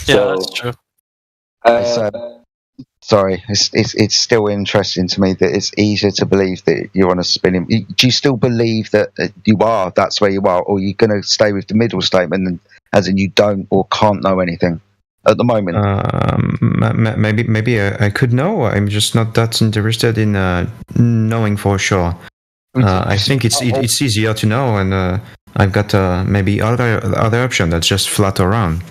Yeah, that's So, true. It's, uh, sorry, it's still interesting to me that it's easier to believe that you're on a spinning. Do you still believe that you are? That's where you are, or are you going to stay with the middle statement, and, as in you don't or can't know anything at the moment? Maybe I could know. I'm just not that interested in knowing for sure. I think it's easier to know, and I've got maybe other option that's just flat around.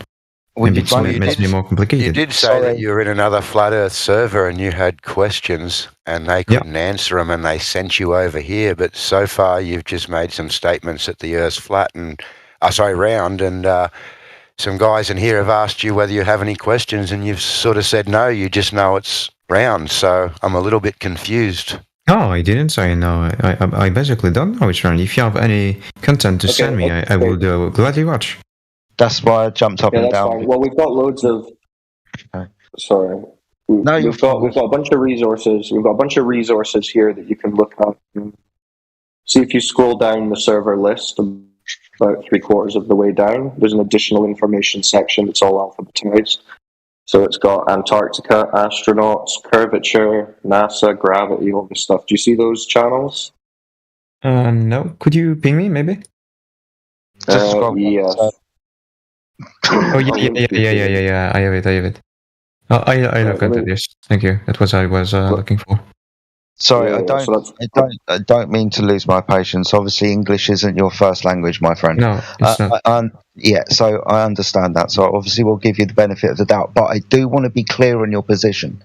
Maybe it makes me more complicated. You did say that you were in another Flat Earth server and you had questions and they couldn't answer them and they sent you over here. But so far you've just made some statements that the Earth's flat and, round, and some guys in here have asked you whether you have any questions and you've sort of said no, you just know it's round. So I'm a little bit confused. Oh, I didn't say no. I basically don't know it's round. If you have any content to send me, I will gladly watch. That's why I jumped up and down. Fine. Well, we've got loads of. Sorry. We've got a bunch of resources. We've got a bunch of resources here that you can look up. See if you scroll down the server list about 3/4 of the way down. There's an additional information section. It's all alphabetized. So it's got Antarctica, astronauts, curvature, NASA, gravity, all this stuff. Do you see those channels? No. Could you ping me, maybe? Yes. Oh, yeah. I have it. Oh, I look into this. Thank you. That was what I was looking for. Sorry, I don't mean to lose my patience. Obviously, English isn't your first language, my friend. No, it's not. So I understand that. So obviously, we'll give you the benefit of the doubt. But I do want to be clear on your position,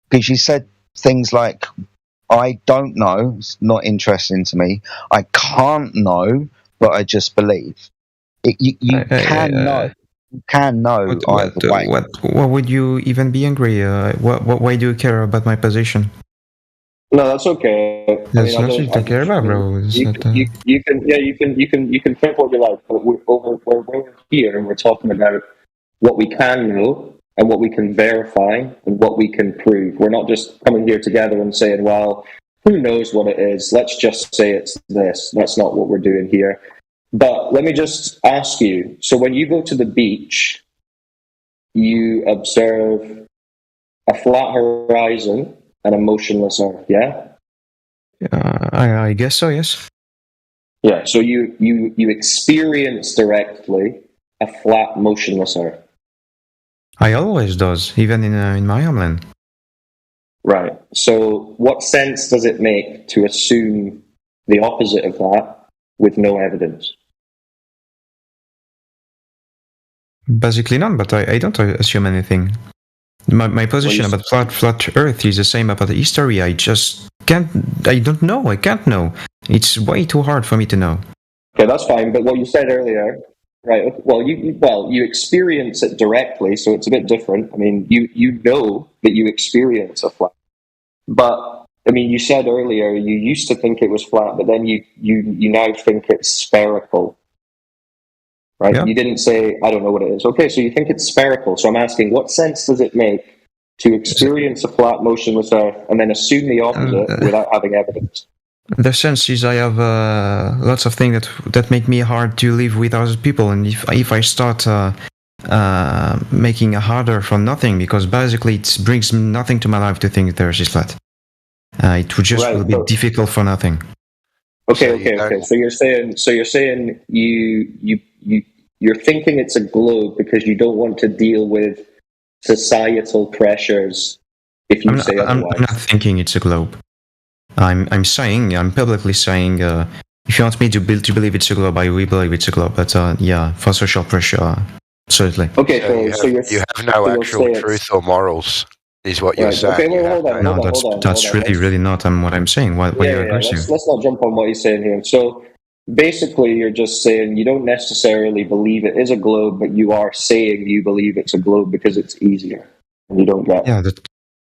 because you said things like, "I don't know. It's not interesting to me. I can't know, but I just believe." You can know. You can know either way. What would you even be angry? Why do you care about my position? No, that's okay. There's nothing to care about, bro. You can think what you like, but we're here and we're talking about what we can know and what we can verify and what we can prove. We're not just coming here together and saying, well, who knows what it is? Let's just say it's this. That's not what we're doing here. But let me just ask you, so when you go to the beach, you observe a flat horizon and a motionless Earth, yeah? I guess so, yes. Yeah, so you experience directly a flat, motionless Earth. I always does, even in my homeland. Right. So what sense does it make to assume the opposite of that with no evidence? Basically none, but I don't assume anything. My position about flat Earth is the same about the history. I just can't. I don't know. I can't know. It's way too hard for me to know. Okay, that's fine. But what you said earlier, right? Well, you experience it directly, so it's a bit different. I mean, you know that you experience a flat, but I mean, you said earlier you used to think it was flat, but then you now think it's spherical. Right? Yeah. You didn't say, I don't know what it is. Okay, so you think it's spherical. So I'm asking, what sense does it make to experience a flat, motionless Earth and then assume the opposite without having evidence? The sense is I have lots of things that make me hard to live with other people. And if I start making it harder for nothing, because basically it brings nothing to my life to think the Earth is flat. It would just will be difficult for nothing. Okay. So you're saying you're thinking it's a globe because you don't want to deal with societal pressures. If you say otherwise, I'm not thinking it's a globe. I'm publicly saying, if you want me to believe it's a globe, I will believe it's a globe. But for social pressure, certainly. Okay, so you have no actual truth or morals. Is what you're saying. Okay, well, hold on. That's really not what I'm saying. What you're aggressive. Let's not jump on what he's saying here. So basically, you're just saying you don't necessarily believe it is a globe, but you are saying you believe it's a globe because it's easier, and you don't get. Yeah,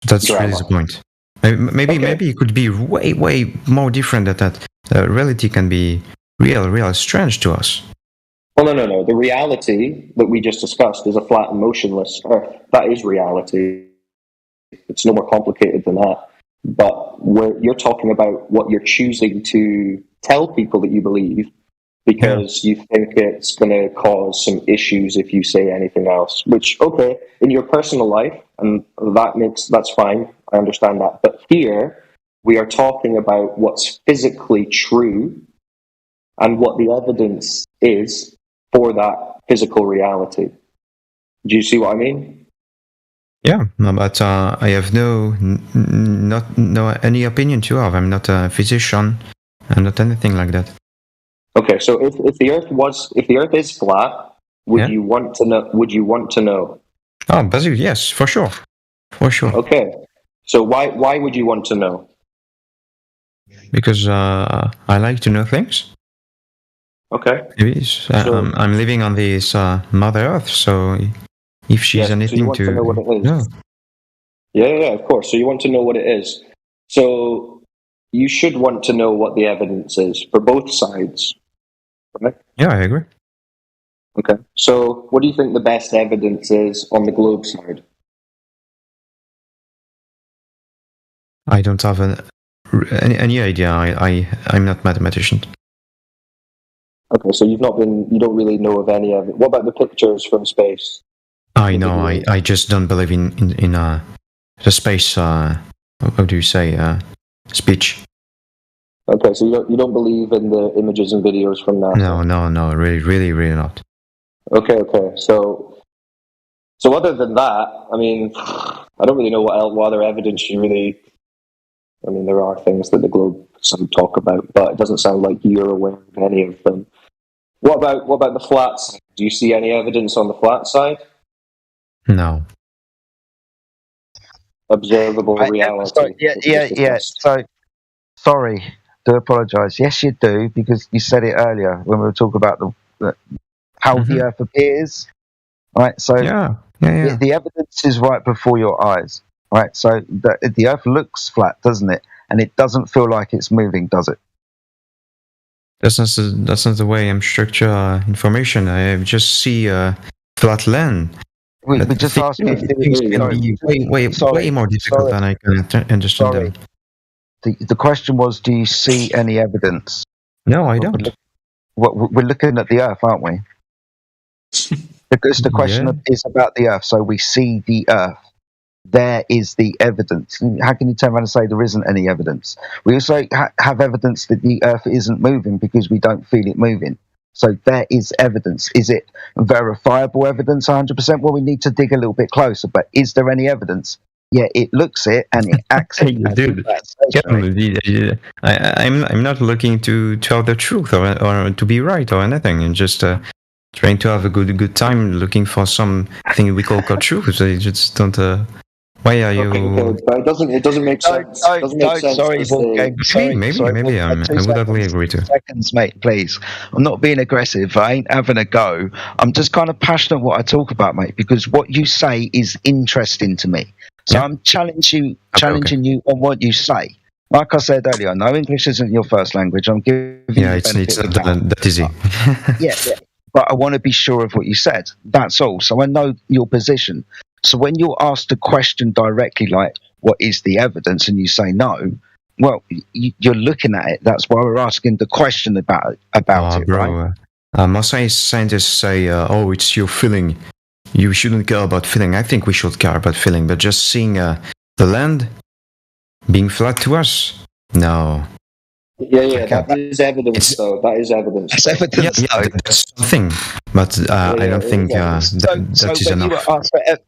that's really the point. Maybe it could be way more different than that. Reality can be real strange to us. Well, no. The reality that we just discussed is a flat and motionless Earth. That is reality. It's no more complicated than that. But you're talking about what you're choosing to tell people that you believe because you think it's going to cause some issues if you say anything else. Which, okay, in your personal life, and that's fine. I understand that. But here, we are talking about what's physically true and what the evidence is for that physical reality. Do you see what I mean? Yeah, no, but I have no any opinion to have. I'm not a physician. I'm not anything like that. Okay, so if the Earth is flat, would you want to know? Would you want to know? Oh, basically, yes, for sure. Okay, so why would you want to know? Because I like to know things. Okay. Maybe I'm living on this Mother Earth, so if she's anything so you want to know what it is. No. Yeah, of course. So you want to know what it is. So you should want to know what the evidence is for both sides. Right? Yeah, I agree. Okay. So what do you think the best evidence is on the globe side? I don't have any idea. I'm not a mathematician. Okay, so you don't really know of any of it. What about the pictures from space? I know. I just don't believe in the space. How do you say speech? Okay, so you don't believe in the images and videos from NASA? No, really not. Okay. So other than that, I mean, I don't really know what other evidence you really. I mean, there are things that the globe side talk about, but it doesn't sound like you're aware of any of them. What about the flat side? Do you see any evidence on the flat side? No. Observable reality. Yeah. So, sorry, do apologise. Yes, you do, because you said it earlier when we were talking about how the Earth appears. Right. So yeah. The evidence is right before your eyes. Right. So the Earth looks flat, doesn't it? And it doesn't feel like it's moving, does it? That's not the way I'm structure information. I just see flat land. We just asked you if things can be way more difficult than I can understand them. The question was, do you see any evidence? No, I don't. We're looking at the Earth, aren't we? Because the question is about the Earth, so we see the Earth. There is the evidence. How can you turn around and say there isn't any evidence? We also have evidence that the Earth isn't moving because we don't feel it moving. So there is evidence. Is it verifiable evidence 100%? Well, we need to dig a little bit closer. But is there any evidence? Yeah, it looks it and it acts. Dude, I'm not looking to tell the truth or to be right or anything. I'm just trying to have a good time looking for something we call truth. I just don't. Why are you? Okay, but it doesn't make sense. Sorry, maybe I would agree to. Seconds, mate, please. I'm not being aggressive. I ain't having a go. I'm just kind of passionate what I talk about, mate, because what you say is interesting to me. So I'm challenging you on what you say. Like I said earlier, I know English isn't your first language. I'm giving you it's not that easy. yeah. But I want to be sure of what you said. That's all. So I know your position. So when you're asked a question directly, like, what is the evidence, and you say no, well, you're looking at it. That's why we're asking the question about it, bro, right? Most scientists say, it's your feeling. You shouldn't care about feeling. I think we should care about feeling, but just seeing the land being flat to us, no. Yeah, that is evidence, though. That is evidence. That's evidence, though. That's something, but I don't think that is enough.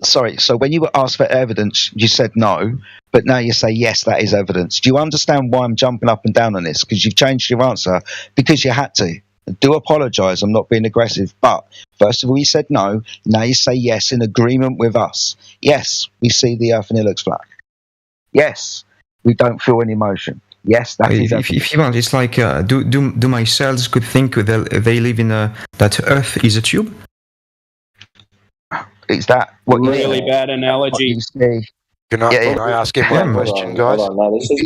So when you were asked for evidence, you said no, but now you say yes, that is evidence. Do you understand why I'm jumping up and down on this? Because you've changed your answer because you had to. I do apologise, I'm not being aggressive, but first of all you said no, now you say yes in agreement with us. Yes, we see the Earth and it looks flat. Yes, we don't feel any emotion. Yes, that is. If you want, it's like do my cells could think they live in that Earth is a tube? Is that what really bad analogy? Can I ask him one question, guys? Hold on. Now, this is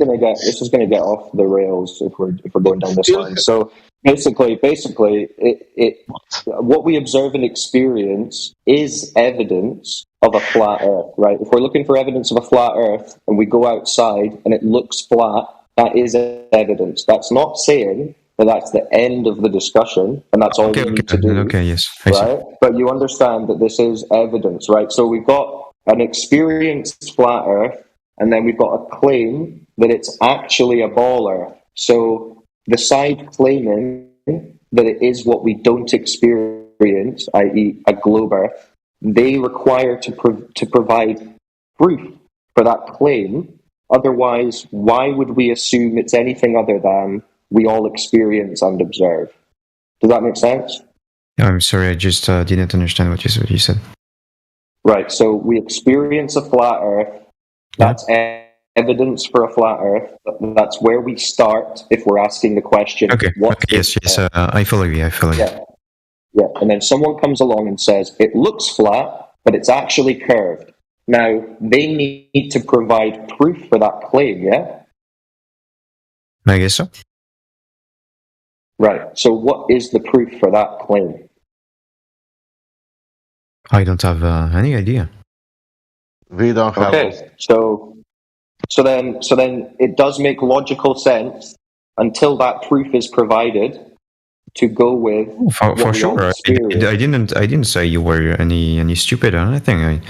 going to get off the rails if we're going down this line. So basically, what we observe and experience is evidence of a flat Earth, right? If we're looking for evidence of a flat Earth and we go outside and it looks flat, that is evidence. That's not saying that that's the end of the discussion, and that's all we need to do. Okay, yes. Right? But you understand that this is evidence, right? So we've got an experienced flat Earth, and then we've got a claim that it's actually a ball Earth. So the side claiming that it is what we don't experience, i.e. a globe Earth, they require to provide proof for that claim. Otherwise, why would we assume it's anything other than we all experience and observe? Does that make sense? I'm sorry, I just didn't understand what you said. Right, so we experience a flat Earth. That's evidence for a flat Earth. That's where we start if we're asking the question. Okay, yes, I follow you. Yeah, and then someone comes along and says, it looks flat, but it's actually curved. Now, they need to provide proof for that claim, yeah? I guess so. Right, so what is the proof for that claim? I don't have any idea. We don't have. Okay, so then it does make logical sense until that proof is provided to go with for sure. I didn't say you were any stupid or anything.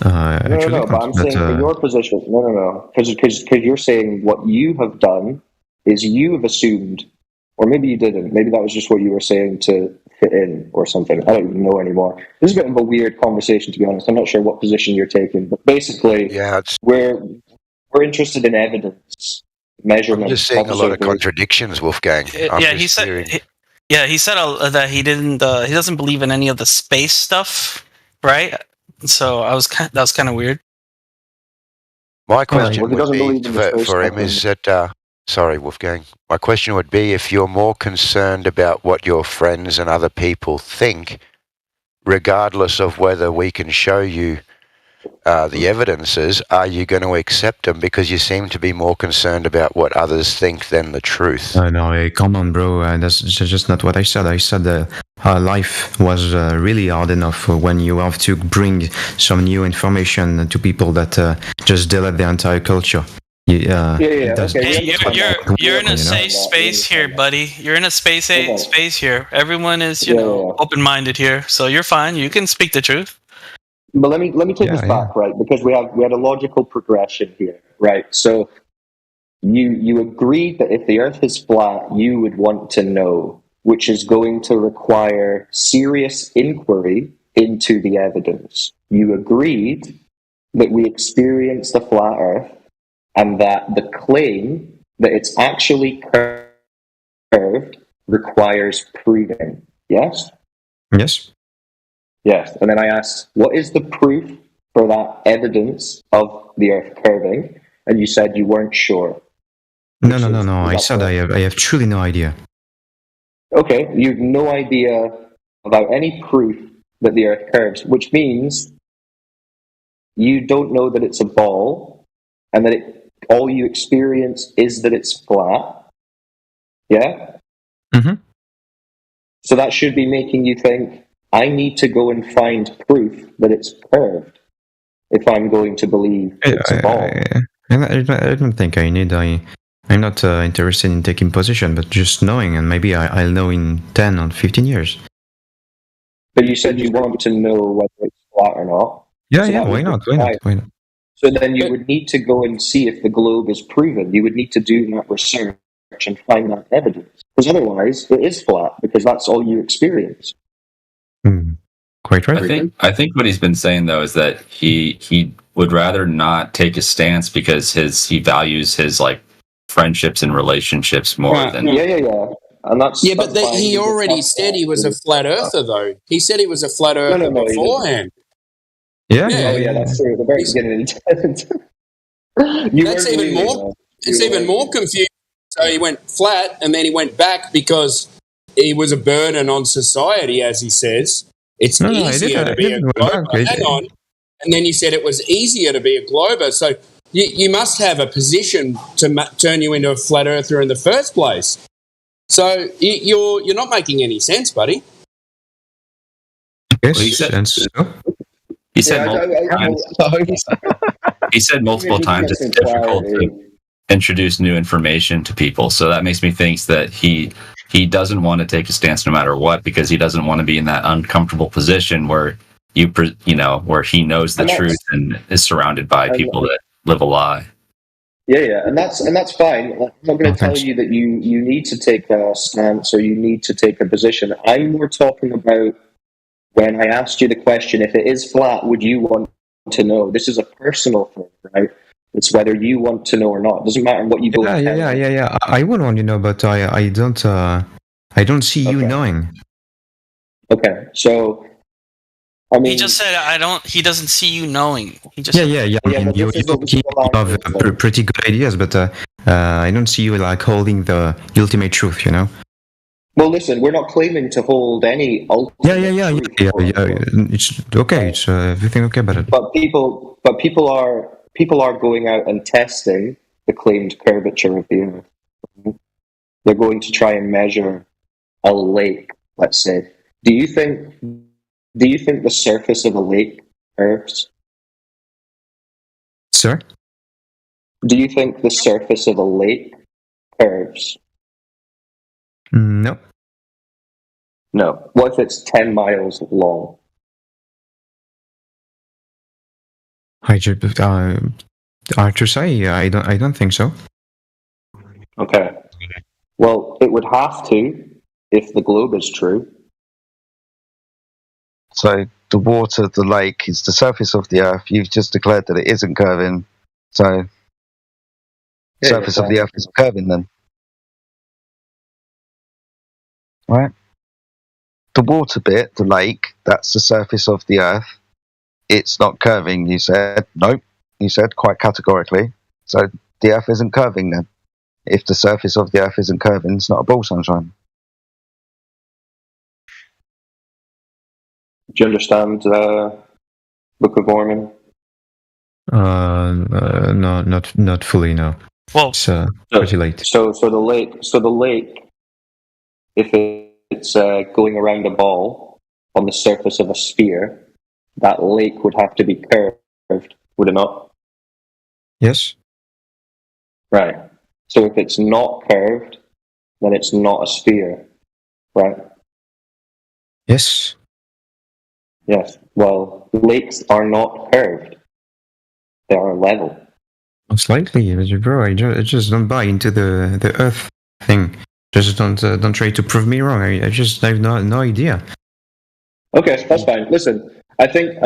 No, but I'm saying in your position, no, because you're saying what you have done is you have assumed, or maybe you didn't. Maybe that was just what you were saying to fit in or something. I don't even know anymore. This is a bit of a weird conversation, to be honest. I'm not sure what position you're taking, but basically, we're interested in evidence, measurement. I'm just seeing a lot of contradictions, Wolfgang. He said that he doesn't believe in any of the space stuff, right? So that was kind of weird. My question would be for him is that. Sorry, Wolfgang. My question would be, if you're more concerned about what your friends and other people think, regardless of whether we can show you the evidences, are you going to accept them because you seem to be more concerned about what others think than the truth? No, come on, bro. That's just not what I said. I said life was really hard enough when you have to bring some new information to people that just delete the entire culture. Okay. Hey, you're in a safe space here, buddy. You're in a space here. Everyone is, open-minded here, so you're fine. You can speak the truth. But let me take this back, right? Because we had a logical progression here, right? So you agreed that if the Earth is flat, you would want to know, which is going to require serious inquiry into the evidence. You agreed that we experience the flat Earth, and that the claim that it's actually curved requires proving. Yes? Yes. Yes. And then I asked, what is the proof for that evidence of the Earth curving? And you said you weren't sure. No. I said I have truly no idea. Okay, you have no idea about any proof that the Earth curves, which means you don't know that it's a ball, and that all you experience is that it's flat. Yeah? Mm-hmm. So that should be making you think, I need to go and find proof that it's curved if I'm going to believe it's a ball. I don't think I need. I'm not interested in taking position, but just knowing, and maybe I'll know in 10 or 15 years. But you said you want to know whether it's flat or not. Yeah, why not? So then you would need to go and see if the globe is proven. You would need to do that research and find that evidence. Because otherwise, it is flat, because that's all you experience. Quite right. I think what he's been saying, though, is that he would rather not take a stance because he values his friendships and relationships more than... Yeah. And that's he already said he was a flat earther, though. He said he was a flat earther beforehand. Yeah, that's true. At the very beginning, that's even more. It's even more confusing. So he went flat, and then he went back because he was a burden on society, as he says. It's easier to be a glober. Hang on, and then you said it was easier to be a glober. So you must have a position to turn you into a flat earther in the first place. So you're not making any sense, buddy. Yes, he said multiple times it's difficult to introduce new information to people. So that makes me think that he he doesn't want to take a stance no matter what, because he doesn't want to be in that uncomfortable position where where he knows the truth and is surrounded by people that live a lie. Yeah, and that's fine. I'm not going to tell you that you need to take a stance or you need to take a position. I'm more talking about when I asked you the question, if it is flat, would you want to know? This is a personal thing, right? It's whether you want to know or not. It doesn't matter what you do. Yeah. I would want to know, but I don't see you knowing. Okay, so I mean, he just said he doesn't see you knowing. He just I mean, you have pretty good ideas, but I don't see you like holding the ultimate truth, you know. Well, listen, we're not claiming to hold any ultimate truth. It's okay. It's everything okay about it. But people are going out and testing the claimed curvature of the Earth. They're going to try and measure a lake, let's say. Do you think the surface of a lake curves? Sir? Do you think the surface of a lake curves? No. No. What if it's 10 miles long? Hard to say. I don't think so. Okay. Well, it would have to if the globe is true. So the water, the lake, is the surface of the Earth. You've just declared that it isn't curving. So the surface of the Earth is curving then. Right? The water bit, the lake, that's the surface of the Earth. It's not curving, you said. Nope, you said quite categorically. So the Earth isn't curving then. If the surface of the Earth isn't curving, it's not a ball, sunshine. Do you understand Book of Mormon? No, not fully. No. Well, it's pretty late. So the lake, if it's going around a ball on the surface of a sphere, that lake would have to be curved, would it not? Yes. Right. So if it's not curved, then it's not a sphere, right? Yes. Yes. Well, lakes are not curved; they are level. Slightly, bro. I just don't buy into the Earth thing. Just don't try to prove me wrong. I have no idea. Okay, that's fine. Listen, I think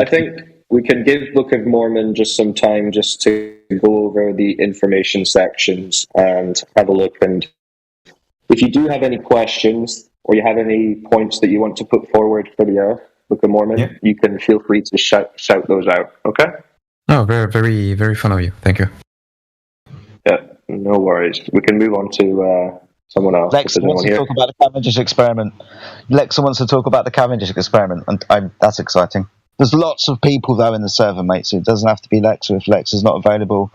we can give Book of Mormon just some time just to go over the information sections and have a look. And if you do have any questions or you have any points that you want to put forward for the Book of Mormon, you can feel free to shout those out. Okay? Oh, very, very, very fun of you. Thank you. Yeah, no worries. We can move on to someone else. Lexa wants to talk about the Cavendish experiment. Lexa wants to talk about the Cavendish experiment, and that's exciting. There's lots of people, though, in the server, mate, so it doesn't have to be Lexa if Lexa's not available.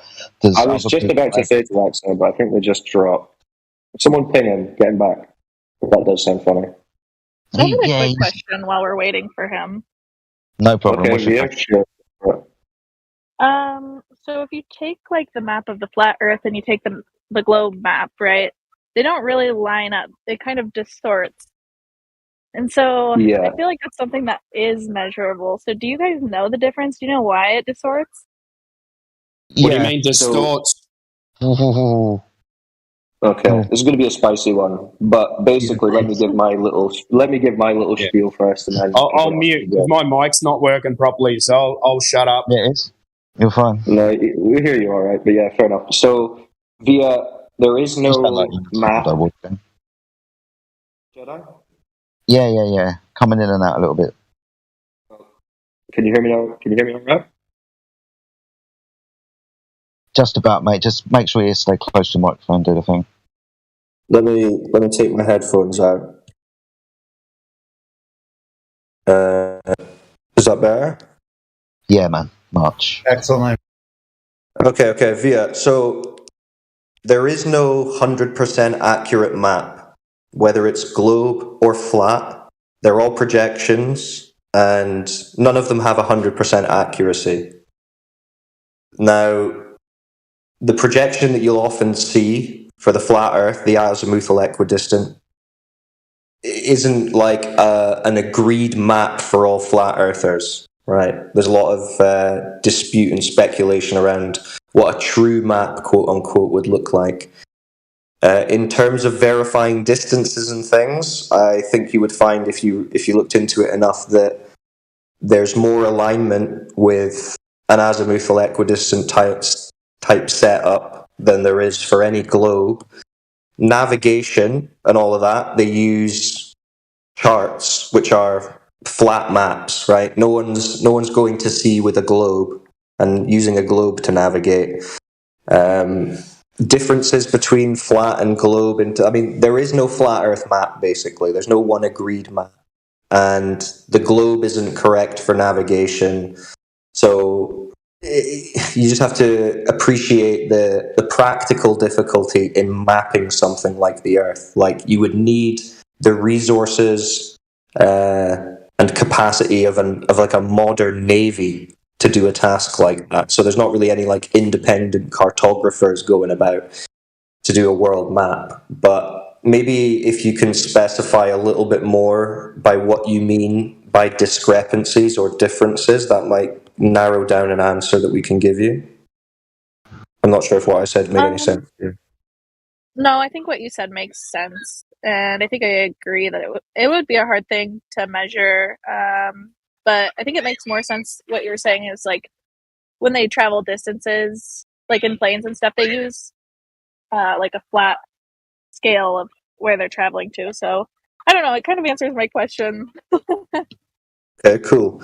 I was just about to say to Lexa, but I think they just dropped. Someone ping him, get him back. That does sound funny. I have a quick question while we're waiting for him. No problem. Okay, sure. So if you take like the map of the flat Earth and you take the globe map, right? They don't really line up. It kind of distorts. And so I feel like that's something that is measurable. So do you guys know the difference? Do you know why it distorts? What do you mean distorts? Okay, this is going to be a spicy one, but basically, let me give my little spiel first, and then I'll mute because my mic's not working properly, so I'll shut up. Yeah, it is. You're fine. No, we hear you all right, but yeah, fair enough. So there is no map. Jedi? Yeah. Coming in and out a little bit. Can you hear me now? Can you hear me all right? Just about, mate. Just make sure you stay close to the microphone, do the thing. Let me take my headphones out. Is that better? Yeah, man. Much. Excellent. Okay, Via. So there is no 100% accurate map, whether it's globe or flat. They're all projections, and none of them have 100% accuracy. Now, the projection that you'll often see for the flat Earth, the azimuthal equidistant, isn't like an agreed map for all flat earthers, right? There's a lot of dispute and speculation around what a true map, quote unquote, would look like. In terms of verifying distances and things, I think you would find if you looked into it enough that there's more alignment with an azimuthal equidistant type setup than there is for any globe. Navigation and all of that, they use charts which are flat maps, right? No one's going to sea with a globe and using a globe to navigate. Differences between flat and globe, there is no flat Earth map, basically. There's no one agreed map. And the globe isn't correct for navigation. So you just have to appreciate the practical difficulty in mapping something like the Earth. Like, you would need the resources and capacity of like a modern navy to do a task like that. So there's not really any like independent cartographers going about to do a world map. But maybe if you can specify a little bit more by what you mean by discrepancies or differences, that might narrow down an answer that we can give you. I'm not sure if what I said made any sense. No, I think what you said makes sense. And I think I agree that it would be a hard thing to measure. But I think it makes more sense what you're saying is like when they travel distances, like in planes and stuff, they use like a flat scale of where they're traveling to. So I don't know, it kind of answers my question. Okay, cool.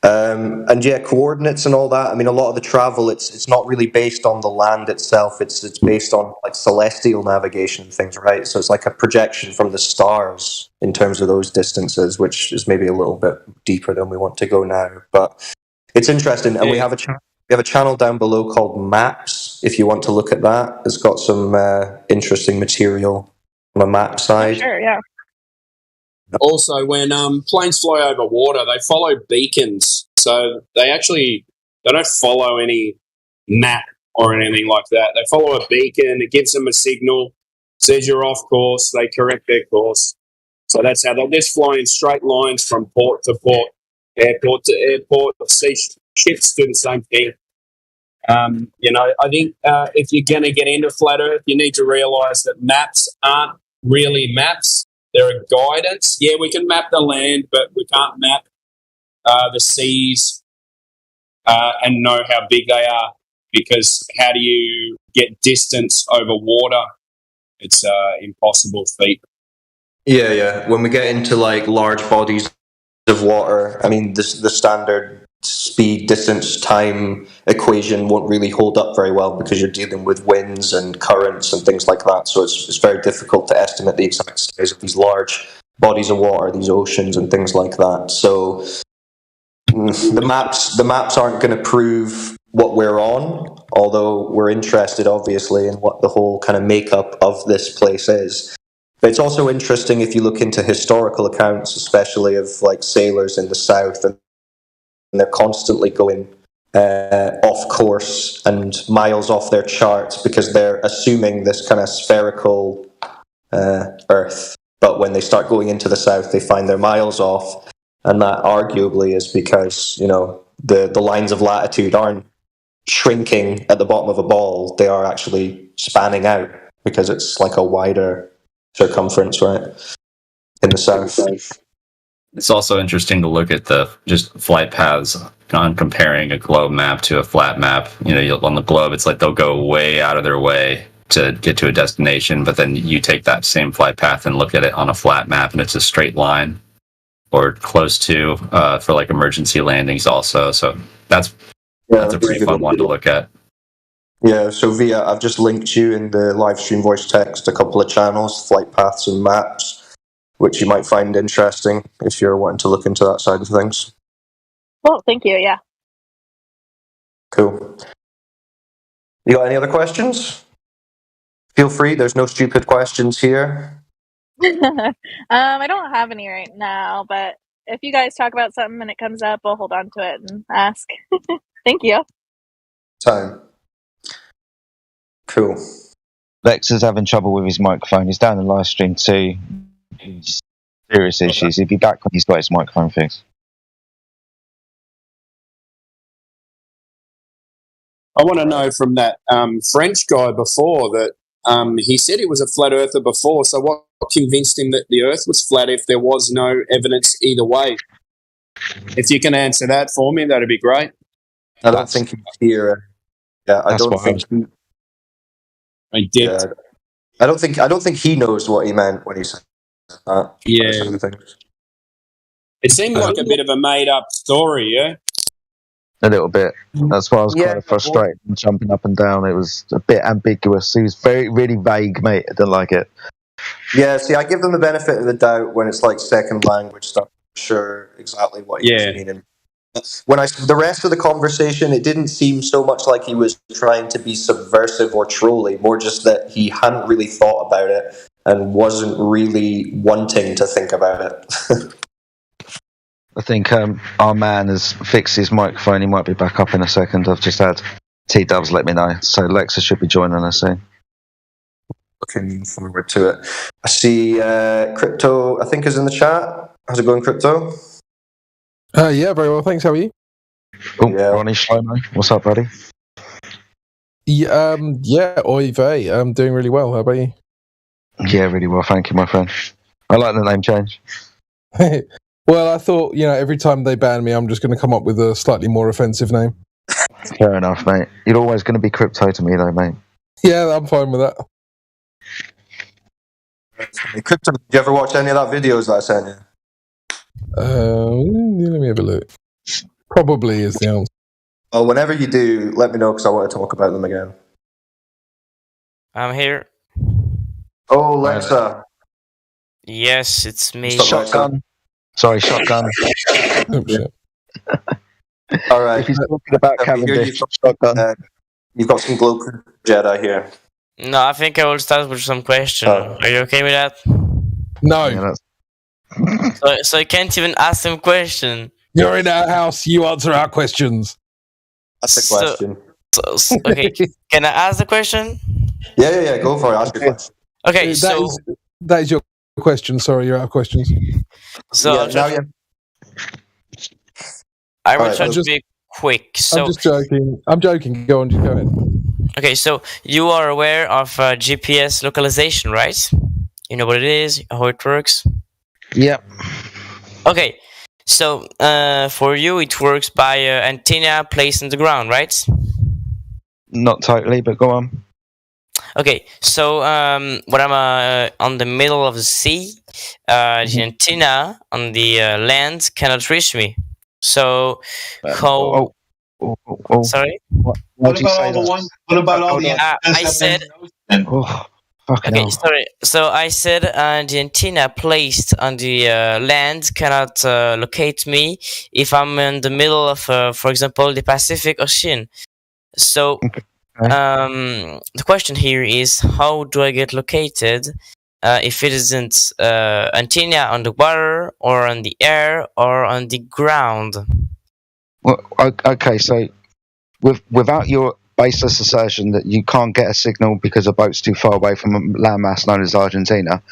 And yeah, coordinates and all that. I mean, a lot of the travel, it's not really based on the land itself. It's based on like celestial navigation and things, right? So it's like a projection from the stars in terms of those distances, which is maybe a little bit deeper than we want to go now. But it's interesting, and we have a channel down below called Maps. If you want to look at that, it's got some interesting material on the map side. Sure, yeah. Also, when planes fly over water, they follow beacons. So they don't follow any map or anything like that. They follow a beacon. It gives them a signal, says you're off course. They correct their course. So that's how they'll just fly in straight lines from port to port, airport to airport. Ships do the same thing. I think if you're going to get into flat Earth, you need to realise that maps aren't really maps. They're a guidance. Yeah, we can map the land, but we can't map the seas and know how big they are, because how do you get distance over water? It's impossible feat. Yeah. When we get into like large bodies of water, I mean, the standard speed, distance, time equation won't really hold up very well because you're dealing with winds and currents and things like that. So it's very difficult to estimate the exact size of these large bodies of water, these oceans and things like that. So the maps aren't going to prove what we're on, although we're interested obviously in what the whole kind of makeup of this place is. But it's also interesting if you look into historical accounts, especially of like sailors in the south, and they're constantly going off course and miles off their charts because they're assuming this kind of spherical Earth. But when they start going into the south, they find they're miles off, and that arguably is because the lines of latitude aren't shrinking at the bottom of a ball; they are actually spanning out because it's like a wider circumference, right, in the south. It's also interesting to look at the just flight paths on comparing a globe map to a flat map. On the globe, it's like they'll go way out of their way to get to a destination, but then you take that same flight path and look at it on a flat map, and it's a straight line or close to for like emergency landings also. So that's a pretty fun one to look at. Yeah, so Via, I've just linked you in the live stream voice text a couple of channels, flight paths and maps, which you might find interesting if you're wanting to look into that side of things. Well, thank you, yeah. Cool. You got any other questions? Feel free, there's no stupid questions here. I don't have any right now, but if you guys talk about something and it comes up, I'll hold on to it and ask. Thank you. Time. Cool. Lex is having trouble with his microphone. He's down the live stream too. He's Serious issues. He'll be back when he's got his microphone fixed. I want to know from that French guy before that he said he was a flat earther before. So what convinced him that the Earth was flat if there was no evidence either way? If you can answer that for me, that'd be great. I don't think he's here. Yeah, I don't think. I did. Yeah, I don't think he knows what he meant when he said that. Yeah. It seemed like a bit of a made-up story, yeah? A little bit. That's why I was kind of frustrated and jumping up and down. It was a bit ambiguous. He was really vague, mate. I didn't like it. Yeah, see, I give them the benefit of the doubt when it's like second language stuff. I'm sure exactly what he was meaning. When the rest of the conversation, it didn't seem so much like he was trying to be subversive or trolly, more just that he hadn't really thought about it and wasn't really wanting to think about it. I think our man has fixed his microphone. He might be back up in a second. I've just had T-Dubs let me know. So Lexa should be joining us soon. Looking forward to it. I see Crypto, I think, is in the chat. How's it going, Crypto? Yeah, very well, thanks. How are you? Oh, yeah. Ronnie Shlomo. What's up, buddy? Yeah, oy vey. I'm doing really well. How about you? Yeah, really well. Thank you, my friend. I like the name change. Well, I thought, every time they ban me, I'm just going to come up with a slightly more offensive name. Fair enough, mate. You're always going to be Crypto to me, though, mate. Yeah, I'm fine with that. Crypto, did you ever watch any of that videos that I sent you? Let me have a look. Probably is the answer. Well, whenever you do, let me know because I want to talk about them again. I'm here. Oh, Lexa. Yes, it's me. Shotgun. Sorry, shotgun. All right. If he's talking about Cavendish, shotgun. You've got some Glow Jedi here. No, I think I will start with some question. Are you okay with that? No. Yeah, so I can't even ask them question. You're in our house. You answer our questions. That's the question. Okay, can I ask the question? Yeah. Go for it. Ask your question. Okay, that is your question. Sorry, you're out of questions. So I will try to be quick. So I'm just joking. I'm joking. Go on. Just go ahead. Okay, so you are aware of GPS localization, right? You know what it is, how it works? Yep. Okay, so for you it works by antenna placed on the ground, right? Not totally, but go on. Okay, so when I'm on the middle of the sea, the antenna on the land cannot reach me. So how... Sorry? What about all the ones? What about all the? I said. Okay, sorry. So I said the antenna placed on the land cannot locate me if I'm in the middle of, for example, the Pacific Ocean. So the question here is, how do I get located if it isn't antenna on the water or on the air or on the ground? Well, okay, so without your baseless assertion that you can't get a signal because a boat's too far away from a landmass known as Argentina,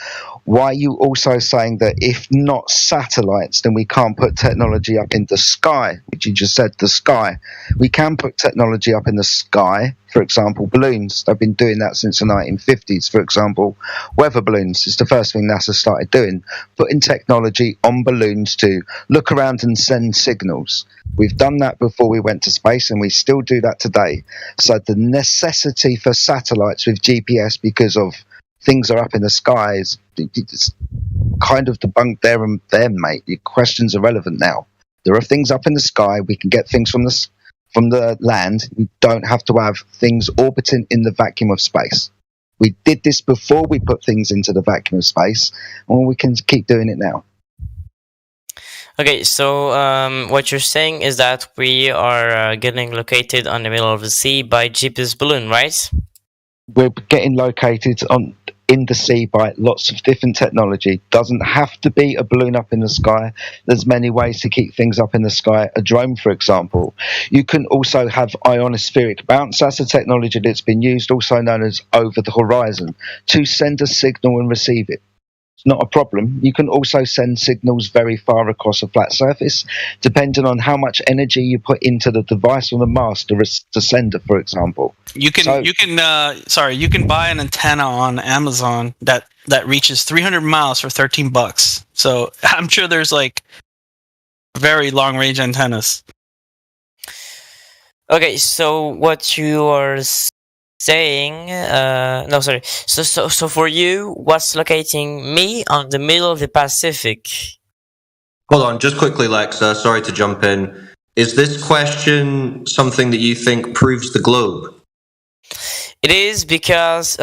why are you also saying that if not satellites, then we can't put technology up in the sky, which you just said, the sky? We can put technology up in the sky, for example, balloons. They've been doing that since the 1950s, for example. Weather balloons is the first thing NASA started doing, putting technology on balloons to look around and send signals. We've done that before we went to space, and we still do that today. So the necessity for satellites with GPS because of things are up in the skies, it's kind of debunked there and then, mate. Your questions are relevant now. There are things up in the sky. We can get things from the land. We don't have to have things orbiting in the vacuum of space. We did this before we put things into the vacuum of space, and we can keep doing it now. Okay, so what you're saying is that we are getting located on the middle of the sea by GPS balloon, right? We're getting located in the sea by lots of different technology. Doesn't have to be a balloon up in the sky. There's many ways to keep things up in the sky. A drone, for example. You can also have ionospheric bounce. That's a technology that's been used, also known as over the horizon, to send a signal and receive it. It's not a problem. You can also send signals very far across a flat surface, depending on how much energy you put into the device on the mast to send it, for example. You can buy an antenna on Amazon that reaches 300 miles for $13. So I'm sure there's like very long range antennas. Okay, so what you are saying, So for you, what's locating me on the middle of the Pacific? Hold on, just quickly, Lexa. Sorry to jump in. Is this question something that you think proves the globe? It is because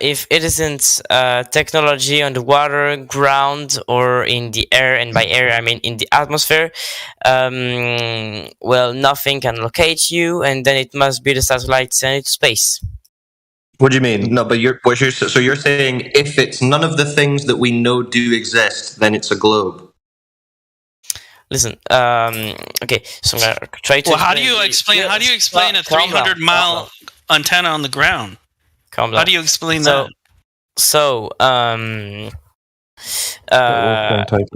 if it isn't technology on the water, ground, or in the air, and by air I mean in the atmosphere, well, nothing can locate you, and then it must be the satellite sent into space. What do you mean? No, but so you're saying if it's none of the things that we know do exist, then it's a globe. Listen, okay, so I'm gonna try to. Well, how do you explain a 300-mile antenna on the ground? Calm down. How do you explain that?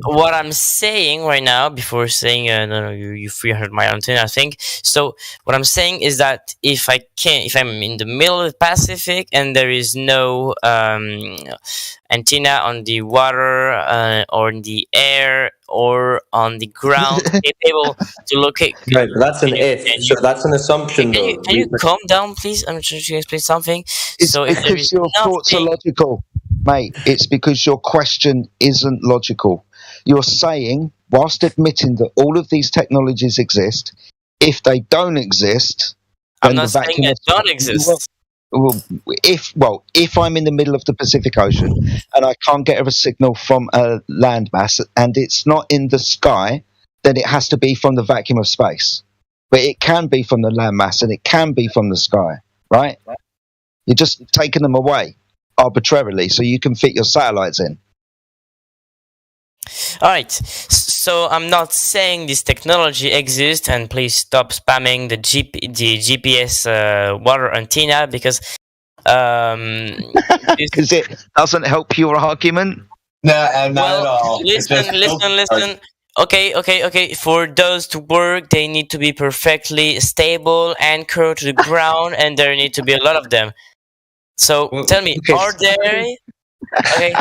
What I'm saying right now, before saying you 300-mile antenna, I think. So what I'm saying is that if I'm in the middle of the Pacific and there is no antenna on the water or in the air or on the ground, able to locate. Right, that's an so that's an assumption. Can you calm down, please? I'm trying to explain something. It's because your thoughts are logical, mate. It's because your question isn't logical. You're saying, whilst admitting that all of these technologies exist, if they don't exist, I'm not saying they don't exist. If I'm in the middle of the Pacific Ocean and I can't get a signal from a landmass and it's not in the sky, then it has to be from the vacuum of space. But it can be from the landmass and it can be from the sky, right? You're just taking them away arbitrarily so you can fit your satellites in. All right, so I'm not saying this technology exists, and please stop spamming the GPS water antenna because it doesn't help your argument. No, not at all. Listen. Okay. For those to work, they need to be perfectly stable, anchored to the ground, and there need to be a lot of them. So tell me, are they? Okay.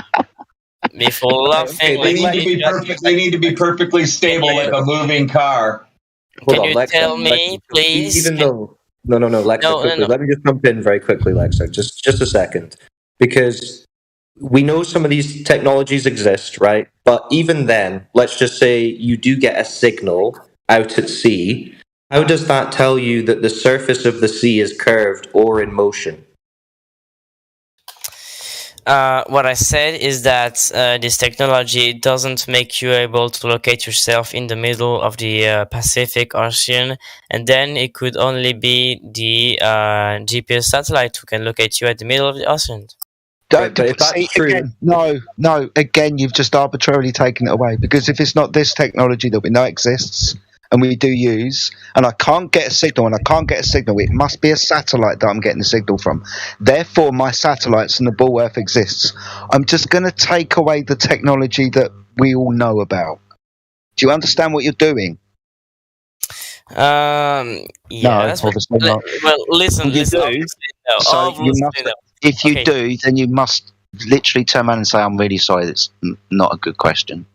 Before laughing, they need to be perfectly stable like a moving car. Can you tell me, please? Even though, no, Lexa, quickly. Let me just jump in very quickly, Lexa, just a second, because we know some of these technologies exist, right? But even then, let's just say you do get a signal out at sea. How does that tell you that the surface of the sea is curved or in motion? What I said is that this technology doesn't make you able to locate yourself in the middle of the Pacific Ocean, and then it could only be the GPS satellite who can locate you at the middle of the ocean. Again, you've just arbitrarily taken it away, because if it's not this technology that we know exists and we do use, and I can't get a signal, it must be a satellite that I'm getting the signal from. Therefore, my satellites and the ball Earth exists. I'm just going to take away the technology that we all know about. Do you understand what you're doing? Yeah. No, obviously not. Well, listen. If you do, then you must literally turn around and say, "I'm really sorry. That's not a good question."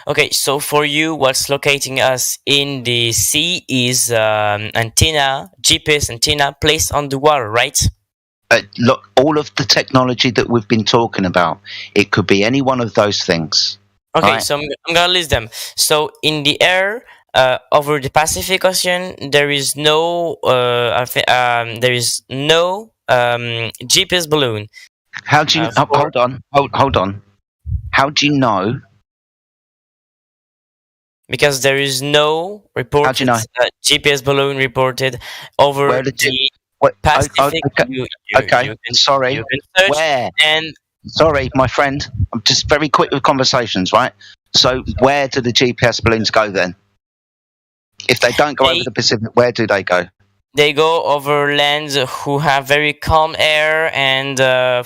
Okay, so for you, what's locating us in the sea is GPS antenna placed on the water, right? Look, all of the technology that we've been talking about, it could be any one of those things. Okay, right? So I'm gonna list them. So in the air, over the Pacific Ocean, there is no GPS balloon. How do you? Hold on. How do you know? Because there is no reported GPS balloon reported over the Pacific. Sorry. Where? Sorry, my friend. I'm just very quick with conversations, right? So, where do the GPS balloons go then? If they don't go over the Pacific, where do they go? They go over lands who have very calm air, and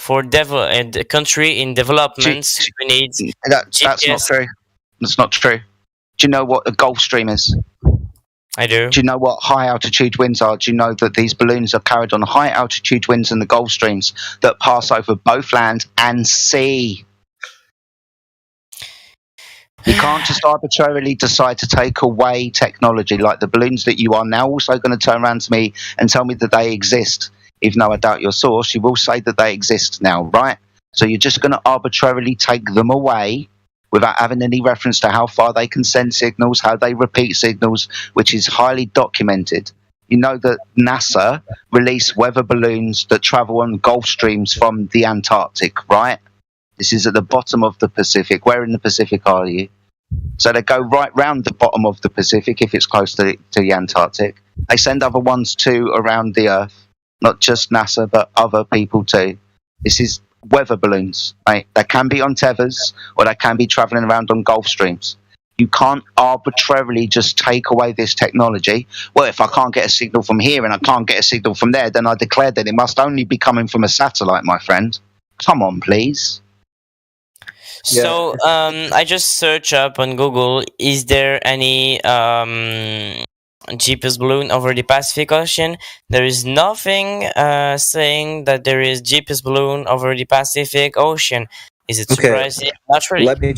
for the country in development, we need that's not true. That's not true. Do you know what a Gulf Stream is? I do. Do you know what high altitude winds are? Do you know that these balloons are carried on high altitude winds in the Gulf Streams that pass over both land and sea? You can't just arbitrarily decide to take away technology like the balloons that you are now also going to turn around to me and tell me that they exist. Even though I doubt your source, you will say that they exist now, right? So you're just going to arbitrarily take them away without having any reference to how far they can send signals, how they repeat signals, which is highly documented. You know that NASA release weather balloons that travel on Gulf Streams from the Antarctic, right? This is at the bottom of the Pacific. Where in the Pacific are you? So they go right round the bottom of the Pacific if it's close to the Antarctic. They send other ones too around the Earth, not just NASA, but other people too. This is weather balloons, right? They can be on tethers or they can be traveling around on Gulf Streams. You can't arbitrarily just take away this technology. Well, if I can't get a signal from here and I can't get a signal from there, then I declare that it must only be coming from a satellite, my friend. Come on, please. So I just search up on Google, is there any GPS balloon over the Pacific Ocean? There is nothing saying that there is GPS balloon over the Pacific Ocean. Is it surprising? Not really. Let me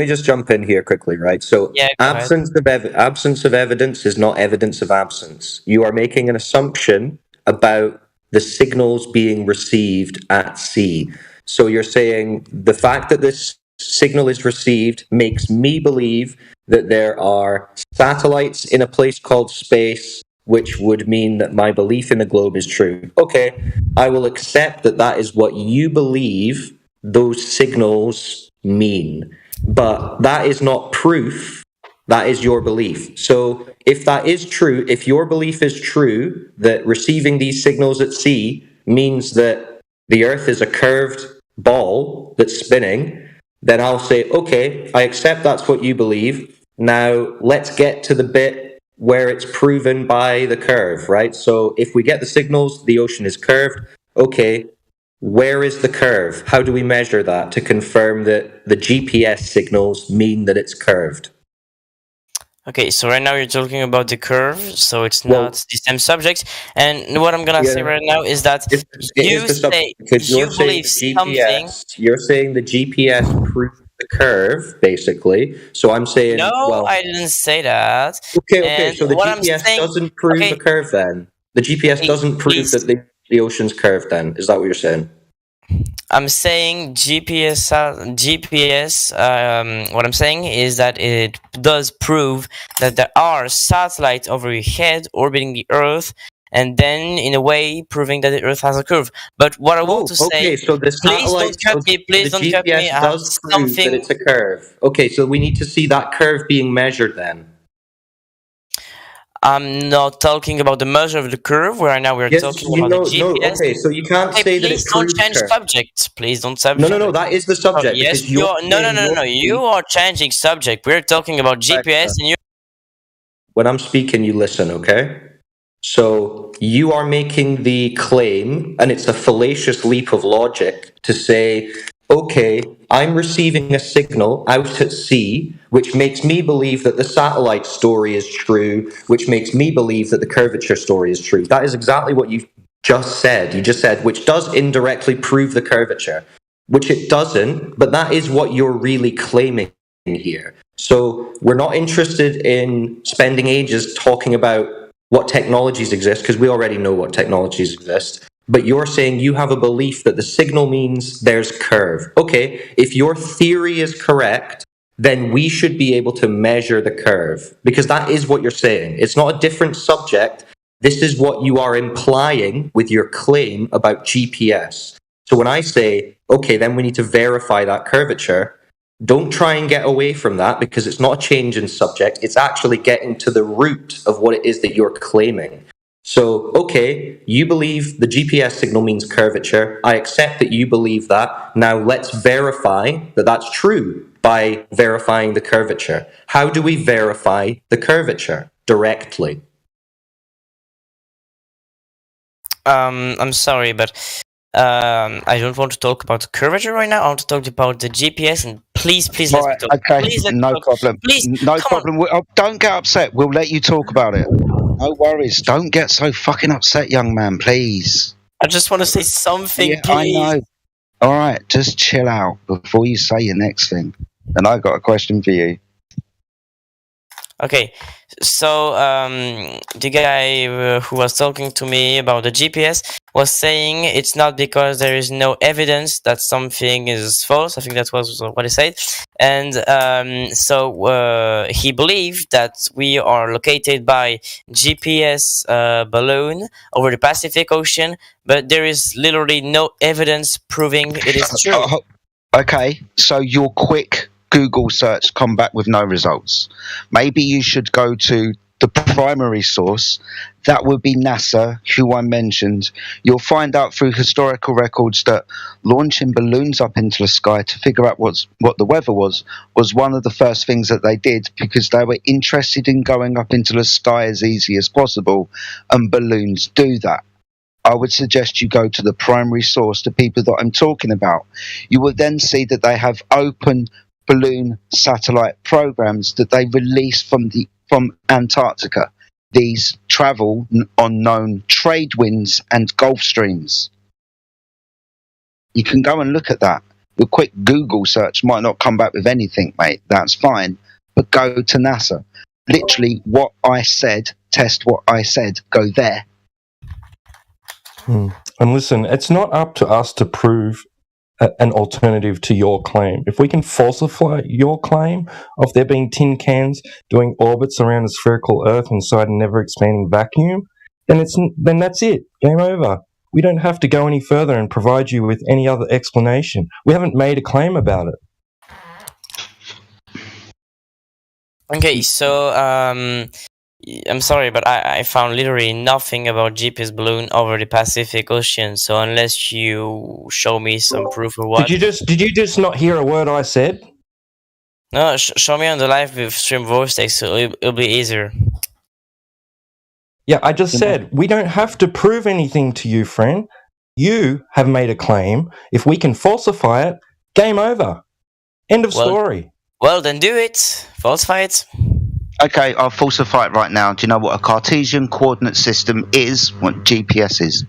just jump in here quickly, right? So absence of evidence is not evidence of absence. You are making an assumption about the signals being received at sea. So you're saying the fact that this signal is received makes me believe that there are satellites in a place called space, which would mean that my belief in the globe is true. Okay, I will accept that that is what you believe those signals mean. But that is not proof. That is your belief. So if that is true, if your belief is true, that receiving these signals at sea means that the Earth is a curved ball that's spinning, then I'll say, okay, I accept that's what you believe. Now let's get to the bit where it's proven by the curve, right? So if we get the signals, the ocean is curved. Okay, where is the curve? How do we measure that to confirm that the GPS signals mean that it's curved? Okay, so right now you're talking about the curve, so it's not the same subject. And what I'm gonna say right now is that you believe something. You're saying the GPS proves the curve, basically. So I'm saying no, I didn't say that. Okay. So the GPS doesn't prove the curve then. The GPS doesn't prove that the ocean's curved then. Is that what you're saying? I'm saying GPS. What I'm saying is that it does prove that there are satellites over your head orbiting the Earth, and then in a way proving that the Earth has a curve. But what I want to say, so the please don't cut me. Please don't cut me. I have something. That it's a curve. Okay, so we need to see that curve being measured then. I'm not talking about the measure of the curve. Right now we're talking about the GPS. No, okay, so you can't say that it's Please don't change subject. Please don't subject. No, that is the subject. Yes, no. You are changing subject. We're talking about GPS, and you. When I'm speaking, you listen, okay? So you are making the claim, and it's a fallacious leap of logic to say, okay, I'm receiving a signal out at sea, which makes me believe that the satellite story is true, which makes me believe that the curvature story is true. That is exactly what you just said. You just said, which does indirectly prove the curvature, which it doesn't, but that is what you're really claiming here. So we're not interested in spending ages talking about what technologies exist, because we already know what technologies exist. But you're saying you have a belief that the signal means there's curve. Okay, if your theory is correct, then we should be able to measure the curve, because that is what you're saying. It's not a different subject. This is what you are implying with your claim about GPS. So when I say, okay, then we need to verify that curvature, don't try and get away from that, because it's not a change in subject. It's actually getting to the root of what it is that you're claiming. So, okay, you believe the GPS signal means curvature. I accept that you believe that. Now let's verify that that's true by verifying the curvature. How do we verify the curvature? Directly. I'm sorry, but I don't want to talk about the curvature right now. I want to talk about the GPS, and please let me talk. Okay, please let me no talk. problem. Please, no problem. Don't get upset. We'll let you talk about it. No worries. Don't get so fucking upset, young man, please. I just want to say something, yeah, please. I know. All right, just chill out before you say your next thing. And I got a question for you. Okay, so the guy who was talking to me about the GPS was saying it's not because there is no evidence that something is false. I think that was what he said. And so he believed that we are located by GPS balloon over the Pacific Ocean, but there is literally no evidence proving it is true. Okay, so your quick Google search come back with no results. Maybe you should go to the primary source. That would be NASA, who I mentioned. You'll find out through historical records that launching balloons up into the sky to figure out what the weather was one of the first things that they did, because they were interested in going up into the sky as easy as possible, and balloons do that. I would suggest you go to the primary source, the people that I'm talking about. You will then see that they have open balloon satellite programs that they release from Antarctica. These travel on known trade winds and Gulf Streams. You can go and look at that. A quick Google search might not come back with anything, mate. That's fine. But go to NASA. Literally, what I said, test what I said, go there. And listen, it's not up to us to prove an alternative to your claim. If we can falsify your claim of there being tin cans doing orbits around a spherical Earth inside a never-expanding vacuum, then that's it. Game over. We don't have to go any further and provide you with any other explanation. We haven't made a claim about it. Okay, so I'm sorry, but I found literally nothing about GPS balloon over the Pacific Ocean. So unless you show me some proof or what, did you just not hear a word I said? No, show me on the live stream voice text, so it'll be easier. Yeah, I just said we don't have to prove anything to you, friend. You have made a claim. If we can falsify it, game over. End of story. Well, then do it. Falsify it. Okay, I'll falsify it right now. Do you know what a Cartesian coordinate system is? What GPS is?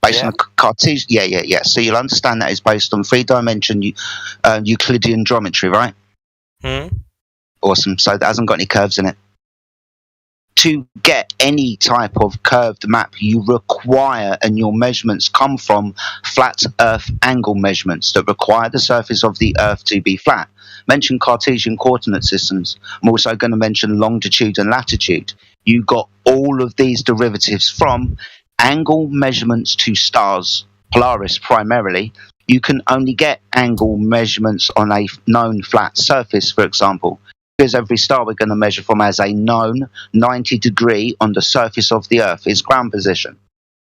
Based on a Cartesian... Yeah. So you'll understand that it's based on three-dimension Euclidean geometry, right? Awesome. So that hasn't got any curves in it. To get any type of curved map, you require, and your measurements come from flat Earth angle measurements that require the surface of the Earth to be flat. Mention Cartesian coordinate systems. I'm also going to mention longitude and latitude. You got all of these derivatives from angle measurements to stars, Polaris primarily. You can only get angle measurements on a known flat surface, for example, because every star we're going to measure from has a known 90 degree on the surface of the Earth, its ground position.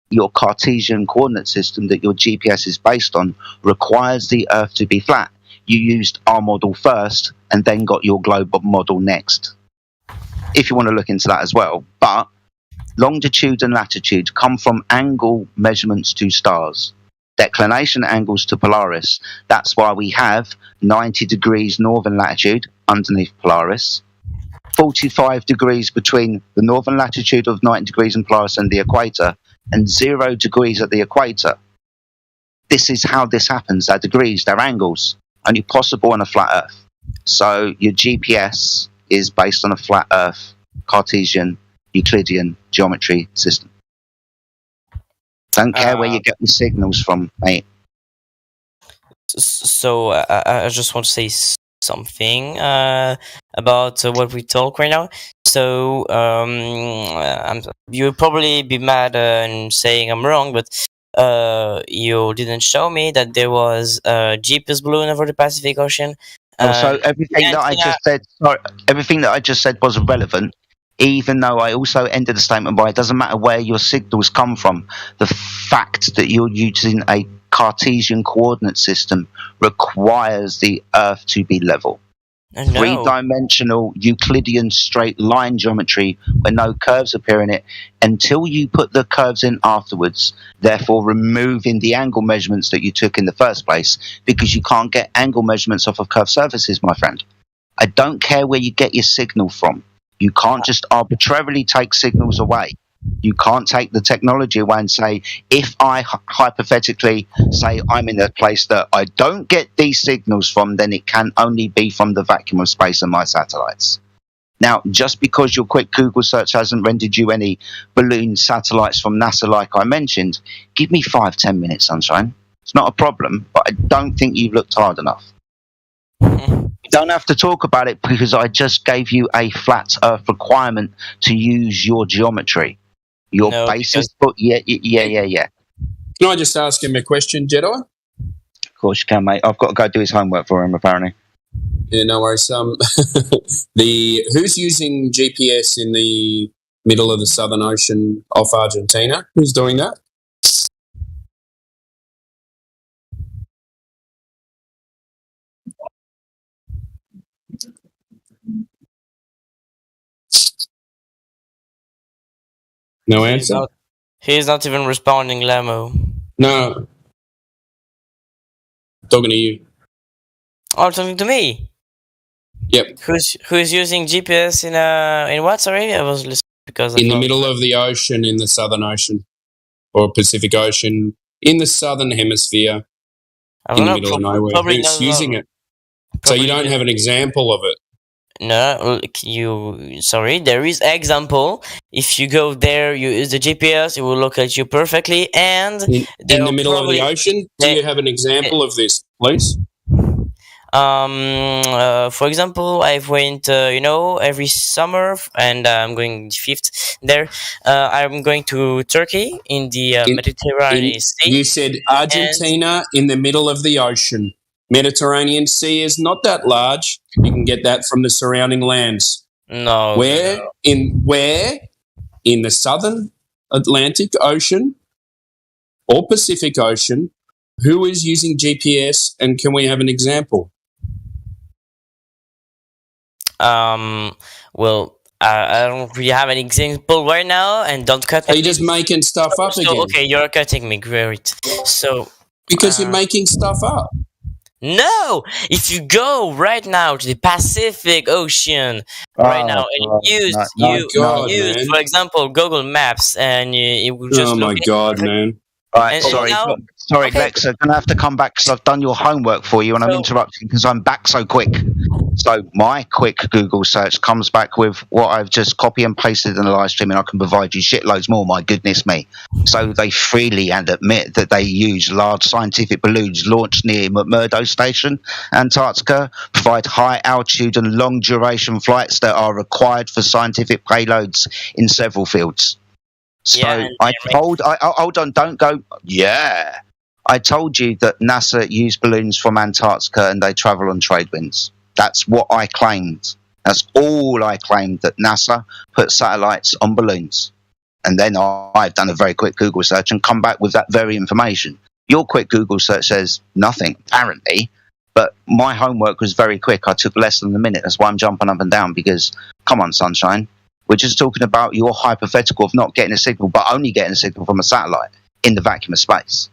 Your Cartesian coordinate system that your GPS is based on requires the Earth to be flat. You used our model first and then got your globe model next, if you want to look into that as well. But longitude and latitude come from angle measurements to stars, declination angles to Polaris. That's why we have 90 degrees northern latitude underneath Polaris, 45 degrees between the northern latitude of 90 degrees in Polaris and the equator, and 0 degrees at the equator. This is how this happens. They're degrees, they're angles, only possible on a flat Earth. So your GPS is based on a flat Earth, Cartesian, Euclidean geometry system. Don't care where you get the signals from, mate. So I just want to say something about what we talk right now. So you'll probably be mad and saying I'm wrong, but you didn't show me that there was a GPS balloon over the Pacific Ocean. So everything that I just said was irrelevant, even though I also ended the statement by it doesn't matter where your signals come from. The fact that you're using a Cartesian coordinate system requires the Earth to be level. three-dimensional Euclidean straight line geometry where no curves appear in it until you put the curves in afterwards, therefore removing the angle measurements that you took in the first place, because you can't get angle measurements off of curved surfaces, my friend. I don't care where you get your signal from. You can't just arbitrarily take signals away. You can't take the technology away and say, if I hypothetically say I'm in a place that I don't get these signals from, then it can only be from the vacuum of space and my satellites. Now, just because your quick Google search hasn't rendered you any balloon satellites from NASA like I mentioned, give me 5-10 minutes, Sunshine. It's not a problem, but I don't think you've looked hard enough. You don't have to talk about it because I just gave you a flat Earth requirement to use your geometry. Your basis, but yeah. Can I just ask him a question, Jedi? Of course you can, mate. I've got to go do his homework for him, apparently. Yeah, no worries. Who's using GPS in the middle of the Southern Ocean off Argentina? Who's doing that? No answer? He's not even responding, Lamo. No. Talking to you. Oh, talking to me? Yep. Who's using GPS in what? Sorry, I was listening because in the middle of the ocean, in the Southern Ocean or Pacific Ocean, in the Southern Hemisphere, in the middle of nowhere. Who's using it? So you don't have an example of it. No, sorry, there is example. If you go there, you use the GPS, it will locate you perfectly. And in the middle of the ocean, do you have an example of this, please? For example, I've went, every summer, and I'm going 5th there. I'm going to Turkey in the Mediterranean Sea. You said Argentina in the middle of the ocean. Mediterranean Sea is not that large. You can get that from the surrounding lands. No. Where in the Southern Atlantic Ocean or Pacific Ocean, who is using GPS, and can we have an example? Well, I don't really have an example right now, and don't cut me. Are you just making stuff up again? Okay, you're cutting me, great. So because you're making stuff up. No, if you go right now to the Pacific Ocean right now and use, for example, Google Maps, and it will just. Oh my God, man! Right, sorry, okay. Lex, I'm gonna have to come back because I've done your homework for you, and I'm interrupting because I'm back so quick. So my quick Google search comes back with what I've just copy and pasted in the live stream, and I can provide you shitloads more. My goodness me! So they freely and admit that they use large scientific balloons launched near McMurdo Station, Antarctica, provide high altitude and long duration flights that are required for scientific payloads in several fields. So hold on, don't go. Yeah, I told you that NASA used balloons from Antarctica and they travel on trade winds. That's what I claimed. That's all I claimed, that NASA put satellites on balloons. And then I've done a very quick Google search and come back with that very information. Your quick Google search says nothing, apparently, but my homework was very quick. I took less than a minute. That's why I'm jumping up and down, because, come on, Sunshine. We're just talking about your hypothetical of not getting a signal, but only getting a signal from a satellite in the vacuum of space.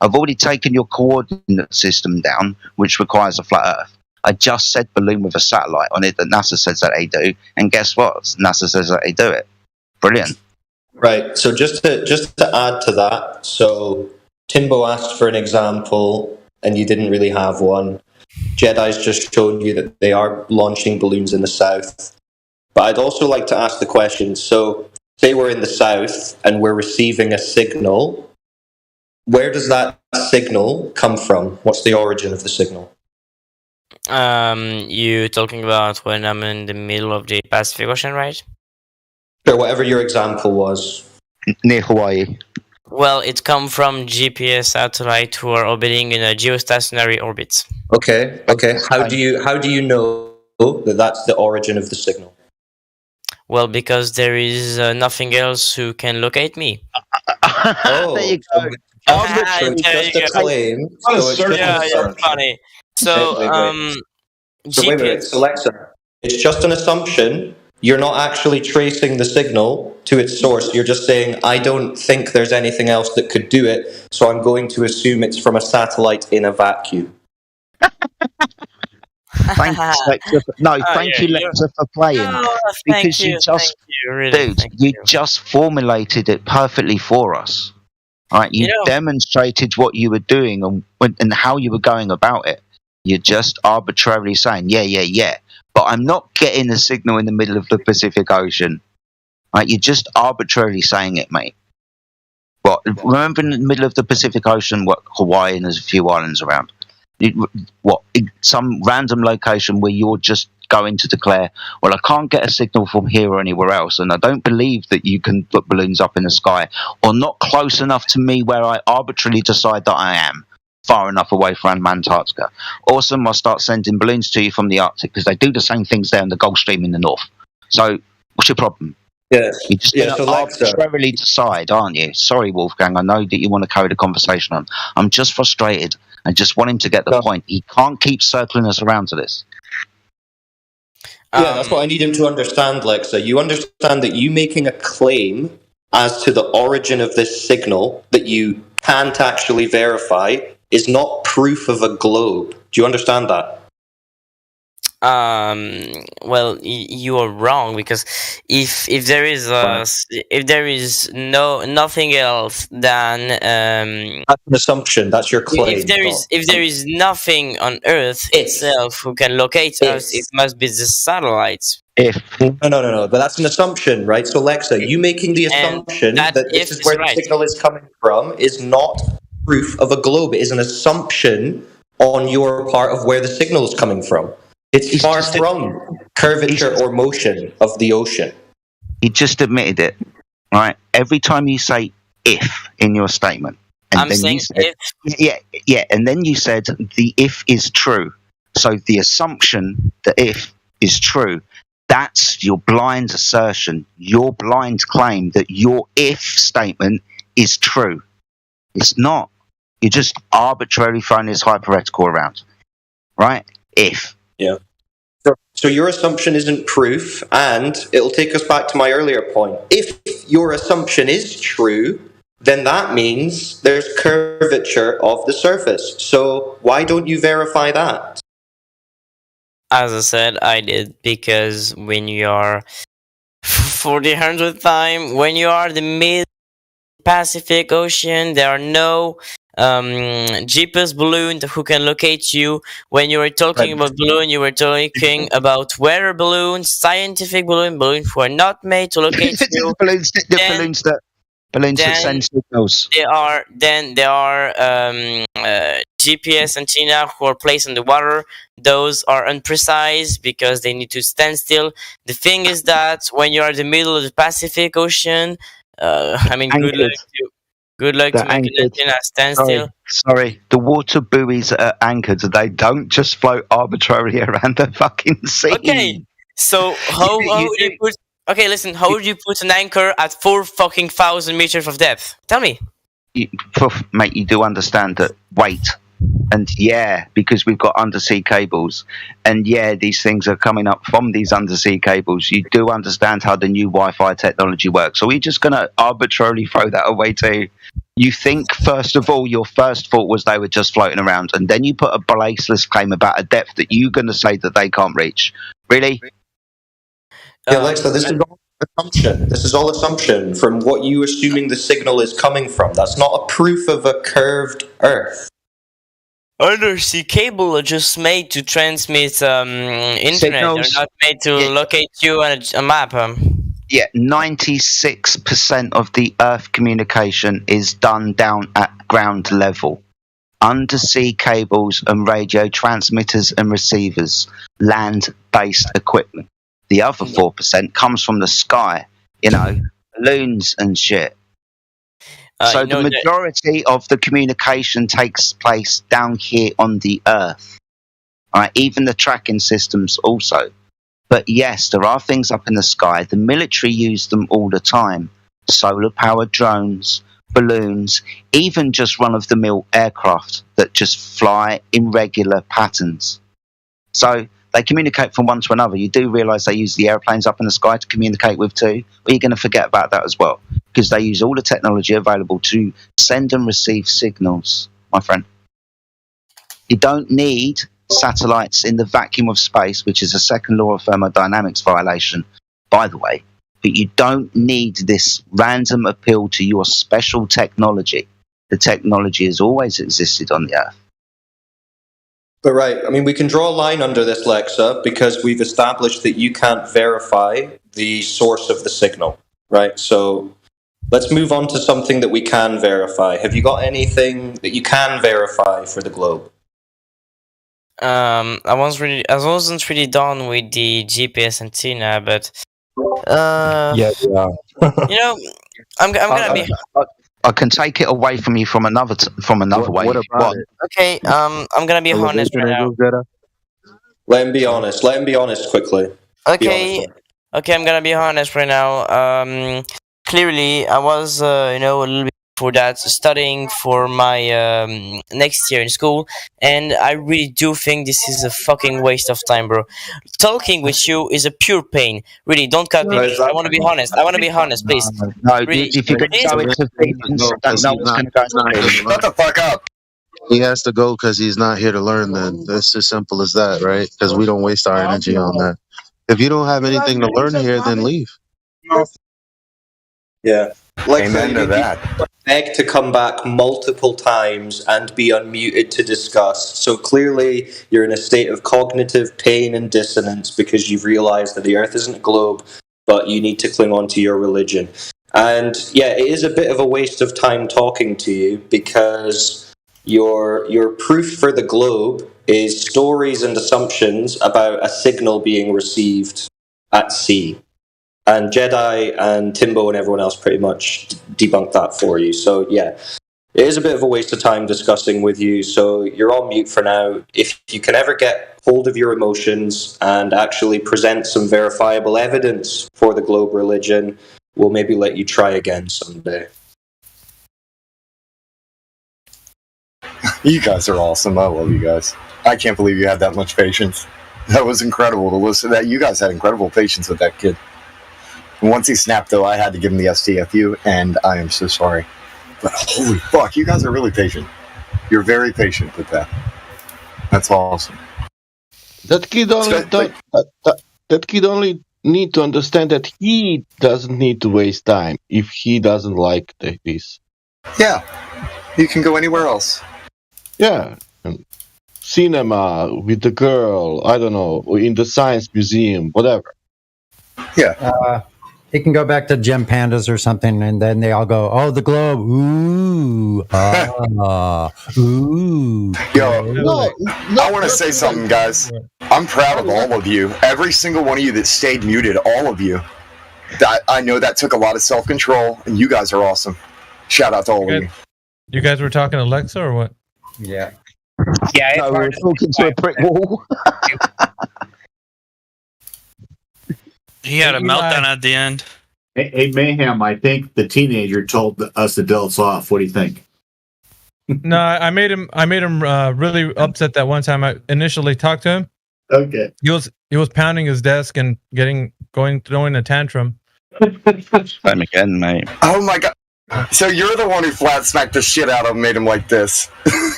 I've already taken your coordinate system down, which requires a flat Earth. I just said balloon with a satellite on it that NASA says that they do, and guess what? NASA says that they do it. Brilliant. Right. So just to add to that, so Timbo asked for an example, and you didn't really have one. Jedi's just shown you that they are launching balloons in the south. But I'd also like to ask the question, so say we're in the south and we're receiving a signal, where does that signal come from? What's the origin of the signal? You talking about when I'm in the middle of the Pacific Ocean, right? Sure, whatever your example was. Near Hawaii. Well, it comes from GPS satellite who are orbiting in a geostationary orbit. Okay. How do you know that that's the origin of the signal? Well, because there is nothing else who can locate me. Oh, there you go. Just a claim. Yeah, funny. So, So wait. So Alexa, it's just an assumption. You're not actually tracing the signal to its source. You're just saying, I don't think there's anything else that could do it, so I'm going to assume it's from a satellite in a vacuum. Thanks, Lexa. Thank you, Lexa, for playing. Because you just formulated it perfectly for us. Right? You demonstrated what you were doing and how you were going about it. You're just arbitrarily saying, yeah. But I'm not getting a signal in the middle of the Pacific Ocean. Right? You're just arbitrarily saying it, mate. What? Remember in the middle of the Pacific Ocean, Hawaii, and there's a few islands around. Some random location where you're just going to declare, well, I can't get a signal from here or anywhere else, and I don't believe that you can put balloons up in the sky, or not close enough to me where I arbitrarily decide that I am far enough away from Antarctica. Awesome, I'll start sending balloons to you from the Arctic, because they do the same things there in the Gulf Stream in the north. So what's your problem? Yes. You're just going to arbitrarily decide, aren't you? Sorry, Wolfgang, I know that you want to carry the conversation on. I'm just frustrated. I just want him to get the point. He can't keep circling us around to this. Yeah, that's what I need him to understand, Lexa. You understand that you making a claim as to the origin of this signal that you can't actually verify is not proof of a globe. Do you understand that? Well, you are wrong, because if there is nothing else than that's an assumption. That's your claim. If there is nothing on Earth itself who can locate us, it must be the satellites. No. But that's an assumption, right? So, Lexa, you making the assumption that this is where the signal is coming from is not proof of a globe. It is an assumption on your part of where the signal is coming from. It's far from curvature or motion of the ocean. He just admitted it, right? Every time you say "if" in your statement, and then you said, yeah, and then you said the "if" is true. So the assumption that "if" is true, that's your blind assertion, your blind claim that your "if" statement is true. It's not. You're just arbitrarily throwing this hypothetical around, right? If. Yeah. So your assumption isn't proof, and it'll take us back to my earlier point. If your assumption is true, then that means there's curvature of the surface. So why don't you verify that? As I said, I did, because when you are, for the 100th time, when you are the mid-Pacific Ocean, there are no GPS balloon who can locate you. When you were talking about balloon, you were talking about weather balloons, scientific balloons who are not made to locate you. balloons that send signals. There are GPS antenna who are placed in the water. Those are imprecise because they need to stand still. The thing is that when you are in the middle of the Pacific Ocean, good luck to make an antenna stand still. Sorry, the water buoys are anchored. They don't just float arbitrarily around the fucking sea. Okay, so how would you put? Okay, listen. How would you put an anchor at 4,000 meters of depth? Tell me. Mate, you do understand that weight, and because we've got undersea cables, and these things are coming up from these undersea cables. You do understand how the new Wi-Fi technology works. So we're just going to arbitrarily throw that away too. You think, first of all, your first thought was they were just floating around, and then you put a baseless claim about a depth that you're going to say that they can't reach. Really? Yeah, Alexa, this is all assumption. This is all assumption from what you assuming the signal is coming from. That's not a proof of a curved Earth. Undersea cable are just made to transmit internet. Signals. They're not made to locate you on a map. 96% of the Earth communication is done down at ground level. Undersea cables and radio transmitters and receivers, land-based equipment. The other 4% comes from the sky, balloons and shit. So the majority of the communication takes place down here on the Earth. Right? Even the tracking systems also. But yes, there are things up in the sky. The military use them all the time. Solar-powered drones, balloons, even just run-of-the-mill aircraft that just fly in regular patterns. So They communicate from one to another. You do realise they use the airplanes up in the sky to communicate with too, or you're going to forget about that as well, because they use all the technology available to send and receive signals, my friend. You don't need satellites in the vacuum of space, which is a second law of thermodynamics violation, by the way, but you don't need this random appeal to your special technology. The technology has always existed on the Earth. But right, I mean, we can draw a line under this, Lexa, because we've established that you can't verify the source of the signal, right? So let's move on to something that we can verify. Have you got anything that you can verify for the globe? I wasn't really done with the GPS antenna, but I'm gonna be. I can take it away from you from another way. What about it? Okay, I'm gonna be honest right now. Let him be honest. Let him be honest quickly. Okay, I'm gonna be honest right now. Clearly, I was, a little bit for that, studying for my next year in school, and I really do think this is a fucking waste of time, bro. Talking with you is a pure pain. Really, don't cut me. I want to be honest. Please. No, really, if you're going to go into opinions, no one's going to go into opinions. Shut the fuck up. He has to go because he's not here to learn. Then it's as simple as that, right? Because we don't waste our energy on that. If you don't have anything to learn here, then leave. Yeah. Amen to that. Beg to come back multiple times and be unmuted to discuss. So clearly you're in a state of cognitive pain and dissonance because you've realized that the Earth isn't a globe, but you need to cling on to your religion. And yeah, it is a bit of a waste of time talking to you because your proof for the globe is stories and assumptions about a signal being received at sea. And Jedi and Timbo and everyone else pretty much debunked that for you. So yeah, it is a bit of a waste of time discussing with you. So you're on mute for now. If you can ever get hold of your emotions and actually present some verifiable evidence for the globe religion, we'll maybe let you try again someday. You guys are awesome. I love you guys. I can't believe you had that much patience. That was incredible to listen to that. You guys had incredible patience with that kid. Once he snapped, though, I had to give him the STFU, and I am so sorry. But holy fuck, you guys are really patient. You're very patient with that. That's awesome. That kid only need to understand that he doesn't need to waste time if he doesn't like this. Yeah, you can go anywhere else. Yeah, cinema with the girl. I don't know, in the science museum, whatever. Yeah. He can go back to Gem Pandas or something, and then they all go, "Oh, the globe! Ooh, ooh." Yo, I want to say something, guys. I'm proud of all of you. Every single one of you that stayed muted, all of you. I know that took a lot of self-control, and you guys are awesome. Shout out to all of you. You guys were talking to Alexa or what? Yeah. Yeah, no, we were talking to a brick wall. He had a meltdown at the end. Hey, Mayhem, I think the teenager told us adults off. What do you think? No, I made him really upset that one time I initially talked to him. Okay. He was pounding his desk and throwing a tantrum. Time again, mate. Oh my god. So you're the one who flat smacked the shit out of him, made him like this.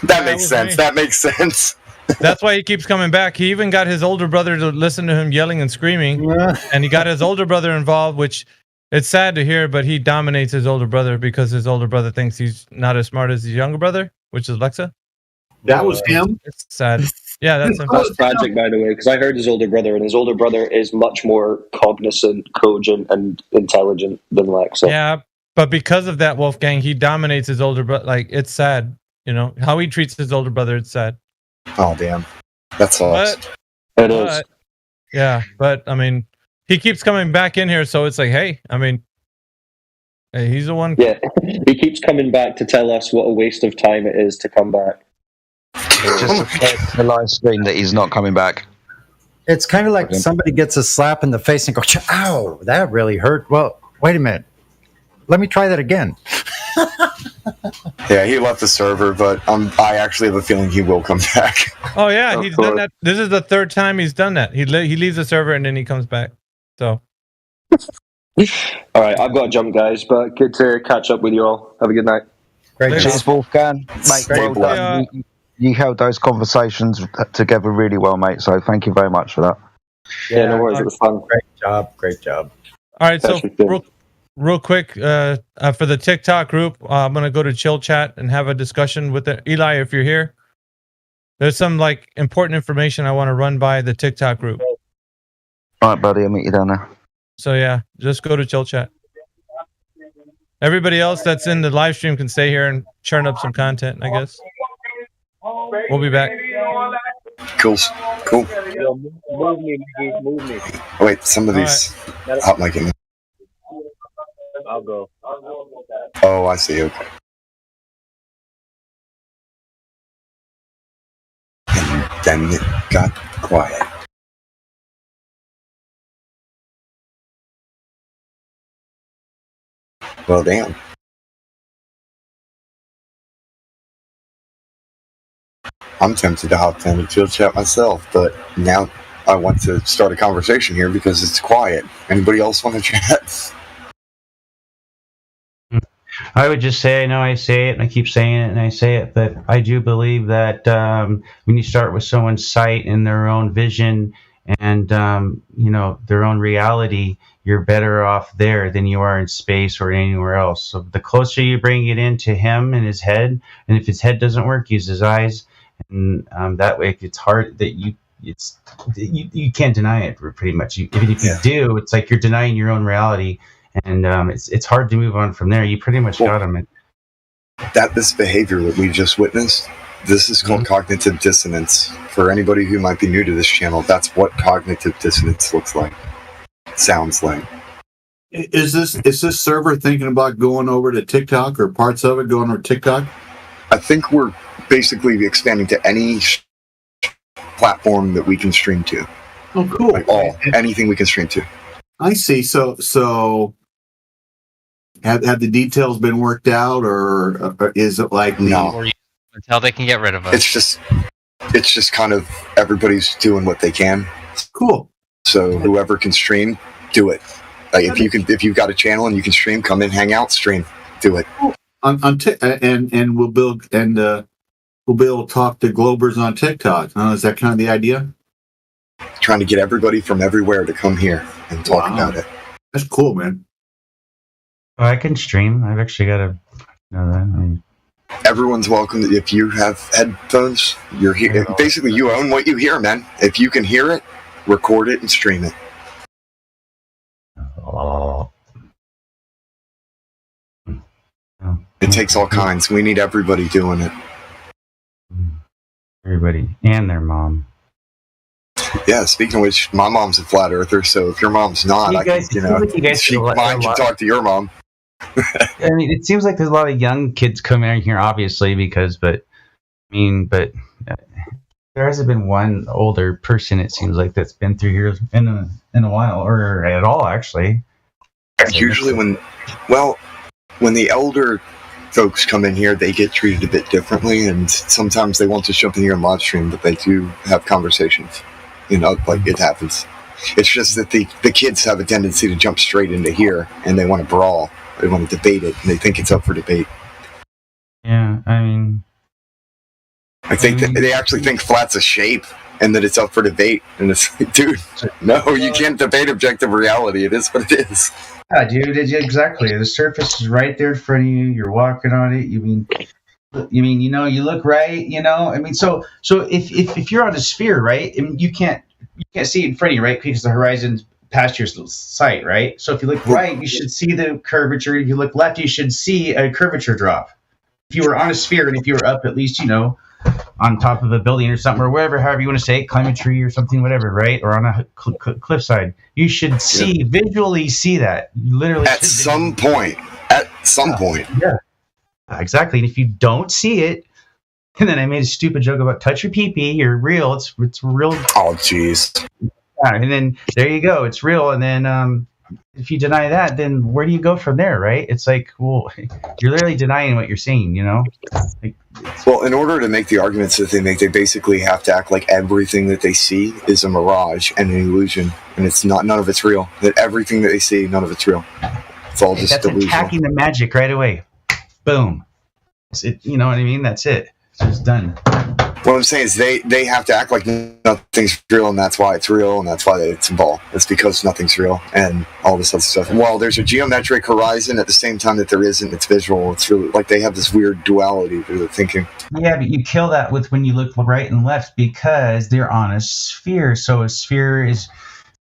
That makes sense. That makes sense. That's why he keeps coming back. He even got his older brother to listen to him yelling and screaming. And he got his older brother involved, which it's sad to hear, but he dominates his older brother because his older brother thinks he's not as smart as his younger brother, which is Lexa. That was him? It's sad. Yeah, that's him. That's tragic, by the way, because I heard his older brother, and his older brother is much more cognizant, cogent, and intelligent than Lexa. Yeah, but because of that, Wolfgang, he dominates his older brother. Like, it's sad. You know, how he treats his older brother, it's sad. Oh, damn. That's awesome. It is. Yeah, but, I mean, he keeps coming back in here, so it's like, hey, I mean, hey, he's the one. Yeah, he keeps coming back to tell us what a waste of time it is to come back. Just the live stream that he's not coming back. It's kind of like somebody gets a slap in the face and goes, "Ow, that really hurt." Well, wait a minute. Let me try that again. Yeah, he left the server, but I actually have a feeling he will come back. Oh yeah, he's done that. This is the third time he's done that. He leaves the server and then he comes back. So. All right, I've got to jump, guys, but good to catch up with you all. Have a good night. Great. Cheers, Wolfgang. Mate, well done. You held those conversations together really well, mate. So thank you very much for that. Yeah, no worries. It was fun. Great job. All right, so real quick, for the TikTok group, I'm gonna go to Chill Chat and have a discussion with Eli. If you're here, there's some like important information I want to run by the TikTok group. All right, buddy. I'll meet you down there. So yeah, just go to Chill Chat. Everybody else that's in the live stream can stay here and churn up some content, I guess. We'll be back. Cool. Move me. Wait, some of these hot mic in. I'll go. Oh, I see. Okay. And then it got quiet. Well, damn. I'm tempted to hop in and Chill Chat myself, but now I want to start a conversation here because it's quiet. Anybody else want to chat? I would just say, I know I say it and I keep saying it and I say it, but I do believe that when you start with someone's sight and their own vision and, their own reality, you're better off there than you are in space or anywhere else. So the closer you bring it into him and his head, and if his head doesn't work, use his eyes. And that way, it's hard that you can't deny it pretty much. Even if you do, it's like you're denying your own reality, and it's hard to move on from there. You pretty much got him. This behavior that we just witnessed, this is called cognitive dissonance. For anybody who might be new to this channel, that's what cognitive dissonance looks like, sounds like. Is this server thinking about going over to TikTok or parts of it going over to TikTok? I think we're basically expanding to any platform that we can stream to. Oh, cool! Like anything we can stream to. I see. So have the details been worked out, or is it like no? Until they can get rid of us. It's just kind of everybody's doing what they can. Cool. So whoever can stream, do it. Like if you've got a channel and you can stream, come in, hang out, stream, do it. And we'll build we'll be able to talk to Globers on TikTok. Is that kind of the idea? Trying to get everybody from everywhere to come here and talk about it. That's cool, man. Oh, I can stream. I've actually got to know that. Everyone's welcome. If you have headphones, you're here. Basically, you own what you hear, man. If you can hear it, record it and stream it. It takes all kinds. We need everybody doing it. Everybody and their mom. Yeah, speaking of which, my mom's a flat earther, so if your mom's not, mine can talk to your mom. I mean, it seems like there's a lot of young kids coming in here, obviously, but there hasn't been one older person, it seems like, that's been through here in a while, or at all, actually. Usually when the elder folks come in here, they get treated a bit differently, and sometimes they won't just jump in here and live stream, but they do have conversations. Like it happens. It's just that the kids have a tendency to jump straight into here, and they want to brawl. They want to debate it, and they think it's up for debate. Yeah, I think they actually think flat's a shape, and that it's up for debate. And it's like, dude, no, you can't debate objective reality. It is what it is. Yeah, dude, exactly. The surface is right there in front of you. You're walking on it. You look right. So if you're on a sphere, right, and you can't see it in front of you, right, because the horizon's past your sight, right? So if you look right, you should see the curvature. If you look left, you should see a curvature drop. If you were on a sphere and if you were up at least, on top of a building or something, or wherever, however you want to say it, climb a tree or something, whatever, right? Or on a cliffside, you should visually see that. You literally at some point. Yeah, exactly. And if you don't see it, and then I made a stupid joke about touch your pee-pee, you're real. It's real. Oh, jeez. Yeah, and then there you go. It's real. And then if you deny that, then where do you go from there, right? It's like, well, you're literally denying what you're saying, you know? Like, well, in order to make the arguments that they make, they basically have to act like everything that they see is a mirage and an illusion, and it's not. None of it's real. That everything that they see, none of it's real. It's all just that's delusional. Attacking the magic right away. Boom. You know what I mean? That's it. It's just done. What I'm saying is they have to act like nothing's real, and that's why it's real, and that's why it's a ball. It's because nothing's real, and all this other stuff. While there's a geometric horizon, at the same time that there isn't, it's visual. It's really like they have this weird duality to their thinking. Yeah, but you kill that with when you look right and left because they're on a sphere. So a sphere is,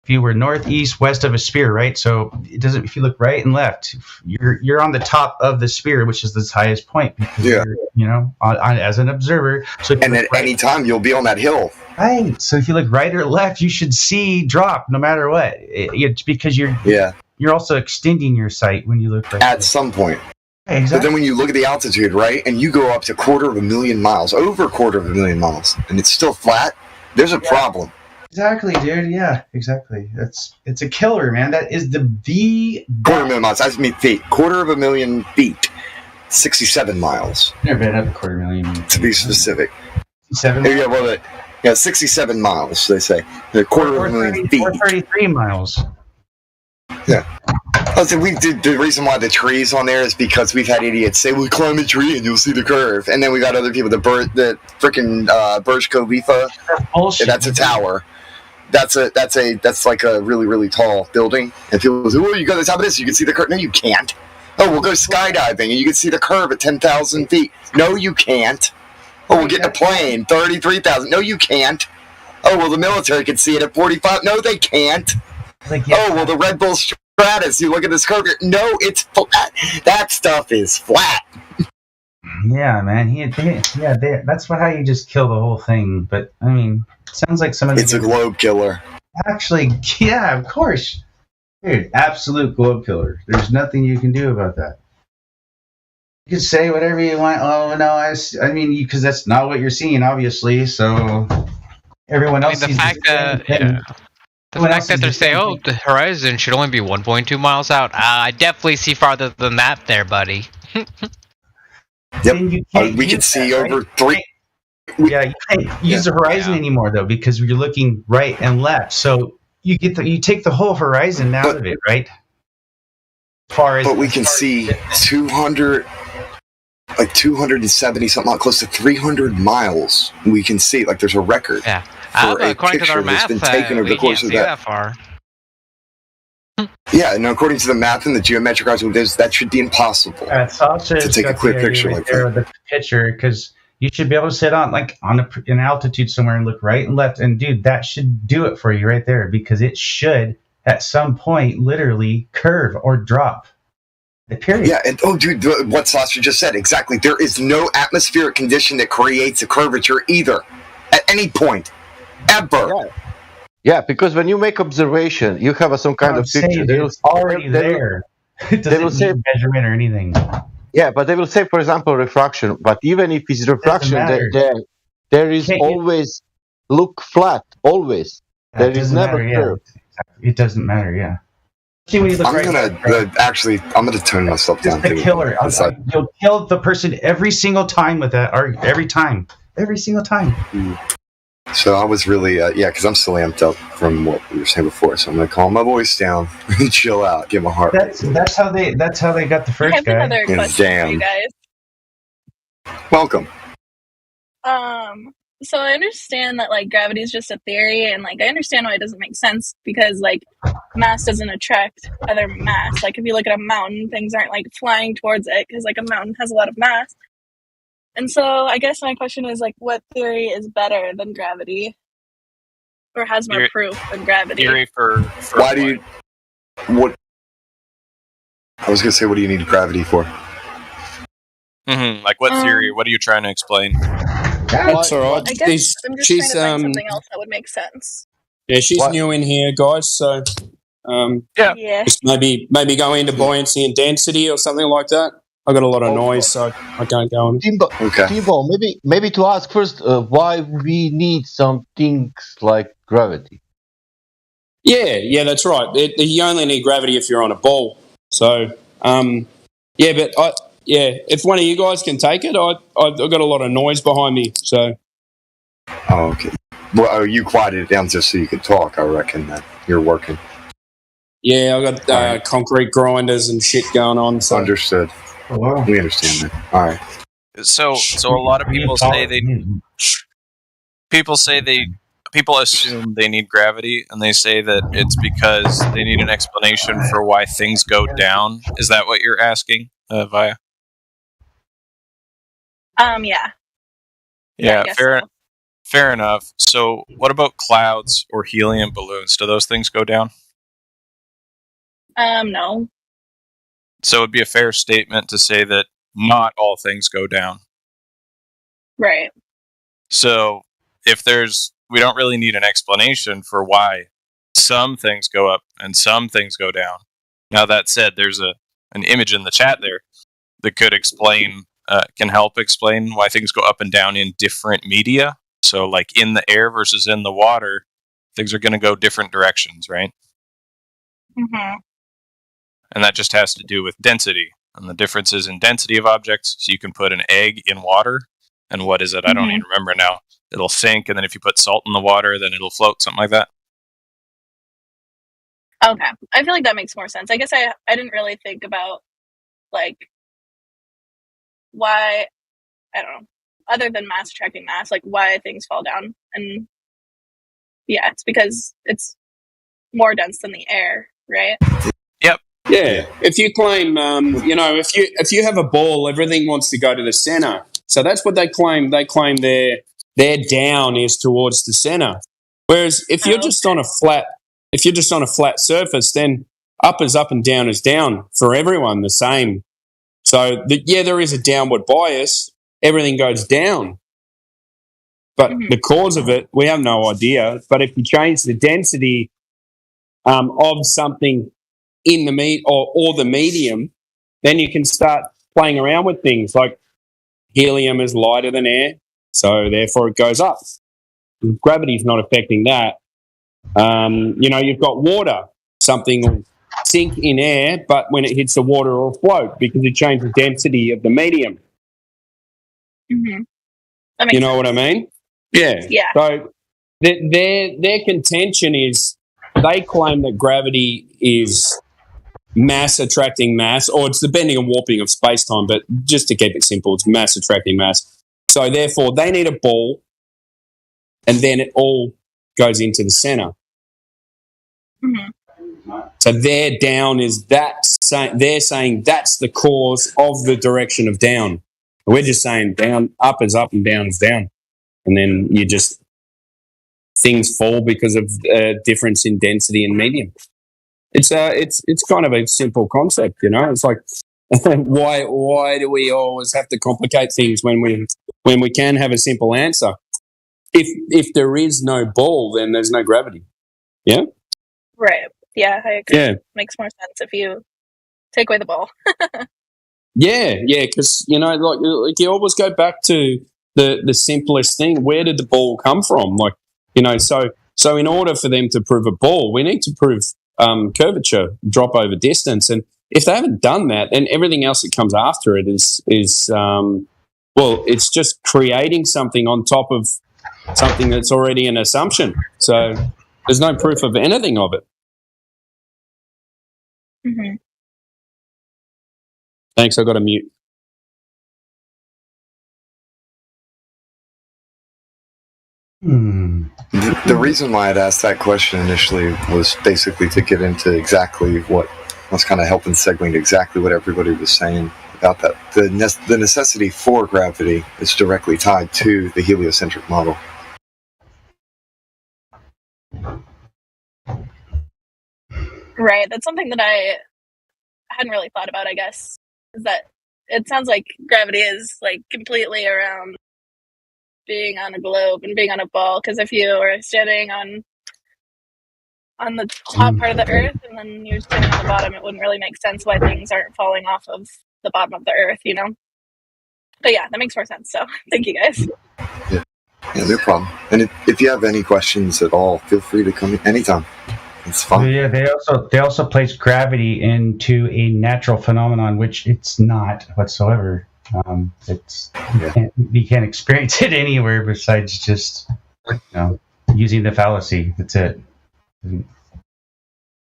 if you were northeast, west of a sphere, right? So it doesn't. If you look right and left, you're on the top of the sphere, which is the highest point. Because you're, you know, as an observer. So and at any time you'll be on that hill. Right. So if you look right or left, you should see drop no matter what. It's because you're also extending your sight when you look right. At some point. Exactly. But then when you look at the altitude, right, and you go up to 250,000 miles, over 250,000 miles, and it's still flat, there's a problem. Exactly, dude. Yeah, exactly. It's a killer, man. That is the 250,000 miles. I mean feet. 250,000 feet. 67 miles. Never been up 250,000 to be specific. 67. Yeah, well, 67 miles. They say the 250,000 feet. 433 miles. Yeah. We did the reason why the tree's on there is because we've had idiots say, "Well, climb a tree and you'll see the curve," and then we got other people the freaking Burj Khalifa. Bullshit. That's a tower. That's like a really, really tall building, and people say, "Well, you go to the top of this, you can see the curve." No, you can't. Oh, we'll go skydiving, and you can see the curve at 10,000 feet. No, you can't. Oh, we'll get in a plane, 33,000. No, you can't. Oh, well, the military can see it at 45. No, they can't. Oh, well, the Red Bull Stratus, you look at this curve. No, it's flat. That stuff is flat. Yeah, man. That's how you just kill the whole thing. But, I mean, it sounds like somebody... It's a globe killer. Actually, yeah, of course. Dude, absolute globe killer. There's nothing you can do about that. You can say whatever you want. Oh, no, I mean, because that's not what you're seeing, obviously. So everyone else sees the fact that they say, "Oh, the horizon should only be 1.2 miles out." I definitely see farther than that, there, buddy. Yep, we can see over 3. Yeah, you can't use the horizon anymore though because you're looking right and left. So you take the whole horizon out of it, right? But we can see 270 something, close to 300 miles. We can see there's a record. Yeah, for a according to our picture that's math, been taken over the course of that far. Yeah, and according to the math and the geometric argument, that should be impossible to take a quick picture like that. The picture, because you should be able to sit on an altitude somewhere and look right and left, and dude, that should do it for you right there because it should at some point literally curve or drop. Period. Yeah, and dude, what Sasha just said exactly. There is no atmospheric condition that creates a curvature either, at any point, ever. Yeah, because when you make observation, you have some kind of picture. It's already there. It doesn't need measurement or anything. Yeah, but they will say, for example, refraction. But even if it's refraction, there is always look flat. Always. There is never curve. It doesn't matter. Yeah. I'm gonna turn myself down. The killer. You'll kill the person every single time with that. Every single time. So I was really, because I'm still amped up from what we were saying before. So I'm gonna calm my voice down and chill out, get my heart. That's how they got the first guy. I have another question for you guys. Welcome. So I understand that gravity is just a theory, and I understand why it doesn't make sense because mass doesn't attract other mass. If you look at a mountain, things aren't flying towards it because a mountain has a lot of mass. And so I guess my question is what theory is better than gravity, or has more proof than gravity? Theory for why do you? What? I was gonna say, what do you need gravity for? Mm-hmm. What theory? What are you trying to explain? That's all right. I guess I'm just trying to find something else that would make sense. Yeah, she's new in here, guys. So, just maybe go into buoyancy and density or something like that. I got a lot of noise, so I can't go on. Timbo, maybe to ask first why we need some things like gravity. Yeah, that's right. You only need gravity if you're on a ball. So, if one of you guys can take it, I've got a lot of noise behind me. So, Oh, okay. Well, you quieted it down just so you could talk. I reckon that you're working. yeah, I've got concrete grinders and shit going on. So. Understood. Oh, wow. We understand that. All right. So a lot of people people assume they need gravity, and they say that it's because they need an explanation for why things go down. Is that what you're asking, Via? Yeah. Yeah, fair enough. So, what about clouds or helium balloons? Do those things go down? No. So, it'd be a fair statement to say that not all things go down. Right. So, we don't really need an explanation for why some things go up and some things go down. Now, that said, there's an image in the chat there that could can help explain why things go up and down in different media. So, like in the air versus in the water, things are going to go different directions, right? Mm-hmm. And that just has to do with density and the differences in density of objects. So you can put an egg in water, and what is it? I don't even remember now. It'll sink, and then if you put salt in the water, then it'll float, something like that. Okay. I feel like that makes more sense. I guess I didn't really think about, like, why, I don't know, other than mass attracting mass, like, why things fall down. And, yeah, it's because it's more dense than the air, right? Yep. Yeah. If you claim, if you have a ball, everything wants to go to the center. So that's what they claim. They claim their down is towards the center. Whereas if you're just on a flat surface, then up is up and down is down for everyone the same. So there is a downward bias. Everything goes down. But the cause of it, we have no idea. But if you change the density of something in the or the medium, then you can start playing around with things. Like helium is lighter than air, so therefore it goes up. Gravity's not affecting that. You've got water. Something will sink in air, but when it hits the water, it'll float because it changed the density of the medium. Mm-hmm. You know what I mean? Yeah. Yeah. So their contention is they claim that gravity is mass attracting mass, or it's the bending and warping of space-time, but just to keep it simple, it's mass attracting mass. So therefore, they need a ball, and then it all goes into the center. Mm-hmm. So their down is they're saying that's the cause of the direction of down. We're just saying down, up is up and down is down. And then things fall because of difference in density and medium. It's kind of a simple concept, It's like why do we always have to complicate things when we can have a simple answer? If there is no ball, then there's no gravity. Yeah. Right. Yeah, I agree. Yeah. Makes more sense if you take away the ball. Yeah, because like you always go back to the simplest thing. Where did the ball come from? Like, so in order for them to prove a ball, we need to prove curvature, drop over distance, and if they haven't done that, then everything else that comes after it is it's just creating something on top of something that's already an assumption. So there's no proof of anything of it. Mm-hmm. Thanks, I got to mute. The reason why I'd asked that question initially was basically to get into exactly what I was kind of helping segue exactly what everybody was saying about that. The necessity for gravity is directly tied to the heliocentric model. Right. That's something that I hadn't really thought about, I guess, is that it sounds like gravity is like completely around being on a globe and being on a ball, because if you were standing on the top part of the earth and then you're standing on the bottom, it wouldn't really make sense why things aren't falling off of the bottom of the earth, But yeah, that makes more sense. So thank you guys. Yeah, no problem. And if you have any questions at all, feel free to come anytime. It's fun. Yeah, they also place gravity into a natural phenomenon, which it's not whatsoever. You can't experience it anywhere besides just using the fallacy. That's it.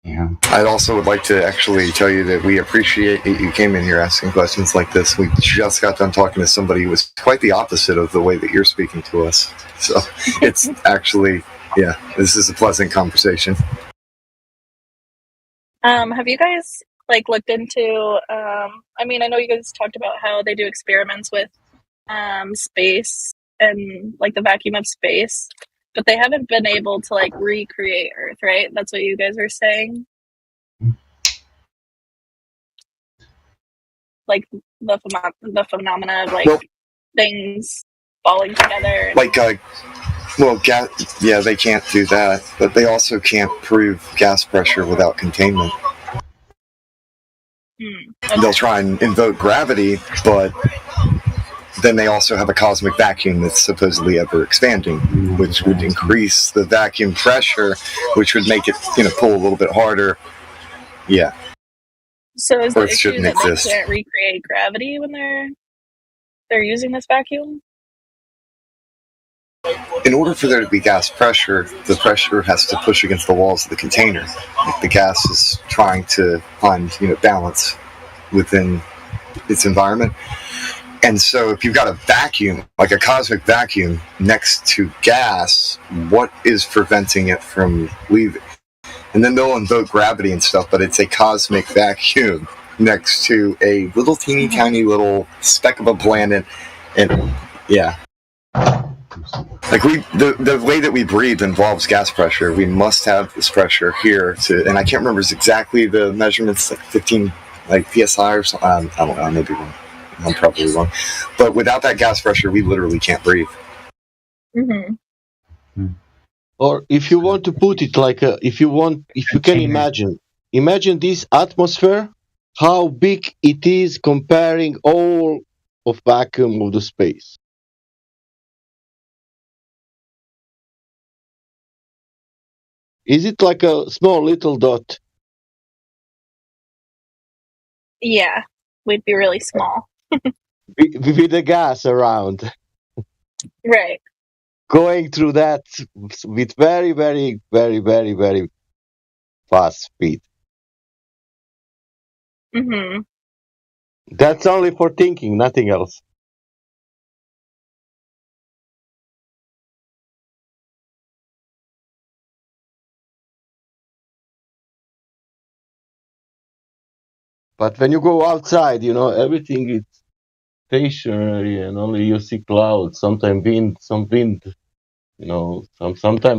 Yeah. I also would like to actually tell you that we appreciate that you came in here asking questions like this. We just got done talking to somebody who was quite the opposite of the way that you're speaking to us. So it's actually, this is a pleasant conversation. Have you guys looked into? I mean, I know you guys talked about how they do experiments with space and the vacuum of space, but they haven't been able to recreate Earth, right? That's what you guys are saying. The phenomena of things falling together. They can't do that, but they also can't prove gas pressure without containment. Okay. They'll try and invoke gravity, but then they also have a cosmic vacuum that's supposedly ever expanding, which would increase the vacuum pressure, which would make it pull a little bit harder. Yeah. So is the Earth issue shouldn't that exist. they can't recreate gravity when they're using this vacuum? In order for there to be gas pressure, the pressure has to push against the walls of the container. The gas is trying to find balance within its environment. And so if you've got a vacuum, like a cosmic vacuum, next to gas, what is preventing it from leaving? And then they'll invoke gravity and stuff, but it's a cosmic vacuum next to a little teeny tiny little speck of a planet. And the way that we breathe involves gas pressure. We must have this pressure here and I can't remember exactly the measurements, 15 PSI or something. I don't know, I may be wrong. I'm probably wrong. But without that gas pressure, we literally can't breathe. Mm-hmm. Or if you want to put it if you can imagine this atmosphere, how big it is comparing all of vacuum of the space. Is it like a small little dot? Yeah, we'd be really small. With the gas around. Right. Going through that with very, very, very, very, very fast speed. Mm-hmm. That's only for thinking, nothing else. But when you go outside, everything is stationary and only you see clouds, sometimes wind, sometimes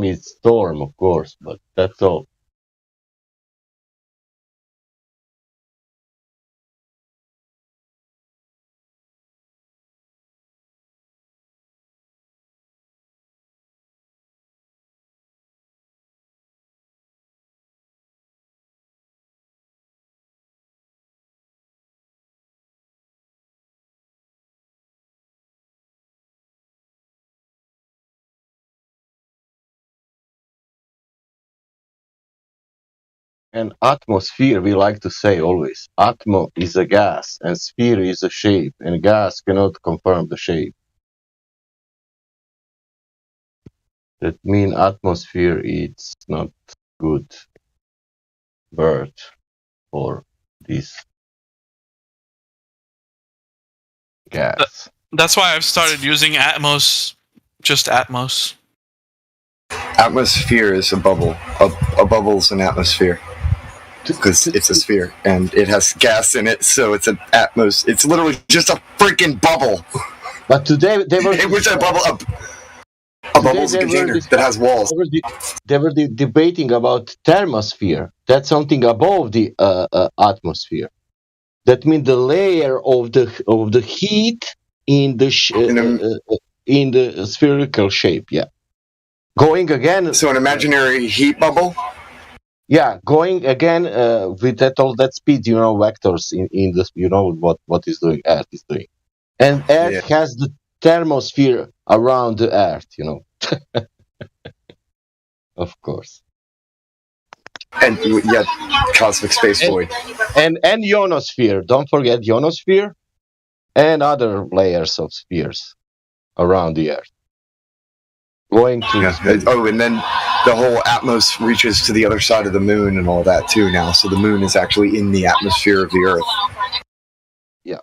it's storm, of course, but that's all. And atmosphere, we like to say always, atmo is a gas and sphere is a shape, and gas cannot confirm the shape. That means atmosphere is not good word for this gas. That's why I've started using Atmos, just Atmos. Atmosphere is a bubble. A bubble's an atmosphere. Because it's a sphere and it has gas in it, so it's an atmos. It's literally just a freaking bubble. But today they were. It was a bubble. A bubble's a container that has walls. They were debating about thermosphere. That's something above the atmosphere. That means the layer of the heat in the spherical shape. Yeah. Going again. So an imaginary heat bubble. Yeah, going again with all that speed, vectors in this, what is doing, Earth is doing. And Earth has the thermosphere around the Earth, Of course. And yeah, cosmic space void. And ionosphere. Don't forget ionosphere and other layers of spheres around the Earth. Going to and then the whole Atmos reaches to the other side of the moon and all that too now. So the moon is actually in the atmosphere of the Earth. Yeah.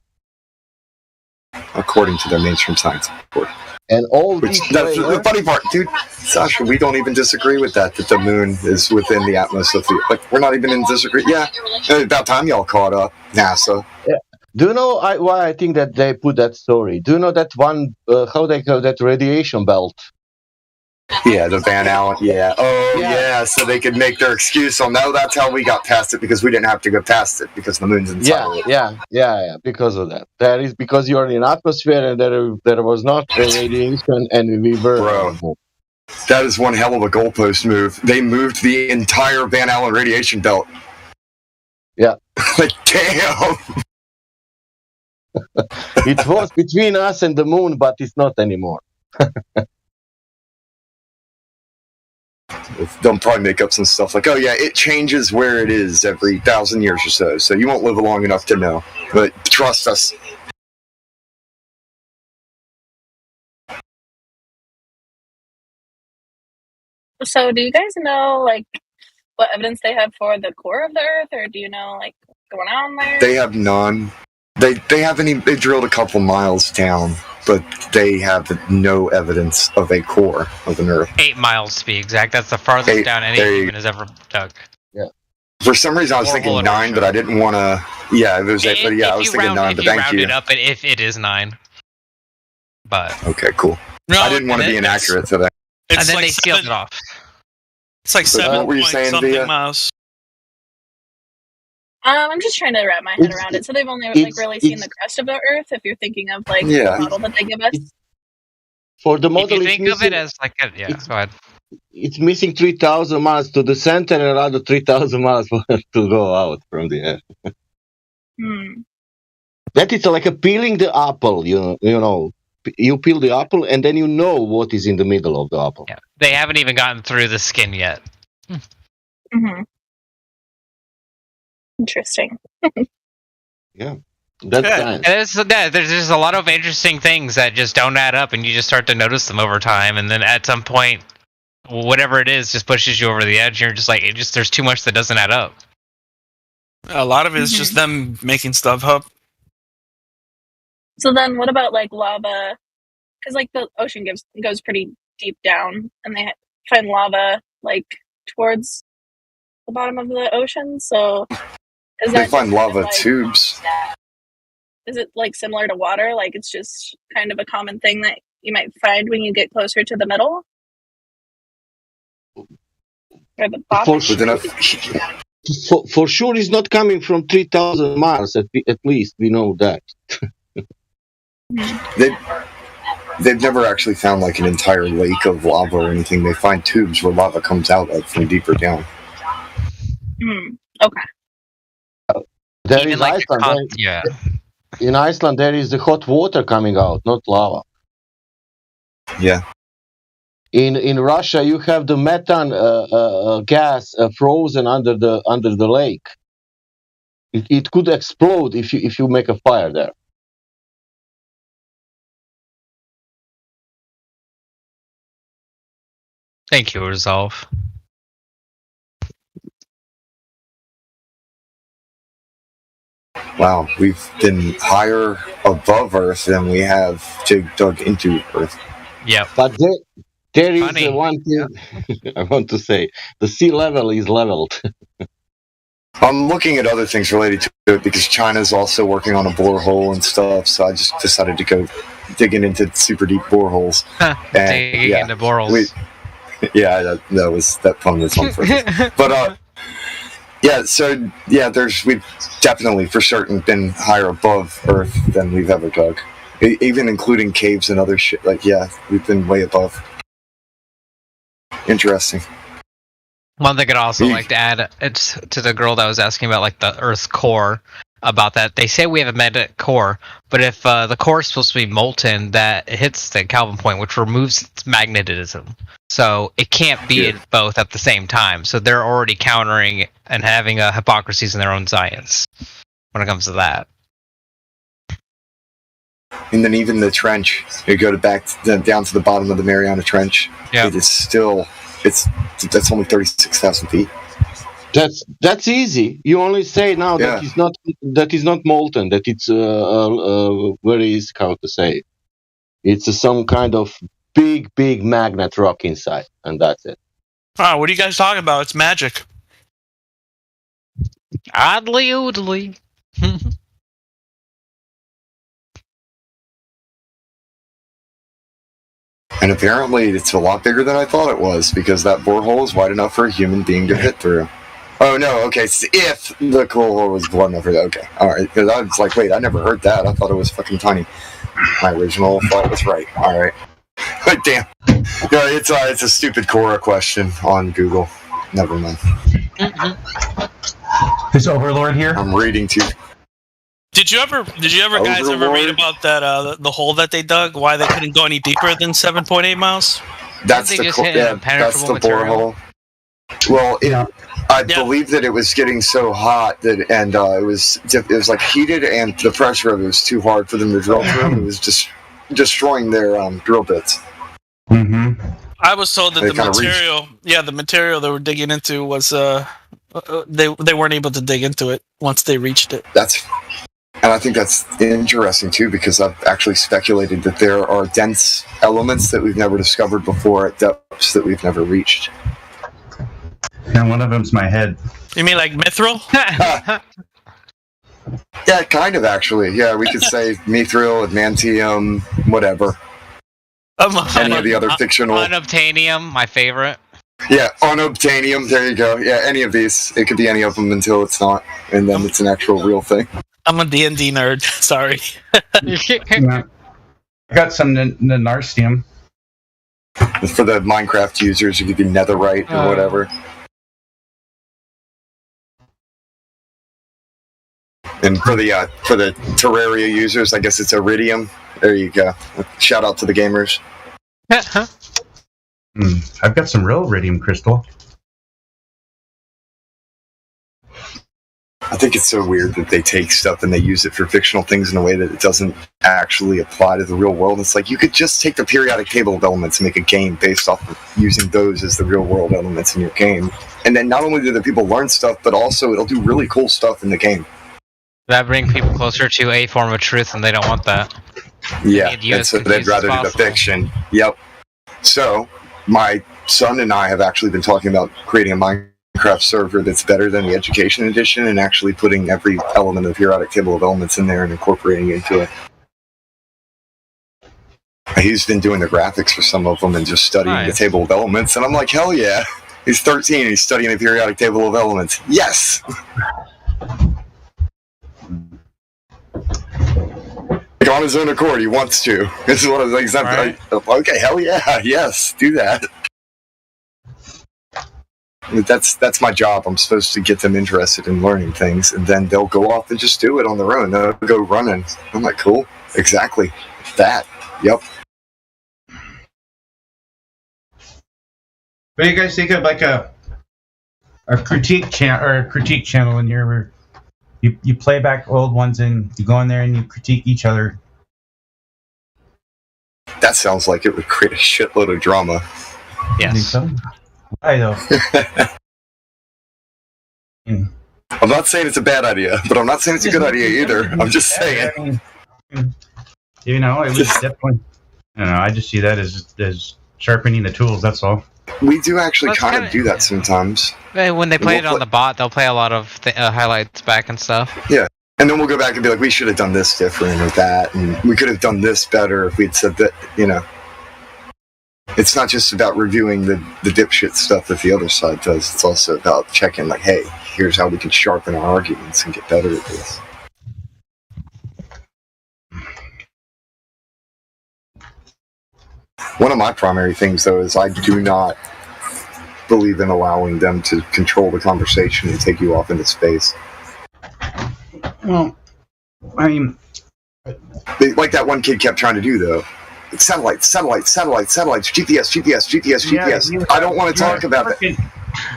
According to their mainstream science report. And all that's the funny part, dude. Sasha, we don't even disagree with that the moon is within the atmosphere of the Earth. Like, we're not even in disagreement. Yeah. About time y'all caught up, NASA. Yeah. Do you know why I think that they put that story? Do you know that one, how they call that radiation belt? Yeah, the Van Allen. Yeah. Oh, yeah. So they could make their excuse on, no, that's how we got past it, because we didn't have to go past it because the moon's inside of it. Yeah. Because of that. That is because you're in an atmosphere and there was not radiation and we were. Bro, that is one hell of a goalpost move. They moved the entire Van Allen radiation belt. Yeah. Like, damn. It was between us and the moon, but it's not anymore. They'll probably make up some stuff like, oh yeah, it changes where it is every 1,000 years or so, so you won't live long enough to know. But trust us. So, do you guys know like what evidence they have for the core of the Earth, or do you know like what's going on there? They have none. They haven't even, they drilled a couple miles down, but they have no evidence of a core of an Earth. 8 miles to be exact. That's the farthest down any human has ever dug. Yeah. For some reason, I was thinking 9, but I didn't want to. Yeah, it was. But yeah, I was thinking 9. But thank you. Round it up, if it is 9. But okay, cool. No, I didn't want to be inaccurate to that. And then they sealed it off. It's like 7 point something miles. I'm just trying to wrap my head around it. So they've only like really seen the crust of the Earth. If you're thinking of like the model that they give us. For the model, if you think of it as like go ahead. It's missing 3,000 miles to the center and another 3,000 miles to go out from the Earth. That is like a peeling the apple. You know, you peel the apple and then you know what is in the middle of the apple. Yeah, they haven't even gotten through the skin yet. Mm-hmm. Interesting. Yeah. That's and there's just a lot of interesting things that just don't add up, and you just start to notice them over time, and then at some point, whatever it is just pushes you over the edge, and you're just like, there's too much that doesn't add up. A lot of it is just them making stuff up. So then what about like lava? Because like the ocean goes pretty deep down, and they find lava like towards the bottom of the ocean, so they find lava tubes. Is it like similar to water? Like it's just kind of a common thing that you might find when you get closer to the middle? Or the bottom? For sure, it's not coming from 3,000 miles, at least. We know that. They've never actually found like an entire lake of lava or anything. They find tubes where lava comes out of from deeper down. Okay. There is like Iceland. In Iceland, there is the hot water coming out, not lava. Yeah. In Russia, you have the methane gas frozen under the lake. It could explode if you make a fire there. Thank you, Resolve. Wow, we've been higher above Earth than we have dug into Earth. Yeah, but there is one thing I want to say: the sea level is leveled. I'm looking at other things related to it because China's also working on a borehole and stuff. So I just decided to go digging into super deep boreholes. Digging into boreholes. That pun was on purpose. But we've definitely for certain been higher above Earth than we've ever dug, even including caves and other shit. Like, we've been way above. Interesting. One thing I'd also like to add, it's to the girl that was asking about like the Earth's core. about that. They say we have a magnetic core, but if the core is supposed to be molten, that hits the Kelvin point, which removes its magnetism. So it can't be in both at the same time. So they're already countering and having hypocrisies in their own science when it comes to that. And then even the trench, you go down to the bottom of the Mariana Trench. Yeah. It is still that's only 36,000 feet. That's easy. You only say now that it's not molten, that it's very easy how to say. It's some kind of big magnet rock inside, and that's it. Oh, what are you guys talking about? It's magic. Oddly oodly. And apparently it's a lot bigger than I thought it was, because that borehole is wide enough for a human being to fit through. Oh no, okay, so if the borehole was wide enough for that, okay. Alright, because I was like, wait, I never heard that. I thought it was fucking tiny. My original thought was right. Alright. But damn. No, it's a stupid Quora question on Google. Never mind. Is Overlord here? I'm reading too. Did you ever guys ever read about that the hole that they dug? Why they couldn't go any deeper than 7.8 miles? That's the borehole. Well, I believe that it was getting so hot that, and it was like heated, and the pressure of it was too hard for them to drill through. It was just destroying their drill bits. Mm-hmm. I was told that the material they were digging into was they weren't able to dig into it once they reached it. And I think that's interesting too, because I've actually speculated that there are dense elements that we've never discovered before at depths that we've never reached. And one of them's my head. You mean like mithril? Yeah, kind of actually. Yeah, we could say mithril, adamantium, whatever. Any of the other fictional. Unobtainium, my favorite. Yeah, unobtainium. There you go. Yeah, any of these. It could be any of them until it's not, and then it's an actual real thing. I'm a D&D nerd. Sorry. I got some Nanarstium. For the Minecraft users, it could be netherite or whatever. And for the Terraria users, I guess it's iridium. There you go. Shout out to the gamers. I've got some real iridium crystal. I think it's so weird that they take stuff and they use it for fictional things in a way that it doesn't actually apply to the real world. It's like you could just take the periodic table of elements and make a game based off of using those as the real world elements in your game. And then not only do the people learn stuff, but also it'll do really cool stuff in the game. That brings people closer to a form of truth, and they don't want that. Yeah, so they'd rather do the fiction. Yep. So, my son and I have actually been talking about creating a Minecraft server that's better than the Education Edition, and actually putting every element of the periodic table of elements in there and incorporating it into it. He's been doing the graphics for some of them and just studying the table of elements, and I'm like, hell yeah! He's 13 and he's studying the periodic table of elements. Yes! On his own accord, he wants to. This is one of the things. Okay, hell yeah, yes, do that. That's my job. I'm supposed to get them interested in learning things, and then they'll go off and just do it on their own. They'll go running. I'm like, cool, exactly that. Yep. What do you guys think of like a critique channel in your? You play back old ones and you go in there and you critique each other. That sounds like it would create a shitload of drama. Yes. I know. I'm not saying it's a bad idea, but I'm not saying it's a good idea either. I'm just saying. You know, it was definitely. I don't know. I just see that as sharpening the tools. That's all. We do actually kind of do that sometimes. When they play it on the bot, they'll play a lot of highlights back and stuff. Yeah. And then we'll go back and be like, we should have done this different or that, and we could have done this better if we'd said that, you know. It's not just about reviewing the dipshit stuff that the other side does. It's also about checking, like, hey, here's how we can sharpen our arguments and get better at this. One of my primary things, though, is I do not believe in allowing them to control the conversation and take you off into space. Well, I mean, like that one kid kept trying to do though. It's satellites, GPS. I don't want to talk about that.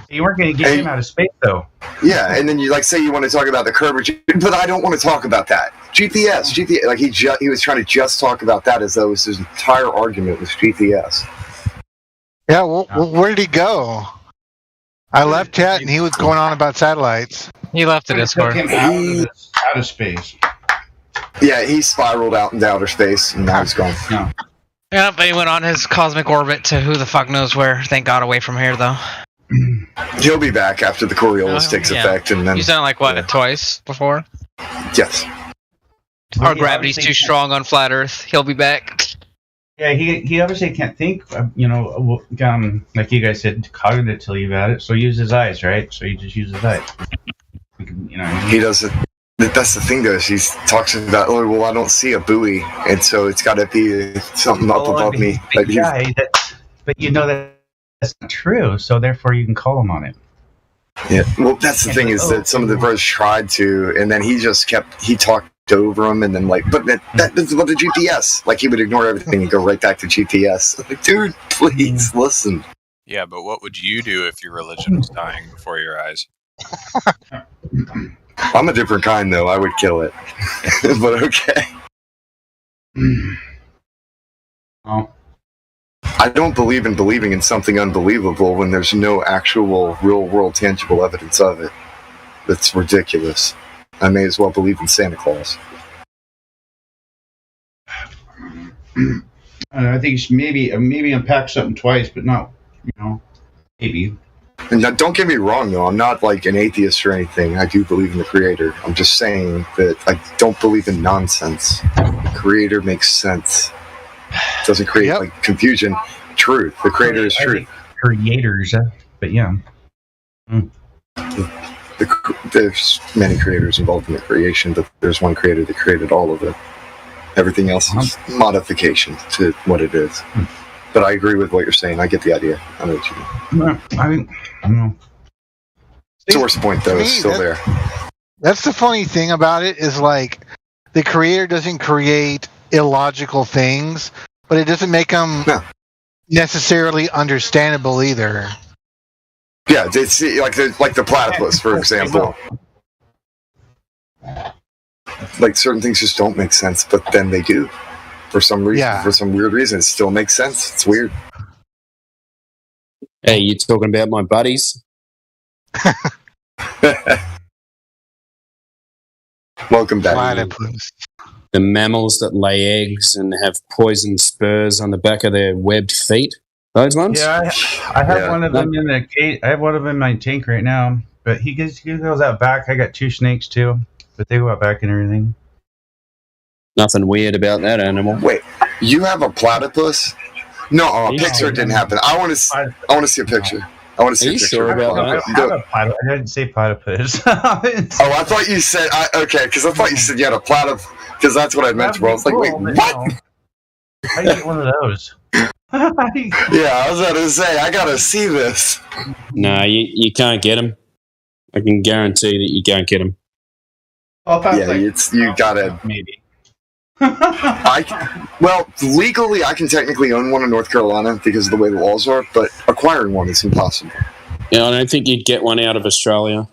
You weren't going to get him out of space, though. Yeah, and then you say you want to talk about the curvature, but I don't want to talk about that. GPS. Like he was trying to just talk about that as though his entire argument was GPS. Yeah, well, where did he go? I left chat and he was going on about satellites. He left the Discord. Out of space. Yeah, he spiraled out into outer space and now he's gone. No. Yeah, but he went on his cosmic orbit to who the fuck knows where. Thank God, away from here though. He'll be back after the Coriolis takes effect, and then he's done like what twice before. Yes. Our gravity's too strong on flat Earth. He'll be back. Yeah, he obviously can't think. Like you guys said, cognitively about it. So he uses his eyes, right? So he just uses his eyes. He doesn't. That's the thing, though. He talks about, oh, well, I don't see a buoy, and so it's got to be something up above me. But you know that's not true. So therefore, you can call him on it. Yeah. Well, that's the thing is that some of the brothers tried to, and then he just talked over them, and then but that's what the GPS. Like he would ignore everything and go right back to GPS. Like, dude, please listen. Yeah, but what would you do if your religion was dying before your eyes? I'm a different kind, though. I would kill it. But okay. Oh. I don't believe in believing in something unbelievable when there's no actual, real-world, tangible evidence of it. That's ridiculous. I may as well believe in Santa Claus. I think you should maybe unpack something twice, but not, maybe. And now, don't get me wrong, though. I'm not like an atheist or anything. I do believe in the Creator. I'm just saying that I don't believe in nonsense. The Creator makes sense. It doesn't create like confusion. Truth. The Creator is truth. Creators, but yeah. There's many creators involved in the creation, but there's one creator that created all of it. Everything else is modification to what it is. But I agree with what you're saying. I get the idea. I know what you mean. I don't know. Source point, though, is still there. That's the funny thing about it is like the Creator doesn't create illogical things, but it doesn't make them necessarily understandable either. Yeah, it's like the platypus, for example. Like certain things just don't make sense, but then they do. For some reason, for some weird reason, it still makes sense. It's weird. Hey, you talking about my buddies? Welcome back. Platypus. The mammals that lay eggs and have poison spurs on the back of their webbed feet. Those ones? Yeah, I have one of them in the cage. I have one of them in my tank right now. But he goes out back. I got 2 snakes too, but they go out back and everything. Nothing weird about that animal. Wait, you have a platypus? No, a picture didn't happen. I want to see a picture. I want to see a picture. Sure about that? I didn't say platypus. I thought you said okay, because I thought you said you had a platypus, because that's what I meant. I was like, wait, what? How do you get one of those? Yeah, I was about to say, I gotta see this. No, you can't get them. I can guarantee that you can't get them. You gotta maybe. Well, legally, I can technically own one in North Carolina because of the way the laws are, but acquiring one is impossible. Yeah, I don't think you'd get one out of Australia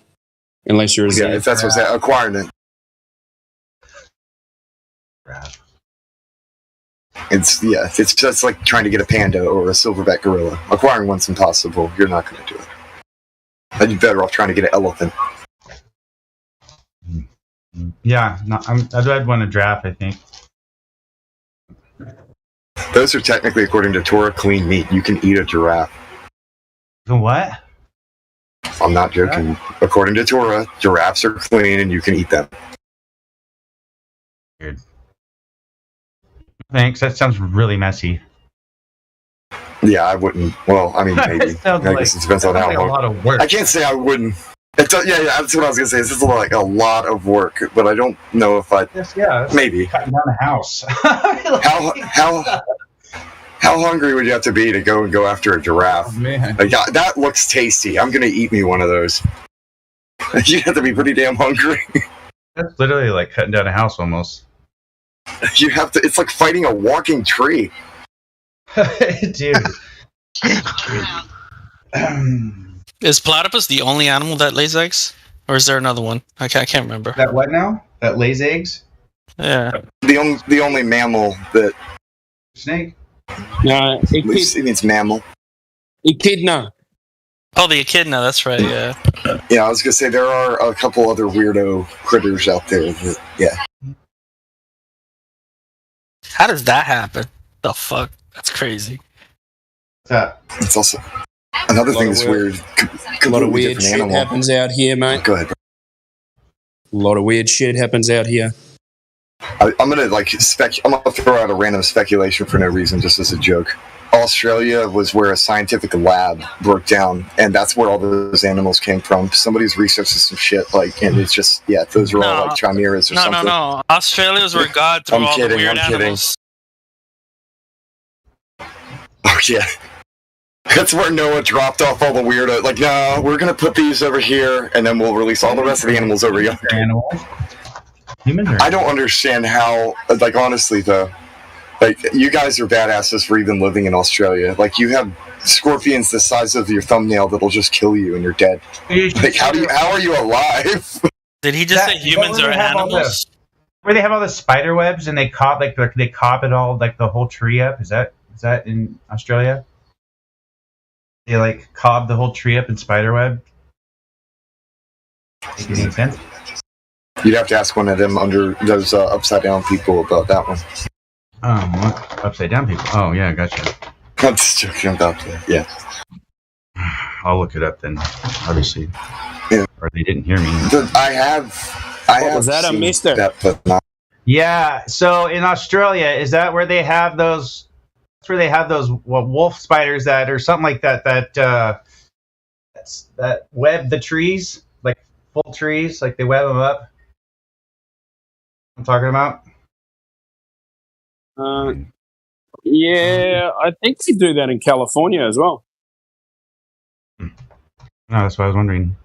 unless you're a if that's what's acquiring it. It's just like trying to get a panda or a silverback gorilla. Acquiring one's impossible. You're not going to do it. I'd be better off trying to get an elephant. Yeah, I'd want a giraffe, I think. Those are technically, according to Torah, clean meat. You can eat a giraffe. What? I'm not joking. According to Torah, giraffes are clean and you can eat them. Weird. Thanks. That sounds really messy. Yeah, I wouldn't. Well, I mean, maybe. I guess it depends on how a lot of work. I can't say I wouldn't. Yeah, that's what I was gonna say. This is like a lot of work, but I don't know if I. Maybe cutting down a house. How hungry would you have to be to go after a giraffe? Oh, man. Like, that looks tasty. I'm gonna eat me one of those. You have to be pretty damn hungry. That's literally like cutting down a house almost. You have to. It's like fighting a walking tree. Dude. Is platypus the only animal that lays eggs, or is there another one? I can't remember. That what now? That lays eggs? Yeah. The only mammal that snake. No, it means mammal. Echidna. Oh, the echidna. That's right. Yeah. Yeah, I was gonna say there are a couple other weirdo critters out there. That, yeah. How does that happen? The fuck? That's crazy. It's also another thing that's weird. A lot of weird shit animal. happens out here, mate. Go ahead, bro. A lot of weird shit happens out here. I'm gonna I'm gonna throw out a random speculation for no reason, just as a joke. Australia was where a scientific lab broke down, and that's where all those animals came from. Somebody's researched some shit, and it's just those are all like chimeras or something. No. Australia is where God threw all the weird animals. Oh yeah. That's where Noah dropped off all the weirdo. Like, no, we're gonna put these over here, and then we'll release all the rest of the animals over here. I don't understand how. Like, honestly, though, like you guys are badasses for even living in Australia. Like, you have scorpions the size of your thumbnail that'll just kill you, and you're dead. Like, how are you alive? Did he just say humans are animals? Where they have all the spider webs and they cop it all, like the whole tree up. Is that in Australia? They like cob the whole tree up in spiderweb. Make any sense? You'd have to ask one of them under those upside down people about that one. What? Upside down people? Oh yeah, gotcha. I'm just joking about that. Yeah. I'll look it up then. Obviously. Yeah. Or they didn't hear me. I have. Was that a mister? That, but not. Yeah. So in Australia, is that where they have those? That's where they have those wolf spiders that, or something like that. That web the trees, like full trees, like they web them up. I'm talking about. Yeah, I think they do that in California as well. No, that's what I was wondering.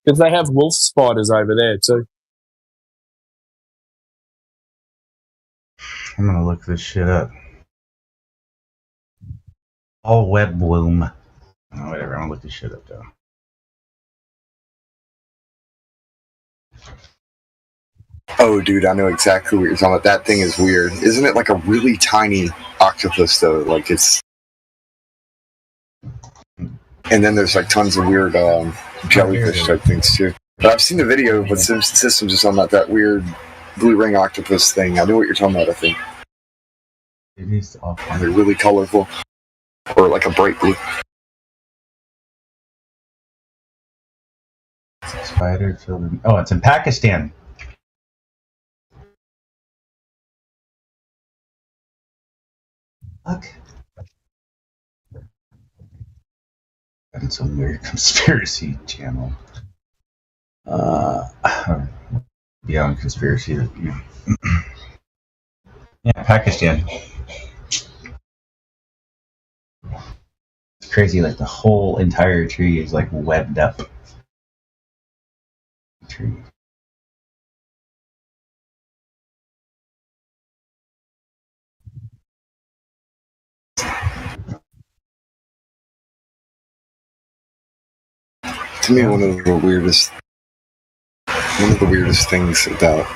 Because they have wolf spiders over there too. I'm gonna look this shit up. All web bloom. Oh, whatever. I'm gonna look this shit up though. Oh, dude, I know exactly what you're talking about. That thing is weird. Isn't it like a really tiny octopus, though? Like, it's... And then there's, like, tons of weird jellyfish type things, too. But I've seen the video, but Systems just on that weird blue ring octopus thing. I know what you're talking about, I think. It is awful. And they're really colorful. Or, like, a bright blue. Spider children. Oh, it's in Pakistan. Fuck. That's some weird conspiracy channel. Beyond conspiracy. Yeah, Pakistan. It's crazy. Like the whole entire tree is like webbed up. Tree. To me, one of the weirdest things about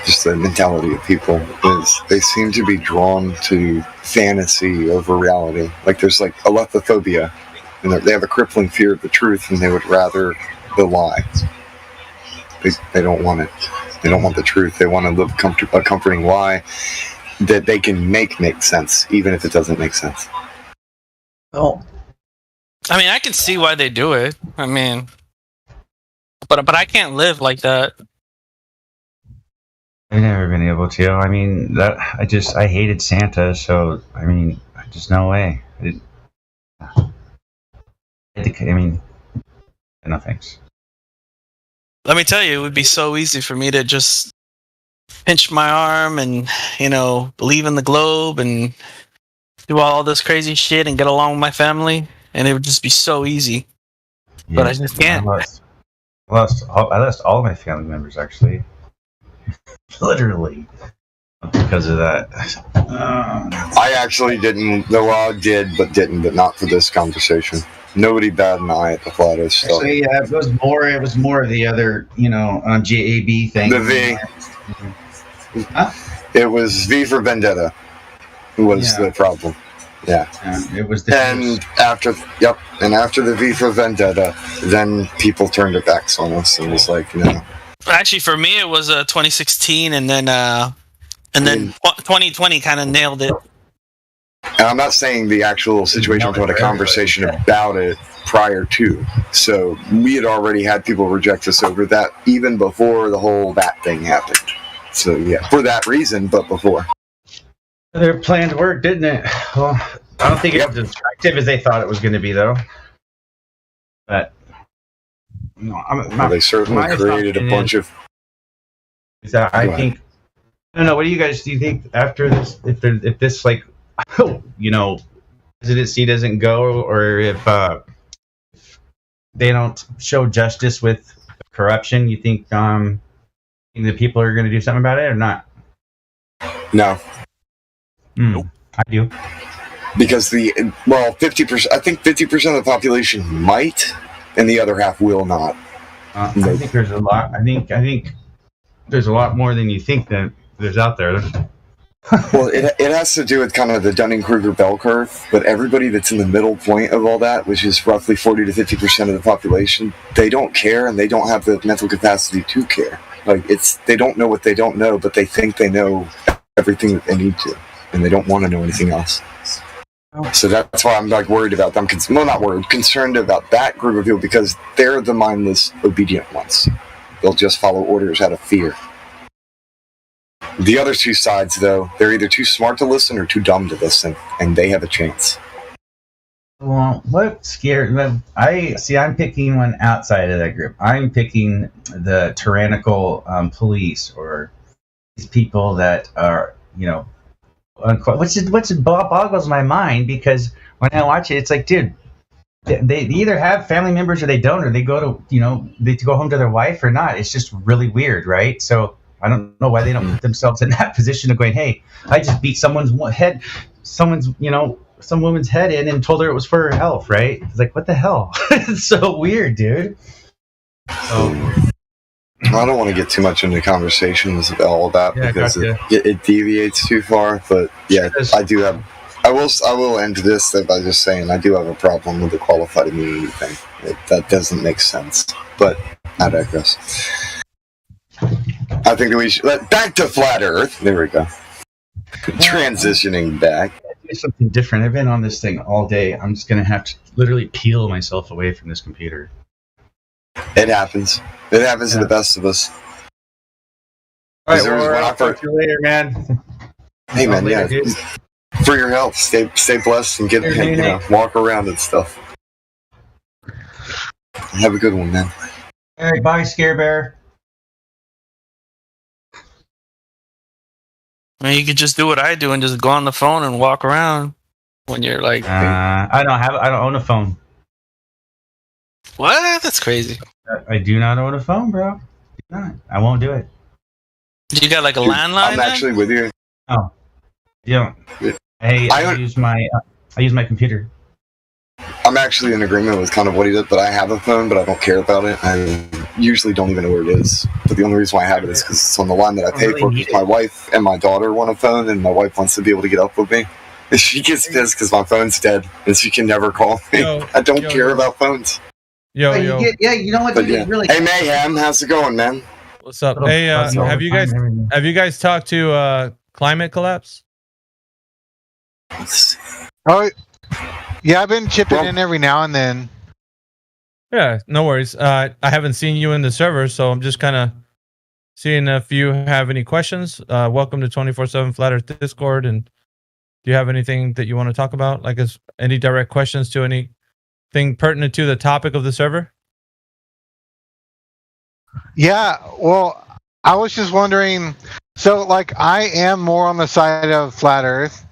just the mentality of people is they seem to be drawn to fantasy over reality. Like there's like alethophobia, and they have a crippling fear of the truth, and they would rather the lie. They don't want it. They don't want the truth. They want to live a comforting lie that they can make sense, even if it doesn't make sense. Oh. I mean, I can see why they do it. I mean, but I can't live like that. I've never been able to. I mean, I hated Santa, so I mean, just no way. I mean, no thanks. Let me tell you, it would be so easy for me to just pinch my arm and, believe in the globe and do all this crazy shit and get along with my family, and it would just be so easy. but I just can't. I lost all my family members, actually. Literally. Because of that. I actually didn't. The law did, but not for this conversation. Nobody batted an eye at the flat Earth stuff. Actually, yeah, it was more of the other, JAB thing. The V. Huh? It was V for Vendetta. Was the problem. Yeah. It was the after the V for Vendetta, then people turned their backs on us and was like, no. Actually, for me, it was 2016, and then 2020 kind of nailed it. And I'm not saying the actual situation, but a conversation about it prior to. So we had already had people reject us over that even before the whole that thing happened. So yeah, for that reason, but before. Their plan worked, didn't it? Well, I don't think it was as attractive as they thought it was going to be, though. But they certainly created a bunch of. Is that I think. I don't know. What do you think after this? If this presidency doesn't go, or if they don't show justice with corruption, you think the people are going to do something about it or not? No. I do. Because 50%. I think 50% of the population might, and the other half will not. I think there's a lot. I think there's a lot more than you think that there's out there. Well, it has to do with kind of the Dunning-Kruger bell curve, but everybody that's in the middle point of all that, which is roughly 40 to 50% of the population, they don't care and they don't have the mental capacity to care. They don't know what they don't know, but they think they know everything that they need to, and they don't want to know anything else. So that's why I'm worried about them. Not worried, concerned about that group of people, because they're the mindless, obedient ones. They'll just follow orders out of fear. The other two sides, though, they're either too smart to listen or too dumb to listen, and they have a chance. Well, what scared them? I'm picking one outside of that group. I'm picking the tyrannical police, or these people that are, which boggles my mind, because when I watch it, it's like, dude, they either have family members or they don't, or they go to, they go home to their wife or not. It's just really weird, right? So I don't know why they don't put themselves in that position of going, hey, I just beat some woman's head in and told her it was for her health, right? It's like, what the hell? It's so weird, dude. I don't want to get too much into conversations about all that because it deviates too far. But yeah, I will end this by just saying I do have a problem with the qualified immunity thing. That doesn't make sense. But I digress. I think that we should back to flat Earth. There we go. Transitioning back. Do something different. I've been on this thing all day. I'm just gonna have to literally peel myself away from this computer. It happens. It happens to the best of us. All right, I'll talk to you later, man. Hey, man, for your health, stay blessed and walk around and stuff. Have a good one, man. All right, bye, Scare Bear. I mean, you could just do what I do and just go on the phone and walk around when you're like. I don't own a phone. What? That's crazy. I do not own a phone, bro. I won't do it. You got like a landline? I'm actually with you. Oh, yeah. Hey, I use my computer. I'm actually in agreement with kind of what he did, but I have a phone, but I don't care about it. I usually don't even know where it is. But the only reason why I have it is because it's on the line that I pay for. Because my wife and my daughter want a phone, and my wife wants to be able to get up with me. And she gets pissed because my phone's dead, and she can never call me. I don't care about phones. Yo. You know what? Really. Hey, Mayhem, how's it going, man? What's up? Hey, have you guys talked to Climate Collapse? Oh, yeah, I've been chipping in every now and then. Yeah, no worries. I haven't seen you in the server, so I'm just kind of seeing if you have any questions. Welcome to 24/7 Flat Earth Discord, and do you have anything that you want to talk about? Like, any direct questions to anything pertinent to the topic of the server? Yeah, well, I was just wondering. So, like, I am more on the side of Flat Earth,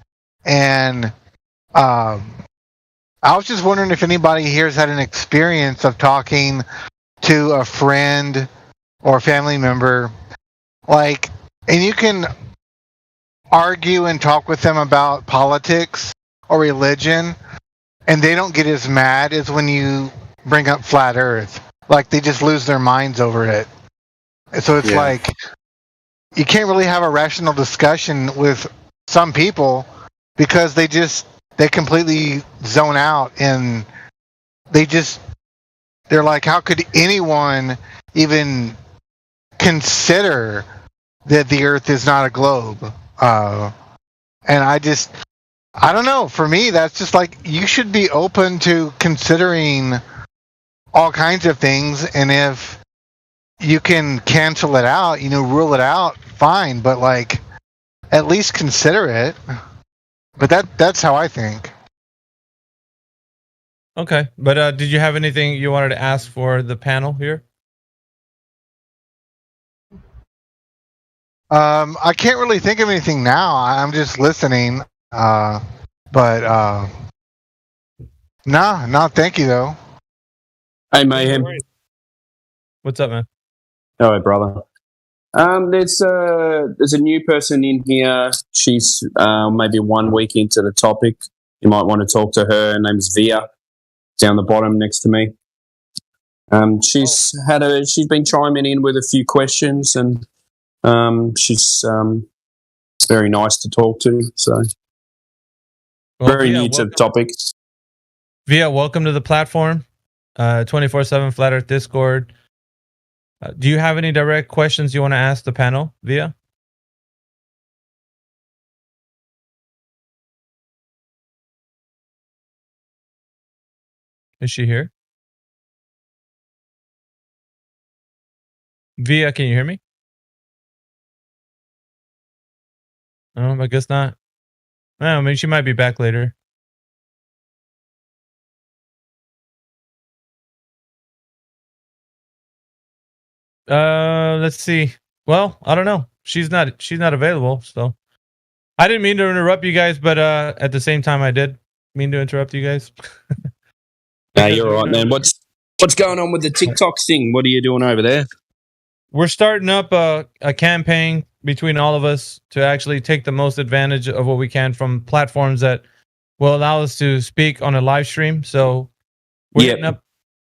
and I I was just wondering if anybody here has had an experience of talking to a friend or family member, like, and you can argue and talk with them about politics or religion, and they don't get as mad as when you bring up flat Earth. Like, they just lose their minds over it. So it's like, you can't really have a rational discussion with some people because they completely zone out, and they're like, how could anyone even consider that the Earth is not a globe? And I don't know. For me, that's just like, you should be open to considering all kinds of things, and if you can cancel it out, rule it out, fine, but like, at least consider it. But that's how I think. Okay, but did you have anything you wanted to ask for the panel here? I can't really think of anything now. I'm just listening. No, thank you though. Hey, Mayhem. What's up, man? All right, brother. There's a new person in here. She's maybe 1 week into the topic. You might want to talk to her. Her name's Via, down the bottom next to me. She's been chiming in with a few questions, and she's very nice to talk to. So very new to the topic. Via, welcome to the platform. 24/7 Flat Earth Discord. Do you have any direct questions you want to ask the panel, Via? Is she here? Via, can you hear me? I guess not. I mean, she might be back later. Let's see. Well, I don't know. She's not available, so I didn't mean to interrupt you guys, but at the same time I did mean to interrupt you guys. No, you're all right, man. What's going on with the TikTok thing? What are you doing over there? We're starting up a campaign between all of us to actually take the most advantage of what we can from platforms that will allow us to speak on a live stream. So we're hitting up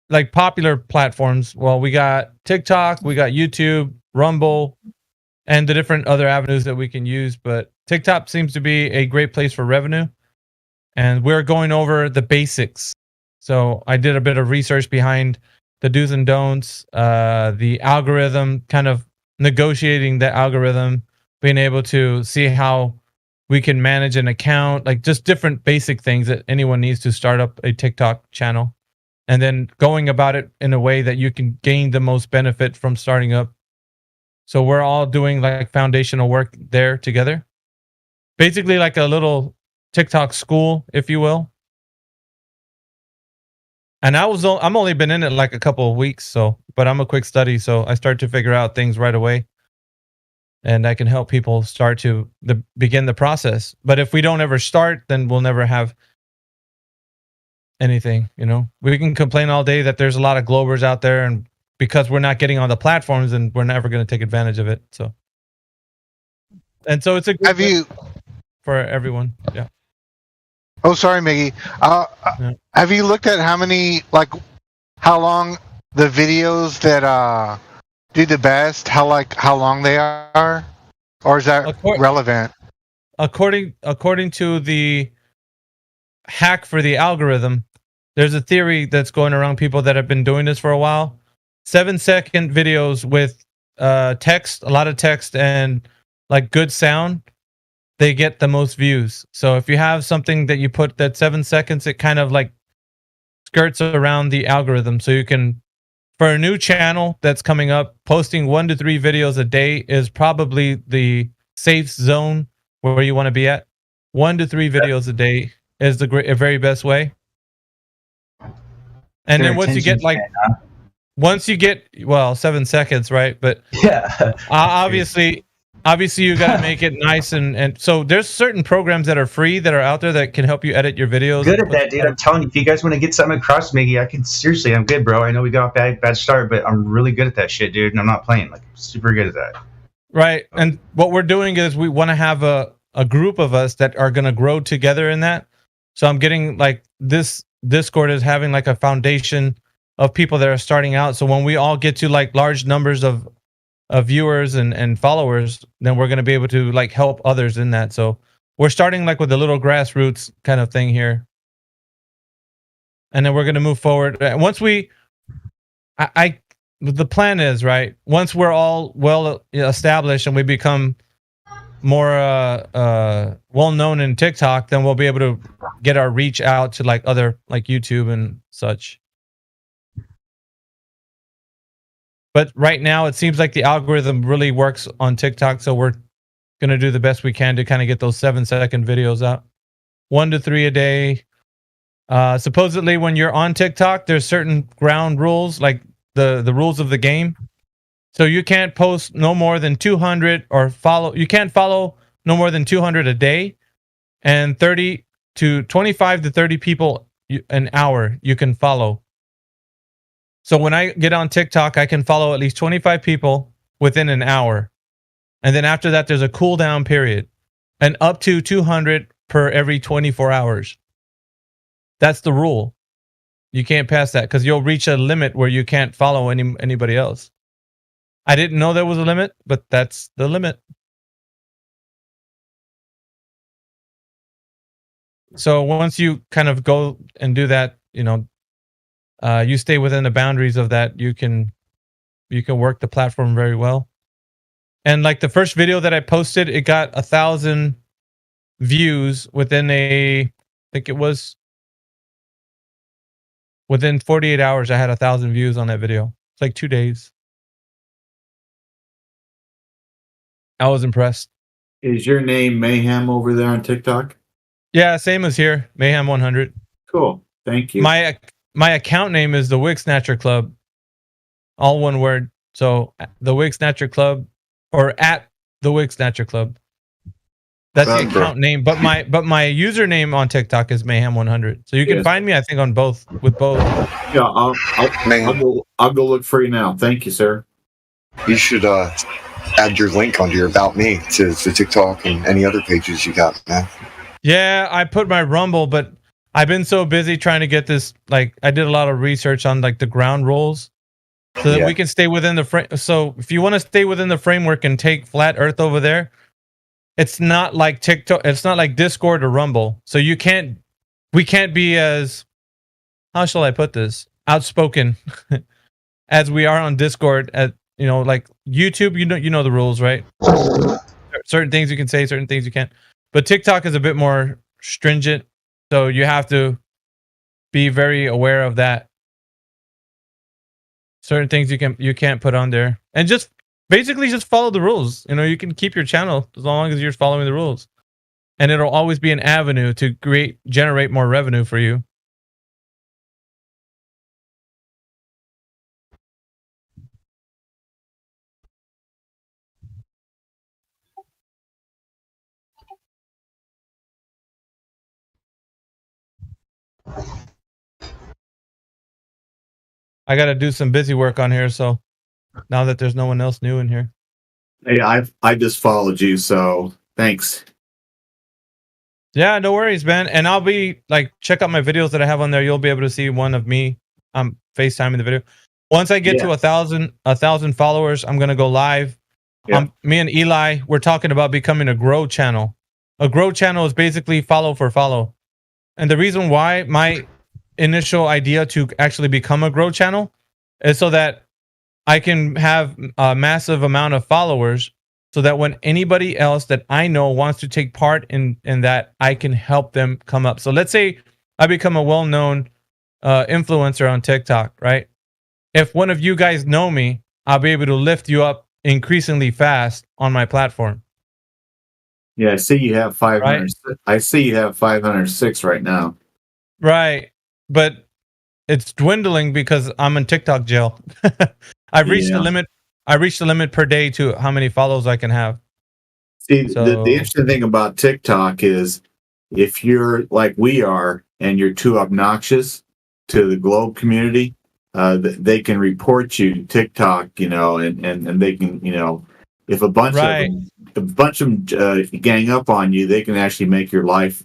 like popular platforms. Well, we got TikTok, we got YouTube, Rumble, and the different other avenues that we can use. But TikTok seems to be a great place for revenue. And we're going over the basics. So I did a bit of research behind the do's and don'ts, the algorithm, kind of negotiating the algorithm, being able to see how we can manage an account, like just different basic things that anyone needs to start up a TikTok channel. And then going about it in a way that you can gain the most benefit from starting up. So we're all doing like foundational work there together. Basically like a little TikTok school, if you will. And I'm only been in it like a couple of weeks, but I'm a quick study, so I start to figure out things right away. And I can help people start to begin the process. But if we don't ever start, then we'll never have anything, We can complain all day that there's a lot of Globers out there, and because we're not getting on the platforms, and we're never going to take advantage of it. So it's a good for everyone. Yeah. Oh, sorry, Miggy. Have you looked at how long the videos that do the best, how long they are, or is that relevant? According to the hack for the algorithm, there's a theory that's going around people that have been doing this for a while. 7-second videos with text, a lot of text, and like good sound, they get the most views. So if you have something that you put that 7 seconds, it kind of like skirts around the algorithm. So you can, for a new channel that's coming up, posting 1 to 3 videos a day is probably the safe zone where you want to be at. 1 to 3 videos a day is the very best way. And then once you get 7 seconds, right? But obviously obviously you got to make it nice and so there's certain programs that are free that are out there that can help you edit your videos. Good at that, dude. I'm telling you, if you guys want to get something across, Miggy, I'm good, bro. I know we got a bad start, but I'm really good at that shit, dude. And I'm not playing, like, super good at that. Right. And what we're doing is we want to have a group of us that are going to grow together in that. So I'm getting like this Discord is having like a foundation of people that are starting out. So when we all get to like large numbers of viewers and followers, then we're going to be able to like help others in that. So we're starting like with a little grassroots kind of thing here. And then we're going to move forward. Once the plan is, right, once we're all well established and we become more well known in TikTok, then we'll be able to get our reach out to like other like YouTube and such. But right now it seems like the algorithm really works on TikTok, so we're going to do the best we can to kind of get those 7-second videos out. 1 to 3 a day. Supposedly when you're on TikTok, there's certain ground rules, like the rules of the game. So you can't post no more than 200 you can't follow no more than 200 a day, and 25 to 30 people an hour you can follow. So when I get on TikTok, I can follow at least 25 people within an hour. And then after that, there's a cooldown period, and up to 200 per every 24 hours. That's the rule. You can't pass that because you'll reach a limit where you can't follow anybody else. I didn't know there was a limit, but that's the limit. So once you kind of go and do that, you stay within the boundaries of that, you can work the platform very well. And like the first video that I posted, it got 1,000 views within I think it was within 48 hours. I had 1,000 views on that video. It's like 2 days. I was impressed. Is your name Mayhem over there on TikTok? Yeah, same as here, Mayhem 100. Cool. Thank you. My account name is the Wig Snatcher Club, all one word. So the Wig Snatcher Club, or at the Wig Snatcher Club. That's the account name. But my username on TikTok is Mayhem 100. So you can find me, I think, on both with both. Yeah, I'll go look for you now. Thank you, sir. You should add your link onto your About Me to TikTok and any other pages you got, man. Yeah, I put my Rumble, but I've been so busy trying to get this. Like, I did a lot of research on like the ground rules, so that we can stay within the frame. So if you want to stay within the framework and take Flat Earth over there, it's not like TikTok. It's not like Discord or Rumble. So we can't be as, how shall I put this, outspoken as we are on Discord. At like YouTube, you know the rules, right? Certain things you can say, certain things you can't. But TikTok is a bit more stringent, so you have to be very aware of that. Certain things you can't put on there, and just basically just follow the rules. You can keep your channel as long as you're following the rules, and it'll always be an avenue to generate more revenue for you. I got to do some busy work on here, so now that there's no one else new in here. Hey, I just followed you, so thanks. Yeah, no worries, man. And I'll be like, check out my videos that I have on there. You'll be able to see one of me. I'm FaceTiming the video. Once I get to 1,000 followers, I'm gonna go live. Yeah. Me and Eli, we're talking about becoming a grow channel. A grow channel is basically follow for follow. And the reason why my initial idea to actually become a grow channel is so that I can have a massive amount of followers, so that when anybody else that I know wants to take part in that, I can help them come up. So let's say I become a well-known influencer on TikTok, right? If one of you guys know me, I'll be able to lift you up increasingly fast on my platform. Yeah, I see you have 500. Right? I see you have 506 right now. Right, but it's dwindling because I'm in TikTok jail. I've reached the limit. I reached the limit per day to how many follows I can have. See, the interesting thing about TikTok is if you're like we are and you're too obnoxious to the Globe community, they can report you to TikTok, and they can, if a bunch of them gang up on you, they can actually make your life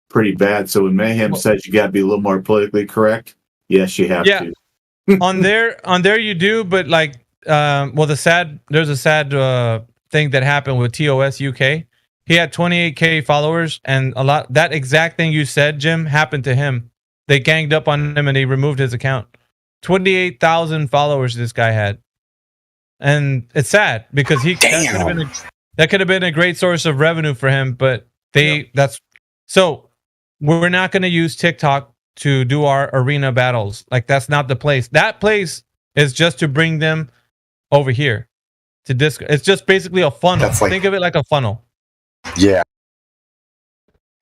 pretty bad. So when Mayhem says you got to be a little more politically correct, yes, you have to. on there you do, but like, there's a sad thing that happened with TOS UK. He had 28K followers, and that exact thing you said, Jim, happened to him. They ganged up on him and he removed his account. 28,000 followers this guy had. And it's sad because that could have been a great source of revenue for him, but so we're not going to use TikTok to do our arena battles. Like, that's not the place. That place is just to bring them over here to Discord. It's just basically a funnel. Think of it like a funnel. Yeah.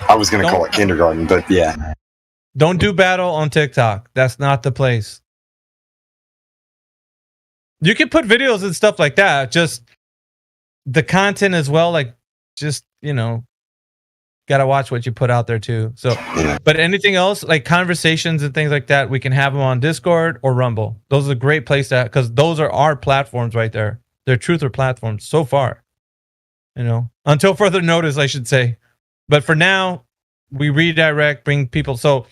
I was going to call it kindergarten, but yeah. Don't do battle on TikTok. That's not the place. You can put videos and stuff like that. Just the content as well. Like, just, gotta watch what you put out there too. So, but anything else like conversations and things like that, we can have them on Discord or Rumble. Those are a great place to, because those are our platforms right there. They're truther platforms so far. Until further notice, I should say. But for now, we redirect, bring people. So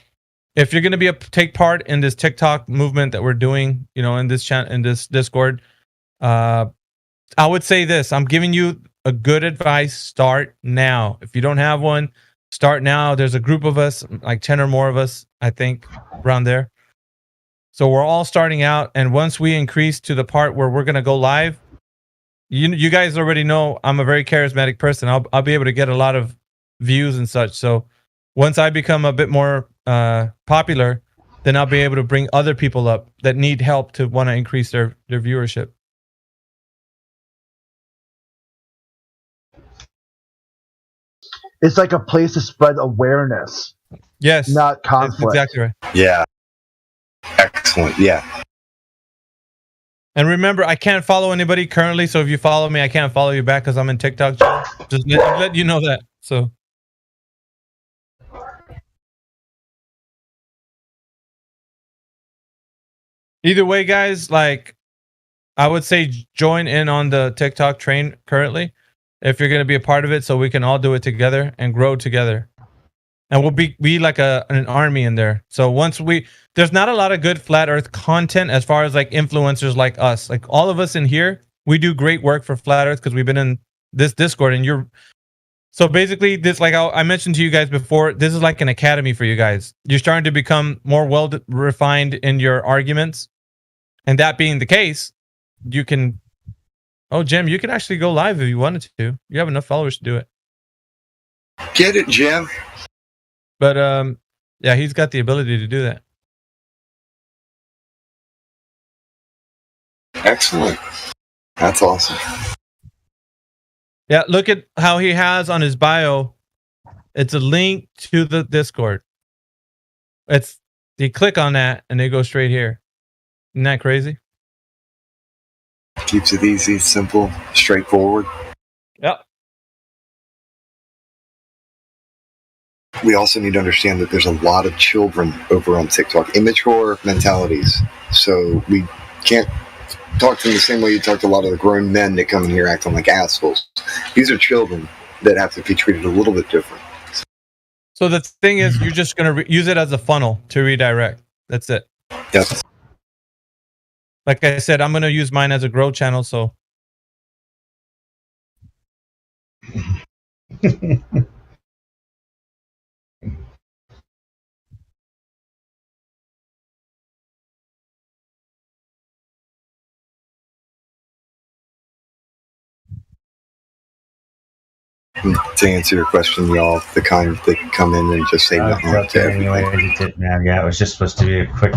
if you're going to take part in this TikTok movement that we're doing, in this in this Discord, I would say this. I'm giving you a good advice. Start now. If you don't have one, start now. There's a group of us, like 10 or more of us, I think, around there. So we're all starting out. And once we increase to the part where we're going to go live, you guys already know I'm a very charismatic person. I'll be able to get a lot of views and such. So once I become a bit more popular, then I'll be able to bring other people up that need help to want to increase their viewership. It's like a place to spread awareness. Yes. Not conflict. That's exactly right. Yeah. Excellent. Yeah. And remember, I can't follow anybody currently, so if you follow me, I can't follow you back because I'm in TikTok jail. Just let you know that. So. Either way, guys, like, I would say join in on the TikTok train currently if you're going to be a part of it, so we can all do it together and grow together. And we'll be like an army in there. So there's not a lot of good flat earth content as far as like influencers like us. Like all of us in here, we do great work for flat earth because we've been in this Discord, and so basically this, like I mentioned to you guys before, this is like an academy for you guys. You're starting to become more well refined in your arguments. And that being the case, you can, Jim, you can actually go live if you wanted to. You have enough followers to do it. Get it, Jim. But yeah, he's got the ability to do that. Excellent. That's awesome. Yeah, look at how he has on his bio. It's a link to the Discord. You click on that and they go straight here. Isn't that crazy? Keeps it easy, simple, straightforward. Yep. We also need to understand that there's a lot of children over on TikTok, immature mentalities. So we can't talk to them the same way you talk to a lot of the grown men that come in here acting like assholes. These are children that have to be treated a little bit different. So the thing is, you're just going to use it as a funnel to redirect. That's it. Yes. Like I said, I'm going to use mine as a grow channel, so. To answer your question, y'all, the kind that come in and just say nothing to everything. Yeah, it was just supposed to be a quick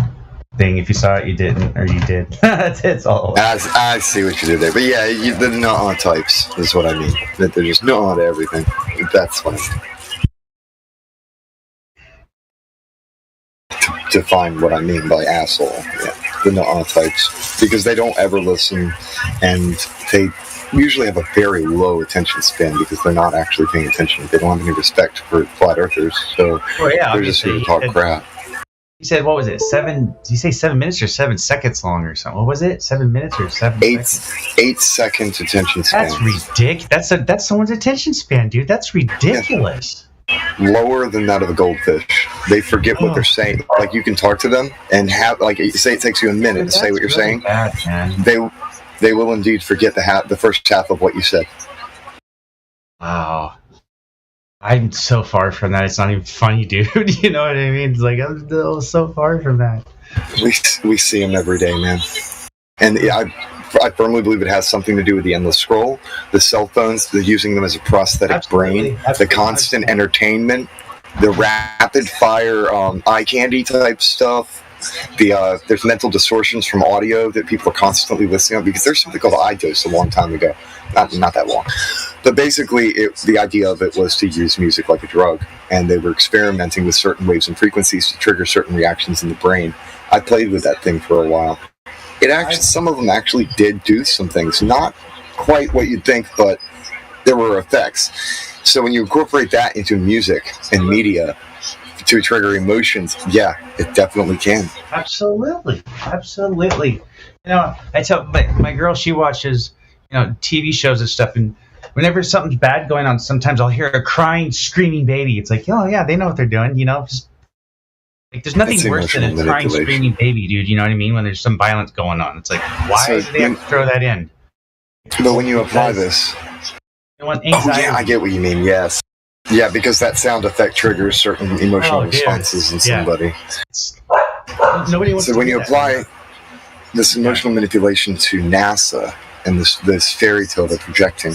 thing. If you saw it, you didn't, or you did. It's all. I see what you did there, but yeah, the not types is what I mean. That they're just not to everything. That's what I mean. To define what I mean by asshole, yeah, the not types, because they don't ever listen, and usually have a very low attention span because they're not actually paying attention. They don't have any respect for flat earthers, so they're just here to talk crap. He said, what was it? Did you say 7 minutes or 7 seconds long or something? What was it? 7 minutes or 7 seconds? 8 seconds attention span. That's ridiculous. That's someone's attention span, dude. That's ridiculous. Yeah. Lower than that of a goldfish. They forget what they're saying. Like, you can talk to them and have, like, say it takes you a minute to say what you're saying. Bad, man. They will indeed forget the first half of what you said. Wow. I'm so far from that. It's not even funny, dude. You know what I mean? It's like, I'm so far from that. We see them every day, man. And I firmly believe it has something to do with the endless scroll, the cell phones, the using them as a prosthetic brain, the constant entertainment, the rapid fire eye candy type stuff. There's mental distortions from audio that people are constantly listening to, because there's something called iDose a long time ago. Not that long. But basically, the idea of it was to use music like a drug, and they were experimenting with certain waves and frequencies to trigger certain reactions in the brain. I played with that thing for a while. Some of them actually did do some things, not quite what you'd think, but there were effects. So when you incorporate that into music and media to trigger emotions, yeah, it definitely can. Absolutely. You know, I tell my girl, she watches, TV shows and stuff, and whenever something's bad going on, sometimes I'll hear a crying, screaming baby. It's like, oh yeah, they know what they're doing, just like, there's nothing worse than a crying, screaming baby, dude. You know what I mean? When there's some violence going on, it's like, why do they have to throw that in? But when you apply this, I get what you mean. Yes, yeah, because that sound effect triggers certain emotional responses in somebody. Nobody wants so when you apply this emotional manipulation to NASA and this fairy tale they're projecting,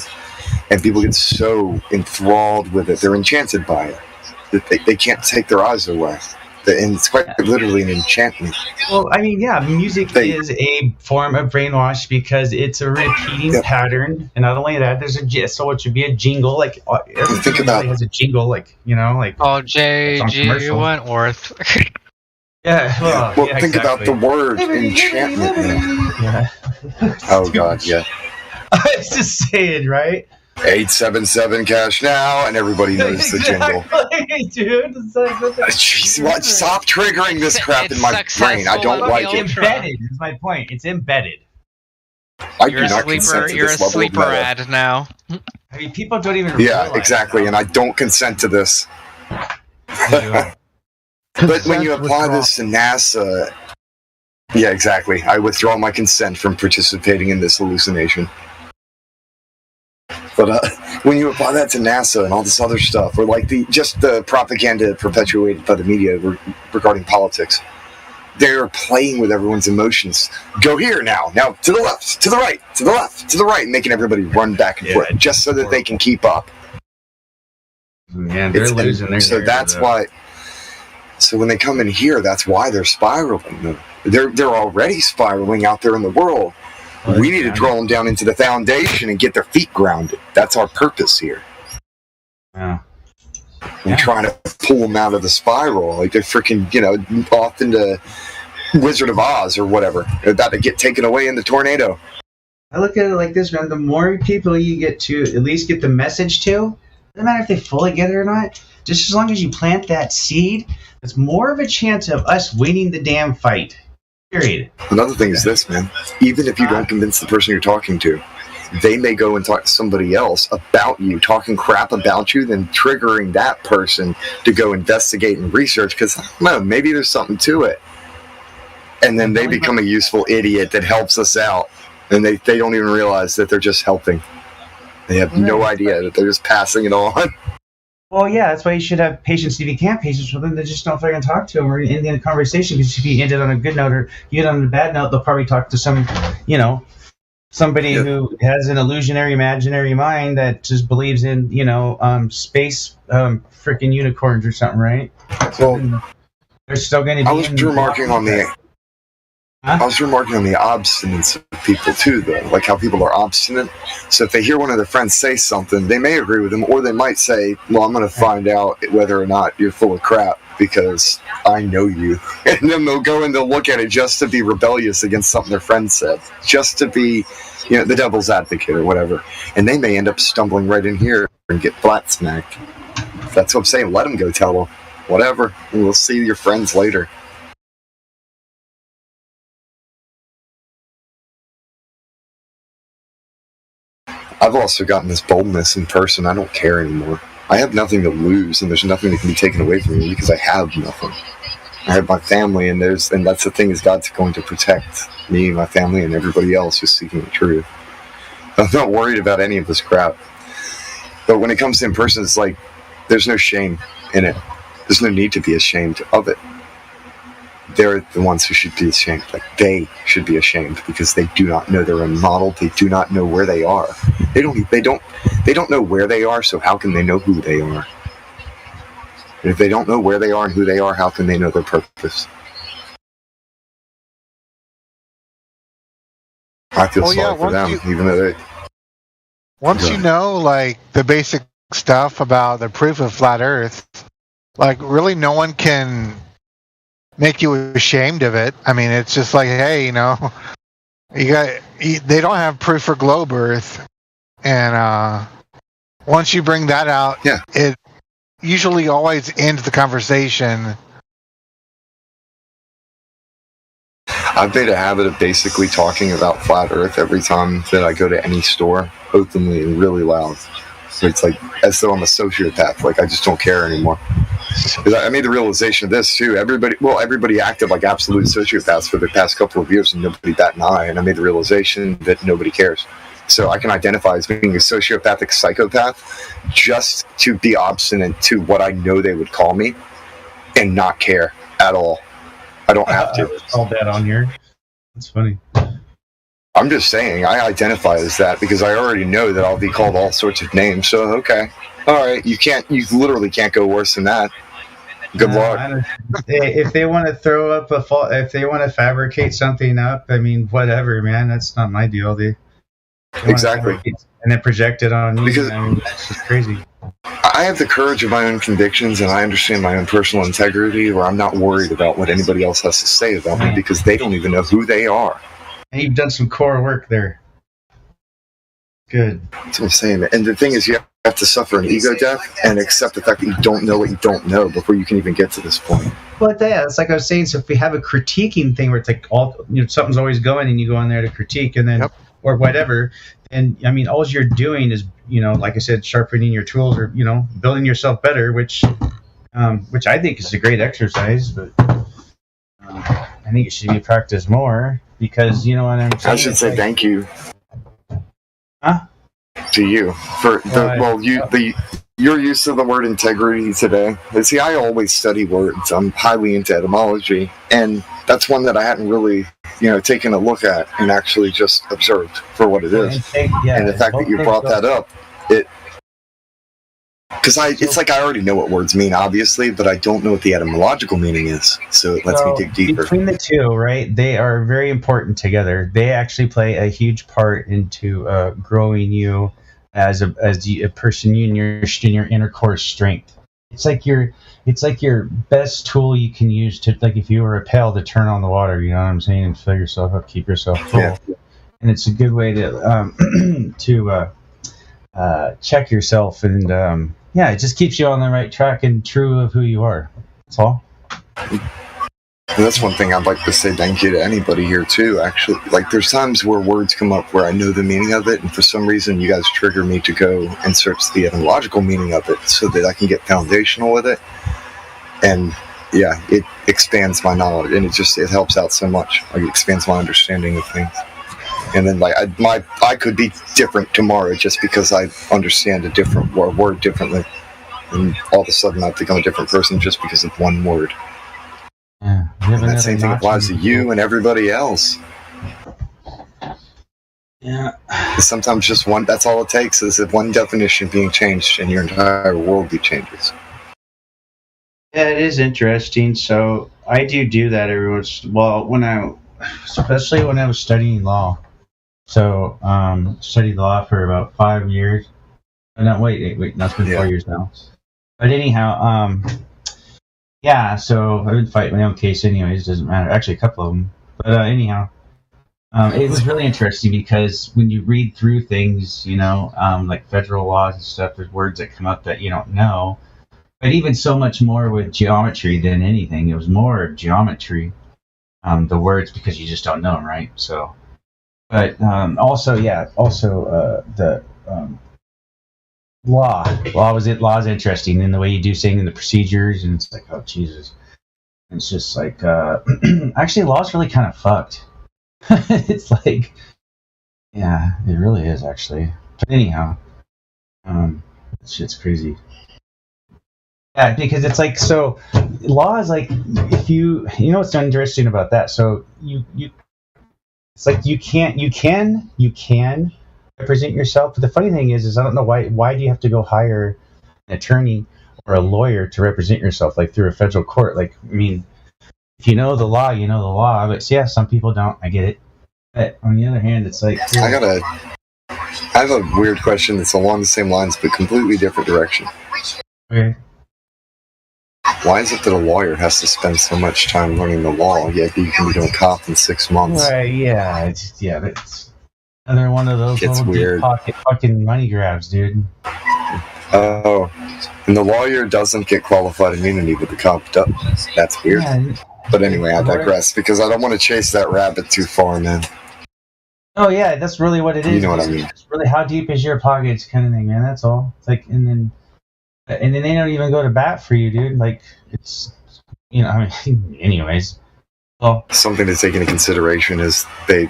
and people get so enthralled with it, they're enchanted by it, that they can't take their eyes away. And it's quite literally an enchantment. Well, I mean, yeah, music is a form of brainwash because it's a repeating pattern, and not only that, so it should be a jingle. Like everything has a jingle, like oh, J.G. Wentworth. Yeah. Well, think about the word enchantment. Yeah. Oh God, yeah. I was just saying, right? 877 cash now, and everybody knows the jingle. Dude, it's like, jeez, stop triggering this crap in my brain. I don't like it. Embedded is my point. It's embedded. You're a sleeper ad now. I mean, people don't even. Yeah, exactly, and I don't consent to this. But when you apply this to NASA, yeah, exactly. I withdraw my consent from participating in this hallucination. But when you apply that to NASA and all this other stuff, or like the propaganda perpetuated by the media regarding politics, they're playing with everyone's emotions. Go here now to the left, to the right, to the left, to the right, making everybody run back and forth just so that they can keep up. Yeah, they're losing. So that's why. So when they come in here, that's why they're spiraling. They're already spiraling out there in the world. We need to draw them down into the foundation and get their feet grounded. That's our purpose here. Yeah. We're trying to pull them out of the spiral. Like they're freaking, off into Wizard of Oz or whatever. They're about to get taken away in the tornado. I look at it like this, man. The more people you get to at least get the message to, doesn't matter if they fully get it or not, just as long as you plant that seed, it's more of a chance of us winning the damn fight. Period. Another thing is this, man. Even if you don't convince the person you're talking to, they may go and talk to somebody else about you, talking crap about you, then triggering that person to go investigate and research because, I don't know, maybe there's something to it. And then they become a useful idiot that helps us out. And they don't even realize that they're just helping. They have no idea that they're just passing it on. Well, yeah, that's why you should have patience if you can't have patience with them. They just don't fucking talk to them or end the conversation, because if you end it on a good note or you end it on a bad note, they'll probably talk to somebody who has an illusionary, imaginary mind that just believes in, space freaking unicorns or something, right? Well, they're still going to be. I was remarking on the I was remarking on the obstinance of people too, though, like how people are obstinate. So if they hear one of their friends say something, they may agree with them, or they might say, well, I'm going to find out whether or not you're full of crap because I know you. And then they'll go and they'll look at it just to be rebellious against something their friend said, just to be, the devil's advocate or whatever. And they may end up stumbling right in here and get flat smacked. That's what I'm saying. Let them go tell them. Whatever. And we'll see your friends later. I've also gotten this boldness in person. I don't care anymore. I have nothing to lose, and there's nothing that can be taken away from me because I have nothing. I have my family, and that's the thing, is God's going to protect me, my family, and everybody else who's seeking the truth. I'm not worried about any of this crap. But when it comes to in person, it's like there's no shame in it. There's no need to be ashamed of it. They're the ones who should be ashamed. Like, they should be ashamed because they do not know their own model. They do not know where they are. They don't know where they are, so how can they know who they are? And if they don't know where they are and who they are, how can they know their purpose? I feel sorry for them, even though they... Once you know, like, the basic stuff about the proof of flat Earth, like, really no one can make you ashamed of it. I mean, it's just like, hey, they don't have proof for globe Earth, and once you bring that out, it usually always ends the conversation. I've made a habit of basically talking about flat Earth every time that I go to any store, openly and really loud. So it's like as though I'm a sociopath. Like, I just don't care anymore. I made the realization of this too. Everybody acted like absolute sociopaths for the past couple of years, and nobody bat an eye. And I made the realization that nobody cares. So I can identify as being a sociopathic psychopath just to be obstinate to what I know they would call me, and not care at all. I don't have to. Called that on here. That's funny. I'm just saying, I identify as that because I already know that I'll be called all sorts of names. So, okay. All right. You literally can't go worse than that. Good luck. If they want to throw up if they want to fabricate something up, I mean, whatever, man. That's not my deal. They exactly. And then project it on you. Because that's just crazy. I have the courage of my own convictions, and I understand my own personal integrity, where I'm not worried about what anybody else has to say about me because they don't even know who they are. And you've done some core work there. Good. That's what I'm saying. And the thing is, you have to suffer an ego death and accept the fact that you don't know what you don't know before you can even get to this point. Well, yeah, it's like I was saying. So if we have a critiquing thing where it's like something's always going, and you go in there to critique, and then or whatever, and I mean, all you're doing is, like I said, sharpening your tools or building yourself better, which I think is a great exercise, but I think it should be practiced more. Because you know what I'm saying. I should say thank you. To you for your use of the word integrity today. See, I always study words. I'm highly into etymology, and that's one that I hadn't really, taken a look at and actually just observed for what it is. And the fact that you brought that up, because it's like I already know what words mean, obviously, but I don't know what the etymological meaning is. So it lets me dig deeper. Between the two, right, they are very important together. They actually play a huge part into growing you as a person, you and your inner core strength. It's like your best tool you can use to, like, if you were a pail to turn on the water, you know what I'm saying, and fill yourself up, keep yourself full. Yeah. And it's a good way to check yourself, and it just keeps you on the right track and true of who you are. That's all. And that's one thing I'd like to say thank you to anybody here too, actually. Like, there's times where words come up where I know the meaning of it, and for some reason you guys trigger me to go and search the etymological meaning of it so that I can get foundational with it. And it expands my knowledge, and it helps out so much. Like, it expands my understanding of things. And then, like, I could be different tomorrow just because I understand a different word differently, and all of a sudden I've become a different person just because of one word. Yeah, and that same thing applies to you and everybody else. Yeah. Sometimes just one, that's all it takes, is that one definition being changed and your entire worldview changes. Yeah, it is interesting. So I do that every once in a while. When especially when I was studying law. So, studied law for about 5 years. No, wait, no, it's been 4 years now. But anyhow, yeah, so I've been fighting my own case anyways, doesn't matter. Actually, a couple of them. But anyhow, it was really interesting because when you read through things, like federal laws and stuff, there's words that come up that you don't know. But even so much more with geometry than anything, it was more geometry, the words, because you just don't know them, right? So, but also the law is interesting in the way you do things and the procedures, and it's like, oh Jesus, it's just like actually law is really kind of fucked. It's like, yeah, it really is actually. But anyhow, shit's crazy. Yeah, because it's like, so law is like, if you know what's interesting about that, so you it's like you can represent yourself, but the funny thing is I don't know why do you have to go hire an attorney or a lawyer to represent yourself, like through a federal court? Like, I mean, if you know the law, you know the law, but yeah, some people don't. I get it. But on the other hand, it's like, I have a weird question that's along the same lines but completely different direction. Okay. Why is it that a lawyer has to spend so much time learning the law, yet you can be doing cop in 6 months? Right, yeah, it's another one of those It's little weird. deep pocket fucking money grabs, dude. Oh, and the lawyer doesn't get qualified immunity, but the cop does. That's weird. Yeah. But anyway, I digress, because I don't want to chase that rabbit too far, man. Oh yeah, that's really what it is. You know what I mean. It's really, how deep is your pockets, kind of thing, man. That's all. It's like, and then they don't even go to bat for you, dude. Like, it's, I mean, anyways. Well, Something to take into consideration is the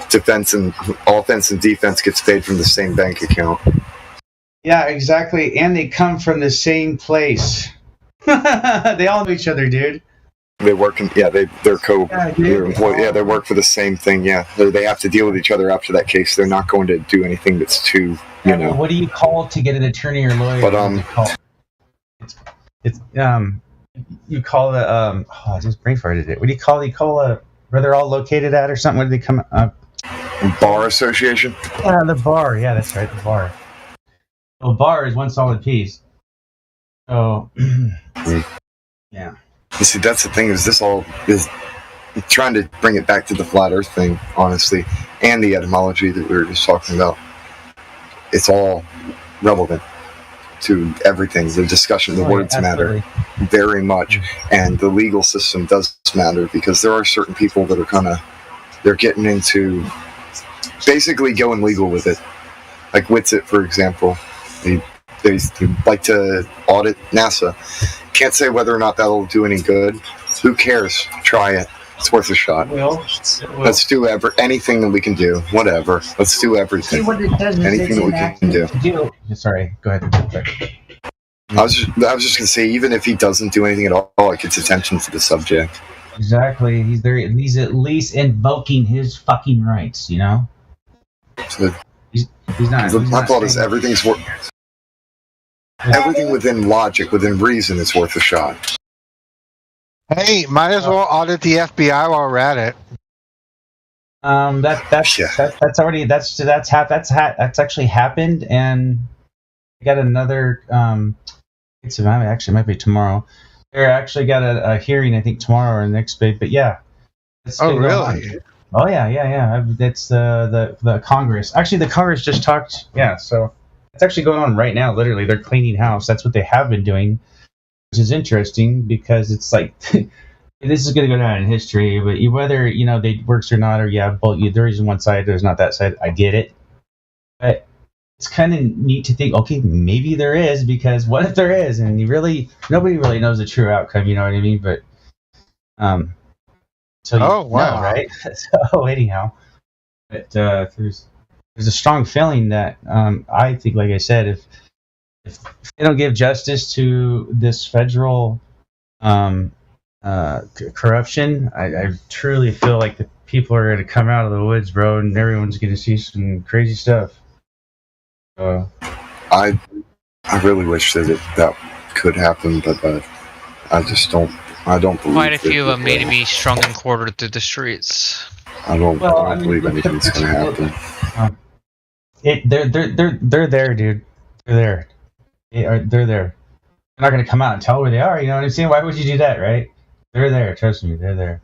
defense and offense and defense gets paid from the same bank account. yeah, exactly, and they come from the same place. They all know each other, dude. They work in, they're they work for the same thing. Yeah, they have to deal with each other after that case. They're not going to do anything that's too, What do you call to get an attorney or lawyer? But you call the I just brain farted it. What do you call where they're all located at or something? Where do they come up? Bar association. Yeah, the bar. Yeah, that's right, the bar. Well, bar is one solid piece. So, yeah. You see, that's the thing, is this all is trying to bring it back to the flat earth thing, honestly, and the etymology that we were just talking about. It's all relevant to everything. The discussion, the words matter very much, and the legal system does matter, because there are certain people that are they're getting into basically going legal with it. Like Witsit, for example. They like to audit NASA. Can't say whether or not that'll do any good. Who cares? Try it. It's worth a shot. Let's do anything that we can do. Whatever. Let's do everything. See, what it does is anything that we can do. Sorry, go ahead. I was just gonna say, even if he doesn't do anything at all, it gets attention to the subject. Exactly. He's there. He's at least invoking his fucking rights. So, he's not. My thought is everything's everything within logic, within reason, is worth a shot. Hey, might as well audit the FBI while we're at it. That's already that's actually happened, and I got another. It might be tomorrow. They actually got a hearing, I think tomorrow or next week. But yeah. Oh really? Oh yeah. That's the Congress. Actually, the Congress just talked. Yeah, so it's actually going on right now. Literally, they're cleaning house. That's what they have been doing, which is interesting because it's like this is going to go down in history. But whether they works or not, or there is one side, there's not that side. I get it, but it's kind of neat to think, okay, maybe there is, because what if there is, and nobody really knows the true outcome. You know what I mean? But so wow, right? So anyhow, but there's a strong feeling that I think, like I said, if they don't give justice to this federal corruption, I truly feel like the people are going to come out of the woods, bro, and everyone's going to see some crazy stuff. I really wish that could happen, but I just don't I don't believe Quite a few of that- them need to be strung and quartered through the streets. I don't believe anything's going to happen. They're there, dude. They're there. They're there. They're not going to come out and tell where they are. You know what I'm saying? Why would you do that, right? They're there. Trust me, they're there.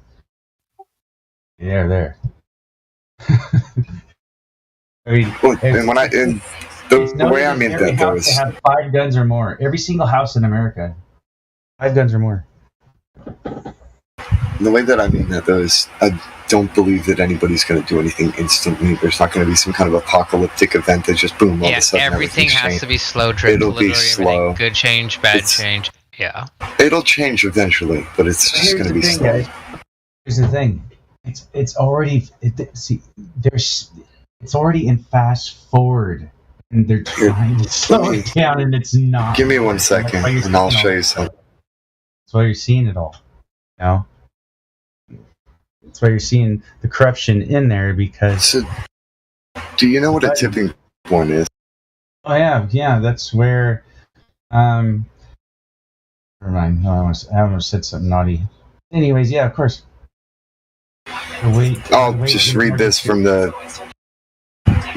They're there. I mean, the way I meant that though they have 5 guns or more. Every single house in America, 5 guns or more. The way that I mean that though is I don't believe that anybody's going to do anything instantly. There's not going to be some kind of apocalyptic event that just boom all of a sudden everything has changed. to be slow drip. It'll be Literally slow. everything. Good change, bad change. Yeah. It'll change eventually, but it's just going to be slow. Guys. Here's the thing. It's already it's already in fast forward, and they're trying to slow it down, and it's not. Give me 1 second, and I'll show you something. That's why you're seeing it all. You know? That's why you're seeing the corruption in there because. So, do you know what a tipping point is? Oh yeah, that's where. Never mind. No, I almost said something naughty. Anyways, yeah, of course. I'll just read this from the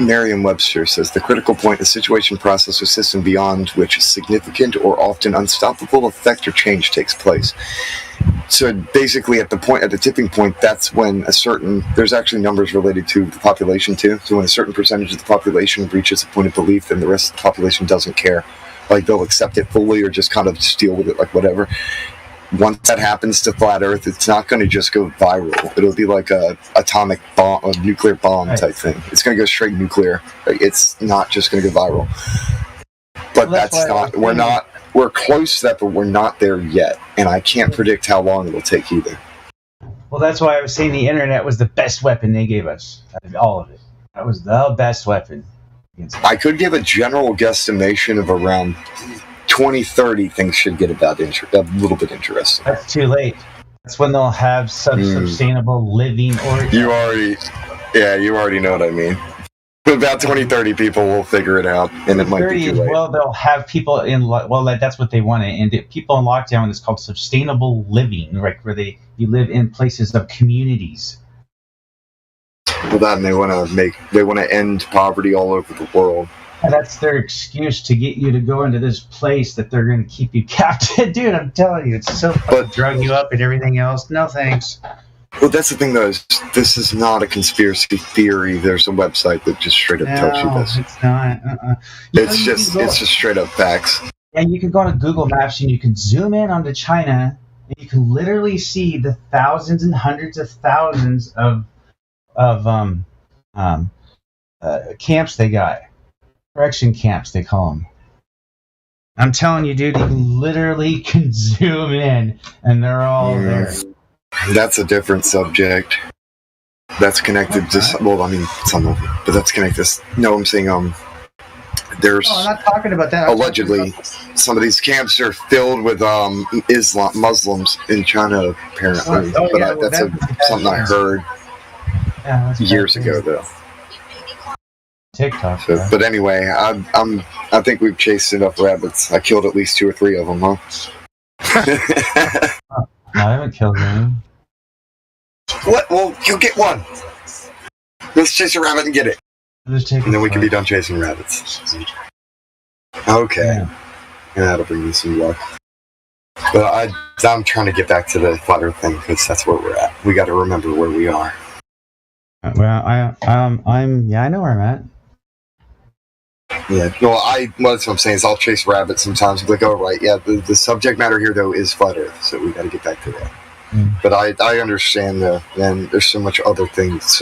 Merriam-Webster. Says the critical point is situation, process, or system beyond which a significant or often unstoppable effect or change takes place. So basically, at the tipping point, that's when there's actually numbers related to the population too. So when a certain percentage of the population reaches a point of belief, then the rest of the population doesn't care. Like they'll accept it fully or just kind of just deal with it like whatever. Once that happens to flat Earth, it's not going to just go viral. It'll be like a atomic bomb, a nuclear bomb type thing. It's going to go straight nuclear. It's not just going to go viral. But we're close to that, but we're not there yet. And I can't predict how long it'll take either. Well, that's why I was saying the internet was the best weapon they gave us. All of it. That was the best weapon. I could give a general guesstimation of around 2030 things should get a little bit interesting. That's too late. That's when they'll have sustainable living or you already know what I mean. About 2030 people will figure it out, and it might be too late. Well, they'll have people that's what they want, and people in lockdown is called sustainable living, right? Where you live in places of communities. Well, that and they want to end poverty all over the world. And that's their excuse to get you to go into this place that they're going to keep you captive. Dude, I'm telling you, it's so fun to drug you up and everything else. No thanks. Well, that's the thing, though. This is not a conspiracy theory. There's a website that just straight up tells you this. It's not. It's just straight up facts. And you can go on Google Maps and you can zoom in onto China, and you can literally see the thousands and hundreds of thousands of camps they got. Correction camps, they call them. I'm telling you, dude, you literally can zoom in, and they're all there. That's a different subject. That's connected to some of it, but that's connected. No, I'm saying there's. I'm not talking about that. Allegedly, some of these camps are filled with Muslims in China, apparently. That's something I heard years ago, though. TikTok. But anyway, I think we've chased enough rabbits. I killed at least 2 or 3 of them, huh? No, I haven't killed any. What? Well, you get one. Let's chase a rabbit and get it. And then we can be done chasing rabbits. Okay. Yeah, that'll bring me some luck. But I'm trying to get back to the flat Earth thing because that's where we're at. We got to remember where we are. Well, I know where I'm at. Yeah, well, that's what I'm saying is I'll chase rabbits sometimes. I'm like, oh, right, yeah, the subject matter here, though, is flat Earth, so we got to get back to that. But I understand, and there's so many other things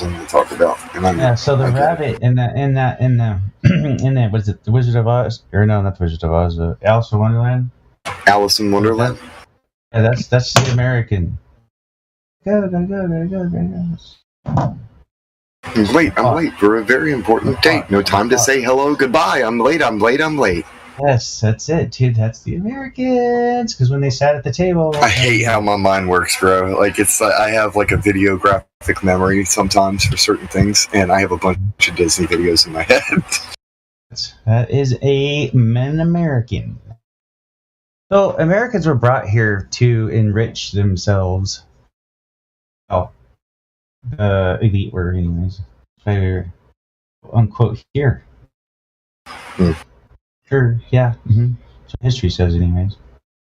I need to talk about. And so the rabbit in the what is it, the Wizard of Oz? Or no, not the Wizard of Oz, Alice in Wonderland? Alice in Wonderland? Yeah, that's the American. Go. I'm late for a very important date. No time to say hello, goodbye. I'm late. Yes, that's it, dude. That's the Americans. Because when they sat at the table, I hate how my mind works, bro. Like I have like a video graphic memory sometimes for certain things, and I have a bunch of Disney videos in my head. That is an American. So Americans were brought here to enrich themselves. Oh, the elite were, anyways. Unquote here. Sure, yeah. Mm-hmm. So history says, anyways.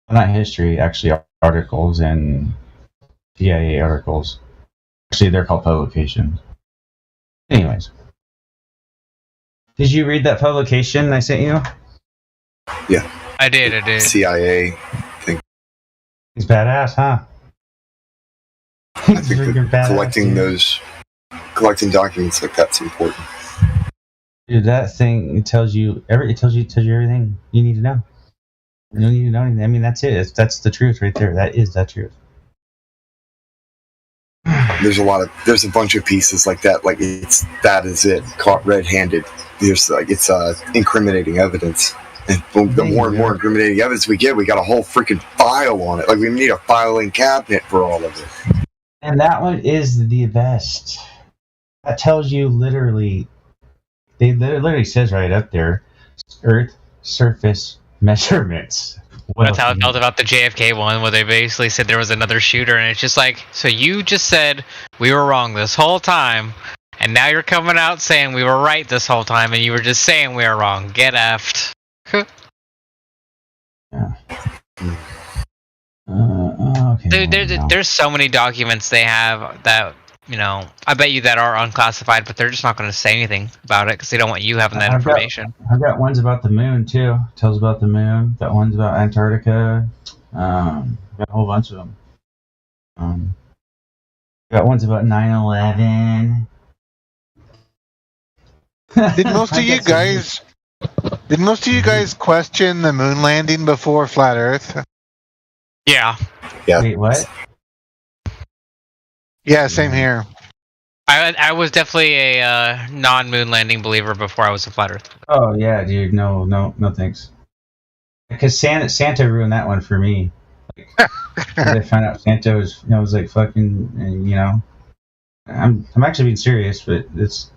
Well, not history, actually, articles and CIA articles. Actually, they're called publications. Anyways. Did you read that publication I sent you? Yeah. I did. CIA thing. He's badass, huh? I think that collecting documents like that's important. Dude, that thing, it tells you everything you need to know. You don't need to know anything. I mean, that's it. That's the truth right there. That is the truth. There's a bunch of pieces like that. Like that is it. Caught red-handed. There's it's incriminating evidence. And the more and more incriminating evidence we get, we got a whole freaking file on it. Like we need a filing cabinet for all of it. And that one is the best. That tells you literally. It literally says right up there, Earth surface measurements. That's how it felt about the JFK one, where they basically said there was another shooter, and it's just like, so you just said we were wrong this whole time, and now you're coming out saying we were right this whole time, and you were just saying we were wrong. Get effed. Yeah. Okay. Dude, there's so many documents they have that, I bet you that are unclassified, but they're just not going to say anything about it because they don't want you having that information. I've got ones about the moon too. It tells about the moon. Got ones about Antarctica. Got a whole bunch of them. Got ones about 9/11. Did most of you guys question the moon landing before flat Earth? Yeah. Wait, what? Yeah, same here. I was definitely a non-moon landing believer before I was a flat Earth. Oh yeah, dude. No thanks. Because Santa ruined that one for me. I found out Santa was, was like fucking, I'm actually being serious, but it's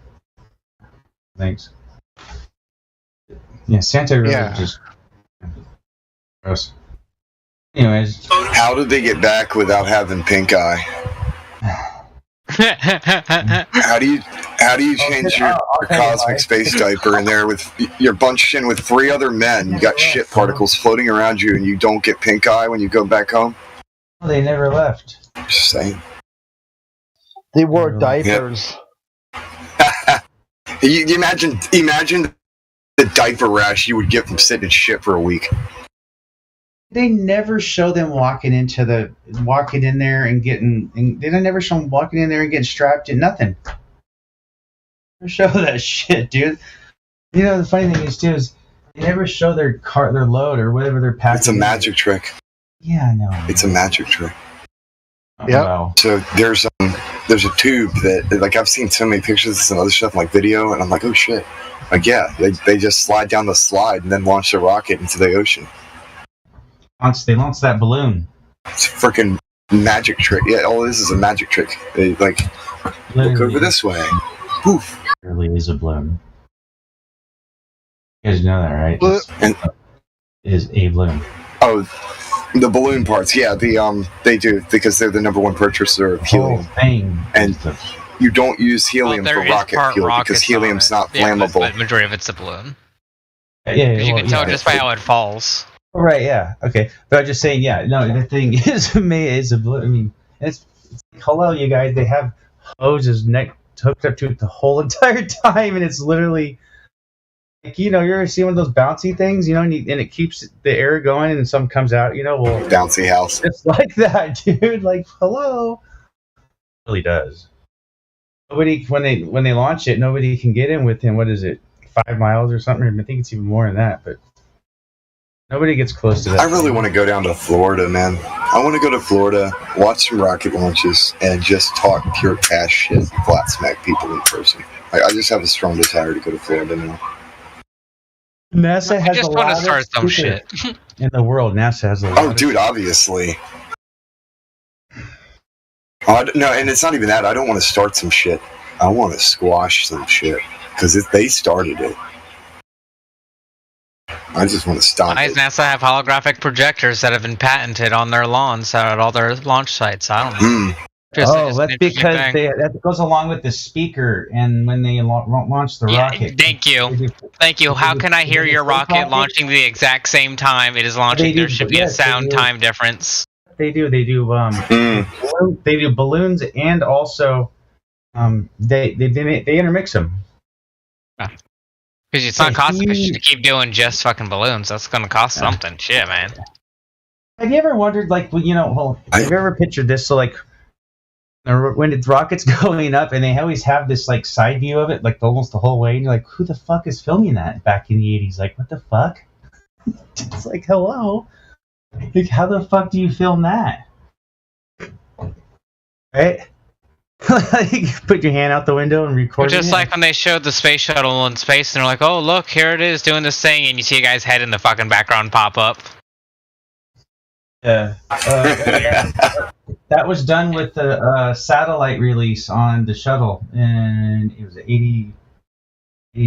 thanks. Yeah, Santa really just gross. Anyways, how did they get back without having pink eye? How do you change your cosmic space diaper in there with you're bunched in with 3 other men? You got shit particles floating around you, and you don't get pink eye when you go back home? Well, they never left. Just saying. They wore diapers. Yep. you imagine the diaper rash you would get from sitting in shit for a week. They never show them walking in there and getting. They never show them walking in there and getting strapped in. Nothing. They show that shit, dude. The funny thing is too is they never show their load or whatever they're packing. It's a magic trick. Yeah, I know. It's a magic trick. Yeah. Wow. So there's a tube that, like, I've seen so many pictures and other stuff like video, and I'm like, oh shit. Like, yeah, they just slide down the slide and then launch the rocket into the ocean. They launch that balloon. It's a freaking magic trick. Yeah, all this is a magic trick. They look over this way. Poof. It really is a balloon. You guys know that, right? Is a balloon. Oh, the balloon parts. Yeah, they do because they're the number one purchaser of helium. And you don't use helium for rocket fuel because helium's not flammable. But majority of it's a balloon. Yeah, you can tell just by how it falls. Right, yeah, okay. But I'm just saying, the thing is a balloon. I mean, it's hello, you guys. They have hoses hooked up to it the whole entire time, and it's literally like, you ever see one of those bouncy things, and it keeps the air going, and some comes out, bouncy house. It's like that, dude. Like, hello. It really does. Nobody, when they launch it, nobody can get in within, what is it, 5 miles or something? I think it's even more than that, but. Nobody gets close to that. I really want to go down to Florida, man. I want to go to Florida, watch some rocket launches, and just talk pure cash shit, flat smack people in person. I just have a strong desire to go to Florida now. NASA has just want to start some shit in the world. NASA has a lot. Oh, dude, obviously. No, and it's not even that. I don't want to start some shit. I want to squash some shit because they started it. I just want to stop Why does NASA have holographic projectors that have been patented on their lawns at all their launch sites? I don't know. Just that's because that goes along with the speaker, and when they launch the rocket. Thank you. How can I hear your rocket launching the exact same time it is launching? There should be a sound time difference. They do. They do balloons, and also they intermix them. Because it's not cost efficient to keep doing just fucking balloons. That's going to cost something. Shit, man. Have you ever wondered, like, have you ever pictured this? So, like, when the rocket's going up, and they always have this, like, side view of it, like, almost the whole way, and you're like, who the fuck is filming that back in the 80s? Like, what the fuck? It's like, hello? Like, how the fuck do you film that? Right? Like, put your hand out the window and record. Just like when they showed the space shuttle in space, and they're like, "Oh, look, here it is doing this thing," and you see a guy's head in the fucking background pop up. Yeah, that was done with the satellite release on the shuttle, and it was 80. I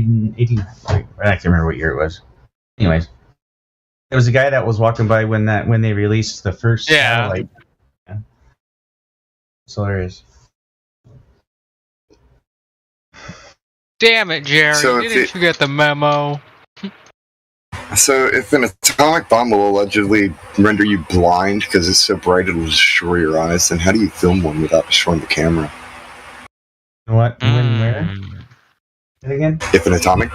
can't remember what year it was. Anyways, there was a guy that was walking by when they released the first satellite. Yeah. It's hilarious. Damn it, Jerry! Didn't you get the memo? So, if an atomic bomb will allegedly render you blind because it's so bright it will destroy your eyes, then how do you film one without destroying the camera? What? When? Where? Again? If an atomic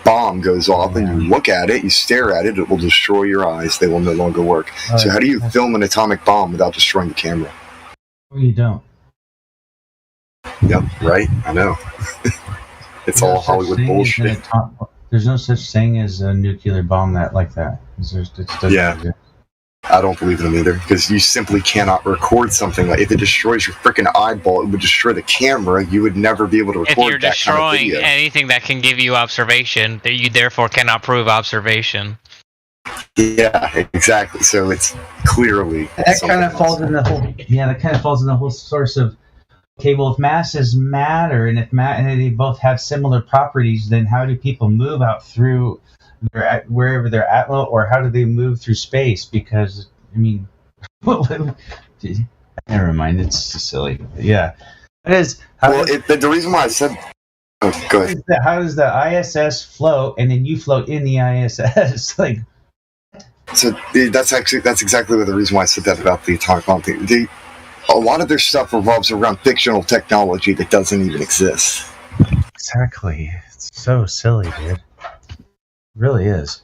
bomb goes off and you look at it, you stare at it, it will destroy your eyes. They will no longer work. So, how do you film an atomic bomb without destroying the camera? Well, you don't. Yep, right? I know. It's all Hollywood bullshit. There's no such thing as a nuclear bomb like that. I don't believe in them either, because you simply cannot record something. Like, if it destroys your freaking eyeball, it would destroy the camera. You would never be able to record if you're that kind of destroying video. anything that can give you observation, that you therefore cannot prove observation. Yeah, exactly. So it's clearly that kind of falls in the whole. Yeah, that kind of falls in the whole source of. Okay, well, if masses matter, and and they both have similar properties, then how do people move out through wherever they're at, or how do they move through space? Because, I mean, never mind, it's silly. Yeah, it is. The reason why I said, go ahead. How does the ISS float, and then you float in the ISS? Like, so that's exactly the reason why I said that about the atomic bomb thing. A lot of their stuff revolves around fictional technology that doesn't even exist. Exactly. It's so silly, dude. It really is.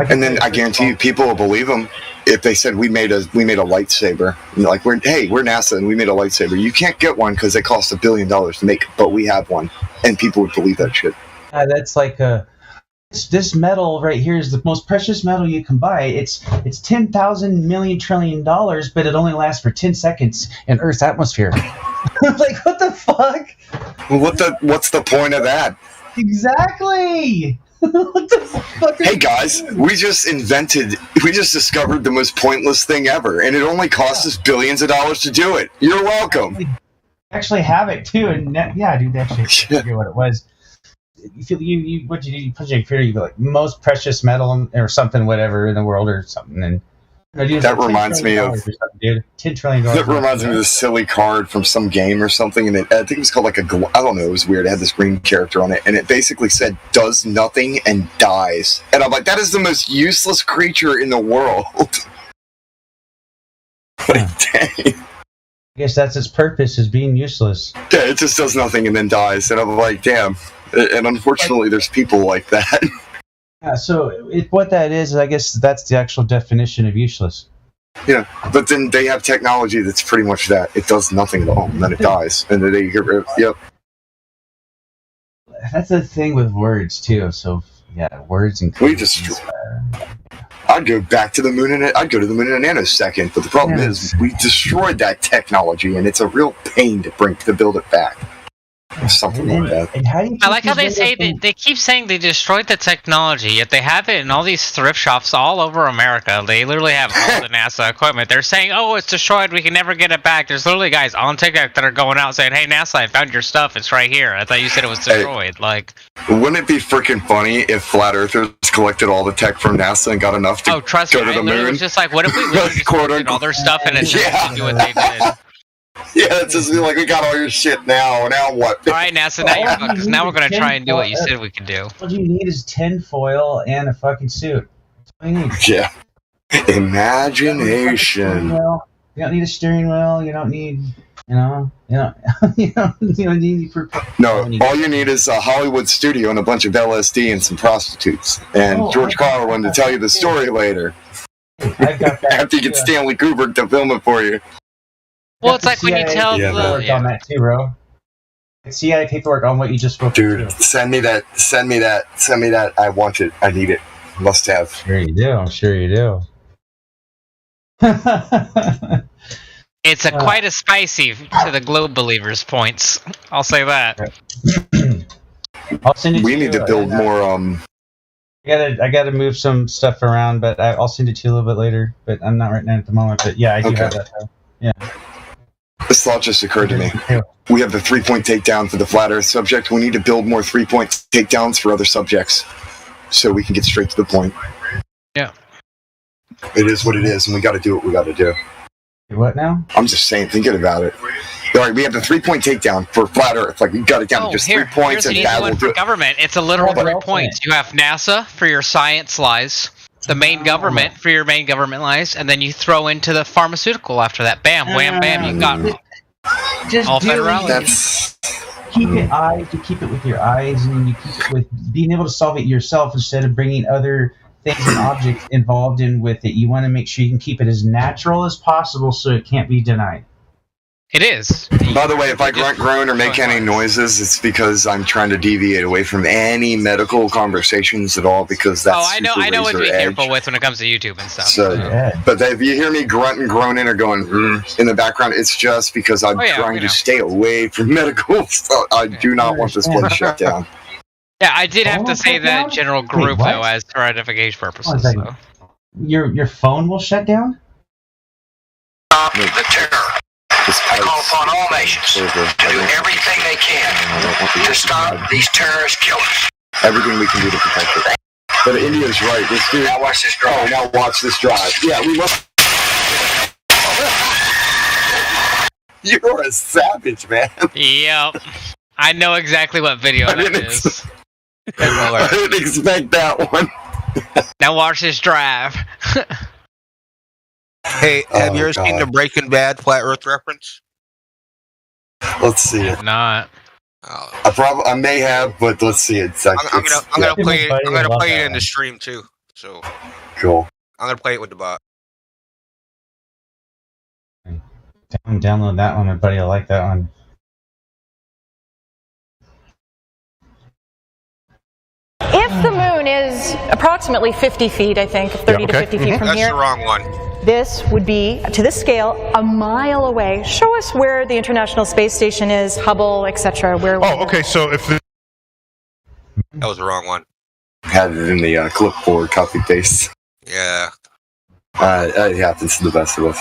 And then I guarantee you, people will believe them if they said we made a lightsaber. Like we're NASA and we made a lightsaber. You can't get one because they cost $1 billion to make, but we have one, and people would believe that shit. That's like this metal right here is the most precious metal you can buy. It's 10,000 million trillion dollars, but it only lasts for 10 seconds in Earth's atmosphere. Like, what the fuck? What's the point of that? Exactly. What the fuck? Hey guys, we just discovered the most pointless thing ever, and it only cost us billions of dollars to do it. You're welcome. Actually have it too, and yeah, dude, actually forget what it was. You what you put your computer, you go like most precious metal or something, whatever in the world or something, and that reminds me of $10 trillion. That reminds me of this silly card from some game or something, and I think it was called like I don't know, it was weird. It had this green character on it, and it basically said "does nothing and dies," and I'm like, that is the most useless creature in the world. Like, dang. I guess that's its purpose, is being useless. Yeah, it just does nothing and then dies, and I'm like, damn. And unfortunately, there's people like that. Yeah, so what that is, I guess that's the actual definition of useless. Yeah, but then they have technology that's pretty much that. It does nothing at all, and then it dies. And then they get rid of yep. That's the thing with words, too. So, yeah, words and... I'd go back to the moon I'd go to the moon in a nanosecond, but the problem is we destroyed that technology, and it's a real pain to build it back. Something like that. And how do you I like how they say they keep saying they destroyed the technology, yet they have it in all these thrift shops all over America. They literally have all the NASA equipment. They're saying, "Oh, it's destroyed. We can never get it back." There's literally guys on TikTok that are going out saying, "Hey, NASA, I found your stuff. It's right here. I thought you said it was destroyed." Like, wouldn't it be freaking funny if flat earthers collected all the tech from NASA and got enough to oh, trust go me, to I the literally moon? was just like, "What if we literally just collected all their stuff and it's just to do what they did?" Yeah, it's just like, we got all your shit now. Now what? All right, NASA, now you're fucked, because now we're going to try and do what you said we could do. All you need is tinfoil and a fucking suit. That's all you need. Yeah. Imagination. You don't need a steering wheel. You don't need, you don't need for. No, all you need is a Hollywood studio and a bunch of LSD and some prostitutes. And George Carlin wanted to tell you the story later. After you get Stanley Kubrick to film it for you. Well, it's like when you tell paperwork on that too, bro. CIA paperwork on what you just spoke. Dude, send me that. I want it. I need it. Must have. Sure you do. I'm sure you do. It's quite a spicy to the globe believers points. I'll say that. I'll send it we to need you, to build more. I gotta move some stuff around, but I'll send it to you a little bit later. But I'm not right now at the moment. But yeah, I do have that. Though. Yeah. This thought just occurred to me. We have the 3-point takedown for the flat Earth subject. We need to build more 3-point takedowns for other subjects, so we can get straight to the point. Yeah. It is what it is, and we got to do what we got to do. What now? I'm just saying, thinking about it. All right, we have the 3-point takedown for flat Earth. Like, we got it down to just 3 points, and that will do it. Government. It's a literal 3 points. You have NASA for your science lies, the main government for your main government lies, and then you throw into the pharmaceutical after that. Bam, wham, bam. You got just all federality. Keep it you keep it with your eyes, and you keep it with being able to solve it yourself instead of bringing other things and objects involved in with it. You want to make sure you can keep it as natural as possible so it can't be denied. It is. By the way, if I grunt, groan, or make any noises, it's because I'm trying to deviate away from any medical conversations at all, because that's I know what to be careful with when it comes to YouTube and stuff. So, but if you hear me grunt and groaning or going in the background, it's just because I'm trying to stay away from medical stuff. I do not want this place shut down. Yeah, I did have to say that general group, though, as for identification purposes. So. Your phone will shut down? Stop the terror. I call upon all nations to do everything they can to stop these terrorist killers. Everything we can do to protect it. But India's right. This dude. Now watch this drive. Oh, now watch this drive. Yeah, we must. You're a savage, man. Yep. I know exactly what video that is. I didn't expect that one. Now watch this drive. Hey, have you ever seen the Breaking Bad Flat Earth reference? Let's see it. Not. I may have, but let's see it. I'm gonna play it in the stream too. So cool. I'm gonna play it with the bot. Download that one. My buddy will like that one. If the moon is approximately 50 feet, I think, 30 to 50 feet from That's here. the wrong one. This would be, to this scale, a mile away. Show us where the International Space Station is, Hubble, etc. Okay, so if the... That was the wrong one. Had it in the clipboard, copy paste. Yeah. It happens to the best of us.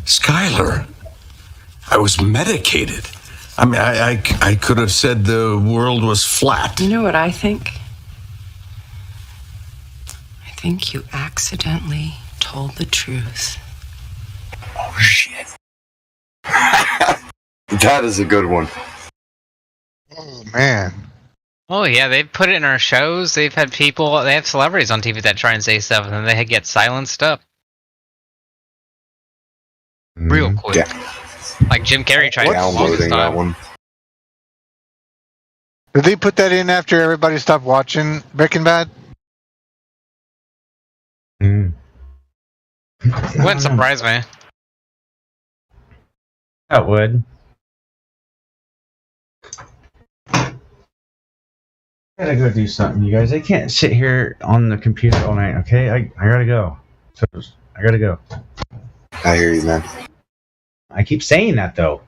Skylar, I was medicated. I mean, I could have said the world was flat. You know what I think? I think you accidentally told the truth. Oh, shit. That is a good one. Oh, man. Oh, yeah, they've put it in our shows. They've had people, they have celebrities on TV that try and say stuff, and then they get silenced up. Real quick. Yeah. Like Jim Carrey tried downloading that one. Did they put that in after everybody stopped watching Breaking Bad? Wouldn't surprise me. That would. I gotta go do something, you guys. I can't sit here on the computer all night, okay? I gotta go. So I gotta go. I hear you, man. I keep saying that, though.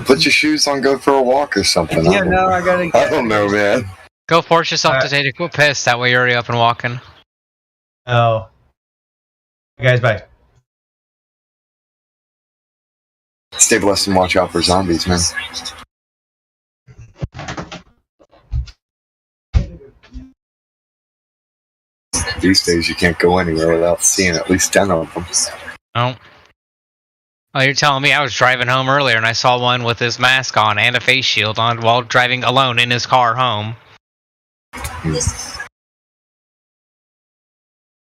Put your shoes on, go for a walk or something. Yeah, no, I gotta. I don't know, man. Go force yourself to take a quick piss. That way you're already up and walking. Oh. Guys, bye. Stay blessed and watch out for zombies, man. These days, you can't go anywhere without seeing at least 10 of them. Oh. Oh, you're telling me I was driving home earlier and I saw one with his mask on and a face shield on while driving alone in his car home.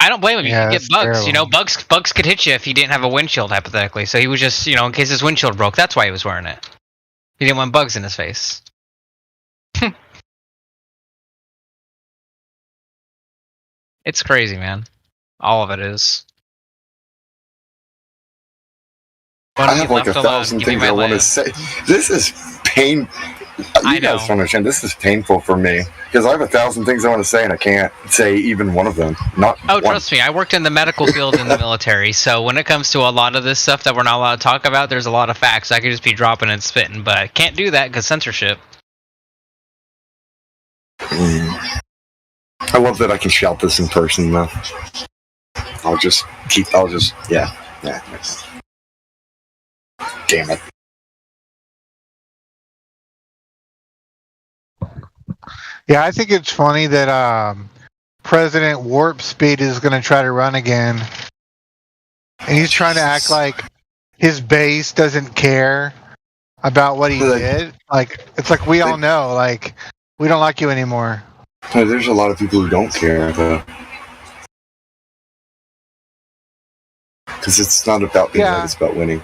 I don't blame him. You could get bugs. You know, bugs could hit you if he didn't have a windshield, hypothetically. So he was just, you know, in case his windshield broke. That's why he was wearing it. He didn't want bugs in his face. It's crazy, man. All of it is. I have like 1,000 things I want to say. This is pain. You guys don't understand. This is painful for me because I have 1,000 things I want to say and I can't say even one of them. Trust me. I worked in the medical field in the military, so when it comes to a lot of this stuff that we're not allowed to talk about, there's a lot of facts. I could just be dropping and spitting, but I can't do that because censorship. I love that I can shout this in person though. Yeah. Damn it. Yeah, I think it's funny that President Warp Speed is going to try to run again. And he's trying to act like his base doesn't care about what he did. Like, it's like we all know, like, we don't like you anymore. There's a lot of people who don't care, though. Because it's not about being right, it's about winning.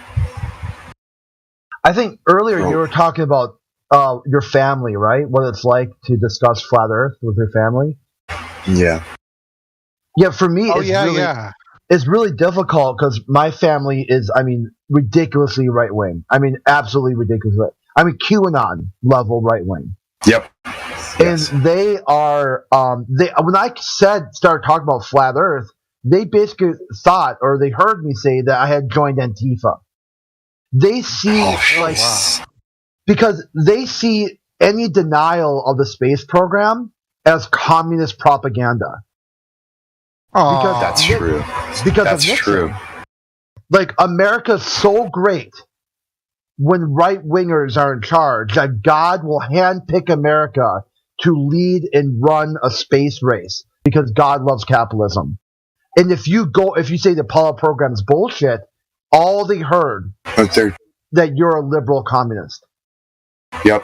I think earlier you were talking about your family, right? What it's like to discuss flat Earth with your family. Yeah. Yeah, for me, it's really difficult because my family is, ridiculously right wing. Absolutely ridiculously. QAnon level right wing. Yep. Yes. And they are, when I started talking about flat Earth, they basically thought, or they heard me say that I had joined Antifa. They see, because they see any denial of the space program as communist propaganda. Oh, that's true. Because that's of Nixon. True. Like, America's so great when right-wingers are in charge that God will handpick America to lead and run a space race because God loves capitalism. And if you say the Apollo program's bullshit, all they heard that you're a liberal communist. Yep.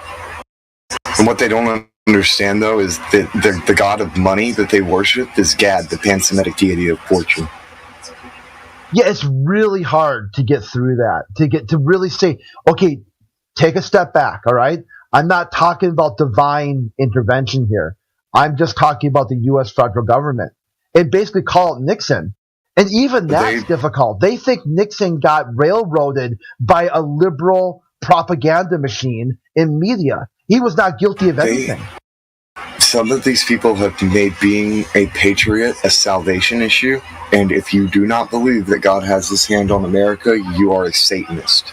And what they don't understand, though, is that the god of money that they worship is Gad, the pan-Semitic deity of fortune. Yeah, it's really hard to get through that, to really say, okay, take a step back, all right? I'm not talking about divine intervention here. I'm just talking about the U.S. federal government. And basically call it Nixon. And even that's difficult. They think Nixon got railroaded by a liberal propaganda machine in media. He was not guilty of anything. Some of these people have made being a patriot a salvation issue. And if you do not believe that God has his hand on America, you are a Satanist.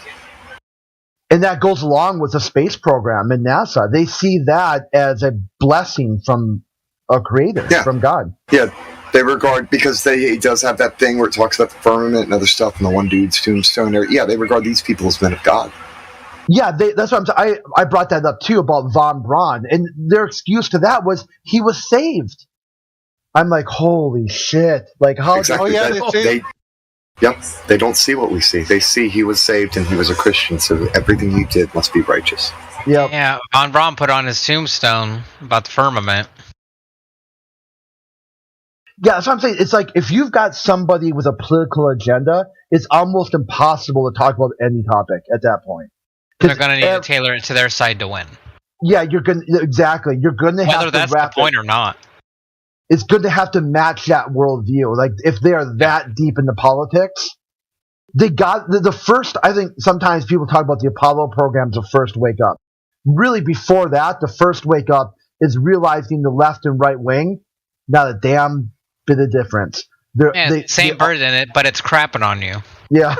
And that goes along with the space program and NASA. They see that as a blessing from a creator, from God. Yeah. They regard, because he does have that thing where it talks about the firmament and other stuff, and the one dude's tombstone there. Yeah, they regard these people as men of God. Yeah, that's what I'm saying. I brought that up too about von Braun, and their excuse to that was he was saved. I'm like, holy shit! Like how? Exactly. They don't see what we see. They see he was saved and he was a Christian, so everything he did must be righteous. Yep. Yeah, von Braun put on his tombstone about the firmament. Yeah, that's what I'm saying. It's like if you've got somebody with a political agenda, it's almost impossible to talk about any topic at that point. They're going to need to tailor it to their side to win. Yeah, you're going to have to whether that's the point or not. It's good to have to match that worldview. Like if they are that deep into politics, they got the first. I think sometimes people talk about the Apollo program's the first wake up. Really, before that, the first wake up is realizing the left and right wing not a damn bit of difference. Same bird in it, but it's crapping on you. Yeah.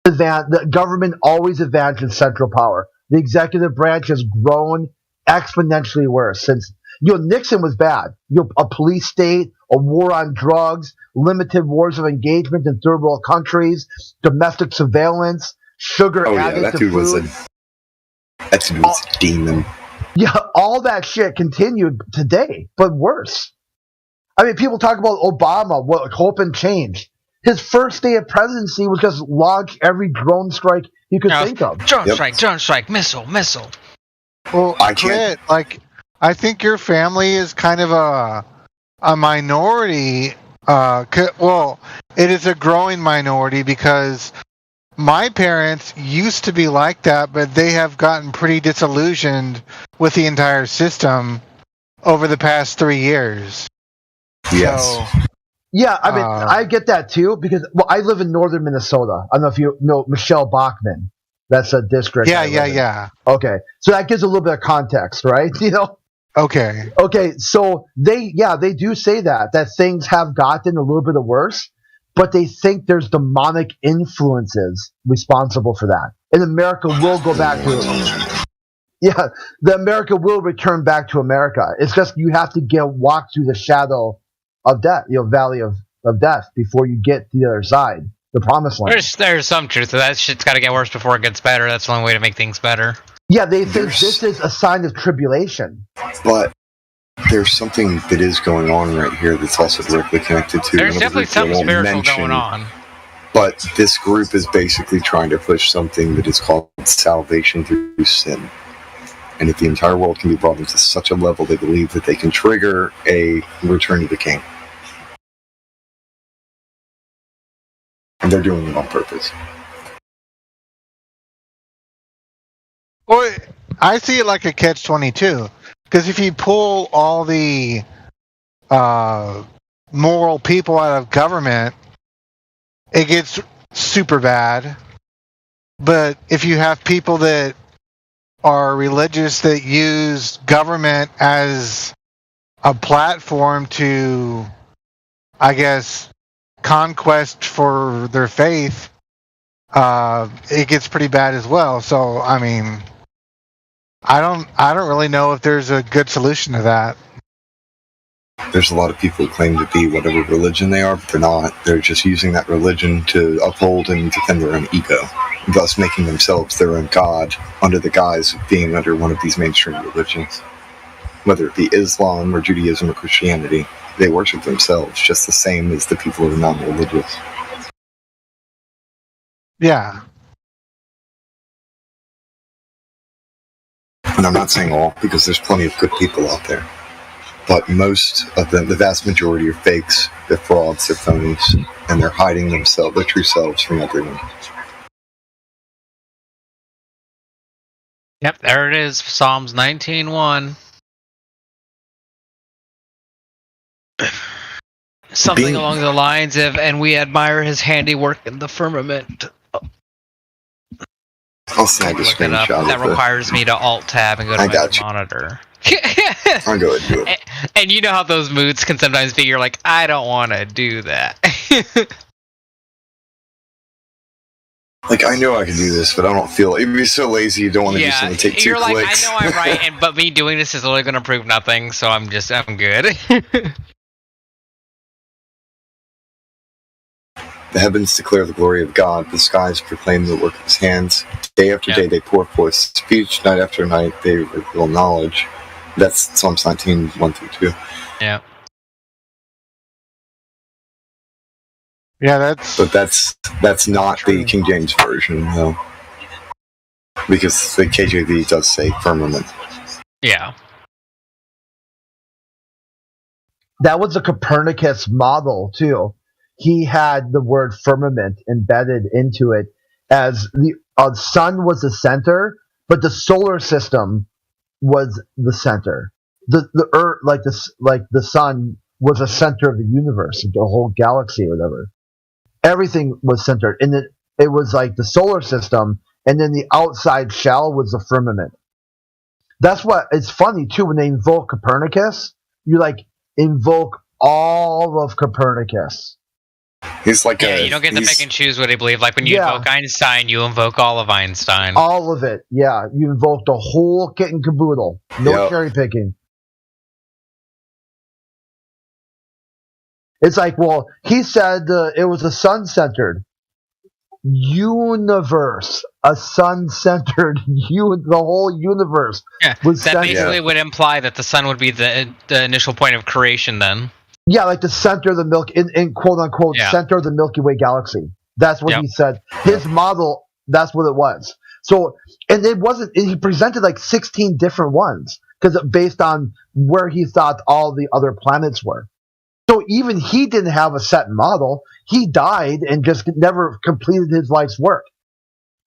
The government always advances central power. The executive branch has grown exponentially worse since Nixon was bad. A police state, a war on drugs, limited wars of engagement in third world countries, domestic surveillance, sugar added that to dude food. That dude was a demon. Yeah, all that shit continued today, but worse. I mean, people talk about Obama, hope and change. His first day of presidency was just launch every drone strike you could think of. Drone strike, missile. Well, Crit, I think your family is kind of a minority. Well, it is a growing minority because my parents used to be like that, but they have gotten pretty disillusioned with the entire system over the past 3 years. Yes. So, yeah, I mean, I get that too because I live in northern Minnesota. I don't know if you know Michelle Bachmann. That's a district. Yeah. Okay, so that gives a little bit of context, right? Okay. Okay, so they do say that things have gotten a little bit worse, but they think there's demonic influences responsible for that, and America will go back to the America will return back to America. It's just you have to walk through the shadow of death, valley of death, before you get to the other side, the promised land. There's some truth to that. Shit's got to get worse before it gets better. That's the only way to make things better. Yeah, they think this is a sign of tribulation. But there's something that is going on right here that's also directly connected to. There's definitely something spiritual going on. But this group is basically trying to push something that is called salvation through sin. And if the entire world can be brought into such a level, they believe that they can trigger a return to the king. And they're doing it on purpose. Well, I see it like a catch-22. Because if you pull all the moral people out of government, it gets super bad. But if you have people that are religious that use government as a platform to, I guess, conquest for their faith, it gets pretty bad as well. So, I mean, I don't really know if there's a good solution to that. There's a lot of people who claim to be whatever religion they are, but they're not. They're just using that religion to uphold and defend their own ego, thus making themselves their own god under the guise of being under one of these mainstream religions. Whether it be Islam or Judaism or Christianity, they worship themselves just the same as the people who are non-religious. Yeah. And I'm not saying all, because there's plenty of good people out there. But most of them, the vast majority, are fakes, they're frauds, they're phonies, and they're hiding themselves, their true selves, from everyone. Yep, there it is. Psalms 19:1. Something along the lines of, and we admire his handiwork in the firmament. I'll send a screenshot. That requires me to Alt-Tab and go to my monitor. I'll go ahead and do it. And you know how those moods can sometimes be, you're like, I don't want to do that. Like, I know I can do this, but I don't feel... It'd be so lazy, you don't want to do something take 2 clicks. You're like, I know I'm right, but me doing this is only going to prove nothing, so I'm good. The heavens declare the glory of God. The skies proclaim the work of his hands. Day after day they pour forth speech. Night after night they reveal knowledge. That's Psalms 19, 1-2. Yeah. Yeah, that's not the King James version, though. Because the KJV does say firmament. Yeah. That was a Copernicus model, too. He had the word firmament embedded into it as the sun was the center, but the solar system was the center. The earth, like the sun, was the center of the universe, the whole galaxy or whatever. Everything was centered, and it was like the solar system, and then the outside shell was the firmament. That's what it's funny too when they invoke Copernicus. You like invoke all of Copernicus. He's like you don't get to pick and choose what they believe. Like when you invoke Einstein, you invoke all of Einstein. All of it. Yeah. You invoke the whole kit and caboodle. No cherry picking. It's like, well, he said it was a sun-centered universe. A sun-centered the whole universe. Yeah, was that centered. basically would imply that the sun would be the initial point of creation then. Yeah, like the center of the in quote-unquote center of the Milky Way galaxy. That's what he said. His model, that's what it was. So, and it wasn't, he presented like 16 different ones because based on where he thought all the other planets were. So even he didn't have a set model. He died and just never completed his life's work.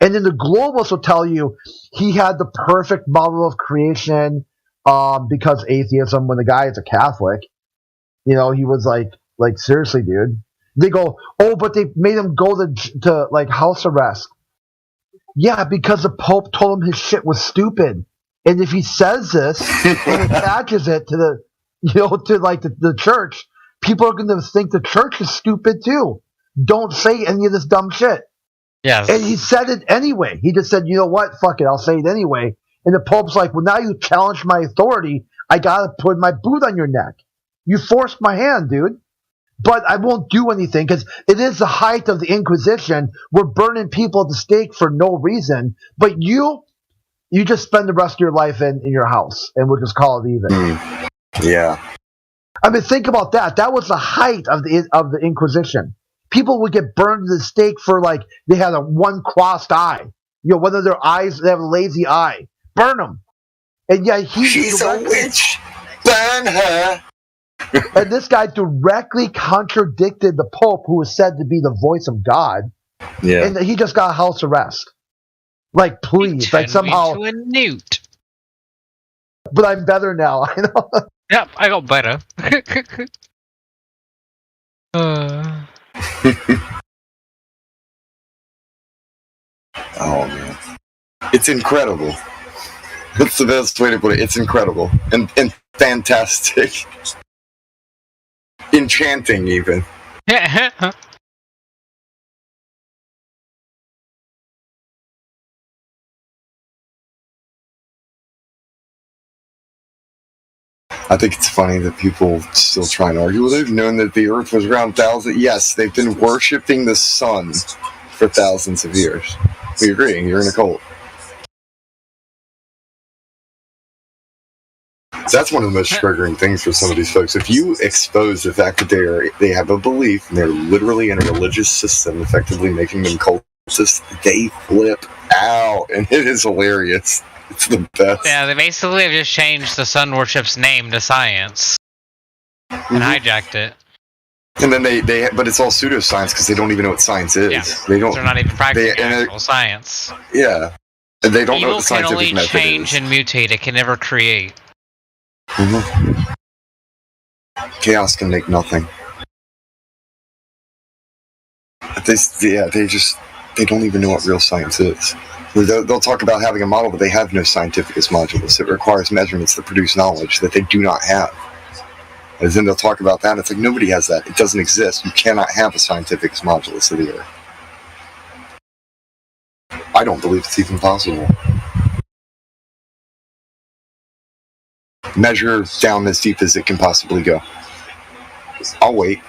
And then the globalists will tell you he had the perfect model of creation because atheism, when the guy is a Catholic, you know, he was like seriously, dude. They go, oh, but they made him go to like house arrest. Yeah, because the Pope told him his shit was stupid. And if he says this and attaches it to the, you know, to like the church, people are going to think the church is stupid too. Don't say any of this dumb shit. Yes. And he said it anyway. He just said, you know what? Fuck it. I'll say it anyway. And the Pope's like, well, now you challenged my authority. I got to put my boot on your neck. You forced my hand, dude. But I won't do anything because it is the height of the Inquisition. We're burning people at the stake for no reason. But you just spend the rest of your life in your house, and we'll just call it even. Yeah. I mean, think about that. That was the height of the Inquisition. People would get burned to the stake for like they had one crossed eye. You know, whether their eyes they have a lazy eye, burn them. And yeah, she's a witch. Burn her. And this guy directly contradicted the Pope, who was said to be the voice of God. Yeah. And he just got house arrest. Like, please, like somehow. To a newt. But I'm better now. I know. Yep, I got better. Oh man, it's incredible. That's the best way to put it. It's incredible and fantastic, enchanting even. I think it's funny that people still try and argue. Well, they've known that the Earth was around thousands. Yes, they've been worshiping the sun for thousands of years. We agree. You're in a cult. That's one of the most triggering things for some of these folks. If you expose the fact that they have a belief and they're literally in a religious system, effectively making them cultists, they flip out, and it is hilarious. It's the best. Yeah, they basically have just changed the sun worship's name to science and hijacked it. And then but it's all pseudoscience because they don't even know what science is. Yeah, they don't. They're not even practicing actual science. Yeah, and they don't know what the scientific method is. Evil can only change and mutate. It can never create. Mm-hmm. Chaos can make nothing. They don't even know what real science is. They'll talk about having a model, but they have no scientificus modulus. It requires measurements that produce knowledge that they do not have. And then they'll talk about that. It's like, nobody has that. It doesn't exist. You cannot have a scientificus modulus of the Earth. I don't believe it's even possible. Measure down as deep as it can possibly go. I'll wait.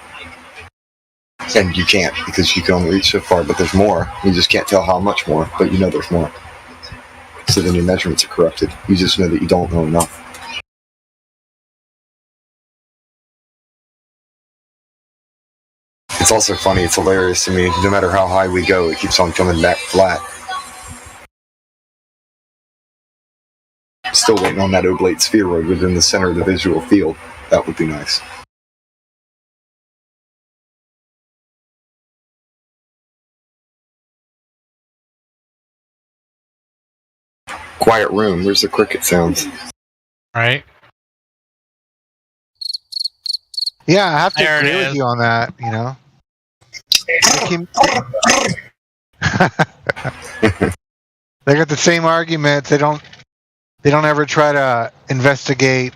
And you can't, because you can only reach so far, but there's more. You just can't tell how much more, but you know there's more. So then your measurements are corrupted. You just know that you don't know enough. It's also funny, it's hilarious to me. No matter how high we go, it keeps on coming back flat. Still waiting on that oblate spheroid within the center of the visual field. That would be nice. Quiet room. Where's the cricket sounds? Right. Yeah, I have to agree with you on that. You know, they got the same arguments. They don't ever try to investigate.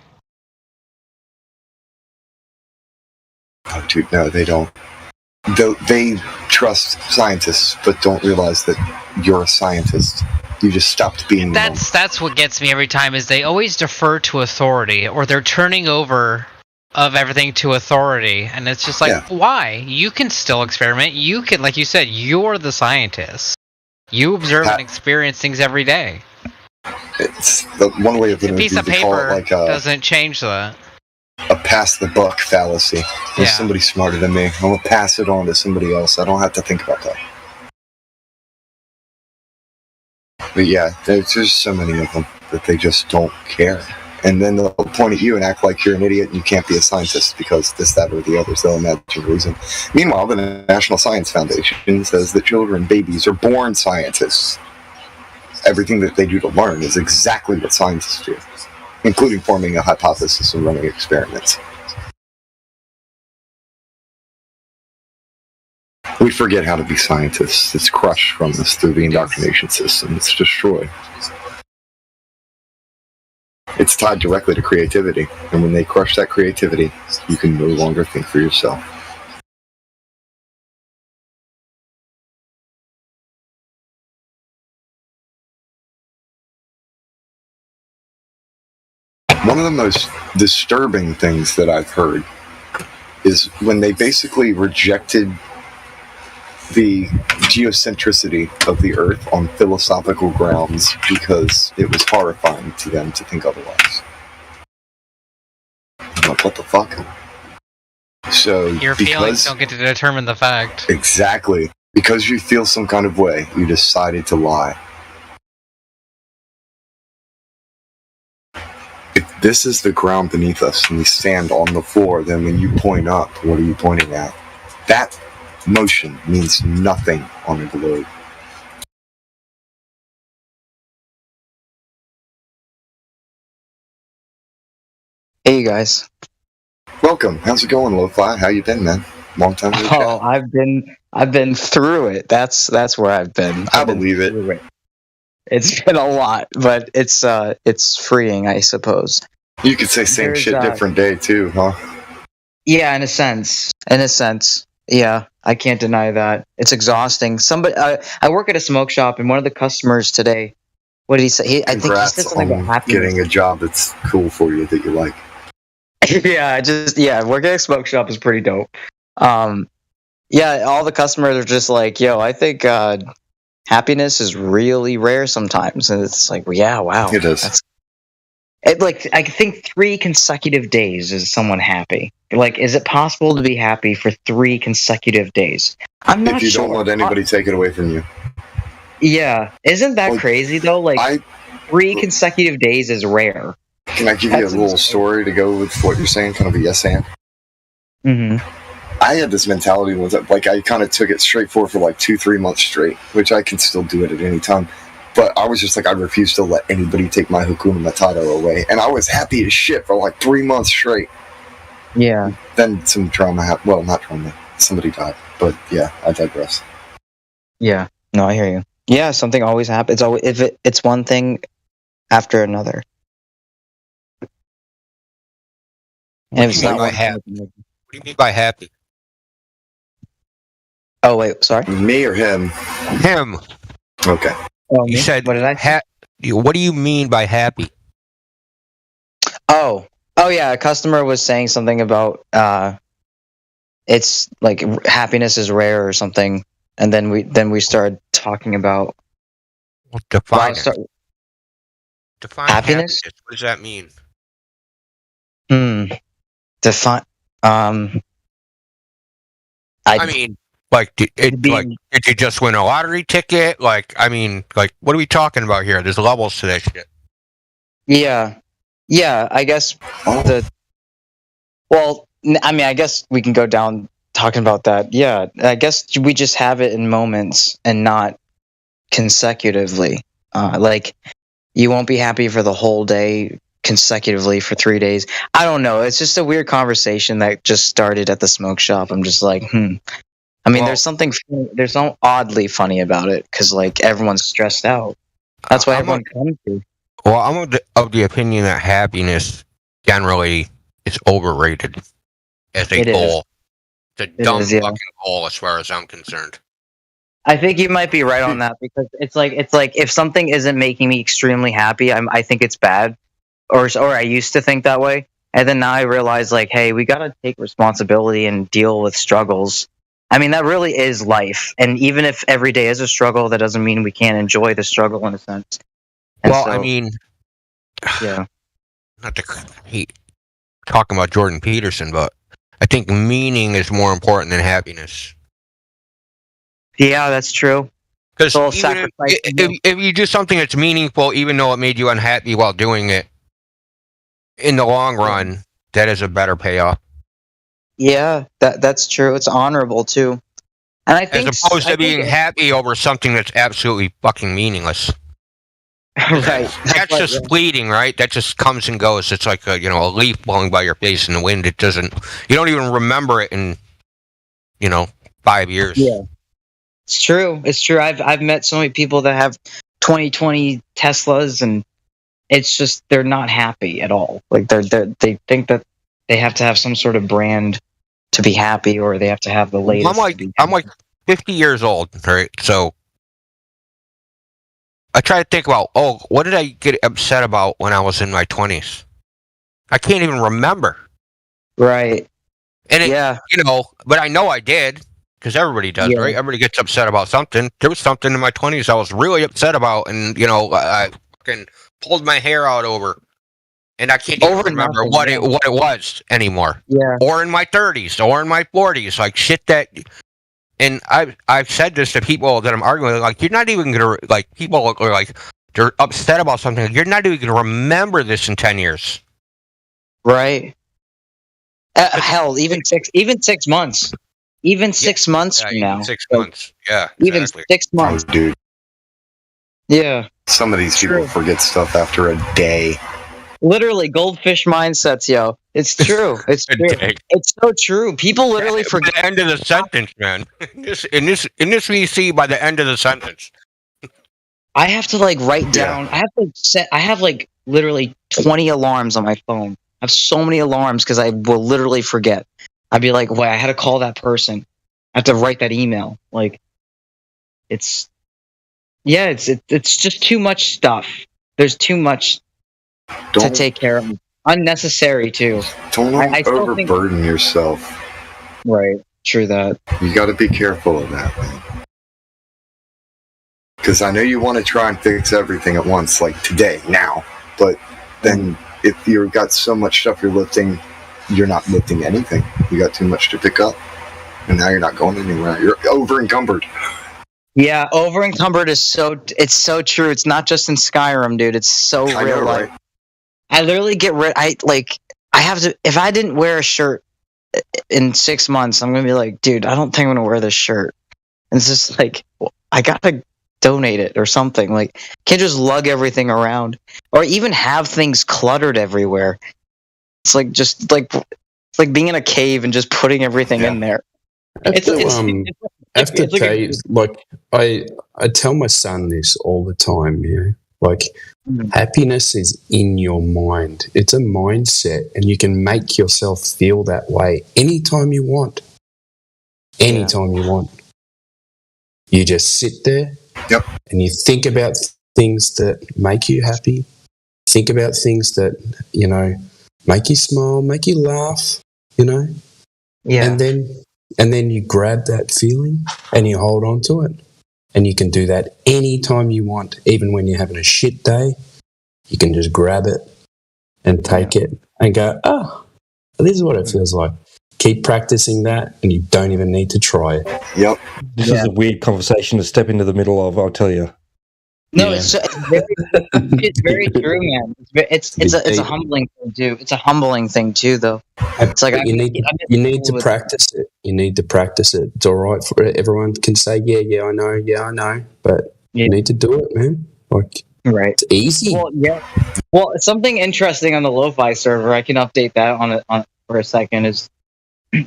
Oh, dude, no, they don't. They trust scientists, but don't realize that you're a scientist. You just stopped being one. That's what gets me every time, is they always defer to authority, or they're turning over of everything to authority, and it's just like, why? You can still experiment. You can, like you said, you're the scientist. You observe and experience things every day. It's the one way of a piece of paper like doesn't change that. A pass the buck fallacy. There's somebody smarter than me. I'm gonna pass it on to somebody else. I don't have to think about that. But yeah, there's so many of them that they just don't care. And then they'll point at you and act like you're an idiot and you can't be a scientist because this, that, or the other. They'll imagine a reason. Meanwhile, the National Science Foundation says that children, babies, are born scientists. Everything that they do to learn is exactly what scientists do, including forming a hypothesis and running experiments. We forget how to be scientists. It's crushed from us through the indoctrination system. It's destroyed. It's tied directly to creativity, and when they crush that creativity, you can no longer think for yourself. One of the most disturbing things that I've heard is when they basically rejected the geocentricity of the Earth on philosophical grounds because it was horrifying to them to think otherwise. I'm like, what the fuck? So your feelings don't get to determine the fact. Exactly. Because you feel some kind of way, you decided to lie. If this is the ground beneath us and we stand on the floor, then when you point up, what are you pointing at? That motion means nothing on a globe. Hey, you guys. Welcome. How's it going, Lo-Fi? How you been, man? Long time no chat. Oh, I've been through it. That's where I've been. I believe it. It's been a lot, but it's freeing, I suppose. You could say same shit, different day too, huh? Yeah, in a sense. Yeah, I can't deny that. It's exhausting. I work at a smoke shop, and one of the customers today, what did he say? I think he said something about happiness. Getting a job that's cool for you, that you like. Working at a smoke shop is pretty dope. All the customers are just like, yo, I think happiness is really rare sometimes. And it's like, well, yeah, wow. It is. I think 3 consecutive days is someone happy. Like, is it possible to be happy for 3 consecutive days? I'm not sure. If you don't let anybody take it away from you. Yeah. Isn't that crazy, though? Like, 3 consecutive days is rare. Can I give you a little story to go with what you're saying? Kind of a yes and? Mm-hmm. I had this mentality, I kind of took it straightforward for 2-3 months straight, which I can still do it at any time. But I was just like, I refuse to let anybody take my Hakuna Matata away. And I was happy as shit for 3 months straight. Yeah. Then some trauma happened. Well, not trauma. Somebody died. But yeah, I digress. Yeah. No, I hear you. Yeah, something always happens. It's always, it's one thing after another. What do you mean by happy? Oh, wait, sorry? Me or him? Him. Okay. Oh, you said, what did I say? What do you mean by happy? Oh, yeah, a customer was saying something about it's like happiness is rare or something, and then we started talking about define happiness. What does that mean? Define. Did you just win a lottery ticket? What are we talking about here? There's levels to that shit. Yeah. I guess I guess we can go down talking about that. Yeah, I guess we just have it in moments and not consecutively. You won't be happy for the whole day consecutively for 3 days. I don't know. It's just a weird conversation that just started at the smoke shop. I'm just like, there's something oddly funny about it because everyone's stressed out. That's why everyone comes to. Well, I'm of the opinion that happiness generally is overrated as a goal. It's a dumb fucking goal as far as I'm concerned. I think you might be right on that, because it's like if something isn't making me extremely happy, I think it's bad, or I used to think that way, and then now I realize, like, hey, we got to take responsibility and deal with struggles. I mean, that really is life, and even if every day is a struggle, that doesn't mean we can't enjoy the struggle in a sense. And Well, so, I mean, yeah, not to hate talking about Jordan Peterson, but I think meaning is more important than happiness. yeah, that's true. Because Soul sacrifice. if you do something that's meaningful, even though it made you unhappy while doing it, in the long run, that is a better payoff. Yeah, that's true. It's honorable too, and I think As opposed to being happy over something that's absolutely fucking meaningless. right. That's just fleeting, right? That just comes and goes. It's like a leaf blowing by your face in the wind. It doesn't. You don't even remember it in 5 years. Yeah, it's true. It's true. I've met so many people that have 2020 Teslas, and it's just they're not happy at all. Like they think that they have to have some sort of brand to be happy, or they have to have the latest. I'm like 50 years old, right? So I try to think about, what did I get upset about when I was in my 20s? I can't even remember. Right. And but I know I did, because everybody does, right? Everybody gets upset about something. There was something in my 20s I was really upset about, and I fucking pulled my hair out over, and I can't even remember what it was anymore. Yeah. Or in my 30s, or in my 40s, like shit that. And I've said this to people that I'm arguing with, like, you're not even gonna, like, people are like, they're upset about something, like, you're not even gonna remember this in 10 years. Right. Hell, even 6 months. Even 6 months from now. 6 months. Yeah. Even 6 months. Oh, dude. Yeah. Some of these people forget stuff after a day. Literally, goldfish mindsets, yo. It's true. It's true. It's so true. People literally forget the end of the sentence, man. In this we see by the end of the sentence. I have to write down. I have literally 20 alarms on my phone. I have so many alarms because I will literally forget. I'd be like, "Wait, I had to call that person. I have to write that email." It's just too much stuff. There's too much to take care of. Unnecessary too. Don't overburden yourself. Right. True that. You got to be careful of that, man. Because I know you want to try and fix everything at once, like today, now. But then if you've got so much stuff you're lifting, you're not lifting anything. You got too much to pick up. And now you're not going anywhere. You're over encumbered. Yeah, over encumbered is so true. It's not just in Skyrim, dude. It's so real. I know, right? I literally get rid. I have to. If I didn't wear a shirt in 6 months, I'm gonna be like, dude, I don't think I'm gonna wear this shirt. And it's just like, I gotta donate it or something. Like, can't just lug everything around, or even have things cluttered everywhere. It's like it's like being in a cave and just putting everything in there. I have to tell you, I tell my son this all the time, happiness is in your mind. It's a mindset, and you can make yourself feel that way anytime you want. Anytime you want. You just sit there and you think about things that make you happy. Think about things that, make you smile, make you laugh, Yeah. And then you grab that feeling and you hold on to it. And you can do that anytime you want. Even when you're having a shit day, you can just grab it and take it and go, this is what it feels like. Keep practicing that and you don't even need to try it. Yep. This is a weird conversation to step into the middle of, I'll tell you. No, it's very true, man. It's a humbling thing too. It's a humbling thing too, though. It's like you need to practice it. You need to practice it. It's all right for everyone can say, yeah, I know, but you need to do it, man. Right, it's easy. Well, something interesting on the Lo-Fi server. I can update that on for a second. Is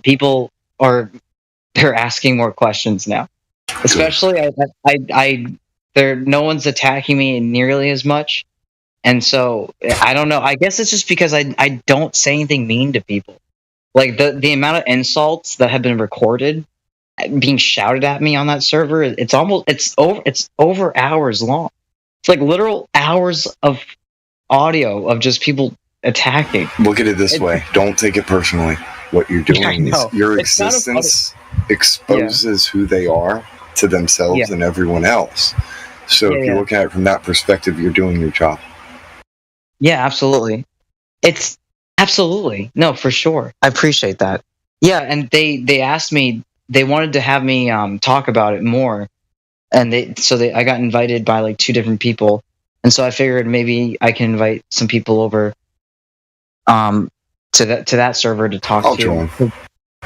people they're asking more questions now, especially no one's attacking me nearly as much, and so I don't know. I guess it's just because I don't say anything mean to people. Like the amount of insults that have been recorded being shouted at me on that server, it's over hours long. It's like literal hours of audio of just people attacking. Look at it this way. Don't take it personally. What you're doing is your existence exposes who they are to themselves and everyone else. So if you look at it from that perspective, you're doing your job. Yeah, absolutely. It's absolutely. No, for sure. I appreciate that. Yeah, and they asked me, they wanted to have me talk about it more. And I got invited by like 2 different people. And so I figured maybe I can invite some people over to that server to talk I'll to. join.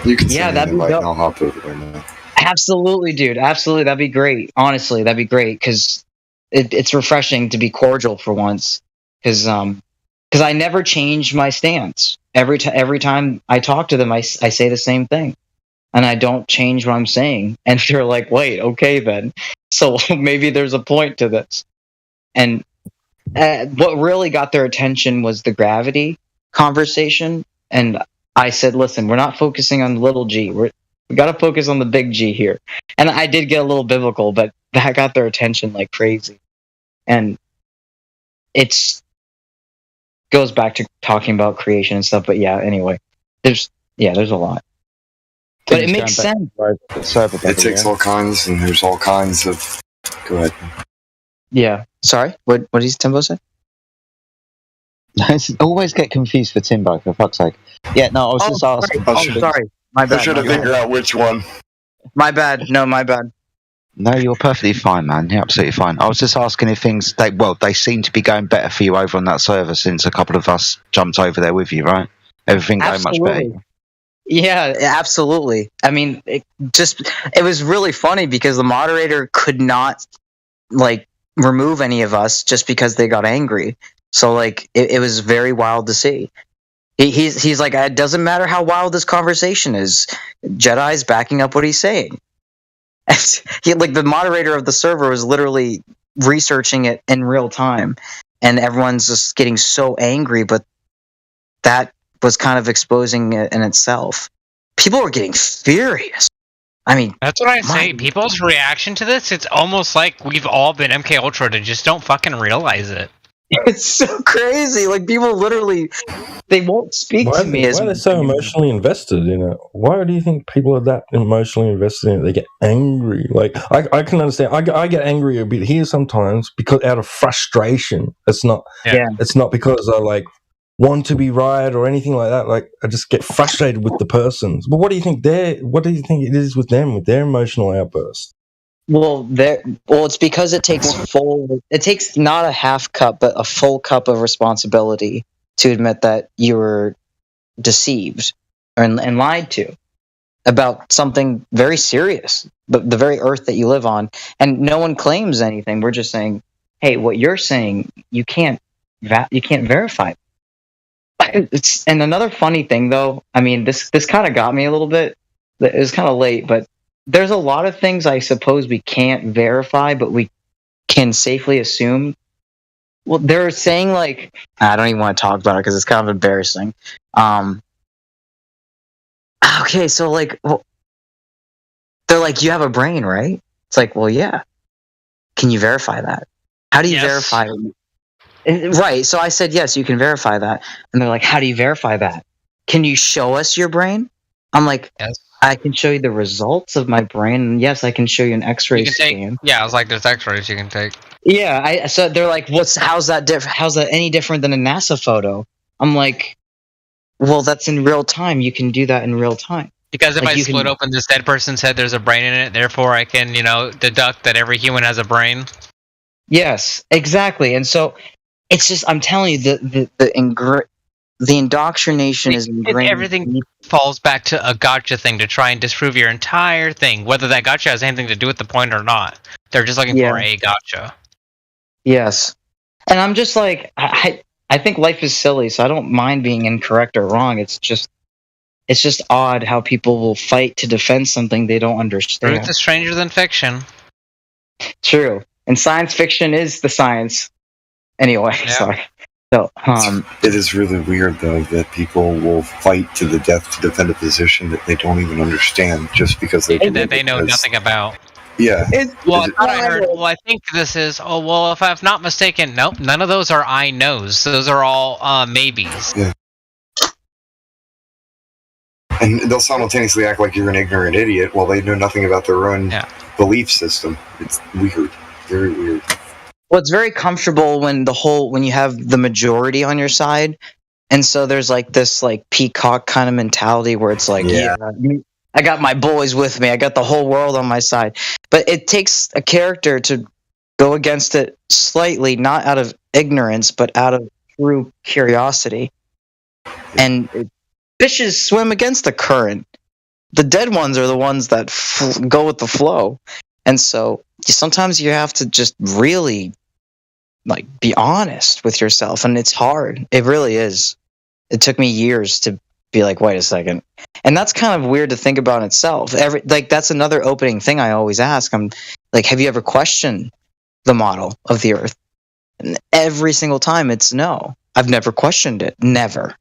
You can send me an invite and I'll hop over there now. Absolutely, dude. Absolutely. That'd be great. Honestly, that'd be great because it's refreshing to be cordial for once. Because I never change my stance. Every time I talk to them, I say the same thing. And I don't change what I'm saying. And they're like, wait, okay then. So maybe there's a point to this. And what really got their attention was the gravity conversation. And I said, listen, we're not focusing on little g. We got to focus on the big G here. And I did get a little biblical, but that got their attention like crazy. And it's goes back to talking about creation and stuff. But yeah, anyway, there's a lot. But it makes sense. It takes all kinds, and there's all kinds of. Go ahead. Yeah. Sorry. What did Timbo say? I always get confused for Timbo, for fuck's sake. Yeah, no, I was just asking. Sorry. My bad. I should have figured out which one. My bad. No, my bad. No, you're perfectly fine, man. You're absolutely fine. I was just asking if they seem to be going better for you over on that server since a couple of us jumped over there with you, right? Everything going much better. Yeah, absolutely. I mean, it was really funny because the moderator could not like remove any of us just because they got angry. So like it was very wild to see. He's like, it doesn't matter how wild this conversation is. Jedi's backing up what he's saying. The moderator of the server was literally researching it in real time, and everyone's just getting so angry. But that was kind of exposing it in itself. People were getting furious. I mean, that's what I say. People's reaction to this, it's almost like we've all been MK Ultra and just don't fucking realize it. It's so crazy. Like, people literally, they won't speak to me. Why are they so emotionally invested in it? Why do you think people are that emotionally invested in it? They get angry. Like, I can understand. I get angry a bit here sometimes because out of frustration. It's not because I like want to be right or anything like that. Like, I just get frustrated with the persons. But what do you think it is with them, with their emotional outbursts? Well, it's because it takes not a half cup, but a full cup of responsibility to admit that you were deceived and lied to about something very serious, the very earth that you live on. And no one claims anything. We're just saying, hey, what you're saying, you can't verify. And another funny thing, though, I mean, this kind of got me a little bit. It was kind of late, but there's a lot of things I suppose we can't verify, but we can safely assume. Well, they're saying, like, I don't even want to talk about it because it's kind of embarrassing. Okay, so, like, they're like, you have a brain, right? It's like, well, yeah. Can you verify that? How do you verify it? Right, so I said, yes, you can verify that. And they're like, how do you verify that? Can you show us your brain? I'm like, yes. I can show you the results of my brain, and yes, I can show you an X-ray scan. Yeah, I was like, there's X-rays you can take. Yeah, so they're like, how's that any different than a NASA photo? I'm like, well, that's in real time. You can do that in real time. Because if I split open this dead person's head, there's a brain in it. Therefore, I can, deduct that every human has a brain. Yes, exactly. And so it's just, I'm telling you, the indoctrination is ingrained. Everything falls back to a gotcha thing to try and disprove your entire thing, whether that gotcha has anything to do with the point or not. They're just looking for a gotcha. Yes. And I'm just like, I think life is silly, so I don't mind being incorrect or wrong. It's just odd how people will fight to defend something they don't understand. Truth is stranger than fiction. True. And science fiction is the science. Anyway, sorry. So, it is really weird though that people will fight to the death to defend a position that they don't even understand just because they that they know nothing about. Yeah. Well, I thought I heard. Well, I think this is. Oh, well, if I'm not mistaken, nope. None of those are I knows. Those are all maybes. Yeah. And they'll simultaneously act like you're an ignorant idiot while they know nothing about their own belief system. It's weird. Very weird. Well, it's very comfortable when you have the majority on your side, and so there's like this like peacock kind of mentality where it's like, yeah, I got my boys with me, I got the whole world on my side. But it takes a character to go against it slightly, not out of ignorance, but out of true curiosity. And fishes swim against the current. The dead ones are the ones that go with the flow. And so sometimes you have to just really like be honest with yourself, and it's hard. It really is. It took me years to be like, wait a second. And that's kind of weird to think about in itself. That's another opening thing I always ask. I'm like, have you ever questioned the model of the Earth? And every single time it's no. I've never questioned it. Never.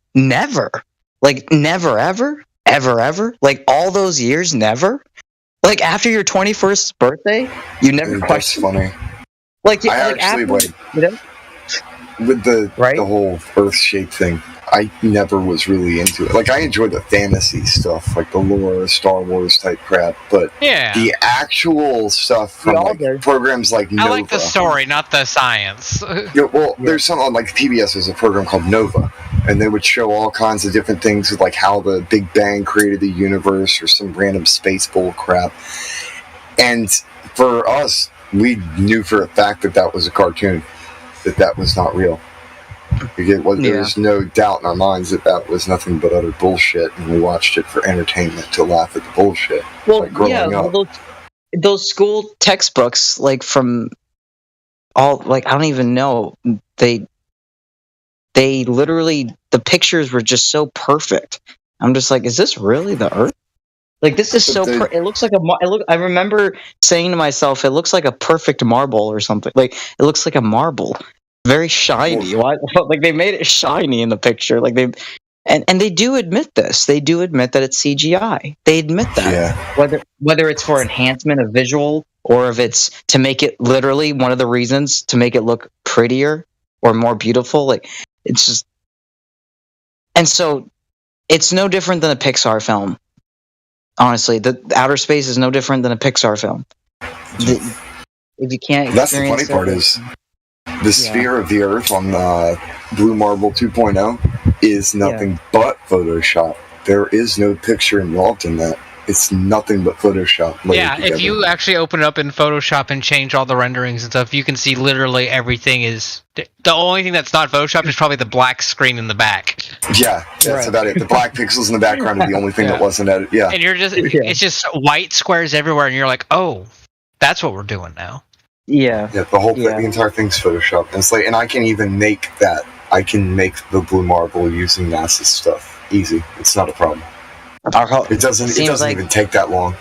Like never, ever. Like all those years, never. Like after your 21st birthday, you never questioned. That's funny. Like I actually with the whole Earth shape thing, I never was really into it. Like I enjoyed the fantasy stuff, like the lore, Star Wars type crap, but the actual stuff from programs like Nova. I like the story, not the science. There's something like PBS is a program called Nova, and they would show all kinds of different things, with like how the Big Bang created the universe or some random space bull crap. And for us, we knew for a fact that was a cartoon, that was not real. There was no doubt in our minds that was nothing but utter bullshit, and we watched it for entertainment to laugh at the bullshit. Well, those school textbooks, like from all, like I don't even know, they literally, the pictures were just so perfect. I'm just like, is this really the Earth? Like this is so. It looks like I remember saying to myself, it looks like a perfect marble or something. Like it looks like a marble, very shiny. Why? Like they made it shiny in the picture. Like and they do admit this. They do admit that it's CGI. They admit that. Yeah. Whether it's for enhancement of visual or if it's to make it literally one of the reasons to make it look prettier or more beautiful. Like it's just, and so it's no different than a Pixar film. Honestly, the outer space is no different than a Pixar film. If you can't, that's the funny part is the sphere of the Earth on Blue Marble 2.0 is nothing but Photoshop. There is no picture involved in that. It's nothing but Photoshop. Yeah, if you actually open it up in Photoshop and change all the renderings and stuff, you can see literally everything is. The only thing that's not Photoshop is probably the black screen in the back. Yeah, that's about it. The black pixels in the background are the only thing that wasn't added. Yeah. And it's just white squares everywhere, and you're like, oh, that's what we're doing now. Yeah. Yeah, the entire thing's Photoshop. And it's like, and I can even make that. I can make the Blue Marble using NASA's stuff. Easy. It's not a problem. It doesn't even take that long.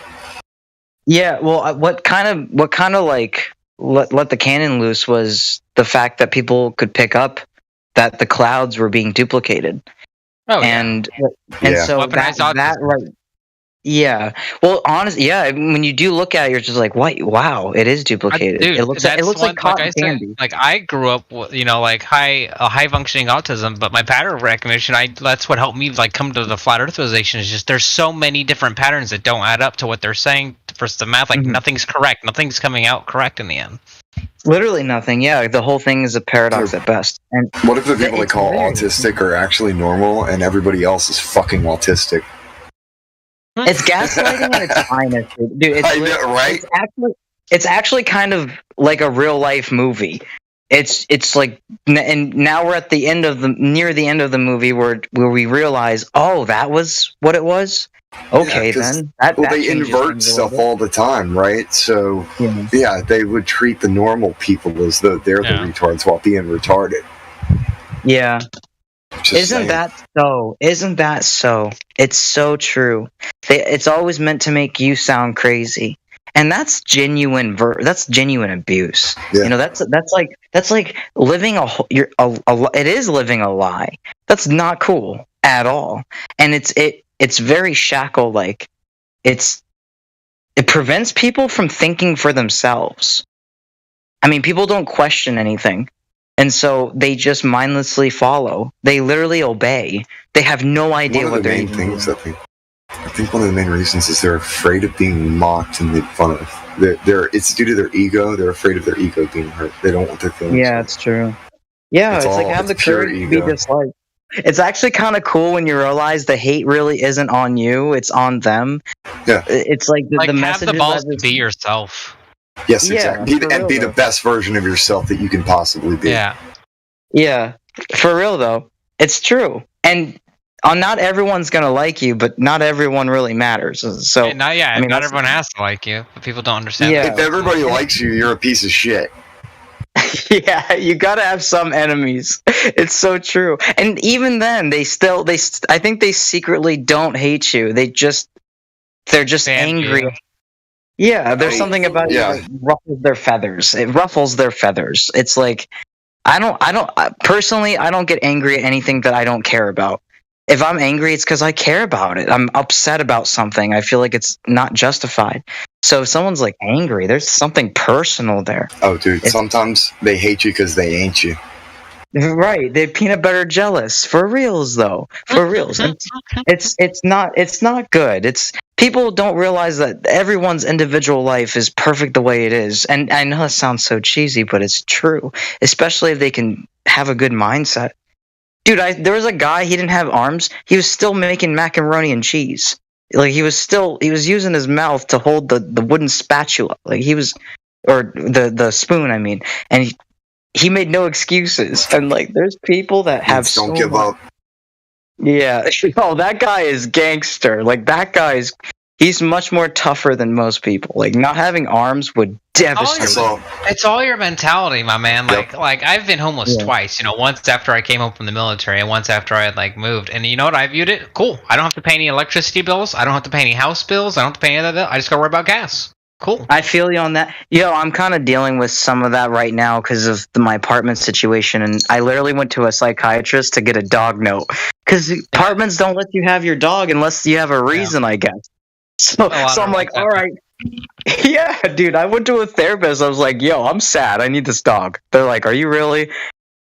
Yeah, well, what kind of like let the cannon loose was the fact that people could pick up that the clouds were being duplicated. Oh, and so that right. Yeah. Well, honestly, yeah. When you do look at it, you're just like, "What? Wow! It is duplicated. Dude, it looks like cotton candy." Like I grew up, like high functioning autism, but my pattern recognition, that's what helped me like come to the flat earthization. Is just there's so many different patterns that don't add up to what they're saying versus the math. Like nothing's correct. Nothing's coming out correct in the end. Literally nothing. Yeah, the whole thing is a paradox at best. And what if the people they call autistic are actually normal and everybody else is fucking autistic? It's gaslighting at its finest, dude. I know, right? It's actually kind of like a real life movie. It's like, and now we're at the end of near the end of the movie where we realize, oh, that was what it was. Okay, then. They invert stuff all the time, right? So they would treat the normal people as though they're the retards while being retarded. Yeah. Isn't that so? It's so true. It's always meant to make you sound crazy. and that's genuine. That's genuine abuse. Yeah. You know, that's like living it is living a lie. That's not cool at all, and it's very shackle like. It prevents people from thinking for themselves. I mean, people don't question anything. And so they just mindlessly follow. They literally obey. They have no idea what they're doing. I think one of the main reasons is they're afraid of being mocked and made fun of. It's due to their ego. They're afraid of their ego being hurt. They don't want their feelings hurt. Yeah, it's true. Yeah, it's like have the courage to be disliked. It's actually kind of cool when you realize the hate really isn't on you; it's on them. Yeah, it's like the have message. the balls to be yourself. Yes, Yeah, exactly. Be the best version of yourself that you can possibly be. Yeah, for real though, it's true. And not everyone's gonna like you, but not everyone really matters. So And not everyone has to like you, but people don't understand. Yeah. that. If everybody likes you, you're a piece of shit. Yeah, you gotta have some enemies. It's so true. And even then, I think they secretly don't hate you. They're just angry. you. Yeah, there's something about it that ruffles their feathers. It ruffles their feathers. It's like personally, I don't get angry at anything that I don't care about. If I'm angry, it's because I care about it. I'm upset about something. I feel like it's not justified. So if someone's like angry, there's something personal there. Oh, dude, sometimes they hate you because they ain't you. Right, they're peanut butter jealous. For reals, though. For reals. It's not good. It's people don't realize that everyone's individual life is perfect the way it is. And I know it sounds so cheesy, but it's true. Especially if they can have a good mindset. Dude, there was a guy, he didn't have arms. He was still making macaroni and cheese. Like he was using his mouth to hold the wooden spatula. Like or the spoon, I mean. And he made no excuses. And like there's people that have don't give up. Yeah. Oh, that guy is gangster. Like that he's much more tougher than most people. Like not having arms would devastate you. It's all your mentality, my man. Like I've been homeless twice. You know, once after I came home from the military, and once after I had moved. And you know what? I viewed it cool. I don't have to pay any electricity bills. I don't have to pay any house bills. I don't have to pay any of that. I just gotta worry about gas. Cool. I feel you on that. I'm kind of dealing with some of that right now because of my apartment situation, and I literally went to a psychiatrist to get a dog note because apartments don't let you have your dog unless you have a reason, I guess. So I'm like, all right. Yeah, dude, I went to a therapist. I was like, yo, I'm sad. I need this dog. They're like, are you really?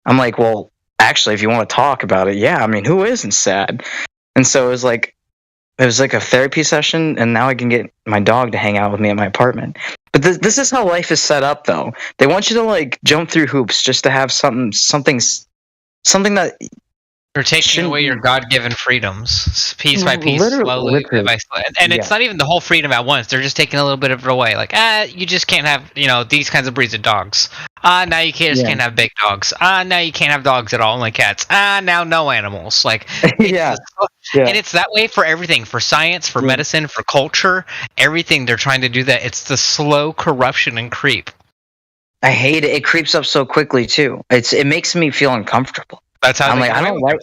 I'm like, well, actually, if you want to talk about it, yeah. I mean, who isn't sad? And so it was like a therapy session, and now I can get my dog to hang out with me at my apartment. But this is how life is set up, though. They want you to jump through hoops just to have something that They're taking away your God-given freedoms, piece by piece, slowly by slowly. And it's not even the whole freedom at once. They're just taking a little bit of it away. Like, you just can't have, these kinds of breeds of dogs. Now you can't have big dogs. Now you can't have dogs at all, only cats. Now no animals. Like, and it's that way for everything, for science, for medicine, for culture, everything. They're trying to do that. It's the slow corruption and creep. I hate it. It creeps up so quickly too. It makes me feel uncomfortable. That's how I'm like, I don't like.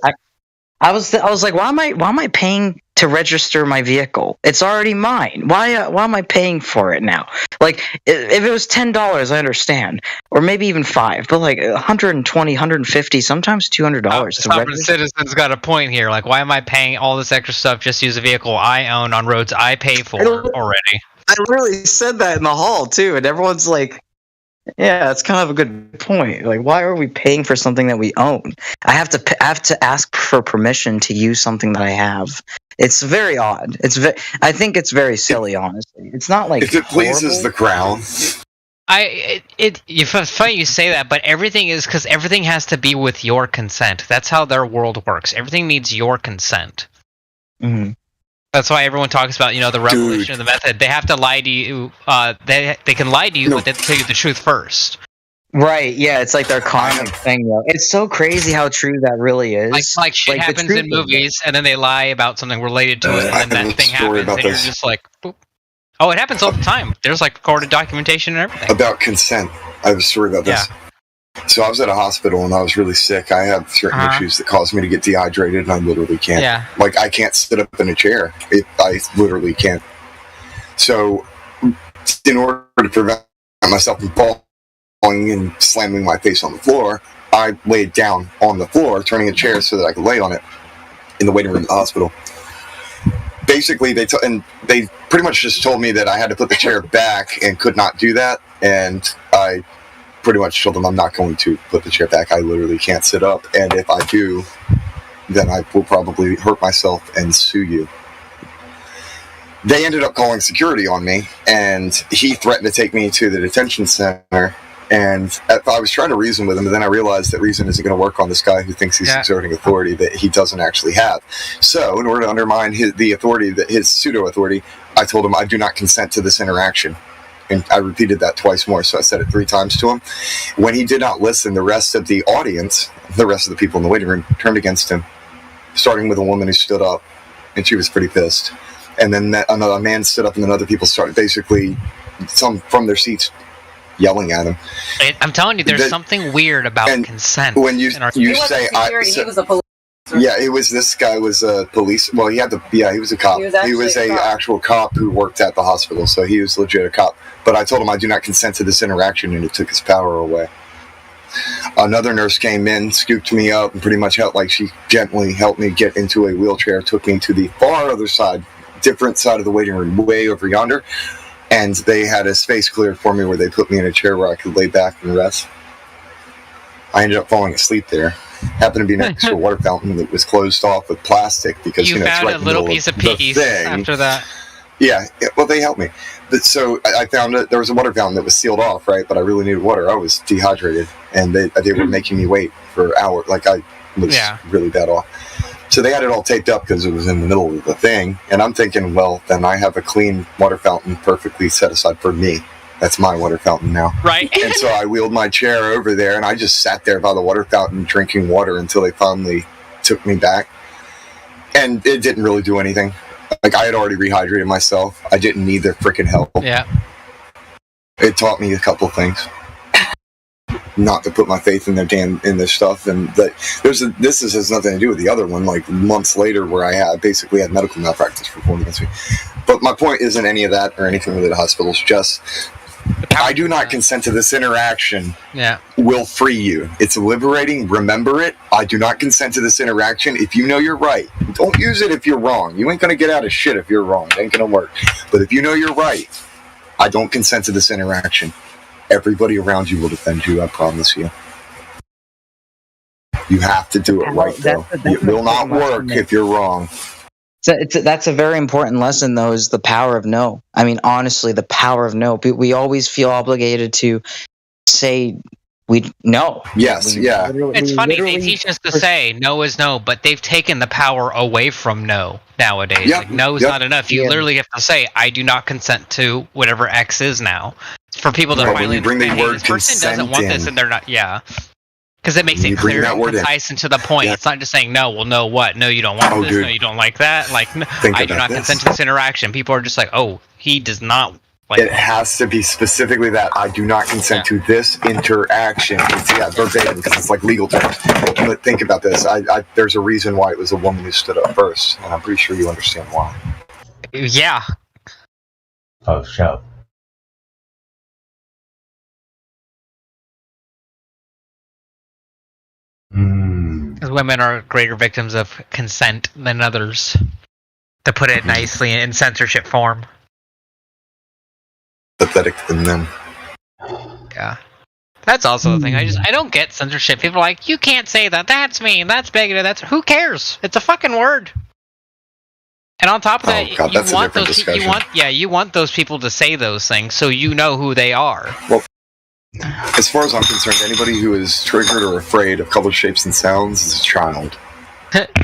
I was like, why am I paying to register my vehicle? It's already mine. Why am I paying for it now? Like, if it was $10, I understand, or maybe even $5, but like $120, $150, sometimes $200 to register. Citizens got a point here. Like, why am I paying all this extra stuff just to use a vehicle I own on roads I pay for already? I really said that in the hall too, and everyone's like, yeah, that's kind of a good point. Like, why are we paying for something that we own? I have to ask for permission to use something that I have. It's very odd. I think it's very silly, honestly. It's not like if it pleases the crown. It's funny you say that, but everything is because everything has to be with your consent. That's how their world works. Everything needs your consent. Mm-hmm. That's why everyone talks about, the revelation of the method. They have to lie to you. They can lie to you, but they have to tell you the truth first. Right? Yeah, it's like their karmic thing, though. It's so crazy how true that really is. Like shit happens in movies, and then they lie about something related to it, and then that thing happens, and you're just like, boop. Oh, it happens all the time. There's recorded documentation and everything. About consent. I have a story about this. So I was at a hospital and I was really sick. I have certain issues that cause me to get dehydrated, and I literally can't. Yeah. Like, I can't sit up in a chair. I literally can't. So in order to prevent myself from falling and slamming my face on the floor, I laid down on the floor, turning a chair so that I could lay on it in the waiting room at the hospital. Basically, they pretty much just told me that I had to put the chair back and could not do that. And I pretty much told them I'm not going to put the chair back. I literally can't sit up. And if I do, then I will probably hurt myself and sue you. They ended up calling security on me, and he threatened to take me to the detention center. And I was trying to reason with him, but then I realized that reason isn't going to work on this guy who thinks he's exerting authority that he doesn't actually have. So, in order to undermine the authority, his pseudo-authority, I told him I do not consent to this interaction. And I repeated that twice more, so I said it 3 times to him. When he did not listen, the rest of the audience, the rest of the people in the waiting room, turned against him, starting with a woman who stood up, and she was pretty pissed. And then another man stood up, and then other people started basically, some from their seats, yelling at him. I'm telling you, there's something weird about consent. When you say, he was a police officer. Yeah, this guy was a police. Well, he was a cop. He was a actual cop who worked at the hospital, so he was legit a cop. But I told him I do not consent to this interaction, and it took his power away. Another nurse came in, scooped me up, and pretty much she gently helped me get into a wheelchair, took me to the far other side, different side of the waiting room, way over yonder. And they had a space cleared for me where they put me in a chair where I could lay back and rest. I ended up falling asleep there. Happened to be next to a water fountain that was closed off with plastic because you it's found right a little piece of piggies after that. Yeah, well, they helped me. But so I found there was a water fountain that was sealed off, right? But I really needed water. I was dehydrated, and they were making me wait for hours. Like I was really bad off. So they had it all taped up because it was in the middle of the thing. And I'm thinking, well, then I have a clean water fountain perfectly set aside for me. That's my water fountain now. Right. And so I wheeled my chair over there, and I just sat there by the water fountain drinking water until they finally took me back. And it didn't really do anything. Like, I had already rehydrated myself. I didn't need their freaking help. Yeah. It taught me a couple things. Not to put my faith in this stuff, and that this has nothing to do with the other one. Like months later, where I basically had medical malpractice performed against me. But my point isn't any of that or anything related to hospitals. Just I do not consent to this interaction. Yeah, will free you. It's liberating. Remember it. I do not consent to this interaction. If you know you're right, don't use it if you're wrong. You ain't gonna get out of shit if you're wrong. It ain't gonna work. But if you know you're right, I don't consent to this interaction. Everybody around you will defend you, I promise you. You have to do it right, though. It will not work if you're wrong. That's a very important lesson, though, is the power of no. I mean, honestly, the power of no. We always feel obligated to say no. Yes, yeah. It's funny, they teach us to say no is no, but they've taken the power away from no nowadays. Yep, like, no is not enough. You literally have to say, I do not consent to whatever X is now. For people to finally bring the understand, word this person doesn't want this, and they're not, because it makes it bring clear that and word in. concise and to the point. It's not just saying, no, well, no what? No, you don't want this. Dude. No, you don't like that. Like, no, Think I do about not this. consent to this interaction. People are just like, oh, he does not like It has to be specifically that. I do not consent to this interaction. It's verbatim because it's like legal terms. But think about this. There's a reason why it was a woman who stood up first, and I'm pretty sure you understand why. Yeah. Oh, show. Because women are greater victims of consent than others. To put it nicely in censorship form. Pathetic than men. Yeah. That's also the thing. I don't get censorship. People are like, you can't say that. That's mean. That's bigoted. That's who cares? It's a fucking word. And on top of that, God, you that's a want different those discussion. you want those people to say those things so you know who they are. Well, as far as I'm concerned, anybody who is triggered or afraid of color, shapes, and sounds is a child.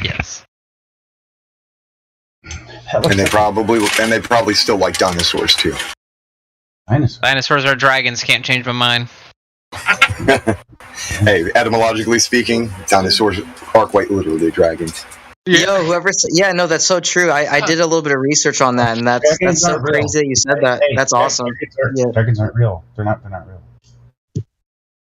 Yes. And they probably still like dinosaurs too. Dinosaurs are dragons. Can't change my mind. Hey, etymologically speaking, dinosaurs are quite literally dragons. Yo, no, that's so true. I did a little bit of research on that, and that's so crazy that you said that. That's awesome. Dragons aren't real. They're not real.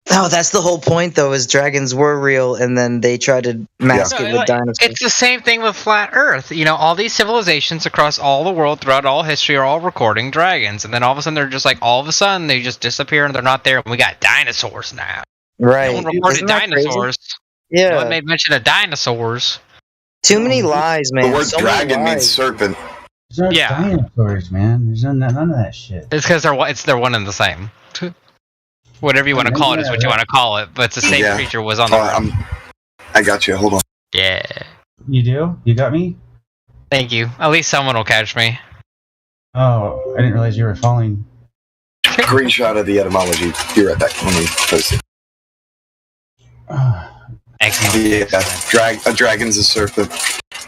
No, that's the whole point, though, is dragons were real, and then they tried to mask it with dinosaurs. It's the same thing with flat Earth. You know, all these civilizations across all the world, throughout all history, are all recording dragons, and then all of a sudden they're just like, all of a sudden they just disappear and they're not there, and we got dinosaurs now. Right. No one reported Isn't that dinosaurs. Yeah. No one made mention of dinosaurs. Too many lies, man. The word So many dragon means lies. serpent. There's no dinosaurs, man. There's none of that shit. It's because they're one and the same. Whatever you want to call it is what you want to call it, but it's the same Yeah. creature was on the ground. I got you. Hold on. Yeah. You do? You got me? Thank you. At least someone will catch me. Oh, I didn't realize you were falling. Screenshot of the etymology. Be right back. Let me post it. Yeah, a dragon's a serpent.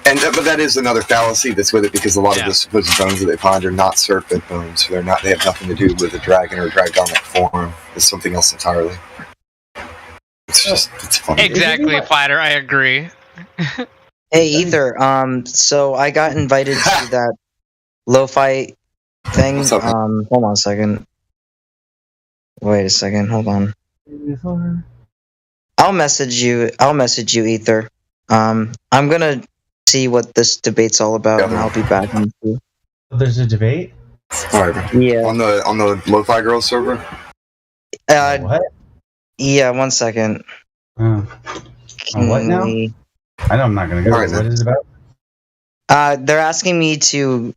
But that is another fallacy that's with it, because a lot of the supposed bones that they find are not serpent bones. They're not. They have nothing to do with a dragon or a dragonic form. It's something else entirely. It's funny. Exactly, Platter. I agree. Hey, Ether. So I got invited to that lo-fi thing. What's up, man? Hold on a second. Wait a second. Hold on. I'll message you, Ether. I'm gonna see what this debate's all about, and I'll be back in two. There's a debate? Alright. Yeah. On the Lo-Fi Girls server? What? Yeah, 1 second. On what now? I know I'm not gonna go. Alright, What is it about? They're asking me to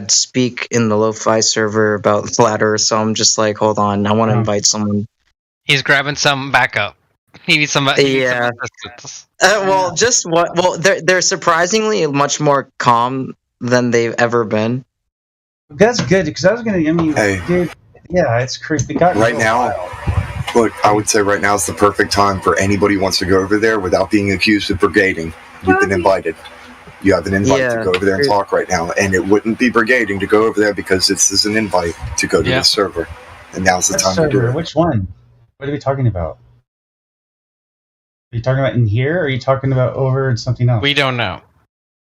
speak in the lo-fi server about Flat Earth, so I'm just like, hold on, I want to invite someone. He's grabbing some backup. He needs some. Yeah. Well, just what? Well, they're surprisingly much more calm than they've ever been. That's good, because I was gonna. I mean, Hey. dude, yeah, it's creepy. Right now, look, I would say right now is the perfect time for anybody who wants to go over there without being accused of brigading. You've been invited. You have an invite to go over there and talk right now, and it wouldn't be brigading to go over there because this is an invite to go to the server, and now's the time to do it. Which one? What are we talking about? Are you talking about in here, or are you talking about over something else? We don't know.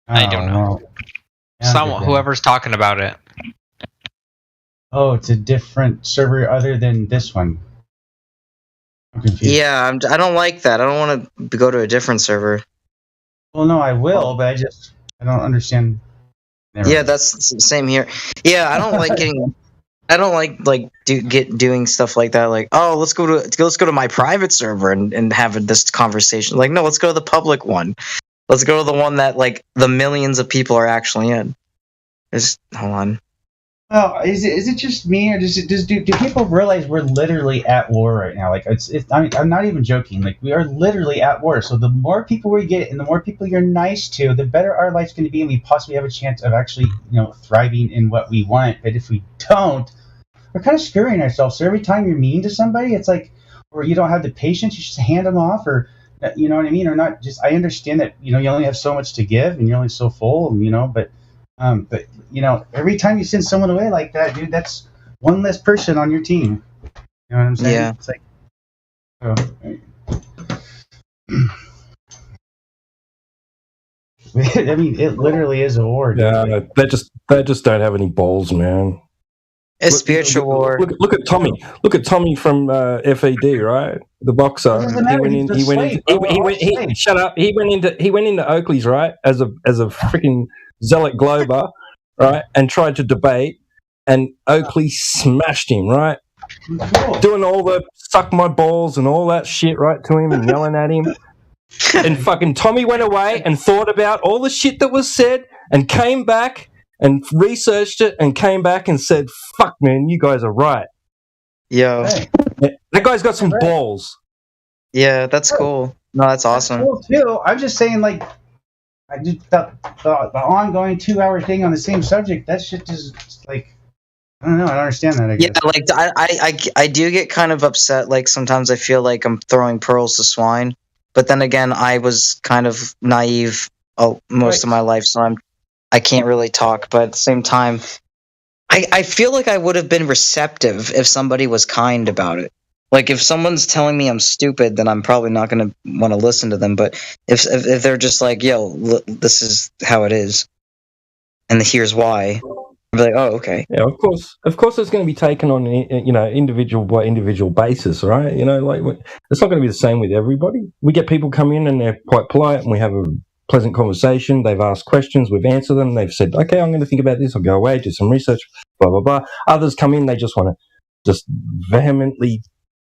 I don't know. Yeah, Someone, whoever's talking about it. Oh, it's a different server other than this one. I'm confused. Yeah, I don't like that. I don't want to go to a different server. Well, no, I will, but I don't understand. Yeah, that's the same here. Yeah, I don't like getting. I don't like doing stuff like that. Like, oh, let's go to my private server and have this conversation. Like, no, let's go to the public one. Let's go to the one that like the millions of people are actually in. Just hold on. Oh, is it just me, or do people realize we're literally at war right now? Like, I mean, I'm not even joking. Like, we are literally at war. So the more people we get, and the more people you're nice to, the better our life's going to be, and we possibly have a chance of actually, thriving in what we want. But if we don't, we're kind of screwing ourselves. So every time you're mean to somebody, it's like, or you don't have the patience, you just hand them off, or you know what I mean, or not. Just I understand that you only have so much to give, and you're only so full, but every time you send someone away like that, dude, that's one less person on your team. You know what I'm saying? Yeah. It's like, I mean, it literally is a war. Dude. Yeah, they just don't have any balls, man. A spiritual war. Look at Tommy. Look at Tommy from FED, right? The boxer. Shut up. He went into Oakley's, right? As a freaking zealot glober, right? And tried to debate, and Oakley smashed him, right? Doing all the suck my balls and all that shit, right, to him and yelling at him. And fucking Tommy went away and thought about all the shit that was said and came back and researched it and came back and said, fuck, man, you guys are right. Yo. That guy's got some balls. Yeah, that's cool. No, that's awesome. Cool, too. I'm just saying, like, I just the ongoing 2-hour thing on the same subject, that shit just, like, I don't know. I don't understand that, I guess. Yeah, like, I do get kind of upset. Like, sometimes I feel like I'm throwing pearls to swine. But then again, I was kind of naive most of my life, so I can't really talk. But at the same time, I feel like I would have been receptive if somebody was kind about it. Like, if someone's telling me I'm stupid, then I'm probably not going to want to listen to them. But if they're just like, yo, this is how it is, and here's why, I'd be like, oh, okay. Yeah, of course, it's going to be taken on individual by individual basis, right? It's not going to be the same with everybody. We get people come in and they're quite polite, and we have a pleasant conversation. They've asked questions, we've answered them. They've said, okay, I'm going to think about this. I'll go away, do some research, blah blah blah. Others come in, they just want to just vehemently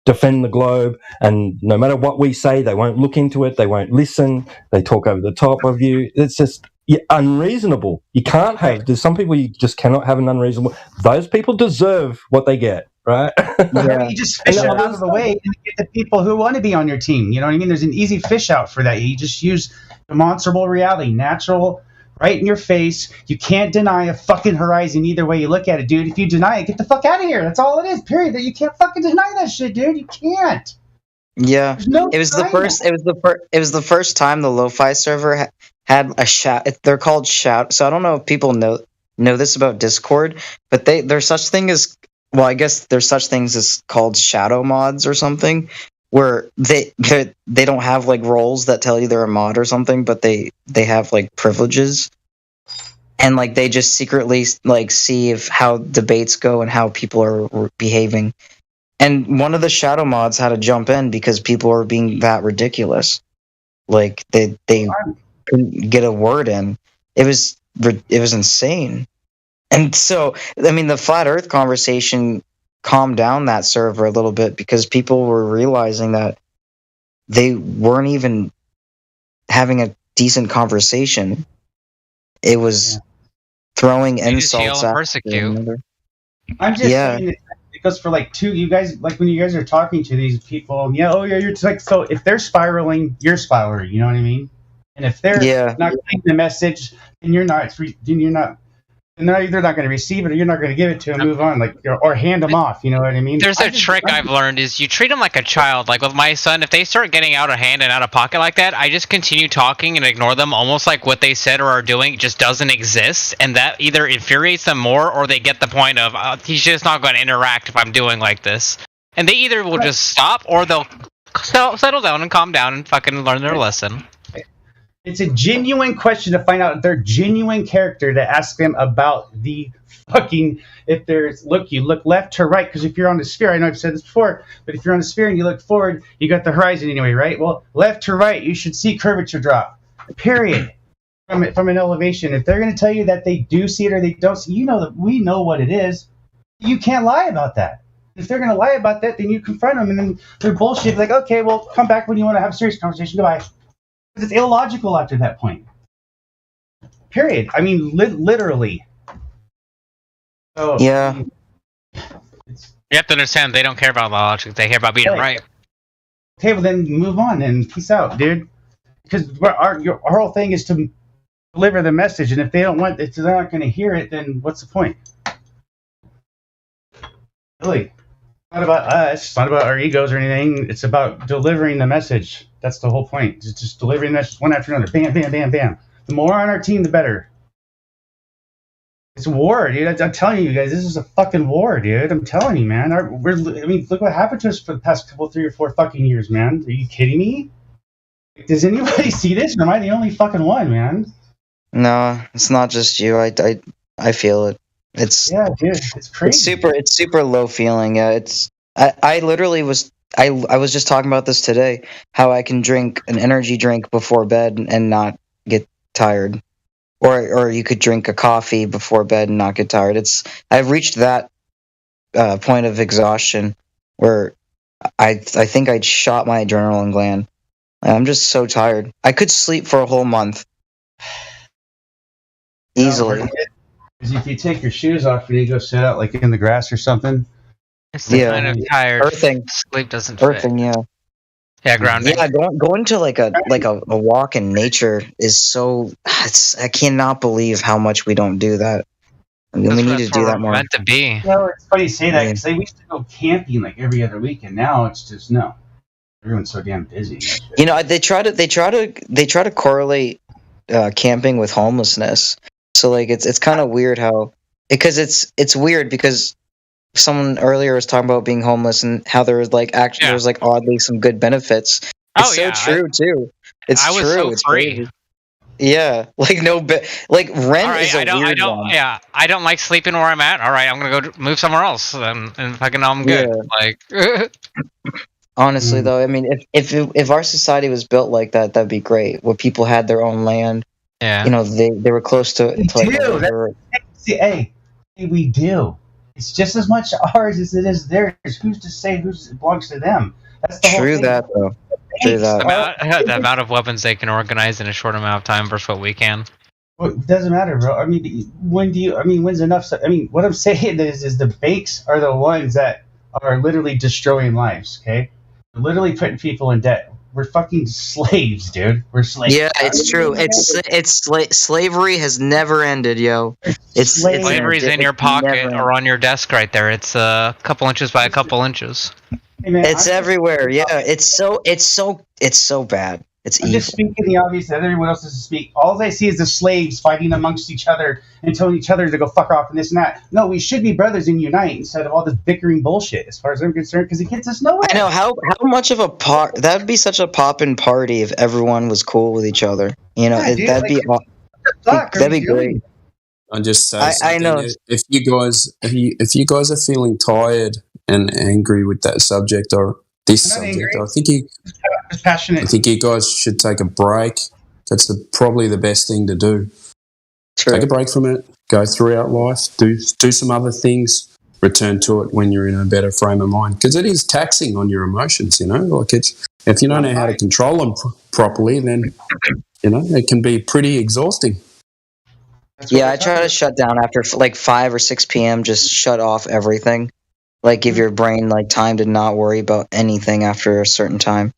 defend the globe, and no matter what we say, they won't look into it, they won't listen, they talk over the top of you. It's just unreasonable. You can't have. There's some people you just cannot have an unreasonable. Those people deserve what they get, right? You just fish it out of the way and get the people who want to be on your team. You know what I mean? There's an easy fish out for that. You just use demonstrable reality, natural, right in your face. You can't deny a fucking horizon either way you look at it, dude. If you deny it, get the fuck out of here. That's all it is. Period. That you can't fucking deny that shit, dude. You can't. Yeah, it was the first time the Lo-Fi server had a shout. They're called shout. So I don't know if people know this about Discord, but there's such thing as, well, I guess there's such things as called shadow mods or something, where they don't have like roles that tell you they're a mod or something, but they have like privileges, and like they just secretly like see how debates go and how people are behaving. And one of the shadow mods had to jump in because people were being that ridiculous. Like they couldn't get a word in. It was insane. And so, I mean, the flat Earth conversation calmed down that server a little bit because people were realizing that they weren't even having a decent conversation. It was throwing insults at persecute. I'm just saying it goes for like you guys, like when you guys are talking to these people, you're just like, so if they're spiraling, you're spiraling, you know what I mean? And if they're not getting the message, then you're not, and they're either not going to receive it or you're not going to give it to them, move on, or hand them off, you know what I mean? There's a trick I've learned is you treat them like a child. Like with my son, if they start getting out of hand and out of pocket like that, I just continue talking and ignore them, almost like what they said or are doing just doesn't exist, and that either infuriates them more or they get the point of, he's just not going to interact if I'm doing like this. And they either will just stop or they'll settle down and calm down and fucking learn their lesson. It's a genuine question to find out their genuine character, to ask them about the fucking, you look left to right, because if you're on the sphere, I know I've said this before, but if you're on the sphere and you look forward, you got the horizon anyway, right? Well, left to right, you should see curvature drop, period. From an elevation. If they're going to tell you that they do see it or they don't see, that we know what it is. You can't lie about that. If they're going to lie about that, then you confront them, and then they're bullshit. Like, okay, well, come back when you want to have a serious conversation. Goodbye. It's illogical after that point. Period. I mean, literally. So, yeah. You have to understand they don't care about logic. They care about being right. Okay, well then move on and peace out, dude. Because our whole thing is to deliver the message, and if they don't want, if they're not going to hear it, then what's the point? Really, it's not about us. It's not about our egos or anything. It's about delivering the message. That's the whole point. It's just delivering the message one after another. Bam, bam, bam, bam. The more on our team, the better. It's a war, dude. I'm telling you guys, this is a fucking war, dude. I'm telling you, man. Look what happened to us for the past 3 or 4 fucking years, man. Are you kidding me? Does anybody see this, or am I the only fucking one, man? No, it's not just you. I feel it. It's dude. It's crazy. It's super low feeling. Yeah, I literally was. I was just talking about this today. How I can drink an energy drink before bed and not get tired, or you could drink a coffee before bed and not get tired. I've reached that point of exhaustion where I think I'd shot my adrenaline gland. I'm just so tired. I could sleep for a whole month easily. Because if you take your shoes off and you go sit out like in the grass or something. It's the kind of tired. Earthing. Sleep doesn't Earthing, fit. Yeah, grounding. Yeah, going to like a walk in nature is so. I cannot believe how much we don't do that. I mean, we need to do that more. Meant to be. It's funny you say that because we used to go camping like every other week, and now it's just no. Everyone's so damn busy. They try to correlate camping with homelessness. So like it's kind of weird it's weird because someone earlier was talking about being homeless and how there was there's oddly some good benefits. It's so true too. It's true. So it's free. crazy. Yeah, like no, like rent All right, is a weird one. Yeah, I don't like sleeping where I'm at. All right, I'm gonna go move somewhere else, and fucking I'm good. Like, Honestly, though, I mean, if our society was built like that, that'd be great. Where people had their own land. Yeah. You know, they were close to like a river. Hey, we do. It's just as much ours as it is theirs. Who's to say whose belongs to them? That's the whole True thing. that, though. True that. the amount of weapons they can organize in a short amount of time versus what we can. Well, it doesn't matter, bro. I mean, when's enough? I mean, what I'm saying is the banks are the ones that are literally destroying lives. Okay, they're literally putting people in debt. We're fucking slaves, dude. We're slaves. Yeah, it's true. Slavery has never ended, yo. Slavery's in your pocket or on your desk right there. It's a couple inches by a couple inches. Hey, man, It's everywhere. Yeah, it's so bad. It's I'm just speaking the obvious that everyone else doesn't speak. All I see is the slaves fighting amongst each other and telling each other to go fuck off and this and that. No, we should be brothers and unite instead of all this bickering bullshit, as far as I'm concerned, because it gets us nowhere. I know how much of a part that would be such a poppin' party if everyone was cool with each other. You know, Yeah, dude, that'd be great. I just say I know. if you guys are feeling tired and angry with that subject or this I'm not subject, angry. I think you Just passionate. I think you guys should take a break. That's probably the best thing to do. Take a break from it. Go throughout life. Do some other things. Return to it when you're in a better frame of mind, because it is taxing on your emotions. You know, like it's if you don't know how to control them properly, then you know it can be pretty exhausting. Yeah, I try to shut down after like 5 or 6 p.m. Just shut off everything. Like give your brain like time to not worry about anything after a certain time.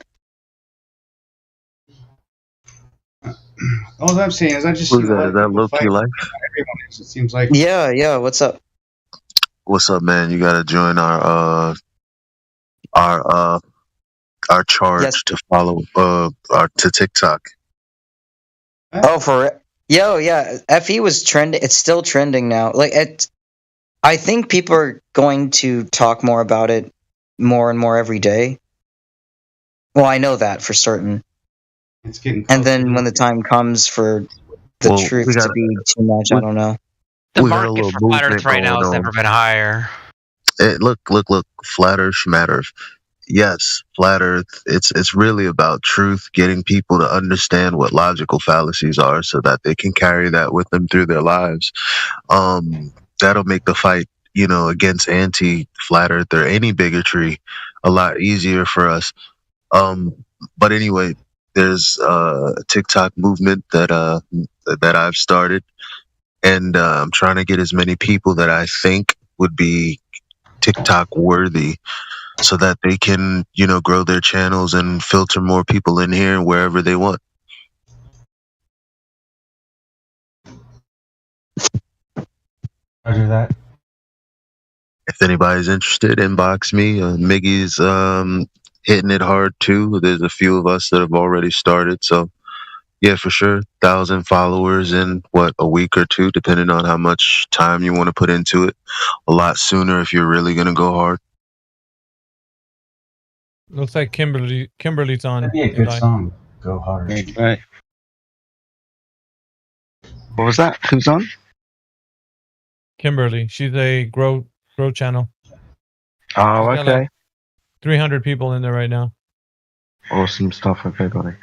All I'm saying is I just Who's that? Is that Low-Key Life? Everyone is. It seems like. Yeah. What's up? What's up, man? You gotta join our charge to follow to TikTok. Oh, for it? Yo, yeah. FE was trending. It's still trending now. Like I think people are going to talk more about it more and more every day. Well, I know that for certain. It's getting. And then when the time comes for the truth to be too much, I don't know. The market for flat Earth right now has never been higher. Look, flat Earth matters. Yes, flat Earth. It's really about truth, getting people to understand what logical fallacies are, so that they can carry that with them through their lives. That'll make the fight, against anti-flat Earth or any bigotry a lot easier for us. But anyway, there's a TikTok movement that I've started, and I'm trying to get as many people that I think would be TikTok worthy, so that they can, grow their channels and filter more people in here wherever they want. Roger that. If anybody's interested, inbox me. Miggy's hitting it hard too. There's a few of us that have already started, so yeah, for sure. 1,000 followers in a week or two, depending on how much time you want to put into it. A lot sooner if you're really gonna go hard. Looks like Kimberly's on. That'd be a good song. Go hard. Right. What was that? Who's on? Kimberly. She's a grow channel. Oh, She's got, okay. like, 300 people in there right now. Awesome stuff. Okay, buddy.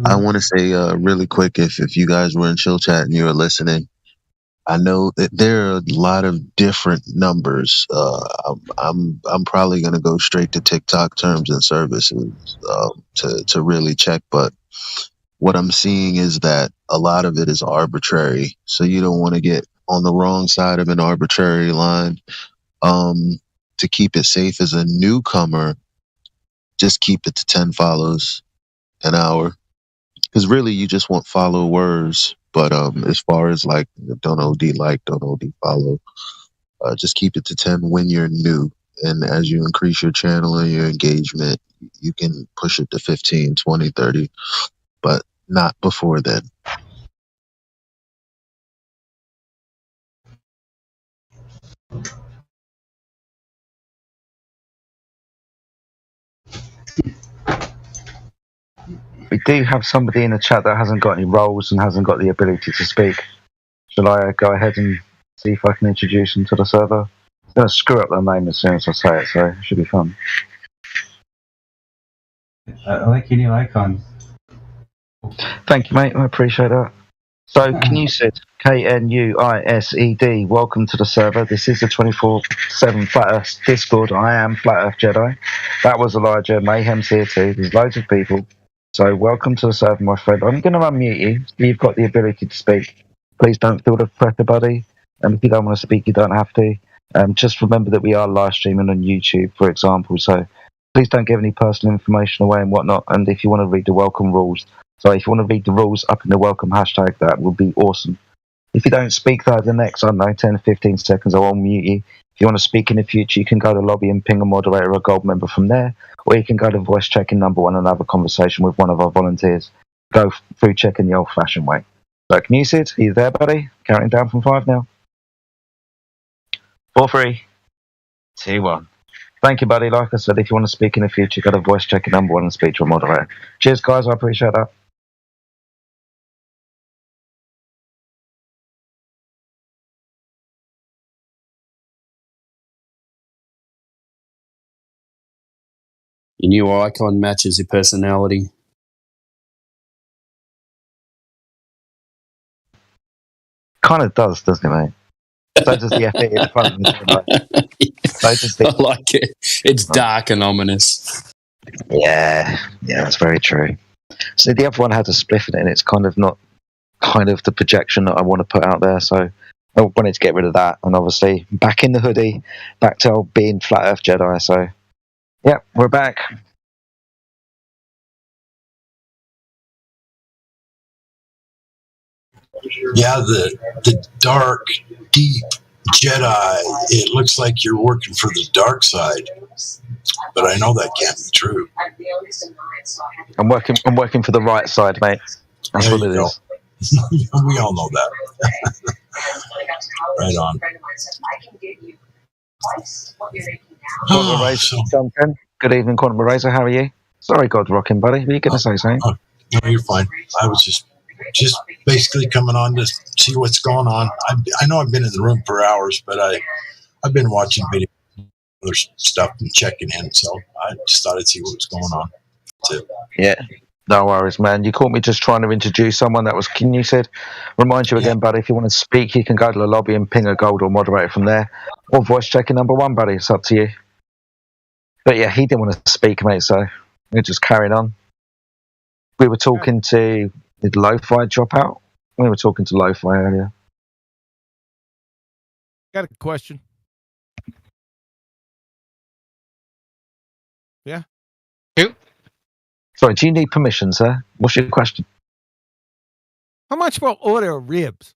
I want to say really quick, if you guys were in chill chat and you were listening, I know that there are a lot of different numbers. I'm probably going to go straight to TikTok terms and services to really check, but what I'm seeing is that a lot of it is arbitrary. So you don't want to get on the wrong side of an arbitrary line. To keep it safe as a newcomer, just keep it to 10 follows an hour. Because really, you just want followers. But as far as like, don't OD like, don't OD follow, just keep it to 10 when you're new. And as you increase your channel and your engagement, you can push it to 15, 20, 30, but not before then. We do have somebody in the chat that hasn't got any roles and hasn't got the ability to speak. Shall I go ahead and see if I can introduce them to the server? I'm going to screw up their name as soon as I say it, so it should be fun. I like your new icon. Thank you, mate. I appreciate that. So, Knusid, Knuised, welcome to the server. This is the 24/7 Flat Earth Discord. I am Flat Earth Jedi. That was Elijah. Mayhem's here too. There's loads of people. So, welcome to the server, my friend. I'm going to unmute you. You've got the ability to speak. Please don't feel the pressure, buddy. And if you don't want to speak, you don't have to. Just remember that we are live streaming on YouTube, for example. So, please don't give any personal information away and whatnot. And if you want to read the welcome rules, so if you want to read the rules up in the welcome hashtag, that would be awesome. If you don't speak though, the next, I don't know, 10 15 seconds, I'll unmute you. If you want to speak in the future, you can go to lobby and ping a moderator or a gold member from there, or you can go to voice checking number 1 and have a conversation with one of our volunteers. Go through checking the old-fashioned way. So, Knusid, are you there, buddy? Counting down from 5 now. 4, 3, 2, 1. Thank you, buddy. Like I said, if you want to speak in the future, go to voice checking number 1 and speak to a moderator. Cheers, guys. I appreciate that. Your new icon matches your personality. Kind of does, doesn't it, mate? So does the FE in front of me. So does the... I like it. It's dark and ominous. Yeah, that's very true. So the other one had a spliff in it, and it's kind of not kind of the projection that I want to put out there. So I wanted to get rid of that, and obviously back in the hoodie, back to being Flat Earth Jedi. So yeah, we're back. Yeah, the dark, deep Jedi. It looks like you're working for the dark side, but I know that can't be true. I'm working for the right side, mate. That's There what it you is. We all know that. Right on. Quantum Eraser, Duncan. Good evening, Quantum Eraser. How are you? Sorry, God Rocking, buddy. Were you going to say something? No, you're fine. I was just basically coming on to see what's going on. I know I've been in the room for hours, but I've been watching video, other stuff and checking in, so I just thought I'd see what was going on. That's it. Yeah. No worries, man. You caught me just trying to introduce someone. That was King, you said. Remind you again, buddy, if you want to speak, you can go to the lobby and ping a gold or moderator from there. Or voice checking number 1, buddy. It's up to you. But yeah, he didn't want to speak, mate, so we're just carrying on. We were talking to... Did Lo-Fi drop out? We were talking to Lo-Fi earlier. Got a question. Yeah? Sorry, do you need permission, sir? What's your question? How much for order of ribs?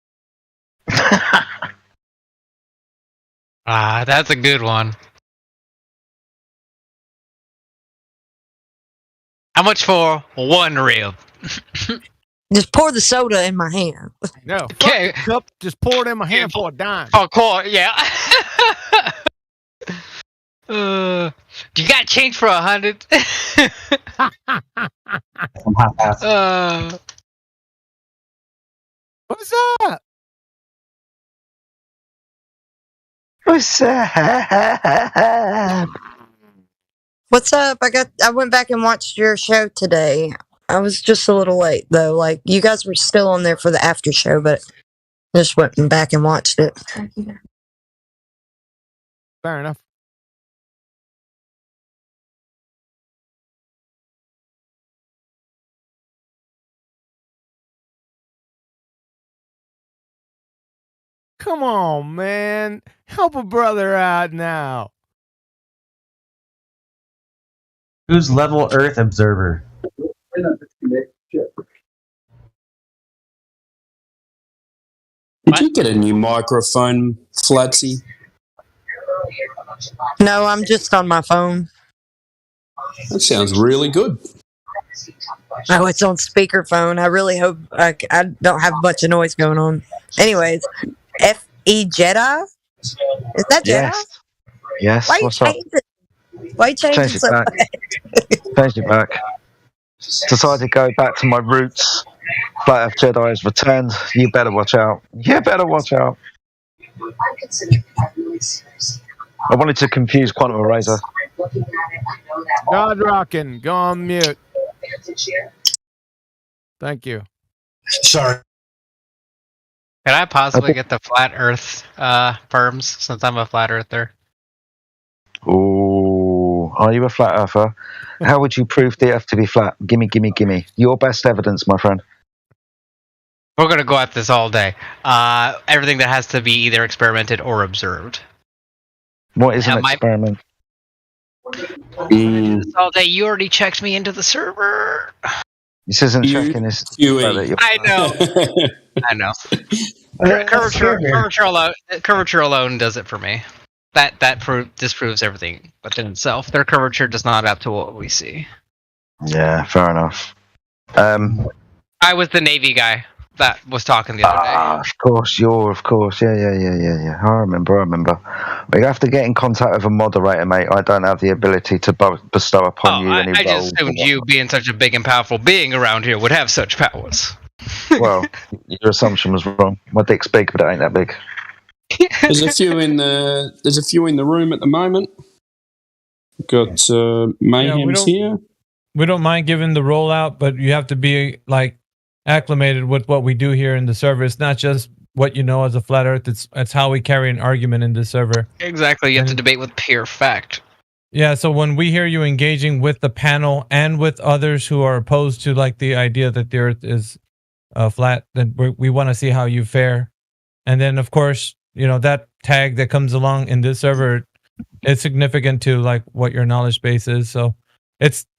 That's a good one. How much for 1 rib? Just pour the soda in my hand. No, okay. Cup, just pour it in my hand for a dime. Oh, cool. Yeah. You got change for 100? What's up? What's up? What's up? I went back and watched your show today. I was just a little late though. Like you guys were still on there for the after show, but just went back and watched it. Fair enough. Come on, man. Help a brother out now. Who's Level Earth Observer? Did you get a new microphone, Flatsy? No, I'm just on my phone. That sounds really good. Oh, it's on speakerphone. I really hope I don't have a bunch of noise going on. Anyways, FE Jedi? Is that Jedi? Yes. Why What's up? Why you changing Change it so back. much? Change it back. decided to go back to my roots. Flat Earth Jedi has returned. You better watch out. You better watch out. I wanted to confuse Quantum Eraser. God rockin', go on mute. Thank you. Sorry. Can I possibly get the flat Earth firms since I'm a flat earther? Ooh, are you a flat earther? How would you prove the Earth to be flat? Gimme, gimme, gimme. Your best evidence, my friend. We're gonna go at this all day. Everything that has to be either experimented or observed. What is an experiment? This all day. You already checked me into the server. This isn't checking this. I know. I know. Curvature alone does it for me. That disproves everything within itself. Their curvature does not add to what we see. Yeah, fair enough. I was the Navy guy that was talking the other day. Of course. Yeah. I remember. We have to get in contact with a moderator, mate. I don't have the ability to bestow upon you any I just assumed you, being such a big and powerful being around here, would have such powers. Well, your assumption was wrong. My dick's big, but it ain't that big. There's a few in the room at the moment. Got Mayhem's here. We don't mind giving the rollout, but you have to be like acclimated with what we do here in the server. It's not just what you know as a flat earth. It's how we carry an argument in the server. Exactly. You have to debate with pure fact. Yeah, so when we hear you engaging with the panel and with others who are opposed to like the idea that the earth is flat, then we want to see how you fare. And then of course, you know, that tag that comes along in this server, it's significant to like what your knowledge base is. So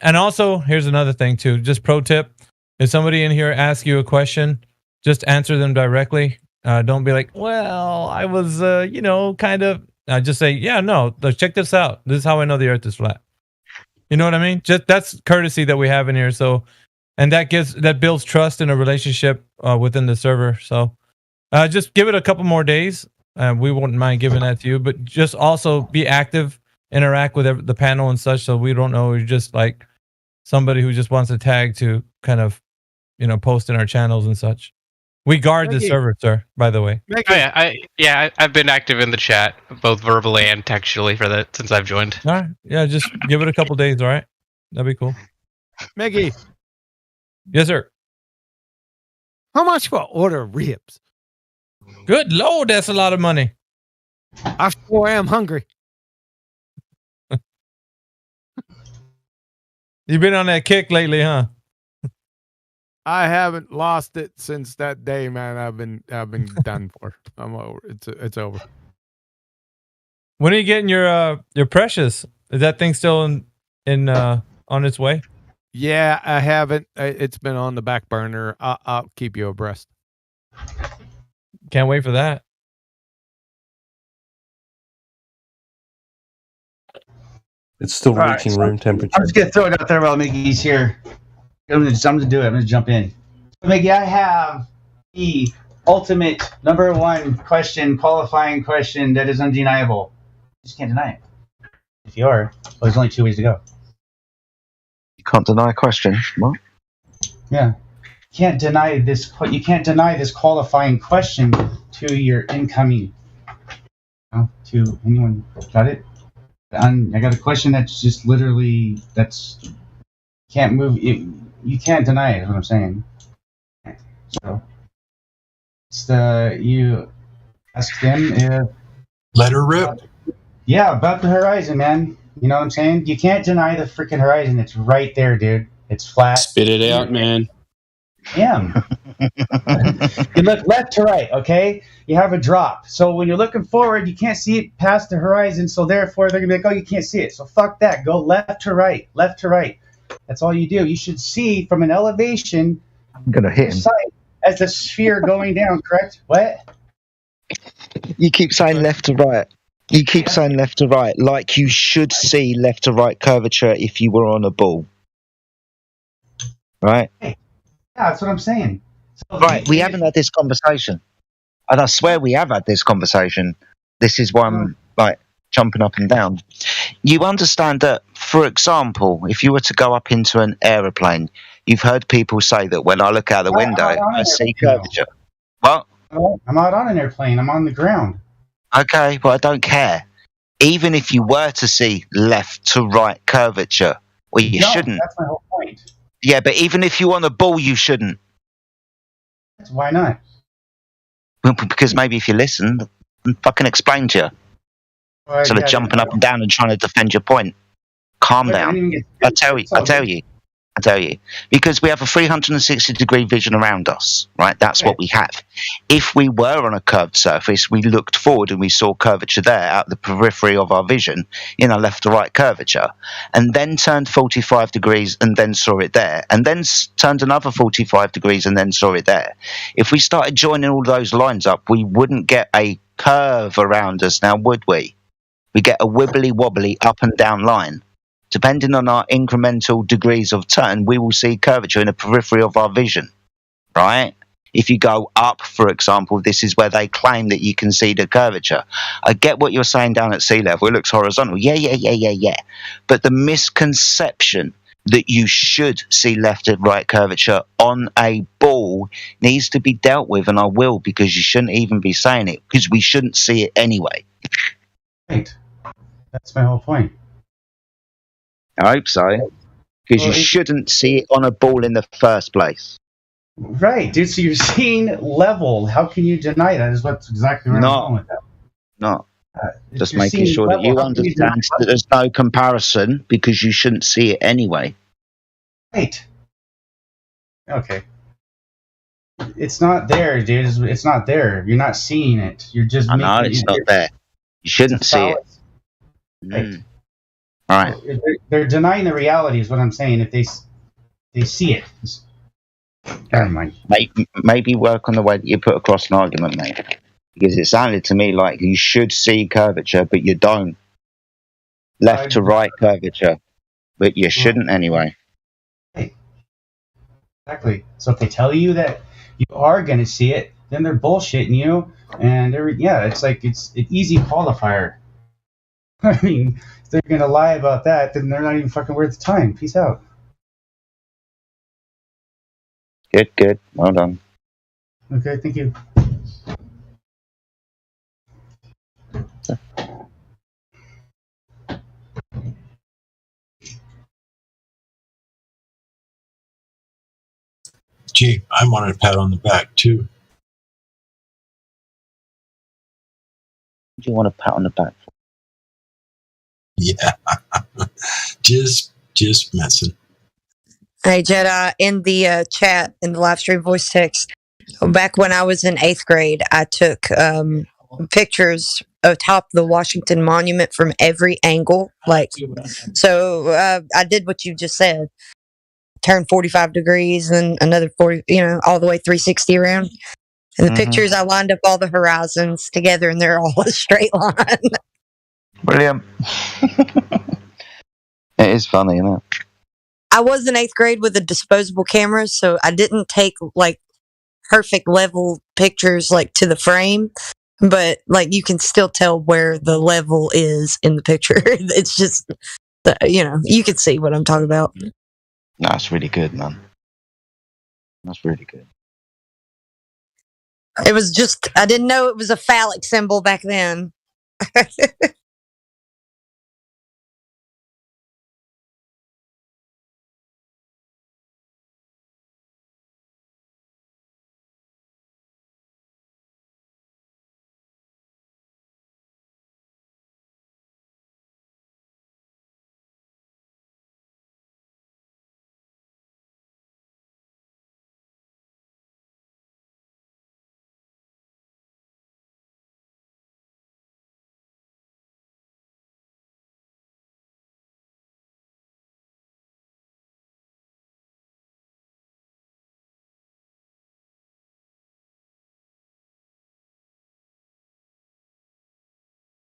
and also here's another thing too, just pro tip. If somebody in here asks you a question, just answer them directly. Don't be like, well, I was, kind of. Just say, yeah, no, check this out. This is how I know the earth is flat. You know what I mean? Just that's courtesy that we have in here. So, and that builds trust in a relationship within the server. So, just give it a couple more days. We wouldn't mind giving that to you, but just also be active, interact with the panel and such. So we don't know you're just like somebody who just wants to tag to kind of, post in our channels and such. We guard the server, sir, by the way. I've been active in the chat, both verbally and textually for that since I've joined. All right. Yeah, just give it a couple days, all right? That'd be cool. Mickey. Yes, sir. How much for order ribs? Good Lord, that's a lot of money. I sure am hungry. You've been on that kick lately, huh? I haven't lost it since that day, man. I've been done for. I'm over. It's over. When are you getting your Precious? Is that thing still in on its way? Yeah, I haven't. It's been on the back burner. I'll keep you abreast. Can't wait for that. It's still reaching room temperature. I'm just gonna throw it out there while Mickey's here. I'm gonna do it. I'm gonna jump in. Mickey, I have the ultimate number one question, qualifying question that is undeniable. You just can't deny it. If you are, well, there's only 2 ways to go. You can't deny a question. What? Yeah. You can't deny this qualifying question to your incoming. To anyone. Got it? I got a question that's just literally can't move. You can't deny it. Is what I'm saying. So you ask them if let her rip. Yeah, about the horizon, man. You know what I'm saying? You can't deny the freaking horizon. It's right there, dude. It's flat. Spit it out, man. Yeah. You look left to right, okay? You have a drop. So when you're looking forward, you can't see it past the horizon. So therefore, they're gonna be like, "Oh, you can't see it." So fuck that. Go left to right. Left to right. That's all you do. You should see from an elevation. I'm gonna hit him. As the sphere going down, correct? What? You keep saying left to right. You keep saying left to right, like you should see left to right curvature if you were on a ball. Right? Yeah, that's what I'm saying. So right, we haven't had this conversation. And I swear we have had this conversation. This is why I'm like jumping up and down. You understand that, for example, if you were to go up into an aeroplane, You've heard people say that when I look out the window, I see curvature. What? I'm not on an airplane. I'm on the ground. Okay, but I don't care. Even if you were to see left to right curvature, well, you shouldn't. That's my whole point. Yeah, but even if you want a ball, you shouldn't. Why not? Well, because maybe if you listen, I'll fucking explain to you. Instead of jumping up and down and trying to defend your point. Calm down. I tell you. Because we have a 360-degree vision around us, right? That's what we have. If we were on a curved surface, we looked forward and we saw curvature there out the periphery of our vision, left to right curvature, and then turned 45 degrees and then saw it there, and then turned another 45 degrees and then saw it there. If we started joining all those lines up, we wouldn't get a curve around us now, would we? We get a wibbly-wobbly up and down line. Depending on our incremental degrees of turn, we will see curvature in the periphery of our vision, right? If you go up, for example, this is where they claim that you can see the curvature. I get what you're saying down at sea level. It looks horizontal. Yeah. But the misconception that you should see left and right curvature on a ball needs to be dealt with, and I will, because you shouldn't even be saying it, because we shouldn't see it anyway. Right. That's my whole point. I hope so. Because you shouldn't see it on a ball in the first place. Right, dude. So you're seeing level. How can you deny that? Is what's exactly where I'm going with that. No. Just making sure that you understand that there's no comparison, because you shouldn't see it anyway. Right. Okay. It's not there, dude. It's not there. You're not seeing it. You're just. I know it's not there. You shouldn't see it. Right. All right. They're denying the reality, is what I'm saying. If they see it. Never mind. Maybe work on the way that you put across an argument, mate. Because it sounded to me like you should see curvature, but you don't. Left to right curvature, but you shouldn't anyway. Exactly. So if they tell you that you are going to see it, then they're bullshitting you, and it's like it's an easy qualifier. I mean, if they're going to lie about that, then they're not even fucking worth the time. Peace out. Good. Well done. Okay, thank you. Gee, I wanted a pat on the back too. Do you want a pat on the back? Yeah. just messing. Hey, Jedi, in the chat, in the live stream voice text, back when I was in 8th grade, I took pictures atop the Washington Monument from every angle. I did what you just said. Turn 45 degrees and another 40, all the way 360 around. And the pictures, I lined up all the horizons together, and they're all a straight line. Brilliant. It is funny, isn't it? I was in 8th grade with a disposable camera, so I didn't take perfect level pictures to the frame, but you can still tell where the level is in the picture. It's just, you can see what I'm talking about. That's really good, man. That's really good. It was just, I didn't know it was a phallic symbol back then.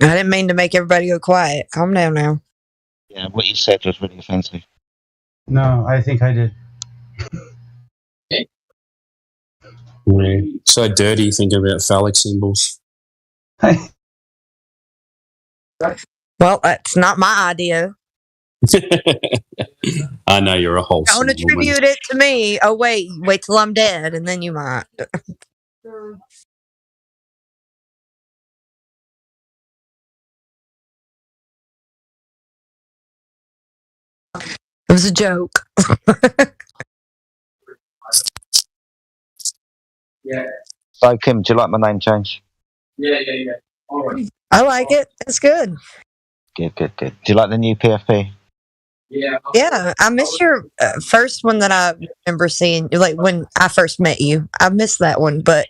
I didn't mean to make everybody go quiet. Calm down now. Yeah, what you said was really offensive. No, I think I did. Yeah. So dirty thinking about phallic symbols. Well, that's not my idea. I know you're a wholesome Don't woman. attribute it to me. Oh wait till I'm dead, and then you might. It was a joke. Yeah. So, Kim, do you like my name change? Yeah. All right. I like it. It's good. Good. Do you like the new PFP? Yeah, I miss your first one that I remember seeing, like when I first met you. I missed that one, but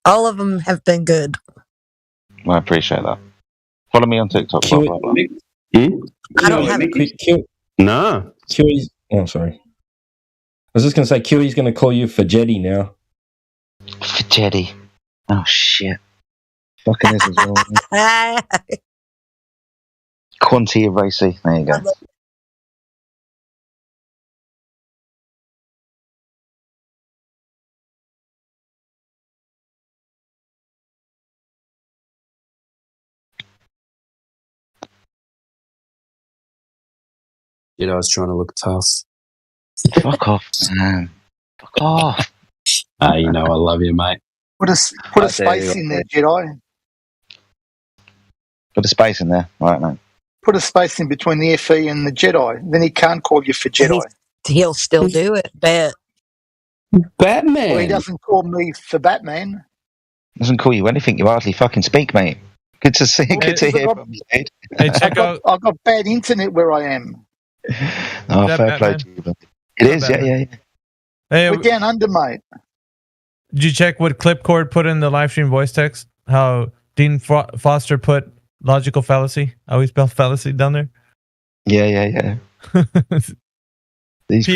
all of them have been good. Well, I appreciate that. Follow me on TikTok. Blah, blah, blah. I don't have No. QE's. Oh, sorry. I was just going to say, QE's going to call you Fajetti now. Fajetti. Oh, shit. Fucking this as well. Quanti Racy. There you go. I was trying to look tough. Fuck off, man. Fuck off. I love you, mate. Put a space in there, Jedi. Put a space in there. Right, mate. Put a space in between the FE and the Jedi. Then he can't call you for Jedi. He'll still do it, bet. Batman. Well, he doesn't call me for Batman. Doesn't call you anything. You hardly fucking speak, mate. Good to see. Good to hear from you, mate. Hey, check out. I've got bad internet where I am. Oh, fair play to you, buddy. It is, yeah. Hey, we're down under, mate. Did you check what Clipcord put in the live stream voice text? How Dean Foster put logical fallacy? How he spelled fallacy down there? Yeah. These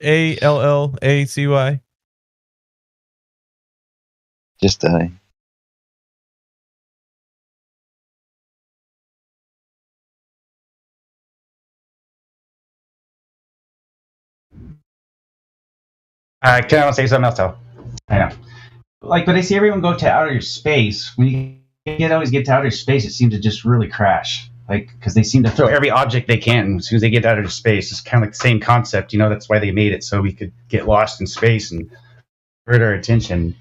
PHALLACY. Just Can I say something else though? I know. Like, but I see everyone go to outer space. When you always get to outer space, it seems to just really crash. Like, because they seem to throw every object they can as soon as they get out of space. It's kind of like the same concept, That's why they made it, so we could get lost in space and hurt our attention.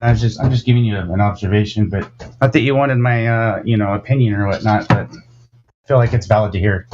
I'm just giving you an observation, but not that you wanted my opinion or whatnot, but I feel like it's valid to hear.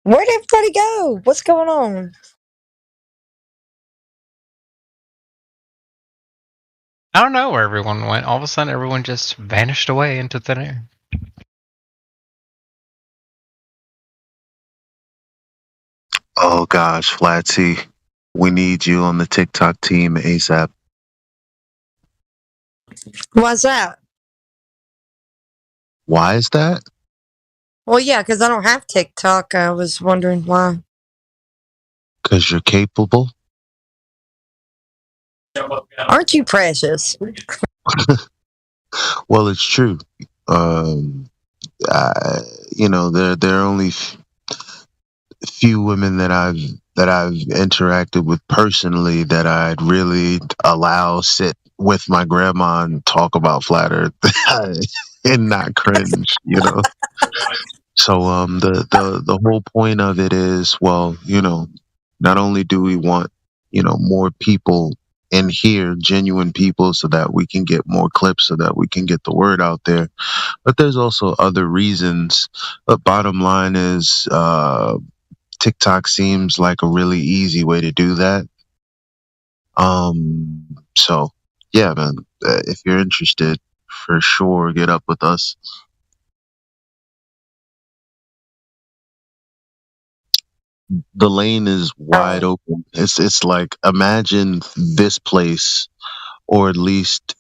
Where'd everybody go? What's going on? I don't know where everyone went. All of a sudden, everyone just vanished away into thin air. Oh gosh, Flatsy, we need you on the TikTok team ASAP. Why's that? Why is that? Well, yeah, because I don't have TikTok. I was wondering why. Because you're capable. Aren't you precious? Well, it's true. There are only few women that I've interacted with personally that I'd really allow sit with my grandma and talk about flat Earth and not cringe, So the whole point of it is, well, not only do we want, more people in here, genuine people, so that we can get more clips, so that we can get the word out there, but there's also other reasons. But bottom line is, TikTok seems like a really easy way to do that. So yeah, man, if you're interested, for sure, get up with us. The lane is wide open. It's like, imagine this place, or at least,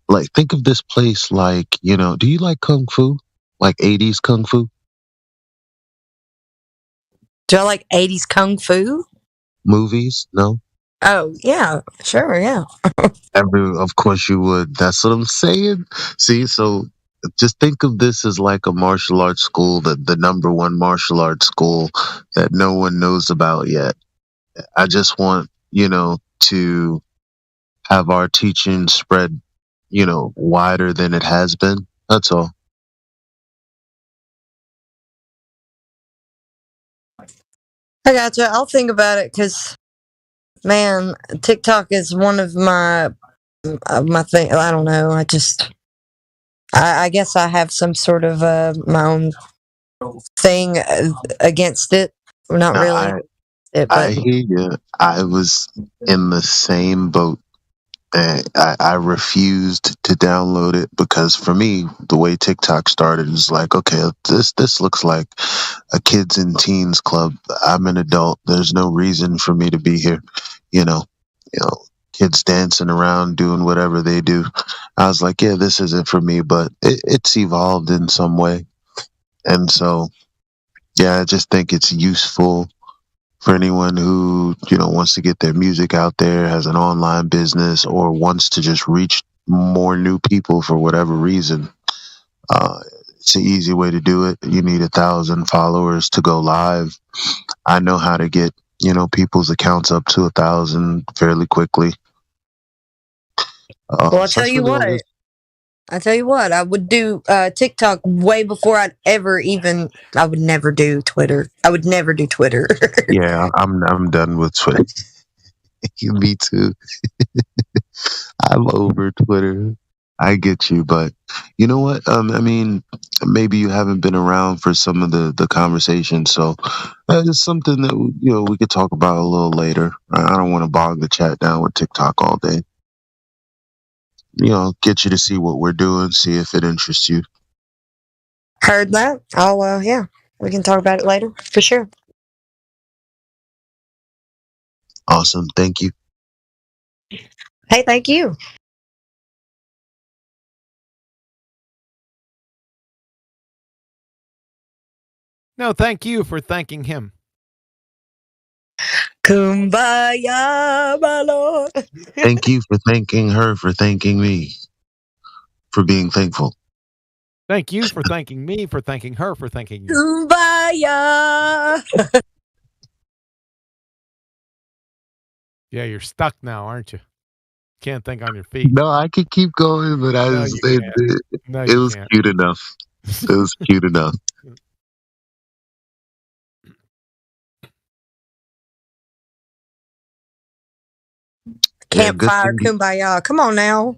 like, think of this place like, do you like kung fu? Like 80s kung fu? Do I like 80s kung fu? Movies? No? Oh, yeah, sure, yeah. Of course you would. That's what I'm saying. See, so just think of this as like a martial arts school, the number one martial arts school that no one knows about yet. I just want, to have our teaching spread, wider than it has been. That's all. I gotcha. I'll think about it because, man, TikTok is one of my thing. I don't know. I guess I have some sort of my own thing against it. Not really. I hear you. I was in the same boat. I refused to download it because for me, the way TikTok started is like, okay, this looks like a kids and teens club. I'm an adult. There's no reason for me to be here. You know, kids dancing around doing whatever they do. I was like, yeah, this isn't for me, but it's evolved in some way. And so, yeah, I just think it's useful for anyone who, wants to get their music out there, has an online business, or wants to just reach more new people for whatever reason. It's an easy way to do it. You need 1,000 followers to go live. I know how to get, people's accounts up to 1,000 fairly quickly. Well, I'll tell you what. I would do TikTok way before I would never do Twitter. I would never do Twitter. Yeah, I'm done with Twitter. Me too. I'm over Twitter. I get you, but you know what? Maybe you haven't been around for some of the conversation, so it's something that we could talk about a little later. I don't want to bog the chat down with TikTok all day. Get you to see what we're doing, see if it interests you. Heard that. I'll yeah, we can talk about it later for sure. Awesome. Thank you. Hey, thank you. No, thank you for thanking him. Kumbaya, my lord. Thank you for thanking her for thanking me for being thankful. Thank you for thanking me for thanking her for thanking you. Kumbaya. Yeah, you're stuck now, aren't you? Can't think on your feet. No, I could keep going, but it was cute enough. It was cute enough. Campfire, kumbaya. Come on now.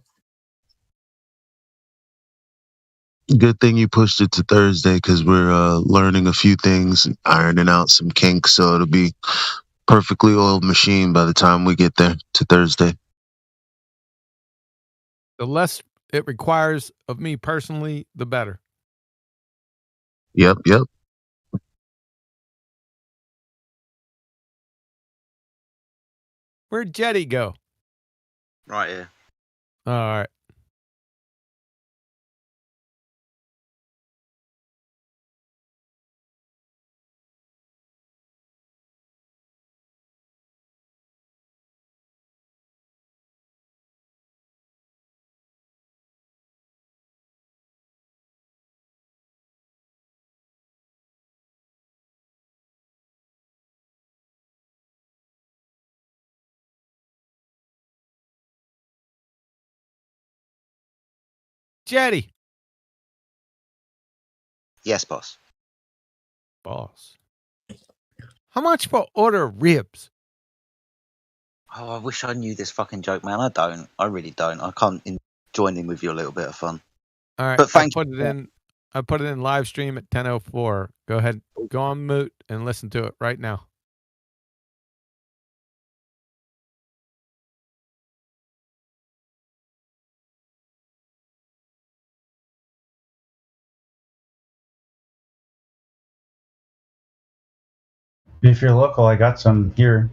Good thing you pushed it to Thursday because we're learning a few things, ironing out some kinks, so it'll be perfectly oiled machine by the time we get there to Thursday. The less it requires of me personally, the better. Yep. Where'd Jetty go? Right here. All right. Jetty. Yes, boss. Boss. How much for order of ribs? Oh, I wish I knew this fucking joke, man. I don't. I really don't. I can't join in with you a little bit of fun. All right. But thank I put it in live stream at 10:04. Go ahead. Go on mute and listen to it right now. If you're local, I got some here.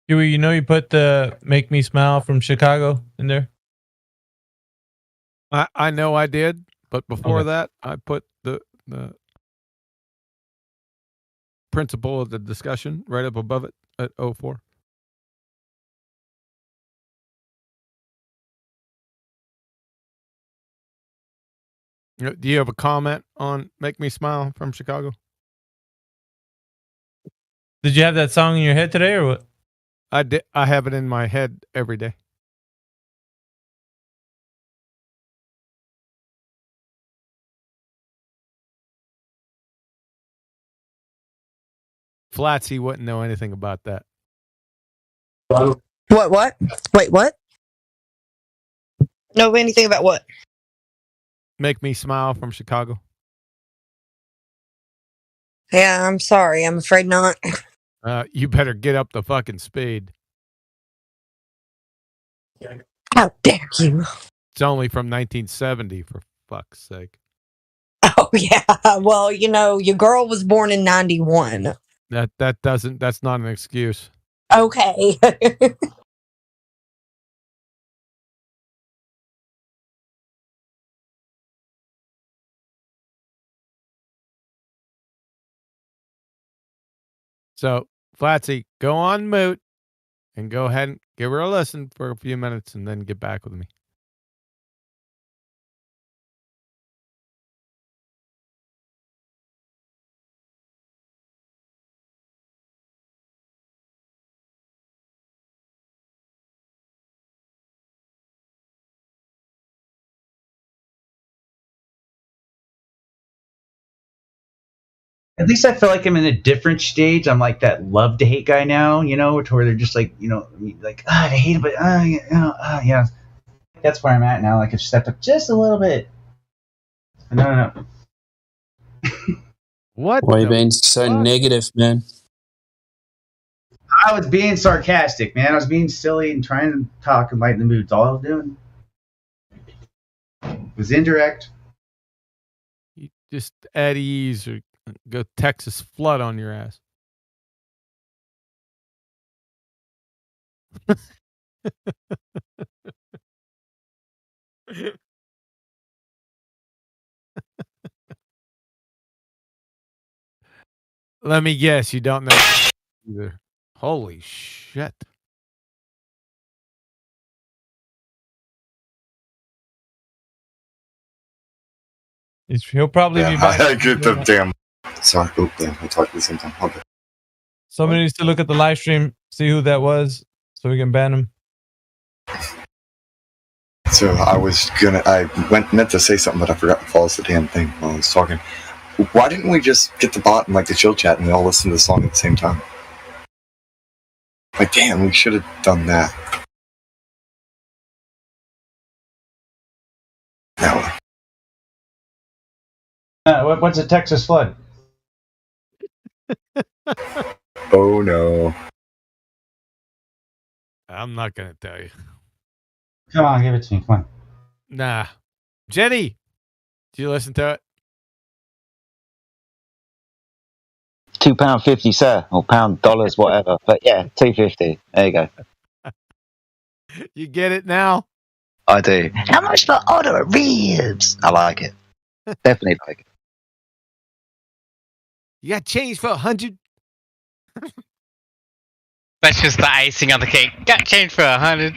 Huey, you know you put the "Make Me Smile" from Chicago in there? I know I did, but before Okay. that, I put the principle of the discussion right up above it at 04. Do you have a comment on "Make Me Smile" from Chicago? Did you have that song in your head today, or what? I did. I have it in my head every day. Flatsy wouldn't know anything about that. What? Wait, what? Know anything about what? "Make Me Smile" from Chicago. Yeah, I'm sorry. I'm afraid not. You better get up the fucking speed. How dare you? It's only from 1970, for fuck's sake. Oh, yeah. Well, your girl was born in 91. That's not an excuse. Okay. So, Flatsy, go on mute and go ahead and give her a listen for a few minutes and then get back with me. At least I feel like I'm in a different stage. I'm like that love to hate guy now, where they're just like, I hate it, but yeah. That's where I'm at now. Like I've stepped up just a little bit. No. What? Why are you being so negative, man? I was being sarcastic, man. I was being silly and trying to talk and lighten the mood. That's all I was doing. It was indirect. You just at ease or go Texas flood on your ass. Let me guess, you don't know either. Holy shit. He'll probably be back. I get the damn. Sorry, damn. I talked at the same time. Okay. Somebody needs to look at the live stream, see who that was, so we can ban him. So I meant to say something, but I forgot to pause the damn thing while I was talking. Why didn't we just get the bot in like the chill chat and we all listen to the song at the same time? Like, damn, we should have done that. What's a Texas flood? Oh no. I'm not gonna tell you. Come on, give it to me. Come on. Nah. Jenny, did you listen to it? £2.50, sir, or $dollars, whatever. But yeah, $2.50. There you go. You get it now? I do. How much for order of ribs? I like it. Definitely like it. You got change for 100? That's just the icing on the cake. Got change for 100.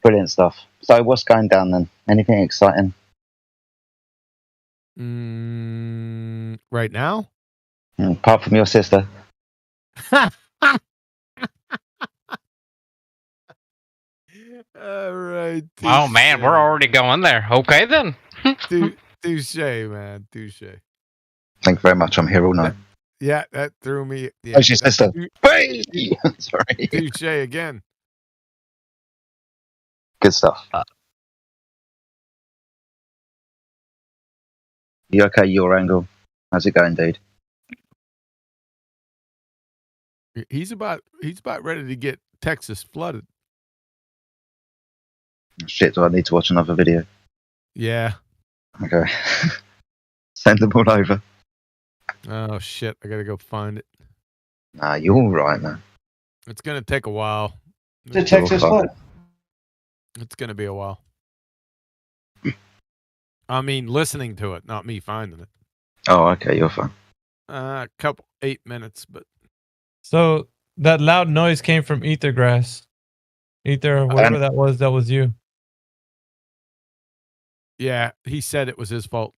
Brilliant stuff. So what's going down then? Anything exciting? Right now? Apart from your sister. All right. Oh man, we're already going there. Okay then. Touche, man. Touche. Thank you very much. I'm here all night. Yeah, that threw me. Yeah, How's your sister? Hey! Sorry. Touche again. Good stuff. You okay, your angle? How's it going, dude? He's about ready to get Texas flooded. Shit, do I need to watch another video? Yeah. Okay. Send them all over. Oh shit! I gotta go find it. Nah, you're all right, man. It's gonna take a while. The Texas flood. It's gonna be a while. I mean, listening to it, not me finding it. Oh, okay, you're fine. A couple 8 minutes, but So that loud noise came from Ethergrass. Ether, whatever that was you. yeah, he said it was his fault.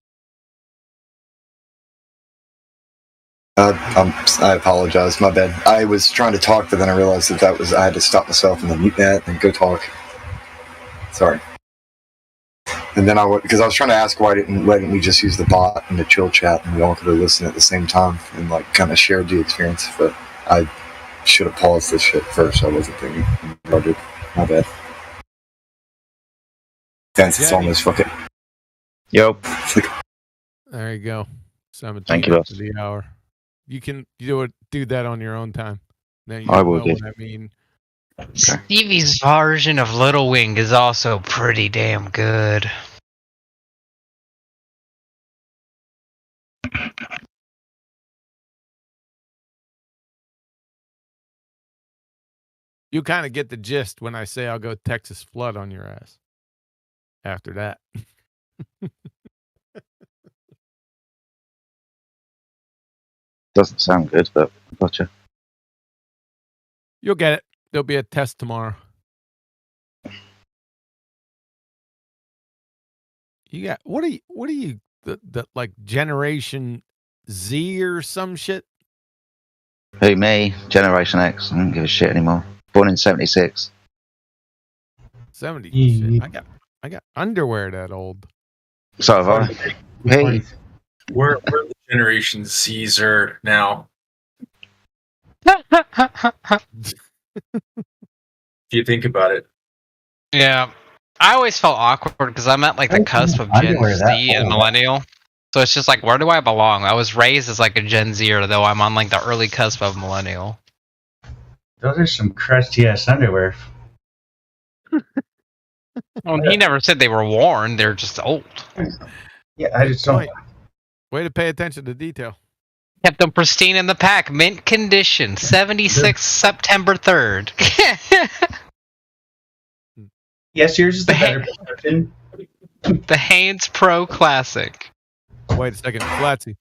I apologize. My bad. I was trying to talk, but then I realized that was I had to stop myself and then mute that and go talk. Sorry. And then because I was trying to ask why didn't we just use the bot in the chill chat and we all could have listened at the same time and like kind of shared the experience, but I should have paused this shit first. I wasn't thinking about it. My bad. Dance, it's almost fucking. Yep. There you go. 17 Thank you, after the hour. You can do that on your own time. Then you I will know do. what I mean. Stevie's version of Little Wing is also pretty damn good. You kind of get the gist when I say I'll go Texas flood on your ass. After that. Doesn't sound good, but gotcha. You'll get it. There'll be a test tomorrow. You got what are you the like Generation Z or some shit? Who, me? Generation X. I don't give a shit anymore. Born in 76. 70. Shit. I got underwear that old. So have I. Hey. We're the Generation Caesar now. If you think about it. Yeah. I always felt awkward because I'm at like the cusp of Gen Z and millennial. So it's just like, where do I belong? I was raised as like a Gen Zer, though I'm on like the early cusp of millennial. Those are some crusty ass underwear. Well, he never said they were worn. They're just old. Yeah, I just don't. Way to pay attention to detail. Kept them pristine in the pack, mint condition, 76 September 3rd. Yes, yours is the better version. The Hanes Pro Classic. Wait a second, Flatsy,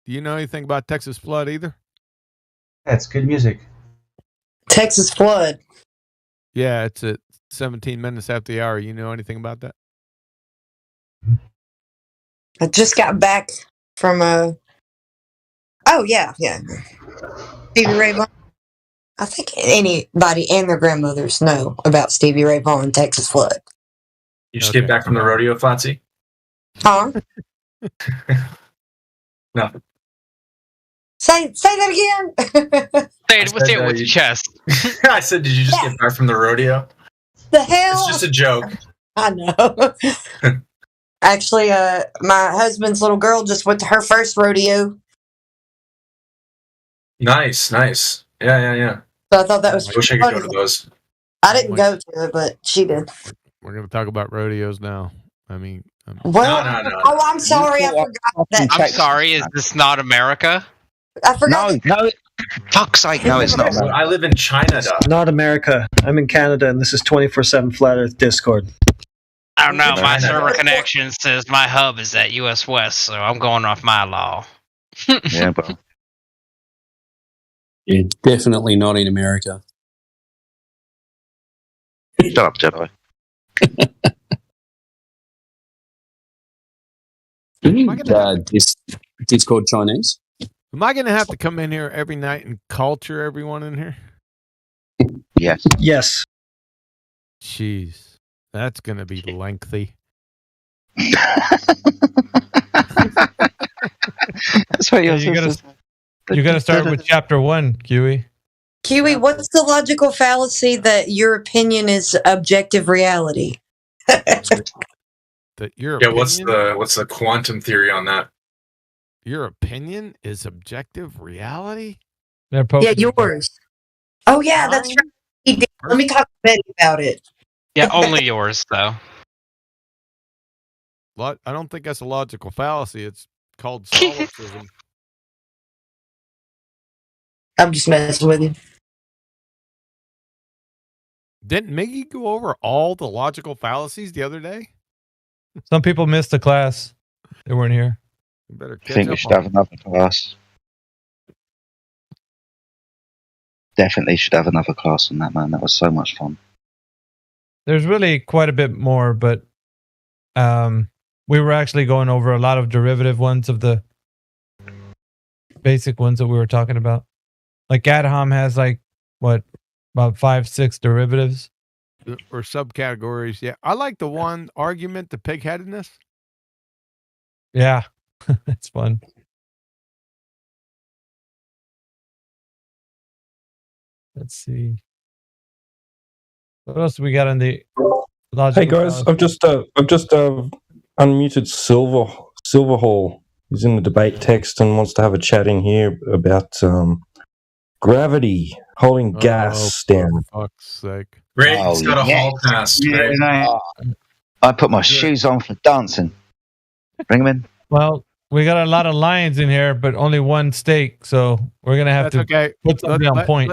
do you know anything about Texas flood either? That's good music. Texas flood. Yeah, it's at 17 minutes after the hour. You know anything about that? I just got back from a. Oh yeah. Stevie Ray Vaughan. I think anybody and their grandmothers know about Stevie Ray Vaughan and Texas Flood. You just get back from the rodeo, Flatsy? Huh? Nothing. Say that again. Say it with your chest. I said, did you just get back from the rodeo? The hell? It's just a joke. I know. Actually, my husband's little girl just went to her first rodeo. Nice. Yeah. So I thought that was I wish I could go to those. I didn't go to it, but she did. We're going to talk about rodeos now. I mean, Well, no. Oh, I'm sorry. I forgot that. I'm sorry. Is this not America? I forgot. No. Fuck's sake, no, it's not. I live in China, though. Not America. I'm in Canada, and this is 24/7 Flat Earth Discord. I don't know. My server connection says my hub is at US West, so I'm going off my law. Yeah, but it's definitely not in America. Shut up, Jedi. Discord Chinese. Am I going to have to come in here every night and culture everyone in here? Yes. Yes. Jeez, that's going to be lengthy. That's what you gotta start with chapter 1, Kiwi. Kiwi, what's the logical fallacy that your opinion is objective reality? That your opinion, what's the quantum theory on that? Your opinion is objective reality? Yeah, yours. Oh yeah, that's right. Let me talk to Betty about it. Yeah, only yours though. I don't think that's a logical fallacy. It's called solipsism. I'm just messing with you. Didn't Miggy go over all the logical fallacies the other day? Some people missed the class. They weren't here. You better I think we should have another class. Definitely should have another class on that, man. That was so much fun. There's really quite a bit more, but we were actually going over a lot of derivative ones of the basic ones that we were talking about. Like Adham has about 5-6 derivatives. Or subcategories. Yeah. I like the one argument, the pig-headedness. Yeah. It's fun. Let's see. What else we got in the logical? Hey guys, I've just unmuted Silverhall. He's in the debate text and wants to have a chat in here about gravity holding gas down. For fuck's sake. Great, he's got a hall pass. Yeah, I put my shoes on for dancing. Bring him in. Well, we got a lot of lions in here, but only one stake, so we're gonna have to put something on point.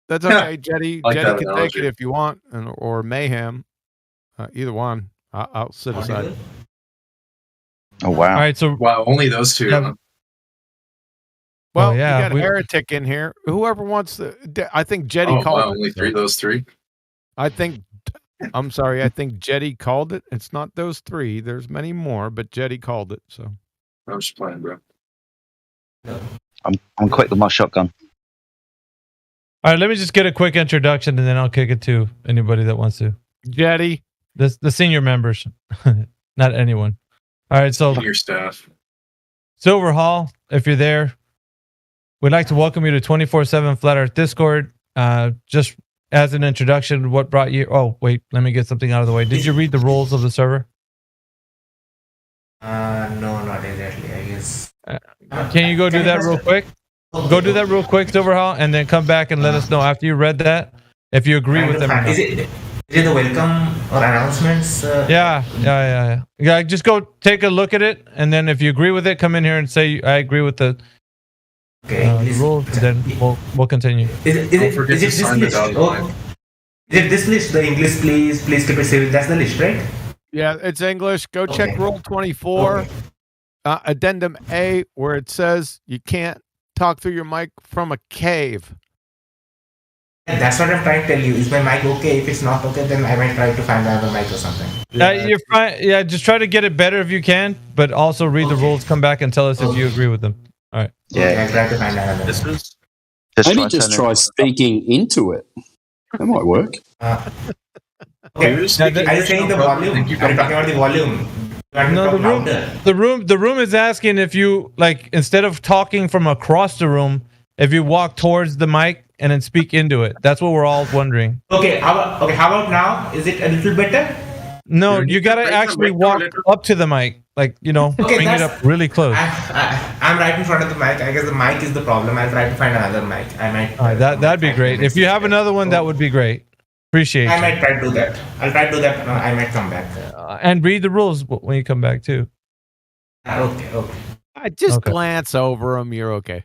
That's okay, Jetty. Like Jetty that can analogy. take it if you want, or Mayhem. Either one. I'll sit aside. Oh wow! All right, so only those two. Yeah. Well, yeah, you got Heretic in here. Whoever wants to. I think Jetty called it. Only those three. I'm sorry. I think Jetty called it. It's not those three. There's many more, but Jetty called it. So I'm just playing, bro. I'm quick with my shotgun. all right, let me just get a quick introduction, and then I'll kick it to anybody that wants to. Jetty, the senior members, not anyone. All right, so Your staff. Silverhall, if you're there, we'd like to welcome you to 24/7 Flat Earth Discord. Just as an introduction, what brought you? Oh, wait, let me get something out of the way. Did you read the rules of the server? No, not exactly. I guess. Can you go do that real quick? Go do that real quick, Silverhall, and then come back and let us know after you read that if you agree with them. Or not. Is it the welcome or announcements? Yeah. Just go take a look at it, and then if you agree with it, come in here and say I agree with the rules, and then we'll continue. Is it this list? Is it this list? The English, please keep it civil. That's the list, right? yeah, it's English. Go check Rule 24, Addendum A, where it says you can't talk through your mic from a cave. That's what I'm trying to tell you. Is my mic okay? If it's not okay, then I might try to find another mic or something. You're fine. Yeah, just try to get it better if you can, but also read the rules. Come back and tell us if you agree with them. All right. Yeah, I'll try to find another. Maybe just try speaking into it. That might work. Okay, are you saying the volume? Are you talking about the volume? No, the room is asking if you like instead of talking from across the room, if you walk towards the mic and then speak into it. That's what we're all wondering. Okay, how about now? Is it a little better? No, you gotta actually walk up to the mic, like bring it up really close. I'm right in front of the mic. I guess the mic is the problem. I'll try to find another mic. I might. All right, that'd be great. If you have another one, that would be great. Appreciate. I might try to do that. I'll try to do that. I might come back. And read the rules when you come back too. Okay. I just glance over them. You're okay.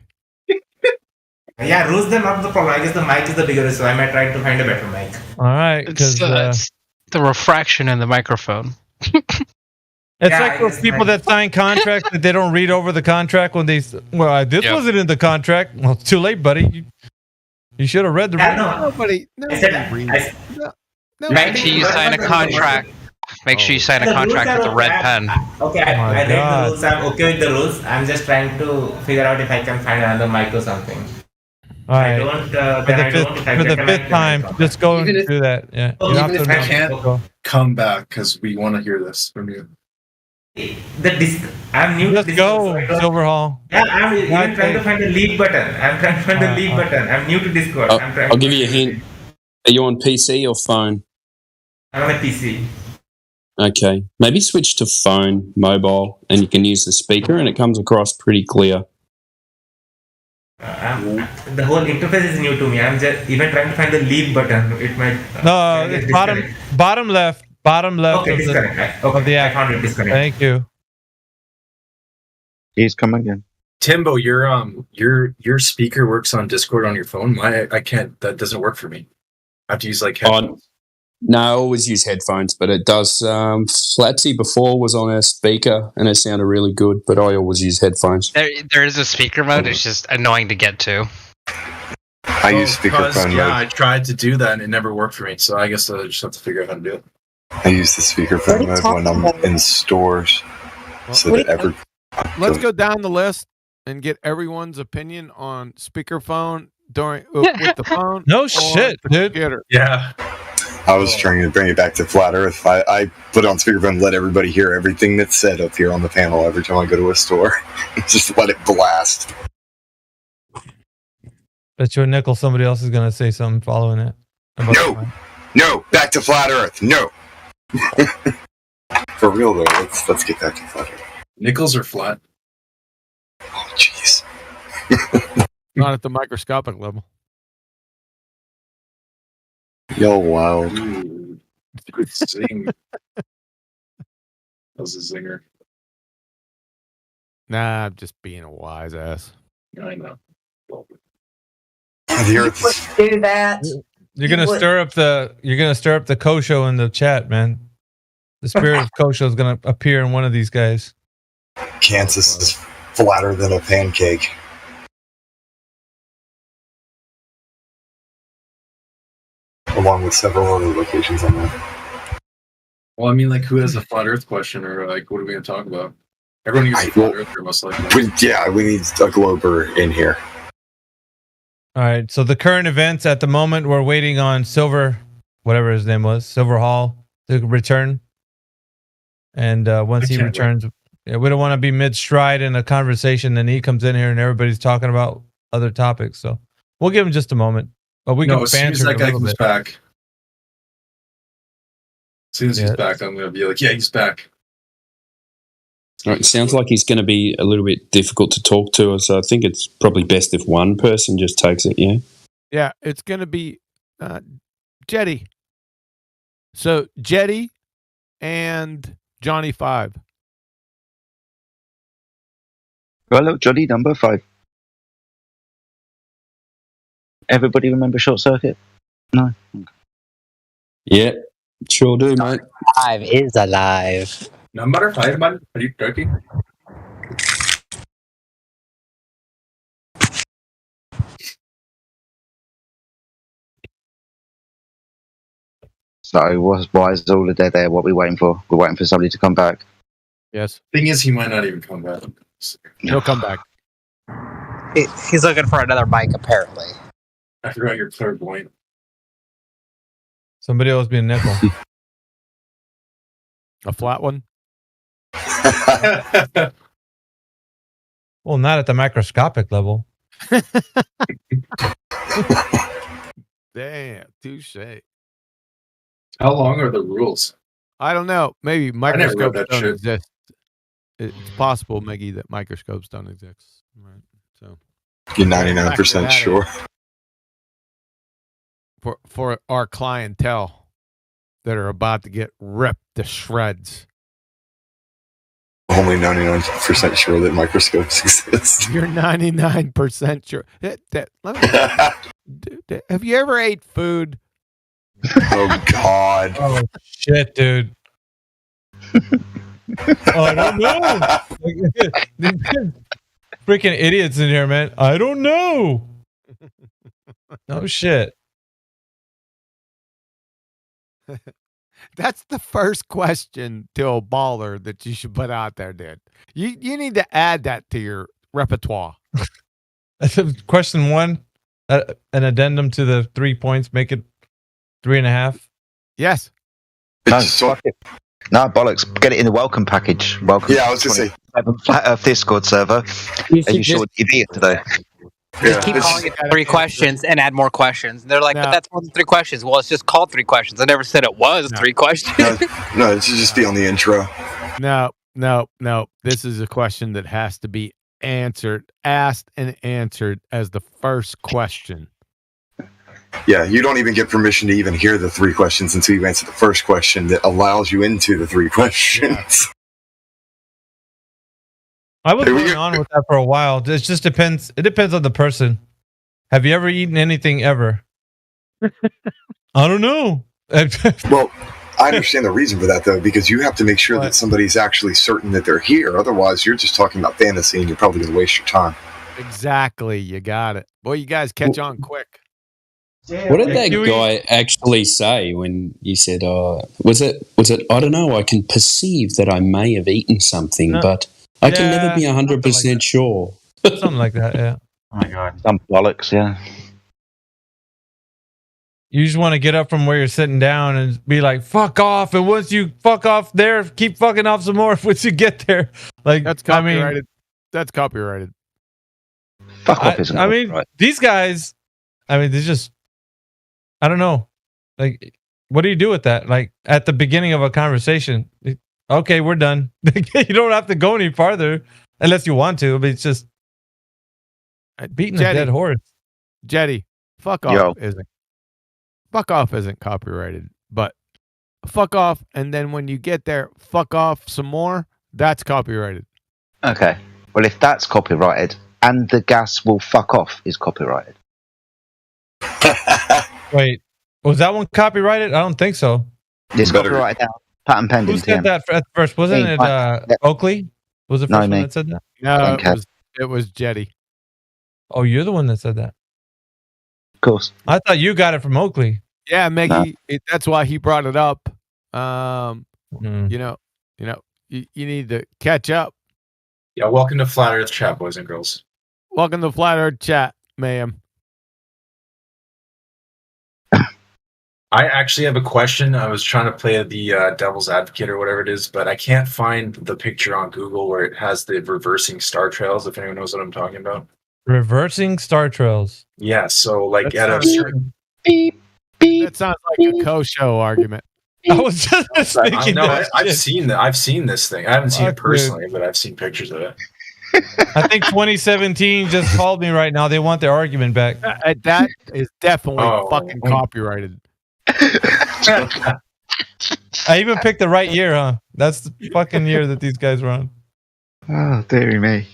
Yeah, rules are not the problem. I guess the mic is the bigger issue. So I might try to find a better mic. All right, because it's the refraction in the microphone. It's like those people that sign contracts that they don't read over the contract when they. Well, this wasn't in the contract. Well, it's too late, buddy. You should have read the rules. Nobody reads. Make sure you sign a contract. Make sure you sign a contract with the red pen. Okay, I read the rules. I'm okay with the rules. I'm just trying to figure out if I can find another mic or something. All right. For the fifth time, just go and do that. Yeah. Even if I can't come back because we want to hear this from you. I'm new to Discord. Go, Silverhall. Yeah, I'm even trying to find the leave button. I'm new to Discord. I'll give you a hint. Are you on PC or phone? I'm on a PC. Okay. Maybe switch to phone, mobile, and you can use the speaker, and it comes across pretty clear. The whole interface is new to me. I'm just even trying to find the leave button. It might. No, it's bottom left. Bottom left Okay, of the app. I found it. Disconnect. Thank you. He's come again. Timbo, your speaker works on Discord on your phone. I can't. That doesn't work for me. I have to use like headphones. No, I always use headphones, but it does. Flatsy before was on a speaker, and it sounded really good, but I always use headphones. There is a speaker mode. It's just annoying to get to. I use speakerphone mode. I tried to do that, and it never worked for me. So I guess I just have to figure out how to do it. I use the speakerphone mode when I'm in stores, so that Let's go down the list and get everyone's opinion on speakerphone during with the phone. No shit, dude. Computer. Yeah. I was trying to bring it back to Flat Earth. I put it on speakerphone and let everybody hear everything that's said up here on the panel every time I go to a store. Just let it blast. Bet you a nickel somebody else is going to say something following it. No, back to Flat Earth. No. For real though, let's get back to Flat Earth. Nickels are flat. Oh jeez. Not at the microscopic level. Yo, wow. Zing. That was a zinger. Nah, I'm just being a wise ass. I know. The Earth is... Do that. You're gonna stir up the Kosho in the chat, man. The spirit of Kosho is gonna appear in one of these guys. Kansas is flatter than a pancake. Along with several other locations on that. Well, I mean, like, who has a flat Earth question, or like, what are we gonna talk about? Everyone uses a flat Earther, most likely. We need a Glober in here. All right. So the current events at the moment, we're waiting on Silver, whatever his name was, Silverhall, to return. And once he returns, we don't want to be mid-stride in a conversation, and he comes in here and everybody's talking about other topics. So we'll give him just a moment. But we can as soon as that guy comes back. As soon as he's back, I'm going to be like, yeah, he's back. All right, it sounds like he's going to be a little bit difficult to talk to, so I think it's probably best if one person just takes it, yeah? Yeah, it's going to be Jetty. So, Jetty and Johnny 5. Hello, Johnny number 5. Everybody remember Short Circuit? No? Yeah, sure do, mate. 5 is alive. Number 5, man? Are you joking? So, why is all the dead there? What are we waiting for? We're waiting for somebody to come back. Yes. Thing is, he might not even come back. He'll come back. He's looking for another mic, apparently. I forgot you're clairvoyant. Somebody else be a nickel. A flat one? Well, not at the microscopic level. Damn, touche. How long are the rules? I don't know. Maybe I never read microscopes that don't shit. exist. It's possible, Meggy, that microscopes don't exist. Right. So You're 99% sure. For our clientele that are about to get ripped to shreds. Only 99% sure that microscopes exist. You're 99% sure. Have you ever ate food? Oh God! Oh shit, dude! I don't know. Freaking idiots in here, man. I don't know. No shit. That's the first question to a baller that you should put out there, dude. You need to add that to your repertoire. Question 1, an addendum to the 3 points, make it 3.5. Yes. No, fuck it. No, bollocks. Get it in the welcome package. Welcome. Yeah, I was going to say. Flat Earth Discord server. You Are you sure TV today? Just keep calling it 3 questions and add more questions. And they're like, but that's more than 3 questions. Well, it's just called 3 questions. I never said it was 3 questions. No, it should just be on the intro. No. This is a question that has to be asked and answered as the first question. Yeah, you don't even get permission to even hear the 3 questions until you answer the first question that allows you into the 3 questions. I was going on with that for a while. It just depends. It depends on the person. Have you ever eaten anything ever? I don't know. Well, I understand the reason for that, though, because you have to make sure that somebody's actually certain that they're here. Otherwise, you're just talking about fantasy and you're probably going to waste your time. Exactly. You got it. Boy, you guys catch on quick. What did that guy actually say when you said, was it, I don't know, I can perceive that I may have eaten something, but I can never be 100% sure. Something like that, yeah. Oh my God. Some bollocks, yeah. You just want to get up from where you're sitting down and be like, fuck off. And once you fuck off there, keep fucking off some more once you get there. Like, That's copyrighted. That's copyrighted. Fuck off isn't right. These guys, they just, I don't know. Like, what do you do with that? Like, at the beginning of a conversation, okay, we're done. You don't have to go any farther unless you want to, but it's just beating a dead horse. Jetty, fuck off isn't copyrighted, but fuck off, and then when you get there, fuck off some more, that's copyrighted. Okay. Well, if that's copyrighted and the gas will fuck off is copyrighted. Wait, was that one copyrighted? I don't think so. It's copyrighted now. Patent pending. Who said that at first? Wasn't it Oakley? Was the first one that said that? No, it was Jetty. Oh, you're the one that said that. Of course. I thought you got it from Oakley. Yeah, Meggy. That's why he brought it up. You need to catch up. Yeah, welcome to Flat Earth Chat, boys and girls. Welcome to Flat Earth Chat, ma'am. I actually have a question. I was trying to play the devil's advocate or whatever it is, but I can't find the picture on Google where it has the reversing star trails, if anyone knows what I'm talking about. Reversing star trails. Yeah, so like at a certain... That sounds like a co-show argument. I was just thinking I've seen that. I've seen this thing. I haven't seen it personally, but I've seen pictures of it. I think 2017 just called me right now. They want their argument back. That is definitely fucking copyrighted. I even picked the right year, huh? That's the fucking year that these guys were on. Oh, dearie me.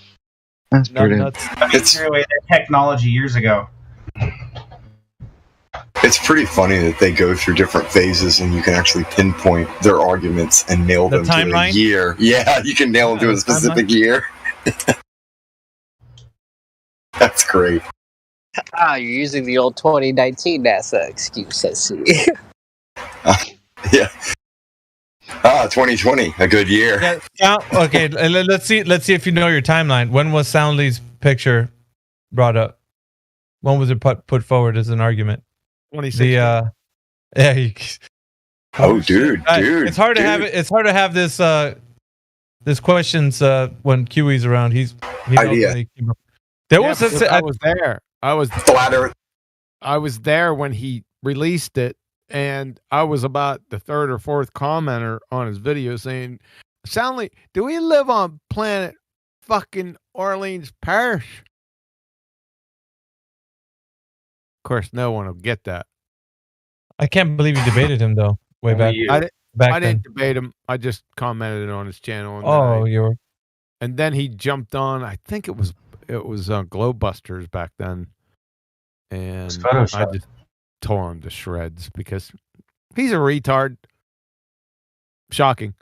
That's brilliant. It's threw away their technology years ago. It's pretty funny that they go through different phases and you can actually pinpoint their arguments and nail them to a year. Yeah, you can nail them to a specific year. That's great. You're using the old 2019 NASA excuse, I see. Yeah. 2020, a good year. Yeah, okay, let's see if you know your timeline. When was Soundly's picture brought up? When was it put forward as an argument? 2016. Dude. It's hard to have it. It's hard to have this this questions when QE's around. He Idea. There was I was there. I was Flatter. I was there when he released it, and I was about the third or fourth commenter on his video saying, "Sound like, do we live on planet fucking Orleans Parish?" Of course, no one will get that. I can't believe you debated him though. Way back. I didn't debate him. I just commented on his channel. And and then he jumped on. I think it was Glowbusters back then, and I just tore him to shreds because he's a retard. Shocking.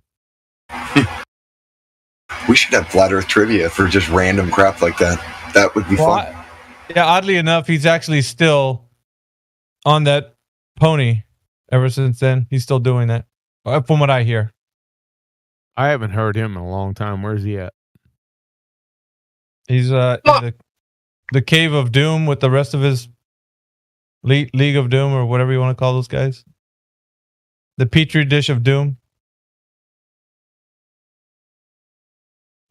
We should have Flat Earth trivia for just random crap like that. That would be fun. Yeah, oddly enough, he's actually still on that pony ever since then. He's still doing that, from what I hear. I haven't heard him in a long time. Where's he at? He's in the Cave of Doom with the rest of his League of Doom, or whatever you want to call those guys. The Petri dish of Doom.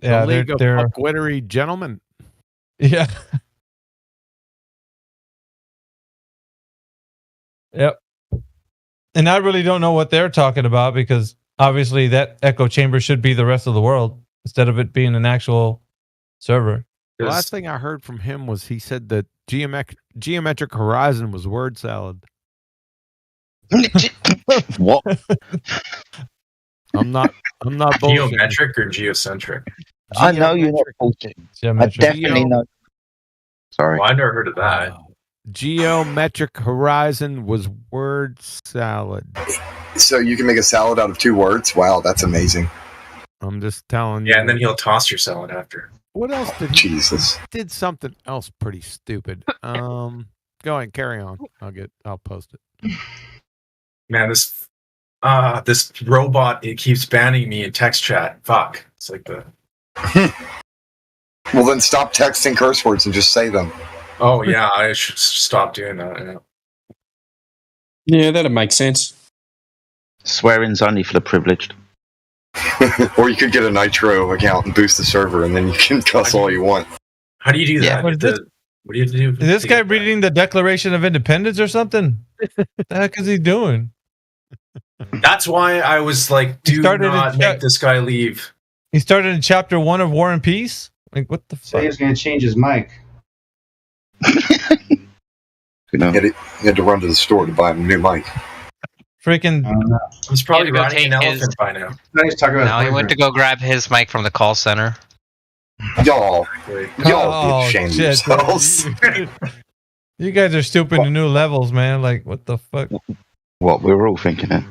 Yeah, League of Wittery Gentlemen. Yeah. Yep. And I really don't know what they're talking about, because obviously that echo chamber should be the rest of the world instead of it being an actual server. The last thing I heard from him was he said that geometric horizon was word salad. What? I'm not bullshitting. Geometric or geocentric? I know you're not bullshitting. I definitely know. Sorry. Well, I never heard of that. Geometric horizon was word salad. So you can make a salad out of 2 words? Wow, that's amazing. I'm just telling you. Yeah, and then he'll toss your salad after. What else did he Jesus. Did something else pretty stupid. Go ahead, carry on. I'll post it. Man, this robot, it keeps banning me in text chat. Fuck. It's like the Well, then stop texting curse words and just say them. Oh yeah, I should stop doing that. Yeah, that'd make sense. Swearing's only for the privileged. Or you could get a Nitro account and boost the server, and then you can cuss all you want. How do you do that? What do you have to do? Is this guy reading the Declaration of Independence or something? What the heck is he doing? That's why I was like, do not make this guy leave. He started in chapter 1 of War and Peace? Like, what the fuck? So he was going to change his mic. He had to run to the store to buy a new mic. Freaking. He's probably riding an elephant by now. He's talking about he went to go grab his mic from the call center. Y'all be ashamed of yourselves. You guys are stooping to new levels, man. Like, what the fuck? What, we were all thinking it.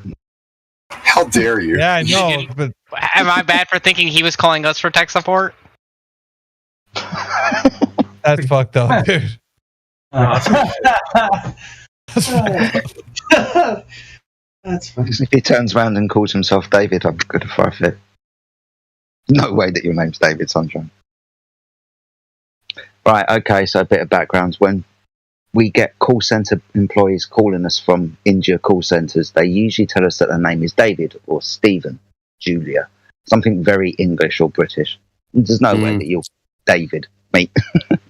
How dare you? Yeah, I know. But am I bad for thinking he was calling us for tech support? That's fucked up, dude. That's funny. If he turns around and calls himself David, I'm good for a fit. No way that your name's David Sunshine. Right, okay, so a bit of background. When we get call center employees calling us from India call centers, they usually tell us that their name is David or Stephen, Julia, something very English or British. There's no way that you're David, mate.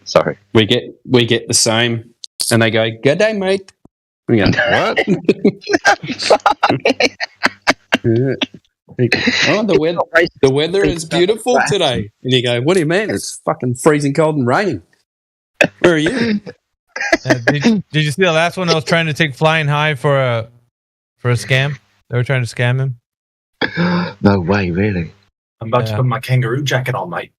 Sorry. We get the same, and they go, "Good day, mate." We go, "What?" Oh, the weather is beautiful today. And you go, "What do you mean? It's fucking freezing cold and raining." Where are you? Did you see the last one that was trying to take Flying High for a scam? They were trying to scam him. No way, really. I'm about to put my kangaroo jacket on, mate.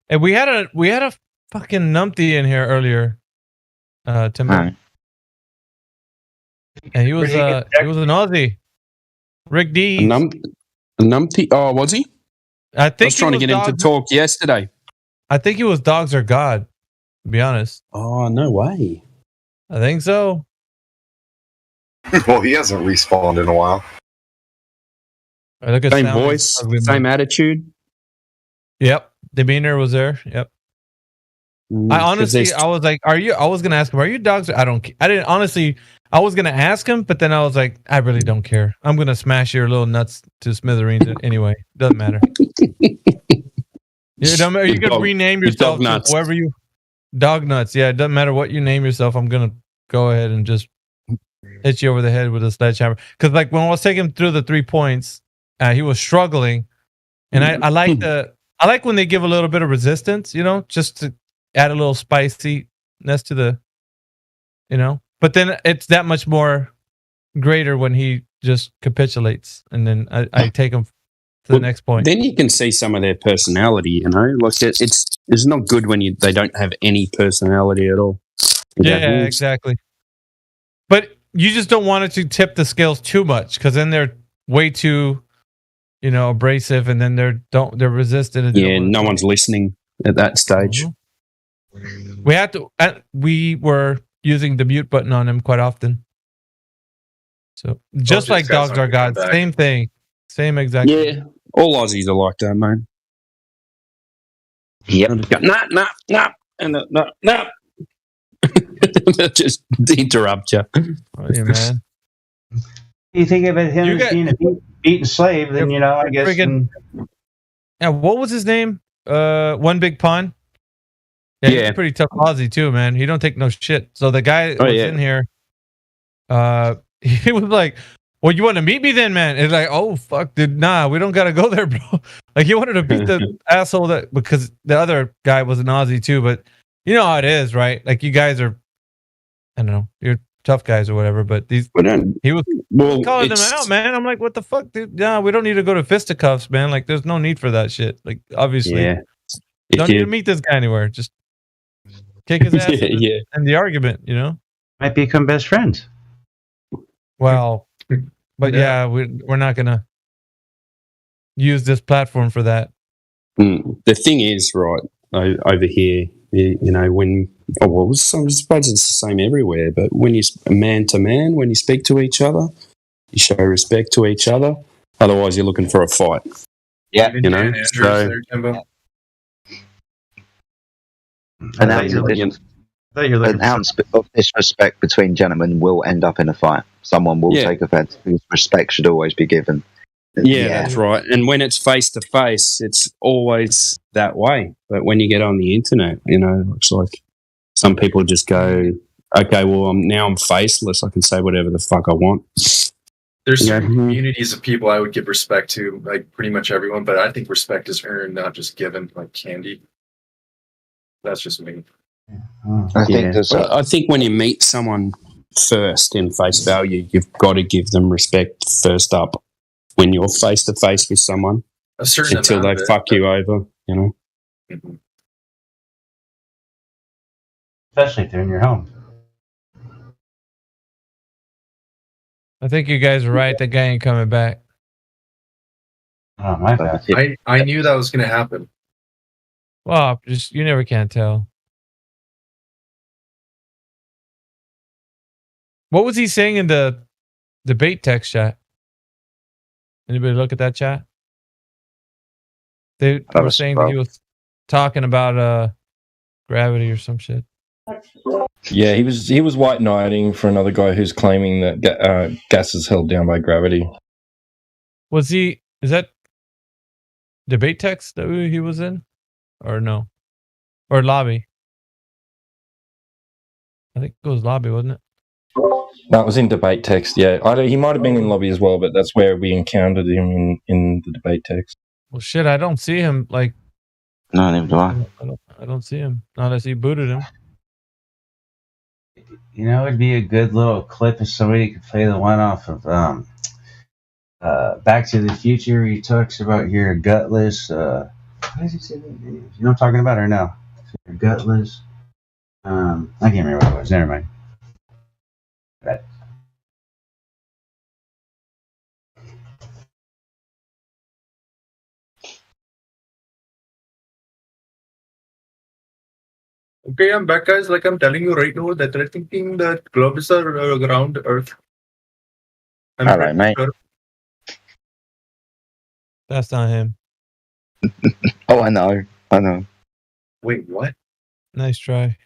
Hey, we had a fucking numpty in here earlier, Timber. Right. And he was an Aussie. Rick D. Numpty. Oh, was he? I think I was trying to get him to talk yesterday. I think he was Dogs Are God, to be honest. Oh, no way. I think so. Well, he hasn't respawned in a while. Same voice, same attitude. Yep. Demeanor was there. Yep. I honestly, I was like, I was gonna ask him, are you dogs? I didn't honestly. I was gonna ask him, but then I was like, I really don't care. I'm gonna smash your little nuts to smithereens anyway. Doesn't matter. You can rename yourself to whoever you. Dog nuts. Yeah, it doesn't matter what you name yourself. I'm gonna go ahead and just hit you over the head with a sledgehammer. Because like when I was taking him through the 3 points, he was struggling, and I like when they give a little bit of resistance, just to add a little spiciness to the, But then it's that much more greater when he just capitulates, and then I take him to the next point. Then you can see some of their personality. Like it's not good when they don't have any personality at all. Yeah, exactly. But you just don't want it to tip the scales too much, because then they're way too, abrasive, and then they're resistant. And no one's listening at that stage. Mm-hmm. We were using the mute button on him quite often. So just like dogs are gods, same thing, same exact. Yeah, all Aussies are like that, man. Yep. Nah, and nah. Just interrupt you. Oh, yeah, man. You think of it him as being a beaten slave, then I guess. Yeah, what was his name? One Big Pun. Yeah, he's a pretty tough Aussie too, man. He don't take no shit. So the guy was in here. He was like, "Well, you want to meet me then, man?" It's like, "Oh fuck, dude, nah, we don't gotta go there, bro." Like he wanted to beat the asshole because the other guy was an Aussie too, but you know how it is, right? Like you guys are, I don't know, you're tough guys or whatever, but he was calling them out, man. I'm like, what the fuck, dude? Nah, we don't need to go to fisticuffs, man. Like there's no need for that shit. Like obviously, don't need to meet this guy anywhere. Just kick his ass and the argument, might become best friends. Well, but we're not gonna use this platform for that. The thing is, right, over here, when I suppose it's the same everywhere, but when you man to man, when you speak to each other, you show respect to each other. Otherwise, you're looking for a fight. Yeah, So. An ounce of disrespect between gentlemen will end up in a fight. Someone will take offense. Respect should always be given. Yeah, that's right. And when it's face to face, it's always that way. But when you get on the internet, it's like some people just go, "Okay, well, I'm faceless. I can say whatever the fuck I want." There's certain communities of people I would give respect to, like pretty much everyone. But I think respect is earned, not just given, like candy. That's just me. I think when you meet someone first in face value, you've got to give them respect first up. When you're face to face with someone, until they fuck you over, Mm-hmm. Especially if they're in your home. I think you guys are right. That guy ain't coming back. Oh, my bad. I knew that was going to happen. Well, you never can tell. What was he saying in the debate text chat? Anybody look at that chat? They were saying that he was talking about gravity or some shit. Yeah, he was white knighting for another guy who's claiming that gas is held down by gravity. Was he? Is that debate text that he was in, or no, or lobby? I think it was lobby, wasn't it? That was in debate text. Yeah, he might have been in lobby as well, but that's where we encountered him in the debate text. Well, shit, I don't see him. Like, no, neither do I. I don't see him. Not unless he booted him. It'd be a good little clip if somebody could play the one off of Back to the Future. He talks about your gutless. How does he say that? You know what I'm talking about, or no? You're gutless. I can't remember what it was. Never mind. Right. Okay, I'm back, guys. Like I'm telling you right now that they're thinking that globes are around Earth. All right, mate. Sure. That's not him. Oh, I know. Wait, what? Nice try.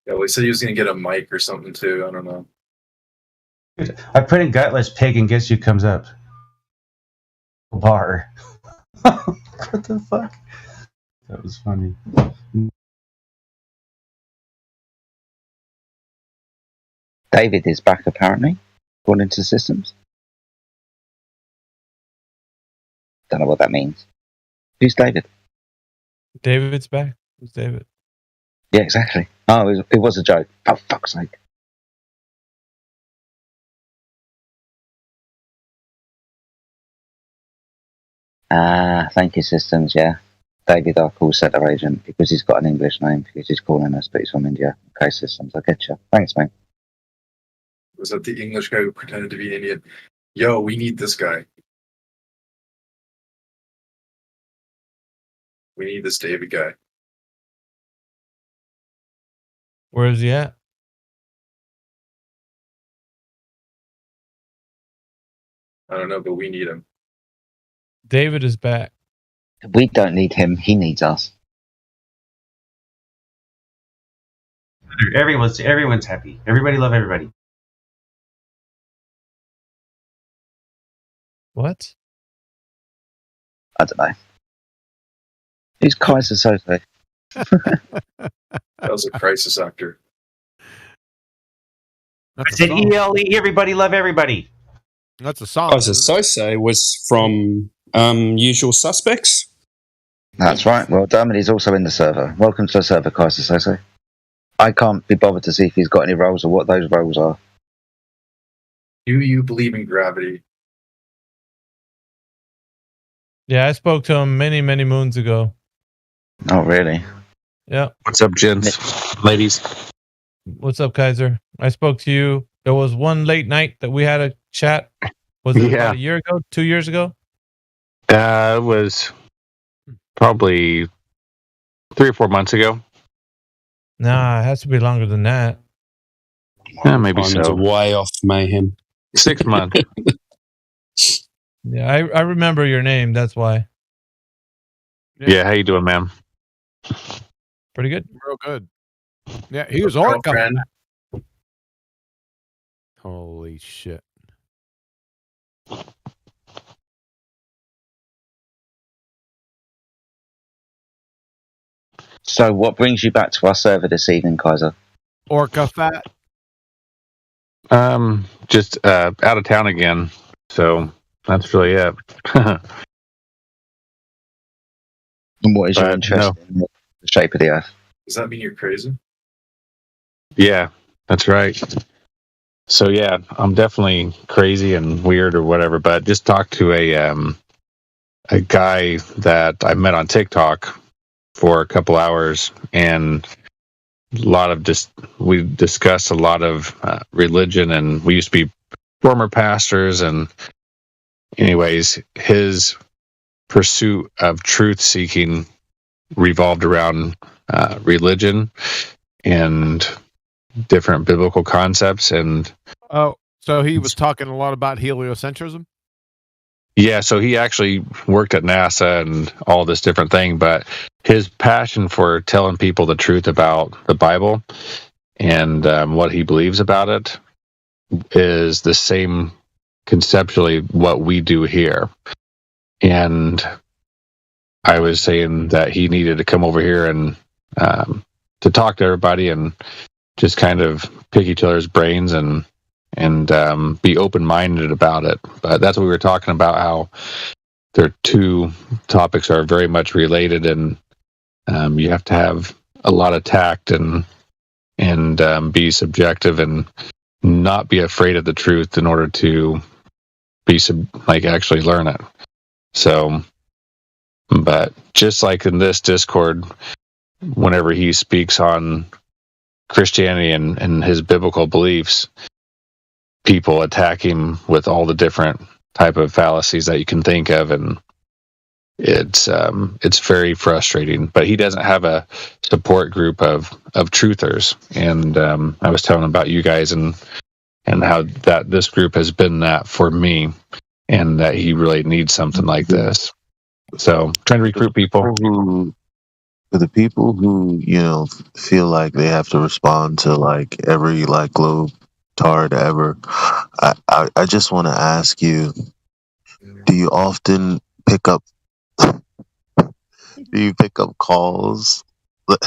Yeah, well, he said he was going to get a mic or something too. I don't know. I put in gutless pig and guess who comes up? Bar. What the fuck? That was funny. David is back apparently, according to systems. Don't know what that means. Who's David? David's back. Who's David? Yeah, exactly. Oh, it was a joke. Oh, fuck's sake. Thank you, systems, yeah. David, our call center agent, because he's got an English name, because he's calling us, but he's from India. Okay, systems, I get you. Thanks, mate. Was that the English guy who pretended to be Indian? Yo, we need this guy. We need this David guy. Where is he at? I don't know, but we need him. David is back. We don't need him. He needs us. Everyone's happy. Everybody love everybody. What? I don't know. Who's Kaiser Soze? That was a crisis actor. I said ELE, everybody love everybody. That's a song. Kaiser Soze was from Usual Suspects. That's right. Well done. And he's also in the server. Welcome to the server, Kaiser Soze. I can't be bothered to see if he's got any roles or what those roles are. Do you believe in gravity? Yeah, I spoke to him many, many moons ago. Oh, really? Yeah. What's up, gents, ladies? What's up, Kaiser? I spoke to you. There was one late night that we had a chat. Was it about a year ago? 2 years ago? It was probably 3 or 4 months ago. Nah, it has to be longer than that. Yeah, maybe Time's so. way off, mayhem. 6 months. Yeah, I remember your name. That's why. Yeah, how you doing, man? Pretty good. Real good. Yeah, he was Orca. Holy shit. So what brings you back to our server this evening, Kaiser? Orca fat. Just out of town again. So that's really it. And what is your interest in the shape of the Earth? Does that mean you're crazy? Yeah, that's right. So yeah, I'm definitely crazy and weird or whatever, but just talked to a guy that I met on TikTok for a couple hours, and we discussed a lot of religion, and we used to be former pastors, and anyways, his pursuit of truth seeking revolved around religion and different biblical concepts. And so he was talking a lot about heliocentrism. Yeah, so he actually worked at NASA and all this different thing, but his passion for telling people the truth about the Bible and what he believes about it is the same conceptually what we do here. And I was saying that he needed to come over here and to talk to everybody and just kind of pick each other's brains and be open-minded about it. But that's what we were talking about, how their two topics are very much related, and you have to have a lot of tact and be subjective and not be afraid of the truth in order to be actually learn it. So, but just like in this Discord, whenever he speaks on Christianity and his biblical beliefs, people attack him with all the different type of fallacies that you can think of, and it's very frustrating. But he doesn't have a support group of truthers, and I was telling him about you guys and how that this group has been that for me, and that he really needs something like this. So trying to recruit people. For the people who, feel like they have to respond to like every like globe tard ever, I just want to ask you, do you often pick up calls?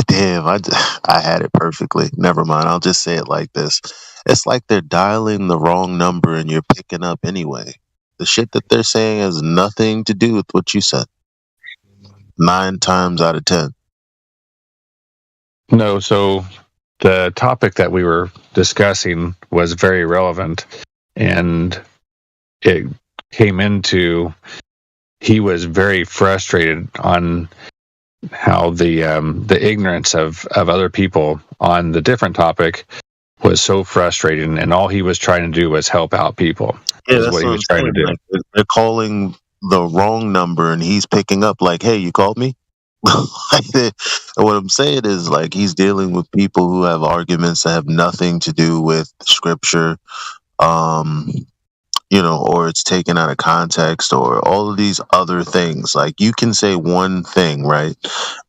Damn, I had it perfectly. Never mind. I'll just say it like this. It's like they're dialing the wrong number and you're picking up anyway. The shit that they're saying has nothing to do with what you said. 9 times out of 10. No, so the topic that we were discussing was very relevant, and it came into he was very frustrated on how the ignorance of other people on the different topic was so frustrating, and all he was trying to do was help out people. Yeah, that's what he was trying to do. Like, they're calling the wrong number, and he's picking up like, "Hey, you called me." What I'm saying is, like, he's dealing with people who have arguments that have nothing to do with scripture, or it's taken out of context, or all of these other things. Like, you can say one thing, right?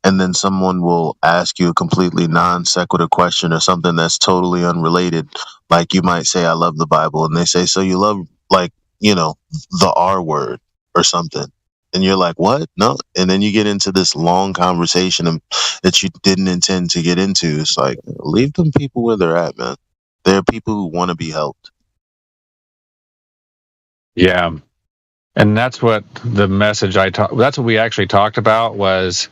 And then someone will ask you a completely non sequitur question or something that's totally unrelated. Like, you might say, "I love the Bible." And they say, "So you love, like, the R word or something." And you're like, "What? No." And then you get into this long conversation that you didn't intend to get into. It's like, leave them people where they're at, man. There are people who want to be helped. Yeah. And that's what the message that's what we actually talked about was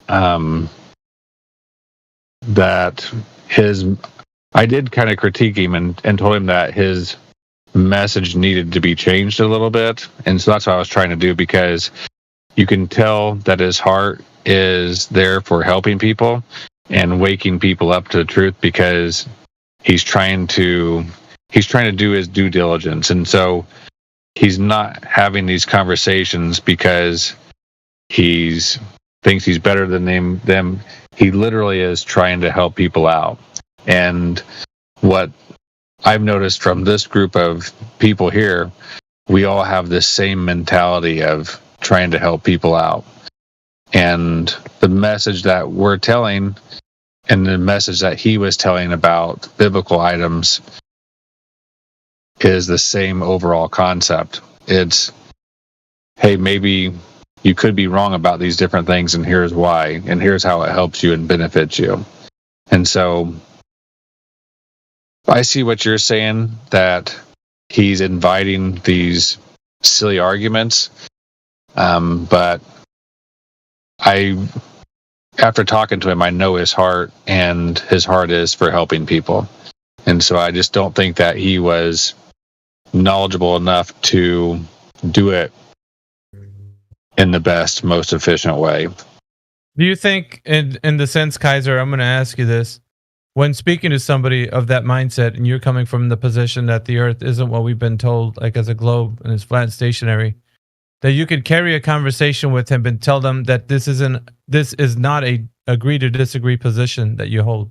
that I did kind of critique him and told him that his message needed to be changed a little bit. And so that's what I was trying to do, because you can tell that his heart is there for helping people and waking people up to the truth, because he's trying to do his due diligence. And so he's not having these conversations because he thinks he's better than them. He literally is trying to help people out. And what I've noticed from this group of people here, we all have this same mentality of trying to help people out. And the message that we're telling and the message that he was telling about biblical items is the same overall concept. It's, hey, maybe you could be wrong about these different things, and here's why, and here's how it helps you and benefits you. And so I see what you're saying, that he's inviting these silly arguments. But after talking to him, I know his heart, and his heart is for helping people. And so I just don't think that he was knowledgeable enough to do it in the best, most efficient way. Do you think, in the sense, Kaiser, I'm going to ask you this, when speaking to somebody of that mindset, and you're coming from the position that the earth isn't what we've been told, like as a globe and it's flat and stationary, that you could carry a conversation with him and tell them that this is not a agree to disagree position that you hold?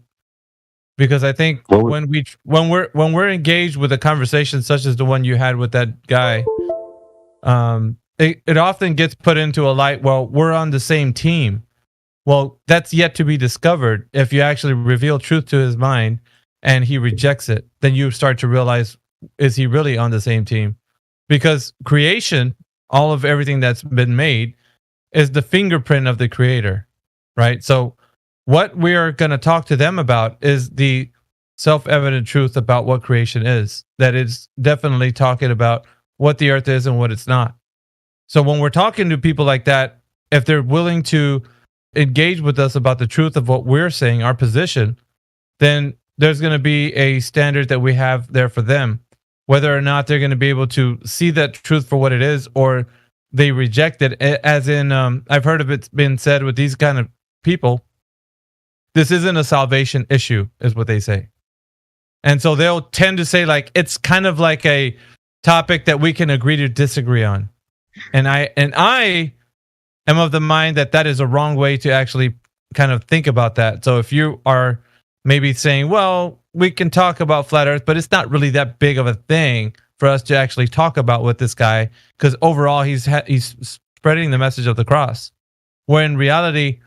Because I think when we're engaged with a conversation such as the one you had with that guy, it often gets put into a light, well, we're on the same team. Well, that's yet to be discovered. If you actually reveal truth to his mind and he rejects it, then you start to realize, is he really on the same team? Because creation, all of everything that's been made, is the fingerprint of the creator, right? So what we are going to talk to them about is the self-evident truth about what creation is. That is definitely talking about what the earth is and what it's not. So when we're talking to people like that, if they're willing to engage with us about the truth of what we're saying, our position, then there's going to be a standard that we have there for them. Whether or not they're going to be able to see that truth for what it is, or they reject it. As in, I've heard of it been said with these kind of people, this isn't a salvation issue, is what they say. And so they'll tend to say, like, it's kind of like a topic that we can agree to disagree on. And I am of the mind that that is a wrong way to actually kind of think about that. So if you are maybe saying, well, we can talk about flat earth, but it's not really that big of a thing for us to actually talk about with this guy, because overall he's spreading the message of the cross, where in reality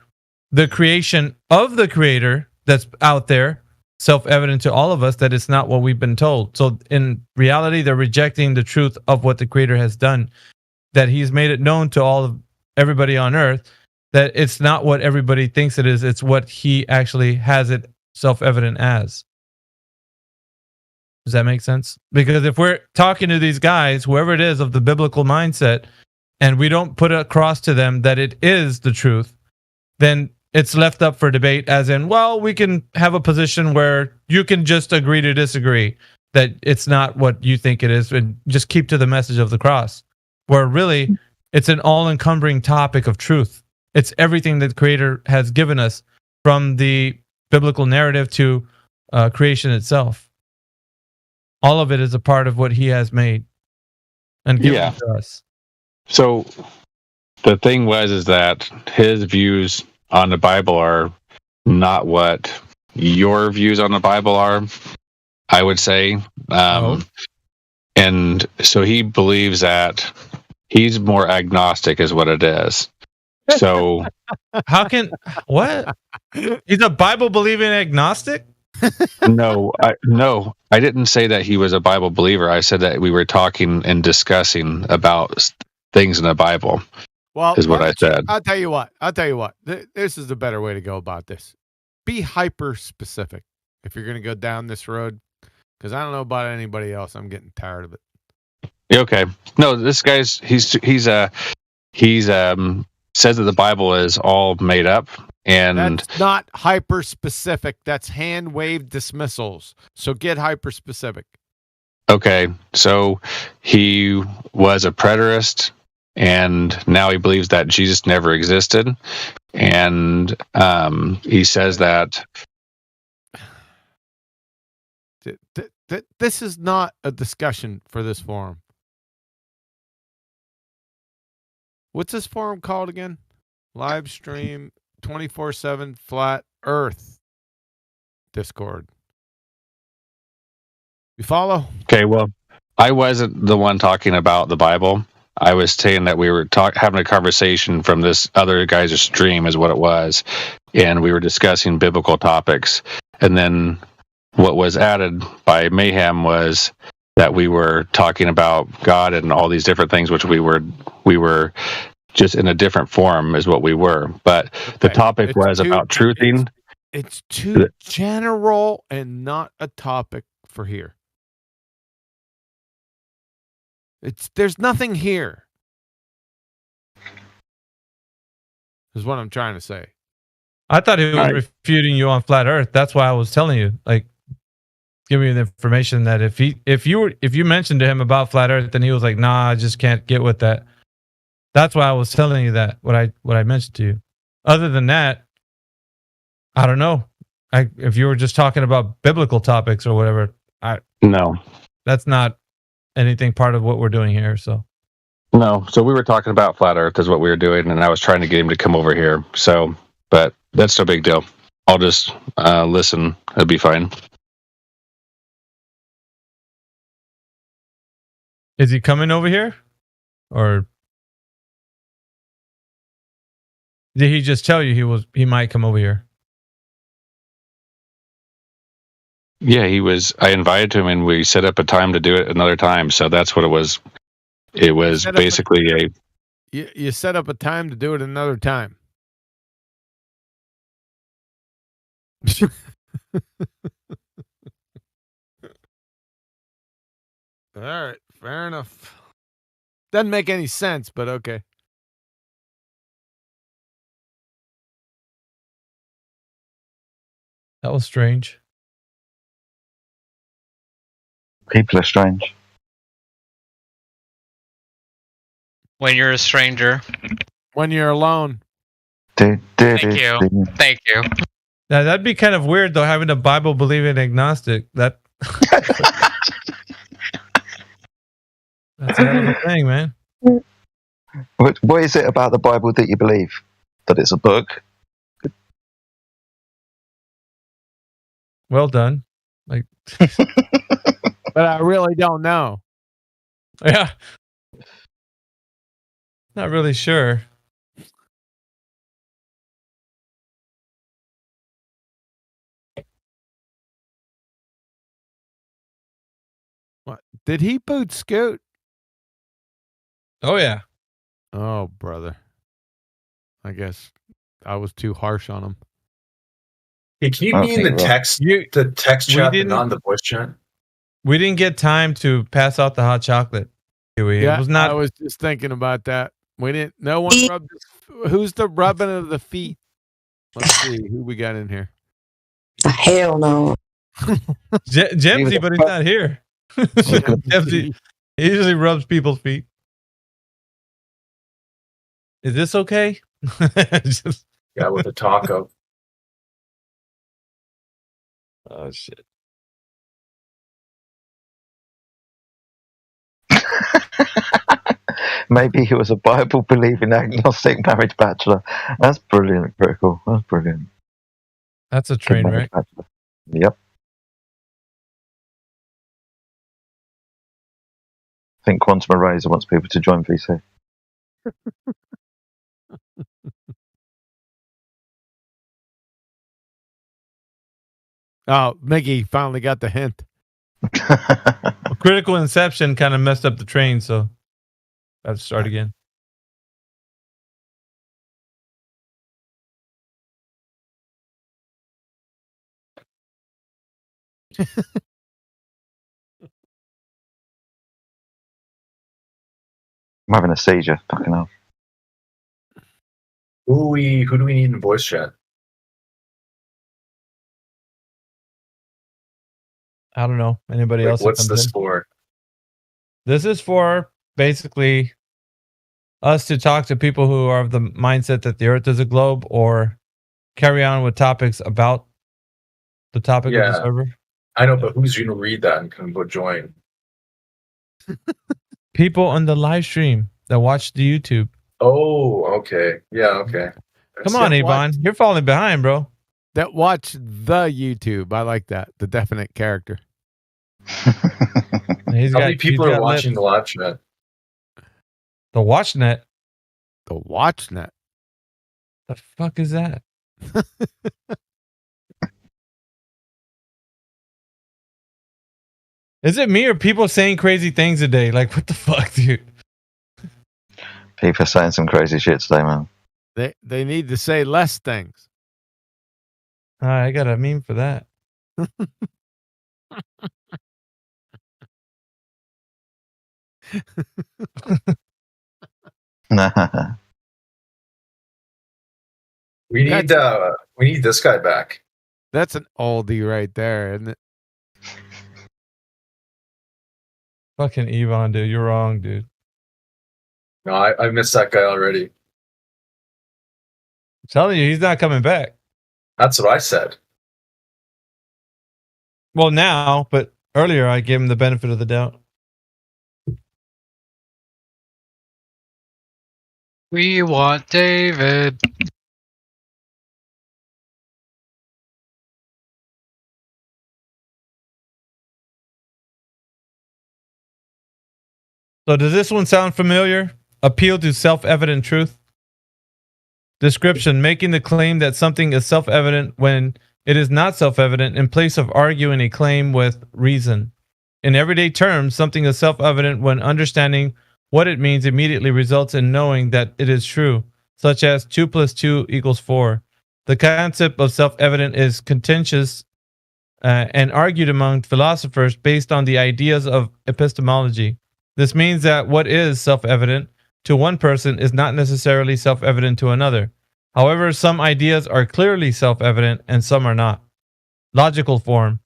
the creation of the creator that's out there, self-evident to all of us that it's not what we've been told. So in reality, they're rejecting the truth of what the creator has done, that he's made it known to all of everybody on earth that it's not what everybody thinks it is. It's what he actually has it self-evident as. Does that make sense? Because if we're talking to these guys, whoever it is of the biblical mindset, and we don't put it across to them that it is the truth, then it's left up for debate, as in, well, we can have a position where you can just agree to disagree, that it's not what you think it is, and just keep to the message of the cross, where really it's an all-encumbering topic of truth. It's everything that the Creator has given us, from the biblical narrative to creation itself. All of it is a part of what He has made and given to us. So the thing is that his views on the Bible are not what your views on the Bible are, I would say. And so he believes that he's more agnostic is what it is. So how can what? He's a Bible believing agnostic? No, I didn't say that he was a Bible believer. I said that we were talking and discussing about things in the Bible. Well, is what I said. I'll tell you what. This is the better way to go about this. Be hyper specific if you're going to go down this road, because I don't know about anybody else. I'm getting tired of it. Okay. No, this guy's he's says that the Bible is all made up, and that's not hyper specific. That's hand waved dismissals. So get hyper specific. Okay, so he was a preterist, and now he believes that Jesus never existed, and he says that this is not a discussion for this forum. What's this forum called again? Live stream 24/7 Flat Earth Discord. You follow? Okay, well, I wasn't the one talking about the Bible. I was saying that we were having a conversation from this other guy's stream is what it was, and we were discussing biblical topics. And then what was added by Mayhem was that we were talking about God and all these different things, which we were just in a different form is what we were. But the topic was about truthing. It's too general and not a topic for here. There's nothing here, is what I'm trying to say. I thought he was refuting you on flat Earth. That's why I was telling you, like, giving you the information that if you mentioned to him about flat Earth, then he was like, "Nah, I just can't get with that." That's why I was telling you that what I mentioned to you. Other than that, I don't know. If you were just talking about biblical topics or whatever, no, that's not anything part of what we're doing here. So no, so we were talking about flat Earth is what we were doing, and I was trying to get him to come over here. So, but that's no big deal. I'll just listen. It'll be fine. Is he coming over here, or did he just tell you he might come over here? Yeah, he was. I invited him, and we set up a time to do it another time. So that's what it was. It was basically You set up a time to do it another time. All right, fair enough. Doesn't make any sense, but okay. That was strange. People are strange. When you're a stranger. When you're alone. Thank you. Thank you. Now, that'd be kind of weird, though, having a Bible-believing agnostic. That's a hell of a thing, man. What is it about the Bible that you believe? That it's a book? Well done. Like, but I really don't know. Yeah. Not really sure. What? Did he boot Scoot? Oh, yeah. Oh, brother. I guess I was too harsh on him. Hey, can you be in the text chat and not in the voice chat? We didn't get time to pass out the hot chocolate. Yeah, it was not. I was just thinking about that. We didn't. No one rubbed. Who's the rubbing of the feet? Let's see who we got in here. Hell no. Jemsy, but he's not here. Jemsy, he usually rubs people's feet. Is this okay? Just... Yeah, with a taco. Oh shit. Maybe he was a Bible believing agnostic marriage bachelor. That's brilliant, critical. That's brilliant. That's a train wreck. Yep. I think Quantum Eraser wants people to join VC. Oh, Mickey finally got the hint. Critical Inception kind of messed up the train, so I have to start again. I'm having a seizure. Fucking hell. Who do we need in voice chat? I don't know. Anybody else? What's this for? This is for basically us to talk to people who are of the mindset that the Earth is a globe, or carry on with topics about the topic of the server. I know, but who's going to read that and can go join? People on the live stream that watch the YouTube. Oh, okay. Yeah, okay. Come on, Yvonne. You're falling behind, bro. That watch the YouTube. I like that. The definite character. How many people are watching the live chat? The WatchNet. The WatchNet. The fuck is that? Is it me or people saying crazy things today? Like, what the fuck, dude? People are saying some crazy shit today, man. They need to say less things. All right, I got a meme for that. We need this guy back. That's an oldie right there, isn't it? Fucking Yvonne, dude. You're wrong, dude. No, I missed that guy already. I'm telling you, he's not coming back. That's what I said. Well, now, but earlier I gave him the benefit of the doubt. We want David. So does this one sound familiar? Appeal to self-evident truth. Description: making the claim that something is self-evident when it is not self-evident in place of arguing a claim with reason. In everyday terms, something is self-evident when understanding what it means immediately results in knowing that it is true, such as 2 + 2 = 4. The concept of self-evident is contentious and argued among philosophers based on the ideas of epistemology. This means that what is self-evident to one person is not necessarily self-evident to another. However, some ideas are clearly self-evident and some are not. Logical form.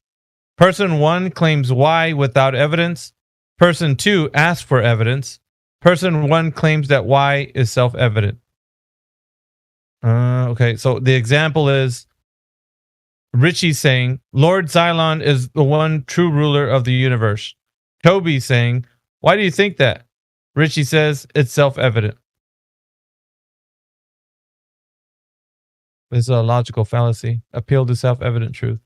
Person 1 claims Y without evidence. Person 2 asks for evidence. Person 1 claims that Y is self-evident. Okay, so the example is Richie saying, Lord Xylon is the one true ruler of the universe. Toby saying, why do you think that? Richie says, it's self-evident. This is a logical fallacy. Appeal to self-evident truth.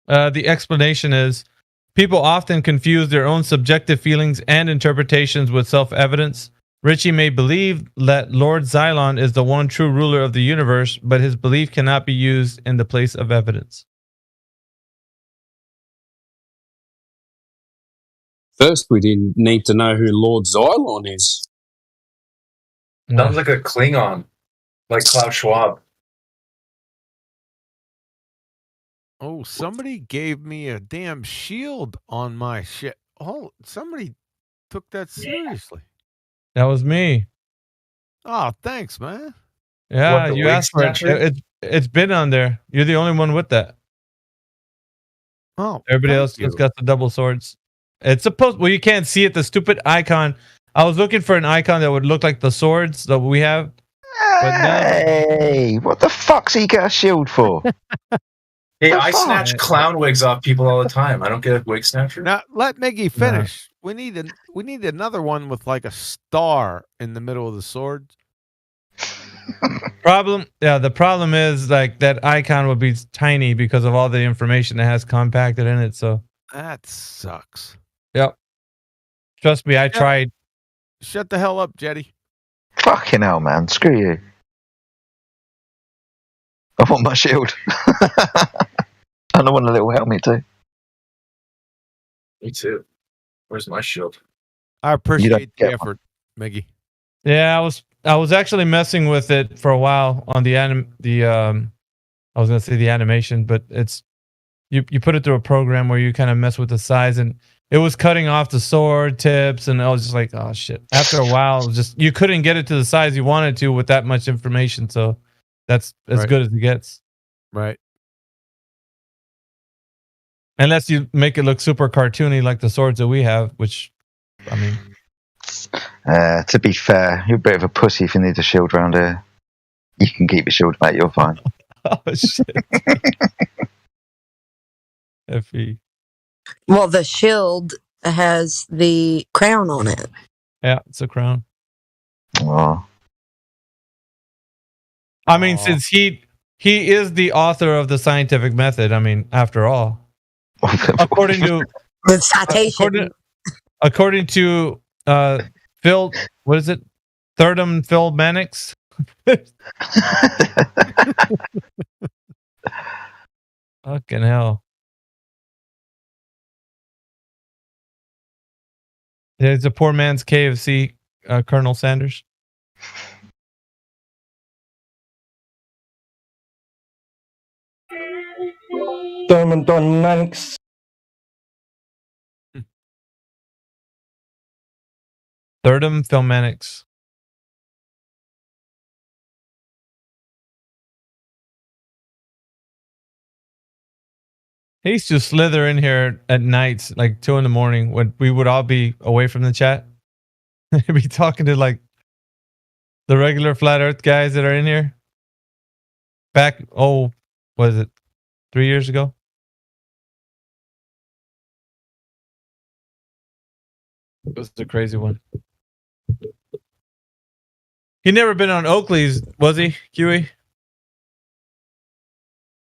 The explanation is, people often confuse their own subjective feelings and interpretations with self-evidence. Richie may believe that Lord Xylon is the one true ruler of the universe, but his belief cannot be used in the place of evidence. First, we didn't need to know who Lord Xylon is. Sounds like a Klingon, like Klaus Schwab. Oh, somebody gave me a damn shield on my shit. Oh, somebody took that seriously. That was me. Oh, thanks, man. Yeah, you asked for it. It's been on there. You're the only one with that. Oh, everybody else has got the double swords. It's supposed. Well, you can't see it. The stupid icon. I was looking for an icon that would look like the swords that we have. Hey, what the fuck's he got a shield for? Hey, I snatch clown wigs off people all the time. I don't get a wig snatcher. Now let Miggy finish. We need another one with like a star in the middle of the sword. The problem is like that icon would be tiny because of all the information it has compacted in it. So that sucks. Yep. Trust me, I tried. Shut the hell up, Jetty. Fucking hell, man. Screw you. I want my shield. And I want a little helmet too. Me too. Where's my shield? I appreciate the effort, Miggy. Yeah, I was actually messing with it for a while on the I was gonna say the animation, but it's you put it through a program where you kind of mess with the size, and it was cutting off the sword tips, and I was just like, oh shit. After a while, it was just you couldn't get it to the size you wanted to with that much information, so that's as good as it gets. Right. Unless you make it look super cartoony like the swords that we have, which, I mean... to be fair, you're a bit of a pussy if you need a shield around here. You can keep your shield, mate. You're fine. Oh, shit. Effie. Well, the shield has the crown on it. Yeah, it's a crown. Oh. I mean, since he is the author of the scientific method, I mean, after all. According to the citation, according to Phil, what is it? Thirdum Phil Mannix. Fucking hell! Yeah, it's a poor man's KFC, Colonel Sanders. Thermodynamics. Thirdum Philmanics. He used to slither in here at nights, like 2 a.m, when we would all be away from the chat. He'd be talking to like the regular flat Earth guys that are in here. Back, what is it? 3 years ago? It was the crazy one. He never been on Oakley's, was he, Huey?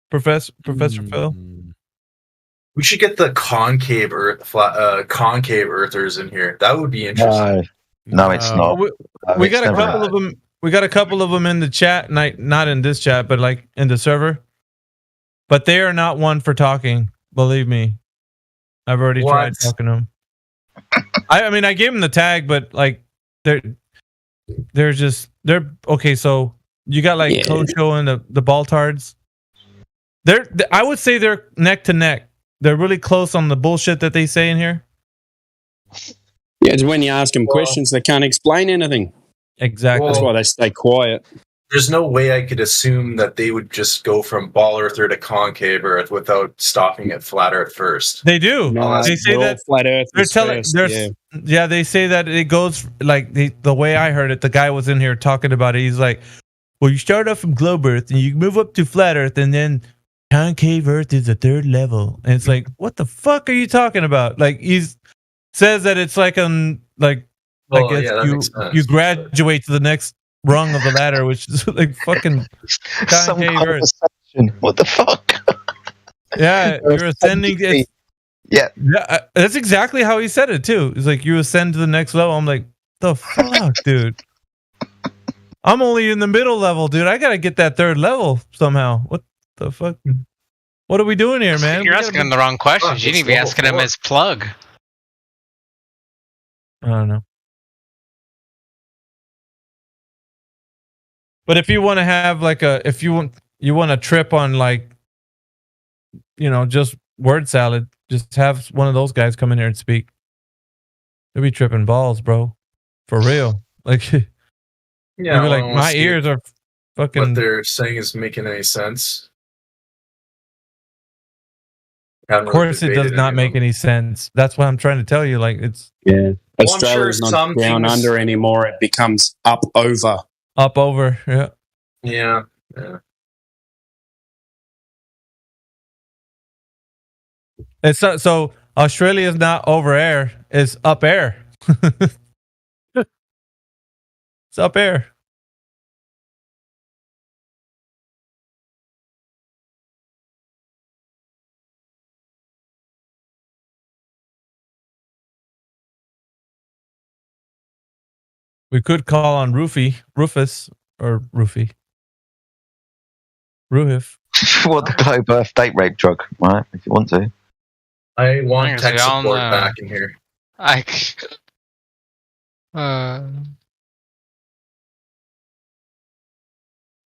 Professor Phil? We should get the concave earthers in here. That would be interesting. No, it's not. We got a couple of them. We got a couple of them in the chat, not in this chat, but like in the server. But they are not one for talking. Believe me, I've already tried talking to them. I mean, I gave them the tag, but like they're okay. So you got like Kocho and the Baltards. I would say they're neck to neck. They're really close on the bullshit that they say in here. Yeah, it's when you ask them questions, they can't explain anything. Exactly. That's why they stay quiet. There's no way I could assume that they would just go from ball earther to concave earth without stopping at flat earth first. They do. No, they say that flat earth. They're telling. Yeah, they say that it goes like the way I heard it. The guy was in here talking about it. He's like, "Well, you start off from globe earth and you move up to flat earth, and then concave earth is the third level." And it's like, what the fuck are you talking about? Like he's says that it's like Well, I guess yeah, that makes sense. you graduate to the next rung of the ladder, which is like fucking Some Kanye kind of verse. ascension. What the fuck? Yeah, you're ascending. Yeah, that's exactly how he said it too. He's like, you ascend to the next level. I'm like, the fuck, dude. I'm only in the middle level, dude. I gotta get that third level somehow. What the fuck? What are we doing here, man? You're asking him the wrong questions. You need to be asking him his plug. I don't know. But if you want to have like if you want a trip on like, just word salad, just have one of those guys come in here and speak. They'll be tripping balls, bro. For real. Like, Yeah, be like, my ears are fucking. What they're saying is making any sense. Of course, it does not make any sense. That's what I'm trying to tell you. Like, it's Australia's not down under anymore. It becomes up over. Up over, yeah. Yeah. It's not, so Australia is not over air; it's up air. It's up air. We could call on Rufus, or Roofy. Ruhif. What, the Globe Earth date rape drug, right? If you want to. I want tech support back in here.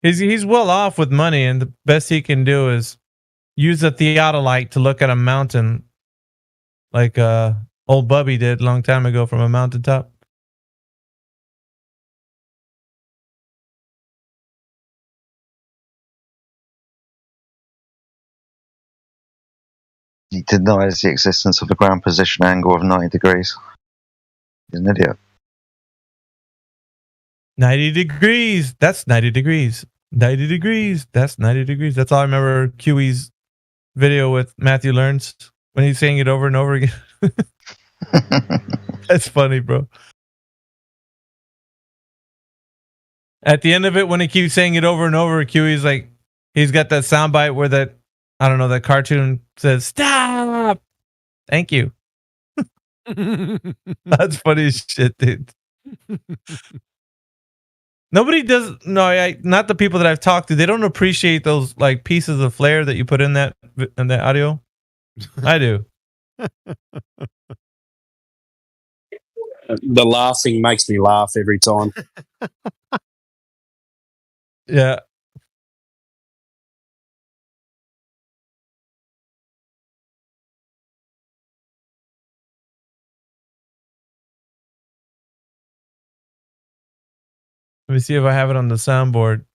He's well off with money, and the best he can do is use a theodolite to look at a mountain, like old Bubby did a long time ago from a mountaintop. He denies the existence of a ground position angle of 90 degrees. He's an idiot. 90 degrees. That's 90 degrees. 90 degrees. That's 90 degrees. That's all I remember QE's video with Matthew Learns when he's saying it over and over again. That's funny, bro. At the end of it, when he keeps saying it over and over, QE's like, he's got that soundbite where that, I don't know, that cartoon says, stop. Thank you. That's funny as shit, dude. Nobody does. No, not the people that I've talked to. They don't appreciate those like pieces of flair that you put in that audio. I do. The laughing makes me laugh every time. Yeah. Let me see if I have it on the soundboard.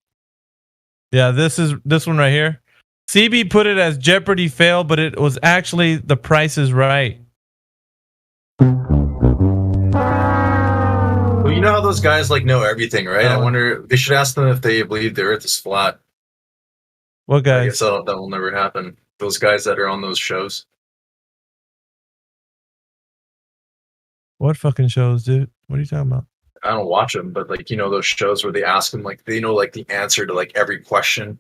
Yeah, this one right here. CB put it as Jeopardy fail, but it was actually The Price is Right. Well, you know how those guys like know everything, right? I wonder. They should ask them if they believe the Earth is flat. What guys? I guess that will never happen. Those guys that are on those shows. What fucking shows, dude? What are you talking about? I don't watch them, but like those shows where they ask them like they know like the answer to like every question.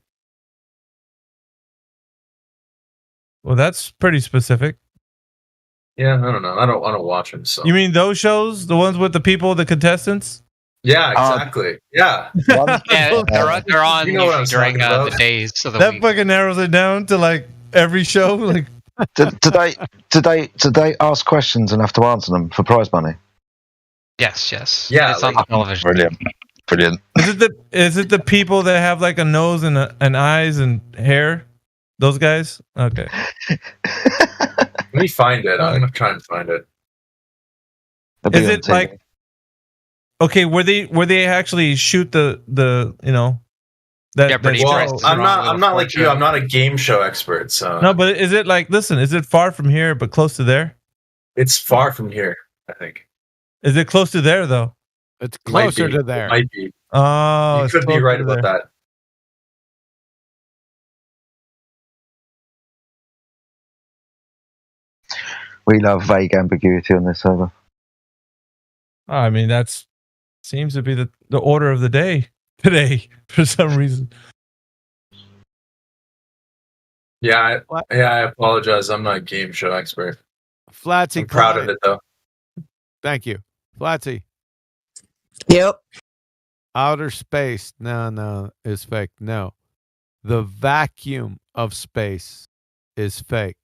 Well, that's pretty specific. Yeah, I don't know. I don't watch them. So you mean those shows, the ones with the people, the contestants? Yeah, exactly. Yeah, yeah, they're on during the days of the that week. Fucking narrows it down to like every show. Like, did they ask questions and have to answer them for prize money? Yes. Yeah, it's on the television. Brilliant. Is it the people that have like a nose and eyes and hair? Those guys? Okay. Let me find it. I'm gonna try and find it. Is it like okay? Where they actually shoot the that? Well, I'm not like you. I'm not a game show expert. So no, but is it like? Listen, is it far from here but close to there? It's far from here, I think. Is it close to there though? It's closer to there. It might be. Oh, you could be right about that. We love vague ambiguity on this server. I mean, that's seems to be the order of the day today for some reason. Yeah, I apologize. I'm not a game show expert. Flatsy, I'm proud of it though. Thank you, Flatsy. Yep. Outer space, no, is fake. No, the vacuum of space is fake.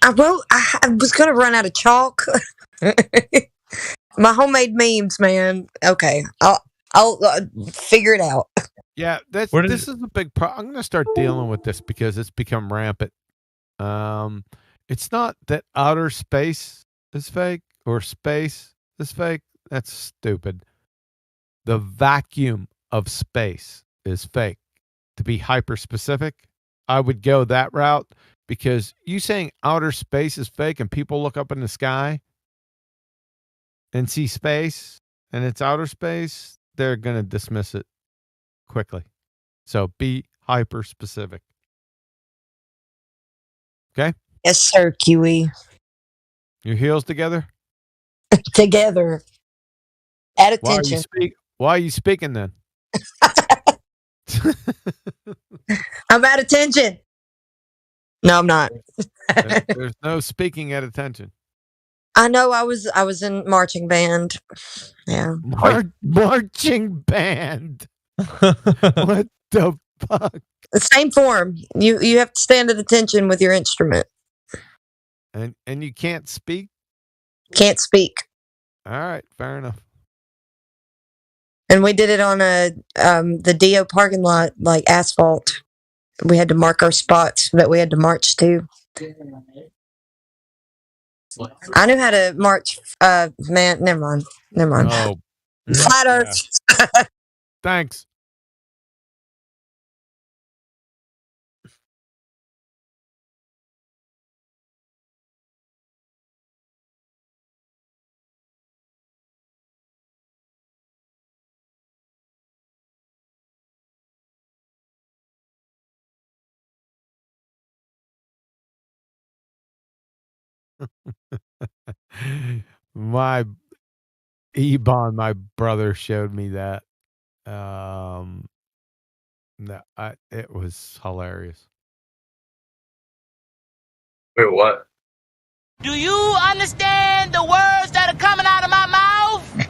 I was going to run out of chalk. My homemade memes, man. Okay, I'll figure it out. Yeah, this is a big problem. I'm going to start dealing with this because it's become rampant. It's not that outer space is fake or space is fake. That's stupid. The vacuum of space is fake. To be hyper specific, I would go that route because you saying outer space is fake and people look up in the sky and see space and it's outer space, they're going to dismiss it quickly. So be hyper specific. Okay? Yes, sir, Kiwi. Your heels together? Together. At attention. Why are you speaking then? I'm at attention. No, I'm not. There's no speaking at attention. I know I was in marching band. Yeah. Marching band. What the fuck? The same form. You have to stand at attention with your instrument. And you can't speak? Can't speak. All right, fair enough. And we did it on the DO parking lot, like asphalt. We had to mark our spots that we had to march to. I knew how to march. Man, never mind. Oh, Flat Earth. Thanks. My Ebon, my brother showed me that. It was hilarious. Wait, what? Do you understand the words that are coming out of my mouth?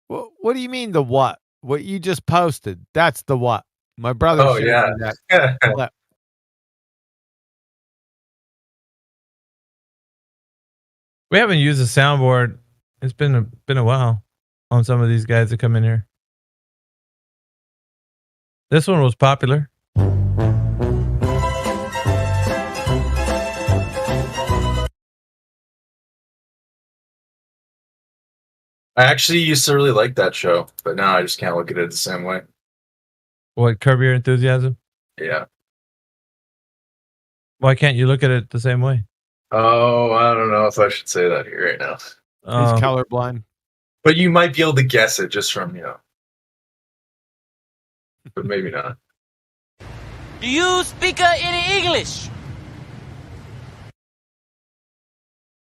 What do you mean the what? What you just posted? That's the what. My brother showed me that clip. We haven't used a soundboard. It's been a while on some of these guys that come in here. This one was popular. I actually used to really like that show, but now I just can't look at it the same way. What, Curb Your Enthusiasm? Yeah. Why can't you look at it the same way? Oh, I don't know if I should say that here right now. He's colorblind. But you might be able to guess it just from, but maybe not. Do you speak any English?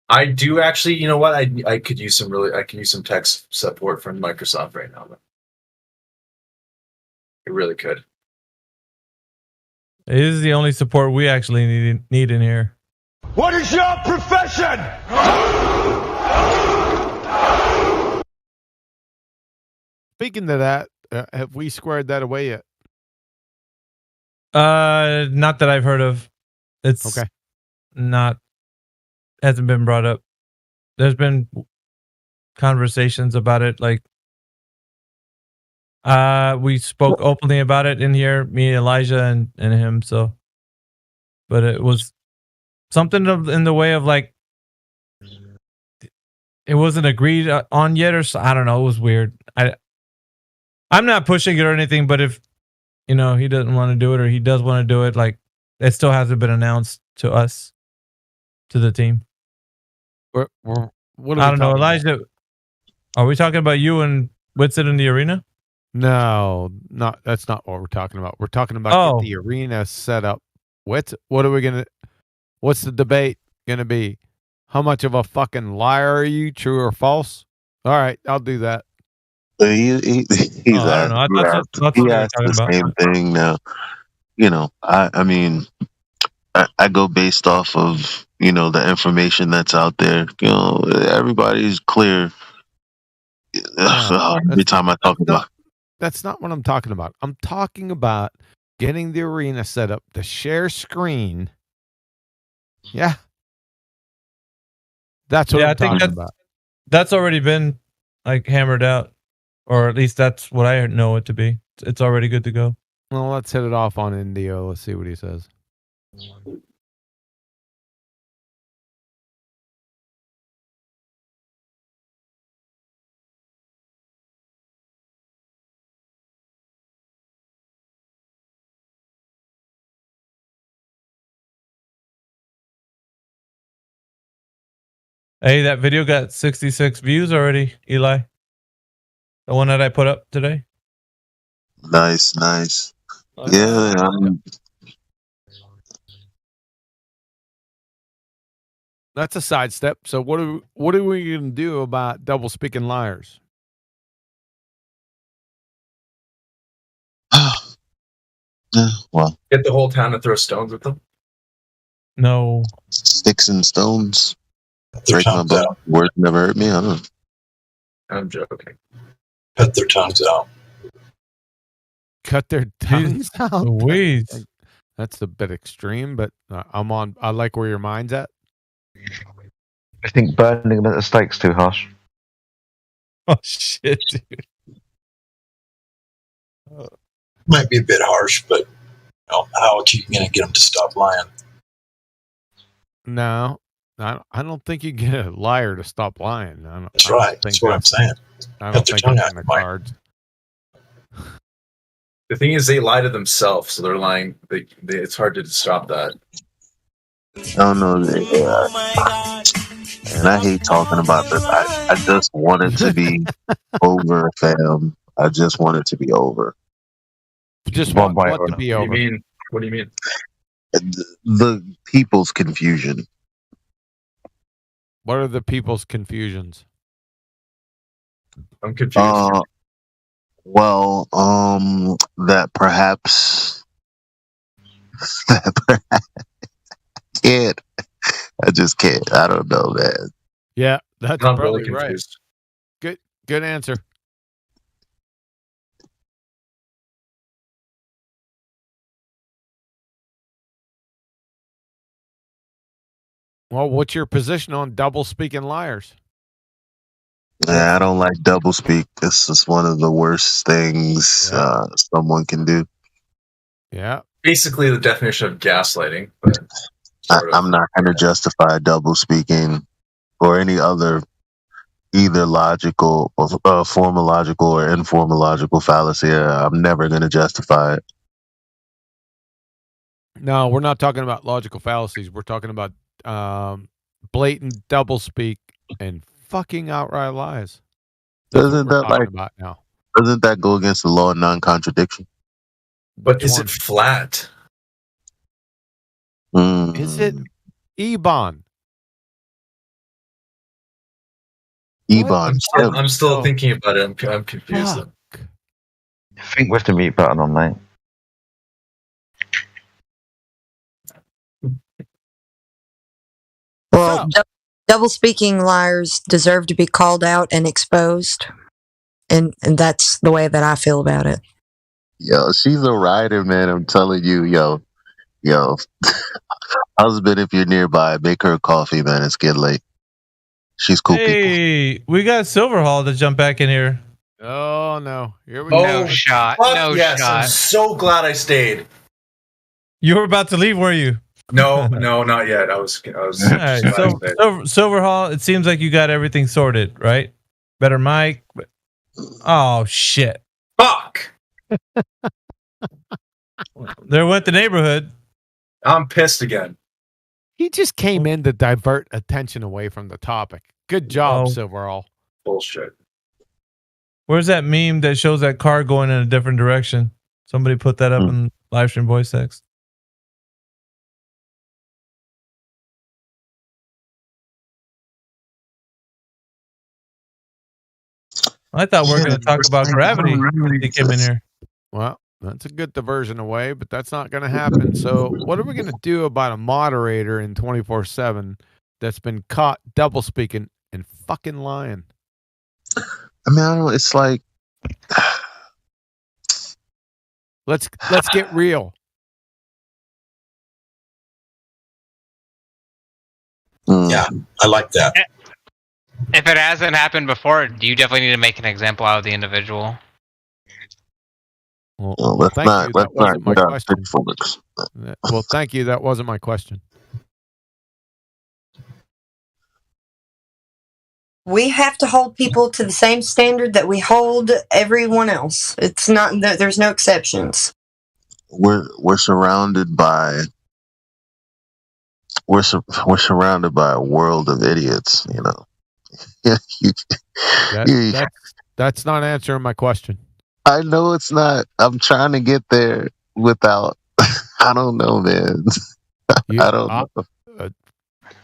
I do actually. You know what? I could use some tech support from Microsoft right now. It really could. It is the only support we actually need in here. What is your profession? Speaking of that, have we squared that away yet? Not that I've heard of. It's okay. Hasn't been brought up. There's been conversations about it. Like, we spoke openly about it in here, me, Elijah, and him. So, but it was something in the way of like, it wasn't agreed on yet, or so, I don't know. It was weird. I'm not pushing it or anything, but if he doesn't want to do it or he does want to do it, like, it still hasn't been announced to us, to the team. What are I don't know, Elijah. Are we talking about you and Whitsit in the arena? No, that's not what we're talking about. We're talking about get the arena set up What are we gonna? What's the debate gonna be? How much of a fucking liar are you? True or false? All right, I'll do that. He's I don't know. I thought that's he what we were asked talking the about. same thing now. I mean, I go based off of the information that's out there. Everybody's clear. Every time I talk about. That's not what I'm talking about. I'm talking about getting the arena set up to share screen. Yeah. That's what I'm talking about. That's already been like hammered out, or at least that's what I know it to be. It's already good to go. Well, let's hit it off on Indio. Let's see what he says. Hey, that video got 66 views already, Eli. The one that I put up today. Nice. Yeah. That's a sidestep. So what are we going to do about double speaking liars? Well, Get the whole town to throw stones at them. No. Sticks and stones. Their Break my tongues bone. out. Words never hurt me. I don't know. I'm joking. Cut their tongues out. Cut their tongues out. Louise. That's a bit extreme, but I like where your mind's at. I think burning them at the stake's too harsh. Oh shit, dude. Might be a bit harsh, but how are you going to get them to stop lying? No, I don't think you get a liar to stop lying. That's right. That's what I'm saying. I Cut don't their think tongue it's out, in the Mike. cards. The thing is, they lie to themselves, so they're lying. It's hard to stop that. I don't know. And I hate talking about this. I just want it to be over, fam. I just want it to be over. Just want what to be over. What do you mean? The people's confusion. What are the people's confusions? I'm confused. That perhaps can't. I just can't. I don't know, man. Yeah, that's I'm probably really right. confused. Good answer. Well, what's your position on double speaking liars? Yeah, I don't like double speak. This is one of the worst things someone can do. Yeah. Basically, the definition of gaslighting. But I'm not going to justify double speaking or any other either logical or formological or informological fallacy. I'm never going to justify it. No, we're not talking about logical fallacies. We're talking about blatant double speak and fucking outright lies. Doesn't that go against the law of non-contradiction? But is it flat? Is it Ebon? Ebon. I'm still thinking about it. I'm confused. I think with the mute button on, mate. Well, double speaking liars deserve to be called out and exposed. And that's the way that I feel about it. Yo, she's a rider, man. I'm telling you, yo. Husband, if you're nearby, make her a coffee, man. It's getting late. She's cool people. Hey, we got Silverhall to jump back in here. Oh no! Here we go. No shot. No yes, shot. I'm so glad I stayed. You were about to leave, were you? No, not yet. I was. All right, Silverhall. It seems like you got everything sorted, right? Better mic. Oh shit! Fuck! There went the neighborhood. I'm pissed again. He just came in to divert attention away from the topic. Good job, Silverhall. Bullshit. Where's that meme that shows that car going in a different direction? Somebody put that up in live stream voice text. I thought we were going to talk about gravity when he came in here. Well, that's a good diversion away, but that's not going to happen. So what are we going to do about a moderator in 24/7 that's been caught double speaking and fucking lying? I mean, I don't. It's like let's get real. Yeah, I like that. If it hasn't happened before, you definitely need to make an example out of the individual. Well, let's thank not you. let's That wasn't my not get question. pitchforks. Well, thank you. That wasn't my question. We have to hold people to the same standard that we hold everyone else. It's not. There's no exceptions. We're surrounded by we're surrounded by a world of idiots. You know. That's not answering my question. I know it's not. I'm trying to get there without. I don't know, man. I don't know.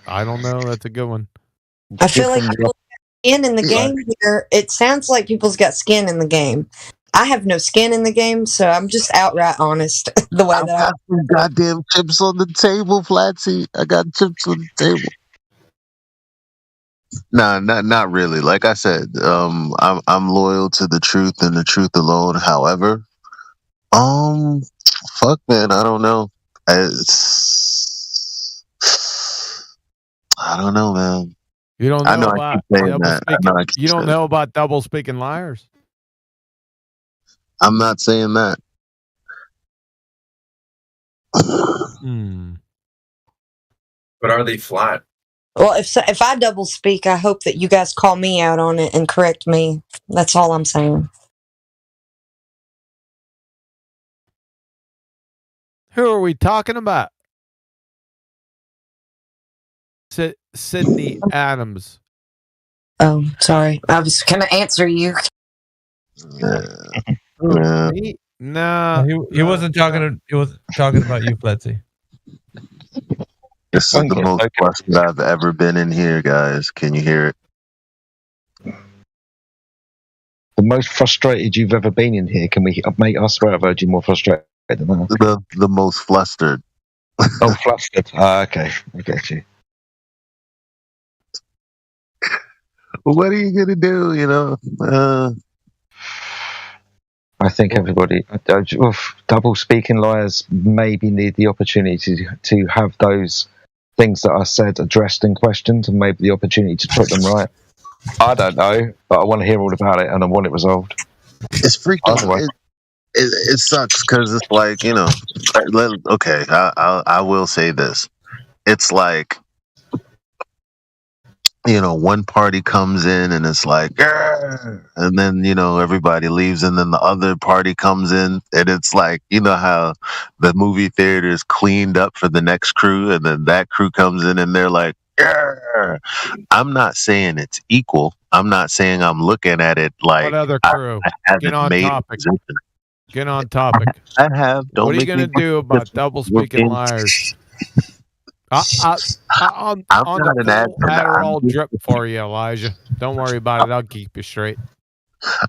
I don't know. That's a good one. I feel like people got skin in the game here. It sounds like people's got skin in the game. I have no skin in the game, so I'm just outright honest. The way I got some goddamn chips on the table, Flatsy. I got chips on the table. No, not really. Like I said, I'm loyal to the truth and the truth alone. However, fuck, man, I don't know. I don't know, man. You don't know about you don't know know about double speaking liars. I'm not saying that. But are they flat? Well, if I double speak, I hope that you guys call me out on it and correct me. That's all I'm saying. Who are we talking about? Sydney Adams. Oh, sorry. I was going to answer you. No, he wasn't talking. He was talking about you, Fletzy. This is the most flustered I've ever been in here, guys. Can you hear it? The most frustrated you've ever been in here. Can we, mate? I swear I've heard you more frustrated than that. The most flustered. Oh, flustered. Okay, I get you. What are you gonna do? You know. I think everybody, double speaking liars maybe need the opportunity to have those things that are said addressed and questioned, and maybe the opportunity to put them right. I don't know, but I want to hear all about it and I want it resolved. It's freaking. It sucks because it's like, you know. Okay, I will say this. It's like, you know, one party comes in and it's like, "Grr!" And then, you know, everybody leaves, and then the other party comes in and it's like, you know how the movie theater is cleaned up for the next crew, and then that crew comes in and they're like, "Grr!" I'm not saying it's equal. I'm not saying I'm looking at it like what other crew? Get on topic. Get on topic. I have. Don't what are you going to do about double speaking liars? I'm not an admin. Adderall drip for you, Elijah. Don't worry about it. I'll keep you straight.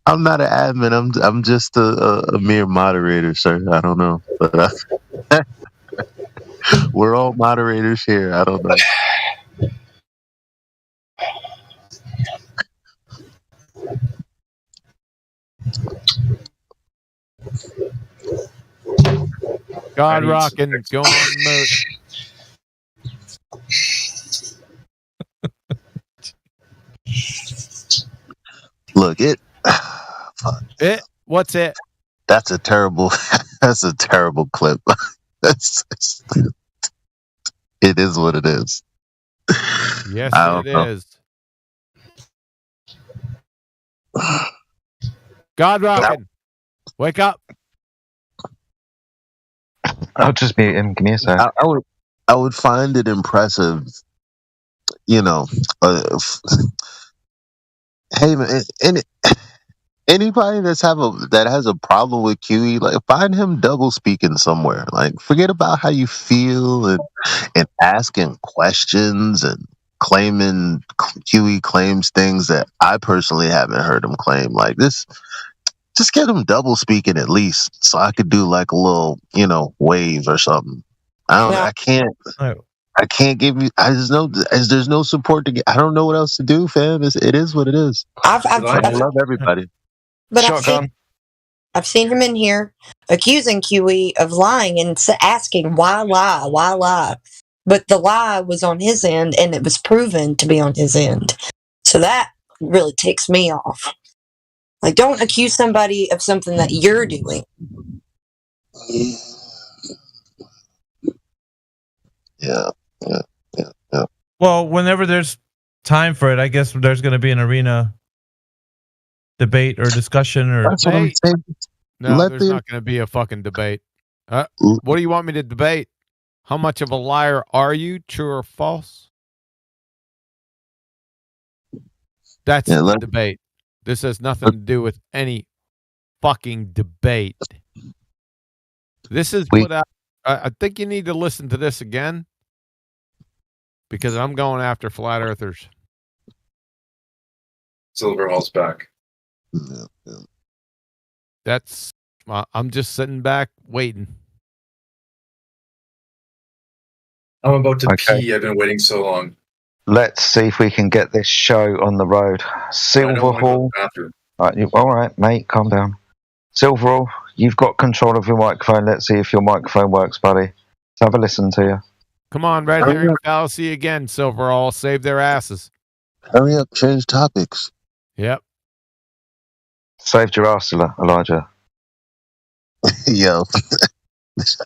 I'm not an admin. I'm just a mere moderator, sir. I don't know, but we're all moderators here. I don't know. God rockin', go on mute. Look, what's it? That's a terrible clip. It is what it is. Yes, it is. God rockin', wake up. I'll just mute him. Give me a sec. I would find it impressive, you know. Hey man, anybody that has a problem with QE, like, find him double speaking somewhere. Like, forget about how you feel and asking questions and Huey claims things that I personally haven't heard him claim. Like this, just get him double speaking at least, so I could do like a little, wave or something. I can't give you. There's no support to get. I don't know what else to do, fam. It is what it is. I love everybody. But I've seen him in here accusing QE of lying and asking why lie. But the lie was on his end, and it was proven to be on his end. So that really ticks me off. Like, don't accuse somebody of something that you're doing. Yeah. Well, whenever there's time for it, I guess there's going to be an arena debate or discussion or. That's what I'm saying. No, there's not going to be a fucking debate. What do you want me to debate? How much of a liar are you, true or false? That's the debate. This has nothing to do with any fucking debate. This is what I think you need to listen to this again, because I'm going after flat earthers. Silverhall's back. That's. I'm just sitting back waiting. I'm about to pee. I've been waiting so long. Let's see if we can get this show on the road. Silverhall. All right, mate, calm down. Silverhall, you've got control of your microphone. Let's see if your microphone works, buddy. Let's have a listen to you. Come on, Red Herring Fallacy again, Silverhall. Save their asses. Hurry up, change topics. Yep. Saved your ass, Elijah. Yo,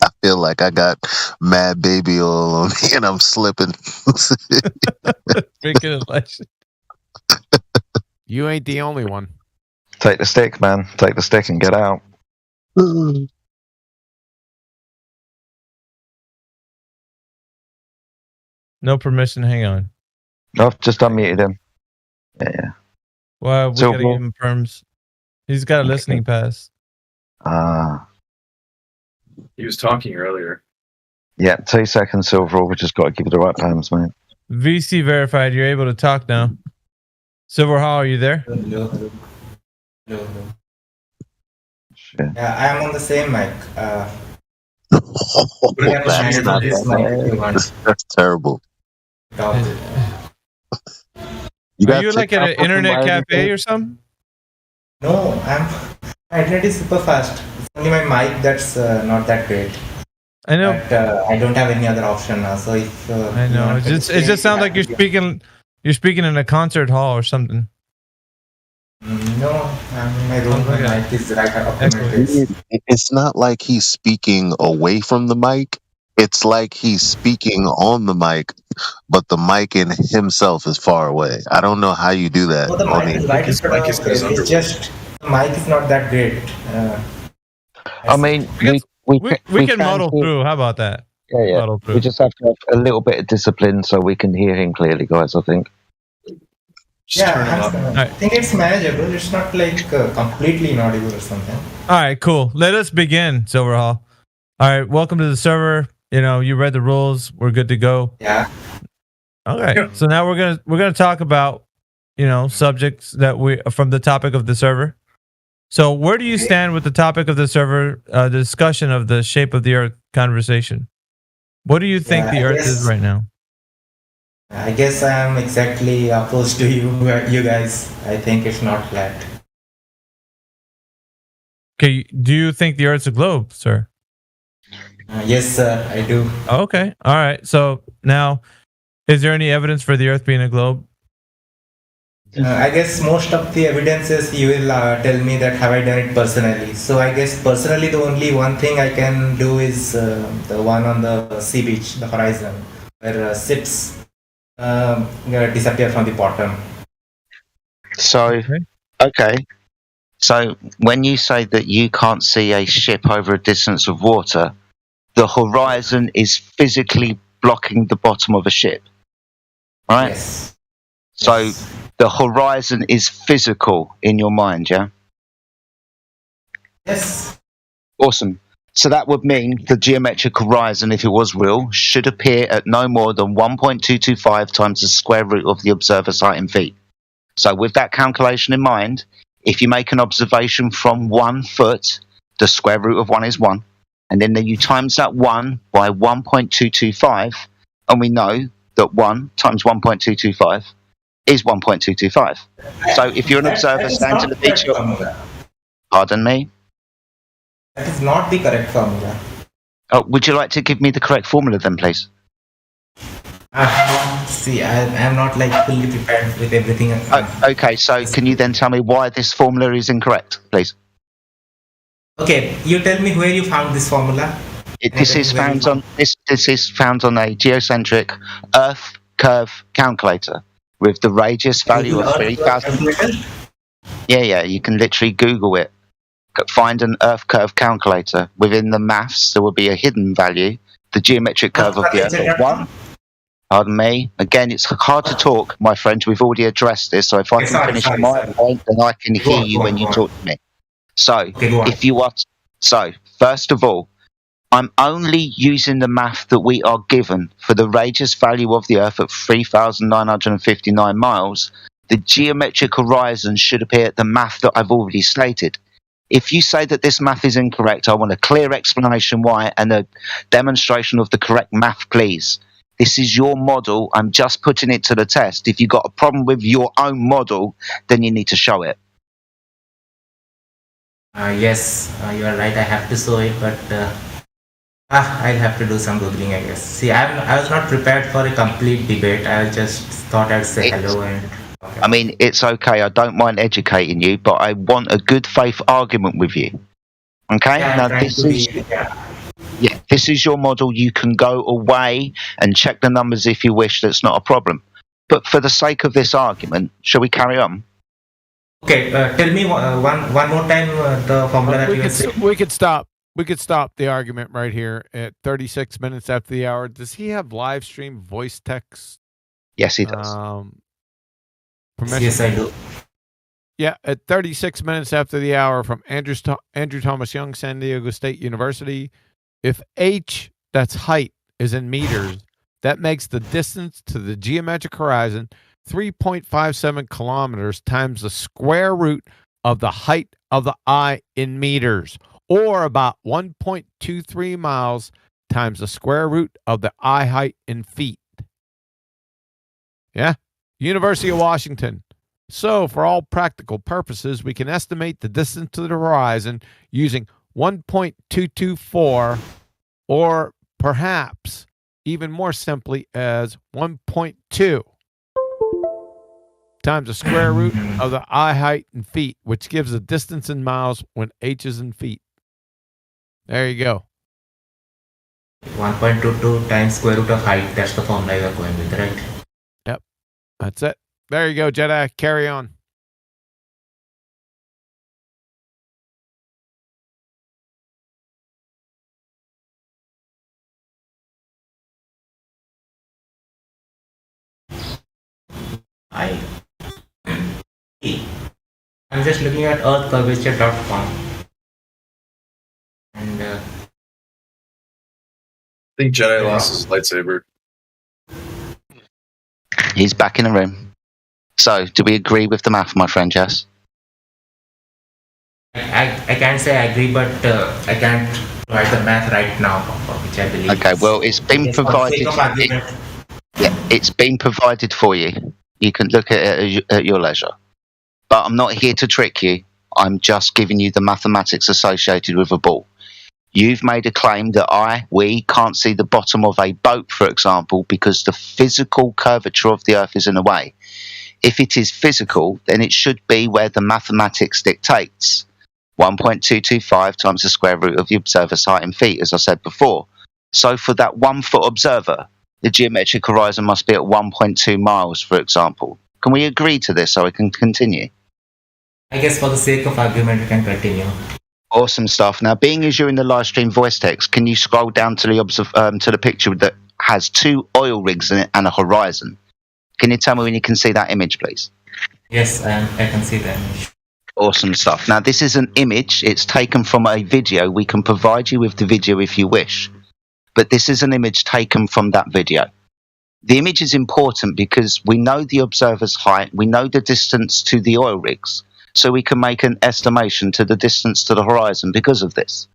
I feel like I got mad baby oil on me and I'm slipping. Freaking Elijah. You ain't the only one. Take the stick, man. Take the stick and get out. No permission. Hang on. No, just unmuted him. Yeah. Well, we gotta give him perms. He's got a listening pass. He was talking earlier. Yeah, 2 seconds, Silverhall. We just got to give you the right perms, mate. VC verified. You're able to talk now. Silverhall, are you there? Hello. Shit. Yeah, I'm on the same mic. That's terrible. Are you like at an internet cafe or something? No, my internet is super fast. It's only my mic that's not that great. I know. But, I don't have any other option now. So if I know, it just sounds like you're speaking in a concert hall or something. No, I'm in my room. My mic is right up to my face. It's not like he's speaking away from the mic. It's like he's speaking on the mic, but the mic in himself is far away. I don't know how you do that. No, the mic is right in front of his face. It's just the mic is not that great. I mean, we can muddle through. How about that? Yeah. We just have to have a little bit of discipline so we can hear him clearly, guys, I think. I think it's manageable. It's not like completely inaudible or something. All right, cool. Let us begin, Silverhall. All right, welcome to the server. You read the rules. We're good to go. Yeah. Okay. So now we're gonna talk about subjects that we from the topic of the server. So where do you stand with the topic of the server? The discussion of the shape of the Earth conversation. What do you think the Earth is right now? I guess I am exactly opposed to you guys. I think it's not flat. Okay. Do you think the Earth's a globe, sir? Yes, sir, I do. Okay. All right. So now, is there any evidence for the Earth being a globe? I guess most of the evidences you will tell me that have I done it personally. So I guess personally the only one thing I can do is the one on the sea beach, the horizon, where ships disappear from the bottom. So, okay. So when you say that you can't see a ship over a distance of water, the horizon is physically blocking the bottom of a ship, right? Yes. So the horizon is physical in your mind, yeah? Yes. Awesome. So that would mean the geometric horizon, if it was real, should appear at no more than 1.225 times the square root of the observer's height in feet. So with that calculation in mind, if you make an observation from 1 foot, the square root of 1 is 1, and then you times that 1 by 1.225, and we know that 1 times 1.225 is 1.225. So if you're an observer standing to the beach, pardon me? That is not the correct formula. Oh, would you like to give me the correct formula then, please? See, I'm not like fully prepared with everything. Okay, so can you then tell me why this formula is incorrect, please? Okay, you tell me where you found this formula. This is found on a geocentric Earth curve calculator with the radius value of 3,000. Yeah, you can literally Google it. Find an Earth curve calculator. Within the maths, there will be a hidden value. The geometric curve of the Earth at 1. Pardon me. Again, it's hard to talk, my friend. We've already addressed this. So if I can finish my point, then I can hear you when you talk to me. So, first of all, I'm only using the math that we are given for the radius value of the Earth at 3,959 miles. The geometric horizon should appear at the math that I've already stated. If you say that this math is incorrect, I want a clear explanation why and a demonstration of the correct math, please. This is your model. I'm just putting it to the test. If you've got a problem with your own model, then you need to show it. Yes, you are right. I have to show it, but I'll have to do some googling, I guess. See, I was not prepared for a complete debate. I just thought I'd say hello and. Okay. I mean, it's okay. I don't mind educating you, but I want a good faith argument with you. Okay? Yeah, now this is your model. You can go away and check the numbers if you wish. That's not a problem. But for the sake of this argument, shall we carry on? Okay, tell me one more time the formula that you were saying. We could stop. We could stop the argument right here at 36 minutes after the hour. Does he have live stream voice text? Yes, he does. Permission? Yes, I do. Yeah, at 36 minutes after the hour from Andrew Thomas Young, San Diego State University. If h, that's height, is in meters, that makes the distance to the geometric horizon 3.57 kilometers times the square root of the height of the eye in meters, or about 1.23 miles times the square root of the eye height in feet. Yeah? University of Washington. So, for all practical purposes, we can estimate the distance to the horizon using 1.224, or perhaps even more simply as 1.2 times the square root of the eye height in feet, which gives the distance in miles when h is in feet. There you go. 1.22 times square root of height. That's the formula you're going with, right? Yep. That's it. There you go, Jedi. Carry on. I'm just looking at earthcurvature.com. And I think Jedi lost his lightsaber. He's back in the room. So, do we agree with the math, my friend, Jess? I can't say I agree, but I can't write the math right now, which I believe. Okay, well, it's been provided. It's been provided for you. You can look at it at your leisure. But I'm not here to trick you. I'm just giving you the mathematics associated with a ball. You've made a claim that we can't see the bottom of a boat, for example, because the physical curvature of the Earth is in the way. If it is physical, then it should be where the mathematics dictates. 1.225 times the square root of the observer's height in feet, as I said before. So for that 1 foot observer, the geometric horizon must be at 1.2 miles, for example. Can we agree to this so we can continue? I guess for the sake of argument, we can continue. Awesome stuff. Now, being as you're in the live stream voice text, can you scroll down to the picture that has 2 oil rigs in it and a horizon? Can you tell me when you can see that image, please? Yes, I can see the image. Awesome stuff. Now, this is an image. It's taken from a video. We can provide you with the video if you wish. But this is an image taken from that video. The image is important because we know the observer's height. We know the distance to the oil rigs. So we can make an estimation to the distance to the horizon because of this.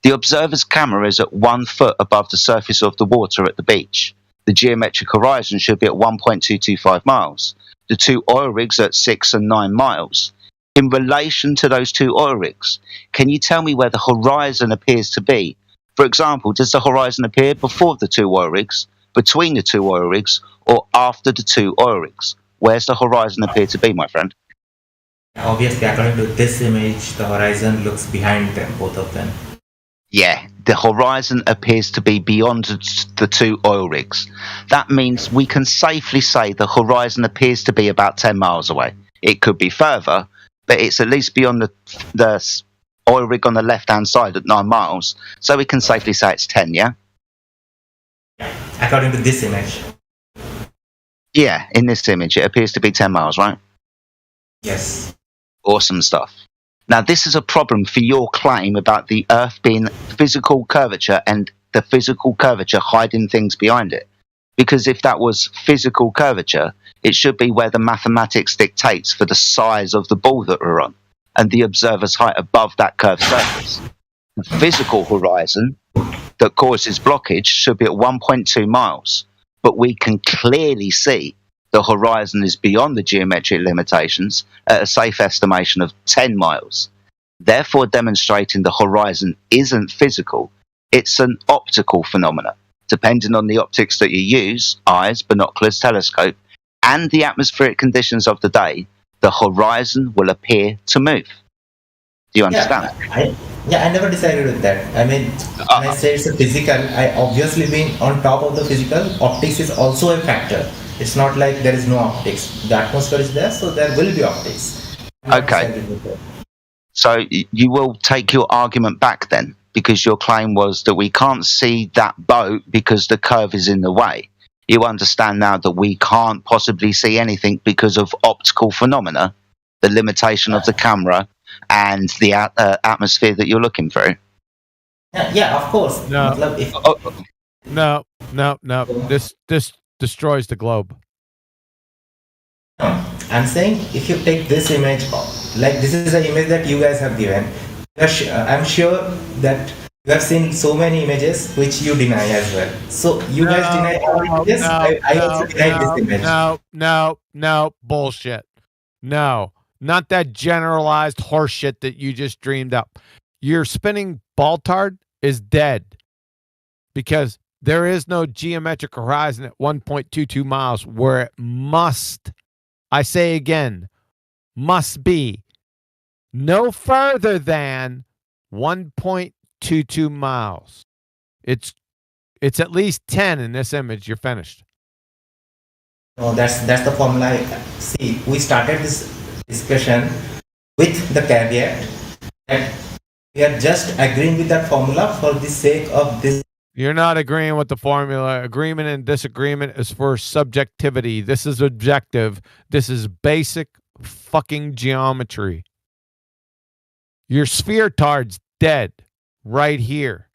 The observer's camera is at 1 foot above the surface of the water at the beach. The geometric horizon should be at 1.225 miles. The 2 oil rigs are at 6 and 9 miles. In relation to those 2 oil rigs, can you tell me where the horizon appears to be? For example, does the horizon appear before the 2 oil rigs, between the 2 oil rigs, or after the 2 oil rigs? Where's the horizon appear to be, my friend? Obviously, according to this image, the horizon looks behind them, both of them. Yeah, the horizon appears to be beyond the 2 oil rigs. That means we can safely say the horizon appears to be about 10 miles away. It could be further, but it's at least beyond the oil rig on the left-hand side at 9 miles. So we can safely say it's 10, yeah? According to this image. Yeah, in this image, it appears to be 10 miles, right? Yes. Awesome stuff. Now, this is a problem for your claim about the Earth being physical curvature and the physical curvature hiding things behind it. Because if that was physical curvature, it should be where the mathematics dictates for the size of the ball that we're on and the observer's height above that curved surface. The physical horizon that causes blockage should be at 1.2 miles, but we can clearly see the horizon is beyond the geometric limitations at a safe estimation of 10 miles, therefore demonstrating the horizon isn't physical, it's an optical phenomenon. Depending on the optics that you use, eyes, binoculars, telescope, and the atmospheric conditions of the day, the horizon will appear to move. Do you understand? I never decided with that. I mean, when I say it's a physical, I obviously being on top of the physical, optics is also a factor. It's not like there is no optics. The atmosphere is there, so there will be optics. Okay. So you will take your argument back then, because your claim was that we can't see that boat because the curve is in the way. You understand now that we can't possibly see anything because of optical phenomena, the limitation of the camera, and the atmosphere that you're looking through. Yeah, of course. No. No. This destroys the globe. I'm saying if you take this image, like this is the image that you guys have given, I'm sure that you have seen so many images which you deny as well. So you guys deny all images. I also deny this image. No, bullshit. No, not that generalized horseshit that you just dreamed up. Your spinning Baltard is dead because there is no geometric horizon at 1.22 miles where it must, I say again, must be no further than 1.22 miles. It's at least 10 in this image. You're finished. No, that's the formula. See, we started this discussion with the caveat that we are just agreeing with that formula for the sake of this. You're not agreeing with the formula. Agreement and disagreement is for subjectivity. This is objective. This is basic fucking geometry. Your sphere tard's dead right here.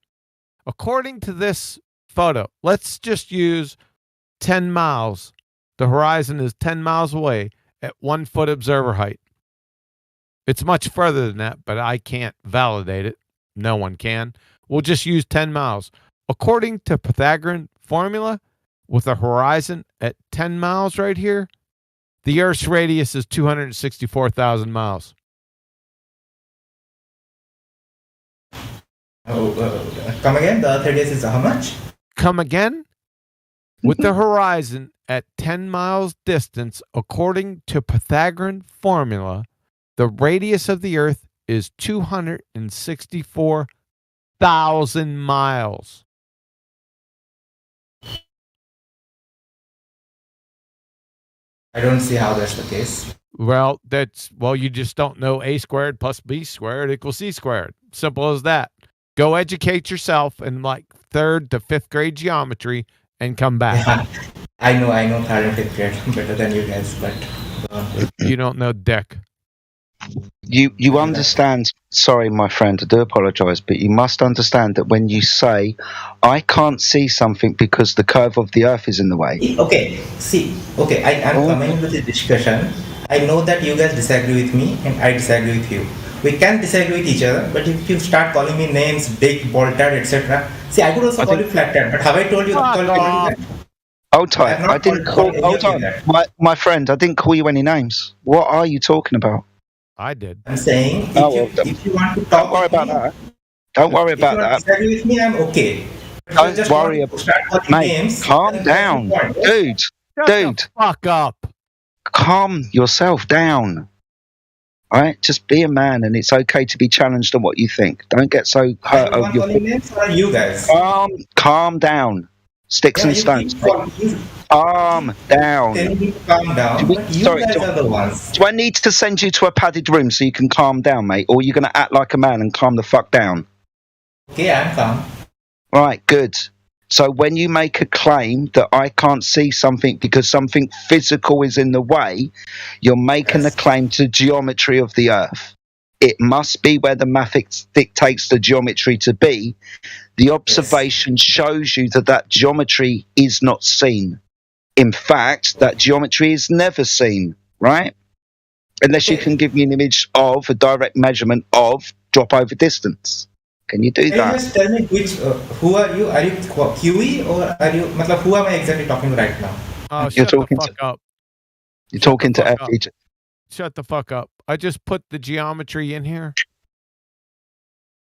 According to this photo, let's just use 10 miles. The horizon is 10 miles away at 1 foot observer height. It's much further than that, but I can't validate it. No one can. We'll just use 10 miles. According to Pythagorean formula, with a horizon at 10 miles right here, the Earth's radius is 264,000 miles. Come again? The Earth radius is how much? Come again? With the horizon at 10 miles distance, according to Pythagorean formula, the radius of the Earth is 264,000 miles. I don't see how that's the case. Well, you just don't know a squared plus b squared equals c squared. Simple as that. Go educate yourself in like 3rd to 5th grade geometry and come back. Yeah, I know 3rd and 5th grade better than you guys, but you don't know dick. You understand? Sorry, my friend, I do apologise, but you must understand that when you say, "I can't see something because the curve of the Earth is in the way." Okay, I'm coming into the discussion. I know that you guys disagree with me and I disagree with you. We can disagree with each other, but if you start calling me names, big, bolted, etc. See, I could also call you flathead, but have I told you to call you that? Hold tight. I didn't call. Hold on, my friend. I didn't call you any names. What are you talking about? I did. I'm saying if you want to talk, don't worry about that. Don't worry about that. If you disagree with me, I'm okay. Don't worry about mate. Names, calm down, dude. Shut the fuck up. Calm yourself down. All right, just be a man, and it's okay to be challenged on what you think. Don't get so hurt over your. Names or you guys? Calm down. Sticks and stones. Calm down. Calm down. Do I need to send you to a padded room so you can calm down, mate, or are you going to act like a man and calm the fuck down? Okay, I'm calm. Right, good. So when you make a claim that I can't see something because something physical is in the way, you're making a claim to geometry of the Earth. It must be where the math dictates the geometry to be. The observation shows you that geometry is not seen. In fact, that geometry is never seen, right? Unless you can give me an image of a direct measurement of drop over distance. Can you do Can that? you just tell me who are you? Are you Kiwi or are you? Who am I exactly talking to right now? Oh, shut the fuck up. You're talking to FDJ. Shut the fuck up. I just put the geometry in here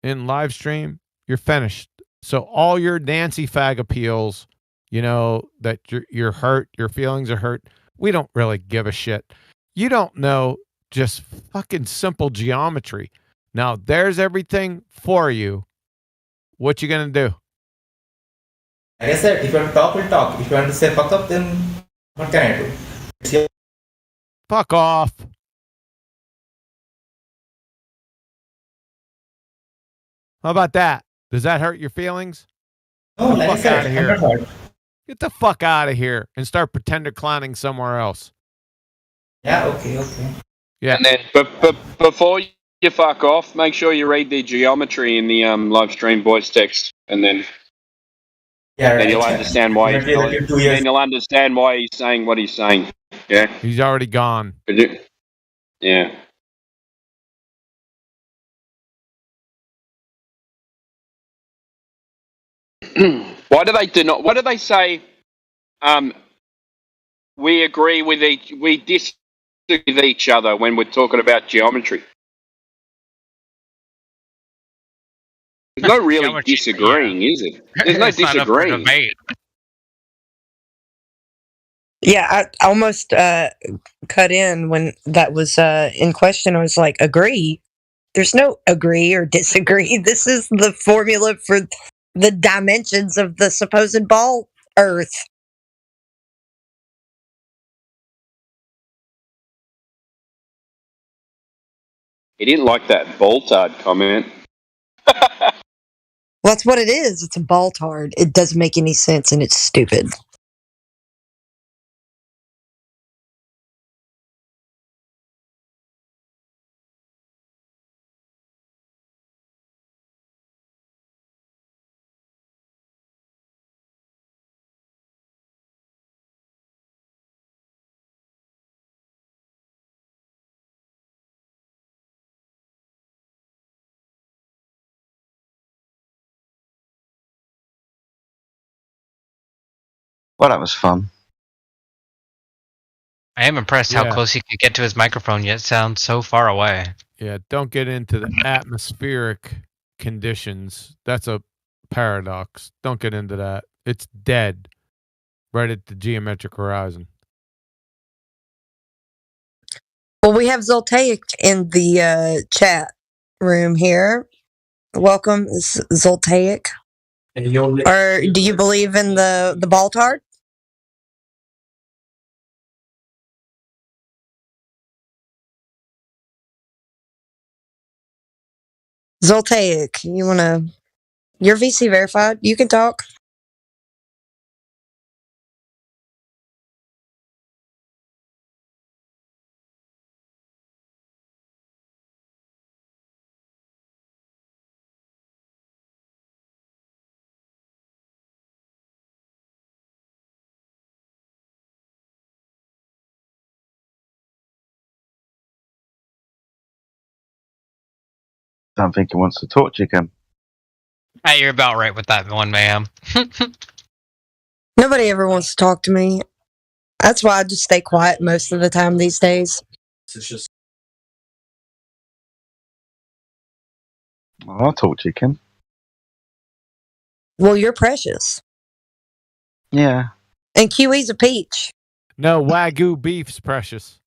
in live stream. You're finished. So all your Nancy fag appeals, you know, that you're hurt, your feelings are hurt. We don't really give a shit. You don't know just fucking simple geometry. Now there's everything for you. What you gonna do? Like I said, if you want to talk, we'll talk. If you want to say fuck up, then what can I do? It's your Fuck off. How about that? Does that hurt your feelings? No, Get the like I fuck said, out of I'm here. not hurt. Get the fuck out of here and start pretender clowning somewhere else. Yeah, okay. Yeah. And then, but before you fuck off, make sure you read the geometry in the live stream voice text, and then then you'll understand why he's then you'll understand why he's saying what he's saying. Yeah. He's already gone. Yeah. Why do they not? Why do they say? We agree with we disagree with each other when we're talking about geometry. There's no really disagreeing, is it? There's no It's not up for disagreeing. debate. Yeah, I almost cut in when that was in question. I was like, agree? There's no agree or disagree. This is the formula for the dimensions of the supposed ball Earth. He didn't like that Boltard comment. Well, that's what it is. It's a ball tard. It doesn't make any sense and it's stupid. Well, that was fun. I am impressed how Yeah. close he could get to his microphone, yet sound so far away. Yeah, don't get into the atmospheric conditions. That's a paradox. Don't get into that. It's dead right at the geometric horizon. Well, we have Zoltaic in the chat room here. Welcome, Zoltaic. Or do you believe in the ball tard? Zoltaic, you wanna? You're VC verified. You can talk. Don't think he wants to talk to you, Kim. Hey, you're about right with that one, ma'am. Nobody ever wants to talk to me. That's why I just stay quiet most of the time these days. It's just. Well, I'll talk to you, Kim. Well, you're precious. Yeah. And Kiwi's a peach. No, Wagyu beef's precious.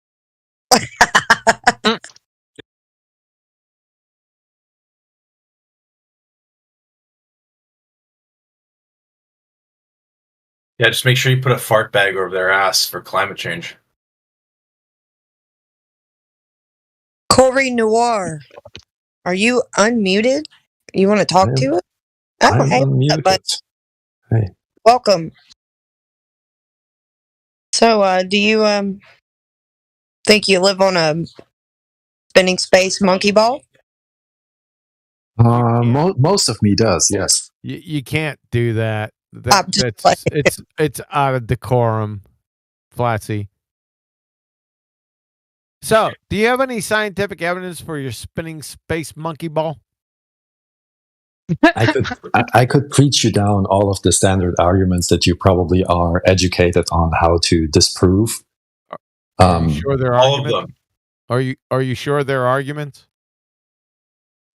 Yeah, just make sure you put a fart bag over their ass for climate change. Corey Noir, are you unmuted? You want to talk to us? I'm unmuted. But hey. Welcome. So, do you think you live on a spinning space monkey ball? Most of me does, yes. You can't do that. It's out of decorum, Flatsy. So, do you have any scientific evidence for your spinning space monkey ball? I could preach you down all of the standard arguments that you probably are educated on how to disprove. Are you sure they're all arguments? of them. Are you sure they're arguments?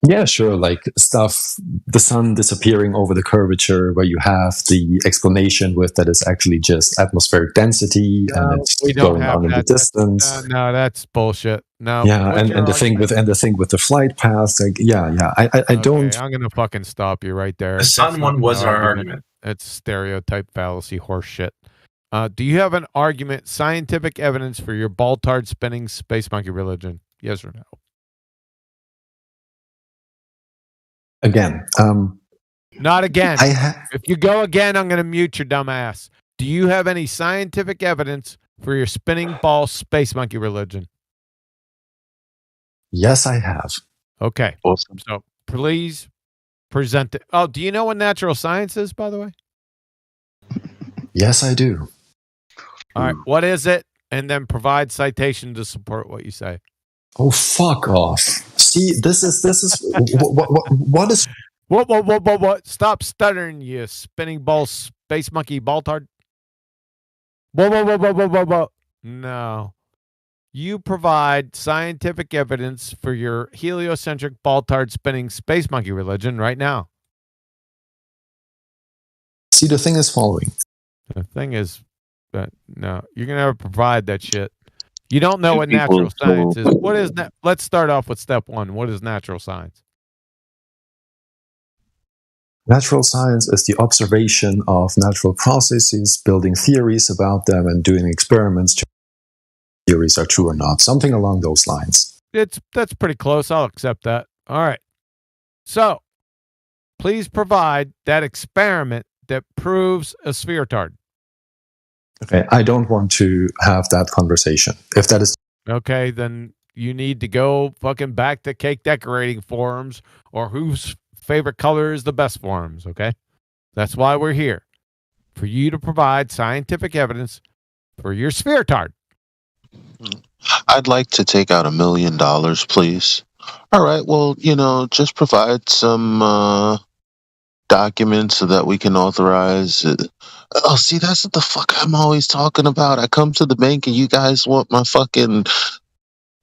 Yeah, sure. Like stuff, the sun disappearing over the curvature, where you have the explanation with that is actually just atmospheric density and it's going on in the distance. No, that's bullshit. No. Yeah, and the thing with the flight path, like I don't. I'm gonna fucking stop you right there. The sun one was our argument. It's stereotype fallacy horse shit. Do you have an argument, scientific evidence for your Baltard spinning space monkey religion? Yes or no? Again, not again. If you go again, I'm going to mute your dumb ass. Do you have any scientific evidence for your spinning ball space monkey religion? Yes, I have. Okay. Awesome. So please present it. Oh, do you know what natural science is, by the way? Yes, I do. All right. What is it? And then provide citation to support what you say. Oh, fuck off. See, this is what is what? Stop stuttering, you spinning ball space monkey Baltard. Whoa. No. You provide scientific evidence for your heliocentric Baltard spinning space monkey religion right now. See, the thing is following. The thing is that no, you're gonna have to provide that shit. You don't know what natural science is. What is that? Let's start off with step one. What is natural science? Natural science is the observation of natural processes, building theories about them, and doing experiments to theories are true or not. Something along those lines. That's pretty close. I'll accept that. All right. So, please provide that experiment that proves a spheretard. Okay, I don't want to have that conversation. If that is okay, then you need to go fucking back to cake decorating forums or whose favorite color is the best forums, okay? That's why we're here. For you to provide scientific evidence for your spheretard. I'd like to take out $1 million, please. All right, well, just provide some documents so that we can authorize it. Oh, see, that's what the fuck I'm always talking about. I come to the bank and you guys want my fucking,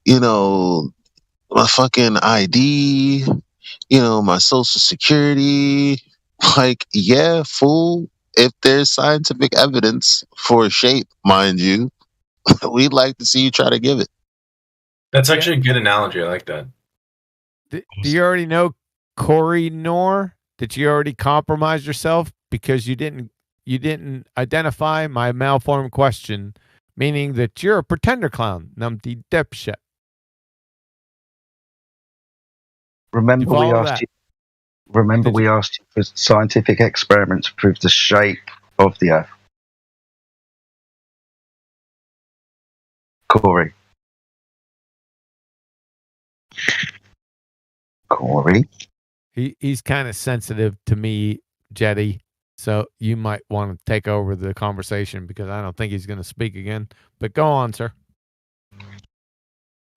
my fucking ID, my social security. Like, yeah, fool. If there's scientific evidence for a shape, mind you, we'd like to see you try to give it. That's actually a good analogy. I like that. Do you already know Corey Noor? Did you already compromise yourself because you didn't identify my malformed question, meaning that you're a pretender clown, numpty dipshit. Remember we asked you for scientific experiments to prove the shape of the Earth. Corey. He's kind of sensitive to me, Jetty. So you might want to take over the conversation because I don't think he's going to speak again. But go on, sir.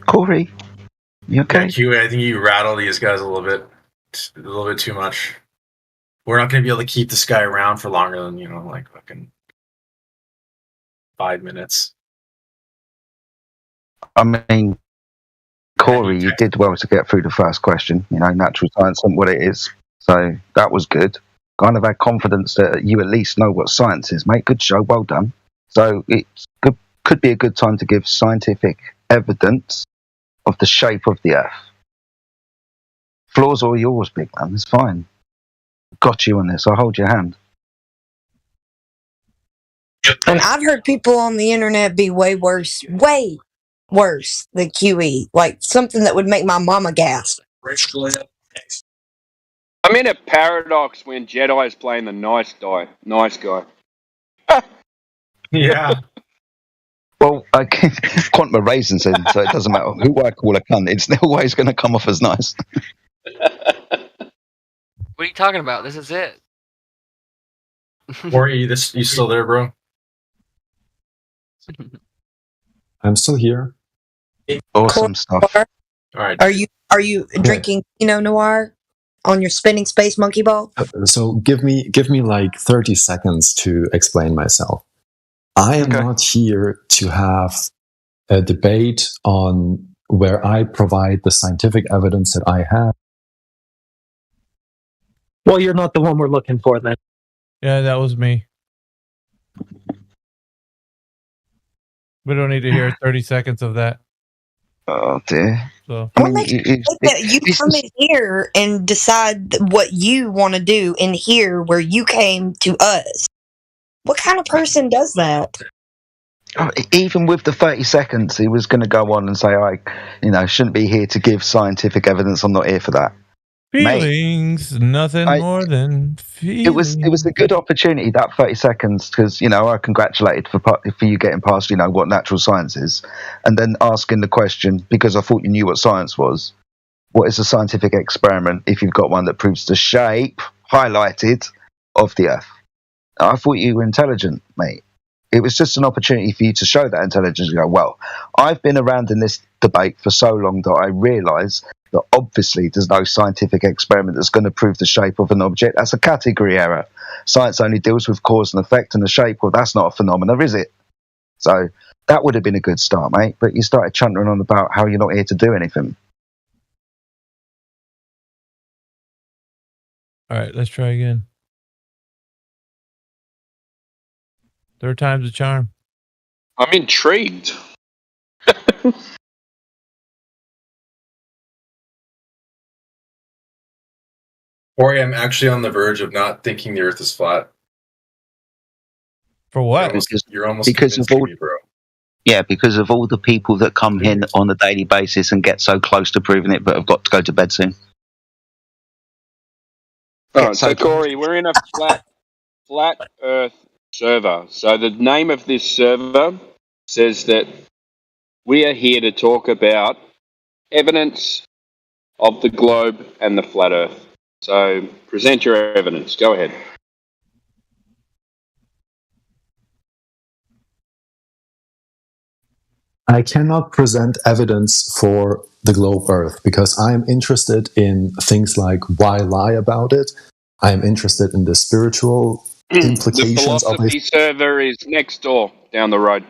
Corey, You okay? Yeah, Q, I think you rattle these guys a little bit too much. We're not going to be able to keep this guy around for longer than, like fucking 5 minutes. I mean, Corey, you did well to get through the first question. Natural science and what it is. So that was good. Kind of had confidence that you at least know what science is, mate. Good show. Well done. So it could be a good time to give scientific evidence of the shape of the Earth. Floor's all yours, big man. It's fine. Got you on this. I'll hold your hand. And I've heard people on the internet be way worse than QE. Like something that would make my mama gasp. I'm in a paradox when Jedi is playing the nice guy. Yeah. Well, quantum erasin's in, so it doesn't matter who I call a cunt. It's always going to come off as nice. What are you talking about? This is it. Or you still there, bro? I'm still here. Awesome stuff. All right. Are you drinking Pinot Noir on your spinning space monkey ball? So give me like 30 seconds to explain myself. I am not here to have a debate on where I provide the scientific evidence that I have. Well, you're not the one we're looking for then. Yeah, that was me. We don't need to hear 30 seconds of that. Oh dear. So What makes you think that you come in here and decide what you want to do in here where you came to us? What kind of person does that? Even with the 30 seconds, he was going to go on and say, I shouldn't be here to give scientific evidence. I'm not here for that. Feelings, nothing more than feelings. It was a good opportunity, that 30 seconds, because, I congratulated for you getting past, what natural science is, and then asking the question, because I thought you knew what science was, what is a scientific experiment if you've got one that proves the shape, highlighted, of the Earth? I thought you were intelligent, mate. It was just an opportunity for you to show that intelligence and go, well, I've been around in this debate for so long that I realise that obviously there's no scientific experiment that's going to prove the shape of an object. That's a category error. Science only deals with cause and effect, and the shape, well, that's not a phenomenon, is it? So that would have been a good start, mate. But you started chuntering on about how you're not here to do anything. All right, let's try again. Third time's a charm. I'm intrigued. Corey, I'm actually on the verge of not thinking the Earth is flat. For what? You're almost because of all, me, bro. Yeah, because of all the people that come in on a daily basis and get so close to proving it, but have got to go to bed soon. All right, so Corey, we're in a flat Earth server. So the name of this server says that we are here to talk about evidence of the globe and the flat Earth. So present your evidence. Go ahead. I cannot present evidence for the globe Earth because I'm interested in things like why lie about it. I'm interested in the spiritual implications of it. The philosophy server is next door, down the road.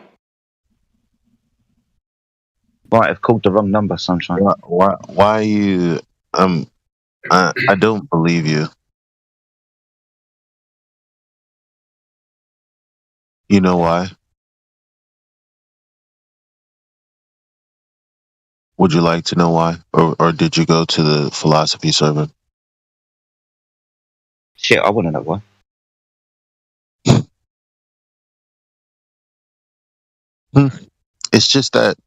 Right, I've called the wrong number, Sunshine. Why you? I don't believe you. You know why? Would you like to know why? Or did you go to the philosophy server? Shit, I want to know why. It's just that,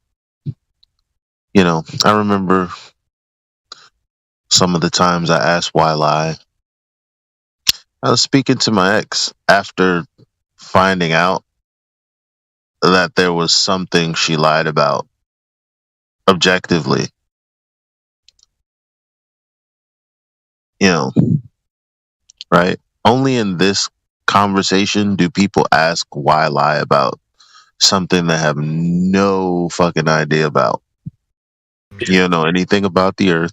I remember some of the times I asked why lie. I was speaking to my ex after finding out that there was something she lied about objectively. Right? Only in this conversation do people ask why lie about something they have no fucking idea about. anything about the Earth,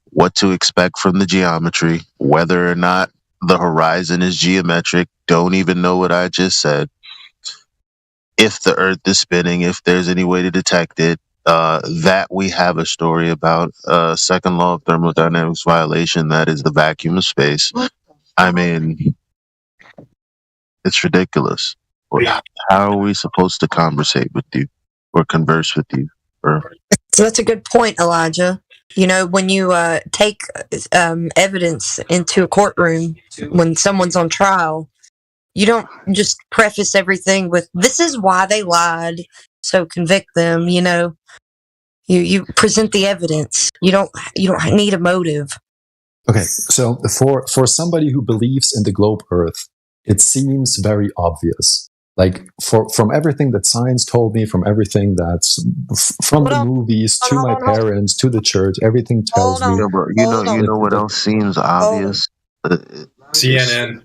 what to expect from the geometry, whether or not the horizon is geometric, don't even know what I just said, if the Earth is spinning, if there's any way to detect it, that we have a story about. Second law of thermodynamics violation, that is the vacuum of space. I mean, it's ridiculous. How are we supposed to conversate with you or converse with you? So that's a good point, Elijah. When you take evidence into a courtroom when someone's on trial, you don't just preface everything with, this is why they lied, so convict them. You present the evidence. You don't need a motive. Okay, so for somebody who believes in the globe Earth, it seems very obvious. Like from everything that science told me, from everything that's from the movies to my parents to the church, everything tells me. You know what else seems obvious? CNN.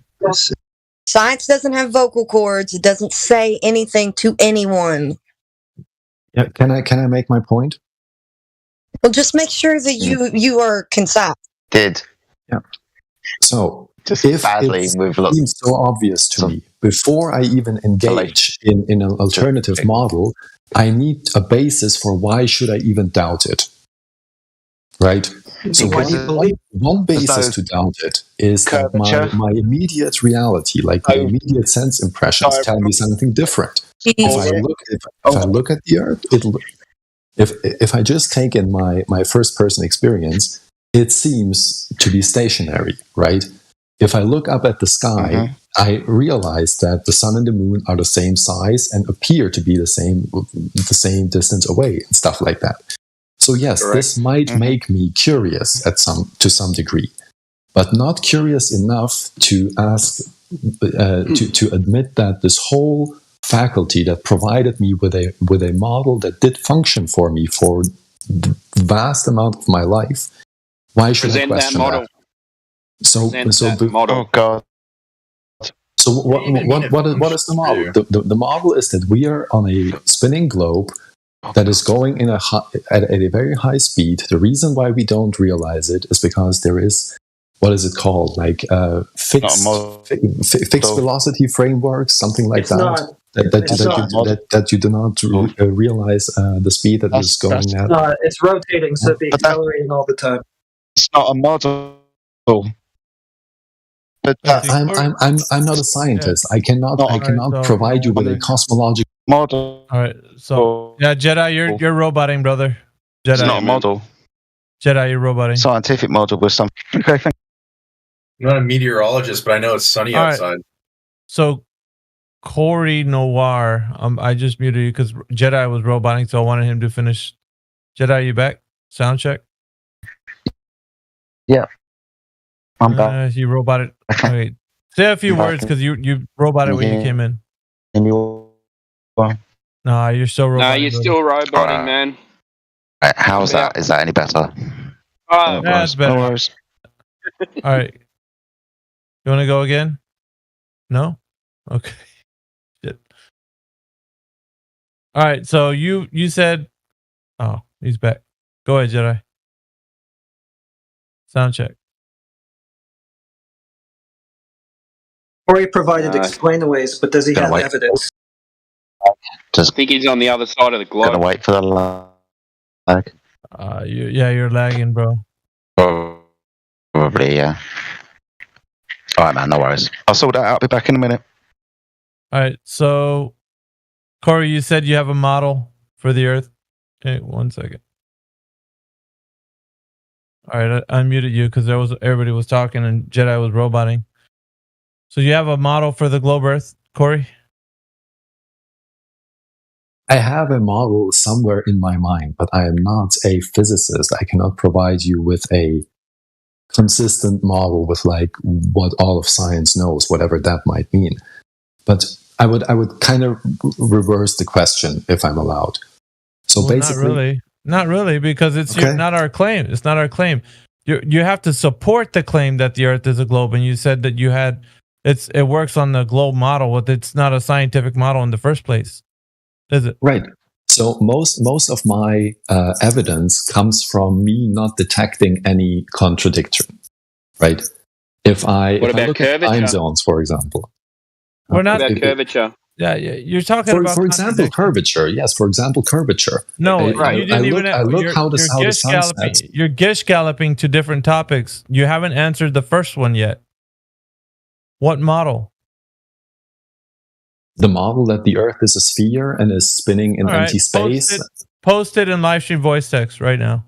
Science doesn't have vocal cords. It doesn't say anything to anyone. Yeah, can I make my point? Well, just make sure that you are concise. Yeah. So if it seems so obvious to me, before I even engage in an alternative model, I need a basis for why should I even doubt it. Right? So one basis to doubt it is that my immediate reality, like my immediate sense impressions, tell me something different. If I look at the Earth, if I just take in my first person experience, it seems to be stationary, right? If I look up at the sky, I realize that the sun and the moon are the same size and appear to be the same distance away and stuff like that. So yes, this might make me curious to some degree, but not curious enough to ask to admit that this whole faculty that provided me with a model that did function for me for the vast amount of my life. Why should I question that? So what is the model? The model is that we are on a spinning globe that is going at a very high speed. The reason why we don't realize it is because there is, what is it called? Like fixed velocity frameworks, something like that. That you do not realize the speed that is going at. It's rotating, so it'd be accelerating all the time. It's not a model. But I'm not a scientist. I cannot provide you with a cosmological model. All right, so Jedi, you're roboting, brother. Jedi, it's not a model. Jedi, you're roboting. Scientific model with some. Okay, thank I'm not a meteorologist, but I know it's sunny outside. Right. So, Corey Noir, I just muted you because Jedi was roboting, so I wanted him to finish. Jedi, you back? Sound check. Yeah. I'm back. You roboted. Wait. Say a few words because you roboted when you came in. And you. Nah, you're still roboting. Nah, you're still roboting, man. How is that? Is that any better? That's better. No worries. All right. You want to go again? No? Okay. Shit. All right. So you said. Oh, he's back. Go ahead, Jedi. Sound check. Or he provided explainaways, but does he have evidence? I think he's on the other side of the globe. Gonna wait for the lag. You're lagging, bro. Probably, yeah. All right, man. No worries. I'll sort that out. I'll be back in a minute. All right. So, Corey, you said you have a model for the Earth. Okay, 1 second. All right, I unmuted you because everybody was talking and Jedi was roboting. So you have a model for the globe Earth, Corey? I have a model somewhere in my mind, but I am not a physicist. I cannot provide you with a consistent model with like what all of science knows, whatever that might mean. But I would kind of reverse the question if I'm allowed. So basically, not really, because it's not our claim. It's not our claim. You have to support the claim that the Earth is a globe, and you said that you had it works on the globe model, but it's not a scientific model in the first place, is it? Right. So most of my evidence comes from me not detecting any contradiction, right? If I look at time zones, for example, we're not about curvature. Yeah, you're talking about for example curvature. Yes, for example curvature. No, you didn't even. I look how the sun sets. You're gish galloping to different topics. You haven't answered the first one yet. What model? The model that the Earth is a sphere and is spinning in empty space. Post it in live stream voice text right now.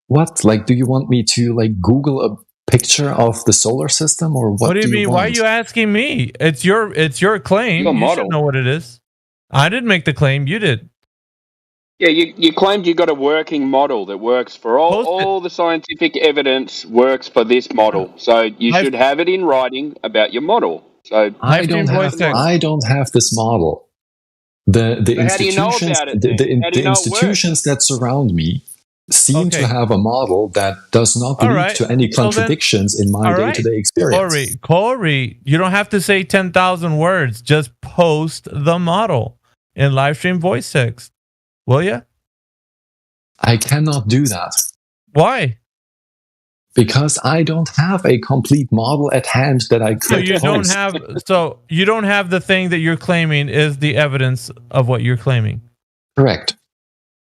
What? Like, do you want me to like Google a picture of the solar system, or what? What do you mean? Why are you asking me? It's your claim. You should know what it is. I didn't make the claim. You did. Yeah, you claimed you got a working model that works for all the scientific evidence works for this model. So you should have it in writing about your model. So I don't have this model. The institutions, the institutions that surround me seem to have a model that does not lead to any contradictions in my day-to-day experience. Corey, you don't have to say 10,000 words. Just post the model in live stream voice text. Will you? I cannot do that. Why? Because I don't have a complete model at hand that I could. So you don't have the thing that you're claiming is the evidence of what you're claiming. Correct.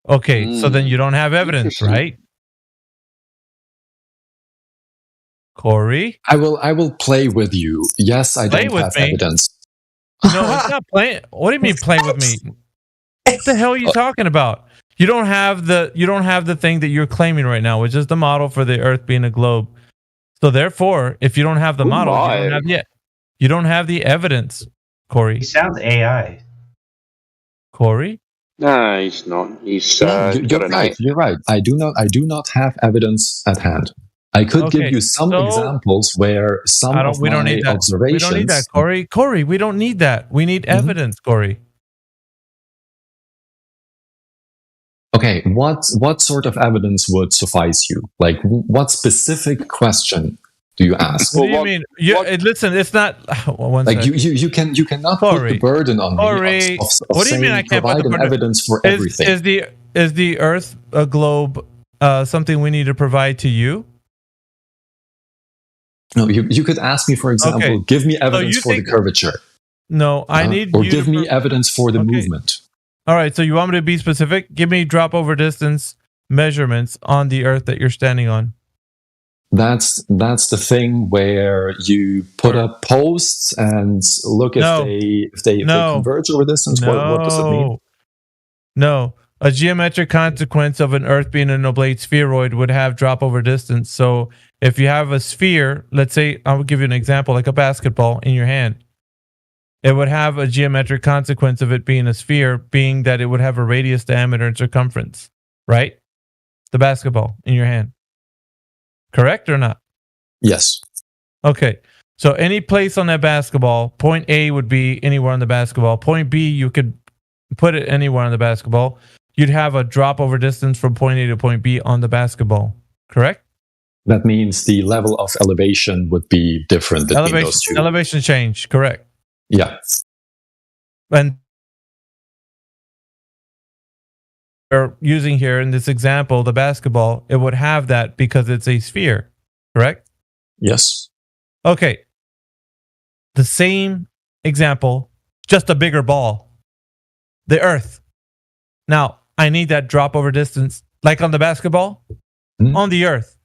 Okay, so then you don't have evidence, right? Corey? I will play with you. Yes, I don't have evidence. No, it's not playing. What do you mean play with me? What the hell are you talking about? You don't have the thing that you're claiming right now, which is the model for the Earth being a globe. So therefore, if you don't have the model, you don't have the evidence, Corey. He sounds AI. Corey? No, he's not. He's you're right. You're right. I do not have evidence at hand. I could give you some examples where some of my observations. We don't need that, Corey. Corey, we don't need that. We need evidence, Corey. Okay, what sort of evidence would suffice you? Like, what specific question do you ask? What do you mean? Listen, it's not. Like you cannot put the burden on me of what do you mean I can't provide an evidence for everything? Is the Earth a globe? Something we need to provide to you? No, you could ask me, for example, give me evidence for the curvature. No, I need or give me evidence for the movement. All right, so you want me to be specific? Give me drop over distance measurements on the Earth that you're standing on. That's the thing where you put up posts and look if they converge over distance. What does it mean? No, a geometric consequence of an Earth being an oblate spheroid would have drop over distance. So if you have a sphere, let's say, I will give you an example, like a basketball in your hand. It would have a geometric consequence of it being a sphere, being that it would have a radius, diameter, and circumference, right? The basketball in your hand. Correct or not? Yes. Okay. So any place on that basketball, point A would be anywhere on the basketball. Point B, you could put it anywhere on the basketball. You'd have a drop over distance from point A to point B on the basketball. Correct? That means the level of elevation would be different between those two. Elevation change. Correct. Yeah. And we're using here in this example, the basketball, it would have that because it's a sphere, correct? Yes. Okay. The same example, just a bigger ball. The Earth. Now, I need that drop over distance, like on the basketball, on the Earth.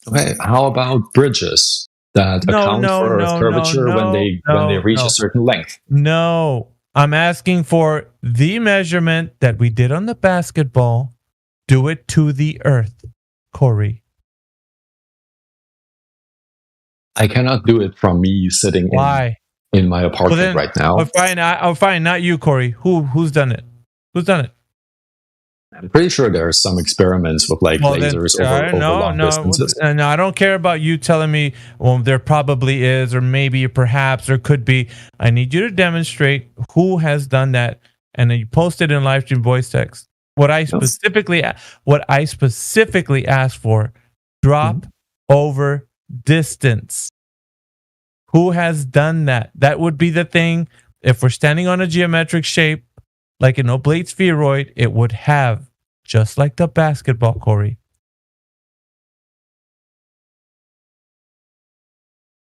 Okay. How about bridges that account for Earth curvature when they reach a certain length? No. I'm asking for the measurement that we did on the basketball. Do it to the Earth, Corey. I cannot do it from me sitting in my apartment right now. Fine, not you, Corey. Who's done it? Who's done it? I'm pretty sure there are some experiments with lasers over long distances. No, I don't care about you telling me, well, there probably is, or maybe, or perhaps, or could be. I need you to demonstrate who has done that, and then you post it in live stream voice text. What I specifically asked for, drop over distance. Who has done that? That would be the thing. If we're standing on a geometric shape, like an oblate spheroid, it would have, just like the basketball, Corey.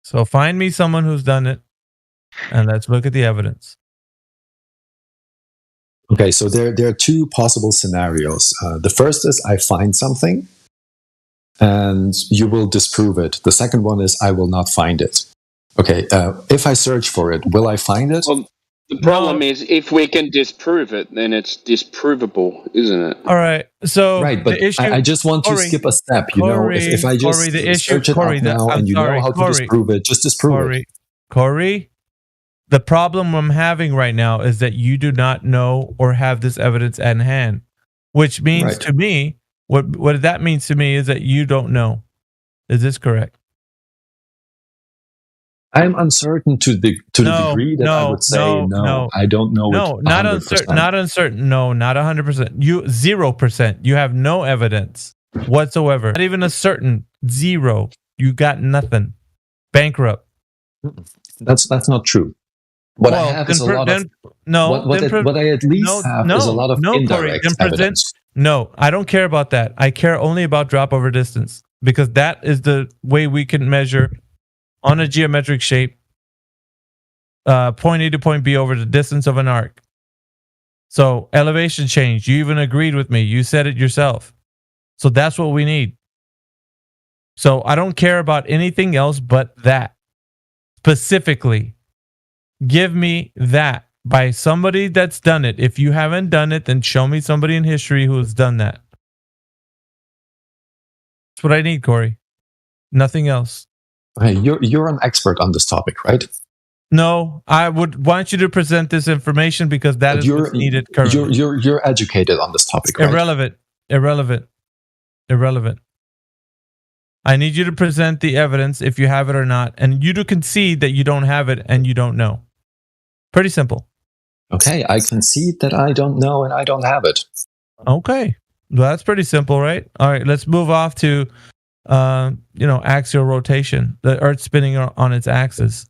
So find me someone who's done it, and let's look at the evidence. Okay, so there are two possible scenarios. The first is I find something, and you will disprove it. The second one is I will not find it. Okay, if I search for it, will I find it? Well, the problem is if we can disprove it, then it's disprovable, isn't it? All right. So right, but the issue, I just want to skip a step. You know, if I just search it up now and you know how to disprove it, just disprove it. Corey, the problem I'm having right now is that you do not know or have this evidence at hand, which means to me, what that means to me is that you don't know. Is this correct? I'm uncertain to the degree that I would say no. I don't know. No, not uncertain. Not uncertain. No, not 100%. You 0%. You have no evidence whatsoever. Not even a certain 0. You got nothing. Bankrupt. That's not true. What I have is a lot of what I at least have is a lot of indirect evidence. No, I don't care about that. I care only about drop over distance, because that is the way we can measure on a geometric shape point A to point B over the distance of an arc. So elevation change, you even agreed with me. You said it yourself. So that's what we need. So I don't care about anything else but that. Specifically, give me that by somebody that's done it. If you haven't done it, then show me somebody in history who has done that. That's what I need, Corey. Nothing else. Hey, you're an expert on this topic, right? No, I would want you to present this information because that is what's needed currently. You're educated on this topic, right? Irrelevant. I need you to present the evidence if you have it or not, and you to concede that you don't have it and you don't know. Pretty simple. Okay, I concede that I don't know and I don't have it. Okay, well, that's pretty simple, right? All right, let's move off to axial rotation, the Earth spinning on its axis.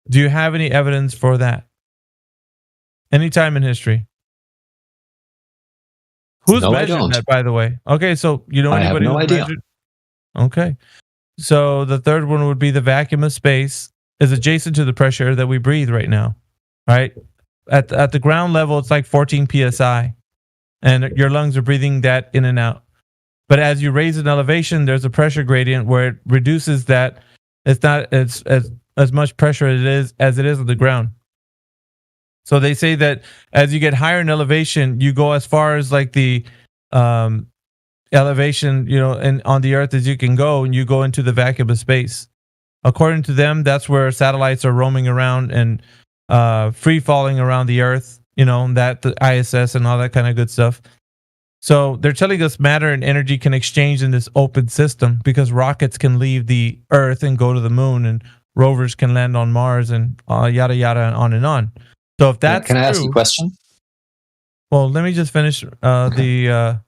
Do you have any evidence for that? Any time in history? Who's measured that, by the way? Okay, so you know anybody who's measured? Okay. So the third one would be the vacuum of space is adjacent to the pressure that we breathe right now, right? At the ground level, it's like 14 psi, and your lungs are breathing that in and out. But as you raise an elevation, there's a pressure gradient where it reduces that. It's not as much pressure as it is on the ground. So they say that as you get higher in elevation, you go as far as like the elevation, and on the Earth as you can go, and you go into the vacuum of space. According to them, that's where satellites are roaming around and free falling around the Earth. That the ISS and all that kind of good stuff. So they're telling us matter and energy can exchange in this open system because rockets can leave the Earth and go to the moon, and rovers can land on Mars, and yada yada, and on and on. So if that's can I ask you a question? Well, let me just finish So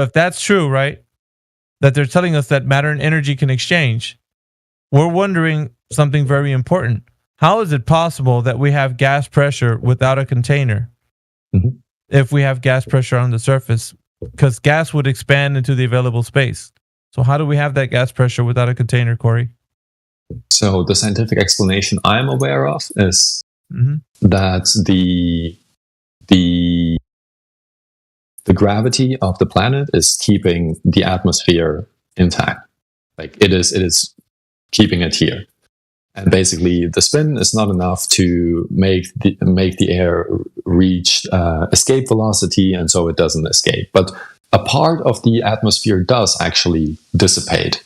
if that's true, right, that they're telling us that matter and energy can exchange, we're wondering something very important. How is it possible that we have gas pressure without a container? Mm-hmm. If we have gas pressure on the surface, because gas would expand into the available space. So how do we have that gas pressure without a container, Corey? So the scientific explanation I'm aware of is that the gravity of the planet is keeping the atmosphere intact. Like it is keeping it here. And basically, the spin is not enough to make the air reach escape velocity, and so it doesn't escape. But a part of the atmosphere does actually dissipate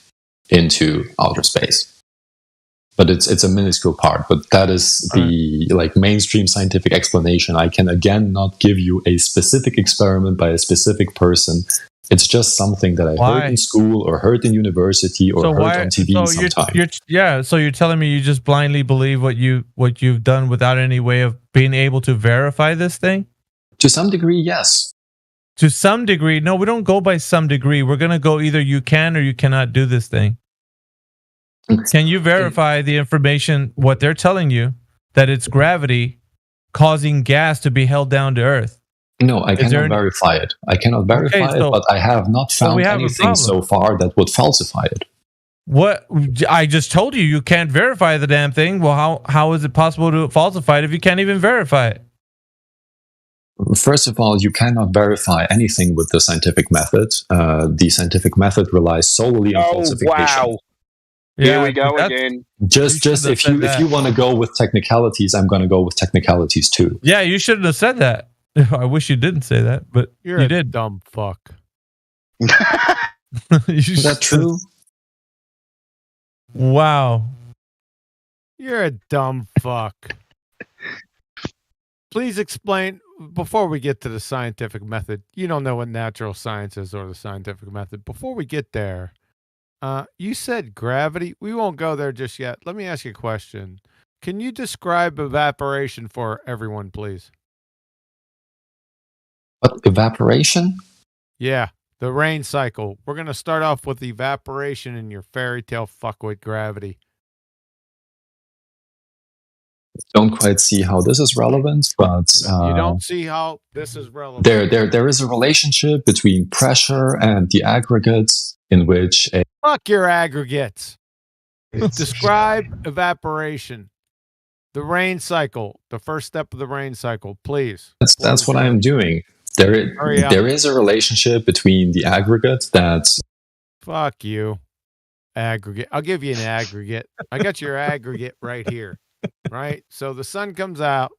into outer space. But it's a minuscule part. But that is the mainstream scientific explanation. I can again not give you a specific experiment by a specific person. It's just something that I heard in school or heard in university or heard on TV sometime. So you're telling me you just blindly believe what you've done without any way of being able to verify this thing? To some degree, yes. To some degree. No, we don't go by some degree. We're going to go either you can or you cannot do this thing. Can you verify the information, what they're telling you, that it's gravity causing gas to be held down to Earth. No, I cannot verify it. I cannot verify it, but I have not found anything so far that would falsify it. What I just told you can't verify the damn thing. Well, how is it possible to falsify it if you can't even verify it? First of all, you cannot verify anything with the scientific method. The scientific method relies solely on falsification. Wow. Here we go again. Just if you want to go with technicalities, I'm going to go with technicalities too. Yeah, you shouldn't have said that. I wish you didn't say that, but you did. Dumb fuck. Is that true? Wow. You're a dumb fuck. Please explain, before we get to the scientific method, you don't know what natural science is or the scientific method. Before we get there, you said gravity. We won't go there just yet. Let me ask you a question. Can you describe evaporation for everyone, please? What, evaporation? Yeah, the rain cycle. We're going to start off with evaporation in your fairy tale fuckwit gravity. Don't quite see how this is relevant, but you don't see how this is relevant. There is a relationship between pressure and the aggregates in which fuck your aggregates. Describe evaporation. The rain cycle. The first step of the rain cycle, please. That's what I am doing. There is a relationship between the aggregate that's... Fuck you. Aggregate. I'll give you an aggregate. I got your aggregate right here. Right? So the sun comes out,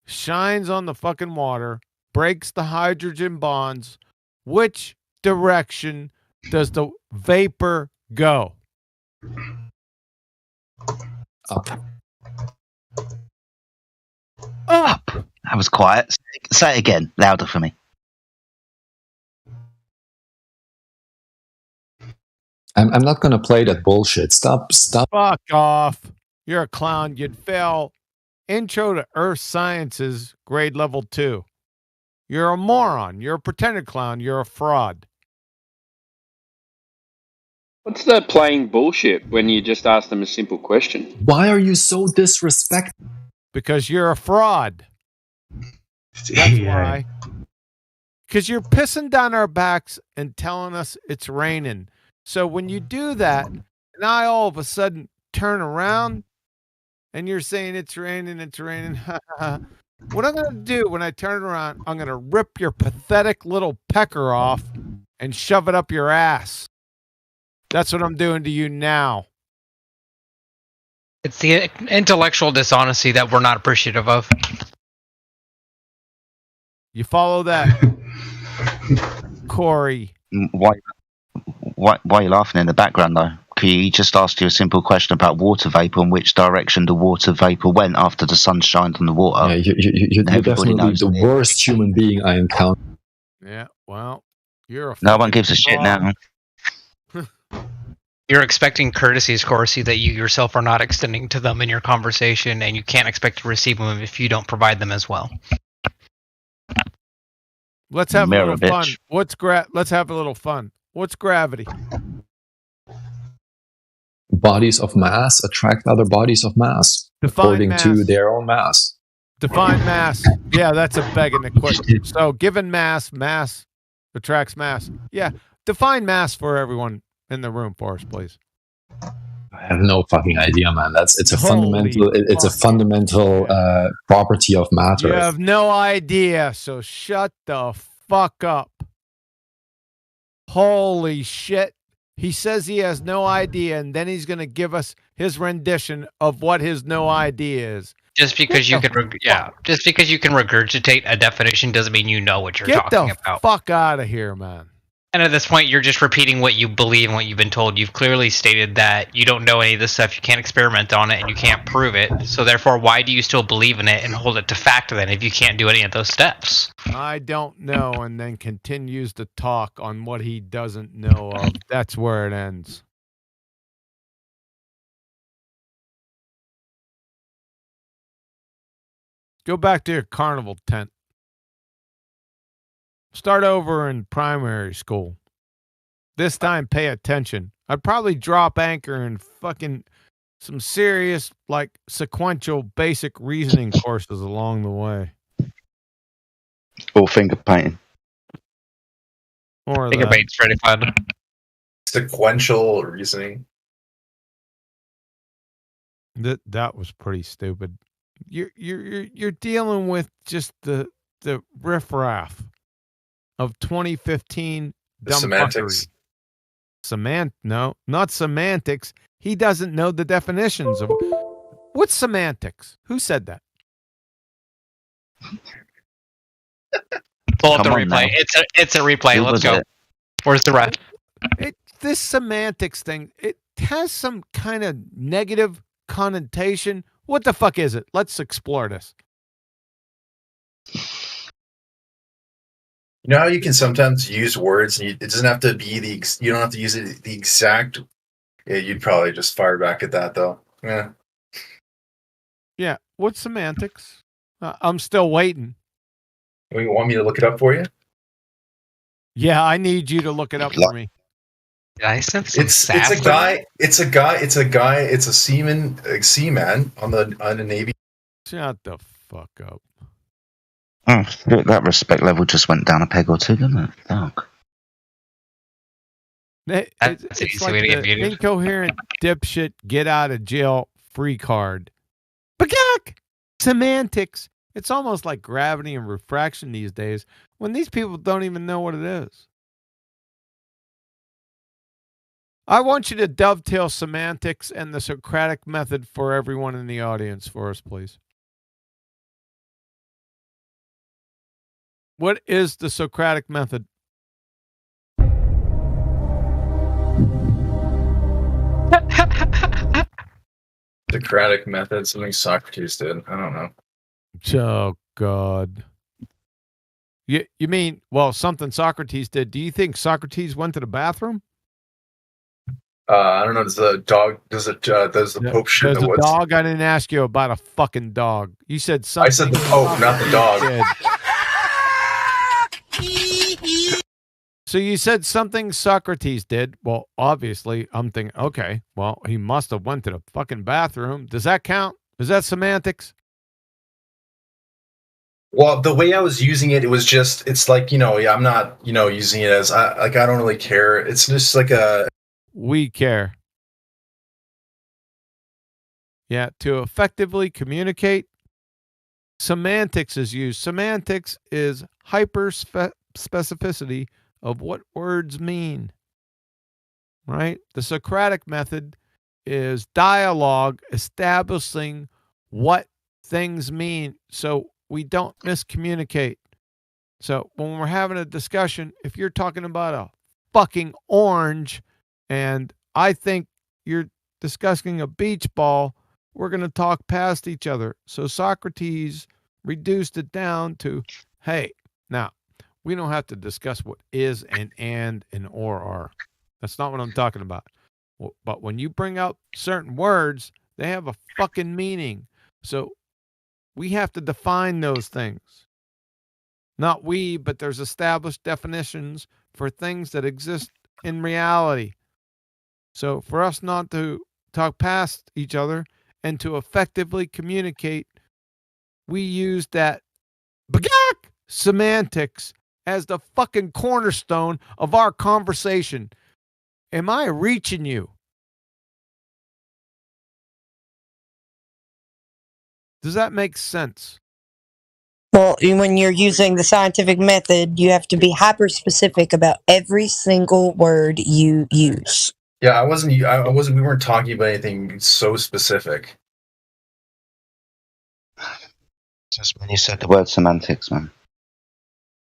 shines on the fucking water, breaks the hydrogen bonds. Which direction does the vapor go? Up. Up. That was quiet. Say it again, louder for me. I'm not going to play that bullshit. Stop. Fuck off. You're a clown. You'd fail Intro to Earth Sciences, grade level 2. You're a moron. You're a pretended clown. You're a fraud. What's the playing bullshit when you just ask them a simple question? Why are you so disrespectful? Because you're a fraud. That's why. Because you're pissing down our backs and telling us it's raining. So when you do that, and I all of a sudden turn around and you're saying it's raining, what I'm going to do when I turn around, I'm going to rip your pathetic little pecker off and shove it up your ass. That's what I'm doing to you now. It's the intellectual dishonesty that we're not appreciative of. You follow that, Corey? Why are you laughing in the background, though? He just asked you a simple question about water vapor and which direction the water vapor went after the sun shined on the water. Yeah, you're definitely the worst human being I encountered. Yeah, well, you're a... No one gives a shit now. You're expecting courtesies, Corsi, that you yourself are not extending to them in your conversation, and you can't expect to receive them if you don't provide them as well. Let's have a little fun. Let's have a little fun. What's gravity? Bodies of mass attract other bodies of mass according to their own mass. Define mass. Yeah, that's a begging the question. So given mass attracts mass. Yeah, define mass for everyone in the room for us, please. I have no fucking idea, man. It's a fundamental property of matter. You have no idea, so shut the fuck up. Holy shit. He says he has no idea, and then he's going to give us his rendition of what his no idea is. Just because you can regurgitate a definition doesn't mean you know what you're talking about. Get the fuck out of here, man. And at this point, you're just repeating what you believe and what you've been told. You've clearly stated that you don't know any of this stuff, you can't experiment on it, and you can't prove it. So therefore, why do you still believe in it and hold it to fact then if you can't do any of those steps? I don't know, and then continues to talk on what he doesn't know of. That's where it ends. Go back to your carnival tent. Start over in primary school. This time, pay attention. I'd probably drop anchor and fucking some serious, like, sequential basic reasoning courses along the way. Or finger painting. Or finger painting's pretty fun. Sequential reasoning. That was pretty stupid. You're dealing with just the riffraff of 2015 dumb semantics. No, not semantics. He doesn't know the definitions of what's semantics. Who said that? Pull up the replay. It's a replay. Let's go. Where's the ref? This semantics thing, it has some kind of negative connotation. What the fuck is it? Let's explore this. You know how you can sometimes use words and it doesn't have to be you don't have to use it the exact. Yeah, you'd probably just fire back at that though. Yeah. Yeah. What's semantics? I'm still waiting. You want me to look it up for you? Yeah, I need you to look it up for me. It's a guy. It's a seaman on the Navy. Shut the fuck up. Oh, that respect level just went down a peg or two, didn't it? Fuck. It's like the incoherent dipshit get out of jail free card. Bagak! Semantics. It's almost like gravity and refraction these days when these people don't even know what it is. I want you to dovetail semantics and the Socratic method for everyone in the audience for us, please. What is the Socratic method? Socratic method, something Socrates did. I don't know. Oh, God. You mean, well, something Socrates did. Do you think Socrates went to the bathroom? I don't know. Does the Pope shit in the woods? Dog? I didn't ask you about a fucking dog. You said something. I said the Pope, not the dog. So you said something Socrates did. Well, obviously, I'm thinking, okay, well, he must have went to the fucking bathroom. Does that count? Is that semantics? Well, the way I was using it, it's like, I'm not, using it as, I don't really care. It's just like we care. Yeah, to effectively communicate, semantics is used. Semantics is hyper-specificity of what words mean, right? The Socratic method is dialogue establishing what things mean so we don't miscommunicate. So when we're having a discussion, if you're talking about a fucking orange and I think you're discussing a beach ball, we're going to talk past each other. So Socrates reduced it down to, hey, now, we don't have to discuss what is and or are. That's not what I'm talking about. But when you bring out certain words, they have a fucking meaning. So we have to define those things. Not we, but there's established definitions for things that exist in reality. So for us not to talk past each other and to effectively communicate, we use that semantics as the fucking cornerstone of our conversation. Am I reaching you? Does that make sense? Well, when you're using the scientific method, you have to be hyper specific about every single word you use. Yeah, we weren't talking about anything so specific. Just when you said the word semantics, man.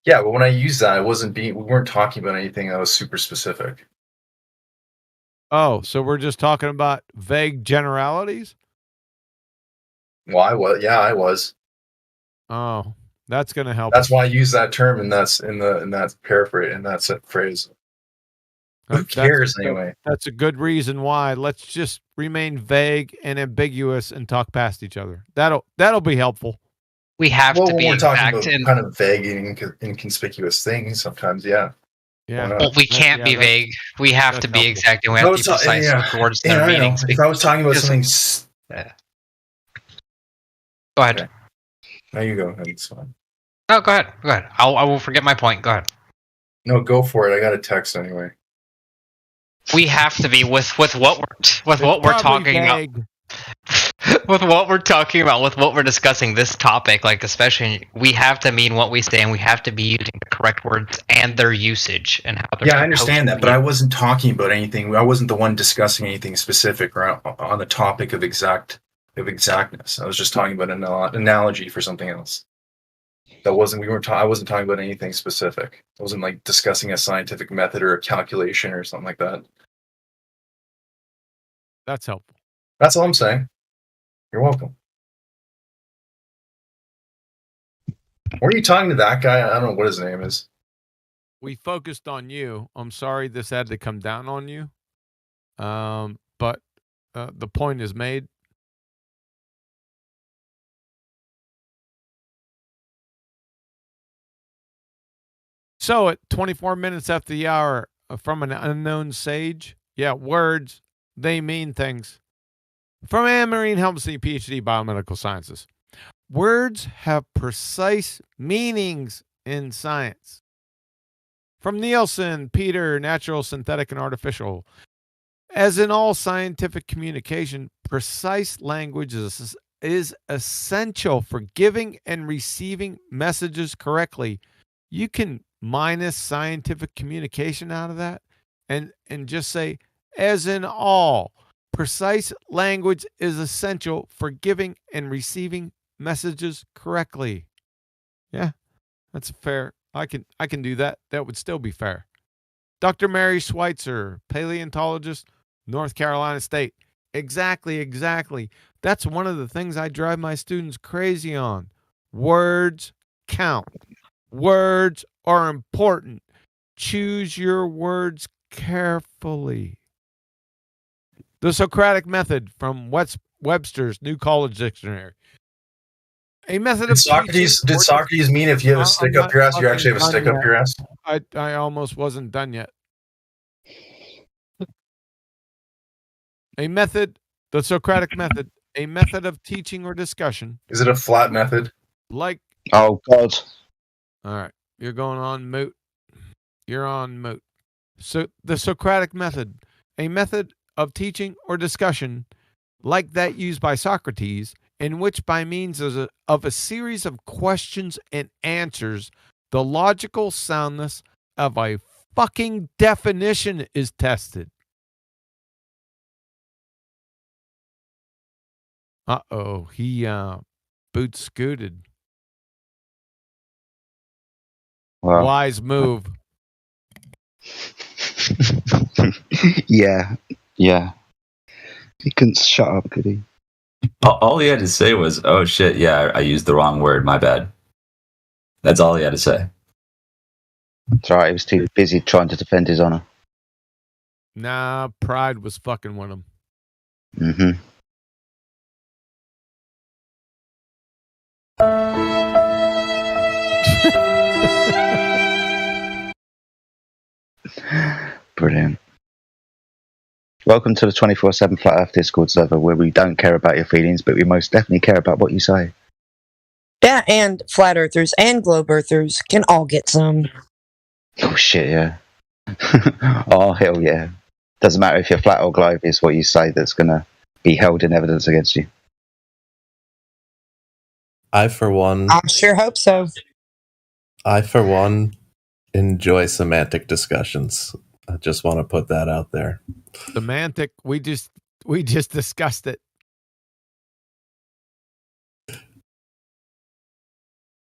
Yeah, but when I used that, we weren't talking about anything that was super specific. Oh, so we're just talking about vague generalities? Well, I was. Oh, that's going to help. That's why I use that term, and that's in that paraphrase, and that's a phrase. Who cares anyway? That's a good reason why. Let's just remain vague and ambiguous and talk past each other. That'll be helpful. We have to be we're talking exact about kind of vague and inconspicuous things sometimes. Yeah. Yeah. Well, we can't be vague. We have to be exact, and we have to be precise with the words and their meanings. If I was talking about something. Go ahead. Okay. Now you go. It's fine. No, go ahead. Go ahead. I will forget my point. Go ahead. No, go for it. I got a text anyway. We have to be with what we're talking about. With what we're talking about, with what we're discussing, this topic, like especially, we have to mean what we say, and we have to be using the correct words and their usage and how they're. Yeah, I understand that, but I wasn't talking about anything. I wasn't the one discussing anything specific or on the topic of exactness. I was just talking about an analogy for something else. That wasn't. I wasn't talking about anything specific. I wasn't like discussing a scientific method or a calculation or something like that. That's helpful. That's all I'm saying. You're welcome. Were you talking to that guy? I don't know what his name is. We focused on you. I'm sorry this had to come down on you. But the point is made. So at 24 minutes after the hour, from an unknown sage, yeah, words, they mean things. From Anne Marine Helmsley, PhD, Biomedical Sciences. Words have precise meanings in science. From Nielsen, Peter, Natural, Synthetic, and Artificial. As in all scientific communication, precise language is essential for giving and receiving messages correctly. You can minus scientific communication out of that and just say, as in all, precise language is essential for giving and receiving messages correctly. Yeah, that's fair. I can do that. That would still be fair. Dr. Mary Schweitzer, paleontologist, North Carolina State. Exactly. That's one of the things I drive my students crazy on. Words count. Words are important. Choose your words carefully. The Socratic method from Webster's New College Dictionary. A method of Socrates. Did Socrates mean if you have a stick up your ass, you actually have a stick up your ass? I almost wasn't done yet. A method, the Socratic method, a method of teaching or discussion. Is it a flat method? Like. Oh God. All right, you're going on moot. You're on moot. So the Socratic method, a method of teaching or discussion like that used by Socrates, in which by means of a series of questions and answers, the logical soundness of a fucking definition is tested. Uh-oh, he boot scooted. Wow. Wise move. Yeah. He couldn't shut up, could he? All he had to say was, "Oh shit, yeah, I used the wrong word. My bad." That's all he had to say. That's right. He was too busy trying to defend his honor. Nah, pride was fucking with him. Mm-hmm. Brilliant. Welcome to the 24/7 Flat Earth Discord server, where we don't care about your feelings, but we most definitely care about what you say. Yeah, and flat earthers and globe earthers can all get some. Oh shit, yeah. Oh hell yeah. Doesn't matter if you're flat or globe, it's what you say that's gonna be held in evidence against you. I for one sure hope so. I for one enjoy semantic discussions. I just want to put that out there. Semantic, we just discussed it.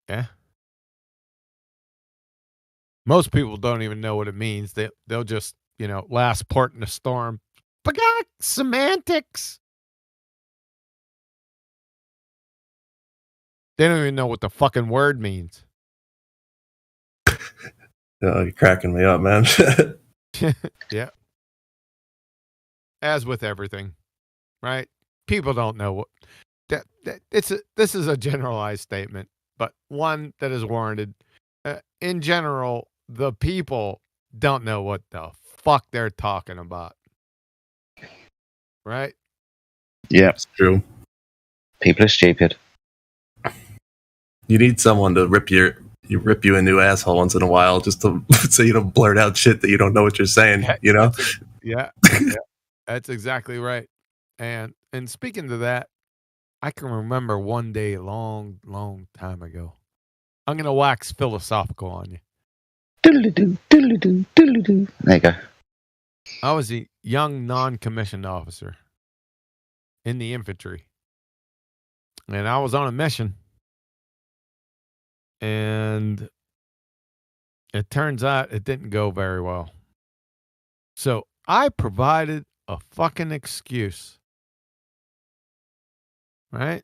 Yeah. Most people don't even know what it means. They'll just, last port in a storm. Semantics. They don't even know what the fucking word means. Oh, you're cracking me up, man. Yeah. As with everything, right? People don't know what this is a generalized statement, but one that is warranted. In general, the people don't know what the fuck they're talking about. Right? Yeah, it's true. People are stupid. You need someone to rip you a new asshole once in a while, just to so you don't blurt out shit that you don't know what you're saying. You know? Yeah, that's exactly right. And speaking to that, I can remember one day a long, long time ago. I'm gonna wax philosophical on you. Doodle-doo, doodle-doo, doodle-doo. There you go. I was a young non-commissioned officer in the infantry, and I was on a mission. And it turns out it didn't go very well. So I provided a fucking excuse. Right?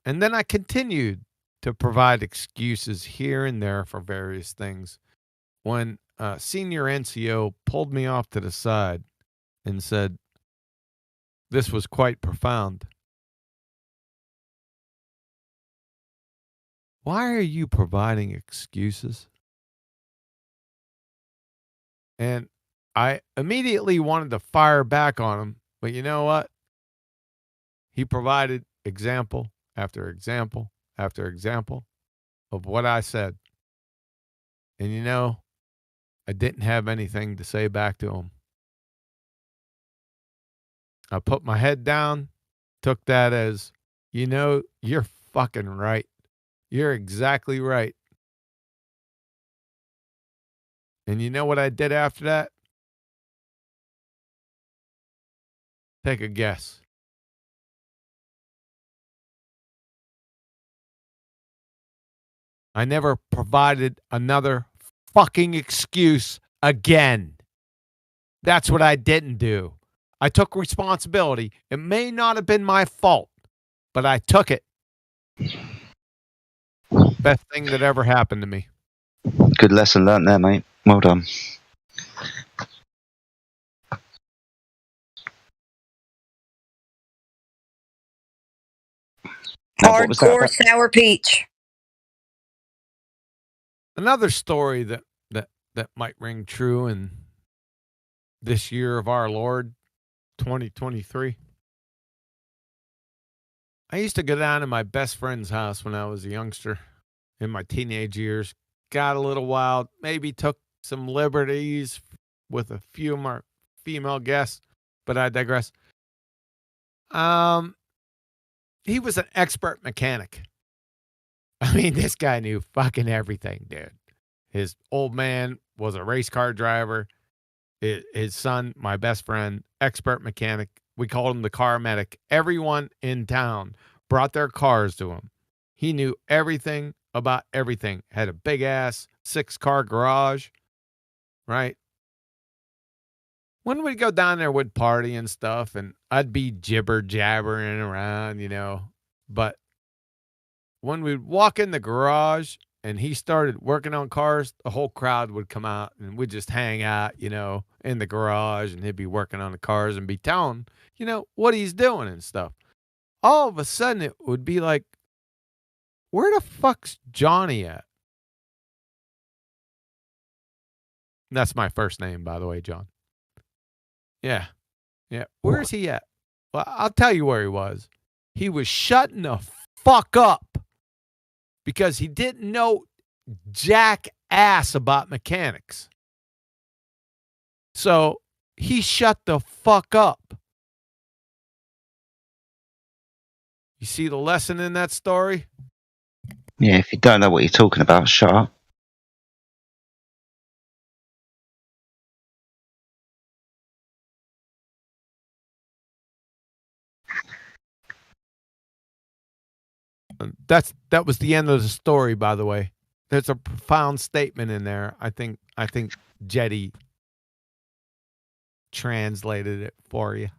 And then I continued to provide excuses here and there for various things. When a senior NCO pulled me off to the side and said, this was quite profound. Why are you providing excuses? And I immediately wanted to fire back on him. But you know what? He provided example after example after example of what I said. And you know, I didn't have anything to say back to him. I put my head down, took that as, you know, you're fucking right. You're exactly right. And you know what I did after that? Take a guess. I never provided another fucking excuse again. That's what I didn't do. I took responsibility. It may not have been my fault, but I took it. Best thing that ever happened to me. Good lesson learned there, mate. Well done. Hardcore sour peach. Another story that might ring true in this year of our Lord, 2023. I used to go down to my best friend's house when I was a youngster in my teenage years. Got a little wild, maybe took some liberties with a few more female guests, but I digress. He was an expert mechanic. I mean, this guy knew fucking everything, dude. His old man was a race car driver. His son, my best friend, expert mechanic. We called him the car medic. Everyone in town brought their cars to him. He knew everything about everything. Had a big ass 6-car garage, right? When we'd go down there, we'd party and stuff, and I'd be jibber jabbering around, you know. But when we'd walk in the garage and he started working on cars, the whole crowd would come out and we'd just hang out, you know, in the garage, and he'd be working on the cars and be telling, you know, what he's doing and stuff. All of a sudden it would be like, where the fuck's Johnny at? And that's my first name, by the way, John. Yeah. Yeah. Where's he at? Well, I'll tell you where he was. He was shutting the fuck up because he didn't know jack ass about mechanics. So he shut the fuck up. You see the lesson in that story? Yeah, if you don't know what you're talking about, shut up. That was the end of the story, by the way. There's a profound statement in there. I think Jetty translated it for you.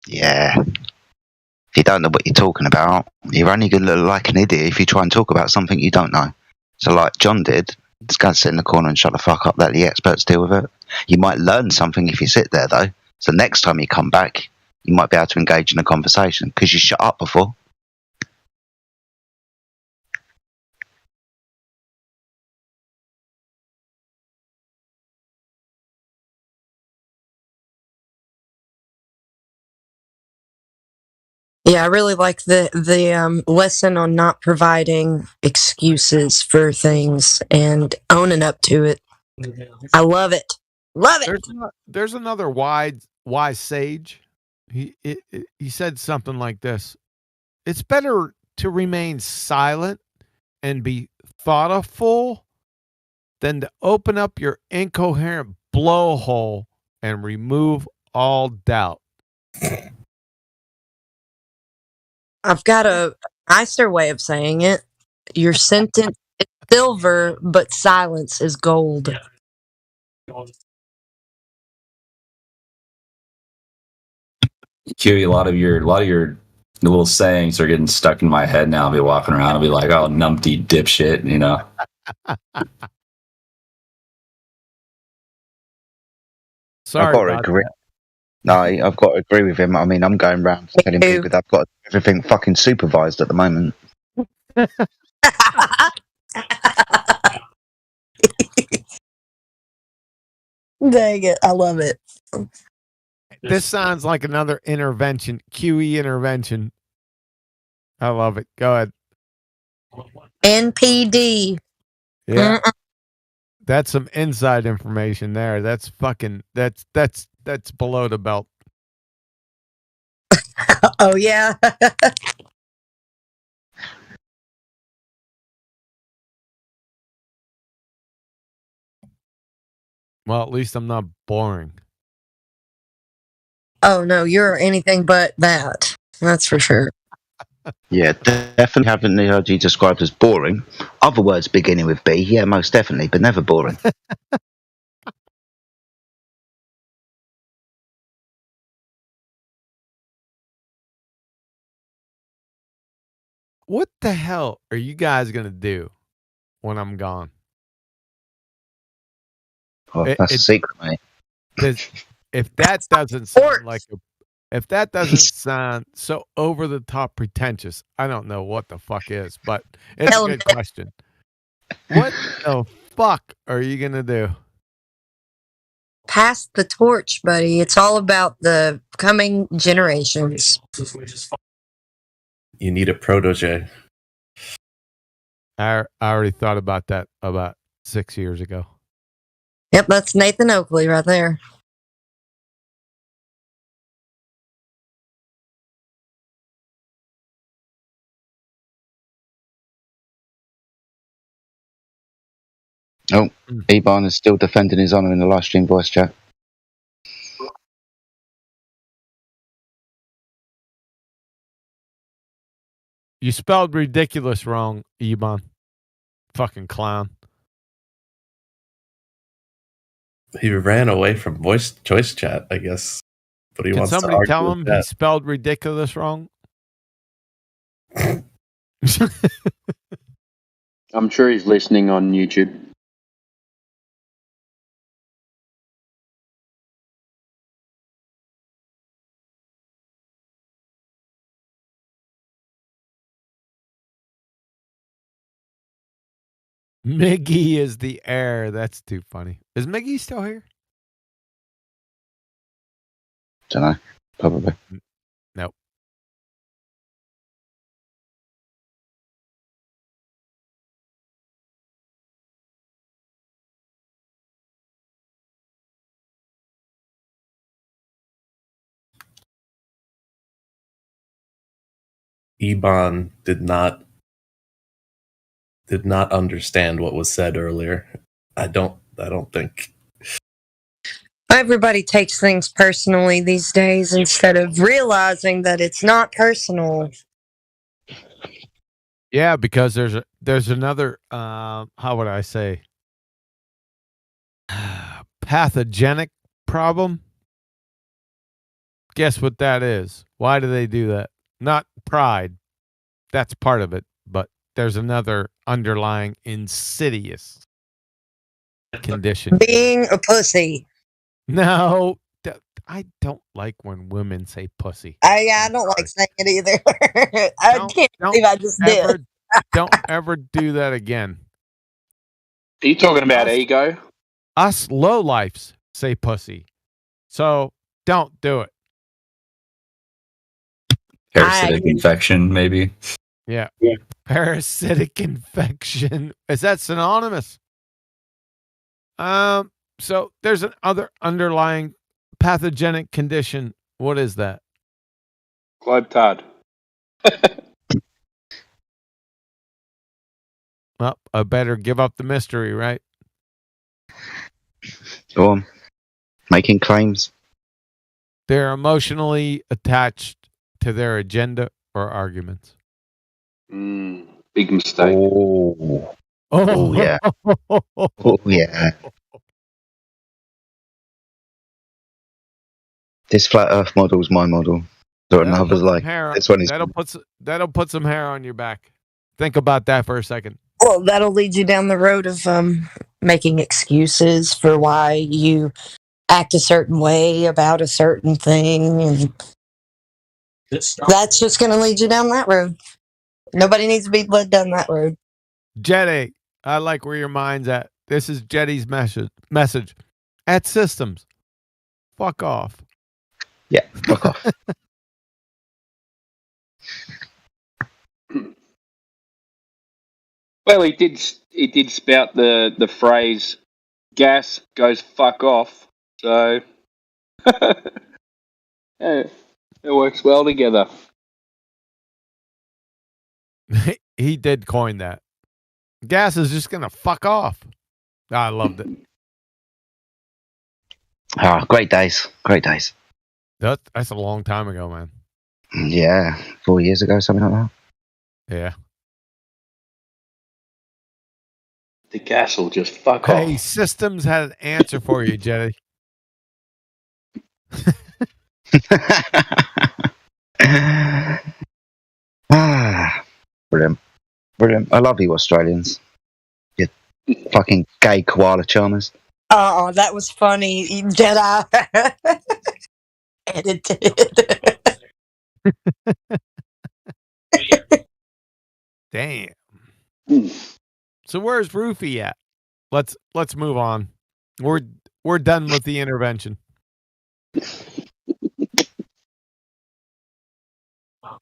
Yeah. If you don't know what you're talking about, you're only going to look like an idiot if you try and talk about something you don't know. So like John did, just go and sit in the corner and shut the fuck up, let the experts deal with it. You might learn something if you sit there, though. So next time you come back, you might be able to engage in a conversation because you shut up before. Yeah, I really like the lesson on not providing excuses for things and owning up to it. I love it. Love it. There's another wise sage. He said something like this: "It's better to remain silent and be thoughtful than to open up your incoherent blowhole and remove all doubt." I've got a nicer way of saying it. Your sentence is silver, but silence is gold. Huey, a lot of your little sayings are getting stuck in my head now. I'll be walking around, I'll be like, "Oh, numpty dipshit," you know. Sorry, I've got to agree. No, I've got to agree with him. I mean, I'm going around telling people that I've got everything fucking supervised at the moment. Dang it. I love it. This sounds like another intervention, QE intervention. I love it. Go ahead. NPD. Yeah. That's some inside information there. That's fucking that's below the belt. Oh yeah. Well, at least I'm not boring. Oh no, you're anything but that. That's for sure. Yeah, definitely haven't heard you described as boring. Other words beginning with B, yeah, most definitely, but never boring. What the hell are you guys gonna do when I'm gone? Oh, that's a secret, mate. If that doesn't sound like if that doesn't sound so over the top pretentious, I don't know what the fuck is, but it's a good question. What the fuck are you gonna do? Pass the torch, buddy. It's all about the coming generations. You need a protege. I already thought about that about 6 years ago. Yep, that's Nathan Oakley right there. Oh, Eban is still defending his honor in the live stream voice chat. You spelled ridiculous wrong, Eban. Fucking clown. He ran away from voice choice chat, I guess. But he Can wants to somebody argue tell with him that. he spelled ridiculous wrong? I'm sure he's listening on YouTube. Miggy is the heir. That's too funny. Is Miggy still here? Don't know. Probably. Nope. Eban did not understand what was said earlier. I don't think. Everybody takes things personally these days instead of realizing that it's not personal. Yeah, because there's another how would I say pathogenic problem. Guess what that is? Why do they do that? Not pride. That's part of it, but there's another underlying insidious condition. Being a pussy. No, I don't like when women say pussy. I don't like saying it either. I can't believe I just did. Don't ever do that again. Are you talking about ego? Us lowlifes say pussy. So don't do it. Parasitic infection, maybe. Yeah. Parasitic infection. Is that synonymous? So there's an other underlying pathogenic condition. What is that? Globetard. Well, I better give up the mystery, right? Go on. Making claims. They're emotionally attached to their agenda or arguments. Big mistake. Oh yeah. Oh yeah. This flat Earth model is my model. So another's like this one is. That'll put some hair on your back. Think about that for a second. Well, that'll lead you down the road of making excuses for why you act a certain way about a certain thing, and that's just going to lead you down that road. Nobody needs to be led down that road. Jetty, I like where your mind's at. This is Jetty's message. At Systems, fuck off. Yeah, fuck off. Well, he did spout the phrase "gas goes fuck off," so yeah, it works well together. He did coin that. Gas is just gonna fuck off. I loved it. Great days. Great days. That's a long time ago, man. Yeah, 4 years ago, something like that. Yeah. The gas will just fuck off. Hey, Systems had an answer for you, Jetty. Brilliant. Brilliant. I love you Australians. You fucking gay koala charmers. Oh, that was funny, Jedi. Edited. Damn. So where's Roofy at? Let's move on. We're done with the intervention.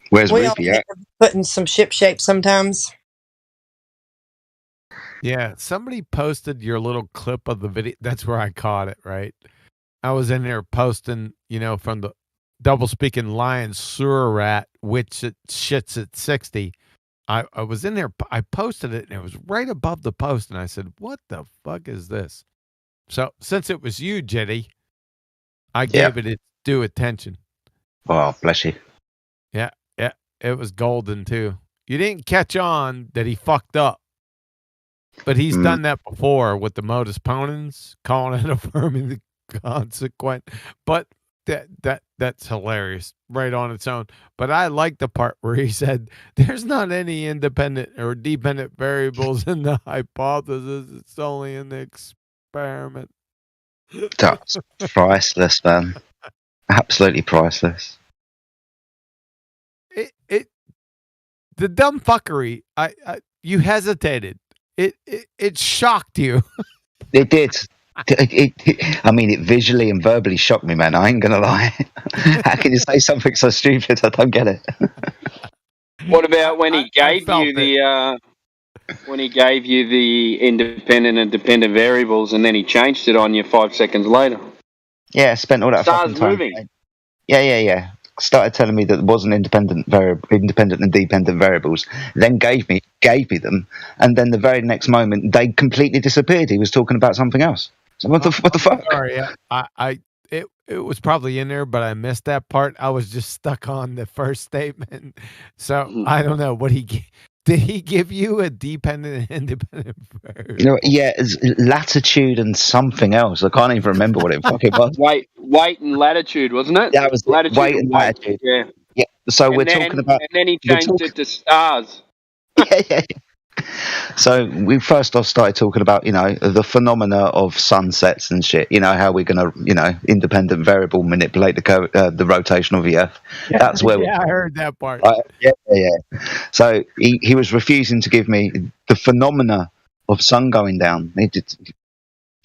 Where's Roofy at? Putting some ship shape sometimes. Yeah, somebody posted your little clip of the video. That's where I caught it, right? I was in there posting, from the double speaking lion sewer rat, which it shits at 60. I was in there. I posted it, and it was right above the post, and I said, "What the fuck is this?" So since it was you, Jetty, I gave it its due attention. Oh, bless you. Yeah, it was golden too. You didn't catch on that he fucked up. But he's done that before with the modus ponens, calling it affirming the consequent. But that's hilarious, right on its own. But I like the part where he said, "There's not any independent or dependent variables in the hypothesis. It's only in the experiment." That's priceless, man. Absolutely priceless. The dumb fuckery. You hesitated. It shocked you. It did. I mean, it visually and verbally shocked me, man. I ain't gonna lie. How can you say something so stupid? I don't get it. What about when he gave you the independent and dependent variables, and then he changed it on you 5 seconds later? Yeah, spent all that fucking time. Moving. Yeah. Started telling me that it wasn't independent and dependent variables. Then gave me them, and then the very next moment they completely disappeared. He was talking about something else. So what the fuck? Sorry, it was probably in there, but I missed that part. I was just stuck on the first statement, so I don't know what did he give you a dependent and independent variable? Yeah, it's latitude and something else. I can't even remember what it fucking was. Weight and latitude, wasn't it? Yeah, it was latitude weight and latitude. Yeah. So we're talking about. And then he changed it to stars. Yeah. So we first off started talking about, the phenomena of sunsets and shit. How we're gonna, independent variable manipulate the rotation of the Earth. That's where. Yeah, I heard that part. Yeah. So he was refusing to give me the phenomena of sun going down. It did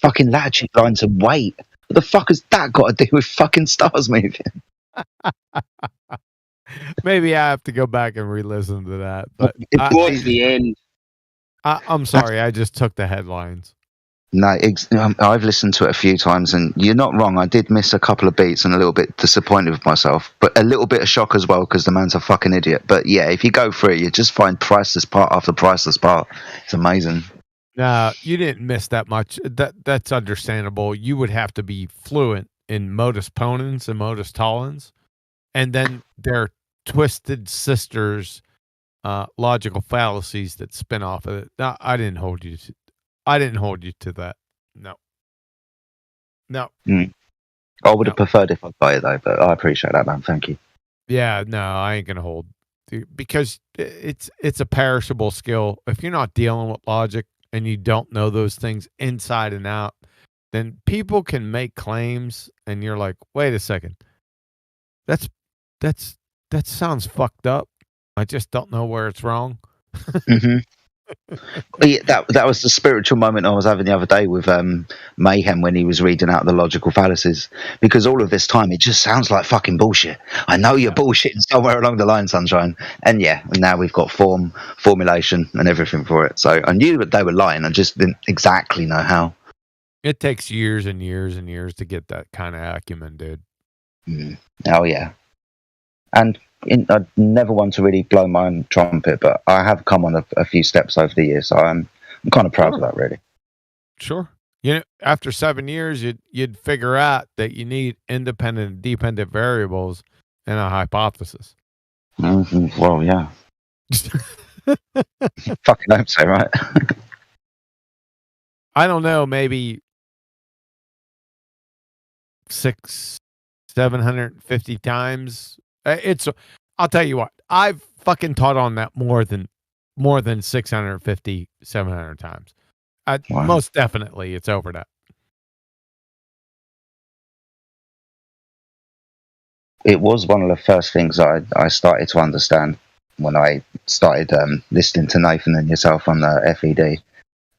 fucking latitude lines and weight. What the fuck has that got to do with fucking stars moving? Maybe I have to go back and re-listen to that. But towards the end. I'm sorry, I just took the headlines. No, I've listened to it a few times, and you're not wrong. I did miss a couple of beats and a little bit disappointed with myself, but a little bit of shock as well because the man's a fucking idiot. But yeah, if you go through it, you just find priceless part after priceless part. It's amazing. No, you didn't miss that much. That's understandable. You would have to be fluent in modus ponens and modus tollens, and then their twisted sisters, logical fallacies that spin off of it. No, I didn't hold you to that. No. I would have preferred if I'd got it though, but I appreciate that, man. Thank you. Yeah, no, I ain't gonna hold, because it's a perishable skill. If you're not dealing with logic and you don't know those things inside and out, then people can make claims, and you're like, wait a second, that sounds fucked up. I just don't know where it's wrong. Mm-hmm. Yeah, that was the spiritual moment I was having the other day with Mayhem when he was reading out the logical fallacies, because all of this time it just sounds like fucking bullshit. I know you're bullshitting somewhere along the line, Sunshine, and now we've got formulation and everything for it. So I knew that they were lying, I just didn't exactly know how. It takes years and years and years to get that kind of acumen, dude. Oh yeah, and I never want to really blow my own trumpet, but I have come on a few steps over the years, so I'm kind of proud of that, really. Sure. After 7 years, you'd figure out that you need independent and dependent variables and a hypothesis. Mm-hmm. Well, yeah. Fucking hope so, right? I don't know, maybe 750 times. I'll tell you what, I've fucking taught on that more than 650, 700 times. Wow. Most definitely it's over that. It was one of the first things I started to understand when I started listening to Nathan and yourself on the FED.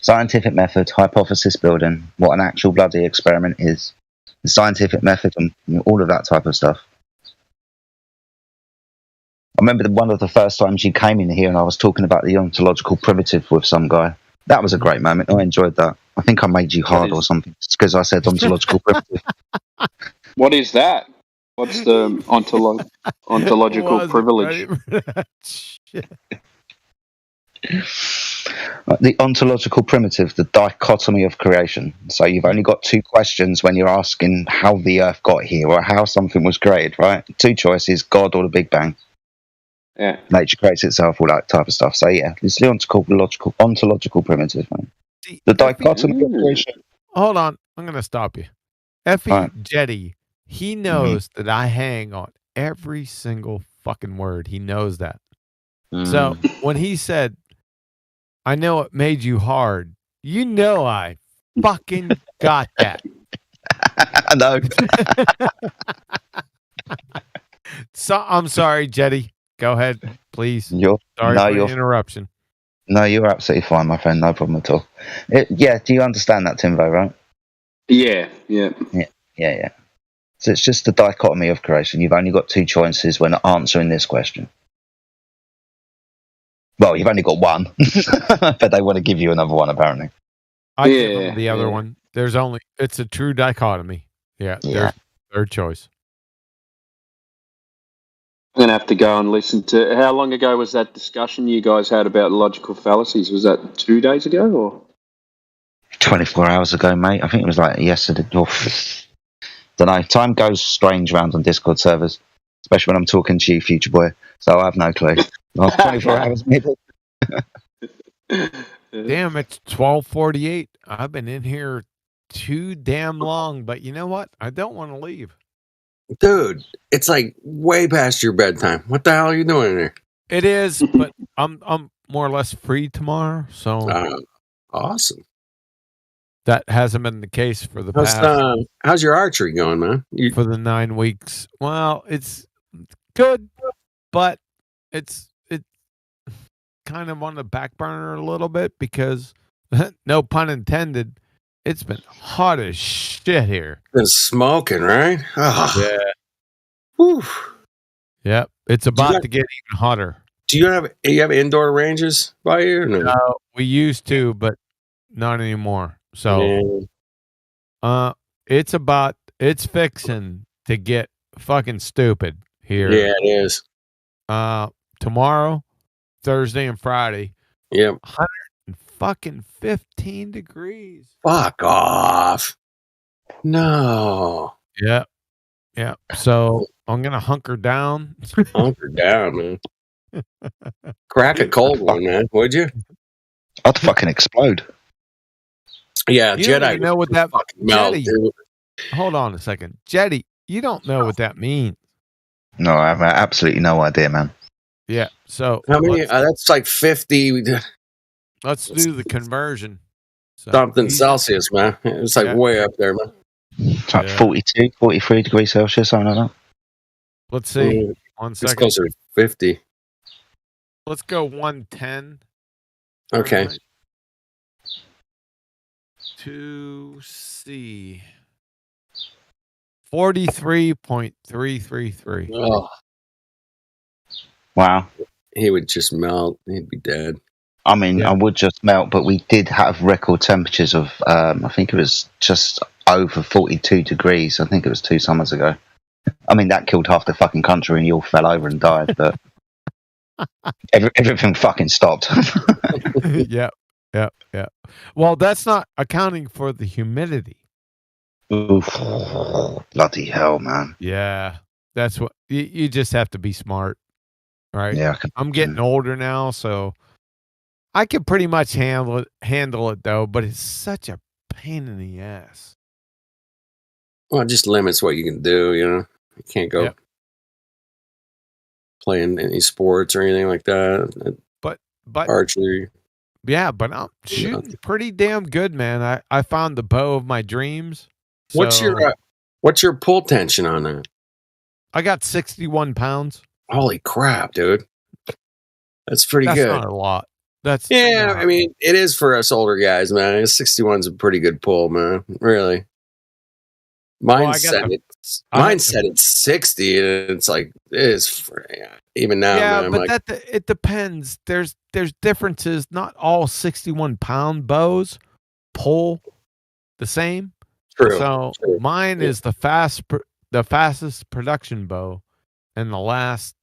Scientific method, hypothesis building, what an actual bloody experiment is, the scientific method, and all of that type of stuff. I remember one of the first times you came in here and I was talking about the ontological primitive with some guy. That was a great moment. I enjoyed that. I think I made you hard or something because I said ontological primitive. What is that? What's the ontological privilege? The ontological primitive, the dichotomy of creation. So you've only got two questions when you're asking how the earth got here or how something was created, right? Two choices, God or the Big Bang. Yeah. Nature creates itself, all that type of stuff. So yeah, it's the ontological primitive, man. The dichotomy of creation. Hold on, I'm going to stop you. Effie Jetty, he knows that I hang on every single fucking word. He knows that. So when he said, I know it made you hard, I fucking got that. I know. So I'm sorry, Jetty. Go ahead, please. Sorry for the interruption. No, you're absolutely fine, my friend. No problem at all. Do you understand that, Timbo, right? Yeah. So it's just the dichotomy of creation. You've only got two choices when answering this question. Well, you've only got one, but they want to give you another one, apparently. I give them the other one. It's a true dichotomy. Yeah. There's third choice. I'm going to have to go and listen to... How long ago was that discussion you guys had about logical fallacies? Was that 2 days ago or...? 24 hours ago, mate. I think it was like yesterday. Don't know. Time goes strange around on Discord servers, especially when I'm talking to you, Future Boy. So I have no clue. 24 hours, maybe. Damn, it's 12:48. I've been in here too damn long, but you know what? I don't want to leave. Dude, it's like way past your bedtime. What the hell are you doing in here? It is, but I'm more or less free tomorrow, so awesome. That hasn't been the case for the past. How's your archery going, man? For the 9 weeks. Well, it's good, but it's kind of on the back burner a little bit because, no pun intended, it's been hot as shit here. Been smoking, right? Oh. Yeah. Whew. Yep, it's about to get even hotter. Do you have indoor ranges by you? Or no? No, we used to, but not anymore. So, it's fixing to get fucking stupid here. Yeah, it is. Tomorrow, Thursday, and Friday. Yep. 115 degrees. Fuck off. No. Yep. Yeah. So I'm gonna hunker down. Hunker down, man. Crack a cold one, man. Would you? I'd fucking explode. Yeah, You Jedi. don't even know what that melt, Jetty. dude. Hold on a second, Jetty. You don't know what that means. No, I have absolutely no idea, man. Yeah. So How many? That's like 50 let's do the conversion. So, something Celsius, man. It's like way up there, man. It's like 42, 43 degrees Celsius, something like that. Let's see. 1 It's second. closer to 50. Let's go 110. Okay. To see 43.333. Oh, Wow. he would just melt. He'd be dead. I mean, I would just melt, but we did have record temperatures of, I think it was just over 42 degrees. I think it was 2 summers ago. I mean, that killed half the fucking country and you all fell over and died, but everything fucking stopped. Yep. Well, that's not accounting for the humidity. Oof. Bloody hell, man. Yeah. That's what you just have to be smart, right? Yeah. I'm getting older now, so I can pretty much handle it though, but it's such a pain in the ass. Well, it just limits what you can do, you know. You can't go playing any sports or anything like that. But archery. Yeah, but I'm shooting pretty damn good, man. I found the bow of my dreams. What's your pull tension on that? I got 61 pounds. Holy crap, dude. That's pretty good. That's not a lot. That's I mean, it is for us older guys, man. 61's a pretty good pull, man. Really. Mine's set at 60, and it's like even now. Yeah, man, but it depends. There's differences. Not all 61-pound bows pull the same. True. So mine is the fastest production bow in the last,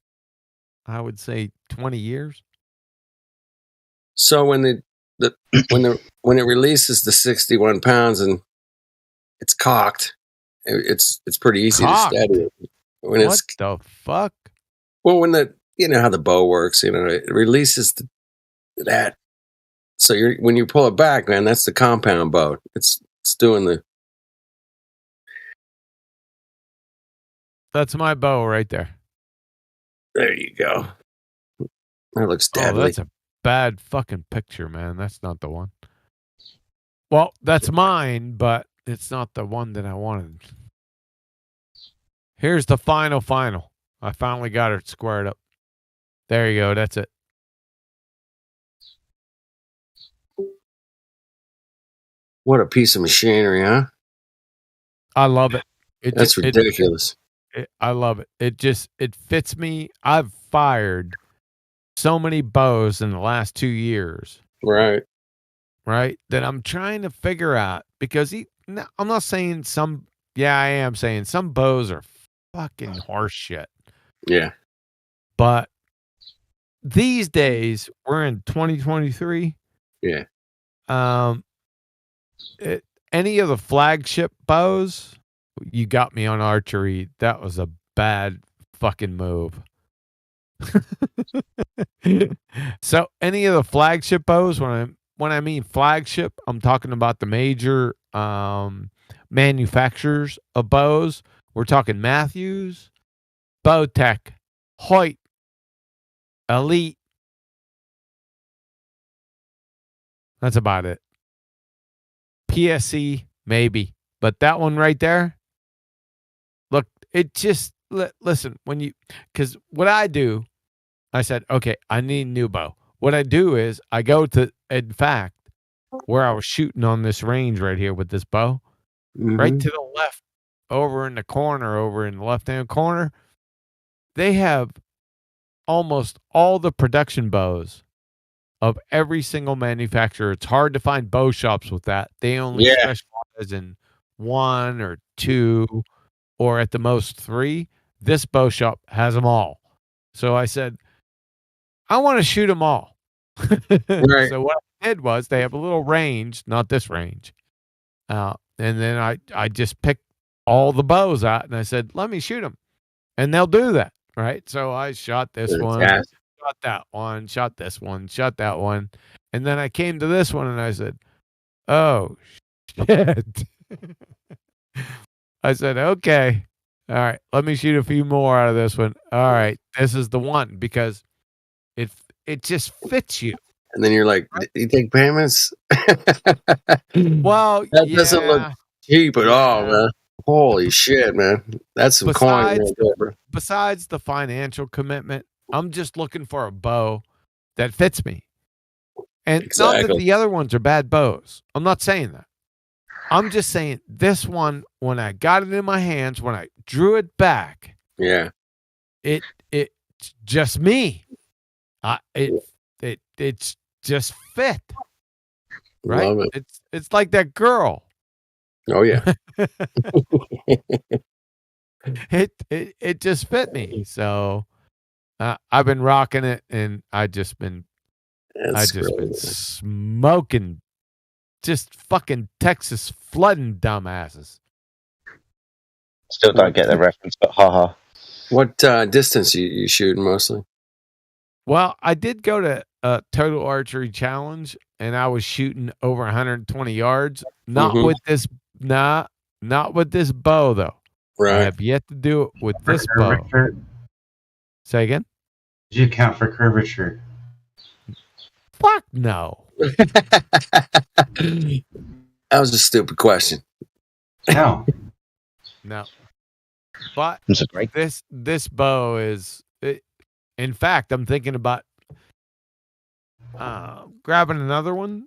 I would say, 20 years. So when when it releases the 61 pounds and it's cocked, it's pretty easy to steady it. When what the fuck? Well, when you know how the bow works, you know, it releases that. So when you pull it back, man, that's the compound bow. It's doing the. That's my bow right there. There you go. That looks deadly. Oh, that's a bad fucking picture, man. That's not the one. Well, that's mine, but it's not the one that I wanted. Here's the final. I finally got it squared up. There you go. That's it. What a piece of machinery, huh? I love it. That's ridiculous. I love it. It fits me. I've fired so many bows in the last 2 years. Right. That I'm trying to figure out, because I'm not saying some. Yeah, I am saying some bows are fucking horse shit. Yeah. But these days, we're in 2023. Yeah. Any of the flagship bows, you got me on archery. That was a bad fucking move. So any of the flagship bows, when I mean flagship, I'm talking about the major manufacturers of bows. We're talking Matthews, Bowtech, Hoyt, Elite. That's about it. PSE, maybe. But that one right there, look, it just, listen, because what I do, I said, okay, I need a new bow. What I do is I go to, in fact, where I was shooting on this range right here with this bow, right to the left, over in the left-hand corner, they have almost all the production bows of every single manufacturer. It's hard to find bow shops with that. They only specialize in 1 or 2 or at the most 3. This bow shop has them all. So I said, I want to shoot them all. Right. So what I did was they have a little range, not this range. And then I just picked all the bows out and I said, let me shoot them. And they'll do that. Right. So I shot this one, shot that one, shot this one, shot that one. And then I came to this one and I said, oh, shit. I said, okay. All right. Let me shoot a few more out of this one. All right. This is the one because it just fits you. And then you're like, you take payments? Well, that doesn't look cheap at all, man. Holy shit, man. That's some coin. Besides the financial commitment, I'm just looking for a bow that fits me. And not that the other ones are bad bows. I'm not saying that. I'm just saying this one, when I got it in my hands, when I drew it back, it's just me. It's just fit. Right? Love it. It's like that girl. Oh yeah. It just fit me. So I've been rocking it, and I just been smoking, just fucking Texas flooding dumbasses. Still don't get the reference, but haha. What distance you shooting mostly? Well, I did go to a Total Archery Challenge, and I was shooting over 120 yards. Not with this, not with this bow though. Right. I have yet to do it with this bow. Say again? Did you account for curvature? Fuck no. That was a stupid question. No. No. But this bow is. In fact, I'm thinking about grabbing another one.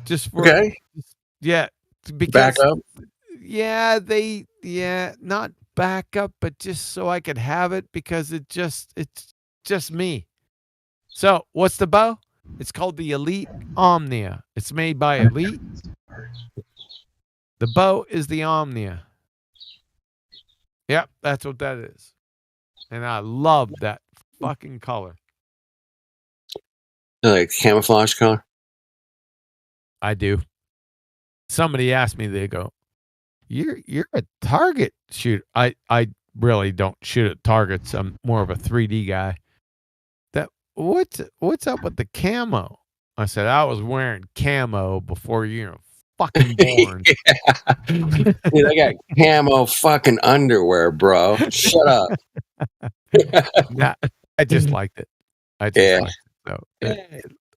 Just for because back up. Not back up, but just so I could have it because it's just me. So what's the bow? It's called the Elite Omnia. It's made by Elite. The bow is the Omnia. Yep, that's what that is. And I love that fucking color. Like camouflage color? I do. Somebody asked me, they go, You're a target shooter. I really don't shoot at targets. I'm more of a 3D guy. What's up with the camo? I said, I was wearing camo before you were fucking born. Dude, I got camo fucking underwear, bro. Shut up. Nah, I just liked it. I just liked it. So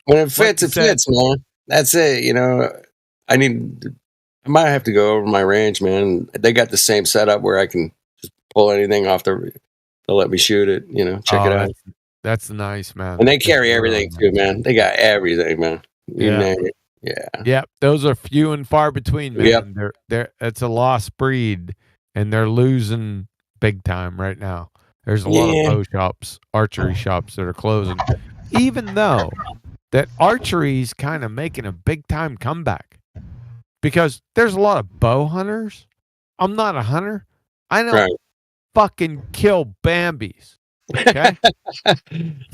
when it fits, it fits, man. That's it. You know, I might have to go over my range, man. They got the same setup where I can just pull anything off they'll let me shoot it, you know, check it out. That's nice, man. And they carry everything too, man. They got everything, man. You name it. Yeah. Yep. Those are few and far between, man. Yep. It's a lost breed, and they're losing big time right now. There's a lot of bow shops, archery shops that are closing, even though that archery's kind of making a big time comeback because there's a lot of bow hunters. I'm not a hunter. I don't fucking kill Bambis. Okay.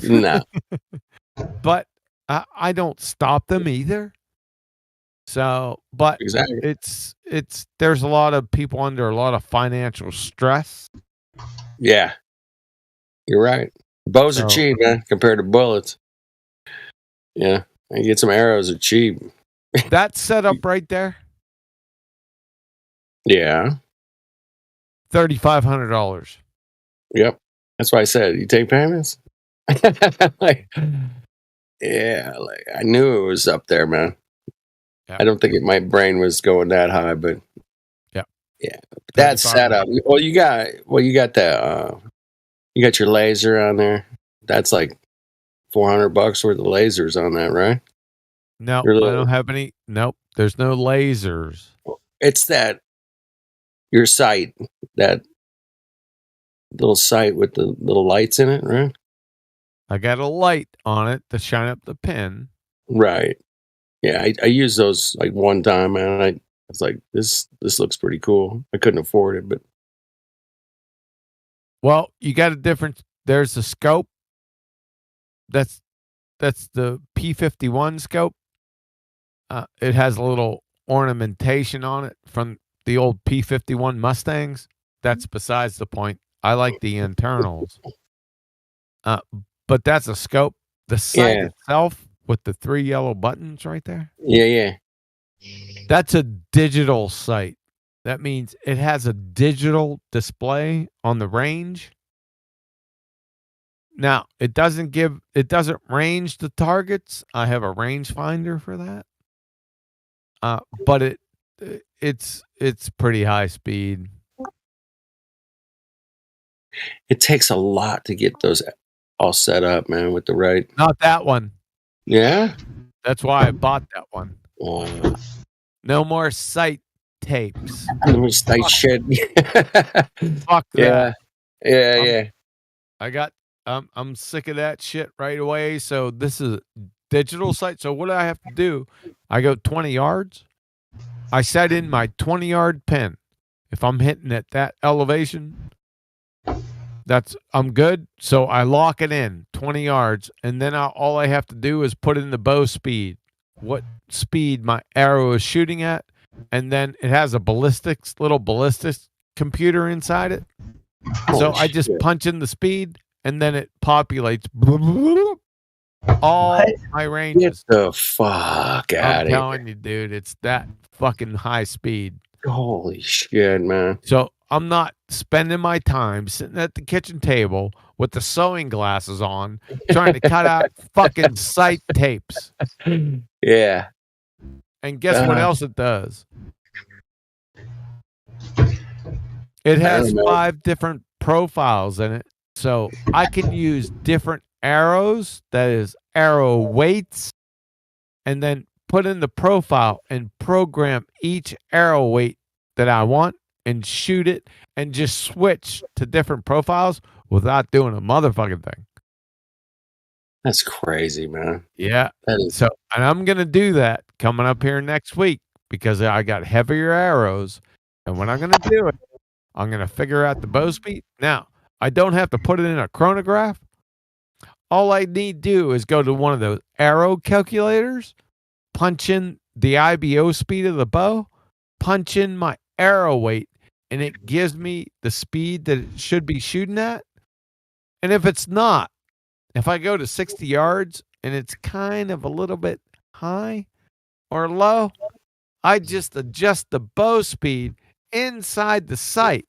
No. But I don't stop them either. So, but it's there's a lot of people under a lot of financial stress. Yeah. You're right. Bows are cheap, man, compared to bullets. Yeah. You get some arrows are cheap. That setup right there. Yeah. $3,500. Yep. That's why I said, you take payments? I knew it was up there, man. Yep. I don't think my brain was going that high, but yeah. That setup. Well, you got the you got your laser on there. That's like $400 worth of lasers on that, right? No, I don't have any. Nope, there's no lasers. It's that your sight that little sight with the little lights in it, right? I got a light on it to shine up the pin. Right. Yeah, I used those like one time, and I was like, this looks pretty cool. I couldn't afford it, but well, you got a different. There's a scope. That's the P51 scope. It has a little ornamentation on it from the old P51 Mustangs. That's besides the point. I like the internals. But that's a scope. The sight itself with the 3 yellow buttons right there. Yeah. That's a digital sight. That means it has a digital display on the range. Now, it doesn't range the targets. I have a range finder for that. But it's pretty high speed. It takes a lot to get those all set up, man, with the right. Not that one. Yeah? That's why I bought that one. Oh. No more sight tapes. No more sight shit. Fuck that. Yeah. I got I'm sick of that shit right away. So this is a digital sight. So what do I have to do? I go 20 yards. I set in my 20-yard pin. If I'm hitting at that elevation, I'm good. So I lock it in 20 yards, and then all I have to do is put in the bow speed, what speed my arrow is shooting at, and then it has a little ballistics computer inside it. So I just punch in the speed, and then it populates all my ranges. Get the fuck out of here. I'm telling you, dude, it's that fucking high speed. Holy shit, man. So I'm not spending my time sitting at the kitchen table with the sewing glasses on, trying to cut out fucking sight tapes. Yeah. And guess what else it does? It has 5 different profiles in it. So I can use different arrows, that is arrow weights, and then put in the profile and program each arrow weight that I want and shoot it and just switch to different profiles without doing a motherfucking thing. That's crazy, man. Yeah. So, and I'm going to do that coming up here next week because I got heavier arrows. And when I'm going to do it, I'm going to figure out the bow speed. Now, I don't have to put it in a chronograph. All I need to do is go to one of those arrow calculators, punch in the IBO speed of the bow, punch in my arrow weight, and it gives me the speed that it should be shooting at. And if it's not, if I go to 60 yards and it's kind of a little bit high or low, I just adjust the bow speed inside the sight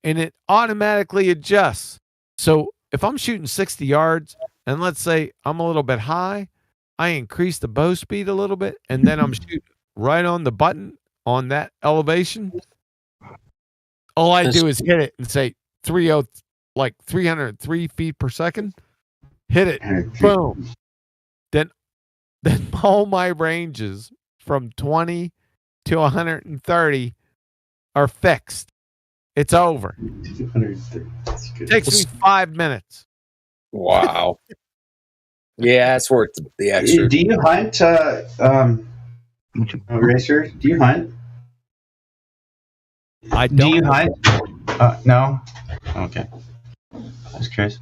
and it automatically adjusts. So if I'm shooting 60 yards and let's say I'm a little bit high, I increase the bow speed a little bit and then I'm shooting right on the button on that elevation. All I do is hit it and say 303 feet per second. Hit it. Boom. Then all my ranges from 20 to 130 are fixed. It's over. 230. That's good. Takes me 5 minutes. Wow. Yeah, it's worth the extra. Do you hunt, Racer? Do you hunt? I don't. Do you hunt? No? Okay. I was curious.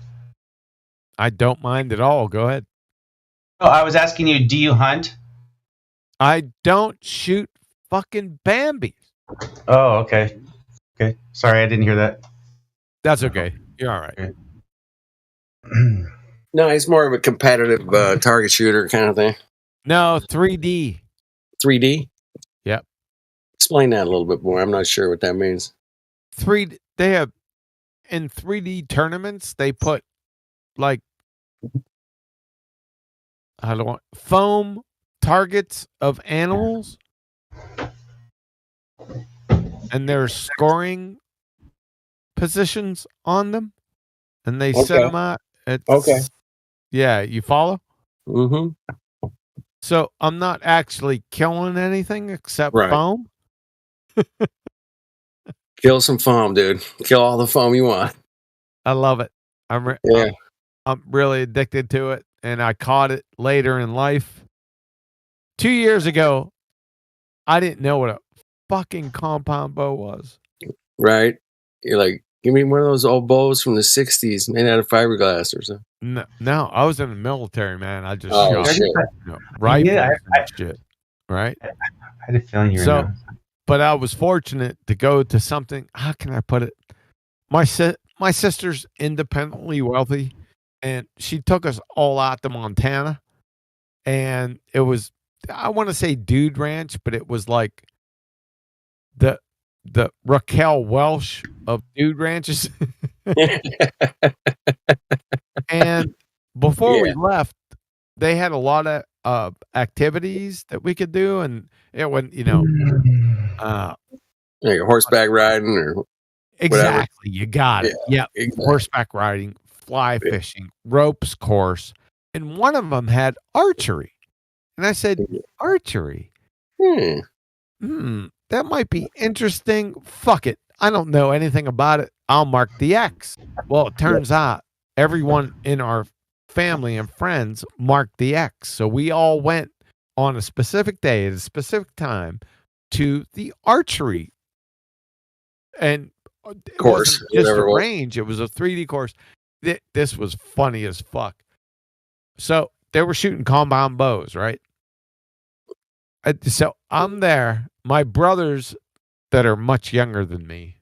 I don't mind at all. Go ahead. Oh, I was asking you, do you hunt? I don't shoot fucking Bambis. Oh, okay. Okay. Sorry, I didn't hear that. That's okay. You're all right. Okay. No, he's more of a competitive target shooter kind of thing. No, 3D. 3D? Yep. Explain that a little bit more. I'm not sure what that means. They have in 3D tournaments, they put like foam targets of animals and there's scoring positions on them and they set them out. Yeah, you follow? Mm-hmm. So I'm not actually killing anything except foam. Kill some foam, dude. Kill all the foam you want. I love it. I'm really addicted to it, and I caught it later in life. 2 years ago, I didn't know what a fucking compound bow was. Right? You're like, give me one of those old bows from the 60s made out of fiberglass or something. No, I was in the military, man. I just shot rifles and shit. Right? I had a feeling you were so, but I was fortunate to go to something. How can I put it? My sister's independently wealthy, and she took us all out to Montana, and it was, I want to say Dude Ranch, but it was like the Raquel Welch of Dude Ranches. And before we left, they had a lot of activities that we could do, and it went, like horseback riding or exactly. whatever. You got it. Yeah, exactly. Horseback riding, fly fishing, ropes course, and one of them had archery. And I said, archery? That might be interesting. Fuck it. I don't know anything about it. I'll mark the X. Well, it turns out everyone in our family and friends marked the X. So we all went on a specific day at a specific time to the archery. And course, it wasn't just a range. It was a 3D course. This was funny as fuck. So they were shooting compound bows, right? So I'm there. My brothers that are much younger than me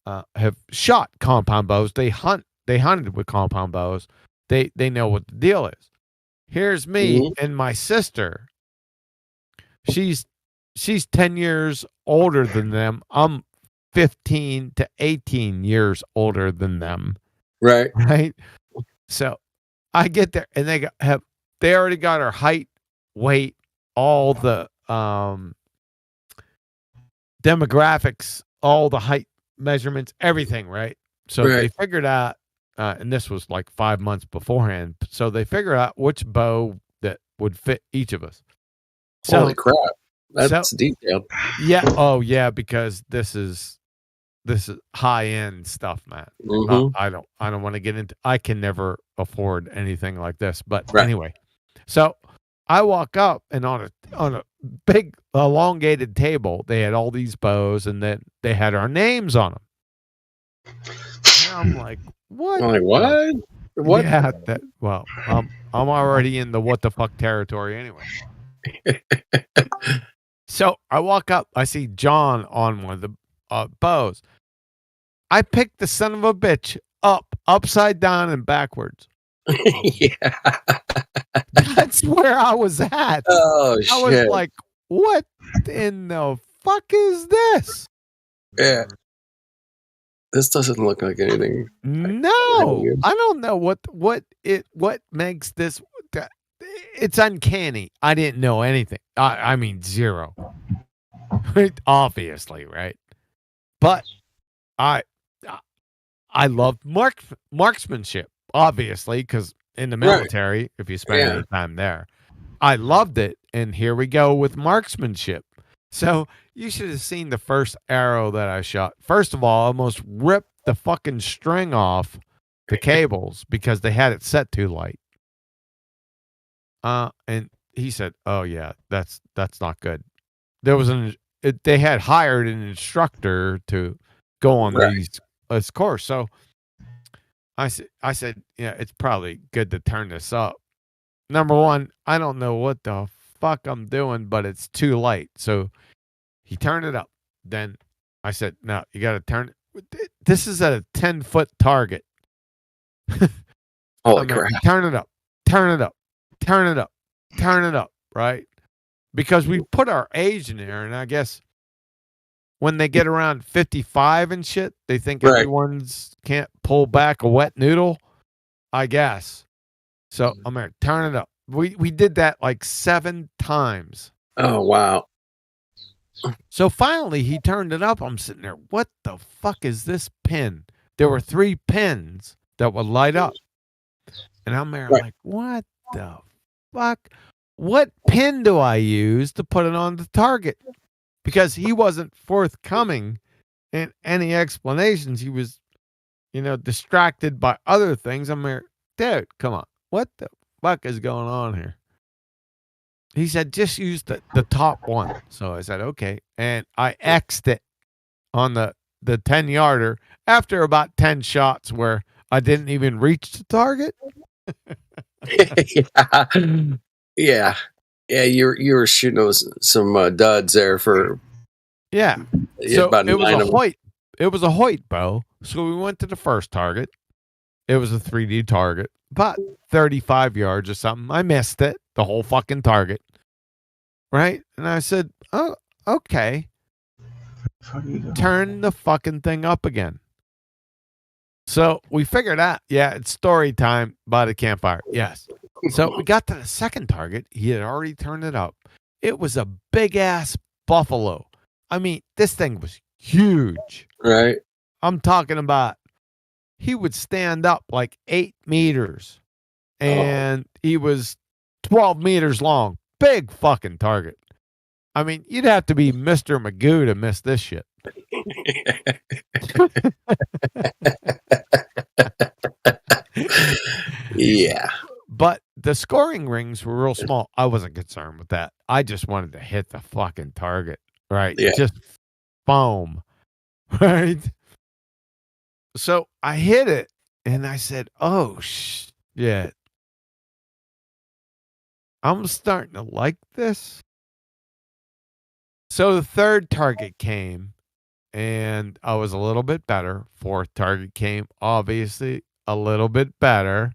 have shot compound bows. They hunted with compound bows. They know what the deal is. Here's me and my sister. She's 10 years older than them. I'm 15 to 18 years older than them. Right. Right. So I get there and they already got our height, weight, all the demographics, all the height measurements, everything, right? So they figured out, and this was like 5 months beforehand. So they figured out which bow that would fit each of us. So, holy crap. That's detailed. Yeah. Oh yeah, because this is high end stuff, man. I don't want to get into. I can never afford anything like this. But anyway, so I walk up, and on a big elongated table, they had all these bows, and then they had our names on them. And I'm like, what? I'm like, what? What? Yeah. Well, I'm already in the what the fuck territory anyway. So I walk up, I see John on one of the bows. I picked the son of a bitch upside down and backwards. Yeah. That's where I was at. Oh, shit. I was like, what in the fuck is this? Yeah. This doesn't look like anything. No, I don't know what makes this. It's uncanny. I didn't know anything. I mean, zero. Obviously, right? But I love marksmanship, obviously, because in the military, if you spend any time there, I loved it. And here we go with marksmanship. So you should have seen the first arrow that I shot. First of all, I almost ripped the fucking string off the cables because they had it set too light. And he said, "Oh yeah, that's not good." There was they had hired an instructor to go on this course. So I said, yeah, it's probably good to turn this up. Number one, I don't know what the fuck I'm doing, but it's too light. So he turned it up. Then I said, no, you got to turn it. This is at a 10-foot target. Holy crap. Turn it up. Turn it up. Turn it up. Turn it up. Right? Because we put our age in there, and I guess when they get around 55 and shit, they think everyone's can't pull back a wet noodle, I guess. So I'm going to turn it up. We did that like 7 times. Oh, wow. So finally he turned it up. I'm sitting there. What the fuck is this pin? There were 3 pins that would light up. And I'm there like, what the fuck? What pin do I use to put it on the target? Because he wasn't forthcoming And any explanations, he was, distracted by other things. I'm like, dude, come on. What the fuck is going on here? He said, just use the top one. So I said, okay. And I X'd it on the 10-yarder after about 10 shots where I didn't even reach the target. Yeah. You were shooting some duds there for. Yeah. So it was a Hoyt. It was a Hoyt bow. So we went to the first target. It was a 3D target, about 35 yards or something. I missed it, the whole fucking target. Right? And I said, oh, okay. Turn the fucking thing up again. So we figured out, it's story time by the campfire. Yes. So we got to the second target. He had already turned it up. It was a big ass buffalo. I mean, this thing was huge. Right. I'm talking about he would stand up like 8 meters and he was 12 meters long. Big fucking target. I mean, you'd have to be Mr. Magoo to miss this shit. Yeah. But the scoring rings were real small. I wasn't concerned with that. I just wanted to hit the fucking target. Right. Yeah. Just foam. Right. So I hit it and I said, oh, shit. I'm starting to like this. So the third target came and I was a little bit better. Fourth target came, obviously a little bit better.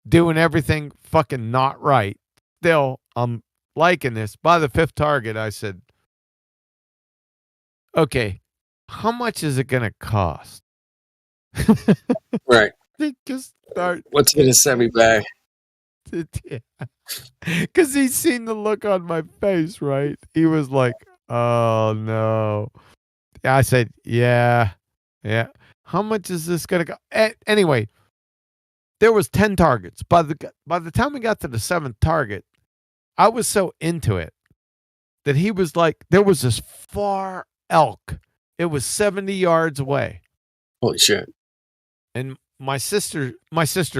Doing everything fucking not right. Still, I'm liking this. By the fifth target, I said, okay, how much is it going to cost? Right. Just start. What's going to send me back? Because he's seen the look on my face, right? He was like, oh, no. I said, yeah. How much is this going to go? Anyway, there was 10 targets. By the time we got to the 7th target, I was so into it that he was like, there was this far elk. It was 70 yards away. Holy shit. And my sister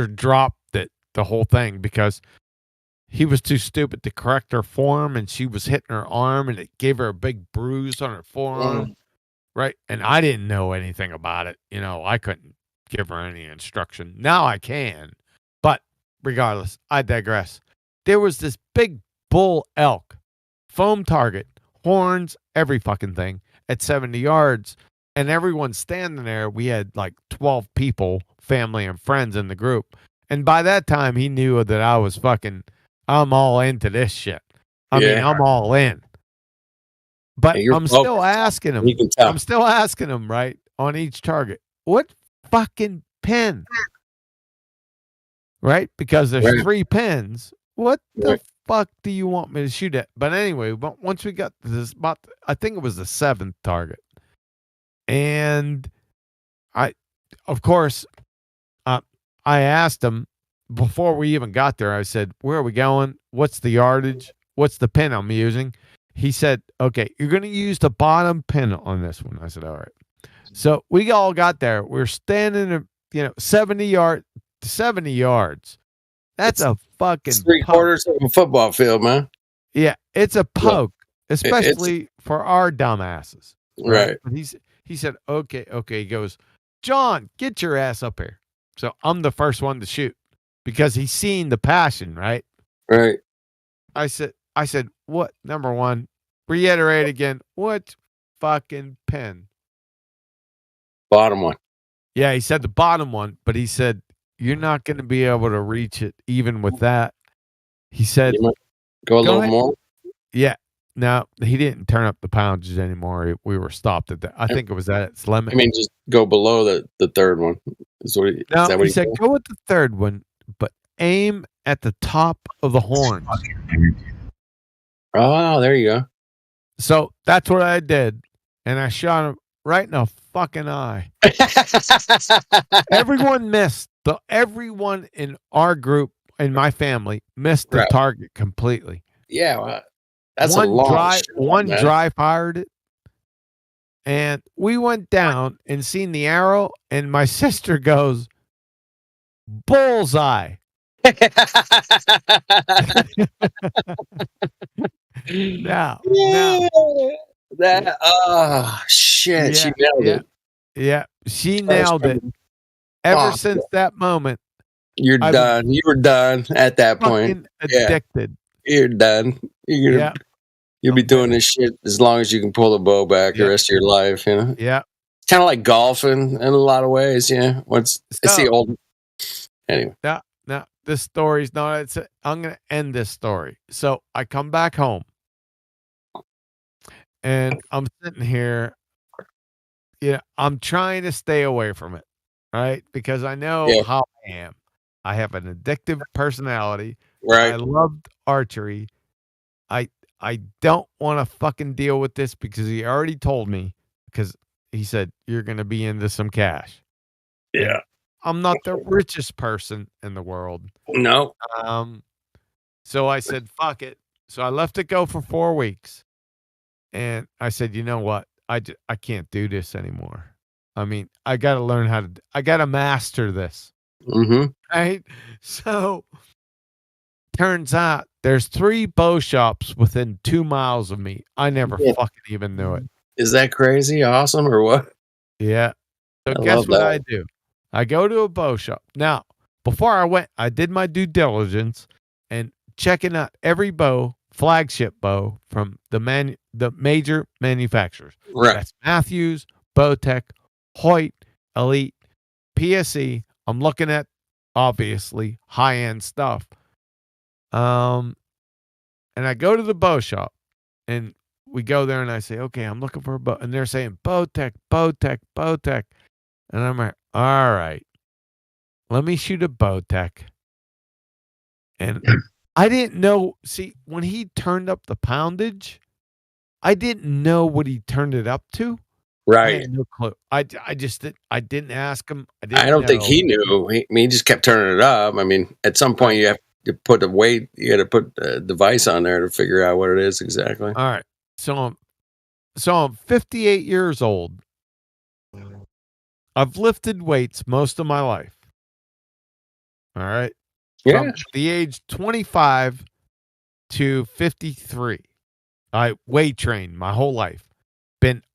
dropped the whole thing because he was too stupid to correct her form and she was hitting her arm and it gave her a big bruise on her forearm. Right. And I didn't know anything about it. I couldn't give her any instruction. Now I can. But regardless, I digress. There was this big bull elk, foam target, horns, every fucking thing at 70 yards. And everyone's standing there. We had like 12 people, family and friends in the group. And by that time, he knew that I'm all into this shit. I mean, I'm all in. But I'm still asking him. I'm still asking him, right, on each target, what fucking pin? Right? Because there's 3 pins. What the fuck do you want me to shoot at? But anyway, once we got to this, I think it was the 7th target. And of course, I asked him before we even got there, I said, where are we going? What's the yardage? What's the pin I'm using? He said, okay, you're going to use the bottom pin on this one. I said, all right. So we all got there. We're standing, 70 yards. That's a fucking 3/4 of a football field, man. Yeah, it's a poke, especially for our dumbasses. Right. But he said, okay. He goes, John, get your ass up here. So I'm the first one to shoot because he's seen the passion, right? Right. I said, what? Number one, reiterate again. What fucking pin? Bottom one. Yeah, he said the bottom one, but he said, you're not going to be able to reach it even with that. He said, go a little more. Yeah. No, he didn't turn up the poundages anymore. We were stopped at that. I think it was at its limit. I mean, just go below the third one. Is that what he said, go with the third one, but aim at the top of the horns. Oh, there you go. So that's what I did. And I shot him right in the fucking eye. Everyone missed. Everyone in our group, in my family, missed the target completely. Yeah, well, that's one dry fired it, And we went down and seen the arrow, and my sister goes, bullseye. now, that shit, she nailed it. Yeah, she nailed it. Ever since that moment, you're done. You were done at that point. Addicted. Yeah. You're done. You'll be doing this shit as long as you can pull the bow back the rest of your life. You know. Yeah. It's kind of like golfing in a lot of ways. Yeah. It's the old. Anyway. Now this story's not. I'm gonna end this story. So I come back home, and I'm sitting here. I'm trying to stay away from it, right? Because I know how I am. I have an addictive personality. Right. I loved archery. I don't want to fucking deal with this because he already told me, because he said, you're going to be into some cash. Yeah. And I'm not the richest person in the world. No. So I said, fuck it. So I left it go for 4 weeks. And I said, you know what? I can't do this anymore. I mean, I got to learn I got to master this. Mm-hmm. Right? So turns out there's 3 bow shops within 2 miles of me. I never fucking even knew it. Is that crazy? Awesome or what? Yeah. So guess what I do? I go to a bow shop. Now, before I went, I did my due diligence and checking out every bow, flagship bow from the major manufacturers. Right. That's Matthews, Bowtech, Hoyt, Elite, PSE. I'm looking at, obviously, high-end stuff. And I go to the bow shop, and we go there, and I say, okay, I'm looking for a bow. And they're saying, Bowtech, Bowtech, Bowtech. And I'm like, all right, let me shoot a Bowtech. And I didn't know, see, when he turned up the poundage, I didn't know what he turned it up to. Right. I had no clue. I didn't ask him. I don't think he knew. He just kept turning it up. I mean, at some point you have to put a weight, you got to put a device on there to figure out what it is exactly. All right. So I'm 58 years old. I've lifted weights most of my life. All right. Yeah. From the age 25 to 53. I weight trained my whole life.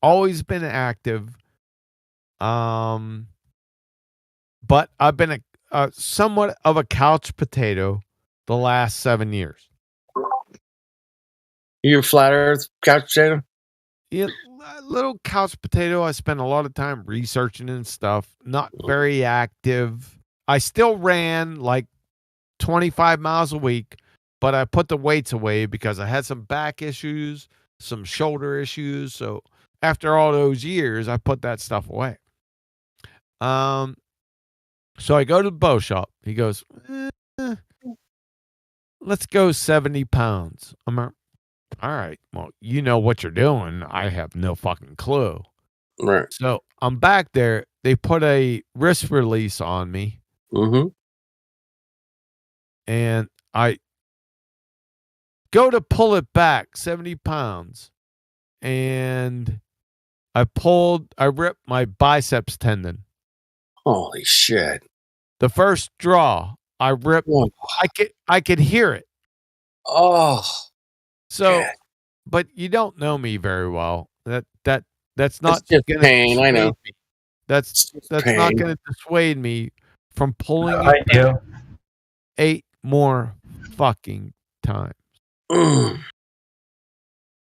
Always been active. But I've been a somewhat of a couch potato the last 7 years. You a flat earth couch potato? Yeah, little couch potato. I spent a lot of time researching and stuff. Not very active. I still ran like 25 miles a week, but I put the weights away because I had some back issues, some shoulder issues. So after all those years, I put that stuff away. So I go to the bow shop. He goes, let's go 70 pounds. I'm like, all right, well, you know what you're doing. I have no fucking clue. Right. So I'm back there. They put a wrist release on me. Mm-hmm. And I go to pull it back 70 pounds. And I ripped my biceps tendon. Holy shit. The first draw, I ripped. I could hear it. Oh. So, but you don't know me very well. That's not just pain. I know. That's pain. not going to dissuade me from pulling I it do. back 8 more fucking times.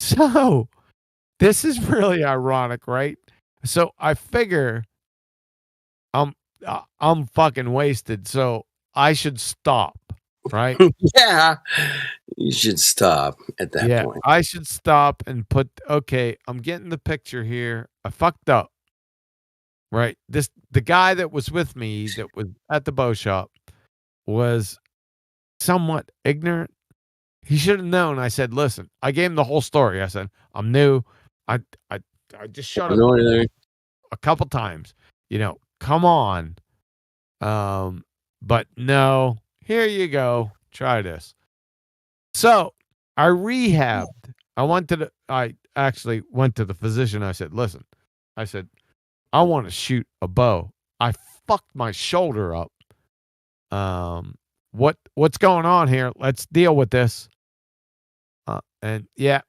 So, this is really ironic, right? So I figure I'm fucking wasted, so I should stop, right? Yeah, you should stop at that point. I should stop and I'm getting the picture here. I fucked up, right? The guy that was with me that was at the bow shop was somewhat ignorant. He should have known. I said, listen, I gave him the whole story. I said, I'm new. I just shut up a couple times, come on. But no, here you go. Try this. So I rehabbed. I actually went to the physician. I said, listen, I said, I want to shoot a bow. I fucked my shoulder up. What's going on here? Let's deal with this. And yeah,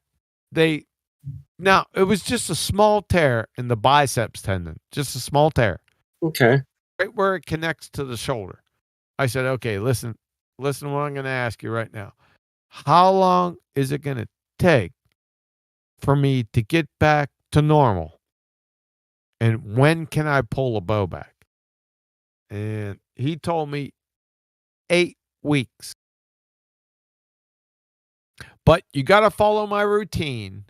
now it was just a small tear in the biceps tendon, just a small tear. Okay. Right where it connects to the shoulder. I said, okay, listen to what I'm going to ask you right now. How long is it going to take for me to get back to normal? And when can I pull a bow back? And he told me 8 weeks. But you got to follow my routine,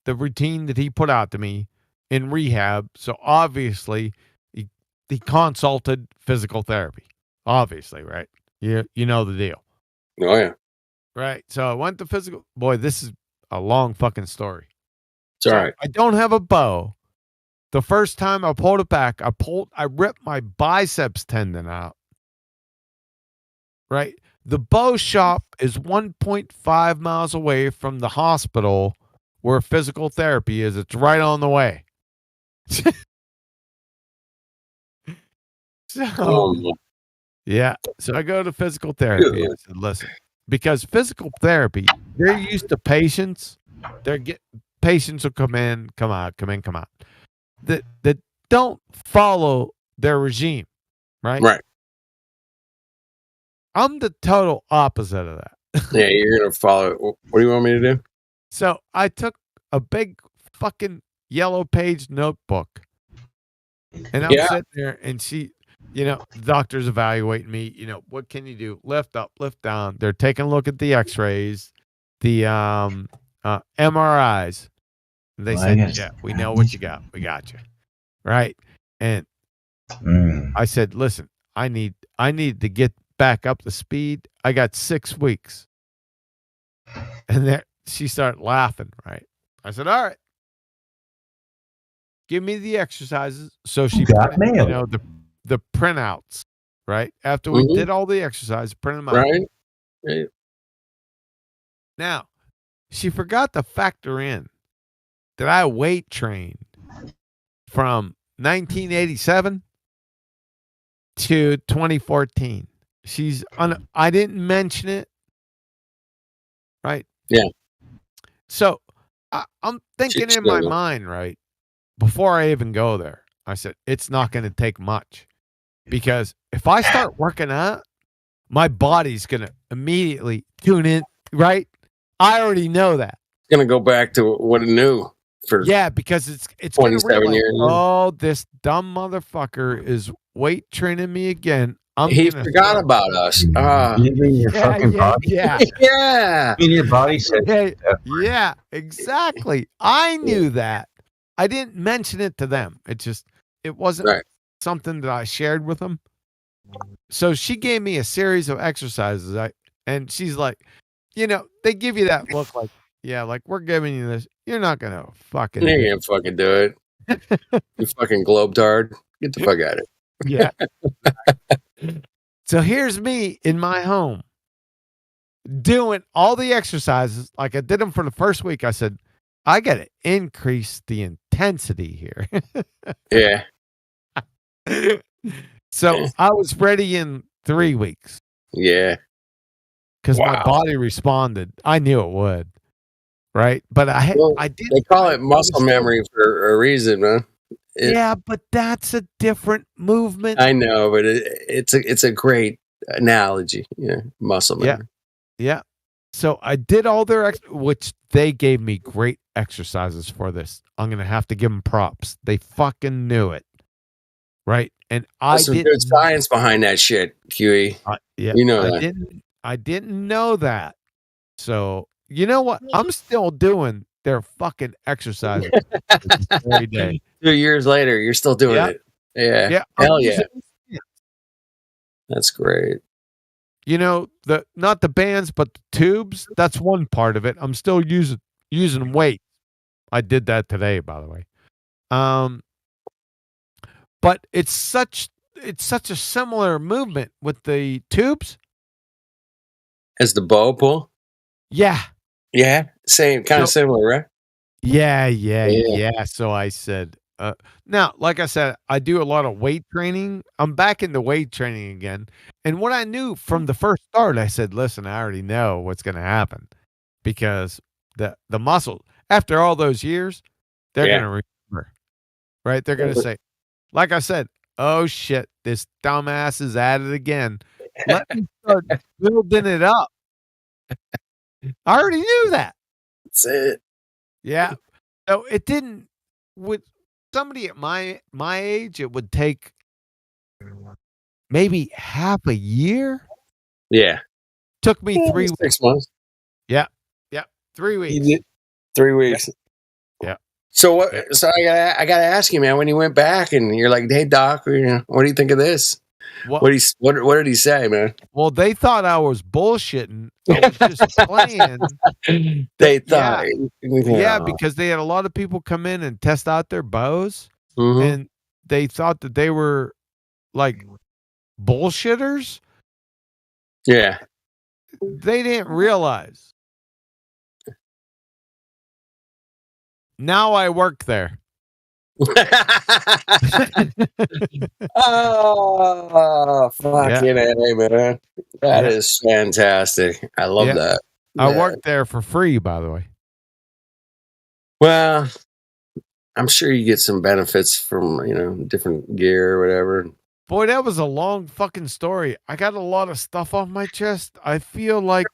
the routine that he put out to me in rehab. So obviously, he consulted physical therapy. Obviously, right? You know the deal. Oh, yeah. Right. So I went to physical. Boy, this is a long fucking story. It's all right. I don't have a bow. The first time I pulled it back, I ripped my biceps tendon out. Right. The bow shop is 1.5 miles away from the hospital where physical therapy is. It's right on the way. Yeah. So I go to physical therapy. I said, listen, because physical therapy, they're used to patients. Patients will come in, come out. That don't follow their regime, right? Right. I'm the total opposite of that. Yeah, you're gonna follow. What do you want me to do? So I took a big fucking yellow page notebook, and I'm sitting there, and she, the doctor's evaluating me. What can you do? Lift up, lift down. They're taking a look at the X-rays, the MRIs. They said, yeah, we know what you got. We got you. Right. And I said, listen, I need to get back up to speed. I got 6 weeks. And there she started laughing, right? I said, all right. Give me the exercises. So she put, the printouts, right? After we did all the exercises, print them out. Right. Now, she forgot to factor in that I weight trained from 1987 to 2014. I didn't mention it. Right? Yeah. So I'm thinking in my mind, right? Before I even go there, I said, it's not going to take much. Because if I start working out, my body's going to immediately tune in, right? I already know that. It's going to go back to what it knew. Because it's 27 years. Oh, this dumb motherfucker is weight training me again. He forgot about us. Your fucking body. Yeah. Yeah. Your body said. Yeah, exactly. I knew that. I didn't mention it to them. It wasn't something that I shared with them. So she gave me a series of exercises. And she's like, they give you that look like, yeah, like we're giving you this. You're not gonna fucking. You ain't gonna fucking do it. You fucking globetard. Get the fuck out of it. Yeah. So here's me in my home doing all the exercises. Like I did them for the first week. I said, I got to increase the intensity here. Yeah. So I was ready in 3 weeks. Yeah. Because my body responded. I knew it would. Right. But I did. They call it muscle memory for a reason, man. Yeah, but that's a different movement. I know, but it's a great analogy. Yeah. Muscle memory. Yeah. So I did all their, which they gave me great exercises for this. I'm going to have to give them props. They fucking knew it. Right. And There's some good science behind that shit, QE. Yeah. You know that. I didn't know that. So, you know what? I'm still doing their fucking exercises every day. 2 years later, you're still doing it. Yeah. Yeah. Hell yeah. That's great. Not the bands, but the tubes. That's one part of it. I'm still using weight. I did that today, by the way. But it's such a similar movement with the tubes. As the bow pull? Yeah. Yeah. Same, kind of similar, right? Yeah. So I said, Now, like I said, I do a lot of weight training. I'm back into weight training again. And what I knew from the first start, I said, listen, I already know what's going to happen because the muscle, after all those years, they're going to remember, right? They're going to say, like I said, oh shit, this dumbass is at it again. Let me start building it up. I already knew that. That's it. Yeah. So it didn't, with somebody at my age, it would take maybe half a year. Yeah. Took me 3 weeks. 6 months. Yeah. 3 weeks. 3 weeks. Yeah. So what? So I gotta ask you, man. When you went back and you're like, "Hey, Doc, what do you think of this?" What did he say, man? Well, they thought I was bullshitting. I was just playing. They thought, yeah, because they had a lot of people come in and test out their bows, and they thought that they were like bullshitters. Yeah, they didn't realize. Now I work there. Oh, fucking A, man. That is fantastic. I love that. I work there for free, by the way. Well, I'm sure you get some benefits from, different gear or whatever. Boy, that was a long fucking story. I got a lot of stuff off my chest. I feel like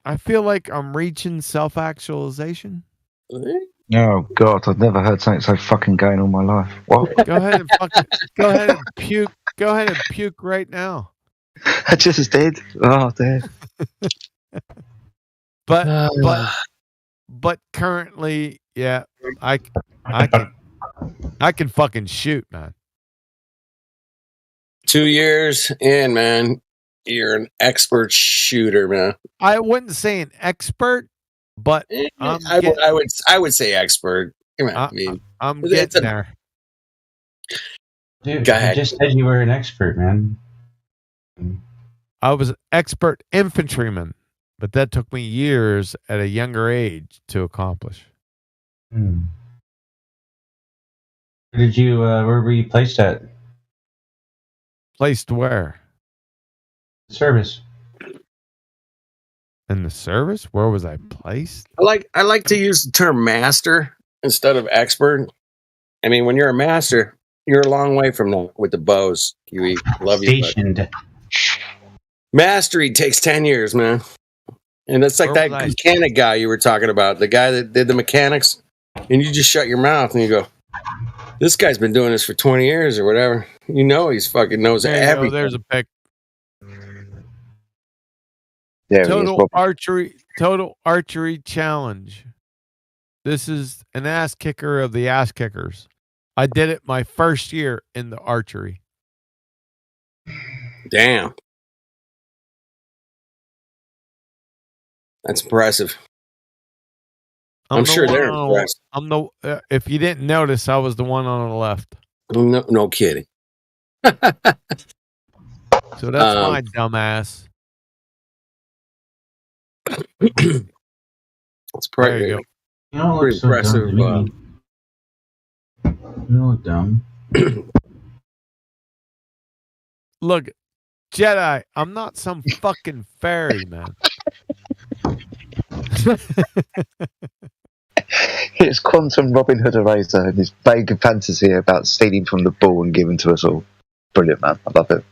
I'm reaching self-actualization. Oh God, I've never heard something so fucking gay in all my life. What? Go ahead and puke. Go ahead and puke right now. I just did. Oh, dude. But currently, yeah, I can fucking shoot, man. 2 years in, man, you're an expert shooter, man. I wouldn't say an expert, but I would say expert. Come on, I'm getting there. Dude, Go ahead. You just said you were an expert, man. I was an expert infantryman, but that took me years at a younger age to accomplish. Where were you placed at? Placed where? Service. In the service? Where was I placed? I like to use the term master instead of expert. I mean, when you're a master, you're a long way from that with the bows. Huey, love Stationed. You. Mastery takes 10 years, man. And it's like that mechanic guy you were talking about, the guy that did the mechanics, and you just shut your mouth and you go, this guy's been doing this for 20 years or whatever. He's fucking knows everything. There's a pic. There total archery challenge. This is an ass kicker of the ass kickers. I did it my first year in the archery. Damn. That's impressive. I'm sure they're impressed. If you didn't notice, I was the one on the left. No kidding. So that's my dumbass. It's pretty, You don't pretty look impressive. So dumb you don't look dumb. Look, Jedi, I'm not some fucking fairy, man. It's quantum Robin Hood eraser and his vague fantasy about stealing from the ball and giving to us all. Brilliant, man. I love it.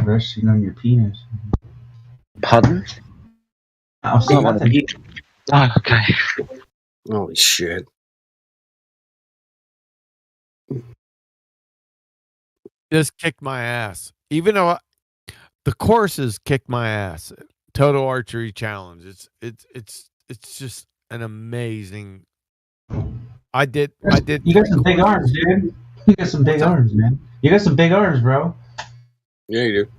Resting on your penis. Pardon? I'll see nothing. Oh, okay. Holy shit. Just kicked my ass. Even though the courses kicked my ass. Total archery challenge. It's just an amazing. I did. You got some big arms, dude. You got some big arms, man. You got some big arms, bro. Yeah, you do.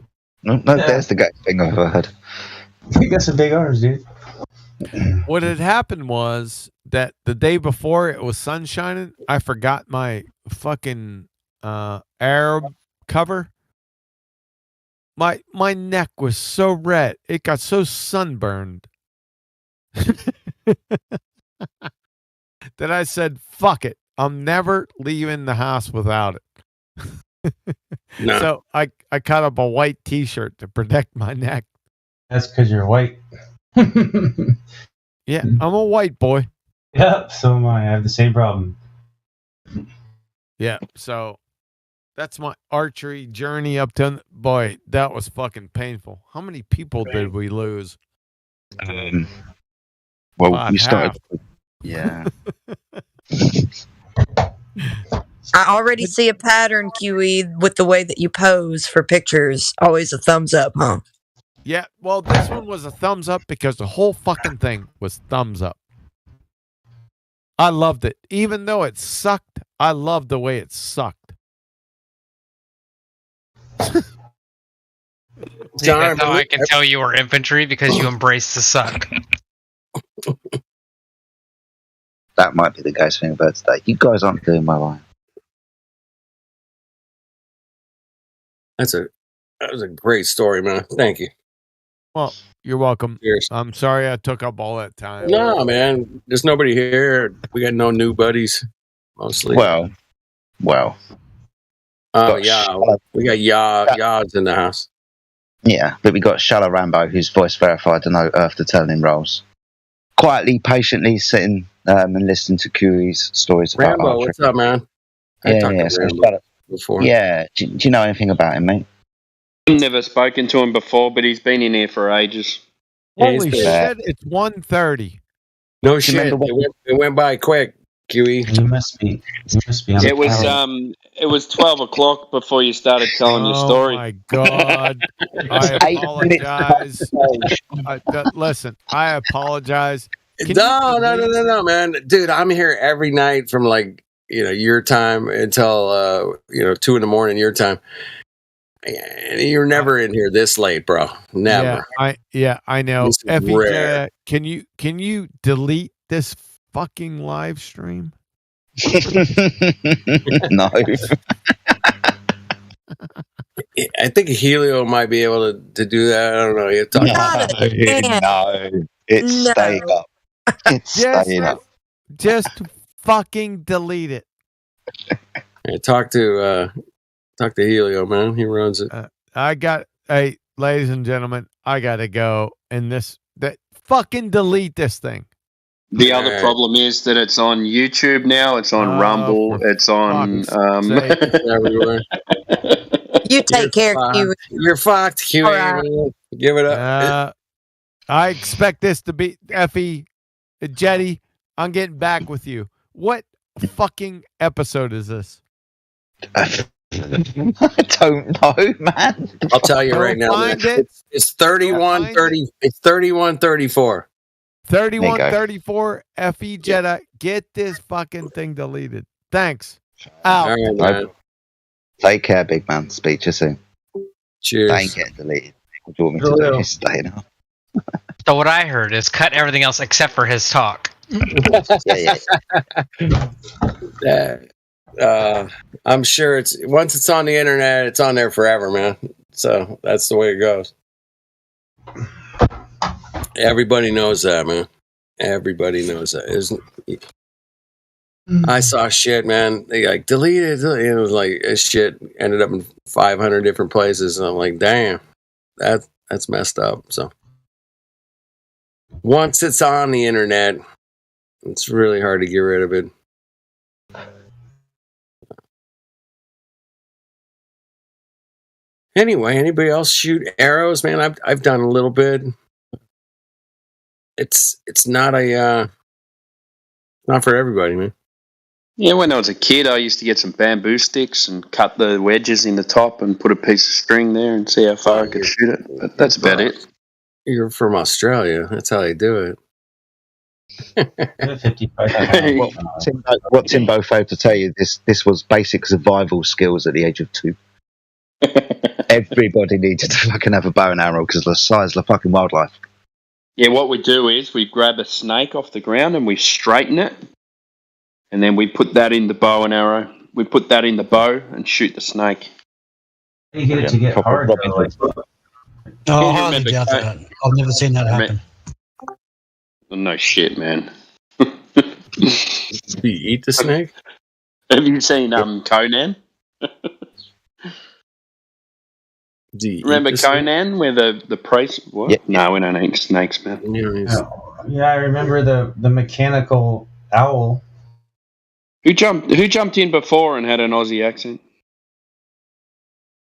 No, that's the gay thing I've ever heard. You got some big arms, dude. What had happened was that the day before it was sun shining, I forgot my fucking Arab cover. My neck was so red. It got so sunburned that I said, fuck it. I'm never leaving the house without it. No. So I cut up a white T-shirt to protect my neck. That's because you're white. Yeah, I'm a white boy. Yep, so am I. I have the same problem. Yeah, so that's my archery journey up to. Boy, that was fucking painful. How many people did we lose? Well, About you started. half. Yeah. I already see a pattern, QE, with the way that you pose for pictures. Always a thumbs up, huh? Yeah, well, this one was a thumbs up because the whole fucking thing was thumbs up. I loved it. Even though it sucked, I loved the way it sucked. See, that's how I can tell you were infantry, because you embrace the suck. That might be the guy's thing about today. You guys aren't doing my line. That was a great story, man. Thank you. Well, you're welcome. Cheers. I'm sorry I took up all that time. No, man. There's nobody here. We got no new buddies, mostly. Well. Oh, yeah. We got Yards in the house. Yeah, but we got Shallow Rambo, who's voice verified to no Earth to Turning roles. Quietly, patiently sitting and listening to QE's stories about Rambo, archery. what's up, man? Yeah. So Shallow, before. Yeah, do you know anything about him, mate? I've never spoken to him before, but he's been in here for ages. Holy shit, it's 1:30. No shit. It went by quick, QE. You must be. It was 12 o'clock before you started telling your story. Oh my god! I apologize. Listen, I apologize. No, man, dude. I'm here every night from your time until 2 a.m. your time. And you're never in here this late, bro. Never. I know. This is Effie, rare. can you delete this fucking live stream? No. I think Helio might be able to do that. I don't know. No, it's staying up. It's staying up. Just fucking delete it. Hey, talk to Helio, man. He runs it. Hey, ladies and gentlemen, I gotta go. And fucking delete this thing. The other problem is that it's on YouTube now. It's on Rumble. It's on everywhere. You take care, Q. You're fucked, Q. Give it up. I expect this to be Effie, Jetty. I'm getting back with you. What fucking episode is this? I don't know, man. I'll tell you right now. It's 31:30. It's 31:34. 31:34. Fe Jedi. Get this fucking thing deleted. Thanks. Out. All right, man. Take care, big man. Speak to you soon. Cheers. I ain't getting deleted. What do you want me to do? Just stay now. So what I heard is cut everything else except for his talk. I'm sure once it's on the internet, it's on there forever, man. So that's the way it goes. Everybody knows that, man. Everybody knows that. I saw shit, man. They deleted it. It was this shit ended up in 500 different places, and I'm like, damn, that's messed up. So once it's on the internet, it's really hard to get rid of it. Anyway, anybody else shoot arrows, man? I've done a little bit. It's not not for everybody, man. Yeah, when I was a kid, I used to get some bamboo sticks and cut the wedges in the top and put a piece of string there and see how far I could shoot it. But that's about it. You're from Australia. That's how they do it. What Timbo failed to tell you, this was basic survival skills at the age of 2. Everybody needed to fucking have a bow and arrow because of the size of the fucking wildlife. Yeah, what we do is we grab a snake off the ground and we straighten it, and then we put that in the bow and arrow. We put that in the bow and shoot the snake. You get it to get hard. Oh, how did you get that? I've never seen that happen. No shit, man. Do you eat the snake? Have you seen Conan? Remember Conan, where the priest? What? Yeah. No, we don't eat snakes, man. Yeah, I remember the mechanical owl. Who jumped in before and had an Aussie accent?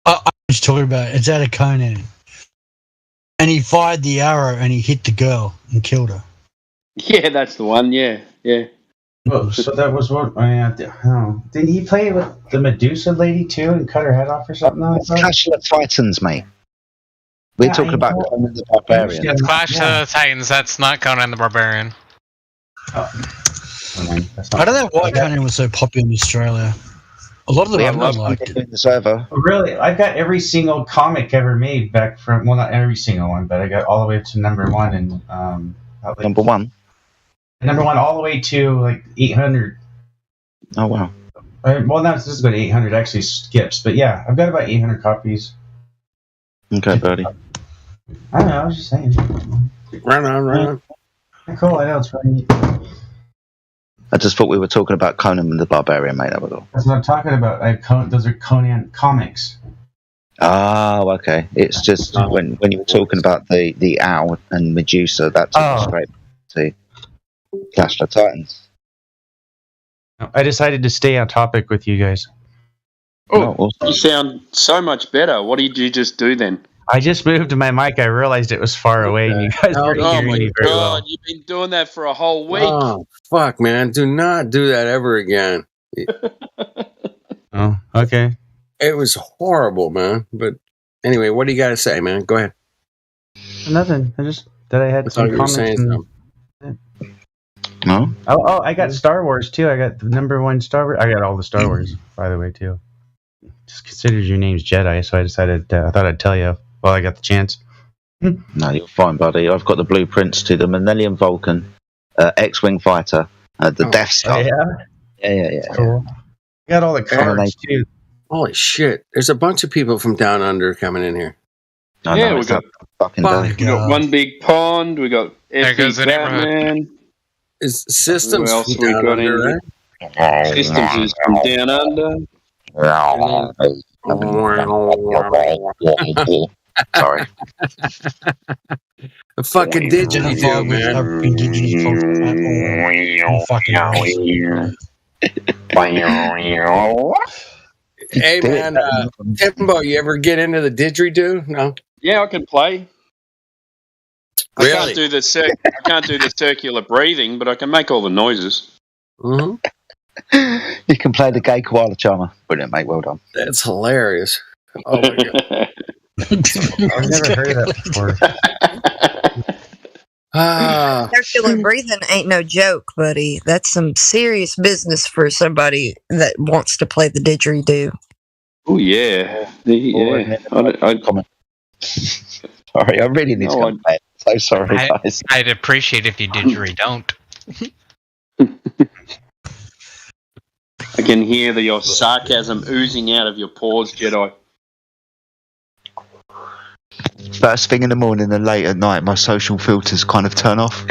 I was talking about it's out of Conan, and he fired the arrow and he hit the girl and killed her. Yeah, that's the one. Yeah. Oh, so that was what? Did he play with the Medusa lady too and cut her head off or something? Clash of the Titans, mate. We're talking about Conan the Barbarian. It's Clash of the Titans. That's not Conan the Barbarian. I don't know why Conan was so popular in Australia. A lot of them haven't liked it. In the server. Really, I've got every single comic ever made back from, well, not every single one, but I got all the way to number 1 and number 1. Number 1 all the way to like 800. Oh wow. Well, now this is good. 800 actually skips, but yeah, I've got about 800 copies. Okay, buddy. I don't know. I was just saying. Run on. Cool. I know it's really neat. I just thought we were talking about Conan the Barbarian, mate. That was all. That's what I'm talking about. Those are Conan comics. Oh, okay. It's just when you were talking about the owl and Medusa, that took us straight to Clash of the Titans. I decided to stay on topic with you guys. Oh, awesome. You sound so much better. What did you just do then? I just moved my mic. I realized it was far away, and you guys weren't hearing me very well. You've been doing that for a whole week. Oh, fuck, man. Do not do that ever again. Oh, okay. It was horrible, man. But anyway, what do you got to say, man? Go ahead. Nothing. I just that I had some comments. No. Oh, I got Star Wars too. I got the number 1 Star Wars. I got all the Star Wars, by the way, too. Just considered your name's Jedi, so I decided I thought I'd tell you while I got the chance. No, you're fine, buddy. I've got the blueprints to the Millennium Falcon, X-wing fighter, the Death Star. Yeah. Cool. I got all the cards too. Holy shit! There's a bunch of people from down under coming in here. Yeah, we got fucking. We got one big pond. We got there goes the neighborhood. Is Systems who else from we down got under? in? Right? Systems is from down under. Sorry. The fucking didgeridoo, man. Indigenous Hey, man. Timbo, you ever get into the didgeridoo? No. Yeah, I can play. Really? I can't do the circular breathing, but I can make all the noises. Mm-hmm. You can play the gay koala charmer. Brilliant, mate. Well done. That's hilarious. Oh my god. I've never heard of that before. Circular breathing ain't no joke, buddy. That's some serious business for somebody that wants to play the didgeridoo. Oh yeah. Sorry, I really need to come back. So sorry, guys. I'd appreciate if you don't. I can hear your sarcasm oozing out of your pores, Jedi. First thing in the morning and late at night, my social filters kind of turn off.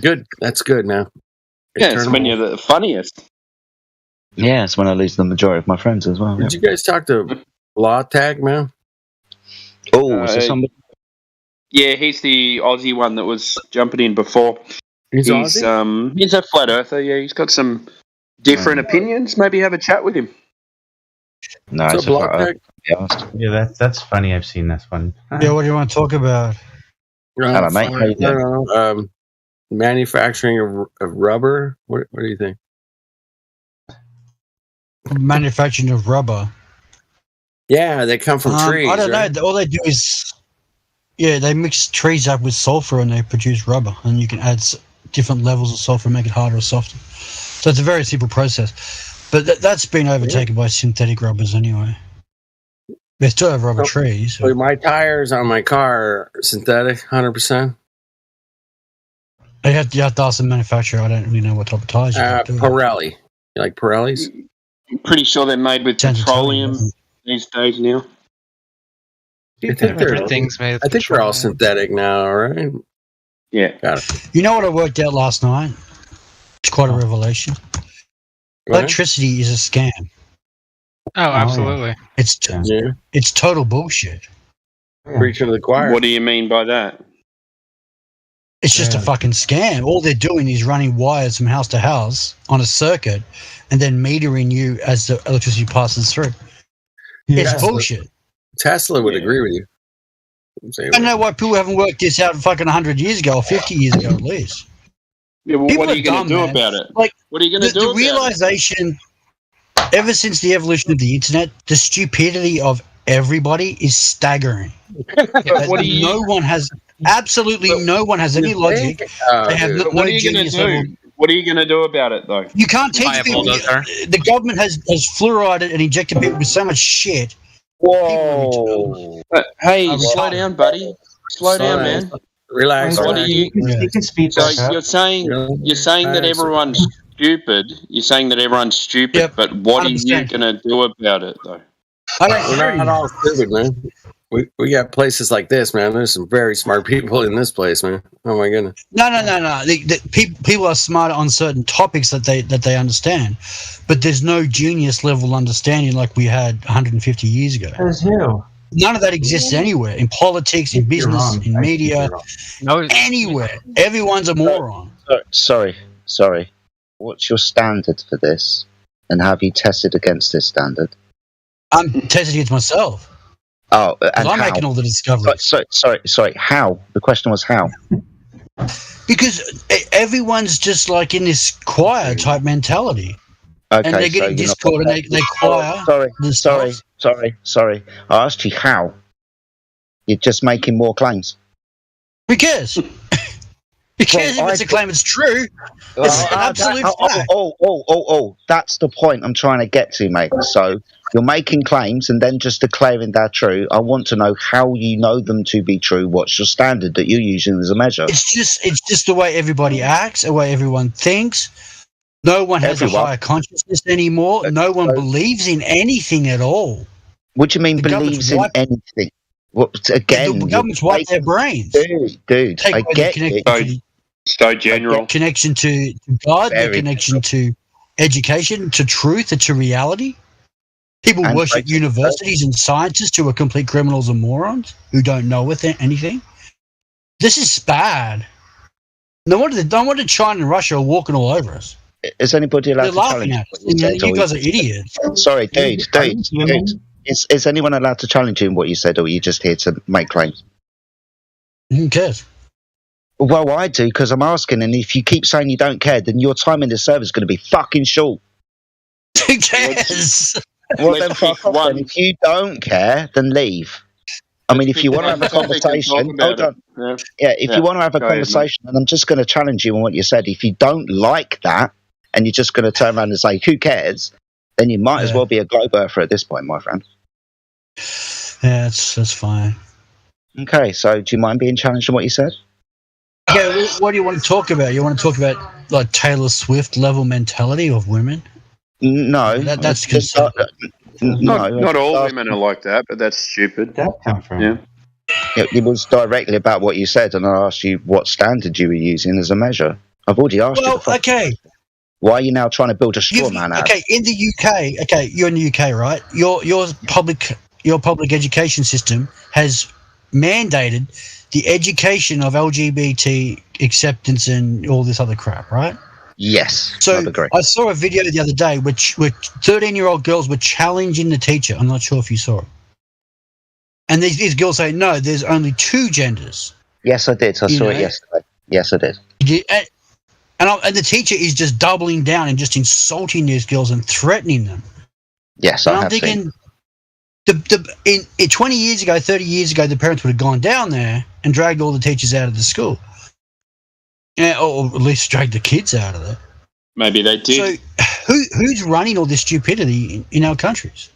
Good. That's good, man. Yeah, it's when you're the funniest. Yeah, it's when I lose the majority of my friends as well. Did you guys talk to Law Tag, man? Oh, is there somebody? Yeah, he's the Aussie one that was jumping in before. He's Aussie? He's a flat earther. Yeah, he's got some different opinions. Maybe have a chat with him. No, it's a flat earther. Yeah, that's funny. I've seen this one. Yeah, what do you want to talk about? Hello, mate. How you doing? Manufacturing of rubber. What do you think? Manufacturing of rubber. Yeah, they come from trees. I don't know. All they do is, they mix trees up with sulfur and they produce rubber, and you can add different levels of sulfur and make it harder or softer. So it's a very simple process, but that's been overtaken by synthetic rubbers anyway. They still have rubber trees. So my tires on my car are synthetic, 100%. You have to ask the manufacturer. I don't really know what type of tires you have. Pirelli. You like Pirellis? I'm pretty sure they're made with petroleum these days now. I think they're all synthetic now, right? Yeah. Got it. You know what I worked out last night? It's quite a revelation. Electricity is a scam. Oh, absolutely. It's it's total bullshit. Preaching to the choir. What do you mean by that? It's just a fucking scam. All they're doing is running wires from house to house on a circuit and then metering you as the electricity passes through. It's bullshit. Tesla would agree with you. I don't know why people haven't worked this out fucking 100 years ago or 50 years ago at least. Yeah, well, what are you going to do about it? Like, what are you going to do the about realization, ever since the evolution of the internet, the stupidity of everybody is staggering. No one has, absolutely no one has any logic. They have no what are you going to do? What are you going to do about it, though? You can't teach people. The government has fluoridated and injected people with so much shit. Whoa! Hey, slow down, buddy. Slow down, man. Relax. What are you? You can speak. So you're saying that everyone's stupid. You're saying that everyone's stupid, but what 100%. Are you going to do about it, though? We're not all stupid, man. We got places like this, man. There's some very smart people in this place, man. Oh my goodness. No. People are smarter on certain topics that they understand, but there's no genius level understanding like we had 150 years ago. There's who? None of that exists anywhere in politics, in business, in media, anywhere. Everyone's a moron. Sorry. What's your standard for this, and have you tested against this standard? I'm testing it myself. Oh, and I'm how? making all the discoveries. Sorry. How? The question was how? Because everyone's just like in this choir type mentality. Okay, and they get in Discord and they choir. Sorry. I asked you how. You're just making more claims. Who cares? Who cares if it's a claim? It's true. It's an absolute fact. Oh, that's the point I'm trying to get to, mate. So you're making claims and then just declaring they're true. I want to know how you know them to be true. What's your standard that you're using as a measure? It's just the way everybody acts, the way everyone thinks. No one has a higher consciousness anymore. No one believes in anything at all. What do you mean believes in anything? What, again, the government's wiped their brains. Dude, I get it. So general. Connection to God, the connection to education, to truth, and to reality. People worship universities and scientists who are complete criminals and morons who don't know anything. This is bad. No wonder China and Russia are walking all over us. Is anybody allowed to challenge you guys are idiots. Sorry, dude. Is anyone allowed to challenge you in what you said, or are you just here to make claims? Who cares? Well, I do, because I'm asking, and if you keep saying you don't care, then your time in the server is going to be fucking short. Who cares? Well, then fuck off. And if you don't care, then leave. I mean, if you want to have a conversation, hold on. If you want to have a conversation, and I'm just going to challenge you on what you said. If you don't like that, and you're just going to turn around and say, who cares, then you might as well be a globe earther at this point, my friend. Yeah, that's fine. Okay, so do you mind being challenged on what you said? Yeah, what do you want to talk about? You want to talk about like Taylor Swift level mentality of women? No, that's not all women are like that, but that's stupid. That come from? Yeah. It was directly about what you said, and I asked you what standard you were using as a measure. I've already asked you. Okay. Why are you now trying to build a straw man out? Okay, in the UK, you're in the UK, right? Your public education system has mandated the education of LGBT acceptance and all this other crap, right? Yes. So I saw a video the other day which 13-year-old girls were challenging the teacher. I'm not sure if you saw it. And these girls say, no, there's only two genders. Yes, I did. I saw it yesterday. Yes, I did. And the teacher is just doubling down and just insulting these girls and threatening them. Yes, and I'm thinking, 20 years ago, 30 years ago, the parents would have gone down there and dragged all the teachers out of the school. Yeah, or at least dragged the kids out of there. Maybe they did. So who's running all this stupidity in our countries?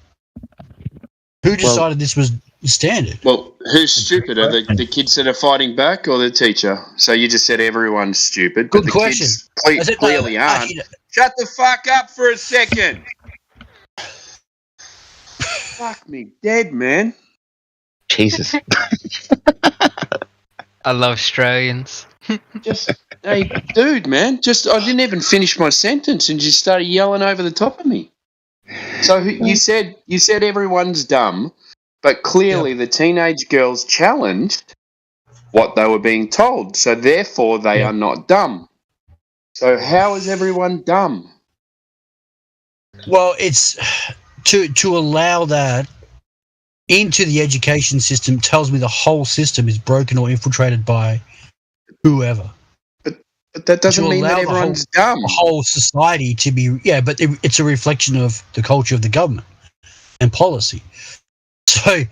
Who decided this was standard? Well, who's stupid? Are the kids that are fighting back or the teacher? So you just said everyone's stupid. Good but question. The kids clearly aren't. Shut the fuck up for a second. Fuck me dead, man. Jesus. I love Australians. Just Hey, dude, man, I didn't even finish my sentence and you started yelling over the top of me. So you said everyone's dumb, but clearly the teenage girls challenged what they were being told, so therefore they are not dumb. So how is everyone dumb? Well, it's to allow that into the education system tells me the whole system is broken or infiltrated by whoever. But that doesn't mean that everyone's dumb. The whole society to be, but it's a reflection of the culture of the government and policy. So,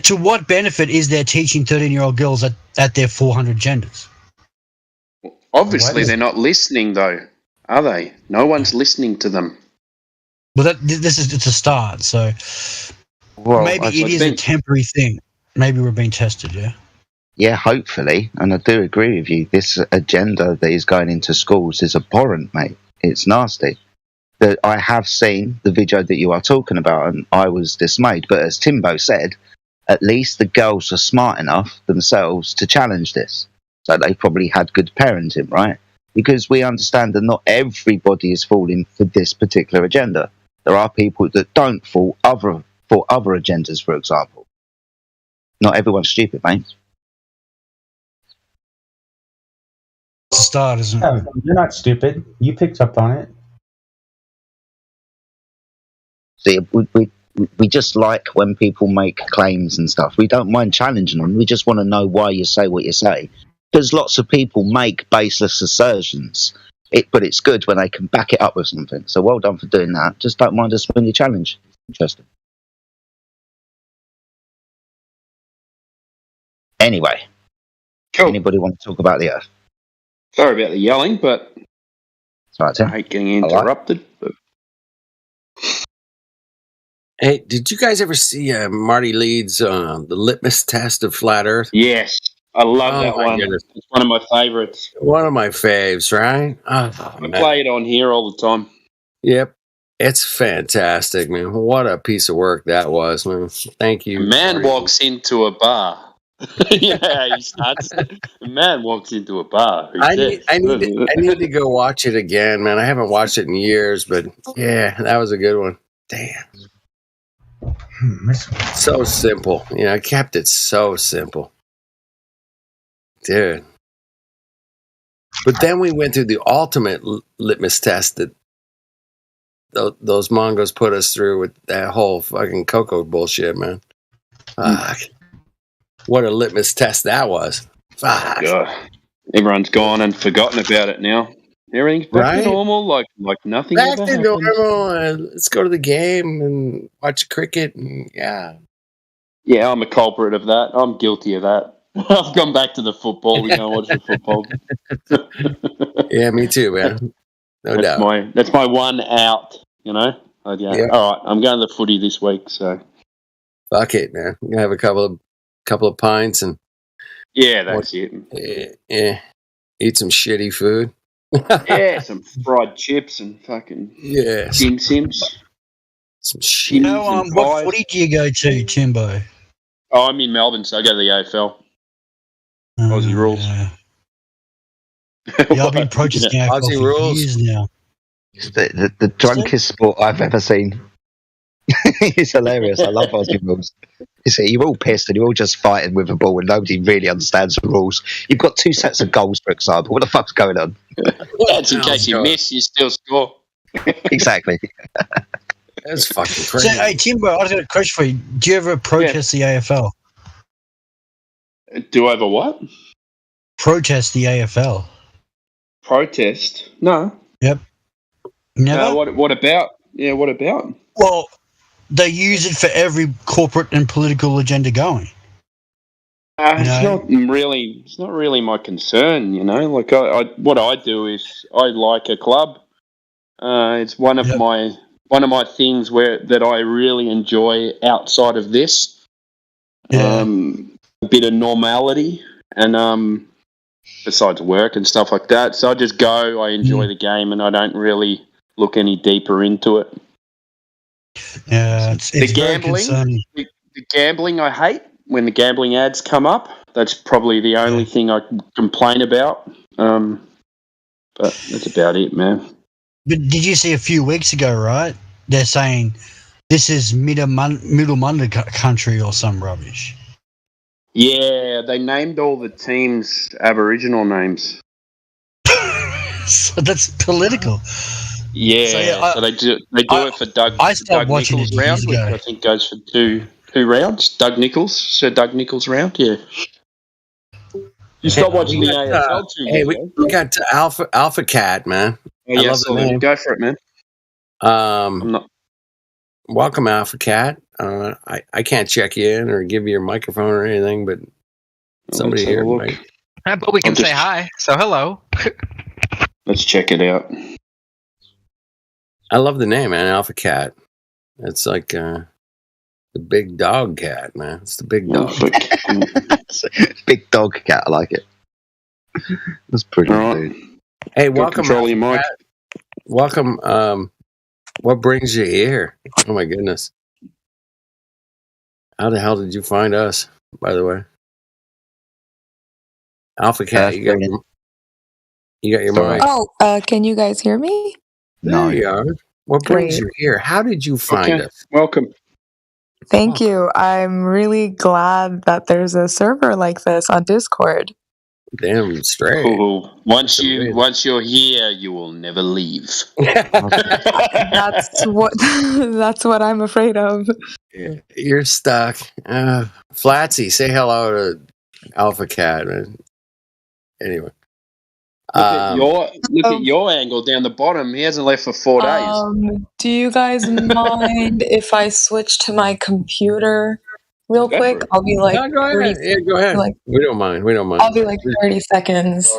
to what benefit is there teaching 13-year-old girls at their 400 genders? Obviously, they're not listening, though, are they? No one's listening to them. Well, it's a start. So, maybe it is a temporary thing. Maybe we're being tested, yeah? Yeah, hopefully. And I do agree with you. This agenda that is going into schools is abhorrent, mate. It's nasty. I have seen the video that you are talking about, and I was dismayed. But as Timbo said, at least the girls are smart enough themselves to challenge this. So they probably had good parenting, right? Because we understand that not everybody is falling for this particular agenda. There are people that don't fall for other agendas, for example. Not everyone's stupid, mate. It's a start, isn't it? No, you're not stupid. You picked up on it. See, we just like when people make claims and stuff. We don't mind challenging them. We just want to know why you say what you say. Because lots of people make baseless assertions. But it's good when they can back it up with something. So well done for doing that. Just don't mind us when you challenge. Interesting. Anyway. Cool. Anybody want to talk about the Earth? Sorry about the yelling, but sorry, Tim. I hate getting interrupted. But... Hey, did you guys ever see Marty Leeds' The Litmus Test of Flat Earth? Yes, I love that one. Goodness. It's one of my favorites. One of my faves, right? I play it on here all the time. Yep. It's fantastic, man. What a piece of work that was, man. Thank you. A man walks into a bar. Yeah, he starts. A man walks into a bar. I need to go watch it again, man. I haven't watched it in years, but yeah, that was a good one. Damn. So simple. I kept it so simple. Dude. But then we went through the ultimate litmus test that those Mongos put us through with that whole fucking cocoa bullshit, man. Fuck. What a litmus test that was. Fuck. God. Everyone's gone and forgotten about it now. Everything's back to normal, like nothing back ever to happened. normal. Let's go to the game and watch cricket. And yeah, I'm a culprit of that. I'm guilty of that. I've gone back to the football. We don't watch the football. Yeah, me too, man. No doubt. That's my one out. All right, I'm going to the footy this week. So fuck it, man. I'm gonna have a couple of pints and that's it. Yeah, eat some shitty food. Yeah, some fried chips and fucking Dim Sims. Some shit. What footy do you go to, Timbo? Oh, I'm in Melbourne, so I go to the AFL. Aussie rules. Yeah, I've been protesting AFL Aussie for rules years now. It's the drunkest sport I've ever seen. It's hilarious. I love Aussie rules. You're all pissed and you're all just fighting with a ball and nobody really understands the rules. You've got two sets of goals, for example. What the fuck's going on? That's in case you miss, you still score. Exactly. That's fucking crazy. So, hey, Timbo, I got a question for you. Do you ever protest the AFL? Do I ever what? Protest the AFL. Protest? No. Yep. Never? What about? Yeah, what about? Well, they use it for every corporate and political agenda going. It's not really my concern, Like what I do is I like a club. It's one of my things that I really enjoy outside of this. A bit of normality and besides work and stuff like that. So I just go. I enjoy the game, and I don't really look any deeper into it. Yeah, it's the gambling. The gambling I hate when the gambling ads come up. That's probably the only thing I can complain about. But that's about it, man. But did you see a few weeks ago, right? They're saying this is middle Munda country or some rubbish. Yeah, they named all the teams Aboriginal names. So that's political. Yeah, so they do it for Doug Nichols round, which I think goes for two rounds. Sir Doug Nichols round, yeah. You stop watching the AFL too. Hey, we got Alpha Cat, man. Oh, I love the name. Go for it, man. Welcome, Alpha Cat. I can't check you in or give you your microphone or anything, but somebody here. But we can say hi. So hello. Let's check it out. I love the name, man. Alpha Cat. It's like the big dog cat, man. It's the big dog. Big dog cat. I like it. That's pretty good. Hey, welcome. Control your mic. Welcome. What brings you here? Oh my goodness. How the hell did you find us, by the way? Alpha Cat, you got your mic. Oh, can you guys hear me? There you are. What brings you here? How did you find us? Welcome. Thank you. I'm really glad that there's a server like this on Discord. Damn straight. Ooh, once you're here, you will never leave. That's what I'm afraid of. You're stuck. Flatsy, say hello to Alpha Cat, man. Anyway. Look at your angle down the bottom. He hasn't left for 4 days. Do you guys mind if I switch to my computer real quick? I'll be like, go ahead. Yeah, go ahead. We don't mind. I'll be like 30 seconds.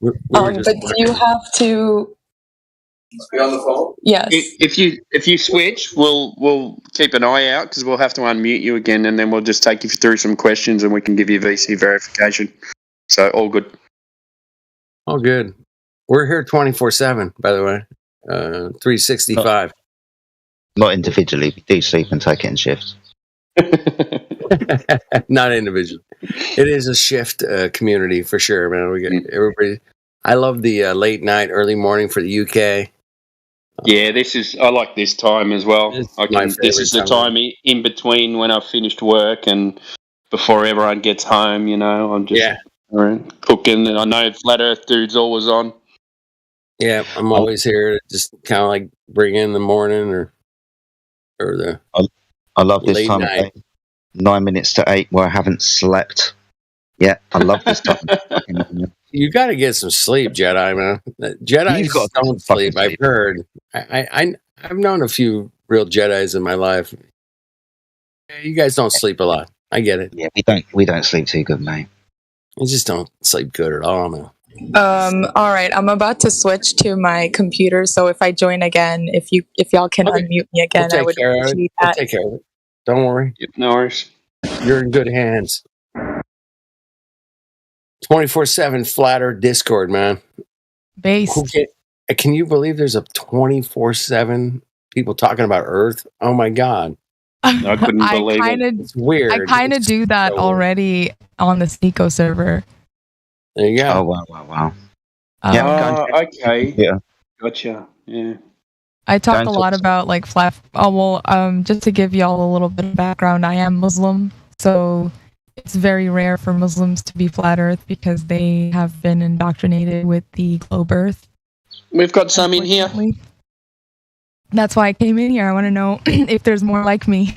But do you have to be on the phone? Yes. If you switch, we'll keep an eye out because we'll have to unmute you again, and then we'll just take you through some questions, and we can give you VC verification. So all good. Oh, good. We're here 24/7, by the way. 365. Not individually. We do sleep and take it in shifts. Not individually. It is a shift community for sure, man. We get everybody. I love the late night, early morning for the UK. Yeah, I like this time as well. This is the time in between when I've finished work and before everyone gets home. You know, I'm just cooking, and I know Flat Earth Dude's always on. Yeah, I'm always here to just kind of like bring in the morning or the. I love this late time night. of day. 9 minutes to 8 where I haven't slept. Yeah, I love this time. You got to get some sleep, Jedi, man. Jedi's don't sleep. I've heard. I've known a few real Jedis in my life. You guys don't sleep a lot. I get it. Yeah, we don't sleep too good, mate. You just don't sleep good at all, man. All right, I'm about to switch to my computer, so if I join again, if y'all can unmute me again, I would appreciate that. We'll take care of it. Don't worry. No worries. You're in good hands. 24/7 Flat Earth Discord, man. Based. Can you believe there's a 24/7 people talking about Earth? Oh my God. I couldn't believe it. It's weird. I kind of do that already on the Sneeko server. There you go. Oh, wow. Okay. Yeah. Gotcha. Yeah. I talk a lot about like just to give y'all a little bit of background, I am Muslim, so it's very rare for Muslims to be flat earth because they have been indoctrinated with the globe earth. We've got some in here. That's why I came in here. I want to know if there's more like me.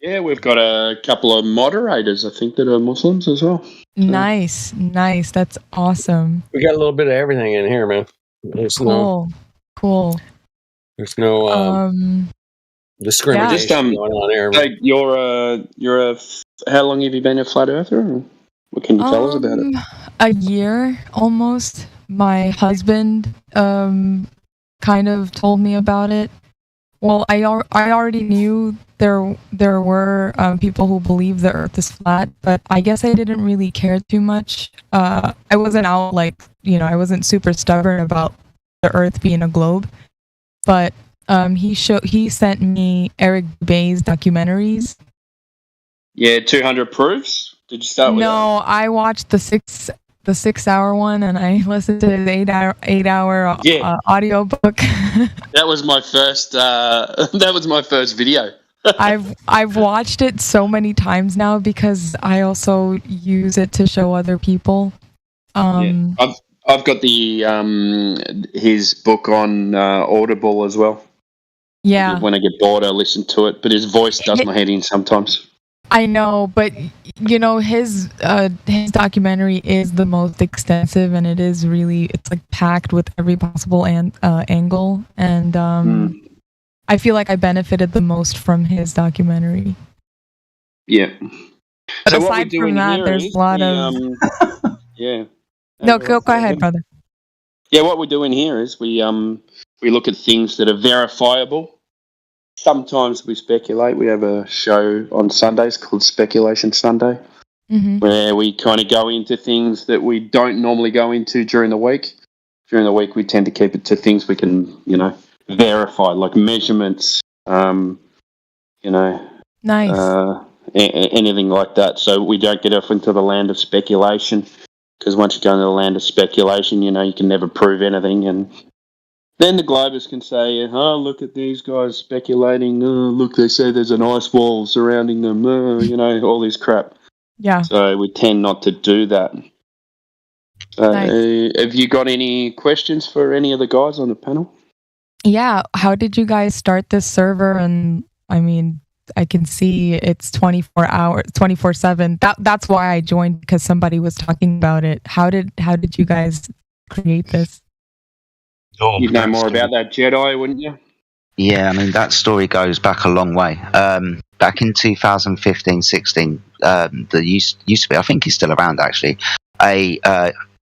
Yeah, we've got a couple of moderators, I think, that are Muslims as well. Nice. That's awesome. We got a little bit of everything in here, man. There's cool. There's no discrimination going on here. So you're how long have you been a flat earther? What can you tell us about it? A year almost. My husband kind of told me about it. Well, I already knew there were people who believe the Earth is flat, but I guess I didn't really care too much. I wasn't out I wasn't super stubborn about the Earth being a globe. But he sent me Eric Bay's documentaries. Yeah, 200 proofs. Did you start with No, I watched the 6-hour one, and I listened to his 8-hour audio book. That was my first. That was my first video. I've watched it so many times now because I also use it to show other people. I've got the his book on Audible as well. Yeah. When I get bored, I listen to it, but his voice does my head in sometimes. I know, but you know his documentary is the most extensive, and it's like packed with every possible angle, and I feel like I benefited the most from his documentary. Yeah. But aside from that, there's a lot of yeah. No, go ahead, brother. Yeah, what we're doing here is we look at things that are verifiable. Sometimes we speculate. We have a show on Sundays called Speculation Sunday, where we kind of go into things that we don't normally go into during the week. During the week, we tend to keep it to things we can, verify, like measurements, nice. Anything like that. So we don't get off into the land of speculation, because once you go into the land of speculation, you can never prove anything, and then the Globers can say, "Oh, look at these guys speculating. Oh, look, they say there's an ice wall surrounding them. All this crap." Yeah. So we tend not to do that. Nice. Have you got any questions for any of the guys on the panel? Yeah. How did you guys start this server? And I mean, I can see it's 24 hours, 24/7. That's why I joined, because somebody was talking about it. How did you guys create this? You'd know more about that, Jedi, wouldn't you? Yeah, I mean, that story goes back a long way. Back in 2015-16, there used to be, I think he's still around actually, a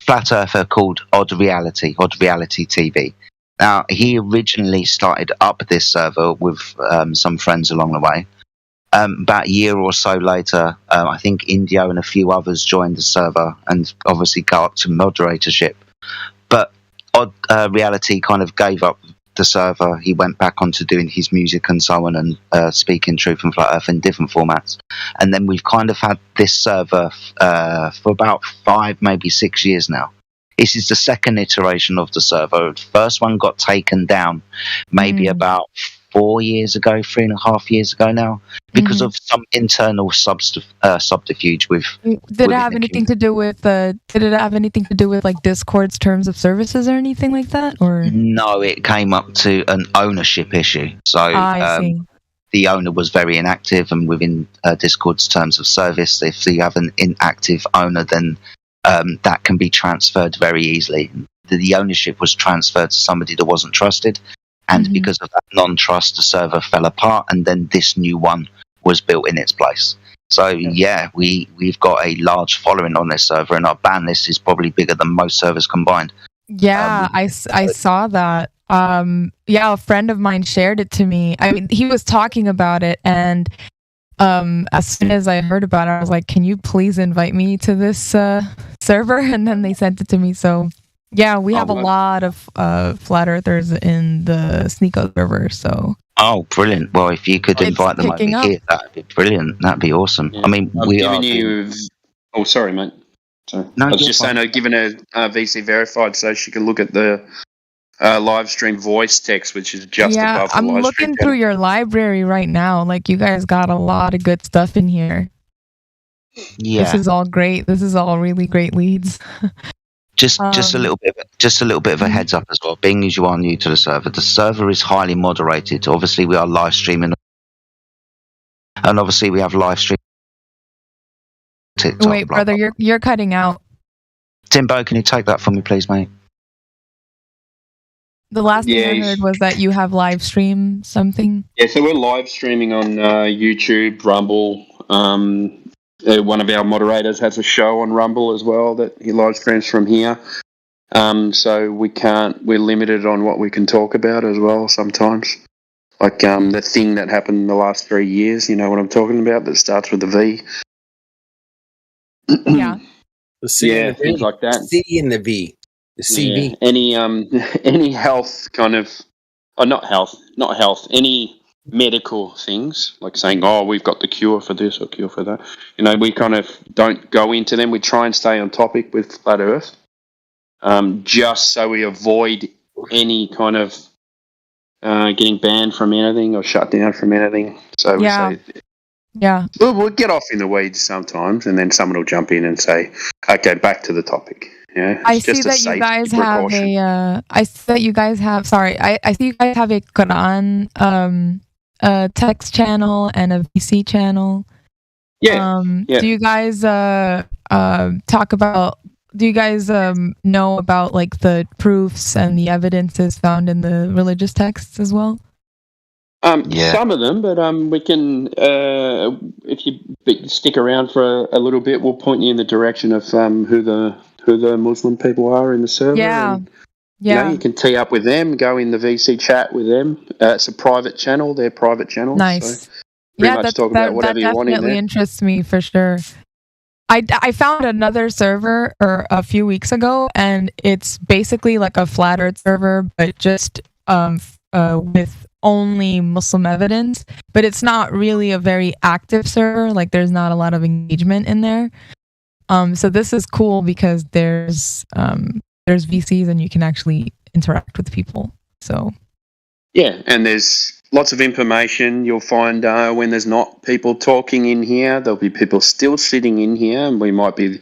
flat earther called Odd Reality TV. Now, he originally started up this server with some friends along the way. About a year or so later, I think Indio and a few others joined the server and obviously go up to moderatorship. But Odd Reality kind of gave up the server. He went back onto doing his music and so on, and speaking truth and flat earth in different formats. And then we've kind of had this server for about 5, maybe 6 years now. This is the second iteration of the server. The first one got taken down maybe about 4 years ago, 3.5 years ago now, because of some internal subterfuge with. Did it have anything to do with? Did it have anything to do with like Discord's terms of services or anything like that? Or no, it came up to an ownership issue. So I see. The owner was very inactive, and within Discord's terms of service, if you have an inactive owner, then that can be transferred very easily. The ownership was transferred to somebody that wasn't trusted. And because of that non-trust, the server fell apart, and then this new one was built in its place. So yeah, we've got a large following on this server, and our ban list is probably bigger than most servers combined. Yeah, I saw that. Yeah, a friend of mine shared it to me. I mean, he was talking about it, and as soon as I heard about it, I was like, "Can you please invite me to this server?" And then they sent it to me. So. Yeah, we have a lot of flat earthers in the Sneeko server, so. Oh, brilliant. Well, if you could invite them over here, that'd be brilliant. That'd be awesome. Yeah. I mean, Oh, sorry, mate. Sorry. No, I was just saying I've given her VC verified so she can look at the live stream voice text, which is just above the I'm live looking through your library right now. Like, you guys got a lot of good stuff in here. Yeah. This is all great. This is all really great leads. Just a little bit of a heads up as well. Being as you are new to the server is highly moderated. Obviously, we are live streaming, and obviously we have live stream. TikTok, Wait, brother, you're cutting out. Timbo, can you take that for me, please, mate? The last thing I heard was that you have live stream something. Yeah, so we're live streaming on YouTube, Rumble. One of our moderators has a show on Rumble as well that he live streams from here. So we're limited on what we can talk about as well sometimes. Like the thing that happened in the last 3 years, you know what I'm talking about, that starts with a V. Yeah. The C and the V. Things like that. C and the V. The CV. Yeah. Any health kind of, not health, any medical things, like saying, "Oh, we've got the cure for this or cure for that." We kind of don't go into them. We try and stay on topic with Flat Earth, just so we avoid any kind of getting banned from anything or shut down from anything. So we say, we'll get off in the weeds sometimes, and then someone will jump in and say, "Okay, back to the topic." Yeah, I see that you guys have a. I see that you guys have. Sorry, I see you guys have a Quran text channel and a VC channel. Yeah. Do you guys talk about? Do you guys know about like the proofs and the evidences found in the religious texts as well? Some of them, but we can. If you stick around for a little bit, we'll point you in the direction of who the Muslim people are in the server. Yeah. And, you can tee up with them, go in the VC chat with them. It's a private channel, their private channel. Nice. So pretty much talk about whatever you want in there. That definitely interests me for sure. I found another server a few weeks ago, and it's basically like a flat earth server, but just with only Muslim evidence. But it's not really a very active server. Like there's not a lot of engagement in there. So this is cool because there's VCs and you can actually interact with people. So yeah, and there's lots of information. You'll find when there's not people talking in here, there'll be people still sitting in here, and we might be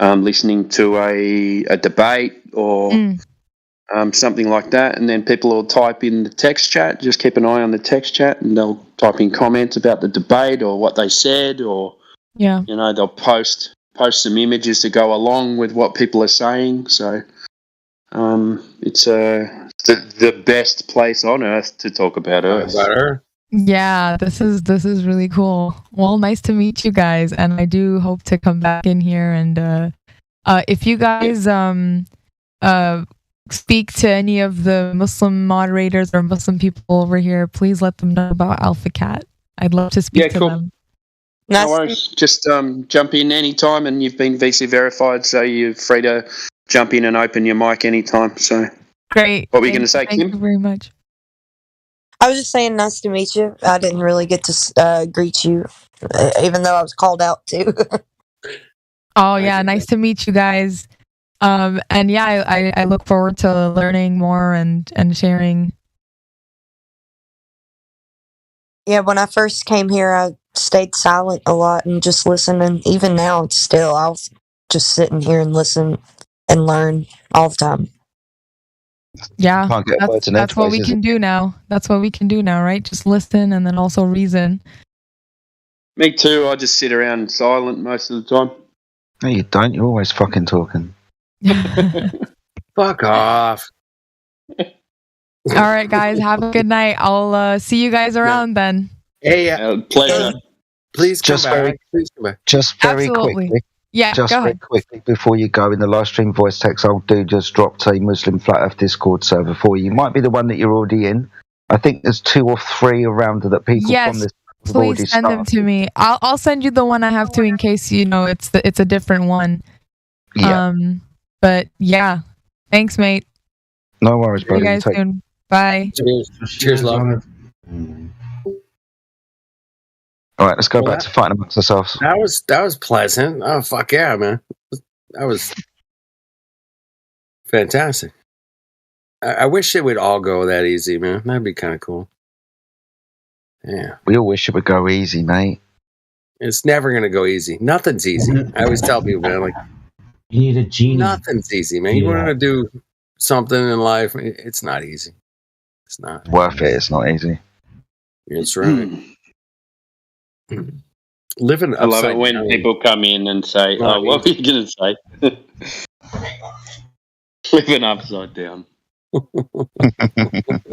listening to a debate or something like that. And then people will type in the text chat. Just keep an eye on the text chat, and they'll type in comments about the debate or what they said, or they'll post some images to go along with what people are saying. So it's the best place on earth to talk about Earth. yeah, this is really cool. Well, nice to meet you guys, and I do hope to come back in here. And if you guys speak to any of the Muslim moderators or Muslim people over here, please let them know about Alpha Cat. I'd love to speak to them. No worries. Just jump in anytime, and you've been VC verified, so you're free to jump in and open your mic anytime. So great. What were you going to say, Kim? Thank you very much. I was just saying nice to meet you. I didn't really get to greet you, even though I was called out too. Oh yeah, nice to meet you guys. And yeah, I look forward to learning more and sharing. Yeah, when I first came here, I stayed silent a lot and just listened. And even now, it's still, I'll just sit in here and listen and learn all the time. Yeah, that's what we can do now. That's what we can do now, right? Just listen and then also reason. Me too. I just sit around silent most of the time. No, you don't. You're always fucking talking. Fuck off. All right, guys. Have a good night. I'll see you guys around then. Hey, pleasure. Please come back. Just very quickly. Yeah, just go very ahead. quickly before you go in the live stream voice text, I'll just drop a Muslim Flat Earth Discord server for you. It might be the one that you're already in. I think there's 2 or 3 around that people from this have already Please send them to me. I'll send you the one I have to in case it's a different one. Yeah. But yeah, thanks, mate. No worries, See you guys soon. Bye. Cheers, love. All right, let's go back to fighting amongst ourselves. That was pleasant. Oh fuck yeah, man! That was fantastic. I wish it would all go that easy, man. That'd be kind of cool. Yeah, we all wish it would go easy, mate. It's never gonna go easy. Nothing's easy. I always tell people, man, like you need a genie. Nothing's easy, man. You want to do something in life, it's not easy. It's not worth it. It's not easy. It's right. Living I love it when people come in and say, "Oh, what were you going to say?" Living upside down.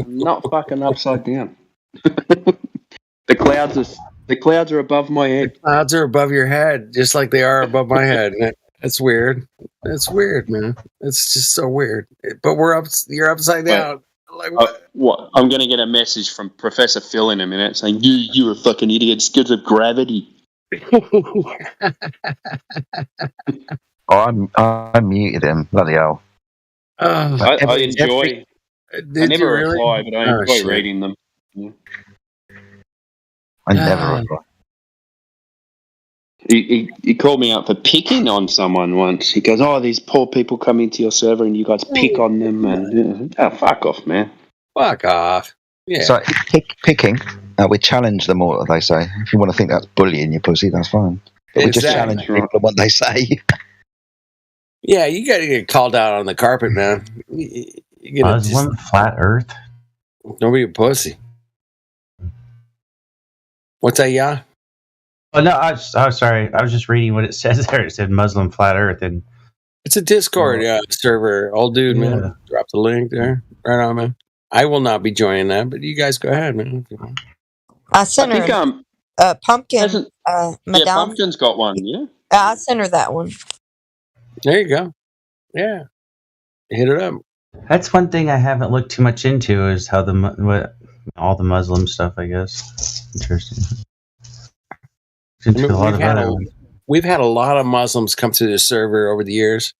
Not fucking upside down. The clouds are above my head. The clouds are above your head, just like they are above my head. It's weird. It's weird, man. It's just so weird. But you're upside down. Like what? I'm going to get a message from Professor Phil in a minute saying you're a fucking idiot. It's because of gravity. I muted him. Bloody hell. I enjoy. I never reply, but I enjoy reading them. Yeah. I never reply. He called me out for picking on someone once. He goes, "Oh, these poor people come into your server and you guys pick on them." And fuck off, man. Fuck off. Yeah. So picking, we challenge them all. They say, if you want to think that's bullying, you pussy, that's fine. But we just challenge people on what they say. Yeah, you got to get called out on the carpet, man. Muslim flat Earth. Don't be a pussy. What's that, yeah? Oh no, sorry. I was just reading what it says there. It said Muslim flat Earth, and it's a Discord server. Old dude, man. Drop the link there. Right on, man. I will not be joining that, but you guys go ahead, man. I sent her Pumpkin. Madame. Pumpkin's got one, yeah? I sent her that one. There you go. Yeah. Hit it up. That's one thing I haven't looked too much into is how all the Muslim stuff, I guess. Interesting. We've had a lot of Muslims come to the server over the years.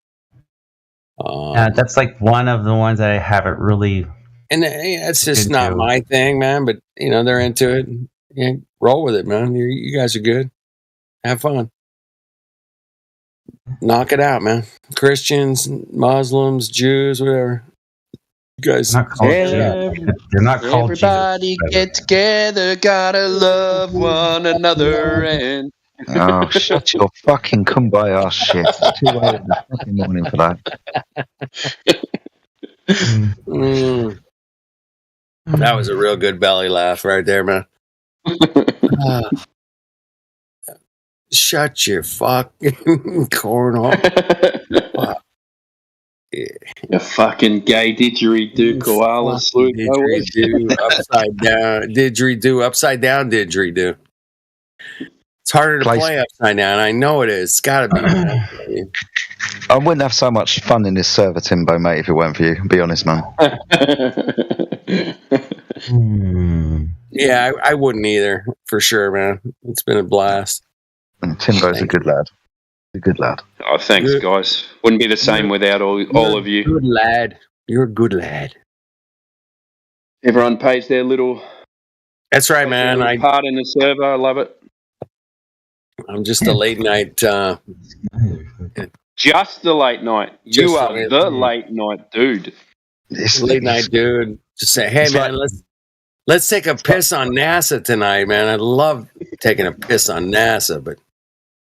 That's like one of the ones that I haven't really. And it's just not my thing, man. But they're into it. Yeah, roll with it, man. You guys are good. Have fun. Knock it out, man. Christians, Muslims, Jews, whatever. You guys, they're not called everybody Jesus, get together, gotta love one another. And oh, shut your fucking kumbaya shit. It's too late in the fucking morning for that. That was a real good belly laugh right there, man. Shut your fucking cornhole. Wow. Yeah. You fucking gay didgeridoo koala salute. Didgeridoo upside down. Didgeridoo upside down didgeridoo. It's harder to play upside down. I know it is. It's got to be. I wouldn't have so much fun in this server, Timbo, mate, if it weren't for you. Be honest, man. Yeah, I wouldn't either, for sure, man. It's been a blast. And Timbo's a good lad. A good lad. Oh, thanks, guys. Wouldn't be the same without all of you. Good lad. You're a good lad. Everyone pays their little. That's right, man. Part in the server. I love it. I'm just a late night. Just the late night. You are the late night dude. This late night dude. Just say, hey, man, let's take a piss on NASA tonight, man. I love taking a piss on NASA, but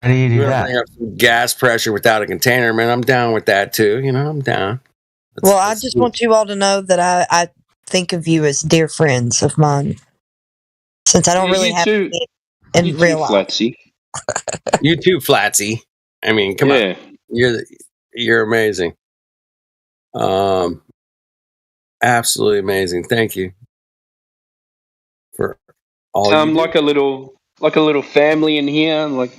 how do you do that? Have some gas pressure without a container, man. I'm down with that too. I'm down. I just want you all to know that I think of you as dear friends of mine, since I don't really have it in real life. Flatsy. You too, Flatsy. I mean, come on, you're amazing. Absolutely amazing. Thank you for all. Like a little family in here. Like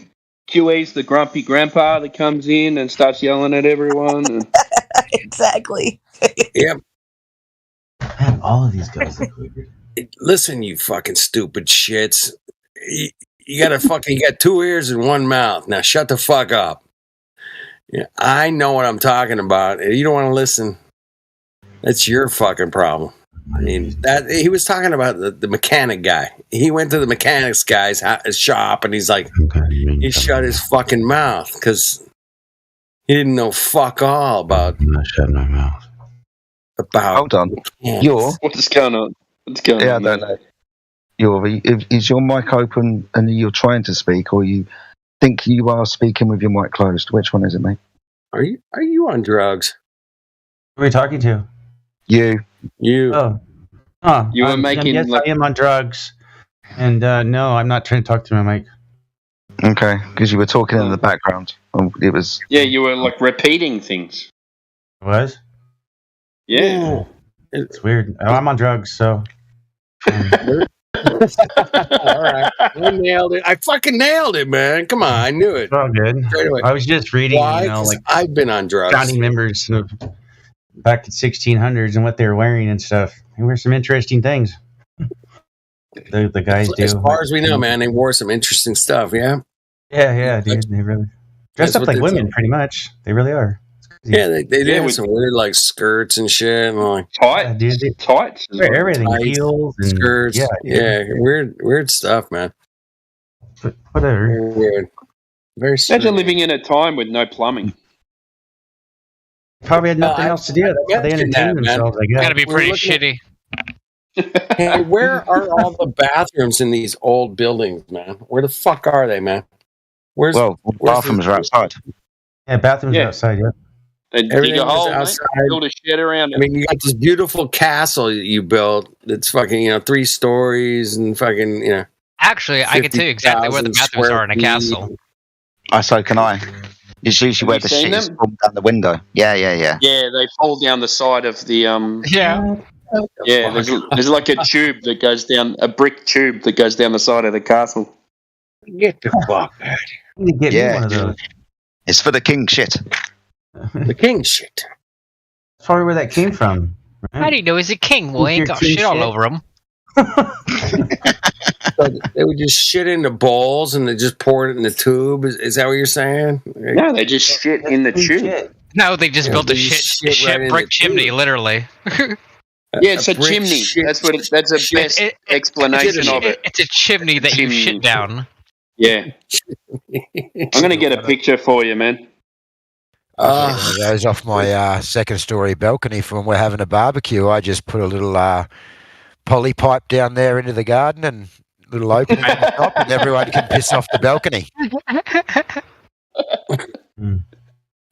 QA's the grumpy grandpa that comes in and starts yelling at everyone. Exactly. Yep. Man, all of these guys look weird. Listen, you fucking stupid shits. You got 2 ears and 1 mouth. Now shut the fuck up. Yeah, I know what I'm talking about. If you don't want to listen, that's your fucking problem. I mean, that he was talking about the mechanic guy. He went to the mechanics guy's shop and he's like, he shut his fucking mouth because he didn't know fuck all about. I'm not shutting my mouth. Hold on. What's going on? What's going on? I don't know. Is your mic open and you're trying to speak, or you think you are speaking with your mic closed? Which one is it, mate? Are you on drugs? Who are we talking to? You. Oh. You were making. Yes, I am on drugs. And no, I'm not trying to talk to my mic. Okay, because you were talking in the background. It was. Yeah, you were like repeating things. Was? Yeah. It's weird. Oh, I'm on drugs, so. All right, I nailed it. I fucking nailed it, man. Come on, I knew it. It's all good. I was just reading. Why? Like I've been on drugs. Founding members back in 1600s and what they were wearing and stuff. They wear some interesting things. The guys do. As far as we know, man, they wore some interesting stuff. Yeah. Yeah, dude. They really dressed up like women, pretty much. They really are. Yeah, they did have some weird like skirts and shit, and like tights, wear everything, heels, and, skirts. Yeah, weird stuff, man. Whatever. Weird. Very strange. Imagine living in a time with no plumbing. Probably had nothing else to do. That's how they entertain themselves, I guess. Gotta be pretty shitty. Hey, where are all the bathrooms in these old buildings, man? Where the fuck are they, man? Where's bathrooms are outside. Yeah, bathrooms are outside. Yeah. They dig Everything a is hole, outside. mate, build a shed around I it. mean, you got this beautiful castle that you built. It's fucking 3 stories and fucking Actually, I can tell you exactly where the 50,000 bathrooms are in a square castle. So can I. It's usually where the seen shit is them? pulled down the window. Yeah. Yeah, they fall down the side of the Yeah. Yeah, there's like a tube that goes down, a brick tube that goes down the side of the castle. Get the fuck out of here. Get me one of those. It's for the king shit. The king shit. That's probably where that came from. Right? How do you know he's a king? Well, he ain't got shit all over him. So they would just shit into bowls and they just pour it in the tube. Is that what you're saying? No, they just shit in the tube. No, they just built a they shit shit right in brick the chimney, tube. literally. Yeah, it's a brick chimney. shit- That's the best explanation of it. It's a chimney that you Chimney. shit down. Yeah. I'm gonna get a picture for you, man. Those off my second story balcony from when we're having a barbecue. I just put a little poly pipe down there into the garden and little opening at the top, and everyone can piss off the balcony.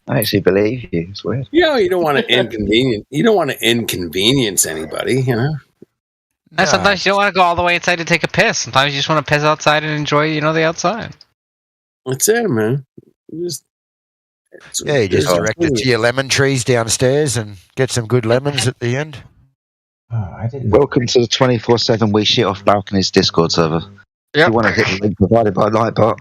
I actually believe you. It's weird. You don't want to inconvenience. You don't want to inconvenience anybody. And sometimes you don't want to go all the way inside to take a piss. Sometimes you just want to piss outside and enjoy, the outside. That's it, man. You just direct it to your lemon trees downstairs and get some good lemons at the end. I didn't. Welcome to the 24/7 We Shit Off Balconies Discord server. If you want to hit the link provided by Lightbot.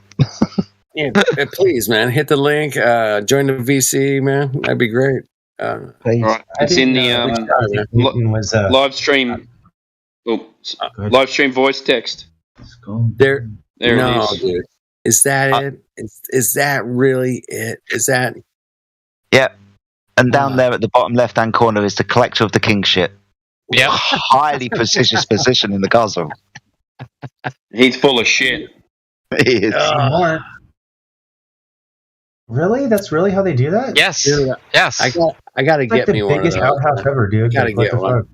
Yeah, please, man, hit the link. Join the VC, man. That'd be great. Right. It's in the live stream. Live stream voice text. There it no, is. dude. Is that it? Is that really it? Is that? Yeah. And down there at the bottom left-hand corner is the collector of the king shit. Yeah. Highly prestigious position in the castle. He's full of shit. He is. More. Really? That's really how they do that? Yes. Dude, yes. I got to It's like get me the one of biggest those. outhouse ever, dude. Gotta Like, what get the one. fuck?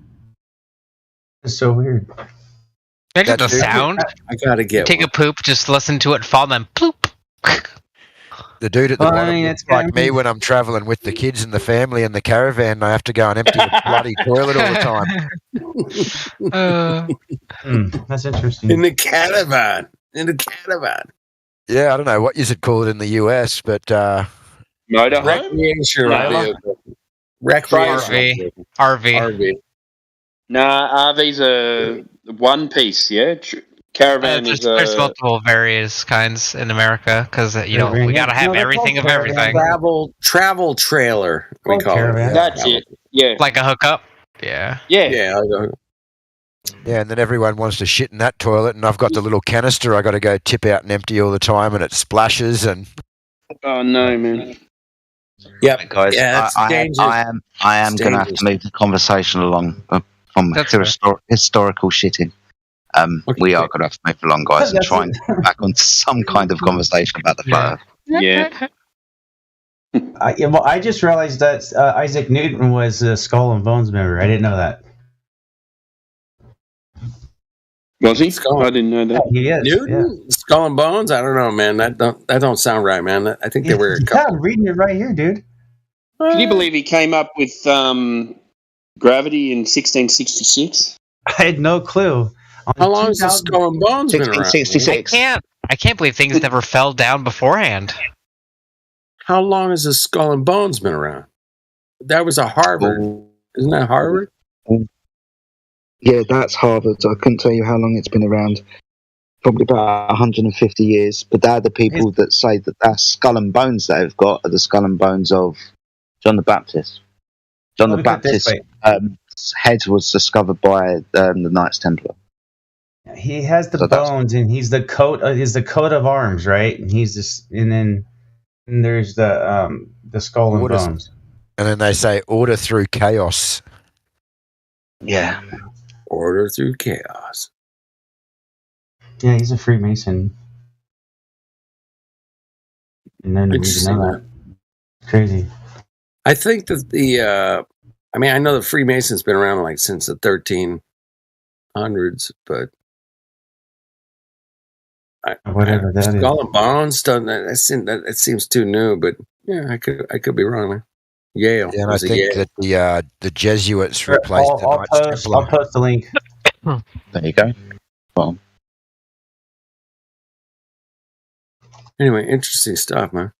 It's so weird. Imagine the sound. I gotta get Take a poop, just listen to it fall, then ploop. The dude at the Well, I bottom mean, looks it's like gonna me be- when I'm traveling with the kids and the family and the caravan. And I have to go and empty the bloody toilet all the time. That's interesting. in the caravan. In the caravan. Yeah, I don't know what you should call it in the US, but Motorhome? Recreation No. vehicle. Recreation RV. Nah, RV's a one piece, yeah? Caravan is There's multiple various kinds in America because we gotta have everything of everything. Travel trailer. We call it. That's it. Yeah. Like a hookup. Yeah. Yeah. yeah, and then everyone wants to shit in that toilet, and I've got the little canister I got to go tip out and empty all the time, and it splashes. And Oh no, man. Yep, guys. Yeah, that's dangerous. I am It's going to have to move the conversation along from historical shitting. We are going to have to move along, guys, and try and get back on some kind of conversation about the flat Earth. Yeah. I just realized that Isaac Newton was a Skull and Bones member. I didn't know that. Was he? I didn't know that. He is. Newton? Skull and Bones? I don't know, man. That don't sound right, man. I think they were a Yeah, couple. I'm reading it right here, dude. Can you believe he came up with gravity in 1666? I had no clue. How long has the Skull and Bones been around? 1666. I can't believe things never fell down beforehand. How long has the Skull and Bones been around? That was a Harvard. Isn't that Harvard? Yeah, that's Harvard. I couldn't tell you how long it's been around. Probably about 150 years. But they're the people that say that that's Skull and Bones that they've got are the Skull and Bones of John the Baptist. John the Look at it this Baptist's head was discovered by the Knights Templar. He has the So that's- bones, and he's the coat. Is the coat of arms, right? And he's this, and then there's the skull and Orders. bones. and then they say order through chaos. Yeah. Order through chaos. Yeah, he's a Freemason. And then you know that. It's crazy. I think that I know the Freemasons been around like since the 1300s, but whatever that is. Skull and Bones done that. It seems too new, but yeah, I could be wrong. Man. Yale. Yeah, and I think that the Jesuits replaced the Knights Templar. I'll post the link. There you go. Well, anyway, interesting stuff, man.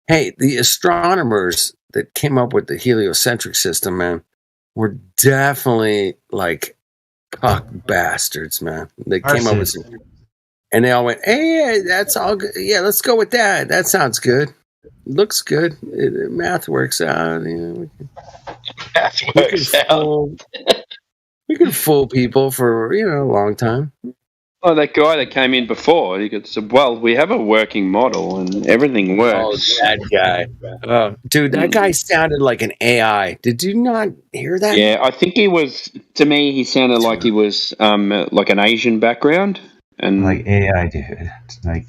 Hey, the astronomers that came up with the heliocentric system, man, were definitely like cock bastards, man. They came up with some, and they all went, "Hey, that's all good. Yeah, let's go with that. That sounds good. Looks good. Math works out. Math works out. We can fool people for a long time." Oh, that guy that came in before, he said, well, we have a working model and everything works. Oh, that guy. Dude, that guy sounded like an AI. Did you not hear that? Yeah, I think to me, he sounded like he was like an Asian background. And like AI, dude. I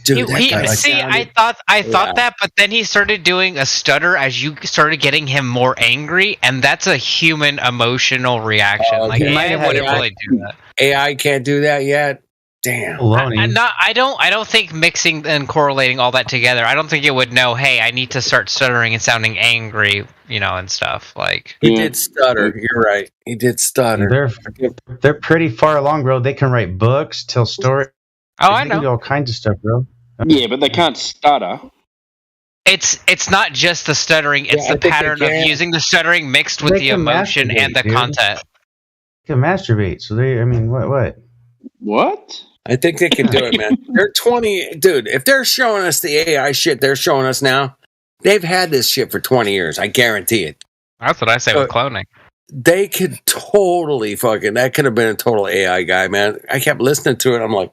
thought that, but then he started doing a stutter as you started getting him more angry, and that's a human emotional reaction. Like AI wouldn't really do that. AI can't do that yet. Damn. I don't think mixing and correlating all that together. I don't think it would know. Hey, I need to start stuttering and sounding angry, and stuff like. He did stutter. You're right. He did stutter. They're pretty far along, bro. They can write books, tell stories. Oh, I know. They can do all kinds of stuff, bro. Yeah, but they can't stutter. It's not just the stuttering. It's the pattern of using the stuttering mixed with the emotion and the content. They can masturbate. So What? I think they can do it, man. They're 20, dude. If they're showing us the AI shit they're showing us now, they've had this shit for 20 years. I guarantee it. That's what I say with cloning. They could totally that could have been a total AI guy, man. I kept listening to it. I'm like,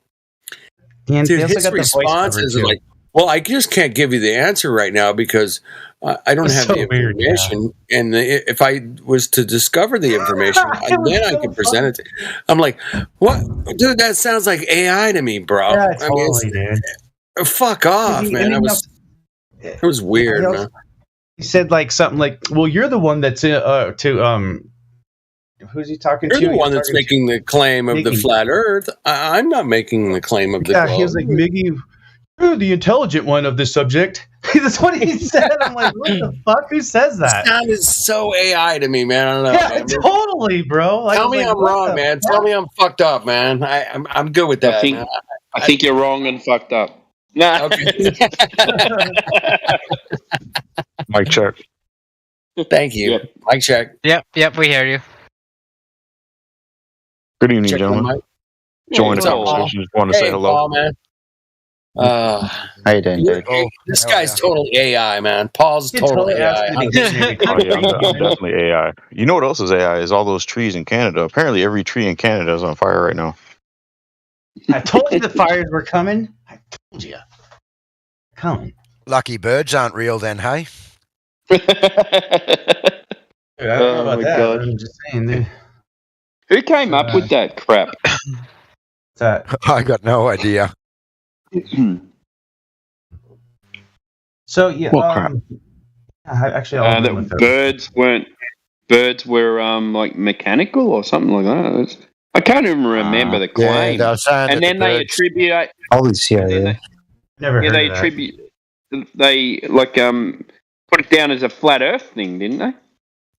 dude, his responses are like, well, I just can't give you the answer right now because I don't have the information. And if I was to discover the information, then I could present it to you. I'm like, what? Dude, that sounds like AI to me, bro. Yeah, totally, dude. Fuck off, man. It was weird, man. He said like something like, well, you're the one that's who's he talking to? You're the one that's making the claim of the flat earth. I'm not making the claim of the globe. He was like, Miggy, you're the intelligent one of this subject. That's what he said. I'm like, what the fuck? Who says that? It sounded so AI to me, man. I don't know. Yeah, man. Totally, bro. Like, tell me I'm wrong, man. Tell me I'm fucked up, man. I'm good with that. I think you're wrong and fucked up. Nah. Okay. Mic check. Thank you. Yep. Mic check. Yep, we hear you. Good evening, gentlemen. Join the conversation. Just want to say hello. Paul, man. How you doing, dude? This guy's totally AI, man. Paul's totally AI. I'm definitely AI. You know what else is AI? Is all those trees in Canada. Apparently, every tree in Canada is on fire right now. I told you the fires were coming. I told you. Coming. Lucky birds aren't real then, hey? Dude, I don't know about that. God. I'm just saying, dude. Who came up with that crap? I got no idea. So yeah, actually, birds were like mechanical or something like that. I can't even remember the claim. And then they attribute. Never heard they of that. attribute. They put it down as a flat Earth thing, didn't they?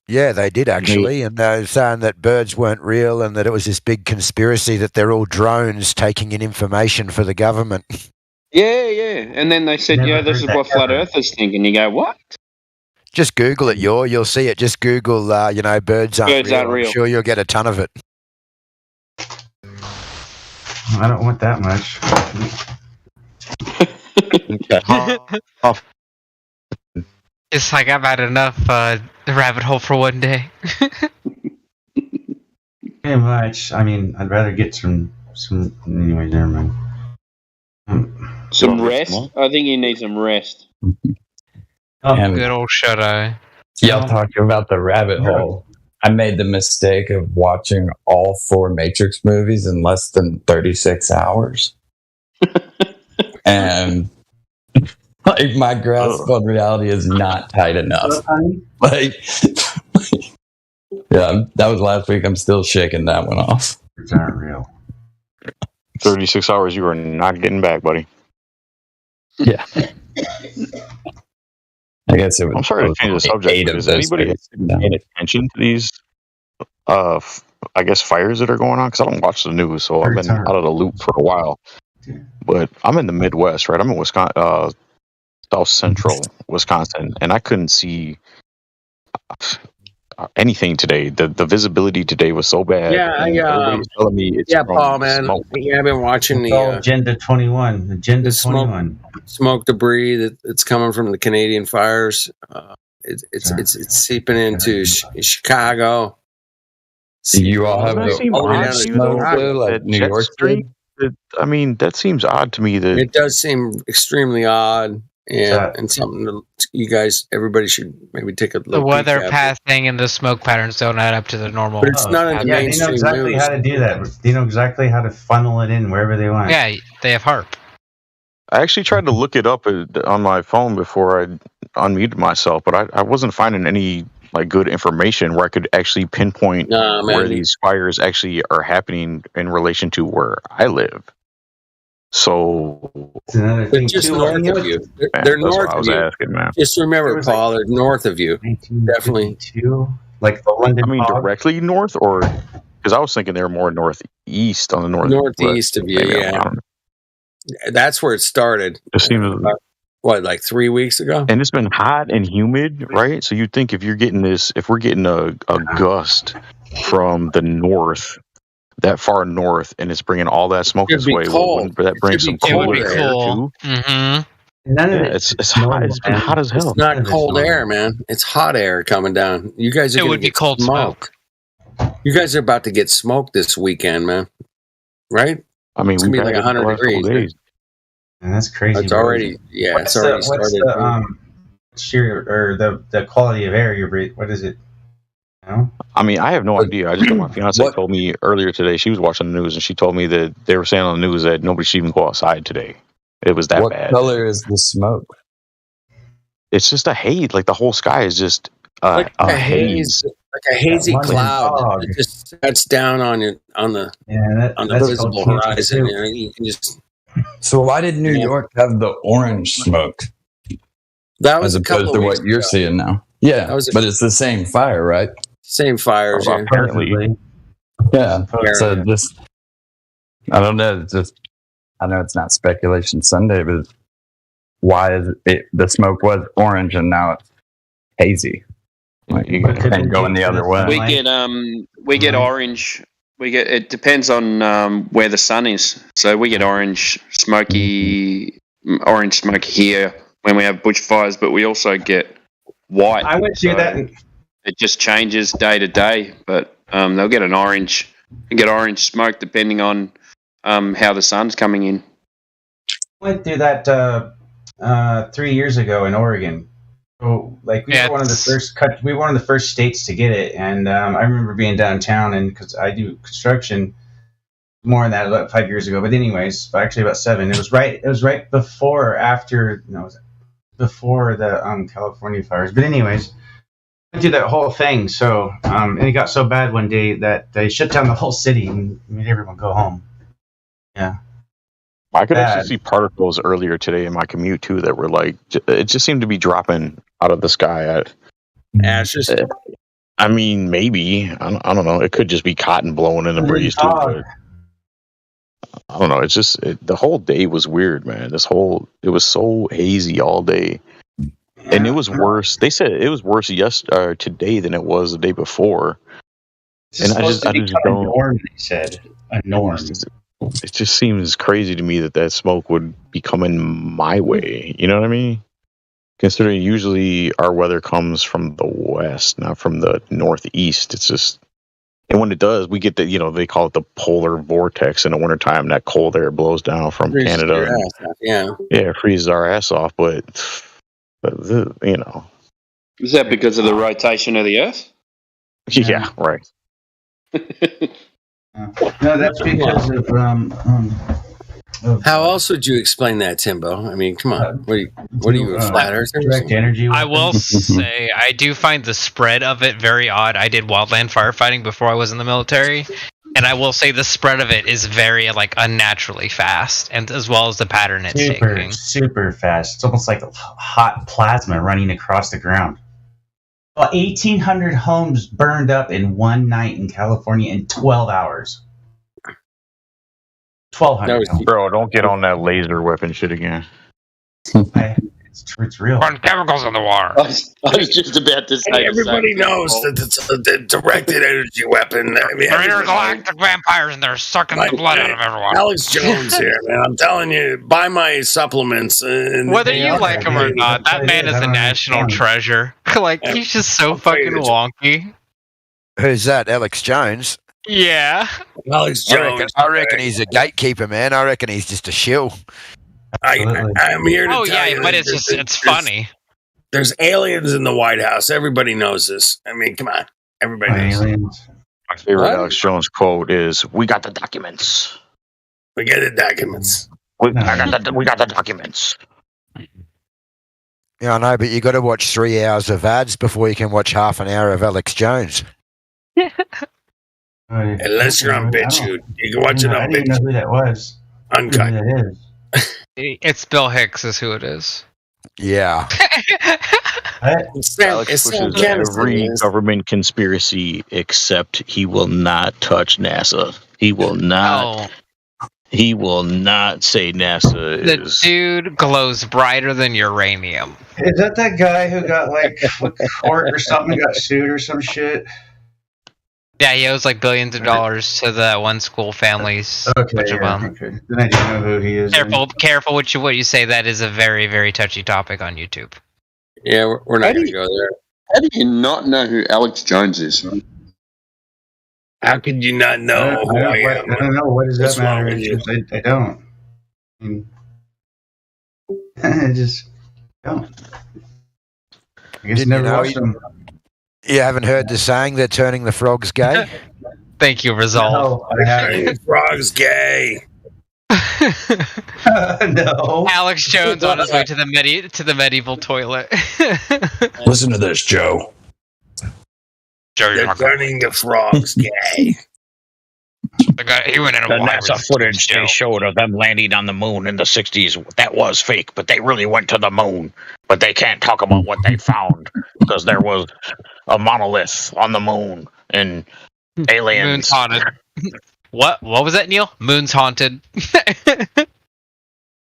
Yeah, they did actually, and they were saying that birds weren't real and that it was this big conspiracy that they're all drones taking in information for the government. Yeah. And then they said, this is what flat Earthers think. And you go, what? Just Google it, you'll see it. Just Google, birds aren't real. I'm sure you'll get a ton of it. I don't want that much. It's like I've had enough the rabbit hole for one day. Pretty much. I mean, I'd rather get some. Anyway, never mind. Some rest. I think you need some rest. Good old shut eye. Y'all talking about the rabbit hole. I made the mistake of watching all 4 Matrix movies in less than 36 hours. and like my grasp on reality is not tight enough. Like, yeah, that was last week. I'm still shaking that one off. It's not real. 36 hours you are not getting back, buddy. Yeah. I guess it was. I'm sorry to change the subject, but is anybody paying attention to these, I guess, fires that are going on? Because I don't watch the news, so I've been out of the loop for a while. But I'm in the Midwest, right? I'm in Wisconsin, South Central Wisconsin, and I couldn't see anything today. The visibility today was so bad. Everybody's telling me it's Paul, man. smoke. Yeah, I've been watching Agenda 21. Agenda 21. Smoke debris that's coming from the Canadian fires. It's seeping into Chicago. Do you all have the smoke like New York did? I mean, that seems odd to me. That it does seem extremely odd. And something that you guys, everybody should maybe take a look. The weather pathing and the smoke patterns don't add up to the normal. But it's not in the mainstream. They know exactly how to do that. They know exactly how to funnel it in wherever they want. Yeah, they have HARP. I actually tried to look it up on my phone before I unmuted myself, but I wasn't finding any like good information where I could actually pinpoint where these fires actually are happening in relation to where I live. So, just north of you. They're north of you. Asking, man. Just remember, Paul, they're north of you. Definitely. Like the London. I mean, directly north, or because I was thinking they're more northeast on the northeast of you. Yeah, that's where it started. It seems like 3 weeks ago, and it's been hot and humid, right? So you'd think if we're getting a gust from the north, that far north, and it's bringing all that smoke this way, wouldn't that bring some cold air too? Mm-hmm. It's hot. It's been hot as hell. It's not cold air, man. It's hot air coming down. You guys are going to get cold smoke. You guys are about to get smoked this weekend, man. Right? I mean, it's gonna be like 100 degrees. And that's crazy. It's already started. What's the quality of air you breathe? What is it? No? I mean, I have no idea. I just know my fiance told me earlier today. She was watching the news and she told me that they were saying on the news that nobody should even go outside today. It was that bad. What color is the smoke? It's just a haze. Like the whole sky is just like a haze, like a hazy cloud. It just sets down on the visible horizon. You can just. So why did New York have the orange smoke? That was as opposed to what you're seeing now. Yeah, but it's the same fire, right? Same fires, apparently. Yeah. So this, I don't know. I know it's not speculation Sunday, but why is the smoke was orange and now it's hazy? Like you can go in the other way. We get orange. It depends on where the sun is. So we get orange smoke here when we have bushfires, but we also get white. I went through that. It just changes day to day, but they'll get orange smoke depending on how the sun's coming in. I went through that 3 years ago in Oregon. So, like, we were one of the first states to get it, and I remember being downtown, and because I do construction, more than that about 5 years ago. But anyways, actually about 7. It was right before or after. No, it was before the California fires. But anyways, I did that whole thing. So and it got so bad one day that they shut down the whole city and made everyone go home. Yeah. I could actually see particles earlier today in my commute too that were like, it just seemed to be dropping out of the sky. Ashes. I mean, maybe I don't know. It could just be cotton blowing in the breeze too. But I don't know. It's just the whole day was weird, man. It was so hazy all day, and it was worse. They said it was worse today than it was the day before. And I just don't. Norm, they said a norm. It just seems crazy to me that smoke would be coming my way. You know what I mean? Considering usually our weather comes from the west, not from the northeast. It's just, and when it does, we get they call it the polar vortex in the wintertime. That cold air blows down from Canada. It freezes our ass off. But is that because of the rotation of the Earth? Yeah, right. No, that's because of How else would you explain that, Timbo? I mean, come on. What are you a flat earther? Direct energy. I will say, I do find the spread of it very odd. I did wildland firefighting before I was in the military, and I will say the spread of it is very unnaturally fast, and as well as the pattern it's taking. Super fast. It's almost like hot plasma running across the ground. Well, 1,800 homes burned up in one night in California in 12 hours. 1,200. Bro, don't get on that laser weapon shit again. It's real. Run chemicals in the water. I was just about to say. Everybody knows that the directed energy weapon. I mean, they're intergalactic vampires, and they're sucking the blood out of everyone. Alex Jones here, man. I'm telling you, buy my supplements. Whether you like him or not, that man is a national treasure. He's just so fucking wonky. Who's that? Alex Jones? Yeah. Alex Jones. I reckon he's a gatekeeper, man. I reckon he's just a shill. I'm here to tell you. But it's funny. There's aliens in the White House. Everybody knows this. I mean, come on. Everybody knows this. My favorite Alex Jones quote is, "We got the documents. We got the documents. We got the documents." Yeah, I know, but you got to watch 3 hours of ads before you can watch half an hour of Alex Jones. Unless you're on BitChute. You can watch it on BitChute. I didn't know who that was. Uncut. Who that is. It's Bill Hicks is who it is. Yeah. Alex pushes every government conspiracy except he will not touch NASA. He will not. He will not say NASA The is. dude glows brighter than uranium. Is that guy who got court or something, got sued or some shit? Yeah, he owes billions of dollars to the one school families. Okay. Then I do know who he is. Careful what you say. That is a very, very touchy topic on YouTube. Yeah, we're not going to go there. How do you not know who Alex Jones is? How could you not know who I am? I don't know. What does that matter? I don't. I just don't. I guess never watched them. You haven't heard the saying, they're turning the frogs gay? Thank you, Resolve. No, the frog's gay. No. Alex Jones on his way to the medieval toilet. Listen to this, Joe. They're turning the frogs gay. He went in a the NASA footage they showed of them landing on the moon in the 60s, that was fake, but they really went to the moon. But they can't talk about what they found because there was a monolith on the moon and aliens. Moon's haunted. What was that, Neil? Moon's haunted.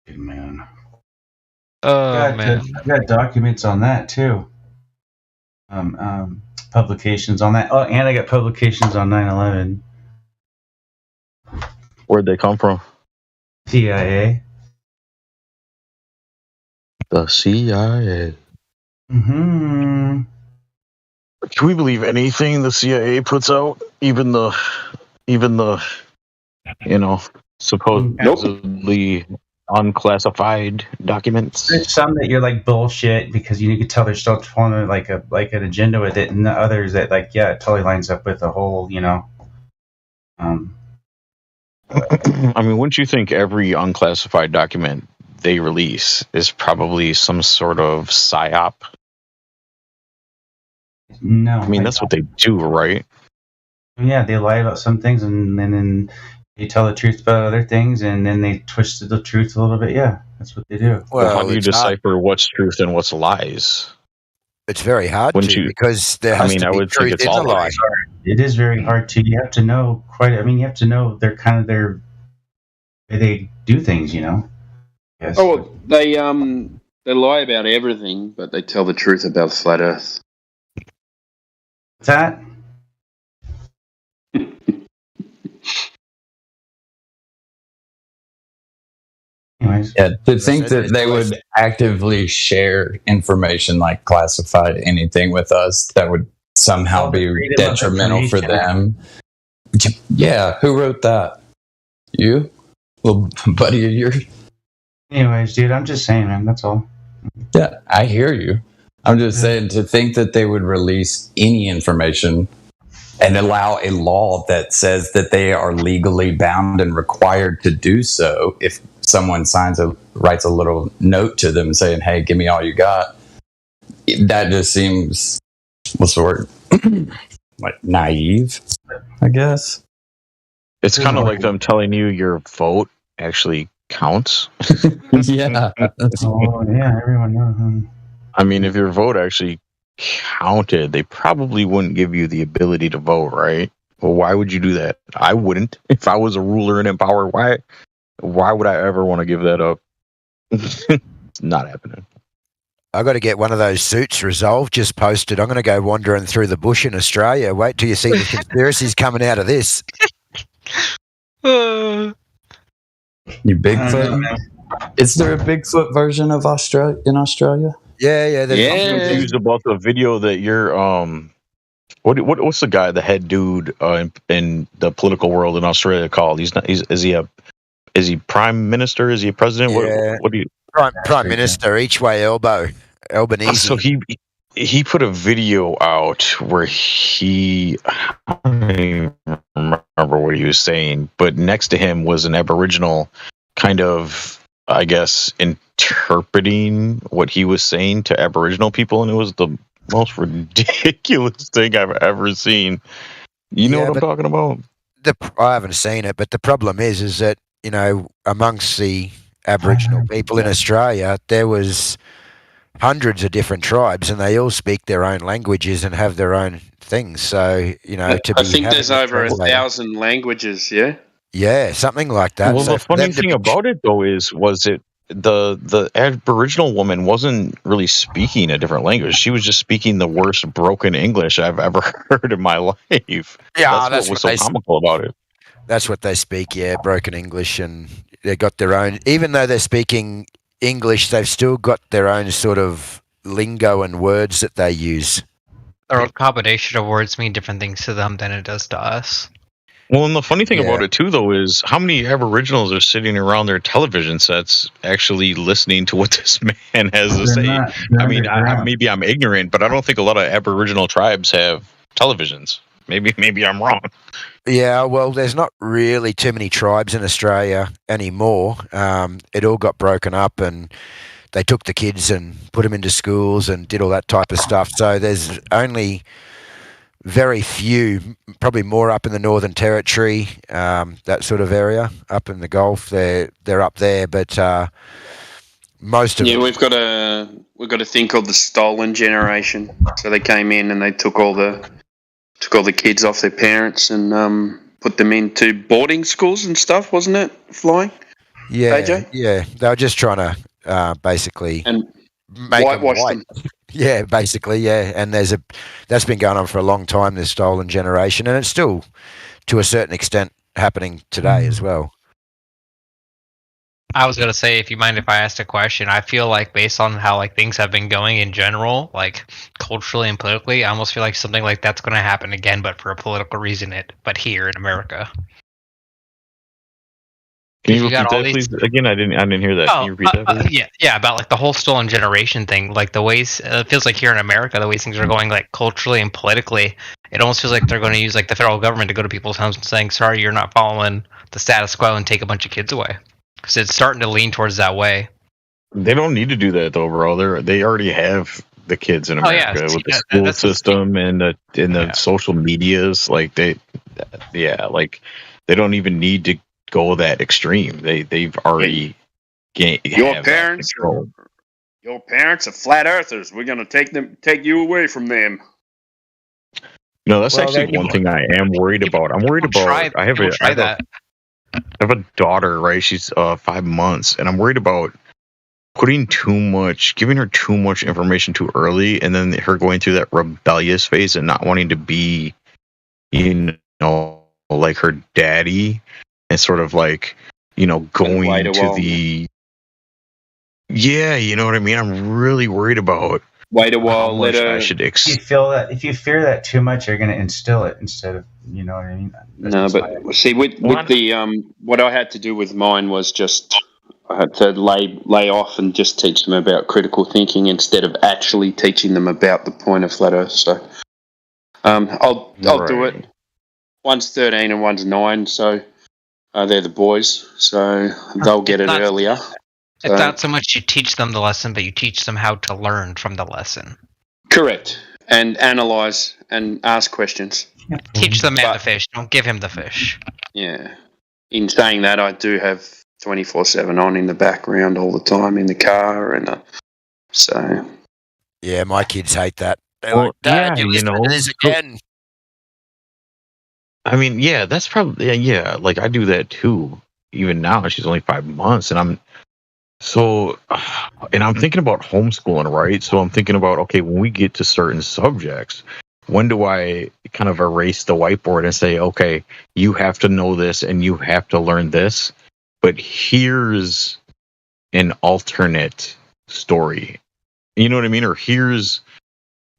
Man. Oh, man. I got documents on that too. Publications on that. Oh, and I got publications on 9/11. Where'd they come from? CIA. The CIA. Mm-hmm. Can we believe anything the CIA puts out? Even the supposedly unclassified documents. There's some that you're bullshit because you can tell they're still following an agenda with it, and the others that it totally lines up with the whole, I mean, wouldn't you think every unclassified document they release is probably some sort of psyop? No. I mean, that's what they do, right? Yeah, they lie about some things and then they tell the truth about other things and then they twist the truth a little bit. Yeah, that's what they do. Well, how do you decipher what's truth and what's lies? It's very hard because there has to be truth in the lie. It is very hard to. You have to know you have to know their way they do things, Yes. Oh, they lie about everything, but they tell the truth about flat Earth. What's that? Anyways. Yeah, to think that they would actively share information like classified anything with us that would somehow be detrimental for them. Yeah, who wrote that? You? Little buddy of yours? Anyways, dude, I'm just saying, man, that's all. Yeah, I hear you. I'm just saying to think that they would release any information and allow a law that says that they are legally bound and required to do so if someone writes a little note to them saying, "Hey, give me all you got." That just seems, what's the word? Like naive, I guess. It's kind of like them telling you your vote actually counts. Yeah. Oh yeah, everyone knows. I mean, if your vote actually counted, they probably wouldn't give you the ability to vote, right? Well, why would you do that? I wouldn't. If I was a ruler and in power, why would I ever want to give that up? It's not happening. I got to get one of those suits resolved. Just posted. I'm going to go wandering through the bush in Australia. Wait till you see the conspiracies coming out of this. You Bigfoot? Is there a Bigfoot version of Australia in Australia? Yeah. I'm confused about the video that you're what's the guy, the head dude in the political world in Australia called? Is he prime minister? Is he a president? Yeah. What do you Prime Minister, each way elbow, Albanese. So he put a video out where I don't even remember what he was saying, but next to him was an Aboriginal kind of, I guess, interpreting what he was saying to Aboriginal people, and it was the most ridiculous thing I've ever seen. You know what I'm talking about? I haven't seen it, but the problem is that, you know, amongst the Aboriginal people in Australia, there was hundreds of different tribes, and they all speak their own languages and have their own things. So, you know, I think there's over 1,000 languages. Yeah, something like that. Well, the funny thing about it though was the Aboriginal woman wasn't really speaking a different language. She was just speaking the worst broken English I've ever heard in my life. Yeah, that's what was so comical about it. That's what they speak, broken English, and they got their own. Even though they're speaking English, they've still got their own sort of lingo and words that they use. Their own combination of words mean different things to them than it does to us. Well, and the funny thing about it too, though, is how many Aboriginals are sitting around their television sets actually listening to what this man has to say. Maybe I'm ignorant, but I don't think a lot of Aboriginal tribes have televisions. Maybe I'm wrong. Yeah, well, there's not really too many tribes in Australia anymore. It all got broken up, and they took the kids and put them into schools and did all that type of stuff. So there's only very few, probably more up in the Northern Territory, that sort of area, up in the Gulf. They're up there, but most of we've got a thing called the stolen generation. So they came in and they took all the kids off their parents and put them into boarding schools and stuff, wasn't it? Flying? Yeah, AJ? Yeah. They were just trying to basically make whitewash them. Yeah, basically, yeah. And that's been going on for a long time, this stolen generation, and it's still, to a certain extent, happening today as well. I was gonna say, if you mind if I asked a question, I feel like based on how things have been going in general, culturally and politically, I almost feel like something like that's gonna happen again, but for a political reason. But here in America. Can you repeat that, please? Again, I didn't hear that. Can you repeat that, please? Yeah, about the whole stolen generation thing. The ways it feels like here in America, the ways things are going, culturally and politically, it almost feels like they're going to use the federal government to go to people's homes and saying, "Sorry, you're not following the status quo," and take a bunch of kids away. Because it's starting to lean towards that way. They don't need to do that though, bro. They already have the kids in America with the school system and the social medias. They don't even need to go that extreme. They've already your parents are flat earthers. We're gonna take you away from them. No, that's actually one thing I am worried about. I'm worried about. I have a daughter, right? She's 5 months, and I'm worried about giving her too much information too early, and then her going through that rebellious phase and not wanting to be, like her daddy, and sort of going to the. Yeah, you know what I mean? I'm really worried about. Wait a while. If you fear that too much, you're going to instill it instead of, you know what I mean? No, but see, with the what I had to do with mine was just I had to lay off and just teach them about critical thinking instead of actually teaching them about the point of flat Earth. So, I'll do it. One's 13 and one's 9, so They're the boys, so they'll get it earlier. It's not so much you teach them the lesson, but you teach them how to learn from the lesson. Correct. And analyze and ask questions. Teach the man the fish. Don't give him the fish. Yeah. In saying that, I do have 24/7 on in the background all the time in the car, and so. Yeah, my kids hate that. They're like, Dad, you listening to this again? I mean, yeah, that's probably like I do that too. Even now, she's only 5 months, and I'm thinking about homeschooling, right? So I'm thinking about, okay, when we get to certain subjects, when do I kind of erase the whiteboard and say, okay, you have to know this and you have to learn this, but here's an alternate story. You know what I mean? Or here's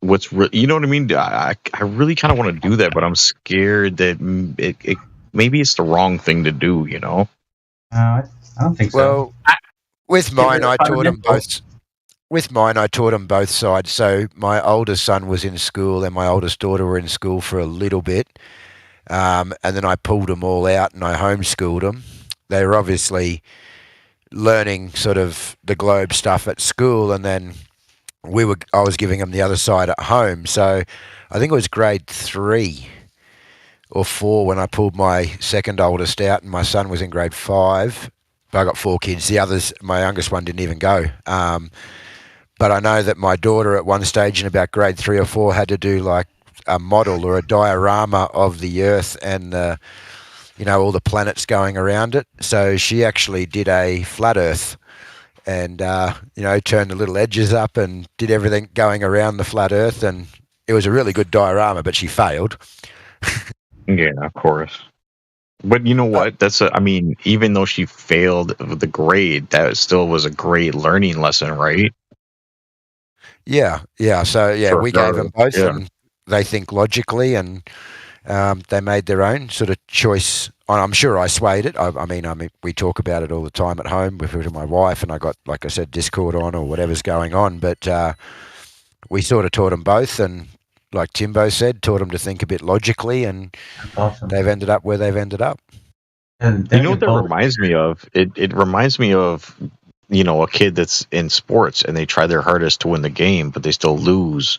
what's you know what I mean? I really kind of want to do that, but I'm scared that maybe it's the wrong thing to do, you know? I don't think so. Well, with mine, I taught them both. With mine, I taught them both sides. So my oldest son was in school and my oldest daughter were in school for a little bit. And then I pulled them all out and I homeschooled them. They were obviously learning sort of the globe stuff at school, and then I was giving them the other side at home. So I think it was grade 3 or 4 when I pulled my second oldest out, and my son was in grade 5. But I got 4 kids. The others, my youngest one didn't even go. But I know that my daughter at one stage in about grade 3 or 4 had to do like a model or a diorama of the Earth and all the planets going around it. So she actually did a flat Earth and turned the little edges up and did everything going around the flat Earth, and it was a really good diorama, but she failed. Yeah, of course. But you know what? Even though she failed the grade, that still was a great learning lesson, right? Yeah. So we gave them both, and they think logically, and they made their own sort of choice. I'm sure I swayed it. I mean, we talk about it all the time at home with my wife, and I got, like I said, Discord on or whatever's going on. But we sort of taught them both, and like Timbo said, taught them to think a bit logically, and they've ended up where they've ended up. And you know what that reminds me of? It reminds me of, a kid that's in sports and they try their hardest to win the game, but they still lose.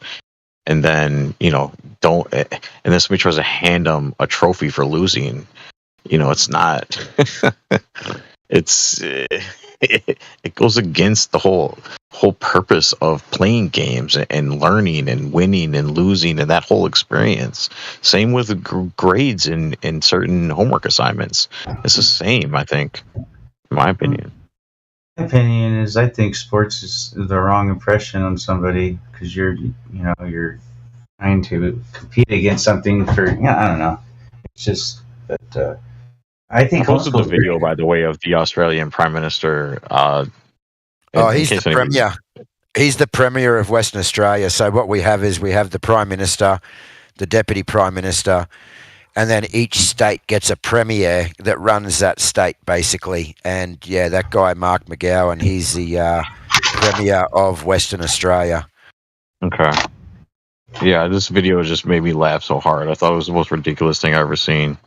And then, and then somebody tries to hand them a trophy for losing. It's not, it goes against the whole purpose of playing games and learning and winning and losing and that whole experience. Same with grades in certain homework assignments. It's the same, I think, in my opinion. My opinion is, I think sports is the wrong impression on somebody because you're trying to compete against something for, I don't know. It's just that I think. I posted the video, by the way, of the Australian Prime Minister. He's the premier. He's the premier of Western Australia. So what we have is we have the Prime Minister, the Deputy Prime Minister, and then each state gets a premier that runs that state, basically. And, that guy, Mark McGowan, he's the premier of Western Australia. Okay. Yeah, this video just made me laugh so hard. I thought it was the most ridiculous thing I've ever seen.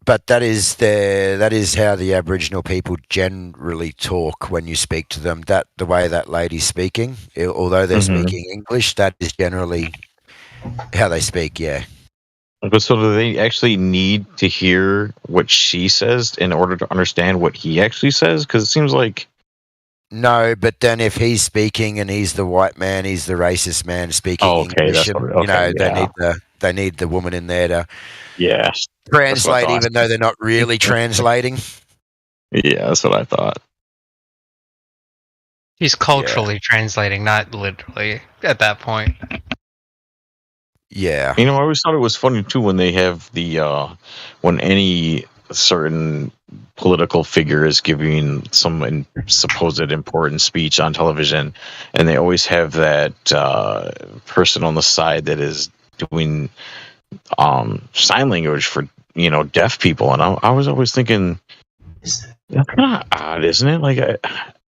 But that is how the Aboriginal people generally talk when you speak to them. That the way that lady's speaking, although they're speaking English, that is generally how they speak. Yeah. But so do they actually need to hear what she says in order to understand what he actually says? Because it seems like no. But then if he's speaking and he's the white man, he's the racist man speaking English. They need the woman in there to translate, even though they're not really translating. Yeah, that's what I thought. He's culturally translating, not literally at that point. Yeah. I always thought it was funny too when they have when any certain political figure is giving some supposed important speech on television, and they always have that person on the side that is doing sign language for deaf people, and I was always thinking that's kind of odd, isn't it? Like,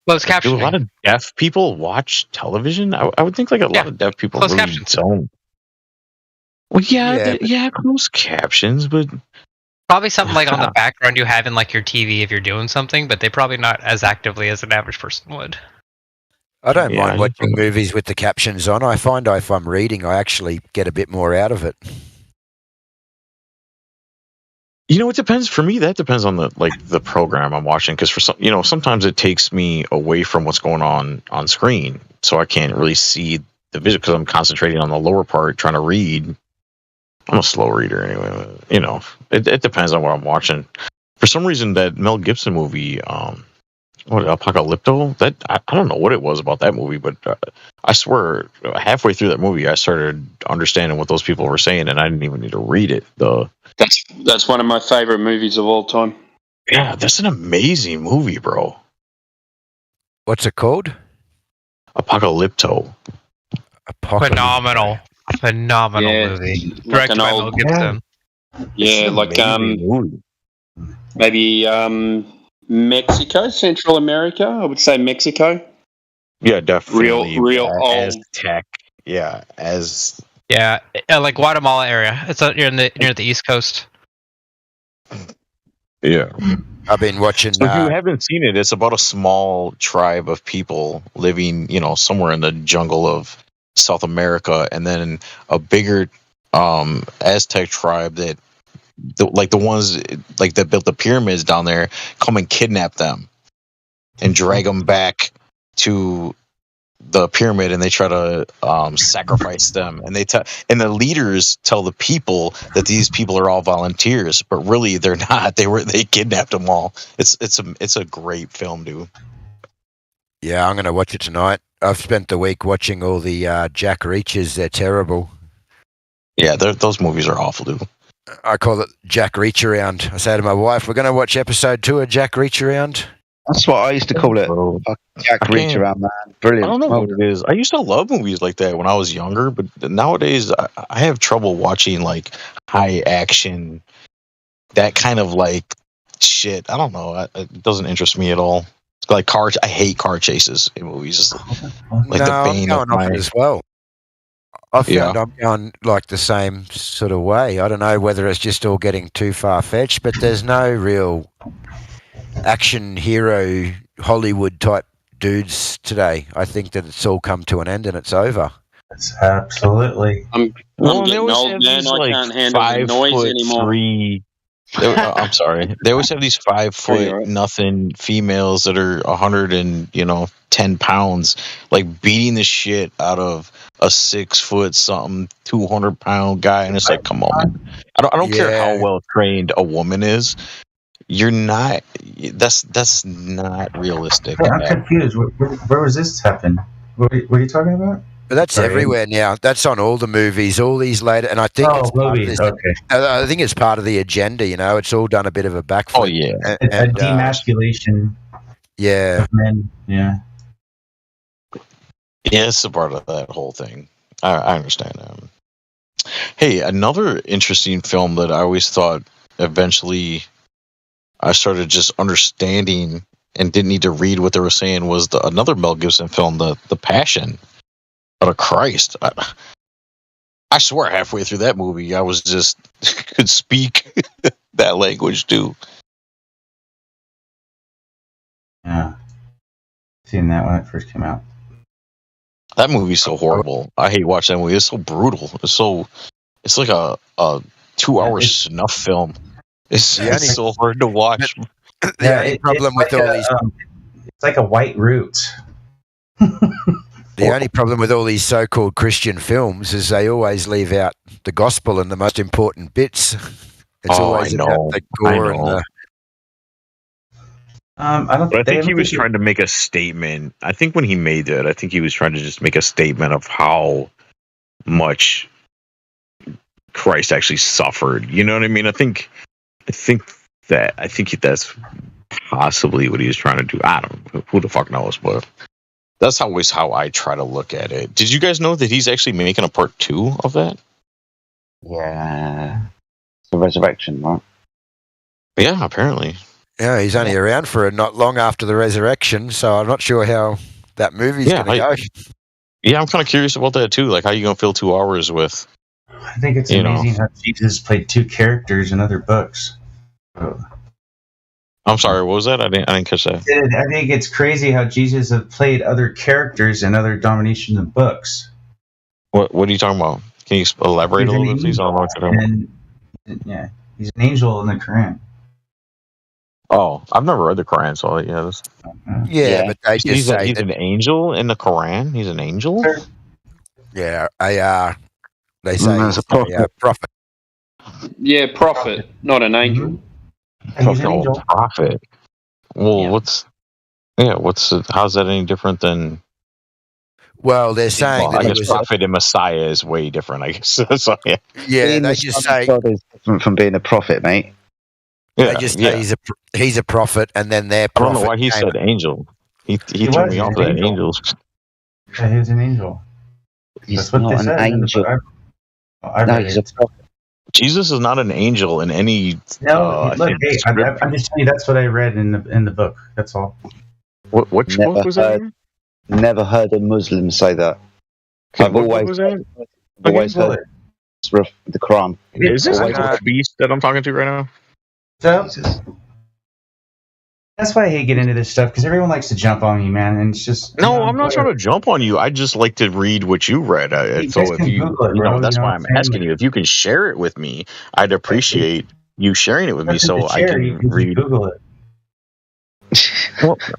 closed captioning. Do a lot of deaf people watch television? I would think like a lot of deaf people closed really captions. don't. Well, closed captions, but Probably something like on the background you have in like your TV if you're doing something, but they probably not as actively as an average person would. I don't mind watching movies with the captions on. I find if I'm reading, I actually get a bit more out of it. You know, it depends. For me, that depends on the program I'm watching. Because for some, sometimes it takes me away from what's going on screen, so I can't really see the visual because I'm concentrating on the lower part trying to read. I'm a slow reader anyway. It depends on what I'm watching. For some reason, that Mel Gibson movie, Apocalypto, that I don't know what it was about that movie, but I swear halfway through that movie, I started understanding what those people were saying, and I didn't even need to read it. That's one of my favorite movies of all time. Yeah, that's an amazing movie, bro. What's it called? Apocalypto. Phenomenal movie. Like Directed by Mel Gibson. Yeah, like maybe Mexico, Central America. I would say Mexico. Yeah, definitely. Real old Aztec. Yeah, like Guatemala area. It's near the East Coast. Yeah. I've been watching. So if you haven't seen it, it's about a small tribe of people living, somewhere in the jungle of South America, and then a bigger Aztec tribe that, the ones that built the pyramids down there, come and kidnap them and drag them back to the pyramid, and they try to sacrifice them, and and the leaders tell the people that these people are all volunteers, but really they're not. They kidnapped them all. It's a great film, dude. Yeah, I'm gonna watch it tonight. I've spent the week watching all the Jack Reachers. They're terrible. Yeah, those movies are awful, dude. I call it Jack Reach Around. I say to my wife, we're going to watch episode 2 of Jack Reach Around. That's what I used to call it. Jack Reach Around, man. Brilliant. I don't know what it is. I used to love movies like that when I was younger, but nowadays I have trouble watching like high action, that kind of like shit. I don't know. It doesn't interest me at all. It's like I hate car chases in movies. Like the bane of my as well. I found I'm going like the same sort of way. I don't know whether it's just all getting too far-fetched, but there's no real action hero Hollywood type dudes today. I think that it's all come to an end and it's over. It's absolutely. I'm getting old, man. I can't handle the noise anymore. I'm sorry. They always have these 5 foot nothing females that are 110 pounds, like beating the shit out of a 6 foot something, 200-pound guy, and it's like, come on, man. I don't care how well trained a woman is. You're not. That's not realistic. I'm confused. Where was this happen? What are you talking about? But that's everywhere now. That's on all the movies, all these later, and I think it's movies. Okay. I think it's part of the agenda. It's all done a bit of a backflip. Oh yeah, a demasculation. Yeah. Of men. Yeah. Yeah, it's a part of that whole thing. I understand that. Hey, another interesting film that I always thought eventually I started just understanding and didn't need to read what they were saying was another Mel Gibson film, The Passion of Christ. I swear halfway through that movie I was just could speak that language too. Yeah. Seen that when it first came out. That movie's so horrible. I hate watching that movie. It's so brutal. It's like a 2 hour snuff film. It's so hard to watch. The problem with all these, it's like a White Root. The only problem with all these so-called Christian films is they always leave out the gospel and the most important bits. It's always about the gore and the. I think he was trying to make a statement. I think when he made it, I think he was trying to just make a statement of how much Christ actually suffered. You know what I mean? I think that's possibly what he was trying to do. I don't know. Who the fuck knows? But that's always how I try to look at it. Did you guys know that he's actually making a part 2 of that? Yeah. The resurrection, right? Yeah, apparently. Yeah, he's only around for not long after the resurrection, so I'm not sure how that movie's going to go. Yeah, I'm kind of curious about that too. Like, how are you going to fill 2 hours with? I think it's amazing how Jesus played 2 characters in other books. I'm sorry, what was that? I didn't catch that. I think it's crazy how Jesus have played other characters in other domination books. What are you talking about? Can you elaborate a little bit, please? I don't know what you're talking about. Yeah, he's an angel in the Quran. Oh, I've never read the Quran, so yeah. But they just say he's an angel in the Quran. He's an angel. Yeah, they say he's a prophet. Yeah, prophet, not an angel. Prophet. Well, how's that any different than? Well, they're saying that I guess prophet and Messiah is way different. I guess. So, yeah. Yeah, they just say God is different from being a prophet, mate. They just say he's a prophet, and then their prophet. I don't know why he said angel. He threw me off that angel. Yeah, he's an angel. He's not an angel. No, he's a prophet. Jesus is not an angel in any. No, look, I'm just telling you that's what I read in the book. That's all. Which book was that? Never heard a Muslim say that. I've always heard the Quran. Is this a beast that I'm talking to right now? So, that's why I hate getting into this stuff, because everyone likes to jump on me, man, and it's just... No, I'm not trying to jump on you. I just like to read what you read. So if that's why I'm asking you. If you can share it with me, I'd appreciate you sharing it with me so I can read. Google it. Okay.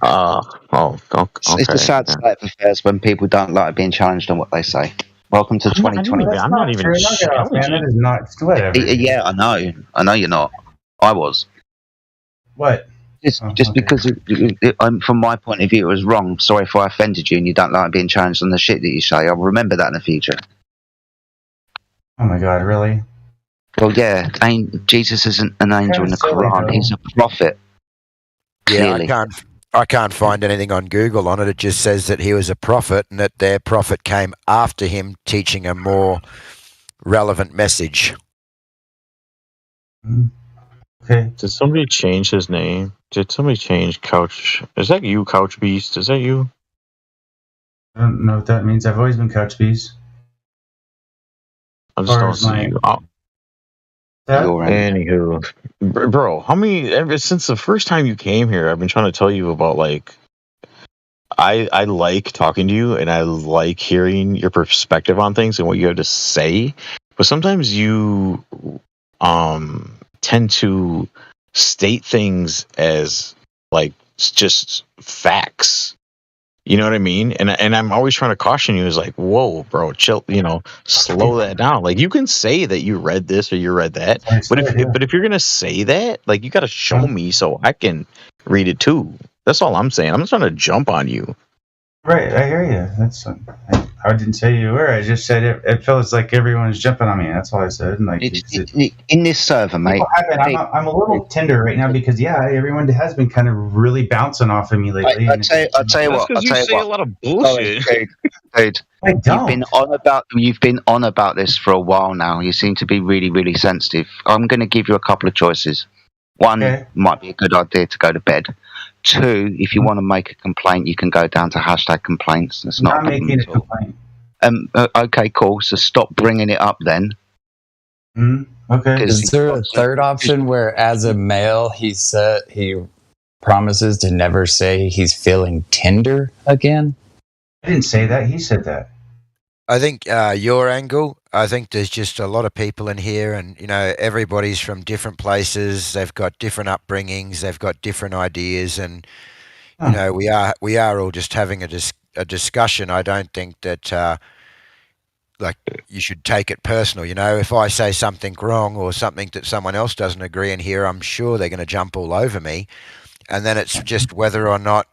It's a sad state of affairs when people don't like being challenged on what they say. Welcome to 2020. I'm not even challenging. That is not... Whatever. Yeah, I know you're not. I was. What? Just because, from my point of view, it was wrong. Sorry if I offended you and you don't like being challenged on the shit that you say. I'll remember that in the future. Oh my God, really? Well, yeah. Jesus isn't an angel in the Quran. He's a prophet. Yeah, I can't find anything on Google on it. It just says that he was a prophet and that their prophet came after him, teaching a more relevant message. Okay. Did somebody change his name? Did somebody change Couch? Is that you, Couch Beast? Is that you? I don't know what that means. I've always been Couch Beast. I just don't see you. Anywho, bro, ever since the first time you came here, I've been trying to tell you about, like, I like talking to you and I like hearing your perspective on things and what you have to say, but sometimes you tend to state things as like just facts. You know what I mean? And I'm always trying to caution you, is like, whoa, bro, chill, slow that down. Like, you can say that you read this or you read that, but if you're gonna say that, like, you gotta show me so I can read it too. That's all I'm saying. I'm not trying to jump on you. Right, I hear you. I didn't say you were. I just said it feels like everyone's jumping on me. That's all I said. And like in this server, mate. I'm a little tender right now because everyone has been kind of really bouncing off of me lately. I'll tell you what. You say a lot of bullshit. Dude, you've been on about this for a while now. You seem to be really, really sensitive. I'm going to give you a couple of choices. One, might be a good idea to go to bed. Two, if you want to make a complaint, you can go down to #complaints. That's not making a complaint. Okay, cool. So stop bringing it up then. Okay. Is there a third option where, as a male, he promises to never say he's feeling tender again? I didn't say that. He said that. I think your angle. I think there's just a lot of people in here, and everybody's from different places. They've got different upbringings. They've got different ideas, and we are all just having a discussion. I don't think that you should take it personal. If I say something wrong or something that someone else doesn't agree in here, I'm sure they're going to jump all over me, and then it's just whether or not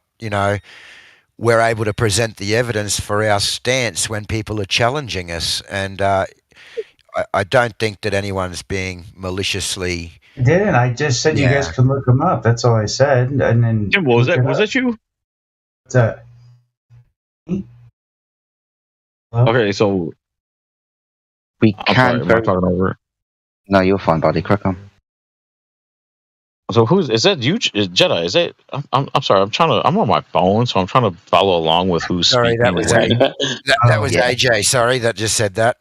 we're able to present the evidence for our stance when people are challenging us. And I don't think that anyone's being maliciously... I didn't. I just said you guys can look them up. That's all I said. And then... Jim, was that you? What's that? Okay, so... We can... am I talking over? No, you're fine, buddy. Crack on. So is that you, Jedi? Is that? I'm sorry. I'm on my phone, so I'm trying to follow along with who's speaking. That was AJ. Sorry, that just said that.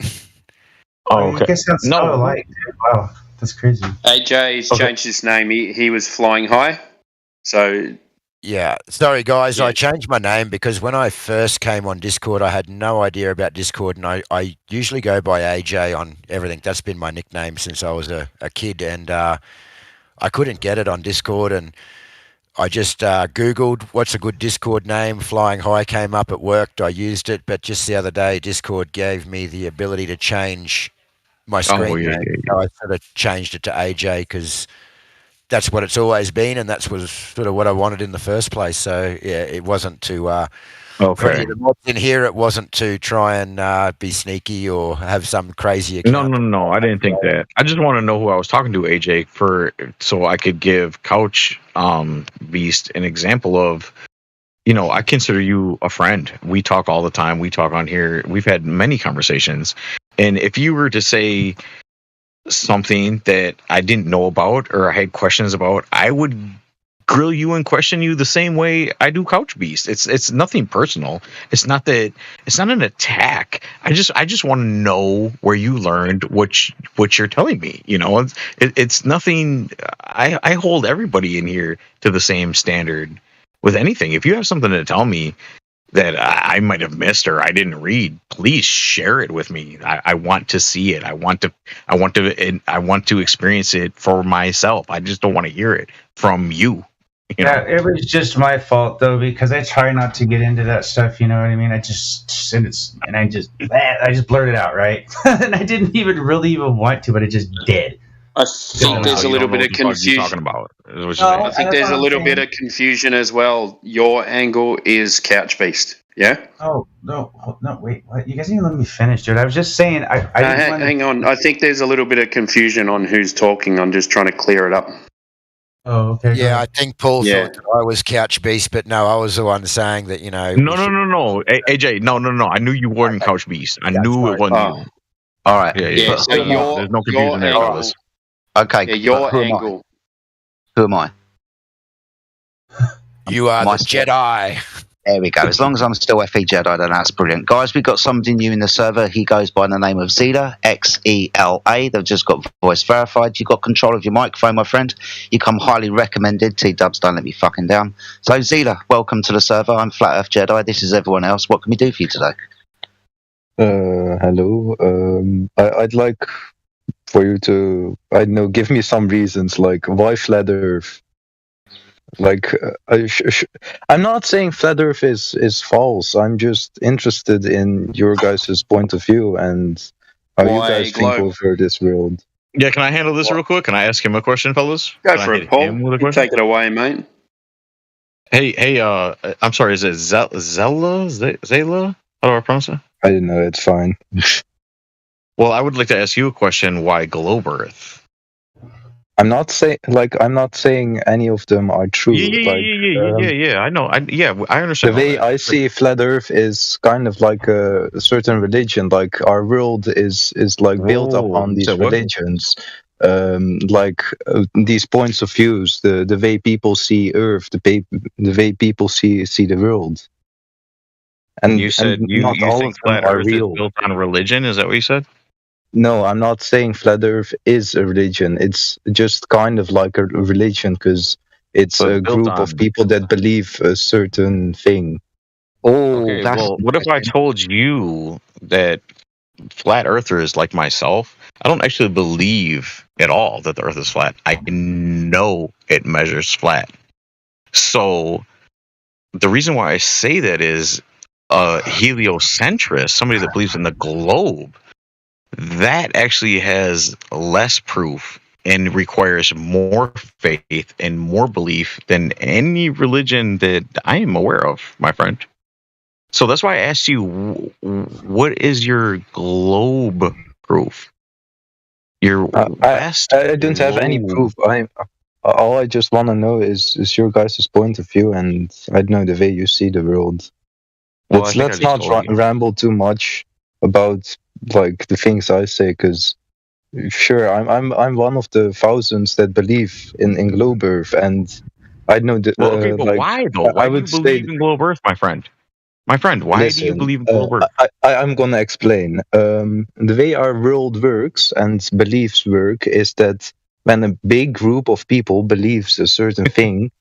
Oh, okay. I guess that's so alike. Wow. That's crazy. AJ's changed his name. He was Flying High. So yeah, sorry guys, I changed my name because when I first came on Discord, I had no idea about Discord, and I usually go by AJ on everything. That's been my nickname since I was a kid, and I couldn't get it on Discord, and I just Googled what's a good Discord name. Flying High came up. It worked. I used it, but just the other day, Discord gave me the ability to change my screen name. So I sort of changed it to AJ because that's what it's always been, and that's was sort of what I wanted in the first place. So yeah, it wasn't to for any of the mods in here. It wasn't to try and be sneaky or have some crazy account. No. I didn't think that. I just want to know who I was talking to, AJ, so I could give Couch Beast an example of. I consider you a friend. We talk all the time. We talk on here. We've had many conversations, and if you were to say something that I didn't know about or I had questions about, I would grill you and question you the same way I do Couch Beast. It's nothing personal. It's not an attack. I just want to know where you learned what you're telling me. It's nothing. I hold everybody in here to the same standard with anything. If you have something to tell me that I might have missed or I didn't read, please share it with me. I want to see it. I want to experience it for myself. I just don't want to hear it from you. Yeah, it was just my fault though, because I try not to get into that stuff. You know what I mean? I just blurted out, right? And I didn't even want to, but it just did. I think there's a little bit of confusion. Talking about. I think there's a little bit of confusion as well. Your angle is Couch Beast, yeah? Oh no, wait, what? You guys didn't let me finish, dude. I was just saying. Hang on. I think there's a little bit of confusion on who's talking. I'm just trying to clear it up. Oh, okay. Yeah, I think Paul thought that I was Couch Beast, but no, I was the one saying that. No. AJ, no. I knew you weren't Couch Beast. I knew it wasn't you. All right. Yeah. So there's no confusion there. Okay. Yeah, your angle. Who am I? You are the Jedi. There we go. As long as I'm still FE Jedi, then that's brilliant. Guys, we've got somebody new in the server. He goes by the name of Zela, Xela. They've just got voice verified. You've got control of your microphone, my friend. You come highly recommended. T-dubs, don't let me fucking down. So, Zela, welcome to the server. I'm Flat Earth Jedi. This is everyone else. What can we do for you today? Hello. I'd like for you to, I don't know, give me some reasons, like why Flat Earth? Like, I'm not saying Flat Earth is false. I'm just interested in your guys' point of view and how you guys think over this world. Yeah, can I handle this real quick? Can I ask him a question, fellas? Go for it, Paul. You take it away, mate. Hey, I'm sorry, is it Zela? How do I pronounce it? I don't know, it's fine. Well, I would like to ask you a question. Why Globe Earth? I'm not saying any of them are true. Yeah. I know. I understand. The way I see Flat Earth is kind of like a certain religion. Like our world is like built up on these religions. These points of views, the way people see Earth, the way people see the world. And you said you think Flat Earth is built on religion? Is that what you said? No, I'm not saying Flat Earth is a religion. It's just kind of like a religion because it's a group of people that believe a certain thing. Okay, well, what if I told you that flat earthers like myself, I don't actually believe at all that the Earth is flat. I know it measures flat. So the reason why I say that is heliocentrist, somebody that believes in the globe, that actually has less proof and requires more faith and more belief than any religion that I am aware of, my friend. So that's why I asked you, what is your globe proof? Your vast I don't have any proof. All I just want to know is your guys' point of view, and I don't know the way you see the world. Well, let's not ramble too much about like the things I say, because sure, I'm one of the thousands that believe in Globe Earth, and I know that. Well, okay, but why though? Why do you believe in Globe Earth, my friend? My friend, why do you believe in world work? I'm gonna explain. The way our world works and beliefs work is that when a big group of people believes a certain thing,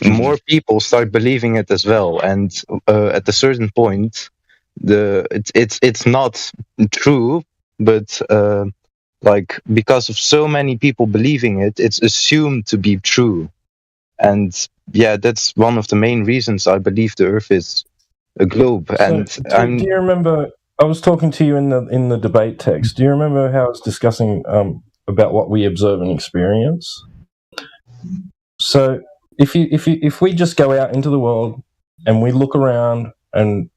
more people start believing it as well. And at a certain point, it's not true, but like because of so many people believing it, it's assumed to be true. And yeah, that's one of the main reasons I believe the Earth is a globe. And do you remember? I was talking to you in the debate text. Do you remember how I was discussing about what we observe and experience? So if we just go out into the world and we look around, and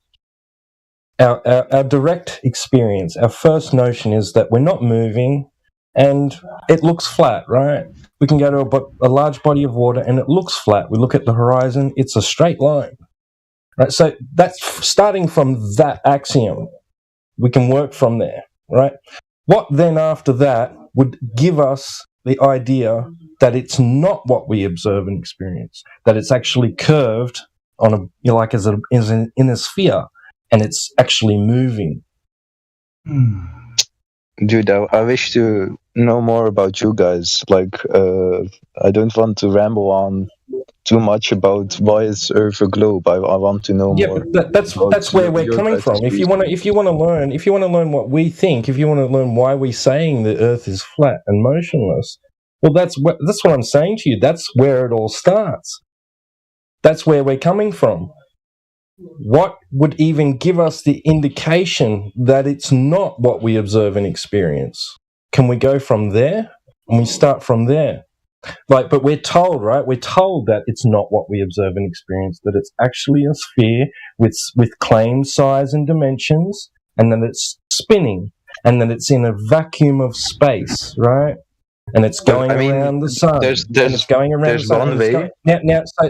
our direct experience, our first notion is that we're not moving, and it looks flat, right? We can go to a large body of water and it looks flat. We look at the horizon; it's a straight line. Right, so that's starting from that axiom. We can work from there, right? What then after that would give us the idea that it's not what we observe and experience, that it's actually curved on in a sphere, and it's actually moving. Dude, I wish to know more about you guys. Like, I don't want to ramble on too much about why is Earth a globe. I want to know more. But that's where we're coming from. If you want to learn what we think, if you want to learn why we're saying the Earth is flat and motionless, well, that's what I'm saying to you. That's where it all starts. That's where we're coming from. What would even give us the indication that it's not what we observe and experience? Can we go from there? And we start from there. But we're told, right? We're told that it's not what we observe and experience, that it's actually a sphere with claimed size and dimensions, and that it's spinning, and that it's in a vacuum of space, right? And it's going around the sun. It's going around the sun. One way.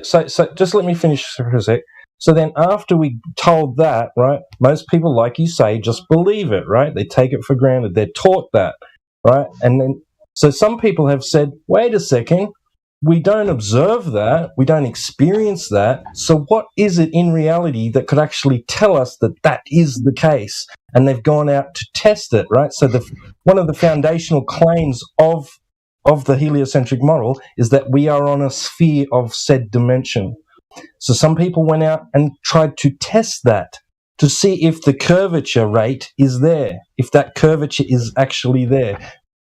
So just let me finish for a sec. So then after we told that, right, most people, like you say, just believe it, right? They take it for granted. They're taught that, right? And then so some people have said, wait a second, we don't observe that, we don't experience that, so what is it in reality that could actually tell us that that is the case? And they've gone out to test it, right? So one of the foundational claims of the heliocentric model is that we are on a sphere of said dimension. So some people went out and tried to test that to see if the curvature rate is there, if that curvature is actually there,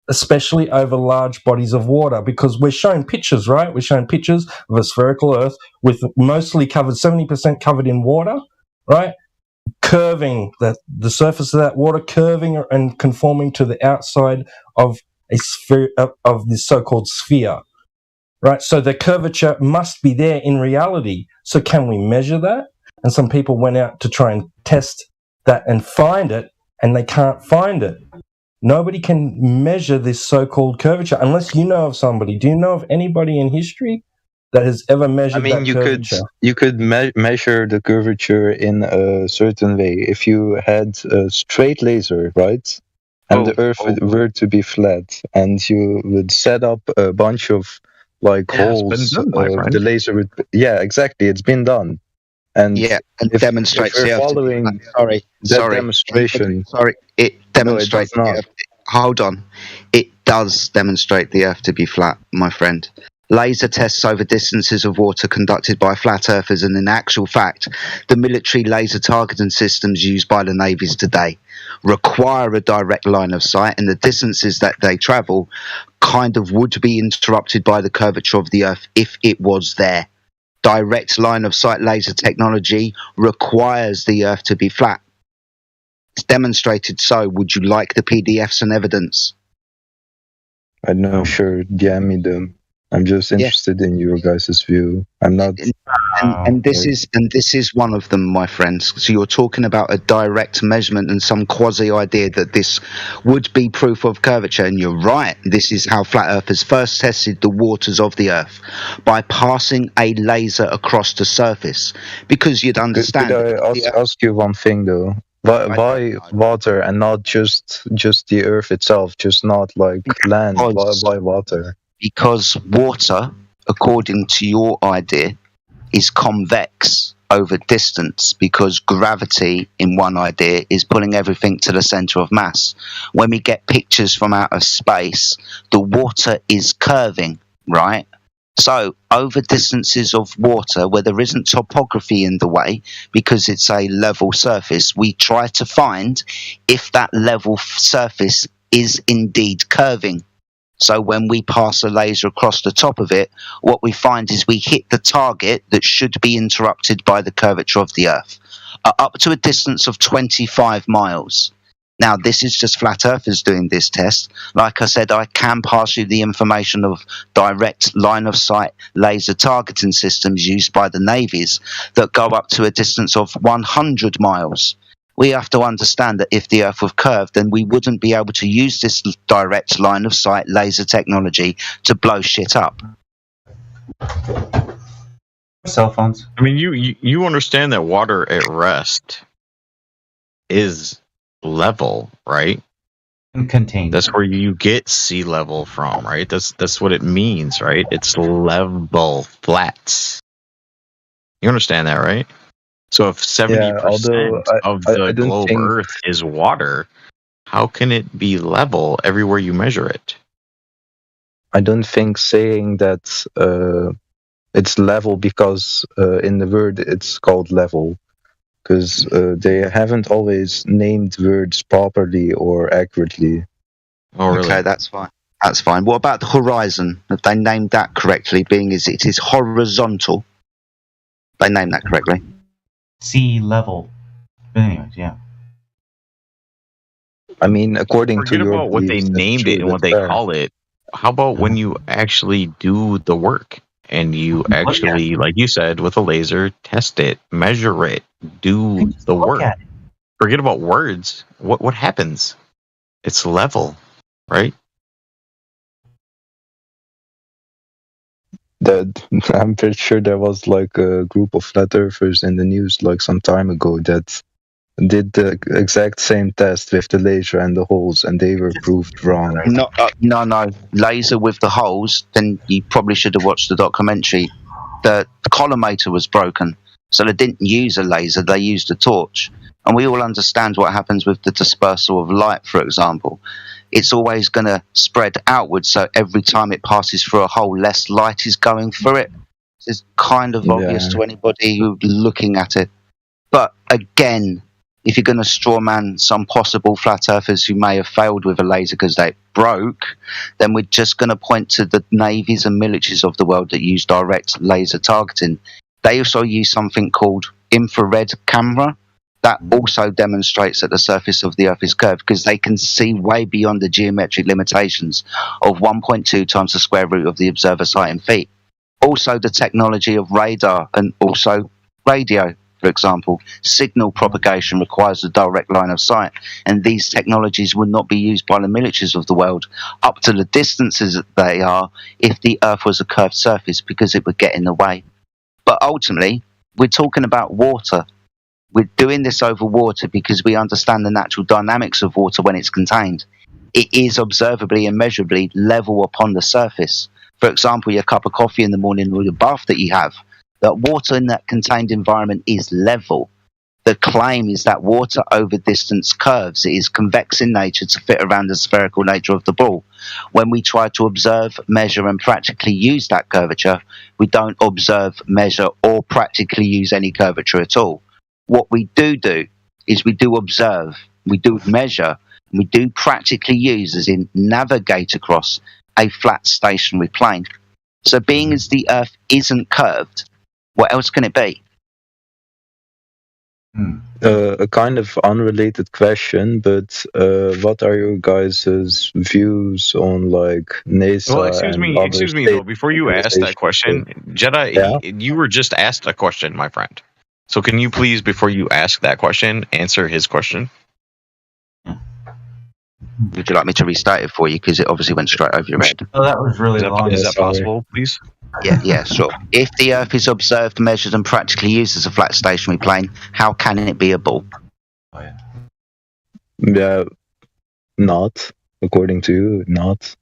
especially over large bodies of water, because we're shown pictures, right? We're shown pictures of a spherical Earth with mostly covered, 70% covered in water, right? Curving, the surface of that water curving and conforming to the outside of a sphere, of this so-called sphere, right? So the curvature must be there in reality. So can we measure that? And some people went out to try and test that and find it, and they can't find it. Nobody can measure this so-called curvature unless you know of somebody. Do you know of anybody in history that has ever measured that curvature? You could measure the curvature in a certain way. If you had a straight laser, right, and the Earth were to be flat, and you would set up a bunch of holes, the laser would. Yeah, exactly. It's been done. And it demonstrates if following demonstration. It demonstrates. Hold on, it does demonstrate the Earth to be flat, my friend. Laser tests over distances of water conducted by flat earthers, and in actual fact, the military laser targeting systems used by the navies today require a direct line of sight, and the distances that they travel kind of would be interrupted by the curvature of the Earth if it was there. Direct line of sight laser technology requires the Earth to be flat. It's demonstrated so. Would you like the PDFs and evidence? I know, sure. DM me them. I'm just interested in your guys' view. I'm not. And this is one of them, my friends. So you're talking about a direct measurement and some quasi idea that this would be proof of curvature, and you're right. This is how flat earthers first tested the waters of the Earth, by passing a laser across the surface. Because you'd understand. Could I ask you one thing though? Why water and not just the Earth itself? Just not like land. Why water? Because water, according to your idea, is convex over distance, because gravity, in one idea, is pulling everything to the center of mass. When we get pictures from outer space, the water is curving, right? So over distances of water where there isn't topography in the way, because it's a level surface, we try to find if that level surface is indeed curving. So when we pass a laser across the top of it, what we find is we hit the target that should be interrupted by the curvature of the Earth, up to a distance of 25 miles. Now, this is just flat earthers doing this test. Like I said, I can pass you the information of direct line-of-sight laser targeting systems used by the navies that go up to a distance of 100 miles. We have to understand that if the Earth was curved, then we wouldn't be able to use this direct line-of-sight laser technology to blow shit up. Cell phones. I mean, you understand that water at rest is level, right? And contained. That's where you get sea level from, right? That's what it means, right? It's level, flats. You understand that, right? So if 70% of the globe Earth is water, how can it be level everywhere you measure it? I don't think saying that it's level because in the word it's called level, because they haven't always named words properly or accurately. Oh, really? Okay, that's fine. That's fine. What about the horizon? Have they named that correctly, being as it is horizontal? They named that correctly. Sea level. But anyways, yeah. I mean, according to your about what they named it and what they call it. How about when you actually do the work and you actually, like you said, with a laser, test it, measure it, do the work? Forget about words. What happens? It's level, right? That I'm pretty sure there was like a group of flat earthers in the news like some time ago that did the exact same test with the laser and the holes, and they were proved wrong. No. Laser with the holes, then you probably should have watched the documentary. The collimator was broken, so they didn't use a laser, they used a torch. And we all understand what happens with the dispersal of light, for example. It's always going to spread outwards, so every time it passes through a hole, less light is going through it. It's kind of obvious to anybody who's looking at it. But again, if you're going to strawman some possible flat earthers who may have failed with a laser because they broke, then we're just going to point to the navies and militaries of the world that use direct laser targeting. They also use something called infrared camera. That also demonstrates that the surface of the Earth is curved, because they can see way beyond the geometric limitations of 1.2 times the square root of the observer's height in feet. Also, the technology of radar and also radio, for example, signal propagation requires a direct line of sight, and these technologies would not be used by the militaries of the world up to the distances that they are if the Earth was a curved surface, because it would get in the way. But ultimately, we're talking about water. We're doing this over water because we understand the natural dynamics of water when it's contained. It is observably and measurably level upon the surface. For example, your cup of coffee in the morning or your bath that you have, that water in that contained environment is level. The claim is that water over distance curves. It is convex in nature to fit around the spherical nature of the ball. When we try to observe, measure, and practically use that curvature, we don't observe, measure, or practically use any curvature at all. What we do is we do observe, we do measure, and we do practically use, as in navigate across, a flat stationary plane. So being as the Earth isn't curved, what else can it be? A kind of unrelated question, but what are your guys' views on like NASA? Well, excuse me though. Before you ask that question, Jedi, you were just asked a question, my friend. So can you please, before you ask that question, answer his question? Would you like me to restart it for you? Because it obviously went straight over your head. Oh, that was really long. Is that possible, please? Yeah, sure. If the Earth is observed, measured, and practically used as a flat stationary plane, how can it be a ball? Yeah, not. According to you, not.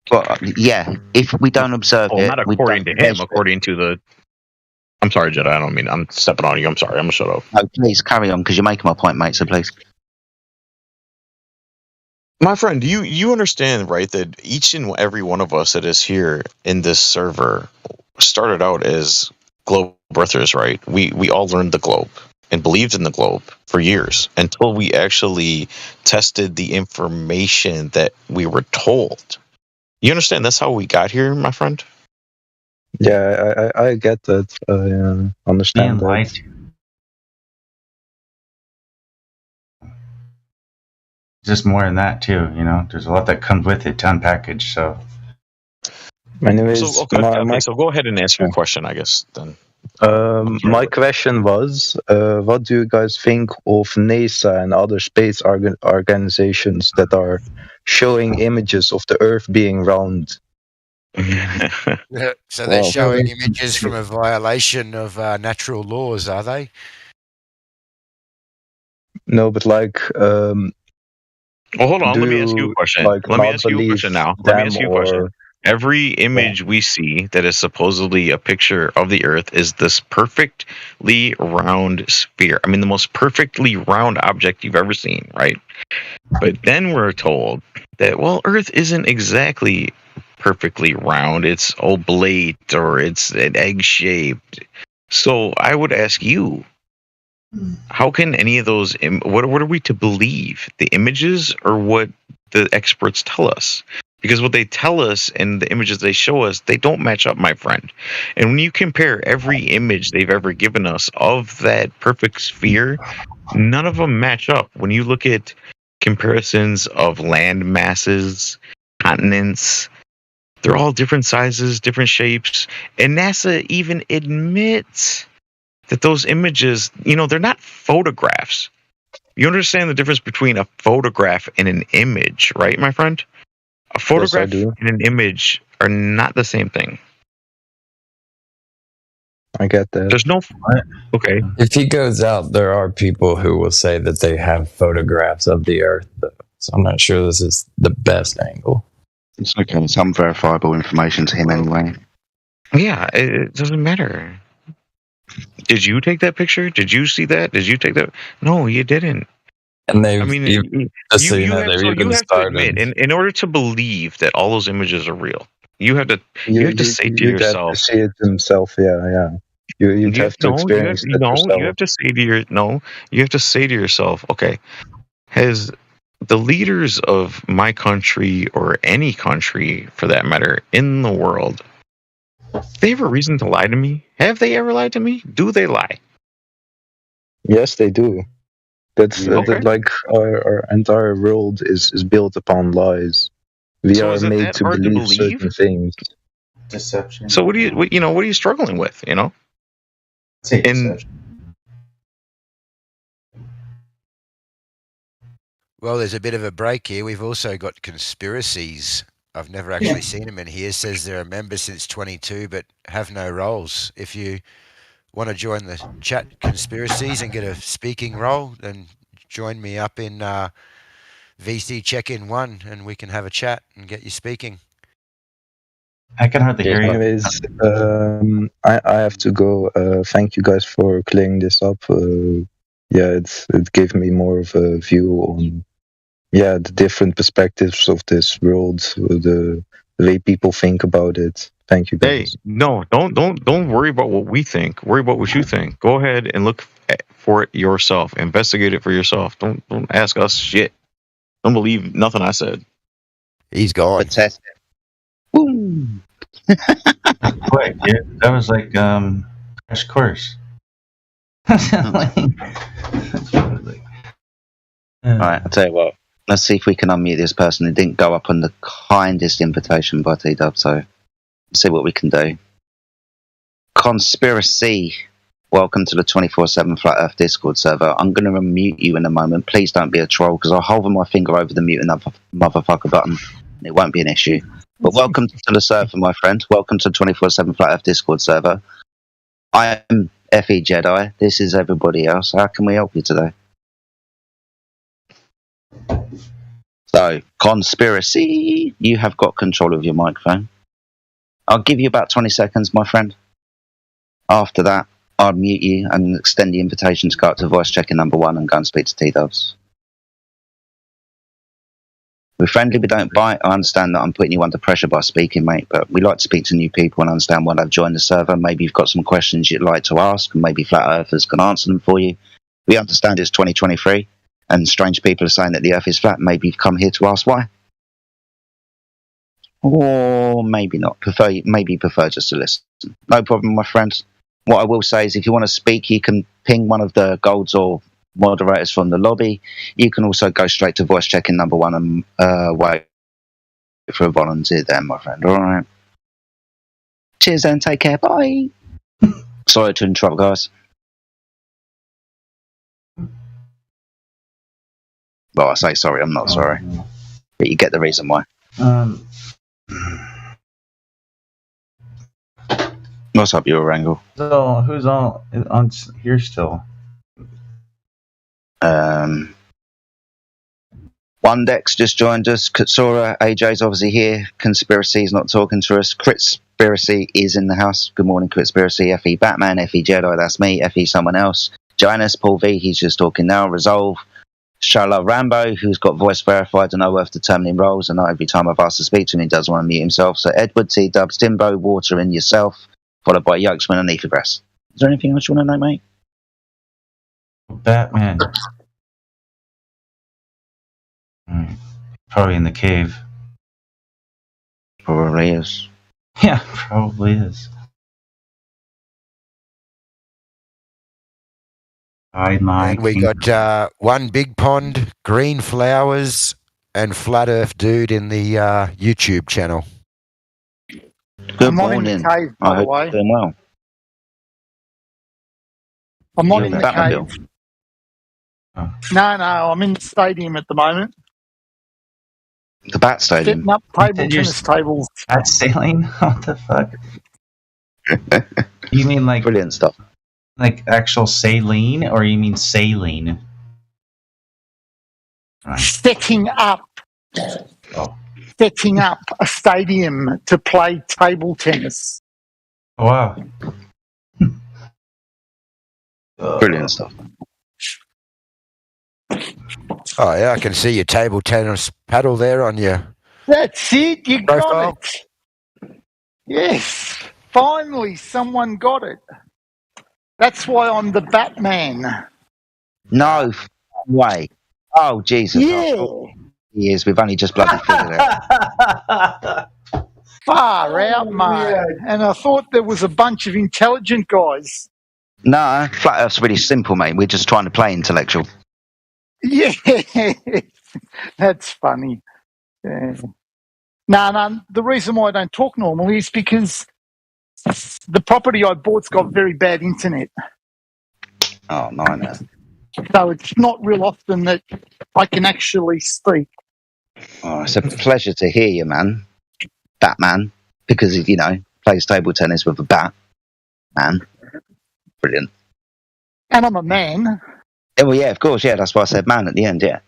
Well, yeah, if we don't observe it... Not according to him, according to the... I'm sorry, Jedi. I don't mean I'm stepping on you. I'm sorry. I'm gonna shut up. No, please carry on because you're making my point, mate. So please. My friend, you understand, right, that each and every one of us that is here in this server started out as globe birthers, right? We all learned the globe and believed in the globe for years until we actually tested the information that we were told. You understand that's how we got here, my friend? Yeah, I get that. I understand that. Light. Just more than that too, you know. There's a lot that comes with it to unpackage. So, anyways, so go ahead and answer your question, I guess. Then, my question was, what do you guys think of NASA and other space organizations that are showing images of the Earth being round? So they're showing images from a violation of natural laws, are they? No, but like. Well, hold on. Let me ask you a question. Let me ask you a question now. Let me ask you a question. Every image we see that is supposedly a picture of the Earth is this perfectly round sphere. I mean, the most perfectly round object you've ever seen, right? But then we're told that, well, Earth isn't exactly perfectly round. It's oblate or it's an egg-shaped. So I would ask you, how can any of those, what are we to believe? The images or what the experts tell us? Because what they tell us and the images they show us, they don't match up, my friend. And when you compare every image they've ever given us of that perfect sphere, none of them match up. When you look at comparisons of land masses, continents, they're all different sizes, different shapes. And NASA even admits that those images, you know, they're not photographs. You understand the difference between a photograph and an image, right, my friend? A photograph and an image are not the same thing. I get that. There's no... Okay. If he goes out, there are people who will say that they have photographs of the Earth, though. So I'm not sure this is the best angle. It's okay. Some verifiable information to him anyway. Yeah, it doesn't matter. Did you take that picture? Did you see that? Did you take that? No, you didn't. And they, I mean, you have to admit, in order to believe that all those images are real, you have to say to yourself, have to see it himself. Yeah. You have to experience it yourself. You have to say to yourself, okay, has the leaders of my country or any country for that matter in the world, they have a reason to lie to me? Have they ever lied to me? Do they lie? Yes, they do. That's like our entire world is built upon lies. We are made to believe certain things. Deception. So what are you struggling with? You know. Well, there's a bit of a break here. We've also got conspiracies. I've never actually seen them in here. It says they're a member since 22, but have no roles. If you want to join the chat conspiracies and get a speaking role, then join me up in VC Check-in 1 and we can have a chat and get you speaking. I can hardly hear you. Anyways, I have to go. Thank you guys for clearing this up. It gave me more of a view on the different perspectives of this world, the way people think about it. Thank you guys. Hey, no, don't worry about what we think. Worry about what you think. Go ahead and look for it yourself. Investigate it for yourself. Don't ask us shit. Don't believe nothing I said. He's gone. Test it. Woo! Quick, dude. That was like crash course. Alright, I'll tell you what. Let's see if we can unmute this person. It didn't go up on the kindest invitation by T-Dub, so see what we can do. Conspiracy. Welcome to the 24/7 Flat Earth Discord server. I'm going to unmute you in a moment. Please don't be a troll, because I'll hover my finger over the mute and motherfucker button, and it won't be an issue. But welcome to the server, my friend. Welcome to 24/7 Flat Earth Discord server. I am FE Jedi. This is everybody else. How can we help you today? So, conspiracy. You have got control of your microphone. I'll give you about 20 seconds, my friend. After that, I'd mute you and extend the invitation to go up to voice check-in number 1 and go and speak to T-Dubs. We're friendly, we don't bite. I understand that I'm putting you under pressure by speaking, mate, but we like to speak to new people and understand why they've joined the server. Maybe you've got some questions you'd like to ask, and maybe Flat Earthers can answer them for you. We understand it's 2023, and strange people are saying that the Earth is flat. Maybe you've come here to ask why. Or maybe not. Maybe prefer just to listen. No problem, my friends. What I will say is if you want to speak, you can ping one of the golds or moderators from the lobby. You can also go straight to voice check-in number 1 and wait for a volunteer there, my friend. All right. Cheers then. Take care. Bye. Sorry to interrupt, guys. Well, I say sorry. I'm not sorry. But you get the reason why. What's up, your Wrangle? So, who's on here still? Ondex just joined us. Katsura, AJ's obviously here. Conspiracy's not talking to us. Critspiracy is in the house. Good morning, Critspiracy. FE Batman, FE Jedi, that's me. FE someone else. Joannis, Paul V, he's just talking now. Resolve. Shala Rambo, who's got voice verified and no worth determining roles, and not every time I've asked to speak to him, he does want to mute himself. So Edward, T-Dubs, Timbo, Water, and yourself, followed by Yokesman and Ethergrass. Is there anything else you want to know, mate? Batman. Probably in the cave. Probably is. Yeah, probably is. And we got one big pond, green flowers, and Flat Earth Dude in the YouTube channel. Good morning. I hope you're doing well. I'm not in the cave. No, I'm in the stadium at the moment. The Bat Stadium? Setting up table tennis tables. Bat sailing? What the fuck? You mean like... Brilliant stuff. Like actual saline, or you mean saline? Right. Setting up a stadium to play table tennis. Oh, wow. Brilliant stuff. Oh, yeah, I can see your table tennis paddle there on your... That's it, you profile. got it. Yes, finally someone got it. That's why I'm the Batman. No way. Oh, Jesus. Yeah. Years, we've only just bloody figured it out. Far out, mate. And I thought there was a bunch of intelligent guys. No, Flat Earth's really simple, mate. We're just trying to play intellectual. Yeah, that's funny. Yeah. No, the reason why I don't talk normally is because the property I bought's got very bad internet. Oh, no. So it's not real often that I can actually speak. Oh, it's a pleasure to hear you, man. Batman, because he, plays table tennis with a bat. Man. Brilliant. And I'm a man. Yeah, well, yeah, of course, yeah. That's why I said man at the end, yeah.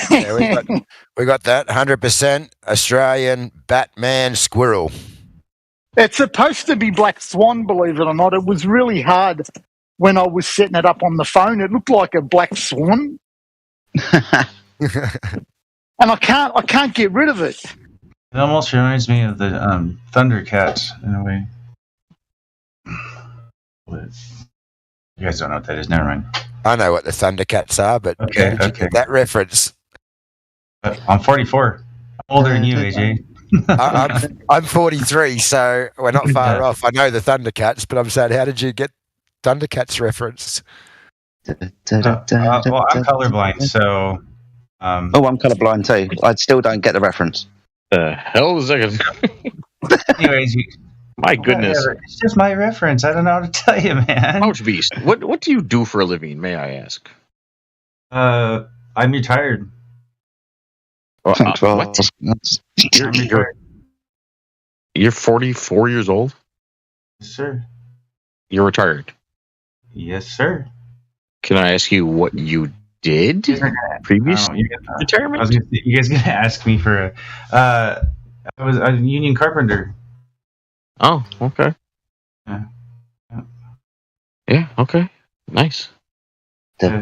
Yeah, we got that 100% Australian Batman squirrel. It's supposed to be Black Swan, believe it or not. It was really hard when I was setting it up on the phone. It looked like a black swan. And I can't get rid of it. It almost reminds me of the Thundercats in a way. You guys don't know what that is, never mind. I know what the Thundercats are, but okay. Get that reference. I'm 44. I'm older than you, AJ. I'm 43, so we're not far off. I know the Thundercats, but I'm saying, how did you get Thundercats reference? Well, I'm colorblind, so... I'm colorblind too. I still don't get the reference. The hell is that? Anyways, my goodness. Whatever. It's just my reference. I don't know how to tell you, man. Ouch beast. What do you do for a living, may I ask? I'm retired. What? You're 44 years old? Yes, sir. You're retired? Yes, sir. Can I ask you what you did previous retirement? You guys gonna ask me for I was a union carpenter. Oh, okay. Yeah. Yeah. Okay. Nice. Sorry,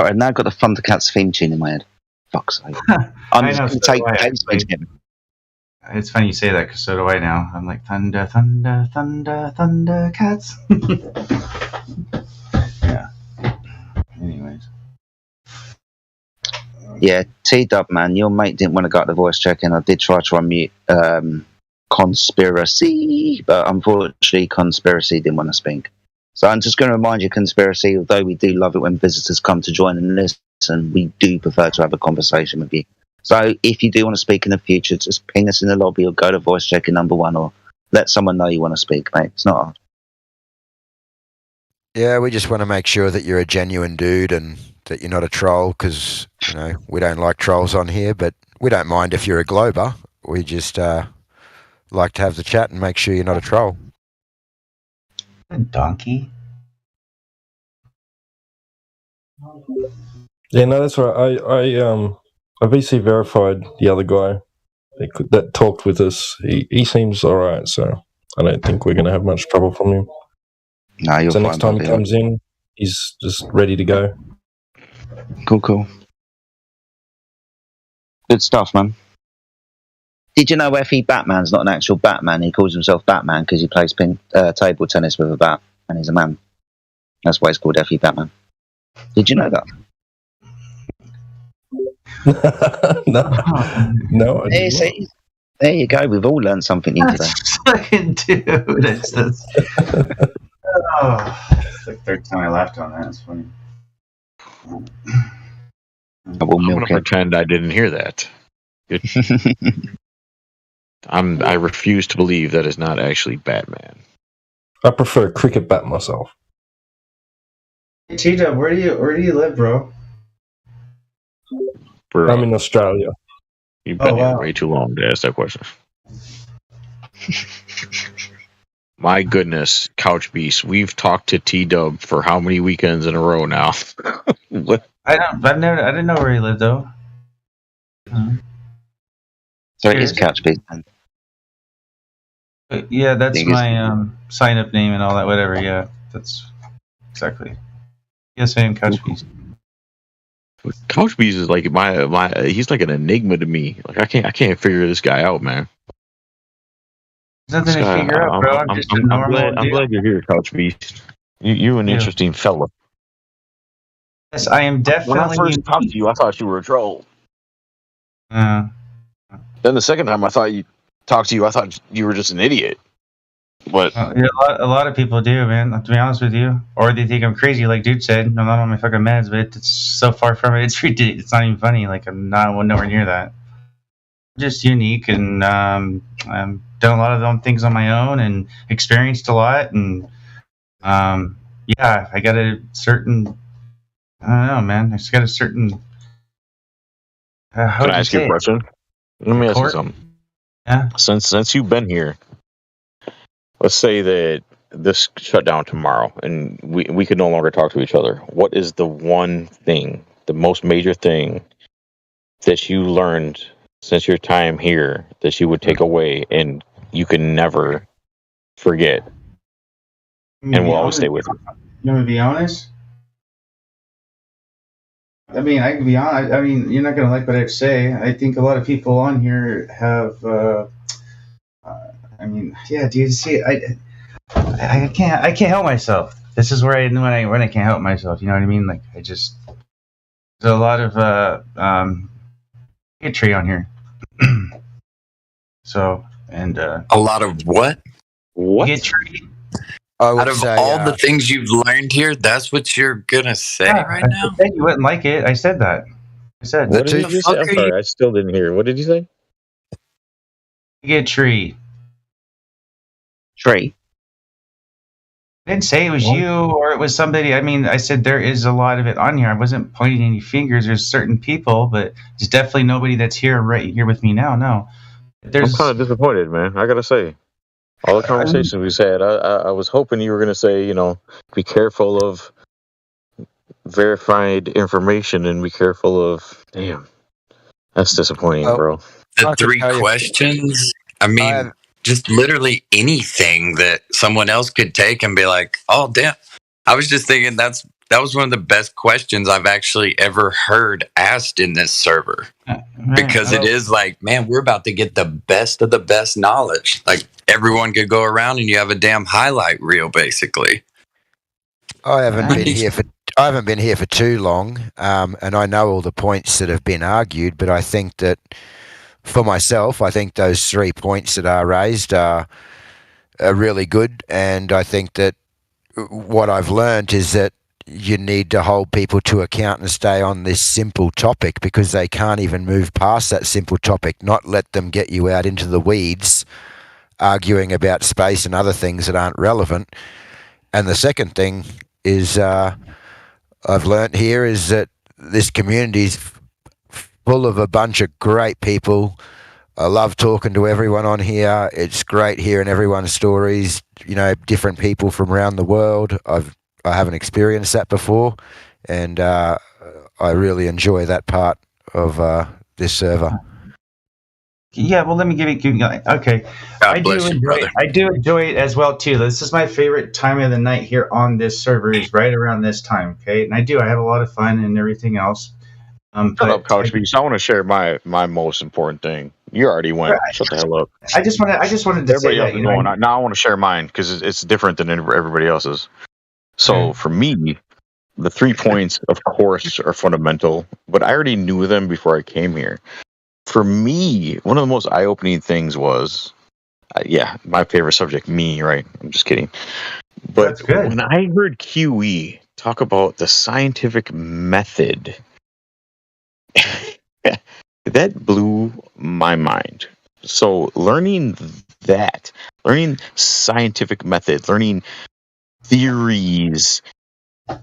I've now got the Thundercats theme tune in my head. Fuck's sake. I'm just going to take basement. It's funny you say that because so do I now. I'm like thunder, thunder, thunder, thunder cats. Yeah. Anyways. Yeah, T-Dub, man, your mate didn't want to go up the voice check, and I did try to unmute Conspiracy, but unfortunately Conspiracy didn't want to speak. So I'm just going to remind you, Conspiracy, although we do love it when visitors come to join and listen, we do prefer to have a conversation with you. So if you do want to speak in the future, just ping us in the lobby or go to voice checking number 1 or let someone know you want to speak, mate. It's not hard. Yeah, we just want to make sure that you're a genuine dude and that you're not a troll because, you know, we don't like trolls on here, but we don't mind if you're a glober. We just like to have the chat and make sure you're not a troll. A donkey? Yeah, no, that's right. I VC verified the other guy that talked with us. He seems all right, so I don't think we're going to have much trouble from him. No, you're so fine. Next time he comes in, he's just ready to go. Cool. Good stuff, man. Did you know Effie Batman's not an actual Batman? He calls himself Batman because he plays table tennis with a bat, and he's a man. That's why he's called Effie Batman. Did you know that? No. There you go. We've all learned something new today. Fucking dude. It's the third time I laughed on that. It's funny. I'm going to pretend I didn't hear that. Good. I refuse to believe that is not actually Batman. I prefer Cricket Bat myself. Hey, Cheetah, where do you live, bro? I'm in Australia. You've been here way too long to ask that question. My goodness, Couch Beast, we've talked to T-Dub for how many weekends in a row now? What? I didn't know where he lived though. So it is Couch Beast. Yeah, that's my sign up name and all that. Whatever. Yeah, that's exactly. Yes, I am Couch Beast. Couch Beast is like my. He's like an enigma to me. Like I can't figure this guy out, man. There's nothing to figure out, bro. I'm just a normal dude. I'm glad you're here, Couch Beast. You're an interesting fella. Yes, I am definitely. When I first talked to you, I thought you were a troll. Then the second time I thought you talked to you, I thought you were just an idiot. But yeah, a lot of people do, man. To be honest with you, or they think I'm crazy, like Dude said. I'm not on my fucking meds, but it's so far from it. It's ridiculous. It's not even funny. Like I'm nowhere near that. I'm just unique, and I've done a lot of them things on my own, and experienced a lot, and yeah, I got a certain. I don't know, man. I just got a certain. Can I ask you a question? Let me ask you something. Yeah. Since you've been here, let's say that this shut down tomorrow, and we could no longer talk to each other. What is the one thing, the most major thing, that you learned since your time here that you would take away and you can never forget, and will always stay with you? You want me to be honest? I mean, I can be honest. I mean, you're not going to like what I say. I think a lot of people on here have. I mean, yeah, dude. See, I can't help myself. This is where I when I can't help myself. You know what I mean? Like I just there's a lot of bigotry on here. So and a lot of what? Bigotry. Out of all the things you've learned here, that's what you're gonna say right now? I said you wouldn't like it. I said that. I said. What did you say? I'm sorry, I still didn't hear. What did you say? Bigotry. Tree. I didn't say it was you or it was somebody. I mean, I said there is a lot of it on here. I wasn't pointing any fingers. There's certain people, but there's definitely nobody that's here right here with me now. No. I'm kind of disappointed, man. I gotta say. All the conversations we've had, I was hoping you were going to say, you know, be careful of verified information and be careful of. Damn, that's disappointing, bro. The three questions. I mean, just literally anything that someone else could take and be like, oh damn. I was just thinking that was one of the best questions I've actually ever heard asked in this server. Because it is like, man, we're about to get the best of the best knowledge. Like everyone could go around and you have a damn highlight reel basically. I haven't been here for too long, and I know all the points that have been argued, but I think that for myself, I think those 3 points that are raised are really good, and I think that what I've learned is that you need to hold people to account and stay on this simple topic because they can't even move past that simple topic, not let them get you out into the weeds arguing about space and other things that aren't relevant. And the second thing is I've learnt here is that this community is full of a bunch of great people. I love talking to everyone on here. It's great hearing everyone's stories, different people from around the world. I haven't experienced that before, and I really enjoy that part of this server. Yeah, well, let me give you. Okay, I do enjoy it as well too. This is my favorite time of the night here on this server. Is right around this time. Okay, and I have a lot of fun and everything else. Shut up, Couch Beast. I want to share my most important thing. You already went. Shut the hell up. I just wanted to say that. Now I want to share mine because it's different than everybody else's. So for me, the 3 points, of course, are fundamental, but I already knew them before I came here. For me, one of the most eye-opening things was, my favorite subject, me, right? I'm just kidding. But when I heard QE talk about the scientific method, that blew my mind. So learning scientific method, learning theories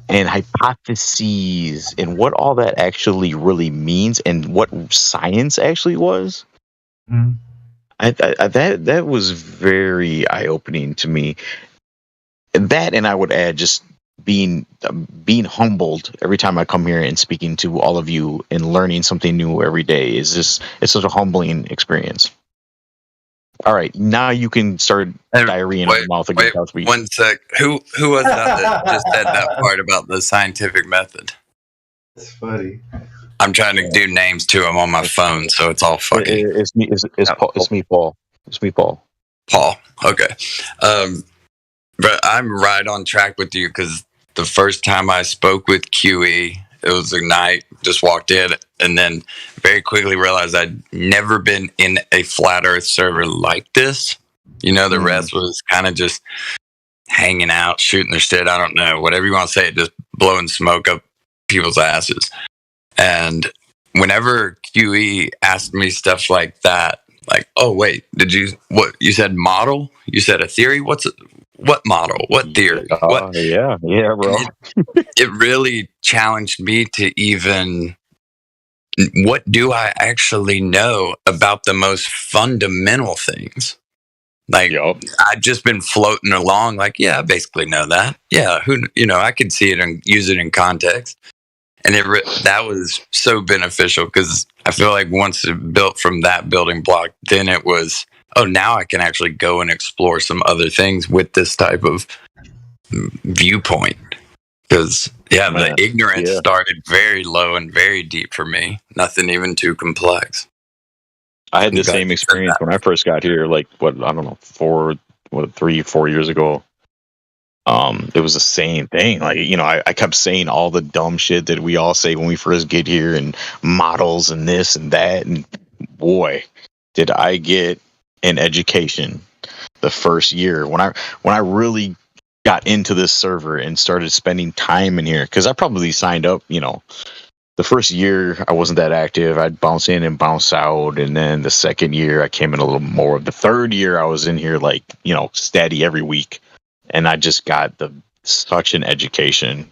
and hypotheses and what all that actually really means and what science actually was. That was very eye-opening to me. That, and I would add just being humbled every time I come here and speaking to all of you and learning something new every day it's such a humbling experience. All right, now you can start diarrhea in your mouth again. 1 sec. Who was that just said that part about the scientific method? That's funny. I'm trying to do names to him on my phone, so it's all fucking. It's me, Paul. It's me, Paul. Paul. Okay. But I'm right on track with you because the first time I spoke with QE, it was a night, just walked in, and then very quickly realized I'd never been in a flat Earth server like this. The rest was kind of just hanging out, shooting their shit. I don't know, whatever you want to say, just blowing smoke up people's asses. And whenever QE asked me stuff like that, like, oh, wait, you said model? You said a theory? What model? What theory? Yeah, bro. It really challenged me to even, what do I actually know about the most fundamental things? Like, I've just been floating along like, I basically know that. Yeah, I could see it and use it in context. And that was so beneficial because I feel like once it built from that building block, then it was, now I can actually go and explore some other things with this type of viewpoint. Because, the ignorance started very low and very deep for me. Nothing even too complex. I had the same experience when I first got here, like, 3, 4 years ago. It was the same thing. Like, I kept saying all the dumb shit that we all say when we first get here and models and this and that. And boy, did I get an education the first year when I really got into this server and started spending time in here. Cause I probably signed up, the first year I wasn't that active. I'd bounce in and bounce out. And then the second year I came in a little more. The third year I was in here like, steady every week. And I just got such an education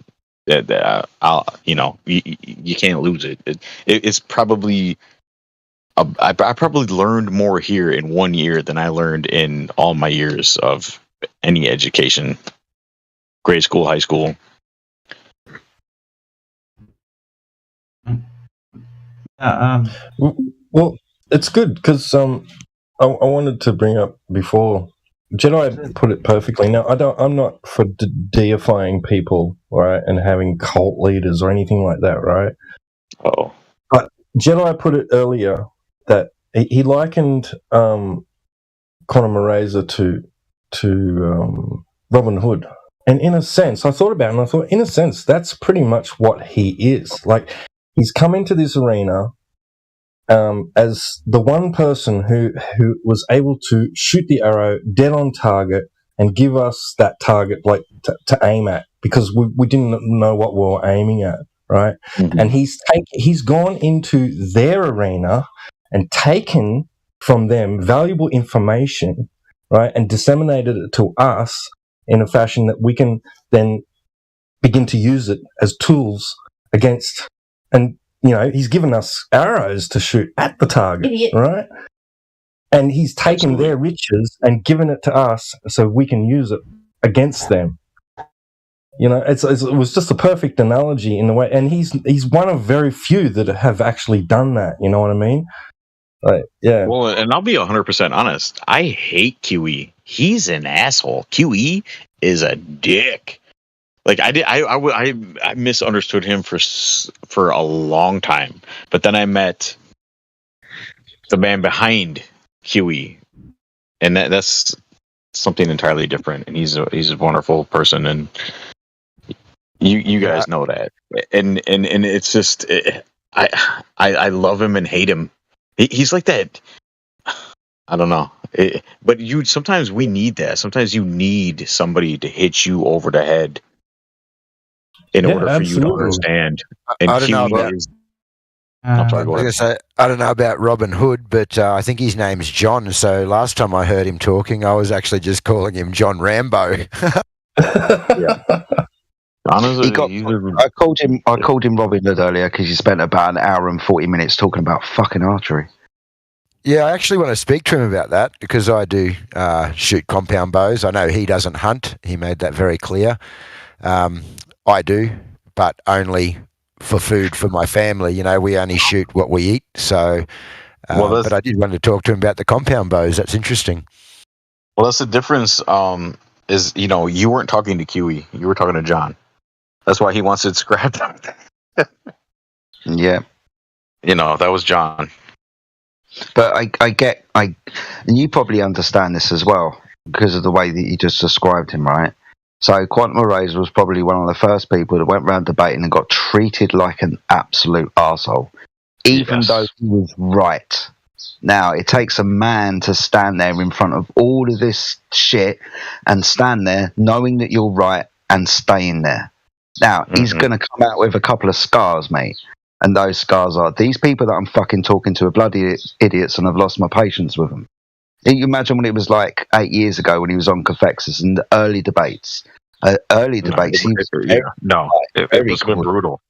that you can't lose it. It's probably I probably learned more here in 1 year than I learned in all my years of any education, grade school, high school. Well, it's good because I wanted to bring up before Jedi put it perfectly. Now, I'm not for deifying people, right, and having cult leaders or anything like that, right? Oh, but Jedi put it earlier that he likened Conor Murayza to Robin Hood, and in a sense, I thought about it, and I thought, in a sense, that's pretty much what he is. Like, he's come into this arena as the one person who was able to shoot the arrow dead on target and give us that target, like to aim at, because we didn't know what we were aiming at, right? Mm-hmm. And he's gone into their arena and taken from them valuable information, right, and disseminated it to us in a fashion that we can then begin to use it as tools against. And he's given us arrows to shoot at the target, right? And he's taken their riches and given it to us so we can use it against them. It was just a perfect analogy in a way. And he's one of very few that have actually done that. You know what I mean? Yeah. Well, and I'll be 100% honest. I hate QE. He's an asshole. QE is a dick. Like I misunderstood him for a long time, but then I met the man behind QE, and that's something entirely different. And he's a wonderful person, and you guys know that. And it's just I love him and hate him. He's like that. I don't know, but sometimes we need that. Sometimes you need somebody to hit you over the head in order for you to understand. And I don't know about. I don't know about Robin Hood, but I think his name's John. So last time I heard him talking, I was actually just calling him John Rambo. Yeah. I called him Robin Hood earlier because he spent about an hour and 40 minutes talking about fucking archery. Yeah, I actually want to speak to him about that because I do shoot compound bows. I know he doesn't hunt. He made that very clear. I do, but only for food for my family. We only shoot what we eat. So, but I did want to talk to him about the compound bows. That's interesting. Well, that's the difference. Is you weren't talking to QE. You were talking to John. That's why he wants it scrapped. Yeah. That was John. But and you probably understand this as well because of the way that you just described him, right? So Quantum Arrays was probably one of the first people that went around debating and got treated like an absolute arsehole, even though he was right. Now, it takes a man to stand there in front of all of this shit and stand there knowing that you're right and staying there. Now, he's going to come out with a couple of scars, mate. And those scars are, these people that I'm fucking talking to are bloody idiots and I've lost my patience with them. Can you imagine when it was like 8 years ago when he was on Cofexis in the early debates? He was it was brutal.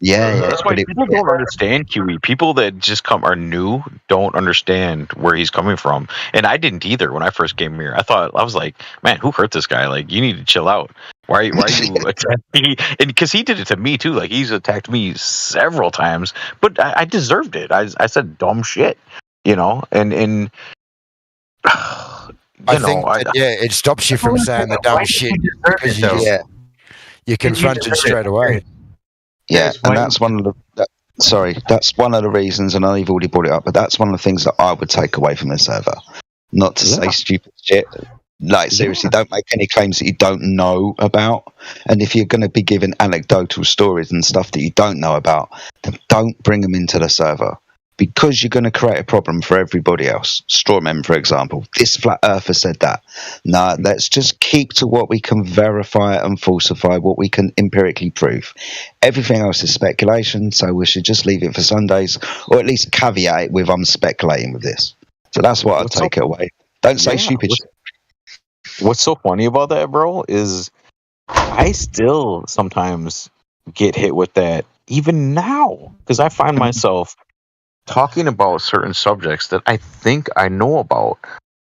Yeah, that's why people don't understand QE. People that are new don't understand where he's coming from, and I didn't either when I first came here. I was like, man, who hurt this guy? Like, you need to chill out. Why are you attacking me? And because he did it to me too. Like, he's attacked me several times, but I deserved it. I said dumb shit, and. I think it stops you from saying the dumb shit because you confront it straight away. Yeah, and that's one of that's one of the reasons, and I've already brought it up, but that's one of the things that I would take away from the server. Not to say stupid shit. Like, seriously, don't make any claims that you don't know about. And if you're going to be giving anecdotal stories and stuff that you don't know about, then don't bring them into the server. Because you're going to create a problem for everybody else. Strawman, for example. This flat earther said that. No, let's just keep to what we can verify and falsify, what we can empirically prove. Everything else is speculation, so we should just leave it for Sundays, or at least caveat it with I'm speculating with this. So that's what I'd take it away. Don't say stupid shit. What's so funny about that, bro, is I still sometimes get hit with that, even now, because I find myself talking about certain subjects that I think I know about,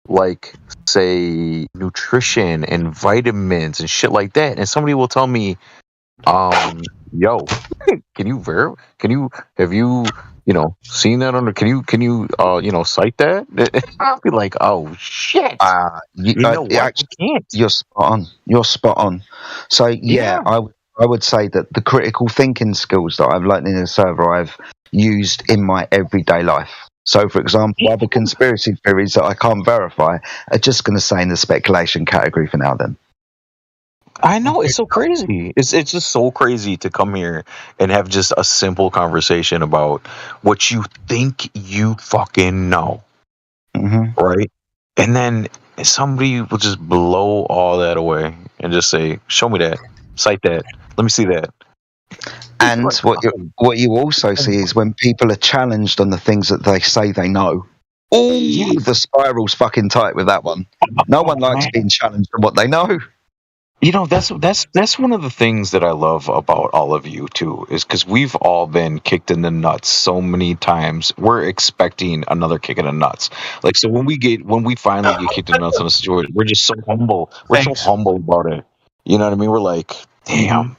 like, say, nutrition and vitamins and shit like that, and somebody will tell me, yo, have you seeing that under, can you cite that? I'll be like, oh shit. You what? actually, I can't. You're spot on. So yeah, I would say that the critical thinking skills that I've learned in the server, I've used in my everyday life. So, for example, other conspiracy theories that I can't verify are just going to stay in the speculation category for now. Then I know, it's so crazy. It's just so crazy to come here and have just a simple conversation about what you think you fucking know, right? And then somebody will just blow all that away and just say, "Show me that, cite that, let me see that." And what you also see is when people are challenged on the things that they say they know. Oh, the spiral's fucking tight with that one. No one likes being challenged on what they know. That's one of the things that I love about all of you too, is because we've all been kicked in the nuts so many times. We're expecting another kick in the nuts. Like, so when we finally get kicked in the nuts on a situation, we're just so humble. We're so humble about it. You know what I mean? We're like, damn.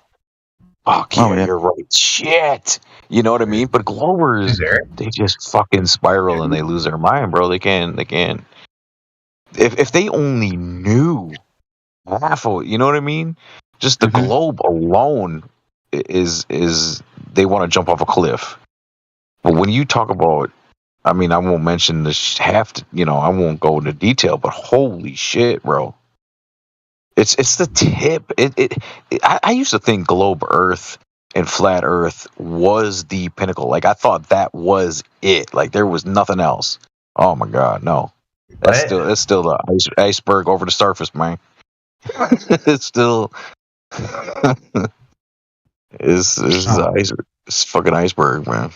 Fuck yeah, you're right. Shit. You know what I mean? But Globers, they just fucking spiral and they lose their mind, bro. They can't. If they only knew half of it, you know what I mean? Just the globe alone is they want to jump off a cliff. But when you talk about, I mean, I won't mention the I won't go into detail, but holy shit, bro. It's the tip. I used to think globe Earth and flat Earth was the pinnacle. Like, I thought that was it. Like, there was nothing else. Oh my god, no. That's still the iceberg over the surface, man. It's still it's fucking iceberg, man.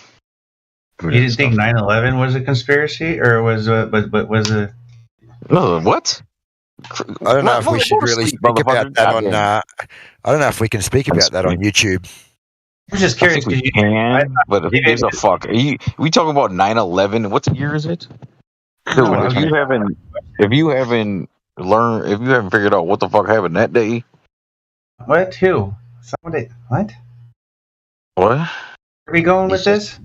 You didn't think 9/11 was a conspiracy, or was it? No, what? I don't know if we should really speak about that on. I don't know if we can speak about that on YouTube. I'm just curious. I think we can, but if there's a fuck. We talking about 9/11? What year is it? Dude, if you haven't figured out what the fuck happened that day. What? Who? Somebody? What? What? Are we going with this?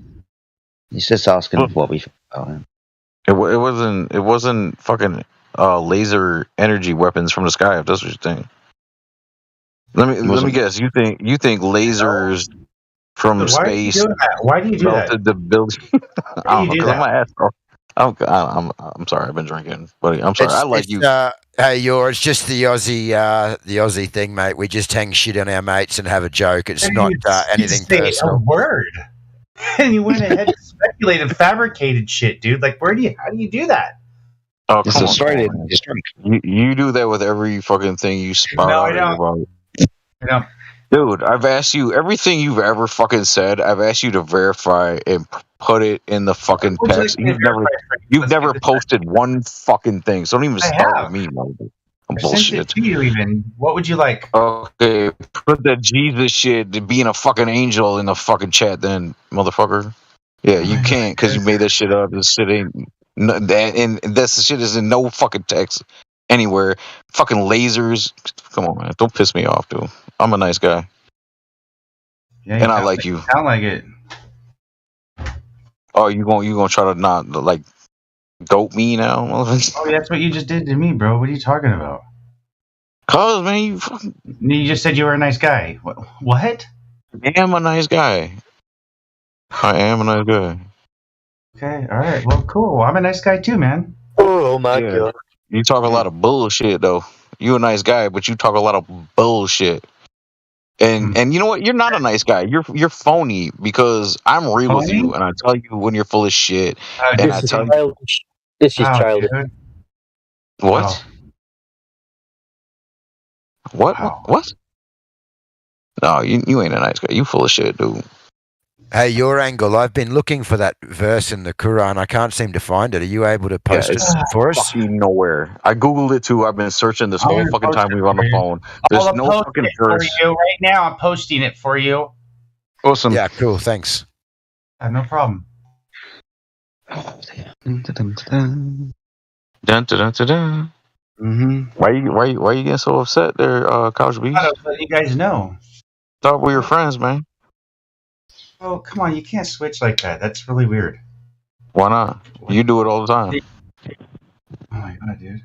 He's just asking what we. It wasn't fucking laser energy weapons from the sky. If that's what you think. Let me guess. You think lasers from space? Why do you do that? The building. I don't know. I'm gonna ask. I'm sorry. I've been drinking, buddy. I'm sorry. I like you. Hey, it's just the Aussie thing, mate. We just hang shit on our mates and have a joke. It's not anything personal. A word, and you went ahead and speculated, fabricated shit, dude. Like, how do you do that? Oh, come on. You do that with every fucking thing you spout out about. I know. Dude, I've asked you everything you've ever fucking said. I've asked you to verify and put it in the fucking text. You've never posted one fucking thing. So don't even start with me, man. Bullshit. To you even. What would you like? Okay, put the Jesus shit, being a fucking angel in the fucking chat, then, motherfucker. Yeah, you can't because you made that shit up. This shit ain't. And this shit is in no fucking text anywhere. Fucking lasers. Come on, man. Don't piss me off, dude. I'm a nice guy. Yeah, and I like you. Sound like it. Oh, you gonna try to not like dope me now? Oh, that's what you just did to me, bro. What are you talking about? Cause, man, you just said you were a nice guy. What? I am a nice guy. Okay, all right. Well, cool. I'm a nice guy too, man. Oh my god. You talk a lot of bullshit, though. You a nice guy, but you talk a lot of bullshit. And you know what? You're not a nice guy. You're phony because I'm real with you, and I tell you when you're full of shit. And I tell you, this is childish. What? Wow. What? No, you ain't a nice guy. You full of shit, dude. Hey, your angle. I've been looking for that verse in the Quran. I can't seem to find it. Are you able to post it for us? Fucking nowhere. I googled it too. I've been searching this whole fucking time we were on the phone. There's no fucking verse. For you right now. I'm posting it for you. Awesome. Yeah, cool. Thanks. No problem. Dun, dun, dun, dun, dun. Why you getting so upset there, Couch Beast? I don't let you guys know. Thought we were friends, man. Oh, come on. You can't switch like that. That's really weird. Why not? You do it all the time. Oh my god, dude.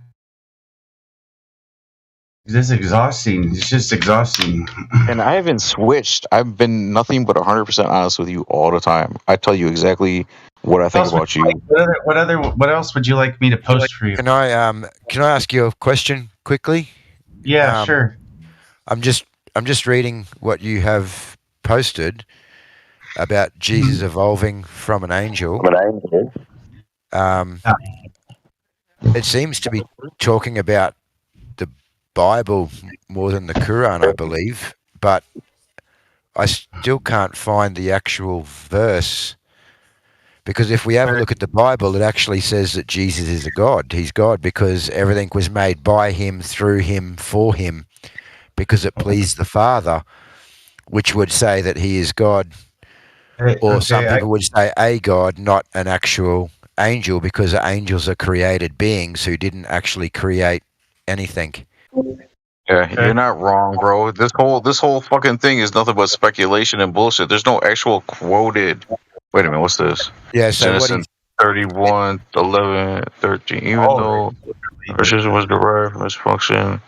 This is exhausting. It's just exhausting. And I haven't switched. I've been nothing but 100% honest with you all the time. I tell you exactly what I think about you. What else would you like me to post for you? Can I ask you a question quickly? Yeah, sure. I'm just reading what you have posted about Jesus evolving from an angel. It seems to be talking about the Bible more than the Quran, I believe, but I still can't find the actual verse, because if we have a look at the Bible, it actually says that Jesus is a God. He's God because everything was made by him, through him, for him, because it pleased the Father, which would say that he is God. Or some people would say a God, not an actual angel, because angels are created beings who didn't actually create anything. Yeah, you're not wrong, bro. This whole fucking thing is nothing but speculation and bullshit. There's no actual quoted. Wait a minute, what's this? Yeah, so Genesis 31, 11, 13. Even though precision was derived from his function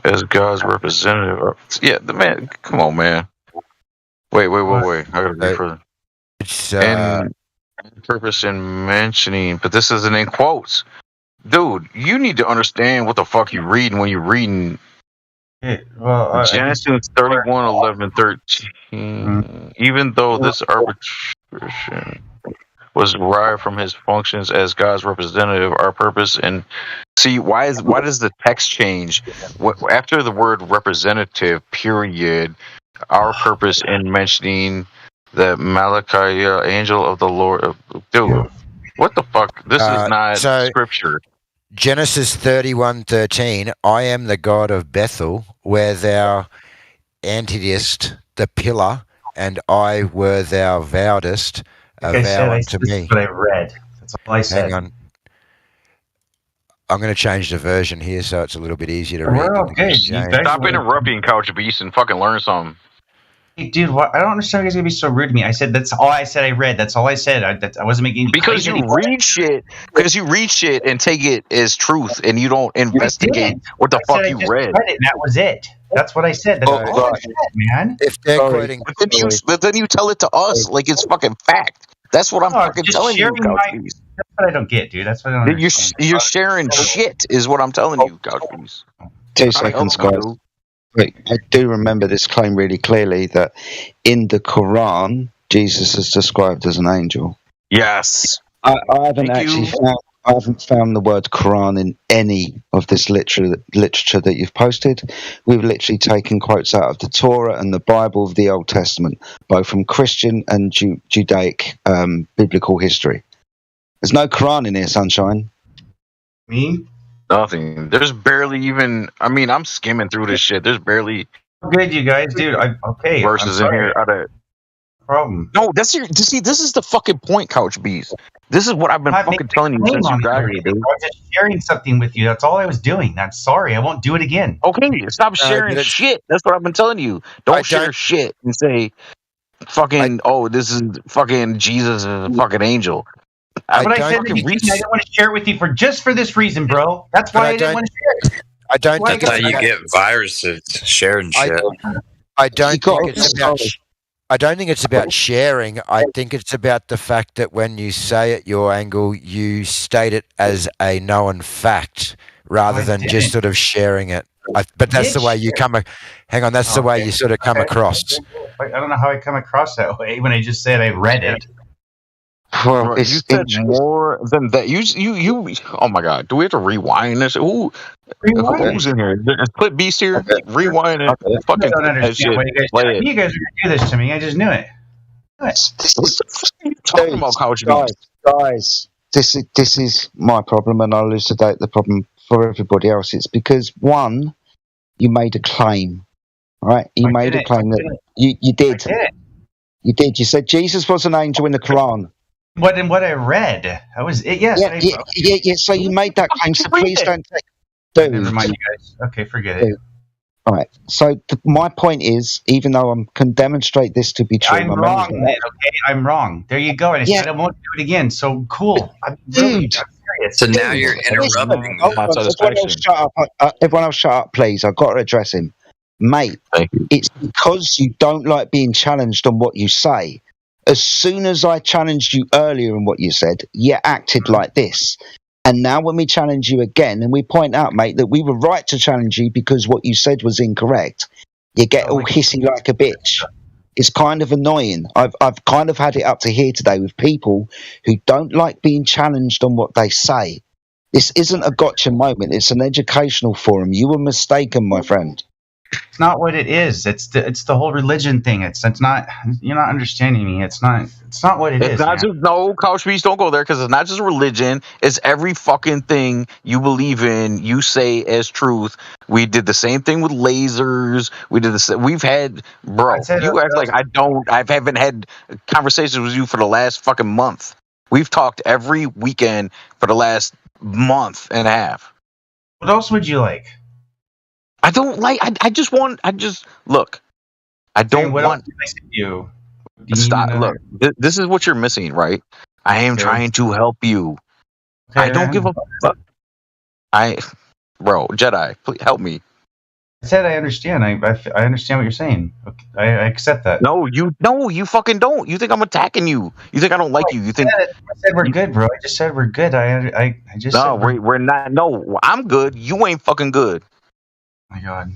as God's representative. Yeah, the man. Come on, man. Wait. I gotta read further. And purpose in mentioning, but this isn't in quotes. Dude, you need to understand what the fuck you're reading when you're reading Genesis 31, 11, 13. Even though this arbitration was derived from his functions as God's representative, our purpose and see why does the text change after the word representative? Period. Our purpose in mentioning the Malachi angel of the Lord. Dude, what the fuck? This is not scripture. Genesis 31:13. I am the God of Bethel, where thou antedest the pillar, and I were thou vowedest a vow unto me. That's what I read. That's all I said. Hang on. I'm going to change the version here so it's a little bit easier to read. Okay. Stop interrupting, Couch Beast, and fucking learn something. Hey, dude, I don't understand why you guys gonna be so rude to me. I said that's all I said. I read. That's all I said. I wasn't making any because you read shit. Because you read shit and take it as truth, and you don't investigate what the fuck you read. And that was it. That's what I said. That's all I said, man. If they're quoting, but then you tell it to us like it's fucking fact. That's what I'm fucking telling you, Couch Beast. That's what I don't get, dude. That's what I don't. You're sharing shit, is what I'm telling you, Couch Beast. 2 seconds, guys. Wait, I do remember this claim really clearly that in the Quran, Jesus is described as an angel. Yes. I haven't I haven't found the word Quran in any of this literature that you've posted. We've literally taken quotes out of the Torah and the Bible of the Old Testament, both from Christian and Judaic biblical history. There's no Quran in here, Sunshine. Me? Nothing. There's barely even. I mean, I'm skimming through this shit. There's barely. Good, you guys, dude. Verses in here. Problem. No, that's your. See, this is the fucking point, Couch Beast. This is what I've been fucking telling you since you got here, dude. I was just sharing something with you. That's all I was doing. I'm sorry. I won't do it again. Okay, stop sharing shit. That's what I've been telling you. Don't share shit and say, fucking. This is fucking Jesus is a fucking angel. I said I didn't want to share it with you for this reason, bro. That's why I didn't want to share it. I don't think that's how you get viruses sharing shit. I don't think it's about sharing. I think it's about the fact that when you say it, your angle, you state it as a known fact rather than just sort of sharing it. But that's the way you come. Hang on, that's the way you sort of come across. I don't know how I come across that way when I just said I read it. Well, you said more than that. You. Oh my God! Do we have to rewind this? Who's in here? Is Clip Beast here? Okay. Rewind it. Fucking I don't understand why you guys are gonna do this to me. I just knew it. What are you talking about, Couch Beast? Guys, this is my problem, and I'll elucidate the problem for everybody else. It's because one, you made a claim, right? You made a claim that you did. You did. You said Jesus was an angel in the Quran. What I read, that was it. Yes. Yeah. So you made that claim. So please don't take. Dude. Never mind, you guys. Okay, forget it. All right. So my point is, even though I can demonstrate this to be true, I'm wrong. Okay, I'm wrong. There you go. And I said I won't do it again. So cool. I'm serious. So now you're interrupting. Everyone else shut up, please. I've got to address him. Mate, it's because you don't like being challenged on what you say. As soon as I challenged you earlier in what you said, you acted like this. And now when we challenge you again, and we point out, mate, that we were right to challenge you because what you said was incorrect, you get all hissy like a bitch. It's kind of annoying. I've kind of had it up to here today with people who don't like being challenged on what they say. This isn't a gotcha moment. It's an educational forum. You were mistaken, my friend. It's not what it is. It's the whole religion thing. It's not. You're not understanding me. It's not what it is. It's not just no couch beast. Don't go there because it's not just religion. It's every fucking thing you believe in. You say as truth. We did the same thing with lasers. We did the. We've had bro. You act like I don't. I haven't had conversations with you for the last fucking month. We've talked every weekend for the last month and a half. What else would you like? I don't like. I just want. Look. I don't want you. Stop. Look. This is what you're missing, right? I am trying to help you. Okay, I don't give a fuck. Bro, Jedi, please help me. I said I understand. I understand what you're saying. Okay, I accept that. No, you fucking don't. You think I'm attacking you? You think I don't like you? You think I said we're good, bro? I just said we're good. I just no, we're not. No, I'm good. You ain't fucking good. My God.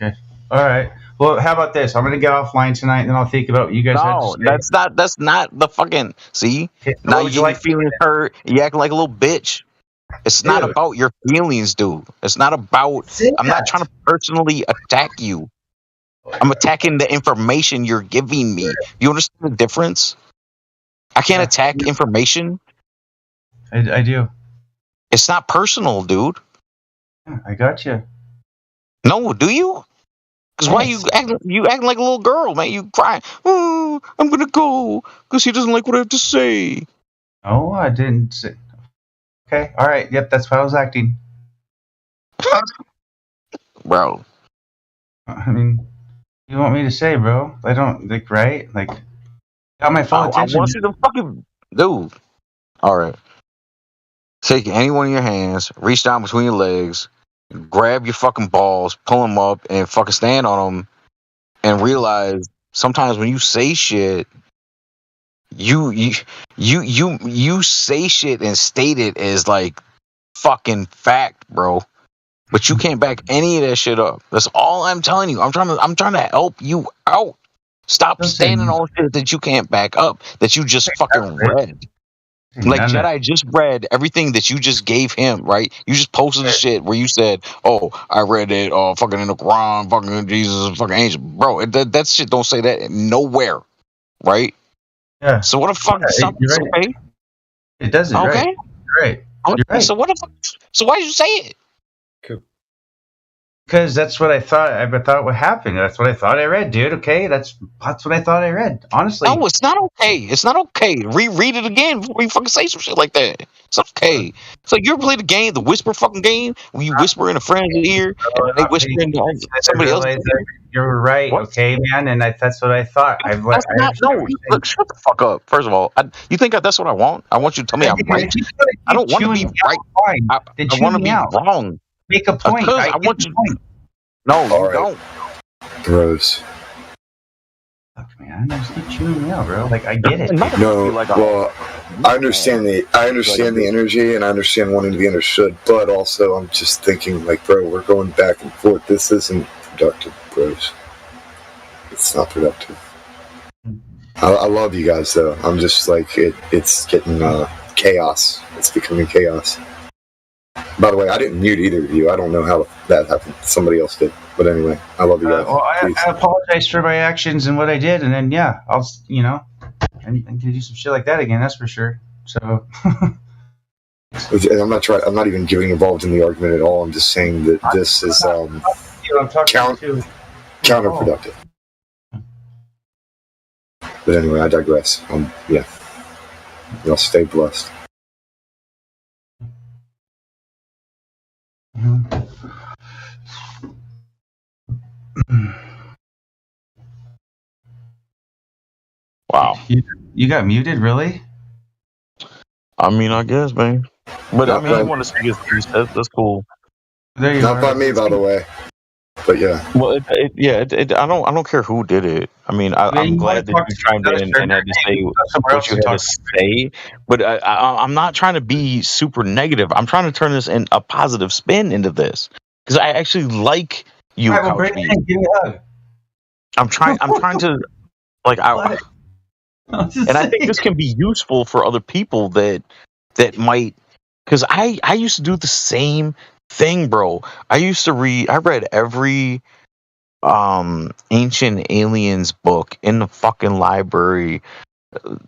Okay. All right. Well, how about this? I'm gonna get offline tonight, and then I'll think about what you guys. No, that's not the fucking. See, okay, so now you feeling hurt. You acting like a little bitch. It's not about your feelings, dude. It's not about. I'm not trying to personally attack you. I'm attacking the information you're giving me. You understand the difference? I can't attack information. I do. It's not personal, dude. I got you. No, do you? Because why you acting like a little girl, man? You crying. Oh, I'm gonna go because he doesn't like what I have to say. Oh, I didn't say. Okay, all right. Yep, that's how I was acting. Bro. I mean, you want me to say, bro? I don't like right. Like, got my full attention. I want you to fucking dude. All right. Take any one of your hands, reach down between your legs. Grab your fucking balls, pull them up, and fucking stand on them, and realize sometimes when you say shit, you say shit and state it as like fucking fact, bro. But you can't back any of that shit up. That's all I'm telling you. I'm trying to help you out. Stop standing on shit that you can't back up. That you just fucking read. Like Jedi just read everything that you just gave him, right? You just posted the shit where you said, "Oh, I read it, fucking in the Quran, fucking Jesus, fucking angel, bro." That shit don't say that nowhere, right? Yeah. So what the fuck? Right. Okay? It doesn't. Okay. Right. You're right. You're right. So what the fuck? So why did you say it? Cool. Because that's what I thought. I thought would happen. That's what I thought I read, dude. Okay, that's what I thought I read. Honestly, no, it's not okay. It's not okay. Reread it again before you fucking say some shit like that. It's okay. So you ever play the game, the whisper fucking game, when you whisper in a friend's ear and they whisper in somebody else's ear? You're right. What? Okay, man, and that's what I thought. Look, shut the fuck up. First of all, you think that's what I want? I want you to tell me I'm right. I don't want to be right. I want to be wrong. Make a point. I want you. No, you don't. Bros. Fuck, man, just keep chewing me out, bro. Like I get it. No, well, I understand the energy, and I understand wanting to be understood. But also, I'm just thinking, like, bro, we're going back and forth. This isn't productive, bros. It's not productive. I love you guys, though. I'm just like it's getting chaos. It's becoming chaos. By the way, I didn't mute either of you. I don't know how that happened. Somebody else did. But anyway, I love you guys. Well, I apologize for my actions and what I did, and then I'll I need to do some shit like that again. That's for sure. So. I'm not even getting involved in the argument at all. I'm just saying that this is counterproductive. But anyway, I digress. Y'all stay blessed. Mm-hmm. Wow. You got muted, really? I mean, I guess, man. But I mean, I want to see his piece. That's cool. There you Not are. by me, by the way. But yeah. Well, I don't care who did it. I mean, I'm glad that you chimed in and had to say what you had to say. But I'm not trying to be super negative. I'm trying to turn this in a positive spin into this because I actually like you. All right, well, bring it in. Give me a hug. I'm trying to like and I think this can be useful for other people that might, because I used to do the same thing, bro. I read every Ancient Aliens book in the fucking library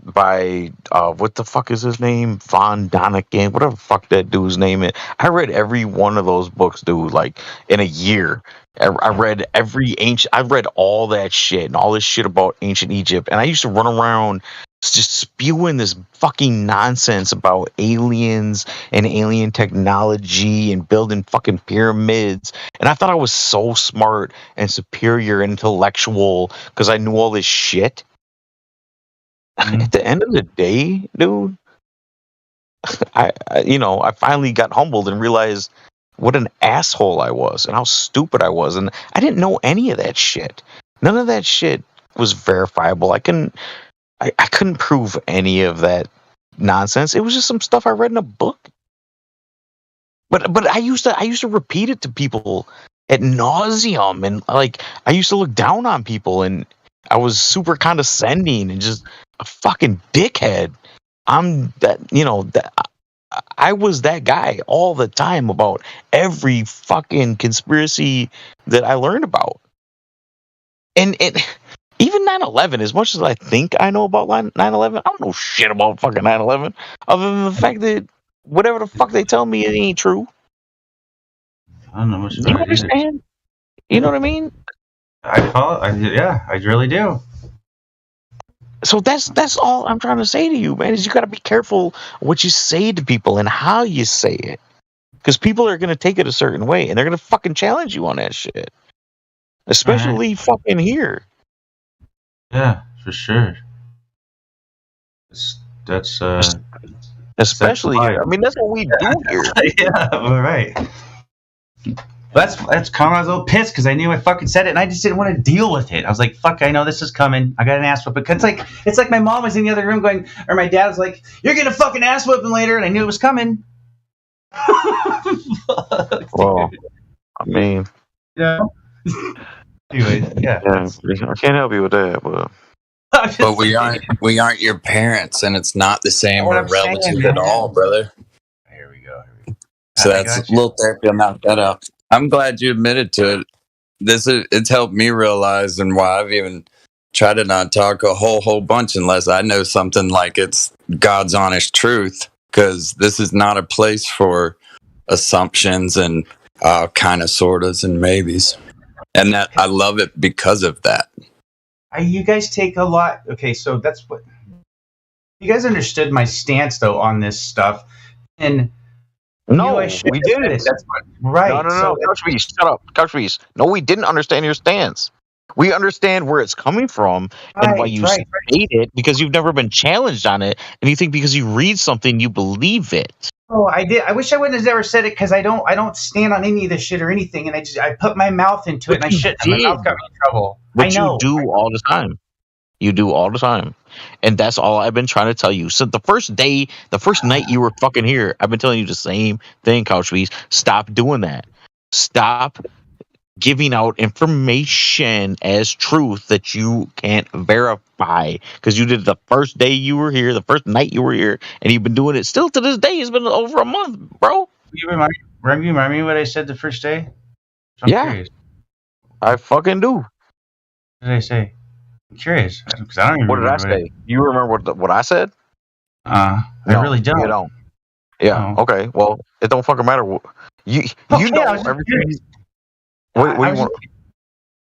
by what the fuck is his name? Von Daniken, whatever the fuck that dude's name is. I read every one of those books, dude, like in a year. I read I read all that shit and all this shit about ancient Egypt, and I used to run around just spewing this fucking nonsense about aliens and alien technology and building fucking pyramids. And I thought I was so smart and superior and intellectual because I knew all this shit. At the end of the day, dude, I finally got humbled and realized what an asshole I was and how stupid I was. And I didn't know any of that shit. None of that shit was verifiable. I couldn't prove any of that nonsense. It was just some stuff I read in a book. But I used to repeat it to people ad nauseum, and like I used to look down on people, and I was super condescending and just a fucking dickhead. I was that guy all the time about every fucking conspiracy that I learned about. And even 9/11, as much as I think I know about 9/11, I don't know shit about fucking 9/11, other than the fact that whatever the fuck they tell me, it ain't true. I don't know much about it. You understand? You know what I mean? Yeah, I really do. So that's all I'm trying to say to you, man, is you got to be careful what you say to people and how you say it. Because people are going to take it a certain way, and they're going to fucking challenge you on that shit. Especially fucking here. Yeah, for sure. That's especially here. I mean, that's what we do here. Yeah, all right. That's calm. I was a little pissed because I knew I fucking said it, and I just didn't want to deal with it. I was like, "Fuck, I know this is coming. I got an ass whipping." Because it's like my mom was in the other room going, or my dad was like, "You're gonna fucking ass whipping later," and I knew it was coming. Well, I mean, anyways, yeah. I can't help you with that, but. But we aren't your parents, and it's not the same or relative at all, brother. Here we go. So that's a little therapy. I'll knock that out. I'm glad you admitted to it. It's helped me realize, and why I've even tried to not talk a whole bunch unless I know something like it's God's honest truth, because this is not a place for assumptions and kind of sortas and maybes, and that I love it because of that. You guys take a lot. Okay, so that's what you guys understood my stance though on this stuff, and. No, we didn't. That's right. No. Couch Beast, shut up. Couch Beast. No, we didn't understand your stance. We understand where it's coming from and why you state it, because you've never been challenged on it, and you think because you read something you believe it. Oh, I did. I wish I wouldn't have ever said it because I don't stand on any of this shit or anything, and I put my mouth into it, and I shouldn't. My mouth got me in trouble. But I know. You do all the time. You do all the time. And that's all I've been trying to tell you. So the first night you were fucking here, I've been telling you the same thing, Couch Beast. Stop doing that. Stop giving out information as truth that you can't verify. Because you did it the first day you were here, the first night you were here, and you've been doing it still to this day. It's been over a month, bro. You remind me what I said the first day? Curious. I fucking do. What did I say? I'm curious because I don't even remember. What did I say? You remember what I said? I really don't. You don't. Yeah. No. Okay. Well, it don't fucking matter. You know everything. What do you want?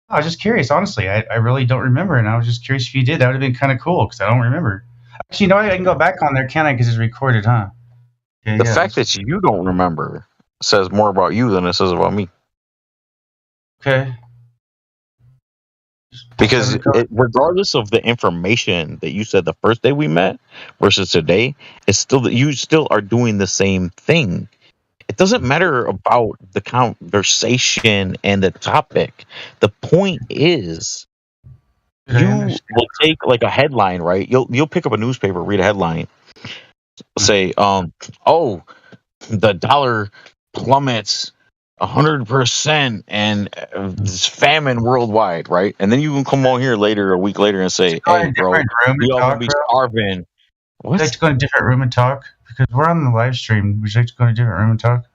I was just curious. Honestly, I really don't remember, and I was just curious if you did. That would have been kind of cool because I don't remember. Actually, I can go back on there, can't I? Because it's recorded, huh? Okay, the fact that you don't remember says more about you than it says about me. Okay. Because regardless of the information that you said the first day we met versus today, it's still that you still are doing the same thing. It doesn't matter about the conversation and the topic. The point is, you will take like a headline, right? You'll pick up a newspaper, read a headline, say, "Oh, the dollar plummets 100% and it's famine worldwide," right? And then you can come on here later, a week later, and say, "Hey, bro, we all gonna be starving." Would you like to go in a different room and talk? Because we're on the live stream. Would you like to go in a different room and talk?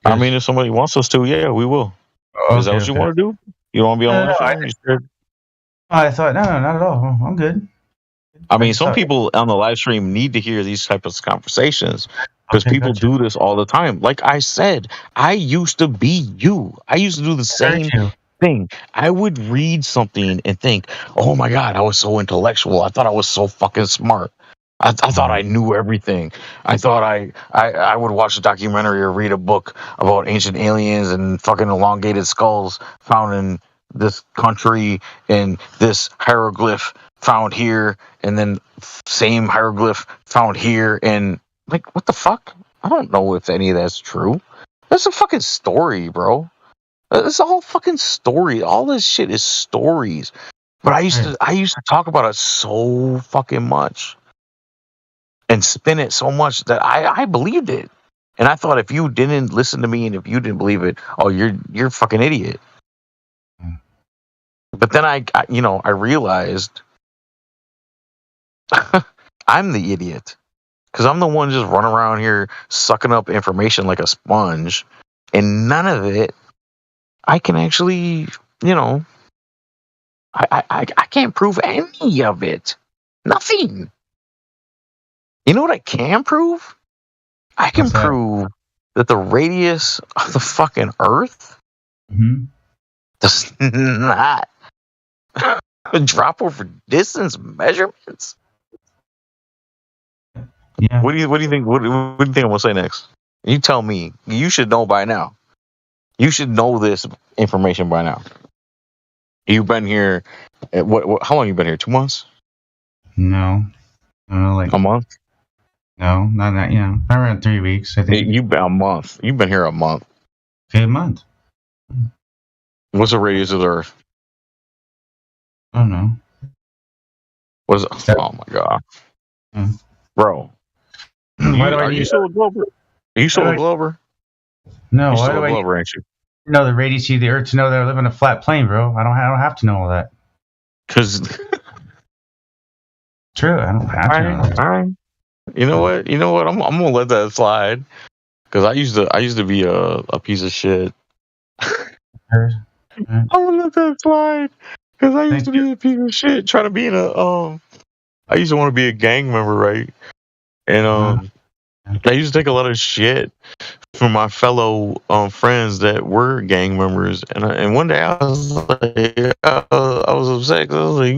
I mean, if somebody wants us to, yeah, we will. Is that what you want to do? You don't want to be on live stream? I thought, no, not at all. I'm good. I mean, some people on the live stream need to hear these types of conversations because people do this all the time. Like I said, I used to be you. I used to do the same thing. I would read something and think, "Oh my God, I was so intellectual. I thought I was so fucking smart. I thought I knew everything. I thought I would watch a documentary or read a book about ancient aliens and fucking elongated skulls found in this country and this hieroglyph found here and then same hieroglyph found here." And like, what the fuck? I don't know if any of that's true. That's a fucking story, bro. It's a whole fucking story. All this shit is stories. But I used to talk about it so fucking much and spin it so much that I believed it. And I thought if you didn't listen to me and if you didn't believe it, oh, you're a fucking idiot. But then I realized I'm the idiot because I'm the one just running around here sucking up information like a sponge, and none of it I can actually, I can't prove any of it. Nothing. You know what I can prove? I can prove that the radius of the fucking Earth does not drop over distance measurements. Yeah. What do you think? What do you think I'm gonna say next? You tell me. You should know by now. You should know this information by now. You've been here. What? How long you been here? 2 months? No, like a month. No, not that. Around 3 weeks. I think you've been a month. You've been here a month. Okay, a month. What's the radius of the Earth? I don't know. What is it? Oh my god, bro. Are you still a Glober? Are you still a Glober? No, why do I Glober, ain't you? know the radius of the Earth to know that I live on a flat plane, bro? I don't have to know all that. Because true, I don't have to know that. All right. You know what? I'm gonna let that slide because I used to be a piece of shit. I'm gonna let that slide because I used to be a piece of shit trying to be in a I used to want to be a gang member, right? And I used to take a lot of shit from my fellow friends that were gang members, and one day I was like, I was upset because I was like,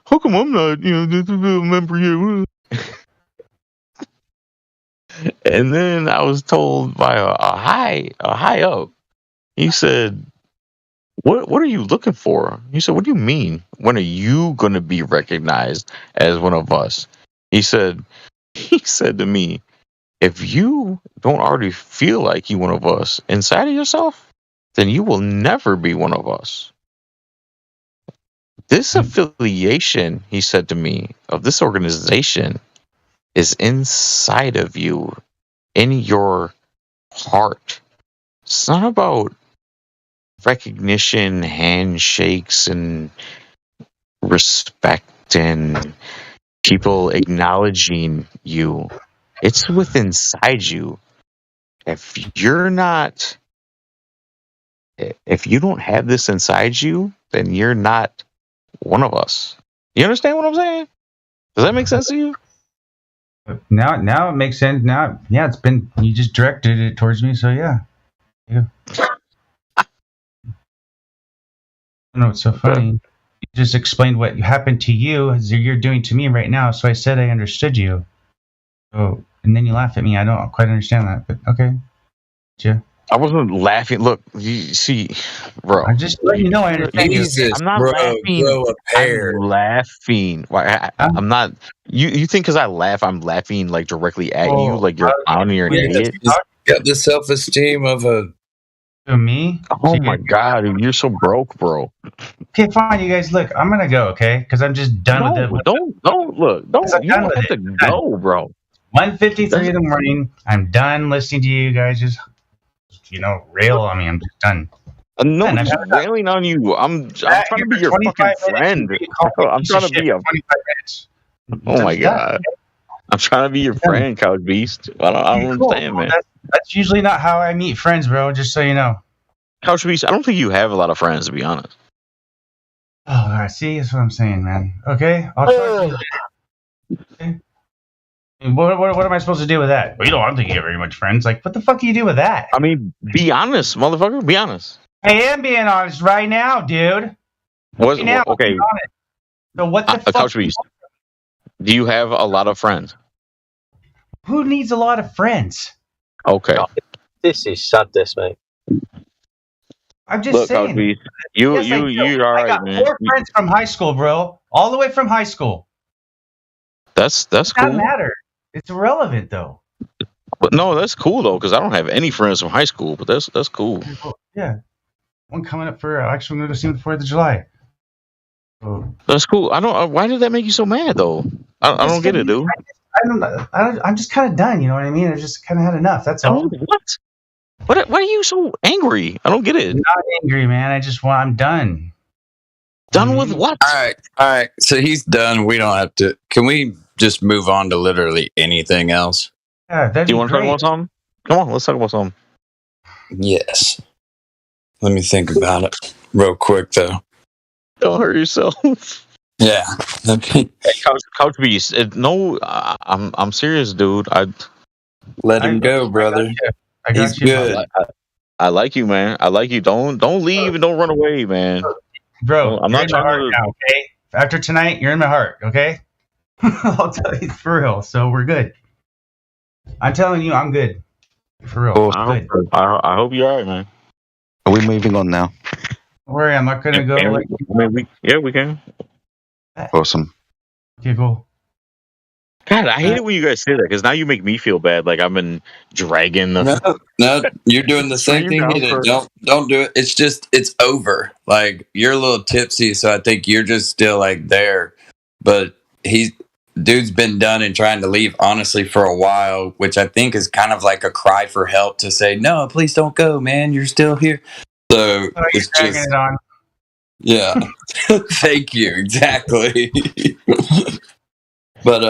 how come I'm not, a member here? And then I was told by a high up. He said, "What are you looking for?" He said, "What do you mean? When are you going to be recognized as one of us?" He said to me, "If you don't already feel like you one of us inside of yourself, then you will never be one of us. This affiliation," he said to me, "of this organization is inside of you, in your heart. It's not about recognition, handshakes, and respect and people acknowledging you. It's within inside you. If you don't have this inside you, then you're not one of us." You understand what I'm saying? Does that make sense to you? Now it makes sense. Now, yeah, it's been, you just directed it towards me, so yeah. I don't know what's so funny. You just explained what happened to you as you're doing to me right now, so I said I understood you. Oh, and then you laugh at me. I don't quite understand that, but okay. Yeah. I wasn't laughing. Look, you see, bro. I'm just letting you know I understand you. Jesus, I'm not laughing. Grow a pair. I'm laughing. Why? I'm not. You think because I laugh, I'm laughing like directly at you, like you're on your head? Got the self-esteem of a. To me? Oh my god, dude, you're so broke, bro. Okay, fine, you guys. Look, I'm gonna go, okay? Because I'm just done with it. Don't look. Don't. You don't have to go, bro. 1:53 in the morning. I'm done listening to you guys just, rail on me. I'm just done. No, I'm just railing on you. I'm trying to be your fucking friend. I'm trying to be a. 25 minutes. Oh my god. I'm trying to be your friend, Couch Beast. I don't understand, man. That's usually not how I meet friends, bro. Just so you know. Couch Beast, I don't think you have a lot of friends, to be honest. Oh, all right. See, that's what I'm saying, man. Okay, I'll try. Okay. What am I supposed to do with that? Well, I don't think you have very much friends. Like, what the fuck do you do with that? I mean, be honest, motherfucker. Be honest. I am being honest right now, dude. Okay. So what the fuck? Couch Beast, do you have a lot of friends? Who needs a lot of friends? Okay. This is sadness, mate. I'm just saying. Couch Beast, you're all right, I got man. 4 friends from high school, bro. All the way from high school. That's It doesn't cool. matter. It's irrelevant, though. But no, that's cool though, because I don't have any friends from high school. But that's cool. Yeah. One coming up for actually I'm going to see him the 4th of July. So, That's cool. I don't. Why did that make you so mad though? I don't get it, dude. I'm just kind of done. You know what I mean? I just kind of had enough. That's all. What? Why are you so angry? I don't get it. I'm not angry, man. I'm done. Done with what? All right. So he's done. We don't have to. Can we just move on to literally anything else? Yeah, that'd Do you be want to talk great. about something? Come on, let's talk about something. Yes. Let me think about it real quick, though. Don't hurt yourself. Yeah. Okay. Hey, Couch Beast. No, I'm serious, dude. Let him go, brother. I got He's you. good. I like you, man. I like you. Don't leave and don't run away, man. Bro, I'm you're not in my trying heart to. now, okay? After tonight, you're in my heart, okay? I'll tell you for real. So we're good. I'm telling you, I'm good. For real. I hope you're all right, man. Are we moving on now? Don't worry, I'm not gonna go. We can. Awesome. Okay, cool. God, I hate it when you guys say that because now you make me feel bad. Like I've been dragging the. No, you're doing the same thing he did. Don't do it. It's over. Like you're a little tipsy, so I think you're just still like there. But dude's been done and trying to leave honestly for a while, which I think is kind of like a cry for help to say, no, please don't go, man. You're still here. So it's dragging just it on. yeah. Thank you. Exactly. But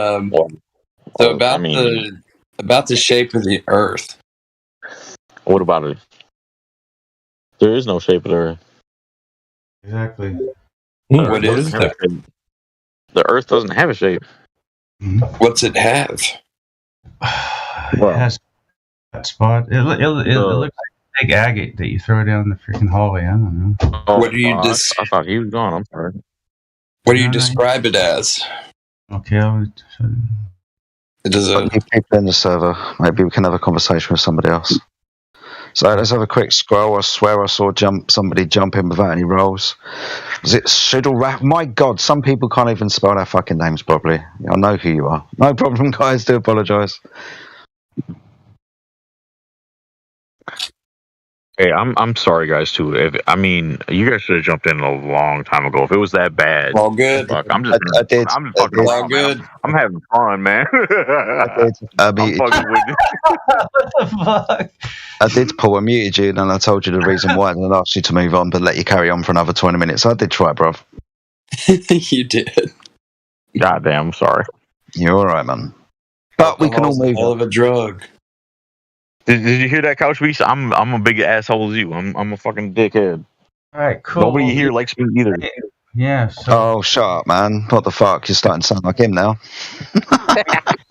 so about the shape of the Earth. What about it? There is no shape of the Earth. Exactly. What is there? The Earth doesn't have a shape. What's it have? It has that spot. It looks like a big agate that you throw down the freaking hallway. I don't know. What do you I thought he was gone. I'm sorry. What do you describe it as? Okay, It does people in the server. Maybe we can have a conversation with somebody else. So let's have a quick scroll. I swear I saw somebody jump in without any rolls. Was it Shiddle? My God, some people can't even spell their fucking names properly. I know who you are. No problem, guys. Do apologise. Hey, I'm sorry, guys. Too. You guys should have jumped in a long time ago. If it was that bad, all good. Fuck, I'm just fucking around, good. Man. I'm having fun, man. I muted I'm fucking with you. What the fuck? I did, Paul. I muted you, and I told you the reason why, and I asked you to move on, but let you carry on for another 20 minutes. I did try, bruv. You did. Goddamn, I'm sorry. You're all right, man. But we can all move all on. of a drug. Did you hear that, Couch Beast? I'm a big asshole as you. I'm a fucking dickhead. All right, cool. Nobody here likes me either. Yeah. Oh, shut up, man. What the fuck? You're starting to sound like him now.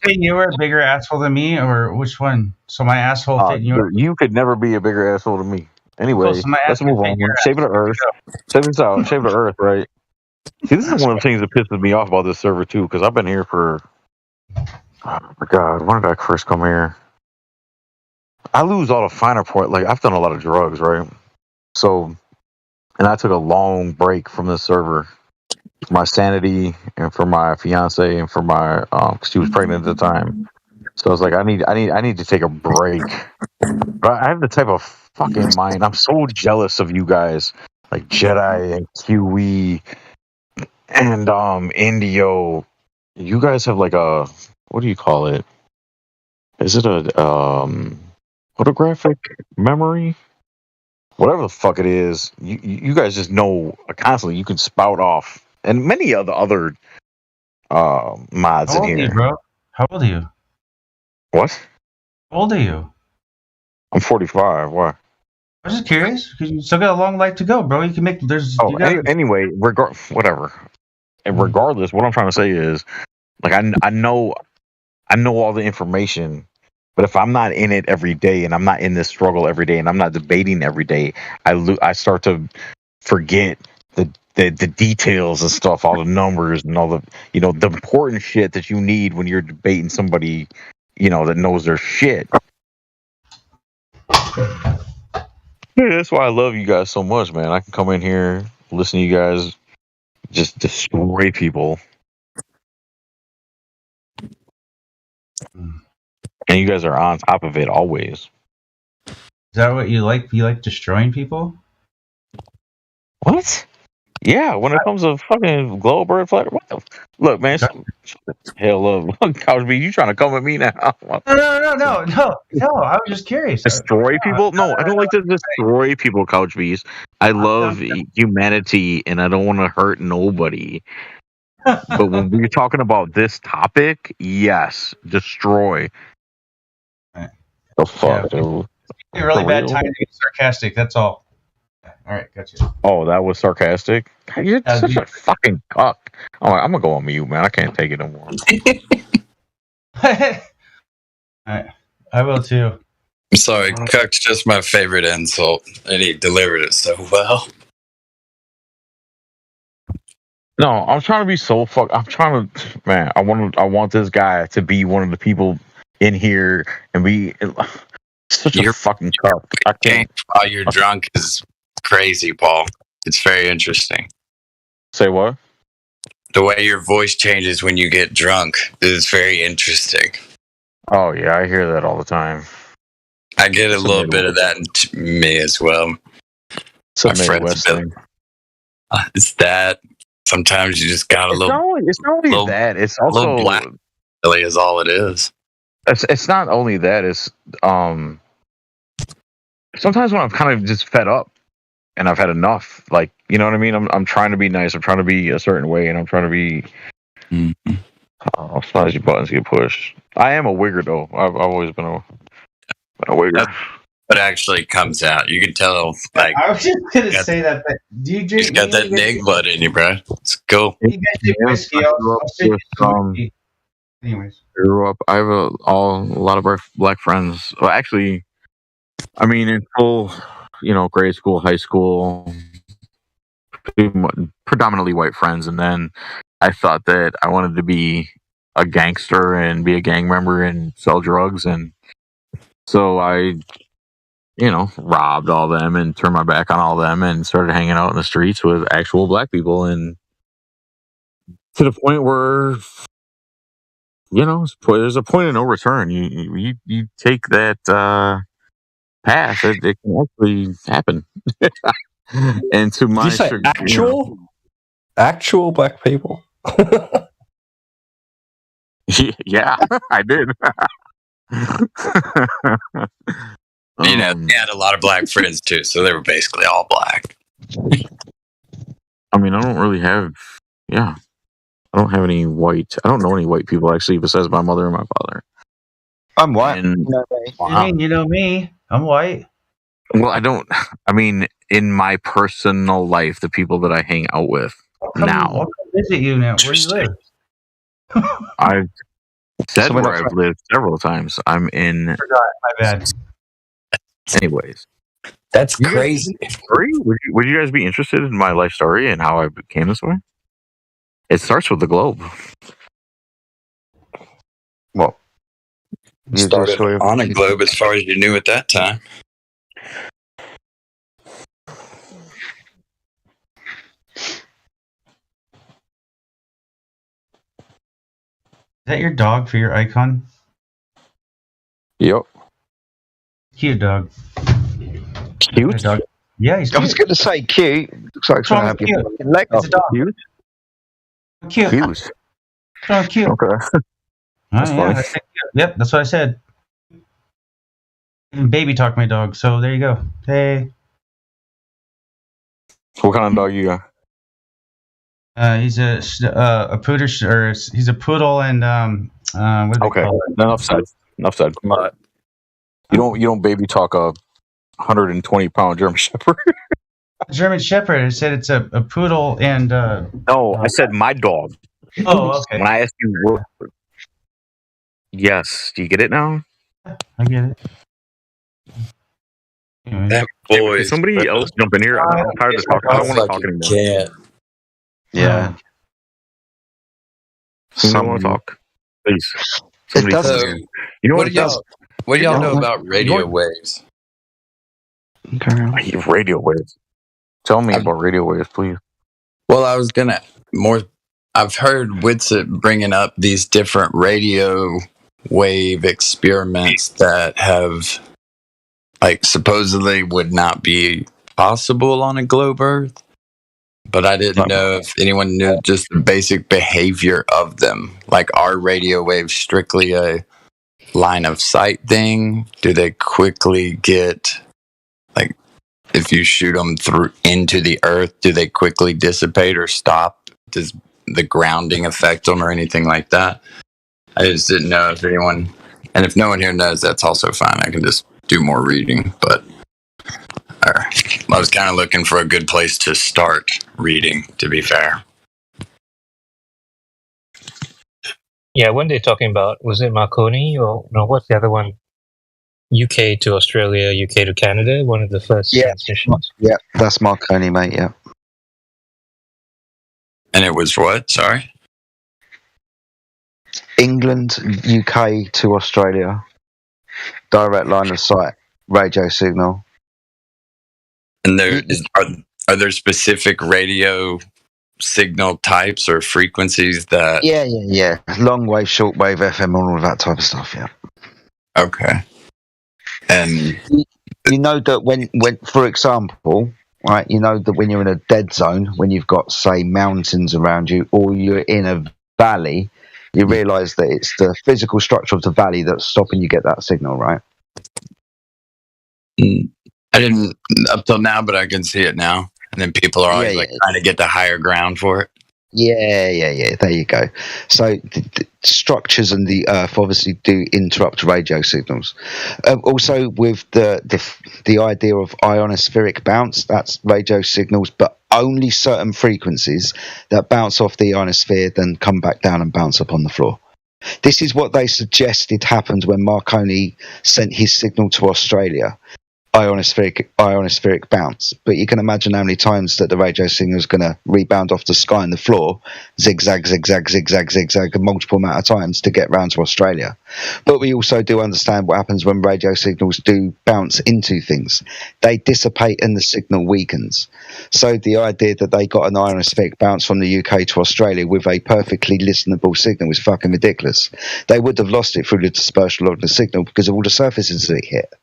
Hey, you were a bigger asshole than me, or which one? So my asshole fit you. You could never be a bigger asshole than me. Anyway, So my let's ass move fit on. your Shape of the Earth. Check this out. Shape of the Earth, right? See, this is one of the things that pisses me off about this server too, because I've been here for. Oh my God, when did I first come here? I lose all the finer point. Like I've done a lot of drugs, right? So, and I took a long break from the server for my sanity and for my fiance and for my cause she was pregnant at the time. So I was like, I need to take a break. But I have the type of fucking mind. I'm so jealous of you guys, like Jedi and QE and Indio. You guys have like a, what do you call it? Is it a photographic memory? Whatever the fuck it is, you guys just know constantly. You can spout off, and many of the other mods How in old are here. you, bro? How old are you? What? How old are you? I'm 45. Why? I'm just curious because you still got a long life to go, bro. You can make Oh, anyway, whatever. And regardless, what I'm trying to say is, like, I know all the information, but if I'm not in it every day, and I'm not in this struggle every day, and I'm not debating every day, I start to forget the details and stuff, all the numbers and all the the important shit that you need when you're debating somebody that knows their shit. Yeah, that's why I love you guys so much, man. I can come in here, listen to you guys just destroy people. And you guys are on top of it always. Is that what you like? You like destroying people? What? Yeah, when it comes to fucking glow bird flutter, what the look, man. Hell of Couch B, you trying to come at me now? No. I was just curious. Destroy people? No, I don't like to destroy people, Couch Beast. I love humanity and I don't want to hurt nobody. But when we're talking about this topic, yes, destroy. The fuck, dude. You're really bad time to be sarcastic. That's all. All right, gotcha. Oh, that was sarcastic. You're such a fucking cuck. I'm gonna go on mute, man. I can't take it no more. I will too. I'm sorry, cuck's just my favorite insult, and he delivered it so well. No, I'm trying to be so I'm trying to, man. I want this guy to be one of the people in here and be such a fucking cuck. I can't. While you're drunk is crazy, Paul. It's very interesting. Say what? The way your voice changes when you get drunk is very interesting. Oh yeah, I hear that all the time. I get a little bit of that in me as well. My friends, it's that. Sometimes you just got a little. It's not only that. It's also little black. Really, is all it is. It's not only that. It's sometimes when I'm kind of just fed up and I've had enough. Like, you know what I mean? I'm trying to be nice. I'm trying to be a certain way, and I'm trying to be. Sometimes your buttons get pushed. I am a wigger though. I've always been a wigger. What actually comes out? You can tell. Like, I was just gonna say that. You got that Nig blood in you, bro. It's cool. You guys drink whiskey. I'll send you some whiskey. Anyways, grew up. I have a lot of black friends. Well, actually, I mean, in full, grade school, high school, predominantly white friends, and then I thought that I wanted to be a gangster and be a gang member and sell drugs, and so I, robbed all them and turned my back on all them and started hanging out in the streets with actual black people, and to the point where, there's a point of no return. You take that path, it can actually happen. And to my, did you say actual black people? Yeah, I did. They had a lot of black friends too, so they were basically all black. I mean, I don't really have, I don't have any white. I don't know any white people actually, besides my mother and my father. I'm white. And, you know me. I'm white. Well, I don't. I mean, in my personal life, the people that I hang out with now. I'll come visit you now. Where do you live? I've said where I've lived several times. I'm in. I forgot. My bad. Anyways, that's crazy. Would you guys be interested in my life story and how I became this way? It starts with the globe. Well, Started on a globe as far as you knew at that time. Is that your dog for your icon? Yep. Cute dog. Cute? Dog. Yeah, he's I was cute. going to say cute. Looks like it's going to have your fucking leg It's off. a dog. Cute? Cute. Cute. Oh, cute. Okay. That's funny. I said cute. Yep, that's what I said. Baby talk my dog, so there you go. Hey. What kind of dog you got? He's a poodle, or he's a poodle, and what do they call it? Enough said. Enough said. You don't baby talk a 120-pound German Shepherd. German Shepherd. I said it's a poodle, and no, I said my dog. Oh, okay. When I asked you, what... Yes, do you get it now? I get it. That boy. Can somebody else jump in here? I'm tired of talking. I don't want to talk anymore. Yeah. You don't want to talk? Please. Somebody So, you know what do y'all know about radio waves? Radio waves. Tell me about radio waves, please. Well, I was gonna I've heard Witsit bringing up these different radio wave experiments that have, like, supposedly would not be possible on a globe Earth. But I didn't know if anyone knew just the basic behavior of them. Like, are radio waves strictly a line of sight thing? Do they quickly get, like, if you shoot them through into the earth, do they quickly dissipate or stop? Does the grounding affect them or anything like that? I just didn't know if anyone, and if no one here knows, that's also fine. I can just do more reading, but I was kind of looking for a good place to start reading, to be fair. Yeah, when they're talking about, was it Marconi or no? What's the other one? UK to Australia, UK to Canada. One of the first transmissions. Yeah, that's Marconi, mate. Yeah. And it was what? Sorry. England, UK to Australia. Direct line of sight, radio signal. And are there specific radio signal types or frequencies that? Yeah. Long wave, short wave, FM, all of that type of stuff. Yeah. Okay. And you know that when, for example, right, you know that when you're in a dead zone, when you've got, say, mountains around you, or you're in a valley, you realise that it's the physical structure of the valley that's stopping you get that signal, right? I didn't up till now, but I can see it now. And then people are always trying to get to higher ground for it. Yeah. There you go. So the structures and the earth obviously do interrupt radio signals. Also, with the idea of ionospheric bounce, that's radio signals, but only certain frequencies that bounce off the ionosphere, then come back down and bounce up on the floor. This is what they suggested happened when Marconi sent his signal to Australia. Ionospheric bounce, but you can imagine how many times that the radio signal is going to rebound off the sky and the floor, zigzag, a multiple amount of times to get round to Australia. But we also do understand what happens when radio signals do bounce into things. They dissipate and the signal weakens. So the idea that they got an ionospheric bounce from the UK to Australia with a perfectly listenable signal is fucking ridiculous. They would have lost it through the dispersal of the signal because of all the surfaces that it hit.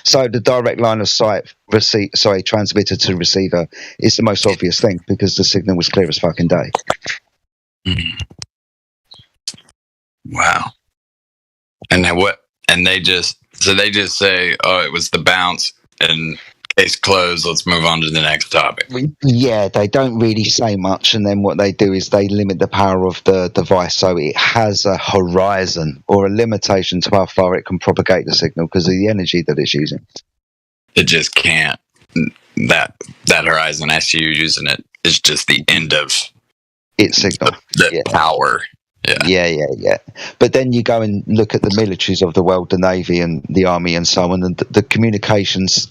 So the direct line of sight transmitter to receiver is the most obvious thing because the signal was clear as fucking day. Wow. And then what? And they just say, "Oh, it was the bounce," and case closed. Let's move on to the next topic. Yeah, they don't really say much, and then what they do is they limit the power of the device so it has a horizon or a limitation to how far it can propagate the signal because of the energy that it's using. It just can't. That horizon, as you using it, is just the end of its signal. The power. Yeah. But then you go and look at the militaries of the world, the Navy and the Army and so on, and the communications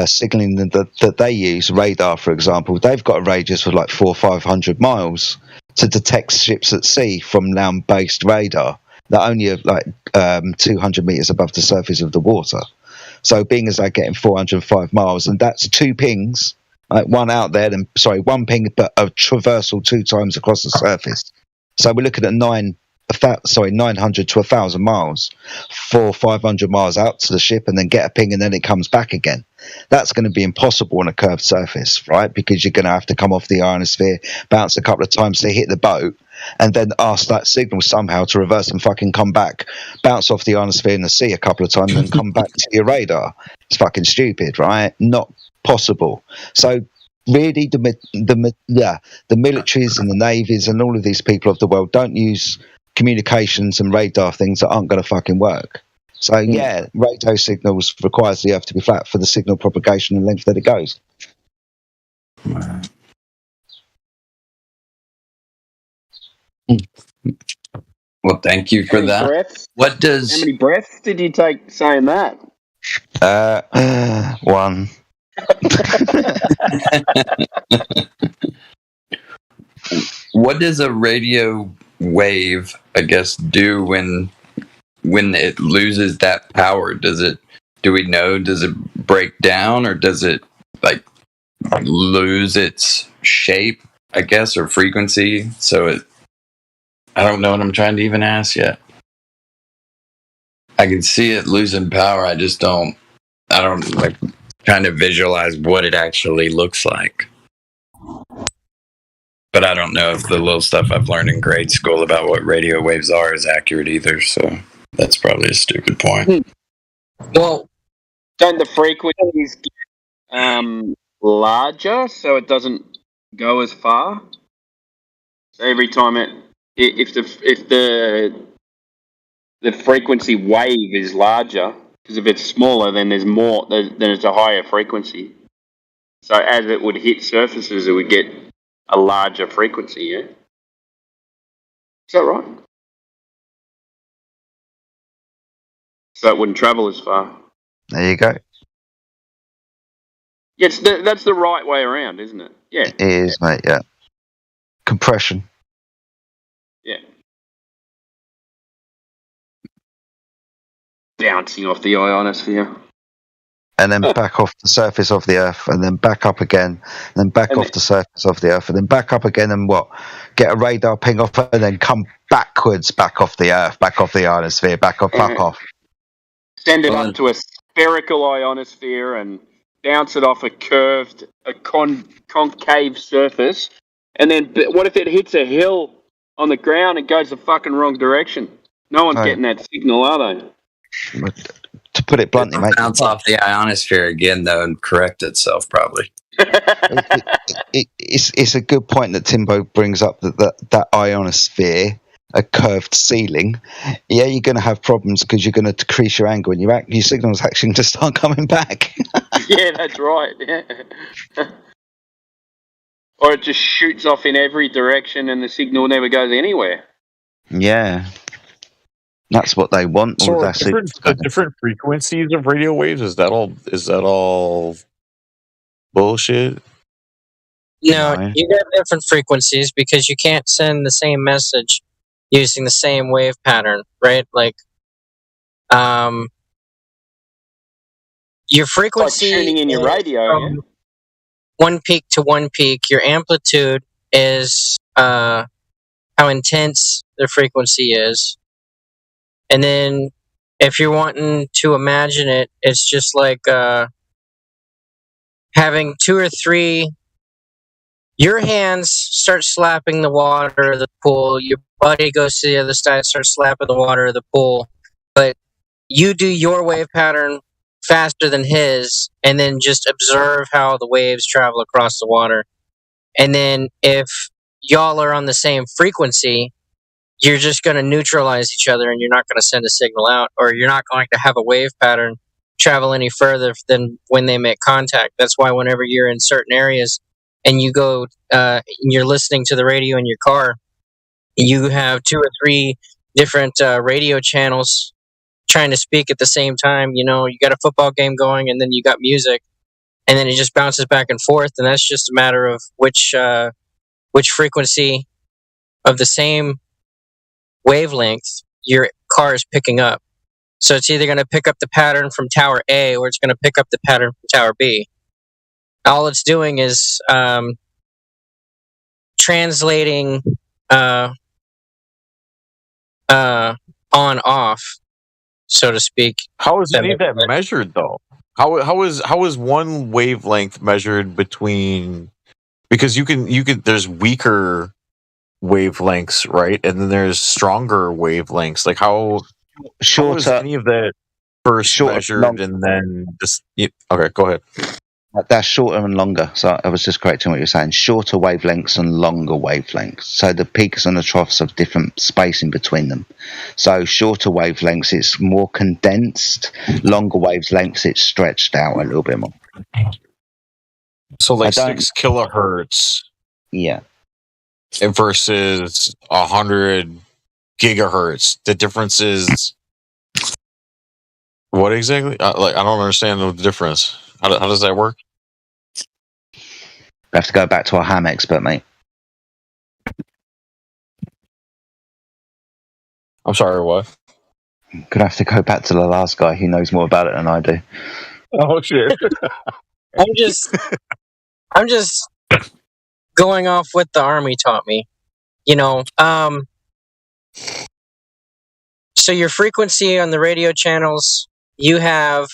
signaling that they use, radar, for example, they've got a radius of like 400 or 500 miles to detect ships at sea from land-based radar. that only are like 200 meters above the surface of the water. So being as they're getting 405 miles, and that's 2 pings, like one out there, then one ping, but a traversal 2 times across the surface. So we're looking at 900 to 1,000 miles for 500 miles out to the ship, and then get a ping, and then it comes back again. That's going to be impossible on a curved surface, right? Because you're going to have to come off the ionosphere, bounce a couple of times to hit the boat, and then ask that signal somehow to reverse and fucking come back, bounce off the ionosphere in the sea a couple of times, and then come back to your radar. It's fucking stupid, right? Not possible. So really, the militaries and the navies and all of these people of the world don't use communications and radar things that aren't going to fucking work. So yeah, radio signals requires the Earth to be flat for the signal propagation and length that it goes. Well, thank you for that. How many breaths did you take saying that? 1. What does a radio wave, I guess, do when it loses that power? Do we know, does it break down, or does it like lose its shape, I guess, or frequency? I don't know what I'm trying to even ask yet. I can see it losing power. I don't like trying to visualize what it actually looks like. But I don't know if the little stuff I've learned in grade school about what radio waves are is accurate either, so that's probably a stupid point. Well, don't the frequencies get larger so it doesn't go as far? So every time if the frequency wave is larger, because if it's smaller, then there's more, then it's a higher frequency. So as it would hit surfaces, it would get a larger frequency, yeah? Is that right? So it wouldn't travel as far. There you go. Yes, that's the right way around, isn't it? Yeah. It is, mate, yeah. Compression. Yeah. Bouncing off the ionosphere. And then back off the surface of the Earth, and then back up again, and then back off the surface of the Earth, and then back up again, and get a radar ping off, and then come backwards, back off the Earth, back off the ionosphere, back off, fuck off. Send it up to a spherical ionosphere and bounce it off a curved, concave surface, and then what if it hits a hill on the ground and goes the fucking wrong direction? No one's getting that signal, are they? To put it bluntly, mate, bounce off the ionosphere again, though, and correct itself, probably. It's a good point that Timbo brings up, that ionosphere, a curved ceiling. Yeah, you're going to have problems because you're going to decrease your angle, and your signal's actually going to start coming back. Yeah, that's right. Yeah. Or it just shoots off in every direction, and the signal never goes anywhere. Yeah. That's what they want. So different frequencies of radio waves, is that all bullshit? No, you got different frequencies because you can't send the same message using the same wave pattern, right? Like, your frequency, like tuning in your radio, from one peak to one peak. Your amplitude is how intense the frequency is. And then if you're wanting to imagine it, it's just like having 2 or 3, your hands start slapping the water of the pool, your buddy goes to the other side, starts slapping the water of the pool, but you do your wave pattern faster than his, and then just observe how the waves travel across the water. And then if y'all are on the same frequency, you're just going to neutralize each other, and you're not going to send a signal out, or you're not going to have a wave pattern travel any further than when they make contact. That's why whenever you're in certain areas and you go, you're listening to the radio in your car, you have 2 or 3 different radio channels trying to speak at the same time. You know, you got a football game going, and then you got music, and then it just bounces back and forth, and that's just a matter of which frequency of the same wavelength your car is picking up. So it's either going to pick up the pattern from tower A or it's going to pick up the pattern from tower B. All it's doing is translating on off, so to speak. How is any of that measured though? How is one wavelength measured between? Because you can there's weaker wavelengths, right? And then there's stronger wavelengths. Like how is any of that first measured and then just okay, go ahead. That's shorter and longer. So I was just correcting what you're saying. Shorter wavelengths and longer wavelengths. So the peaks and the troughs have different spacing between them. So shorter wavelengths, it's more condensed. Longer wavelengths, it's stretched out a little bit more. So like 6 kilohertz. Yeah. Versus 100 gigahertz. The difference is what exactly? Like I don't understand the difference. How does that work? We have to go back to our ham expert, mate. I'm sorry, what? Gonna have to go back to the last guy. He knows more about it than I do. Oh shit! I'm just going off what the Army taught me. So your frequency on the radio channels, you have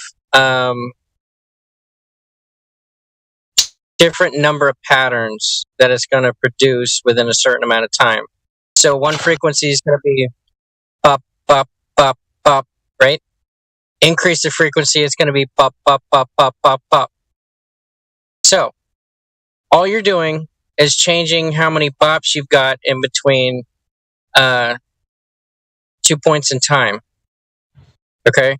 different number of patterns that it's going to produce within a certain amount of time. So one frequency is going to be up, up, up, up, right? Increase the frequency, it's going to be pop, pop, pop, pop, pop, pop. So all you're doing is changing how many pops you've got in between 2 points in time. Okay?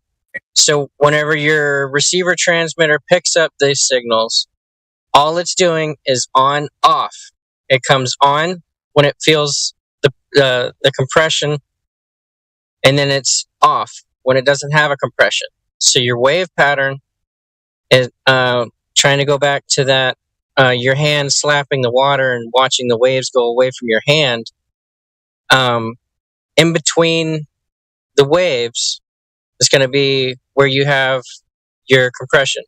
So whenever your receiver transmitter picks up these signals, all it's doing is on off. It comes on when it feels the compression, and then it's off when it doesn't have a compression. So your wave pattern is trying to go back to that your hand slapping the water and watching the waves go away from your hand. In between the waves is going to be where you have your compression.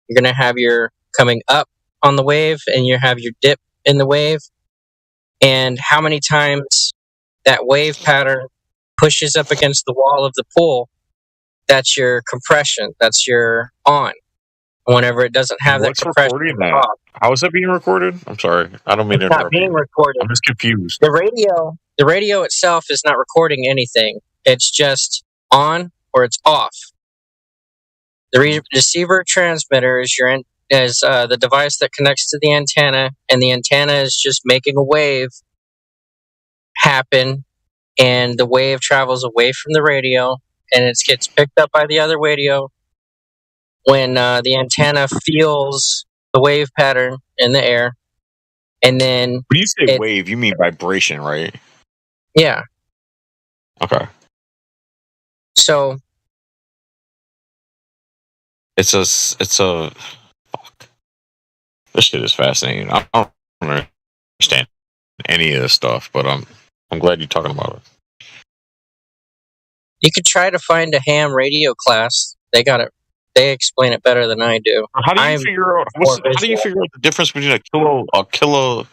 You're going to have your coming up on the wave and you have your dip in the wave. And how many times that wave pattern pushes up against the wall of the pool, that's your compression. That's your on. Whenever it doesn't have that compression. That? How is that being recorded? I'm sorry. I don't mean to interrupt. It's not being recorded. I'm just confused. The radio itself is not recording anything. It's just on or it's off. The receiver transmitter is the device that connects to the antenna, and the antenna is just making a wave happen, and the wave travels away from the radio, and it gets picked up by the other radio when the antenna feels the wave pattern in the air. And then when you say wave, you mean vibration, right? Yeah. Okay. So it's a fuck. This shit is fascinating. I don't understand any of this stuff, but I'm glad you're talking about it. You could try to find a ham radio class. They got it. They explain it better than I do. How do you figure out the difference between a kilohertz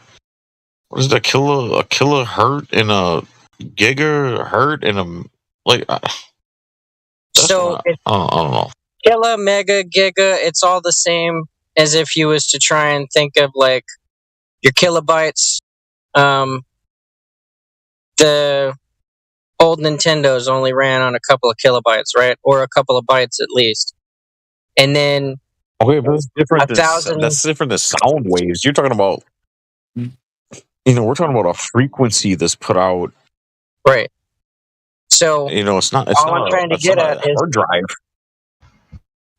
and a gigahertz and a like? I don't know. Kilo, mega, giga, it's all the same as if you was to try and think of like your kilobytes. The old Nintendos only ran on a couple of kilobytes, right? Or a couple of bytes at least. And then but that's different. That's different than sound waves. You're talking about, we're talking about a frequency that's put out, right? So it's not. All I'm trying to get at is hard drive.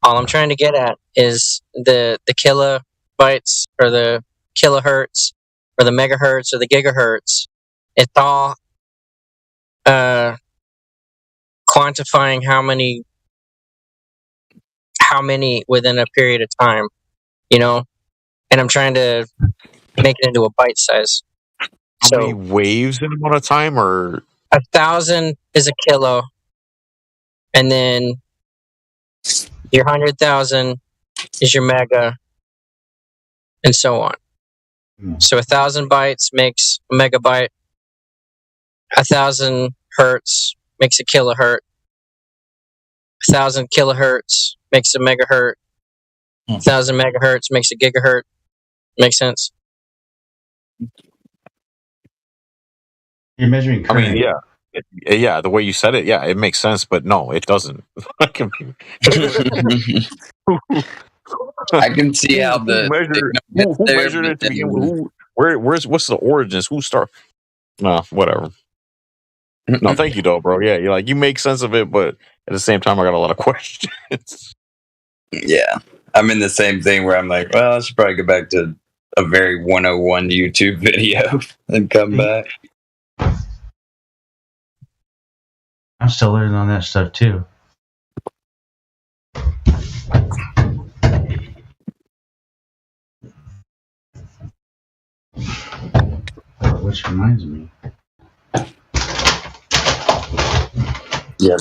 All I'm trying to get at is the kilobytes or the kilohertz or the megahertz or the gigahertz. It's all quantifying how many within a period of time, and I'm trying to make it into a bite size. How many waves in a amount of time, or 1,000 is a kilo, and then your 100,000 is your mega, and so on. So 1,000 bytes makes a megabyte. 1,000 hertz makes a kilohertz. 1,000 kilohertz makes a megahertz. 1,000 megahertz makes a gigahertz. Makes sense? You're measuring current. I mean, yeah, the way you said it, yeah, it makes sense, but no, it doesn't. I can see how who measured it to begin with? What's the origins? Who start? No, whatever. No, thank you though, bro. Yeah, you make sense of it, but at the same time, I got a lot of questions. Yeah, I'm in the same thing where I'm like, well, I should probably go back to a very 101 YouTube video and come back. I'm still learning on that stuff too. Which reminds me. Yeah.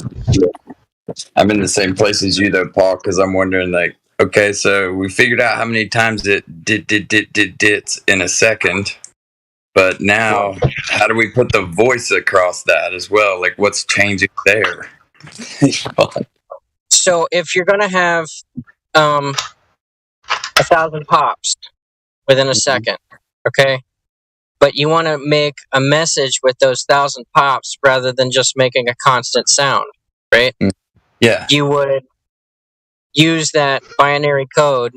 I'm in the same place as you though, Paul, because I'm wondering like, okay, so we figured out how many times it did in a second, but now how do we put the voice across that as well? Like what's changing there? So if you're gonna have 1,000 pops within a second, okay, but you want to make a message with those 1,000 pops rather than just making a constant sound, right? Yeah. You would use that binary code,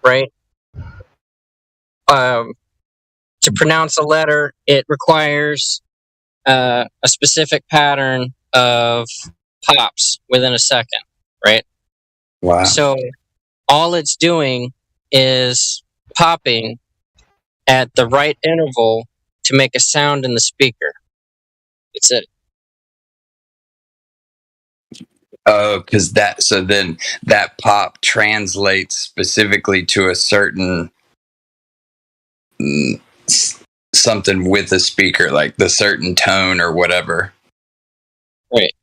right? To pronounce a letter, it requires a specific pattern of pops within a second, right? Wow. So all it's doing is popping at the right interval to make a sound in the speaker. That's it. Oh, because then that pop translates specifically to a certain something with the speaker, like the certain tone or whatever. Right.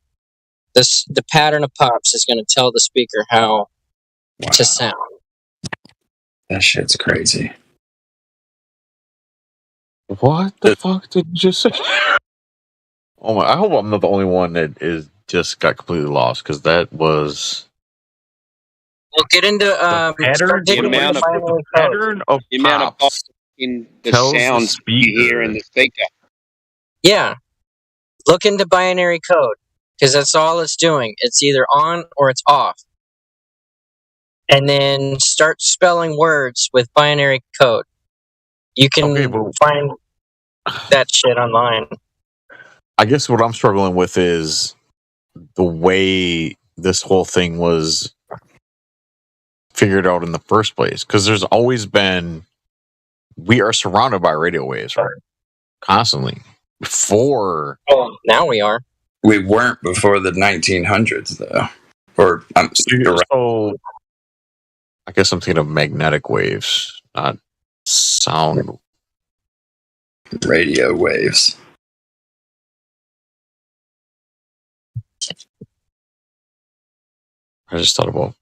The pattern of pops is going to tell the speaker how to sound. That shit's crazy. What the fuck did you just say? Oh my! I hope I'm not the only one that just got completely lost because that was. We'll get into the amount of pops in the sounds you hear in the speaker. Yeah, look into binary code because that's all it's doing. It's either on or it's off. And then start spelling words with binary code. You can find that shit online. I guess what I'm struggling with is the way this whole thing was figured out in the first place. Because there's always been, we are surrounded by radio waves, right? Constantly. Before. Oh, now we are. We weren't before the 1900s, though. Or so, I guess I'm thinking of magnetic waves, not sound. Radio waves. I just thought about,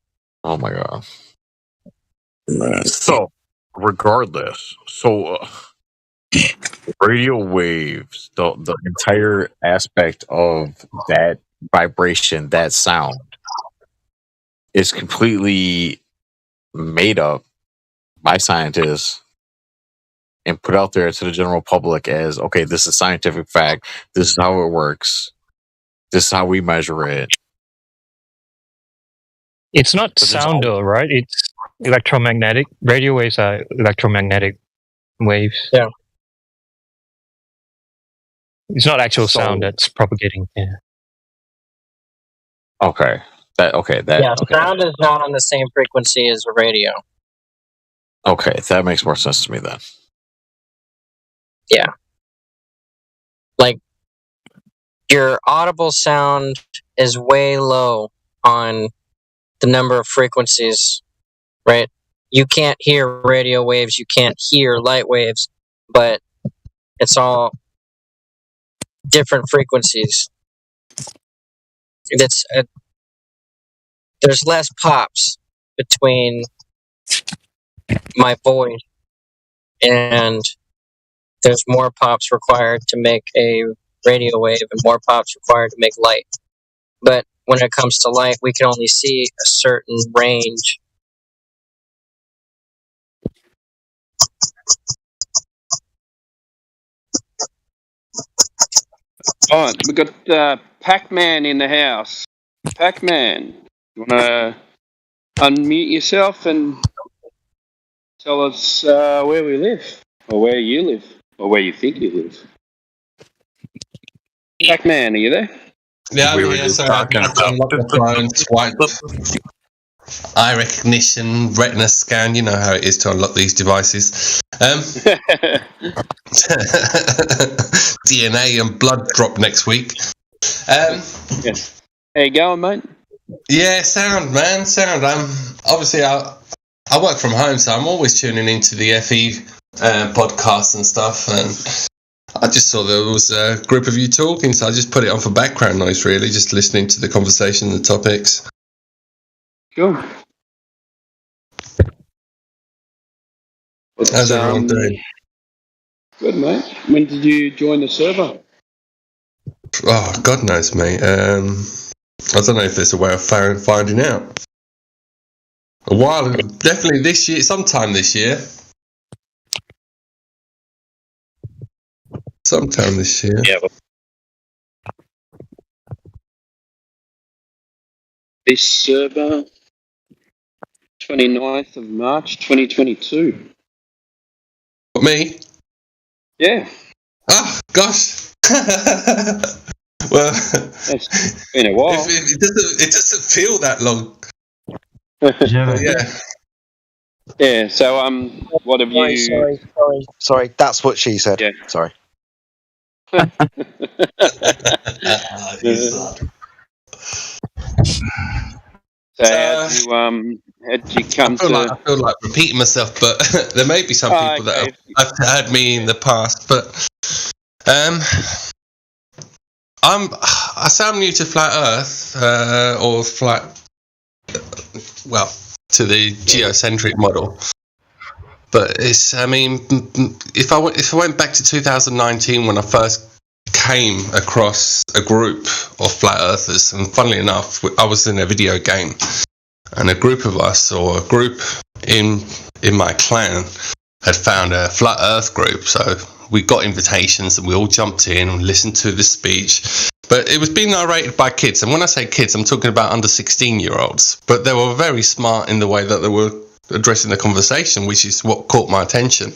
oh my god. So, regardless, radio waves, the entire aspect of that vibration, that sound, is completely made up by scientists and put out there to the general public as, okay, this is scientific fact, this is how it works, this is how we measure it. It's not sound though, right? It's electromagnetic. Radio waves are electromagnetic waves. Yeah. It's not actual sound that's propagating. Yeah. Okay. Okay. Sound is not on the same frequency as a radio. Okay, that makes more sense to me then. Yeah. Like, your audible sound is way low on the number of frequencies, right? You can't hear radio waves, you can't hear light waves, but it's all different frequencies. There's less pops between my voice, and there's more pops required to make a radio wave and more pops required to make light. But when it comes to light, we can only see a certain range. All right, we've got Pac-Man in the house. Pac-Man, you want to unmute yourself and tell us where we live, or where you live, or where you think you live? Pac-Man, are you there? Yeah, I'm here. Sorry, I've unlocked the phone, swipe, eye recognition, retina scan. You know how it is to unlock these devices. DNA and blood drop next week. Yes. How you going, mate? Yeah, sound, man, sound. Obviously I work from home, so I'm always tuning into the FE podcasts and stuff, and I just saw there was a group of you talking, so I just put it on for background noise, really, just listening to the conversation, the topics. Cool. How's everyone doing? Good, mate. When did you join the server? Oh, God knows, mate. I don't know if there's a way of finding out. A while, definitely this year, sometime this year. Sometime this year. Yeah. This server, 29th of March, 2022. What, me? Yeah. Oh, gosh. Well, it's been a while. It doesn't feel that long. Yeah. Yeah. So, what have you? Sorry. That's what she said. Yeah. Sorry. So how'd you come I feel like repeating myself, but there may be some people that have heard me in the past. But I sound new to flat Earth or to the geocentric model. But it's, I mean, if I went back to 2019 when I first came across a group of flat earthers, and funnily enough, I was in a video game, and a group of us, or a group in my clan, had found a flat earth group. So we got invitations and we all jumped in and listened to the speech. But it was being narrated by kids, and when I say kids, I'm talking about under 16-year-olds. But they were very smart in the way that they were addressing the conversation, which is what caught my attention.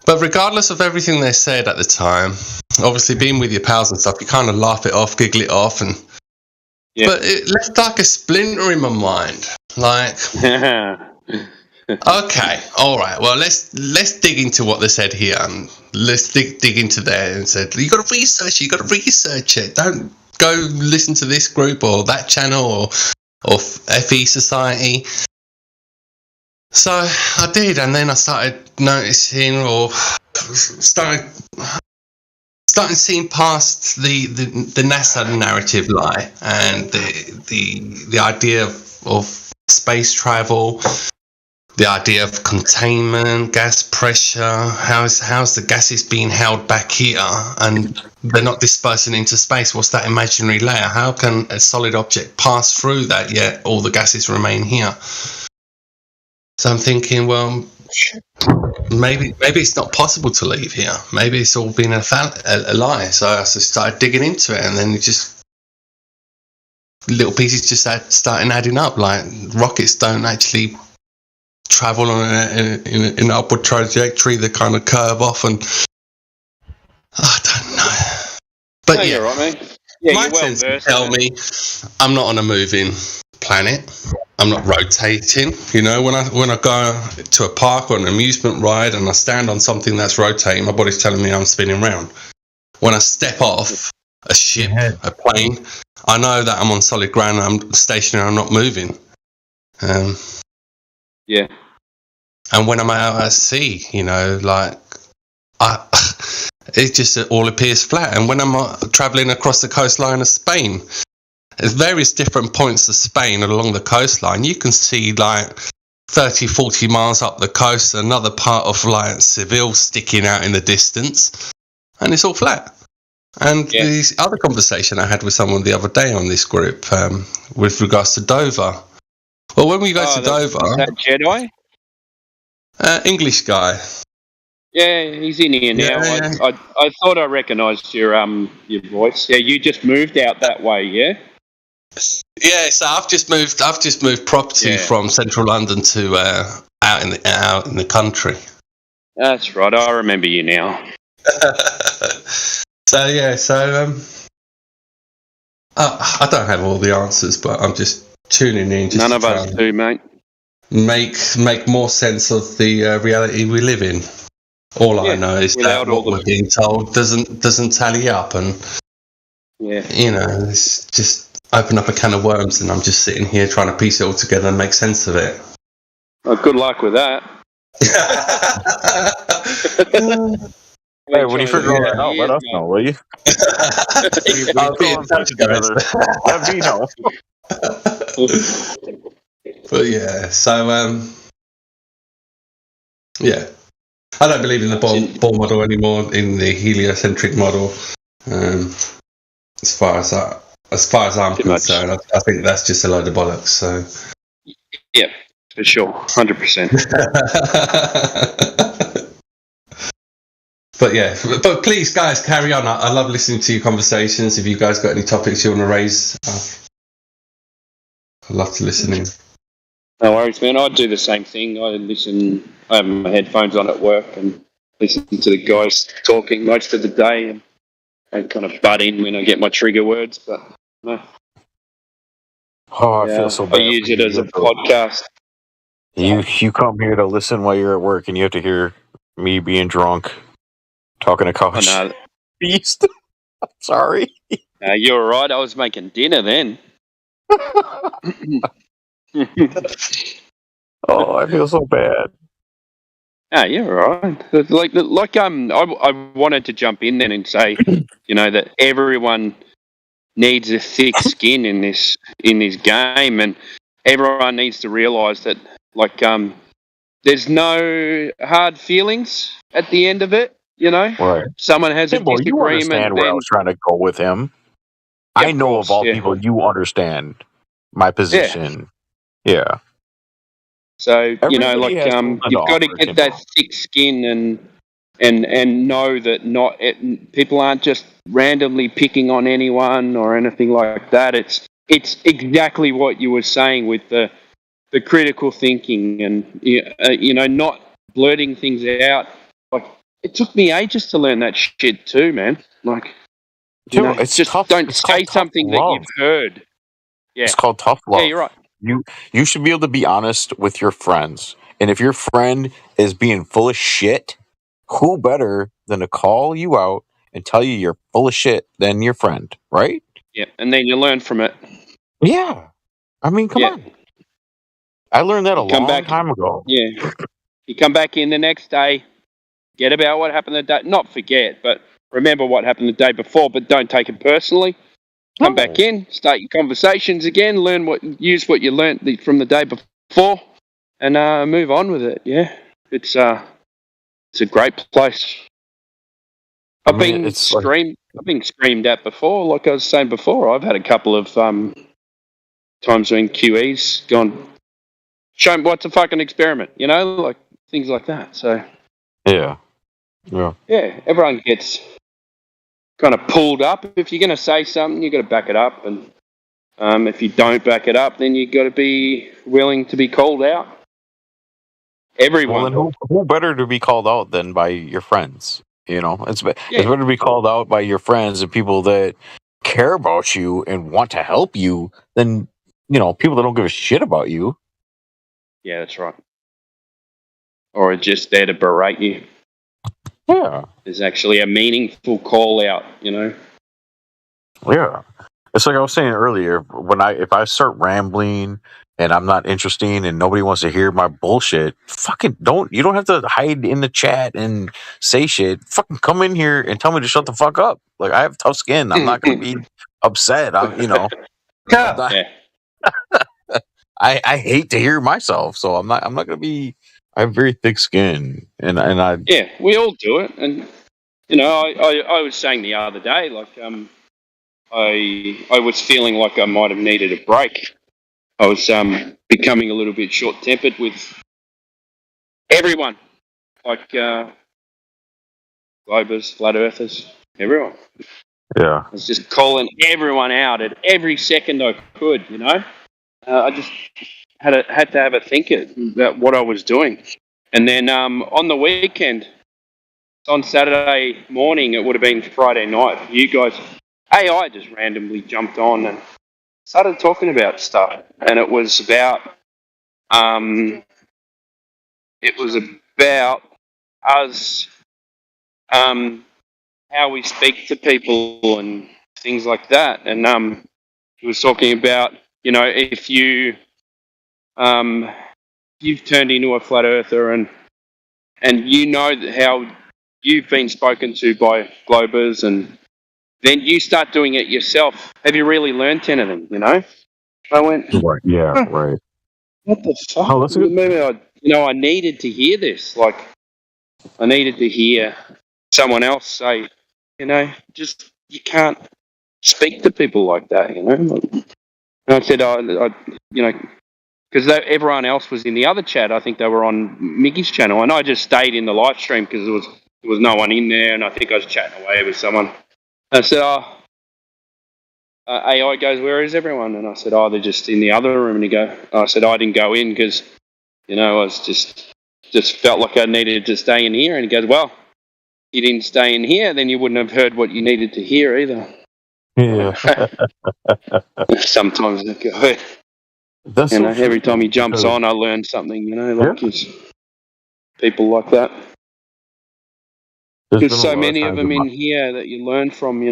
But regardless of everything they said at the time, obviously being with your pals and stuff, you kind of laugh it off, giggle it off, and but it left like a splinter in my mind. Like, okay, all right, well, let's dig into what they said here, and let's dig into there, and said you got to research it. Don't go listen to this group or that channel or FE Society. So I did, and then I started noticing, or started seeing past the NASA narrative lie, and the idea of space travel, the idea of containment, gas pressure. How's the gases being held back here, and they're not dispersing into space? What's that imaginary layer? How can a solid object pass through that yet all the gases remain here? So I'm thinking, well, maybe it's not possible to leave here. Maybe it's all been a lie. So I just started digging into it, and then it just little pieces just starting adding up. Like rockets don't actually travel on in an upward trajectory. They kind of curve off, and I don't know. But no, you're right, mate. Yeah, my sense tell me I'm not on a moving planet. I'm not rotating. You know, when I go to a park or an amusement ride and I stand on something that's rotating, my body's telling me I'm spinning round. When I step off a ship, a plane, I know that I'm on solid ground. I'm stationary. I'm not moving. And when I'm out at sea, you know, like it just all appears flat. And when I'm traveling across the coastline of Spain, there's various different points of Spain along the coastline. You can see like 30, 40 miles up the coast, another part of like Seville sticking out in the distance, and it's all flat. And the other conversation I had with someone the other day on this group with regards to Dover. Well, when we go to Dover... Is that Jedi? English guy. Yeah, he's in here now. Yeah. I thought I recognised your voice. Yeah, you just moved out that way, yeah? Yeah, so I've just moved property from central London to out in the country. That's right. I remember you now. I don't have all the answers, but I'm just tuning in. Just None of us do, mate. Make more sense of the reality we live in. All I know is that what we're being told doesn't tally up, and it's just open up a can of worms, and I'm just sitting here trying to piece it all together and make sense of it. Well, good luck with that. Hey, when you figure all that out, let us know, will you? I'll be in touch together. Let me know. But yeah, so I don't believe in the ball model anymore, in the heliocentric model. As far as I'm concerned, I think that's just a load of bollocks. So yeah, for sure, 100%. But please, guys, carry on. I love listening to your conversations. If you guys got any topics you want to raise, I'd love to listen in. No worries, man. I do the same thing. I have my headphones on at work and listen to the guys talking most of the day, and kind of butt in when I get my trigger words. But no. I feel so bad. I use it as a podcast. You come here to listen while you're at work, and you have to hear me being drunk, talking to Couch Beast. I'm sorry. You're all right. I was making dinner then. Oh, I feel so bad. You're all right. I wanted to jump in then and say, that everyone needs a thick skin in this game, and everyone needs to realise that, there's no hard feelings at the end of it. Right. Someone has a disagreement. You understand where I was trying to go with him. I know of all people, you understand my position. Yeah. So you've got to get that thick skin and know that people aren't just randomly picking on anyone or anything like that. It's exactly what you were saying with the critical thinking and not blurting things out. Like, it took me ages to learn that shit too, man. Like, it's just tough. don't say something that you've heard. Yeah. It's called tough love. Yeah, you're right. You should be able to be honest with your friends. And if your friend is being full of shit, who better than to call you out and tell you you're full of shit than your friend, right? Yeah, and then you learn from it. Yeah. I mean, come on. I learned that a long time ago. Yeah. You come back in the next day, forget about what happened the day. Not forget, but remember what happened the day before, but don't take it personally. Come back in, start your conversations again, use what you learnt from the day before, and move on with it. Yeah, it's a great place. I've been screamed at before. Like I was saying before, I've had a couple of times when QE's gone, show me what's a fucking experiment, like things like that. So yeah, everyone gets kind of pulled up. If you're going to say something, you got to back it up, and if you don't back it up, then you got to be willing to be called out. Everyone. Well, then who better to be called out than by your friends? It's better to be called out by your friends and people that care about you and want to help you than people that don't give a shit about you. Yeah, that's right. Or are just there to berate you. Yeah. There's actually a meaningful call out, Yeah. It's like I was saying earlier, if I start rambling and I'm not interesting and nobody wants to hear my bullshit, fucking you don't have to hide in the chat and say shit. Fucking come in here and tell me to shut the fuck up. Like, I have tough skin. I'm not going to be upset. I hate to hear myself, so I'm not going to be. I have very thick skin, and I. Yeah, we all do it, and I was saying the other day, like I was feeling like I might have needed a break. I was becoming a little bit short-tempered with everyone, like globers, flat earthers, everyone. Yeah, I was just calling everyone out at every second I could. I just had to have a think about what I was doing, and then on the weekend, on Saturday morning, it would have been Friday night. You guys, AI just randomly jumped on and started talking about stuff, and it was about us, how we speak to people and things like that, and he was talking about if you've turned into a flat earther and how you've been spoken to by globers, and then you start doing it yourself. Have you really learned anything? I went, right, yeah, right. What the fuck? I needed to hear this. Like, I needed to hear someone else say, just you can't speak to people like that. And I said, because everyone else was in the other chat. I think they were on Mickey's channel, and I just stayed in the live stream because there was no one in there, and I think I was chatting away with someone. And I said, AI goes, where is everyone? And I said, they're just in the other room. And I said, I didn't go in because, I was just felt like I needed to stay in here. And he goes, well, you didn't stay in here, then you wouldn't have heard what you needed to hear either. Yeah. Sometimes I go, That's every time he jumps on, I learn something, it's people like that. There's so many of them in here that you learn from,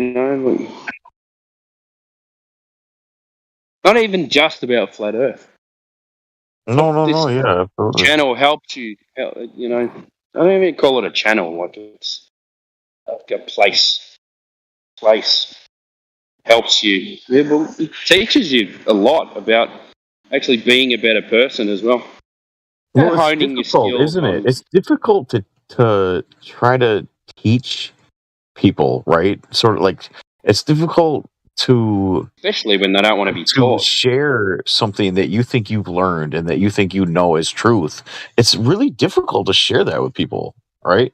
not even just about flat Earth. No, yeah, absolutely. Channel helps you, I don't even call it a channel, like it's like a place helps you. It teaches you a lot about actually being a better person as well. Well, honing it's difficult, your skills, isn't it? It's difficult to try to teach people, right? Sort of like it's difficult to, especially when they don't want to be taught, share something that you think you've learned and that you think is truth. It's really difficult to share that with people, right?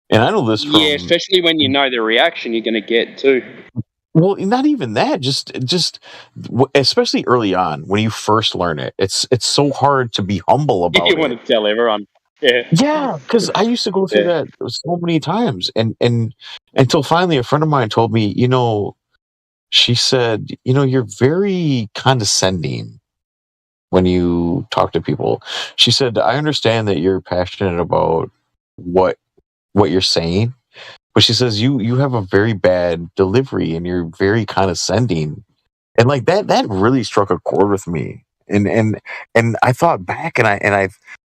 And I know this from, especially when you know the reaction you're going to get too. Well, not even that. Just especially early on when you first learn it, it's so hard to be humble about it. You want to tell everyone, yeah, because I used to go through that so many times, and until finally a friend of mine told me, she said, you're very condescending when you talk to people. She said, I understand that you're passionate about what you're saying. But she says you have a very bad delivery and you're very condescending, and like that really struck a chord with me. And I thought back and I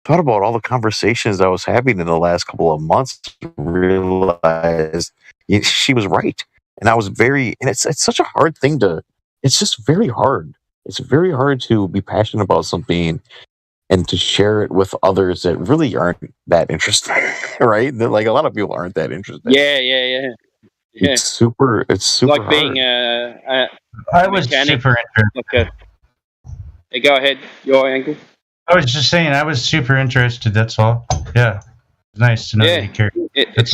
thought about all the conversations I was having in the last couple of months. Realized she was right, and I was and it's such a hard thing to. It's just very hard. It's very hard to be passionate about something and to share it with others that really aren't that interested, right? Like a lot of people aren't that interested. Yeah. It's super like hard. being I was super interested. Hey, go ahead, your Uncle. I was just saying, I was super interested. That's all. Yeah, it's nice to know that you care. It's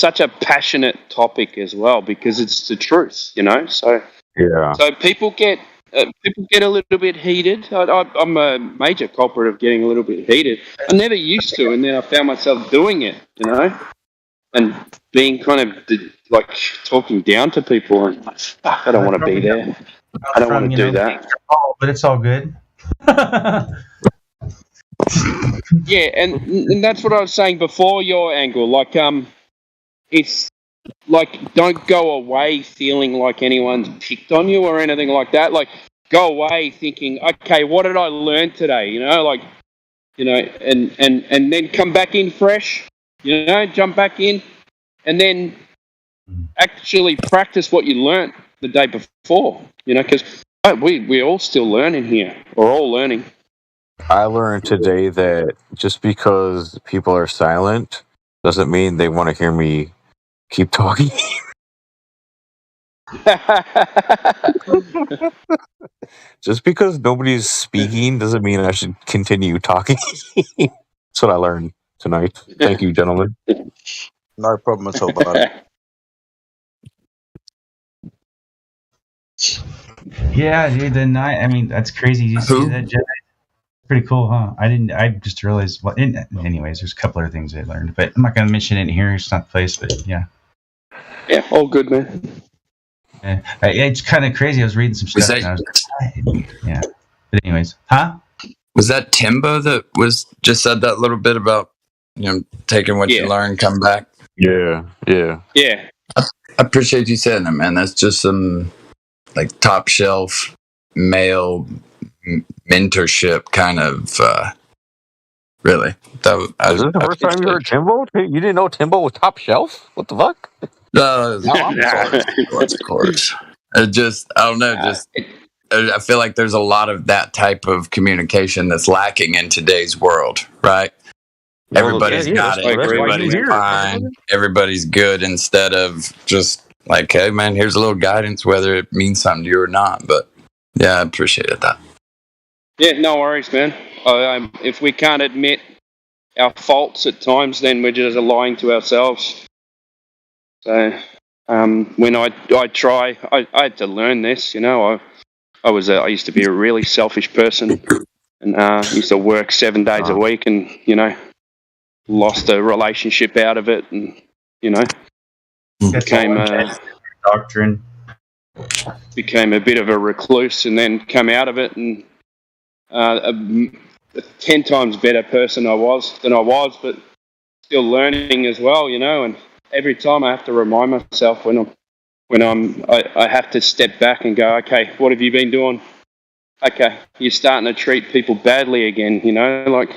such a passionate topic as well because it's the truth, So yeah. So people get a little bit heated. I'm a major culprit of getting a little bit heated. I never used to, and then I found myself doing it, and being kind of like talking down to people. And fuck, I don't want to be there. I don't want to do that. But it's all good. Yeah, and that's what I was saying before your angle. Like, it's don't go away feeling like anyone's picked on you or anything like that. Like, go away thinking, okay, what did I learn today? And then come back in fresh, jump back in, and then actually practice what you learned the day before, because we're all still learning here. We're all learning. I learned today that just because people are silent doesn't mean they want to hear me keep talking. Just because nobody's speaking doesn't mean I should continue talking. That's what I learned tonight. Thank you, gentlemen. No problem at all, buddy. Yeah, dude. I mean, that's crazy. You see that, Jedi? Pretty cool, huh? I just realized. Well, anyways, there's a couple other things I learned, but I'm not going to mention it here. It's not the place, but yeah. Yeah, all good, man. Yeah, it's kind of crazy. I was reading some stuff. And I was yeah. But anyways, huh? Was that Timbo that was just said that little bit about taking what you learn, come back? Yeah. I appreciate you saying that, man. That's just some like top shelf male mentorship kind of. Really, is this the first time you heard Timbo? You didn't know Timbo was top shelf? What the fuck? Of course. I don't know. I feel like there's a lot of that type of communication that's lacking in today's world, right? Everybody's got it. Everybody's fine. Everybody's good instead of just like, hey, man, here's a little guidance, whether it means something to you or not. But yeah, I appreciated that. Yeah, no worries, man. If we can't admit our faults at times, then we're just lying to ourselves. So when I had to learn this, I used to be a really selfish person, and used to work 7 days a week, and lost a relationship out of it, and became doctrine. Became a bit of a recluse, and then come out of it, and a 10 times better person than I was, but still learning as well, and every time I have to remind myself when I have to step back and go, okay, what have you been doing? Okay, you're starting to treat people badly again, like,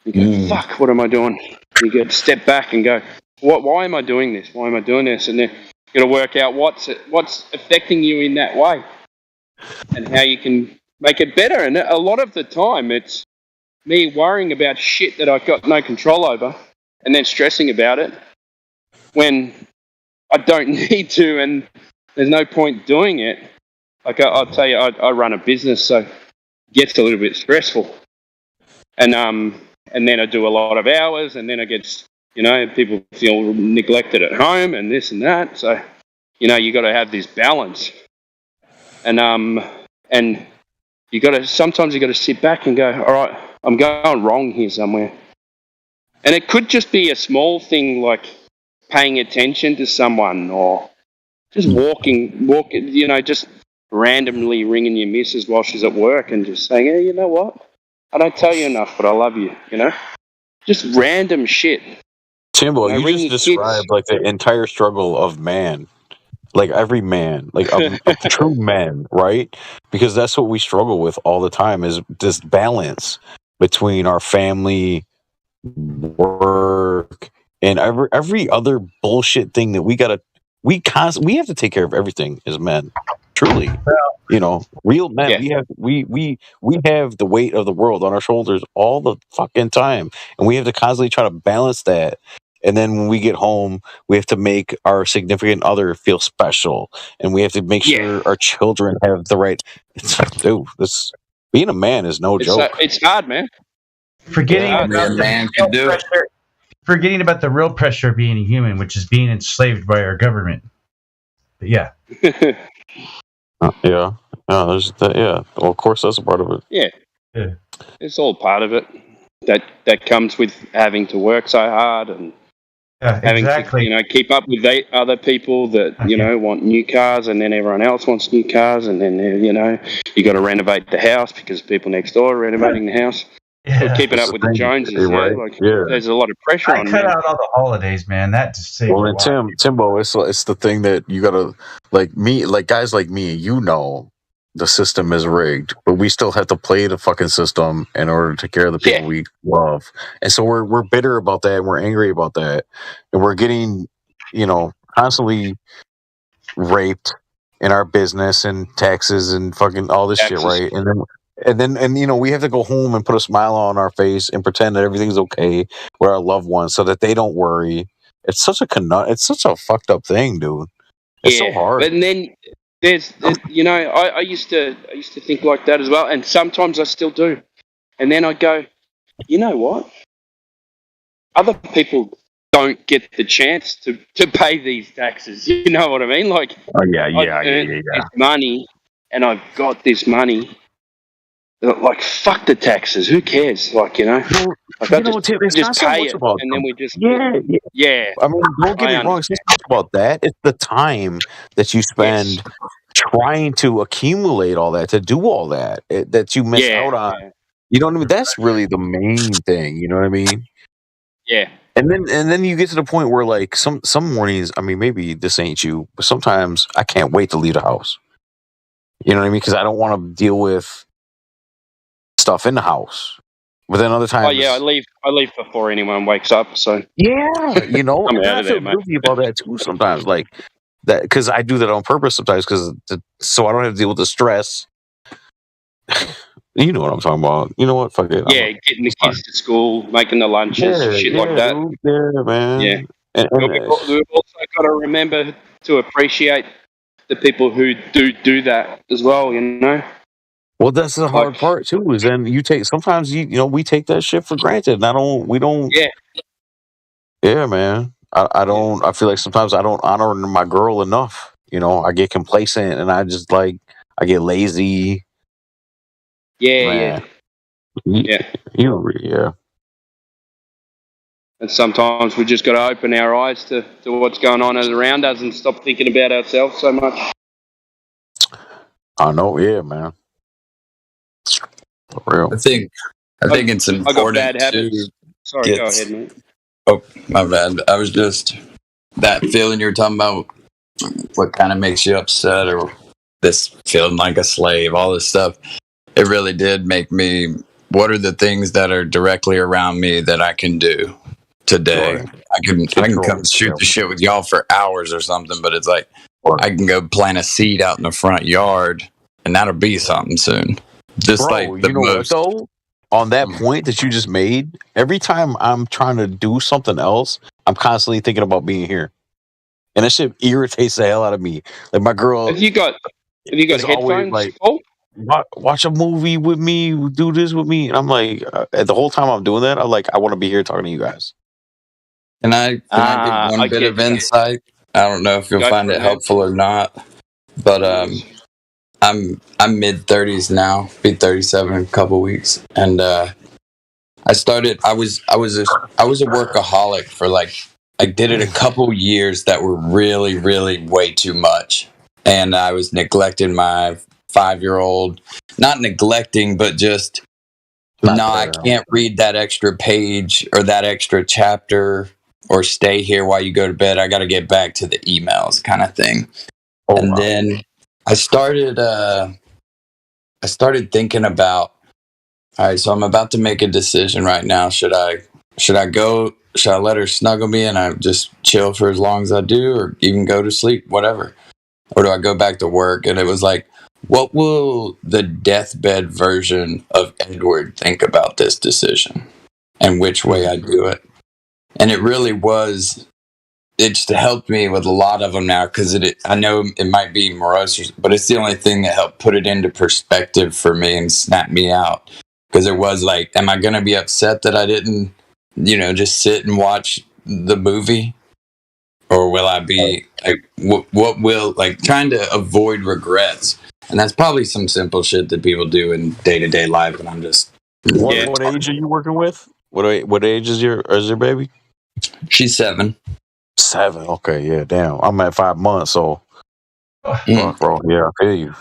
you go, fuck, what am I doing? You got to step back and go, why am I doing this? Why am I doing this? And then you got to work out what's affecting you in that way, and how you can make it better. And a lot of the time, it's me worrying about shit that I've got no control over, and then stressing about it when I don't need to, and there's no point doing it. Like I'll tell you, I run a business, so it gets a little bit stressful, and then I do a lot of hours, and then I get, people feel neglected at home, and this and that. So, you got to have this balance, and sometimes you got to sit back and go, all right, I'm going wrong here somewhere, and it could just be a small thing like paying attention to someone, or just walking, just randomly ringing your missus while she's at work and just saying, hey, you know what? I don't tell you enough, but I love you, Just random shit. Timbo, you just described like the entire struggle of man. Like every man, like of true men, right? Because that's what we struggle with all the time, is this balance between our family, work, and every other bullshit thing that we have to take care of everything as men. Truly, real men. Yeah. We have the weight of the world on our shoulders all the fucking time, and we have to constantly try to balance that. And then when we get home, we have to make our significant other feel special, and we have to make sure our children have the right. Being a man is no joke. It's hard, man. Forgetting about the real pressure of being a human, which is being enslaved by our government. But yeah. There's that. Yeah, well, of course that's a part of it. Yeah, it's all part of it. That comes with having to work so hard and having to, keep up with other people that want new cars, and then everyone else wants new cars, and then you got to renovate the house because people next door are renovating the house. keeping up with the Joneses. Right? Yeah, like Yeah. there's a lot of pressure I on cut me. out all the holidays, man. That just saved Well, a and lot. Timbo, it's the thing that you gotta like me, like guys like me. You know, the system is rigged, but we still have to play the fucking system in order to take care of the people we love. And so we're bitter about that, and we're angry about that, and we're getting, constantly raped in our business and taxes and fucking all this shit, right? And we have to go home and put a smile on our face and pretend that everything's okay with our loved ones so that they don't worry. It's such a fucked up thing, dude. It's so hard. And then there's I used to think like that as well, and sometimes I still do. And then I go, you know what? Other people don't get the chance to pay these taxes. You know what I mean? Like, I've earned this money, and I've got this money. Like, fuck the taxes. Who cares? Like, like it's just not so pay much it, about and then we just yeah. I mean, don't get me wrong. It's not about that. It's the time that you spend trying to accumulate all that, to do all that, that you miss out on. Yeah. You know what I mean? That's really the main thing. You know what I mean? Yeah. And then you get to the point where, like, some mornings, I mean, maybe this ain't you, but sometimes I can't wait to leave the house. You know what I mean? Because I don't want to deal with stuff in the house. But then other times, I leave before anyone wakes up. So yeah, I'm out of there, feel guilty about that too sometimes. Like that, because I do that on purpose sometimes, so I don't have to deal with the stress. You know what I'm talking about. You know what? Fuck it. Yeah, getting the kids to school, making the lunches, shit like that. Dude, yeah, man. Yeah. And we've also got to remember to appreciate the people who do that as well, Well, that's the hard part too. Is then we take that shit for granted. And we don't. Yeah. Yeah, man. I don't. I feel like sometimes I don't honor my girl enough. I get complacent and I just I get lazy. Yeah. Yeah. And sometimes we just got to open our eyes to what's going on around us and stop thinking about ourselves so much. I know, yeah, man. For real. I think it's important. I got bad habits. Sorry, go ahead, mate. Oh, my bad. I was just that feeling you were talking about. What kind of makes you upset, or this feeling like a slave? All this stuff. It really did make me. What are the things that are directly around me that I can do today? Sure. I can come shoot the shit with y'all for hours or something, but it's like I can go plant a seed out in the front yard, and that'll be something soon. Just like the most. Though, on that point that you just made, every time I'm trying to do something else, I'm constantly thinking about being here, and that shit irritates the hell out of me. Like my girl, have you got headphones? Watch a movie with me, do this with me, and I'm like, the whole time I'm doing that, I'm like, I want to be here talking to you guys. Can I give one bit of insight? I don't know if you'll find it helpful or not, but I'm mid-30s now, be 37 in a couple weeks, and I was a workaholic for I did it a couple years that were really, really way too much, and I was neglecting my 5-year-old, not neglecting, but just I can't read that extra page or that extra chapter or stay here while you go to bed. I got to get back to the emails kind of thing. Then I started thinking about, all right, so I'm about to make a decision right now. Should I let her snuggle me and I just chill for as long as I do, or even go to sleep, whatever? Or do I go back to work? And it was like, what will the deathbed version of Edward think about this decision and which way I do it? And it really was, it just helped me with a lot of them now, because I know it might be morose, but it's the only thing that helped put it into perspective for me and snap me out. Because it was like, am I going to be upset that I didn't, just sit and watch the movie? Or will I be what will, trying to avoid regrets? And that's probably some simple shit that people do in day-to-day life. And I'm just. What age are you working with? What age is your baby? She's 7. 7. Okay, yeah, damn. I'm at 5 months, so. Fuck, bro. Yeah, I feel you.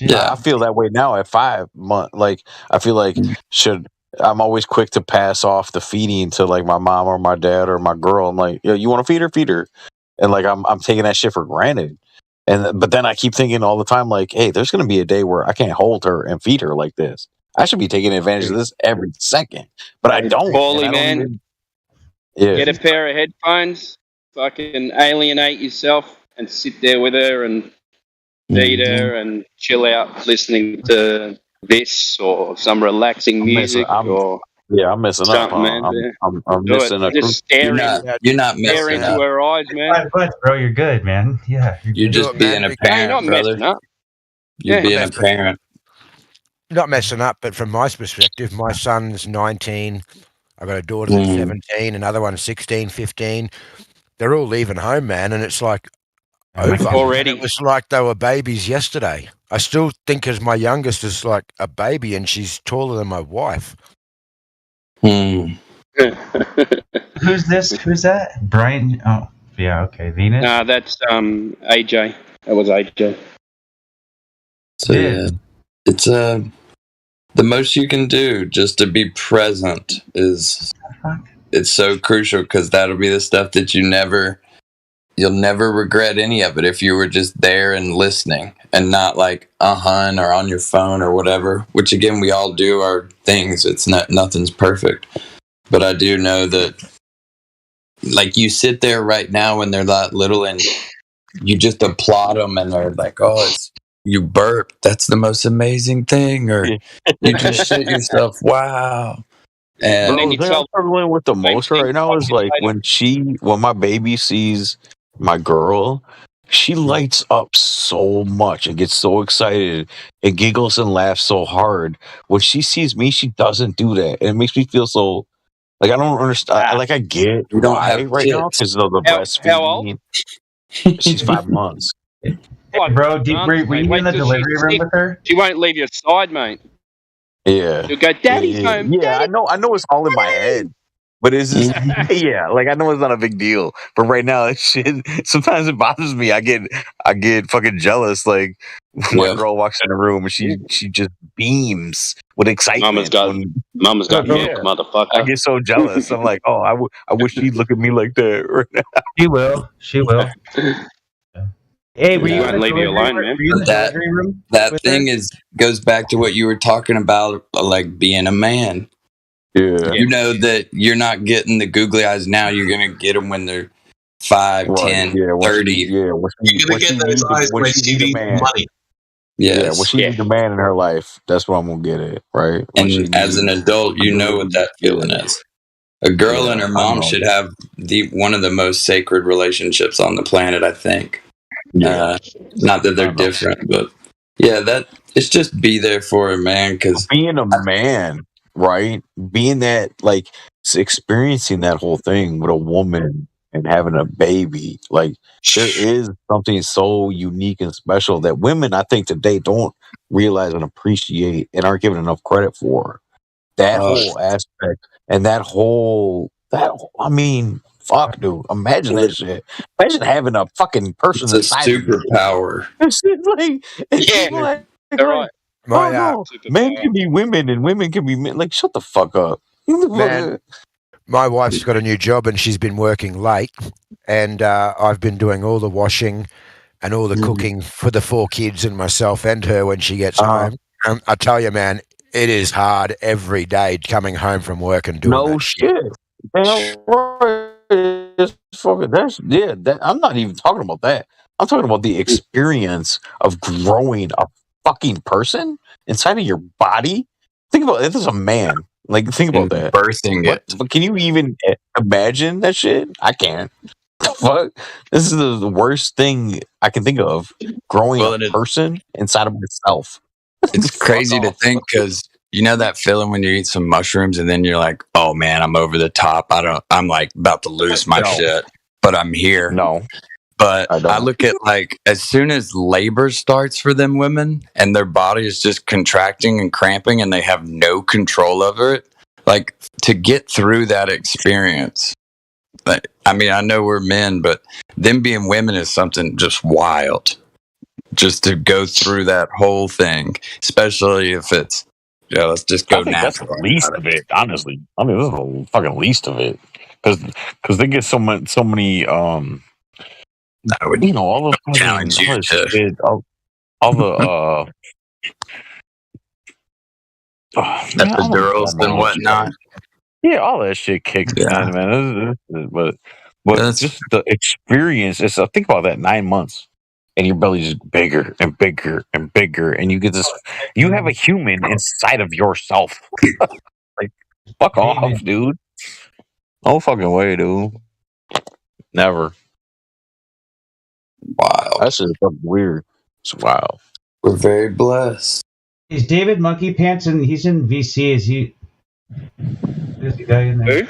Yeah, I feel that way now at 5 months. I feel like should I'm always quick to pass off the feeding to like my mom or my dad or my girl. I'm like, yo, you want to feed her? Feed her. And like I'm taking that shit for granted. But then I keep thinking all the time, like, hey, there's going to be a day where I can't hold her and feed her like this. I should be taking advantage of this every second, but I don't. Paulie, man, get a pair of headphones, fucking alienate yourself, and sit there with her and feed her and chill out, listening to this or some relaxing music or. Yeah, I'm messing up. Man. I'm missing a. Just staring. You're not messing into up. her eyes, man. Bro, you're good, man. Yeah, you're just being a parent, brother. You're being a parent. Not messing up, but from my perspective, my son's 19. I've got a daughter that's 17, another one's 16, 15. They're all leaving home, man, and it's like over. Already. It was like they were babies yesterday. I still think as my youngest is like a baby, and she's taller than my wife. Who's this? Who's that? Brian? Oh, yeah, okay. Venus? Nah, that's AJ. That was AJ. So, yeah. It's the most you can do just to be present is it's so crucial because that'll be the stuff that you'll never regret any of it if you were just there and listening and not like or on your phone or whatever, which again we all do our things. It's nothing's perfect. But I do know that like you sit there right now when they're that little and you just applaud them and they're like, oh, you burp, that's the most amazing thing, or you just shit yourself, wow. And the thing I'm struggling with the most right now is like when my baby sees my girl, she lights up so much and gets so excited and giggles and laughs so hard. When she sees me, she doesn't do that. And it makes me feel so like I don't understand. Like I get you don't why have right now because of the breastfeeding. How old? She's 5 months. Hey, bro, were you in the delivery room with her? She won't leave your side, mate. Yeah. You'll go, Daddy's home. Yeah, Daddy. I know it's all in my head. But it's just, yeah, like I know it's not a big deal. But right now, that shit, sometimes it bothers me. I get fucking jealous. Like my girl walks in the room and she just beams with excitement. Mama's got milk, motherfucker. I get so jealous. I'm like, oh, I wish she'd look at me like that right now. She will. Hey, were you won't leave you alone, man. That thing goes back to what you were talking about, like being a man. Yeah. You know that you're not getting the googly eyes now. You're going to get them when they're 5, 10, 30. You're going to get those eyes when she needs money. Yes. Yeah, when she needs a man in her life, that's what I'm going to get it, right? And as an adult, you know what that feeling is. A girl and her mom should have one of the most sacred relationships on the planet, I think. Not that they're different, but yeah, it's just be there for her, man. Because being a man, right? Being that, like, experiencing that whole thing with a woman and having a baby, like, there is something so unique and special that women, I think, today don't realize and appreciate and aren't given enough credit for. That whole aspect and I mean, fuck, dude. Imagine that shit. Imagine having a fucking person. It's a superpower. Men can be women and women can be men. Like, shut the fuck up. Man, my wife's got a new job and she's been working late, and I've been doing all the washing and all the cooking for the 4 kids and myself and her when she gets home. I tell you, man, it is hard every day coming home from work and doing that shit. I'm not even talking about that. I'm talking about the experience of growing a fucking person inside of your body. Think about it. This is a man. Like, think about that. Birthing it. But can you even imagine that shit? I can't. Fuck. This is the worst thing I can think of. Growing a person inside of myself. It's crazy to think because you know that feeling when you eat some mushrooms and then you're like, oh man, I'm over the top. I'm like about to lose my shit, but I'm here. No. But I look at like as soon as labor starts for them women and their body is just contracting and cramping and they have no control over it, like to get through that experience. Like, I mean, I know we're men, but them being women is something just wild. Just to go through that whole thing, especially if it's Yeah, let's just go I think that's natural. the least of it, honestly. I mean, this is the fucking least of it, because they get so many I would all the fucking challenge you all the to. shit, all the epidurals and whatnot. Yeah, all that shit kicks in, man. But just the experience is. Think about that 9 months, and your belly's just bigger and bigger and bigger, and you get this. You have a human inside of yourself. Like, fuck off, dude. No fucking way, dude. Never. Wow. That's just fucking weird. It's wild. We're very blessed. Is David Monkey Pants and he's in VC? Is he? There's the guy in there.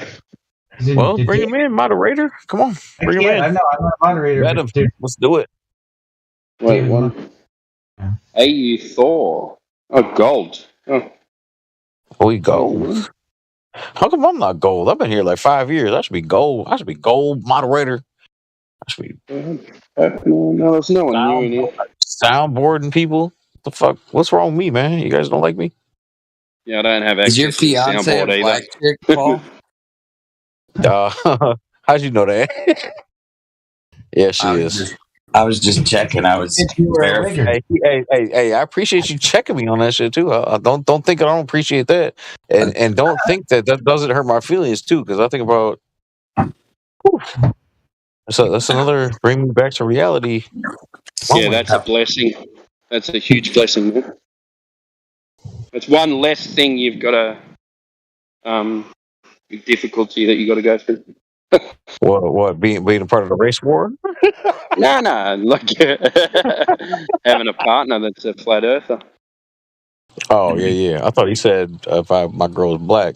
Well, bring him in, moderator. Come on, bring him in. I know, I'm not a moderator. Let him. Let's do it. Wait, one. AU4. Oh, gold. Oh. We gold. How come I'm not gold? I've been here like 5 years. I should be gold. I should be gold moderator. I should be. No, there's no one new in here. Soundboarding people. What the fuck? What's wrong with me, man? You guys don't like me? Yeah, I don't have access Is your to the fiance soundboard a black either. chick, Paul? How'd you know that? Yeah, she is. I was just checking. I was verifying. Hey, I appreciate you checking me on that shit too. Don't think I don't appreciate that, and don't think that doesn't hurt my feelings too. Because I think about, that's another bring me back to reality. Yeah, that's a blessing. That's a huge blessing. Man. It's one less thing you've got to difficulty that you got to go through. What being a part of the race war? No, like having a partner that's a flat earther. Oh yeah. I thought he said if my girl is black,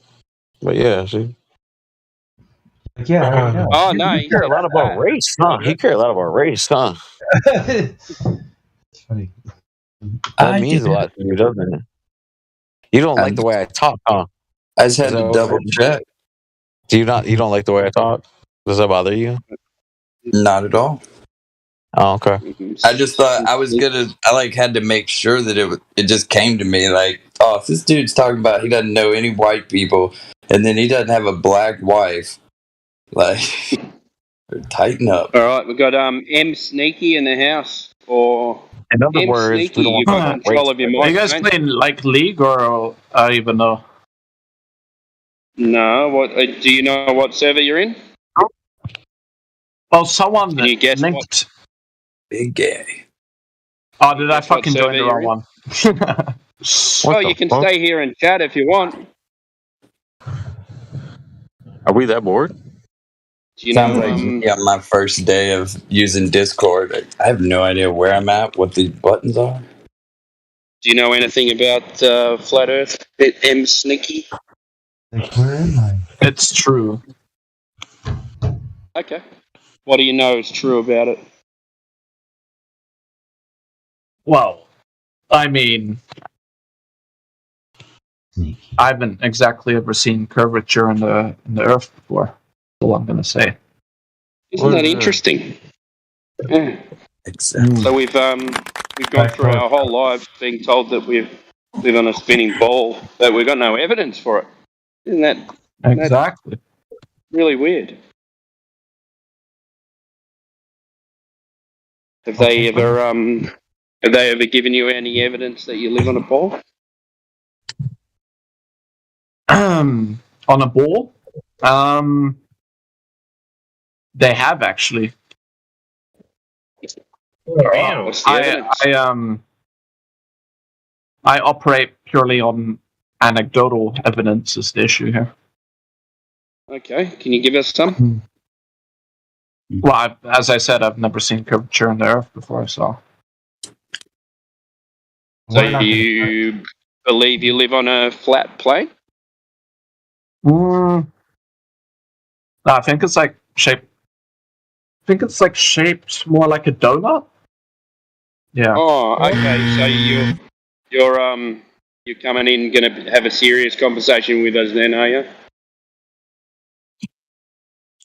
but yeah, see. Yeah. Oh no, he care a lot about race, huh? He care a lot about race, huh? It's funny. That means a lot to you, doesn't it? You don't like the way I talk, huh? I just had to double check. Do you not? You don't like the way I talk? Does that bother you? Not at all. Oh, okay. I just thought I was gonna. I had to make sure that it just came to me like, oh, if this dude's talking about he doesn't know any white people, and then he doesn't have a black wife, like, tighten up. All right, we've got M Sneaky in the house, or in other M words, Sneaky, you've got control of your mic. Are you guys playing like League or even though? No, what do you know? What server you're in? Well, someone Can you guess linked. what? Big gay. Oh, did I fucking join the wrong one? Well, you can stay here and chat if you want. Are we that bored? Do you Sounds know? like my first day of using Discord. I have no idea where I'm at, what the buttons are. Do you know anything about Flat Earth? M Sneaky? Where am I? It's true. Okay. What do you know is true about it? Well, I mean, I haven't exactly ever seen curvature in the Earth before. That's all I'm going to say. Isn't that interesting? Yeah. Exactly. So we've gone through our whole lives being told that we live on a spinning ball, but we've got no evidence for it. Isn't that exactly really weird? Have they ever given you any evidence that you live on a ball? On a ball? They have actually. What's the evidence? I operate purely on anecdotal evidence is the issue here. Okay, can you give us some? Well, as I said, I've never seen curvature in the Earth before, so. So you believe you live on a flat plane? No, I think it's like shaped. I think it's like shaped more like a donut. Yeah. Oh, okay. So you're coming in, going to have a serious conversation with us then, are you?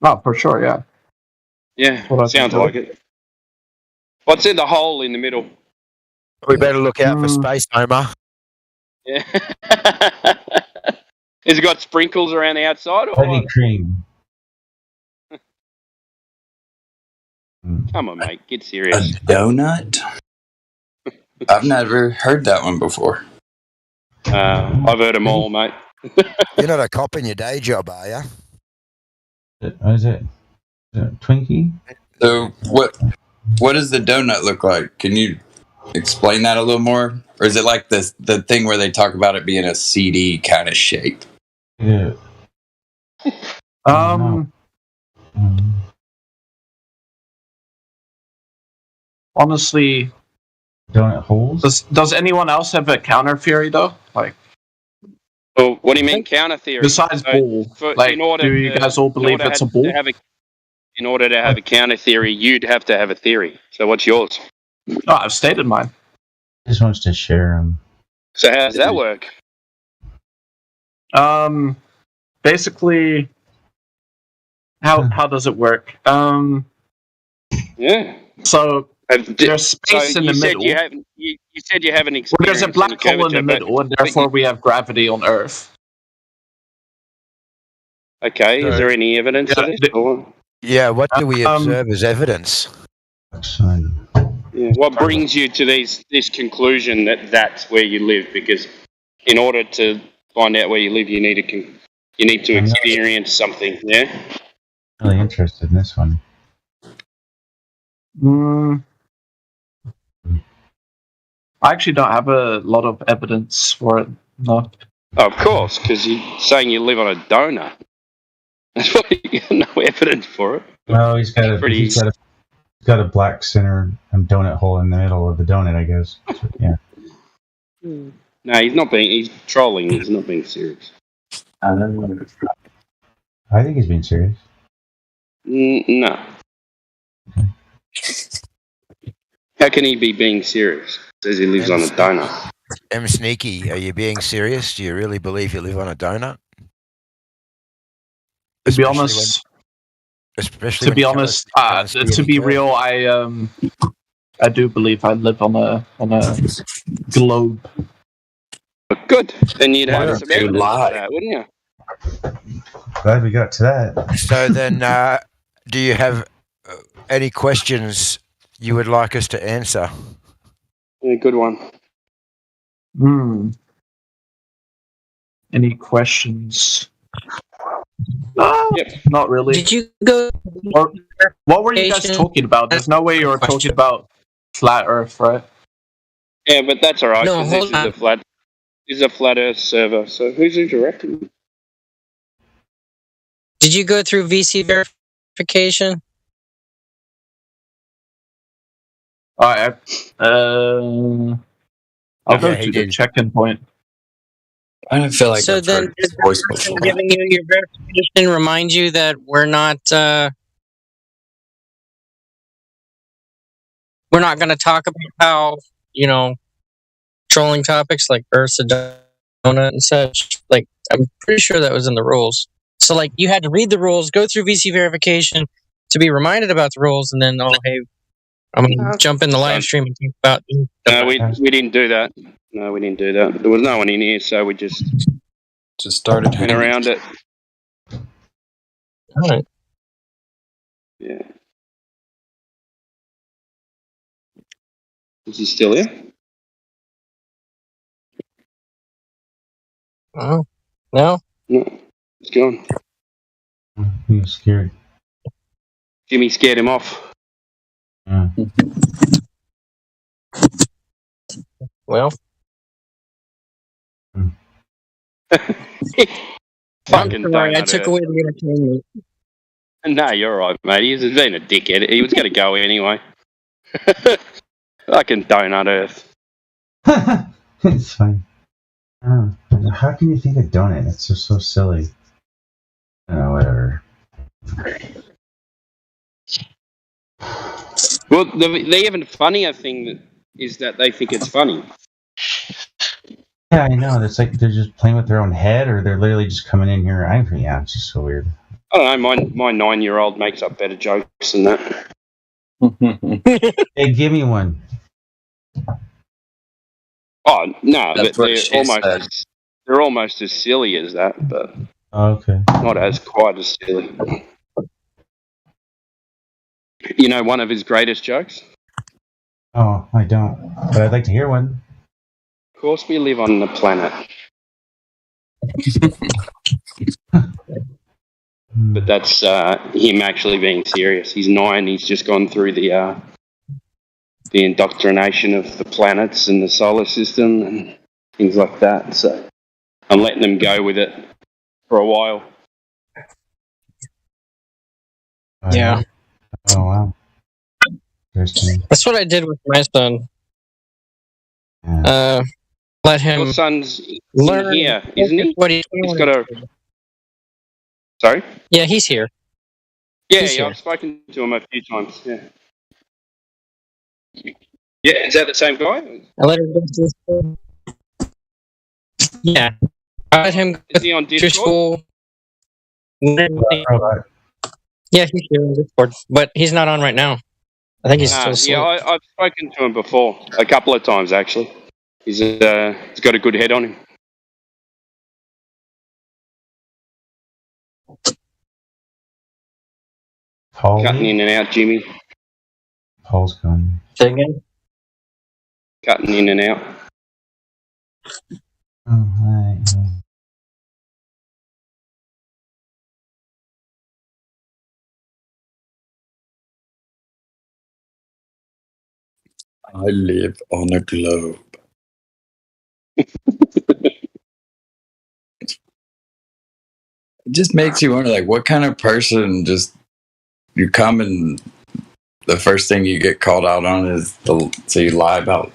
Oh, for sure, yeah. Yeah, sounds like it. What's in the hole in the middle? We better look out for space, Homer. Yeah. Has it got sprinkles around the outside? Or Heavy cream. Come on, mate. Get A serious. donut? I've never heard that one before. I've heard them all, mate. You're not a cop in your day job, are you? Is it Twinkie? So what does the donut look like? Can you explain that a little more? Or is it like the thing where they talk about it being a CD kind of shape? Yeah. Honestly, donut holes. Does anyone else have a counter theory though? Like, well, what do you mean counter theory? Besides ball, like, do you guys all believe it's a ball? In order to have a counter theory, you'd have to have a theory. So what's yours? Oh, I've stated mine. Just wants to share them. So how does that work? Basically, how does it work? Yeah. So there's space in the middle. You said you haven't experienced. Well, there's a black hole in the middle, and therefore we have gravity on Earth. Okay. Is there any evidence of this? Yeah. What do we observe as evidence? Yeah. What brings you to this conclusion that that's where you live? Because in order to find out where you live, you need to experience something. Yeah. Really interested in this one. I actually don't have a lot of evidence for it. No. Oh, of course, because you're saying you live on a donut. That's why you got no evidence for it. Well, he's got a black center and donut hole in the middle of the donut, I guess. So, yeah. No, he's trolling. He's not being serious. I think he's being serious. No. How can he be being serious? Says he lives on a donut. M Sneaky, are you being serious? Do you really believe you live on a donut? To be honest, to be real, I do believe I live on a globe. Good. Then you'd have some evidence for that, wouldn't you? Glad we got to that. So then, do you have any questions you would like us to answer? Yeah, good one. Any questions? Not really. Did you go? What were you guys talking about? There's no way you were talking about flat Earth, right? Yeah, but that's all right. No, This is a flat Earth server. So who's interacting? Did you go through VC verification? I'll go to the check-in point. I don't feel like so. Then, does the person giving you your verification remind you that we're not going to talk about how trolling topics like Earth's a donut and such? Like, I'm pretty sure that was in the rules. So, like, you had to read the rules, go through VC verification to be reminded about the rules, and then, hey, I'm going to jump in the live stream and talk about. No, we didn't do that. No, we didn't do that. There was no one in here, so we just started went around it. All right. Yeah. Is he still here? Oh, no? No, it's gone. He was scared. Jimmy scared him off. Well. Fucking sorry, I took away the entertainment. No, you're right, mate. He's been a dickhead. He was going to go anyway. Fucking donut Earth. It's fine. How can you think of donut? It's just so silly. Whatever. Well, the even funnier thing is that they think it's funny. Yeah, I know. It's like they're just playing with their own head, or they're literally just coming in here. Yeah, it's just so weird. I don't know. My 9-year-old makes up better jokes than that. Hey, give me one. Oh no, That's but what she said. they're almost as silly as that, but okay, not as quite as silly. You know, one of his greatest jokes. Oh, I don't, but I'd like to hear one. Of course, we live on the planet. But that's him actually being serious. He's 9. He's just gone through the indoctrination of the planets and the solar system and things like that. So I'm letting them go with it for a while. Yeah. Oh wow. Interesting. That's what I did with my son. Let him. Your son's learn here, isn't he? What he's got a. Sorry. Yeah, he's here. Yeah, He's here. I've spoken to him a few times. Yeah. Yeah, is that the same guy? I let him go to school. Yeah. I let him Is he on to Discord? school. Yeah, he's here on Discord, but he's not on right now. I think he's still asleep. Yeah, I've spoken to him before, a couple of times actually. He's got a good head on him. Paul, Cutting in and out, Jimmy. Paul's gone. Say again? Cutting in and out. Oh, right. I live on a globe. It just makes you wonder, like, what kind of person just you come and the first thing you get called out on is so you lie about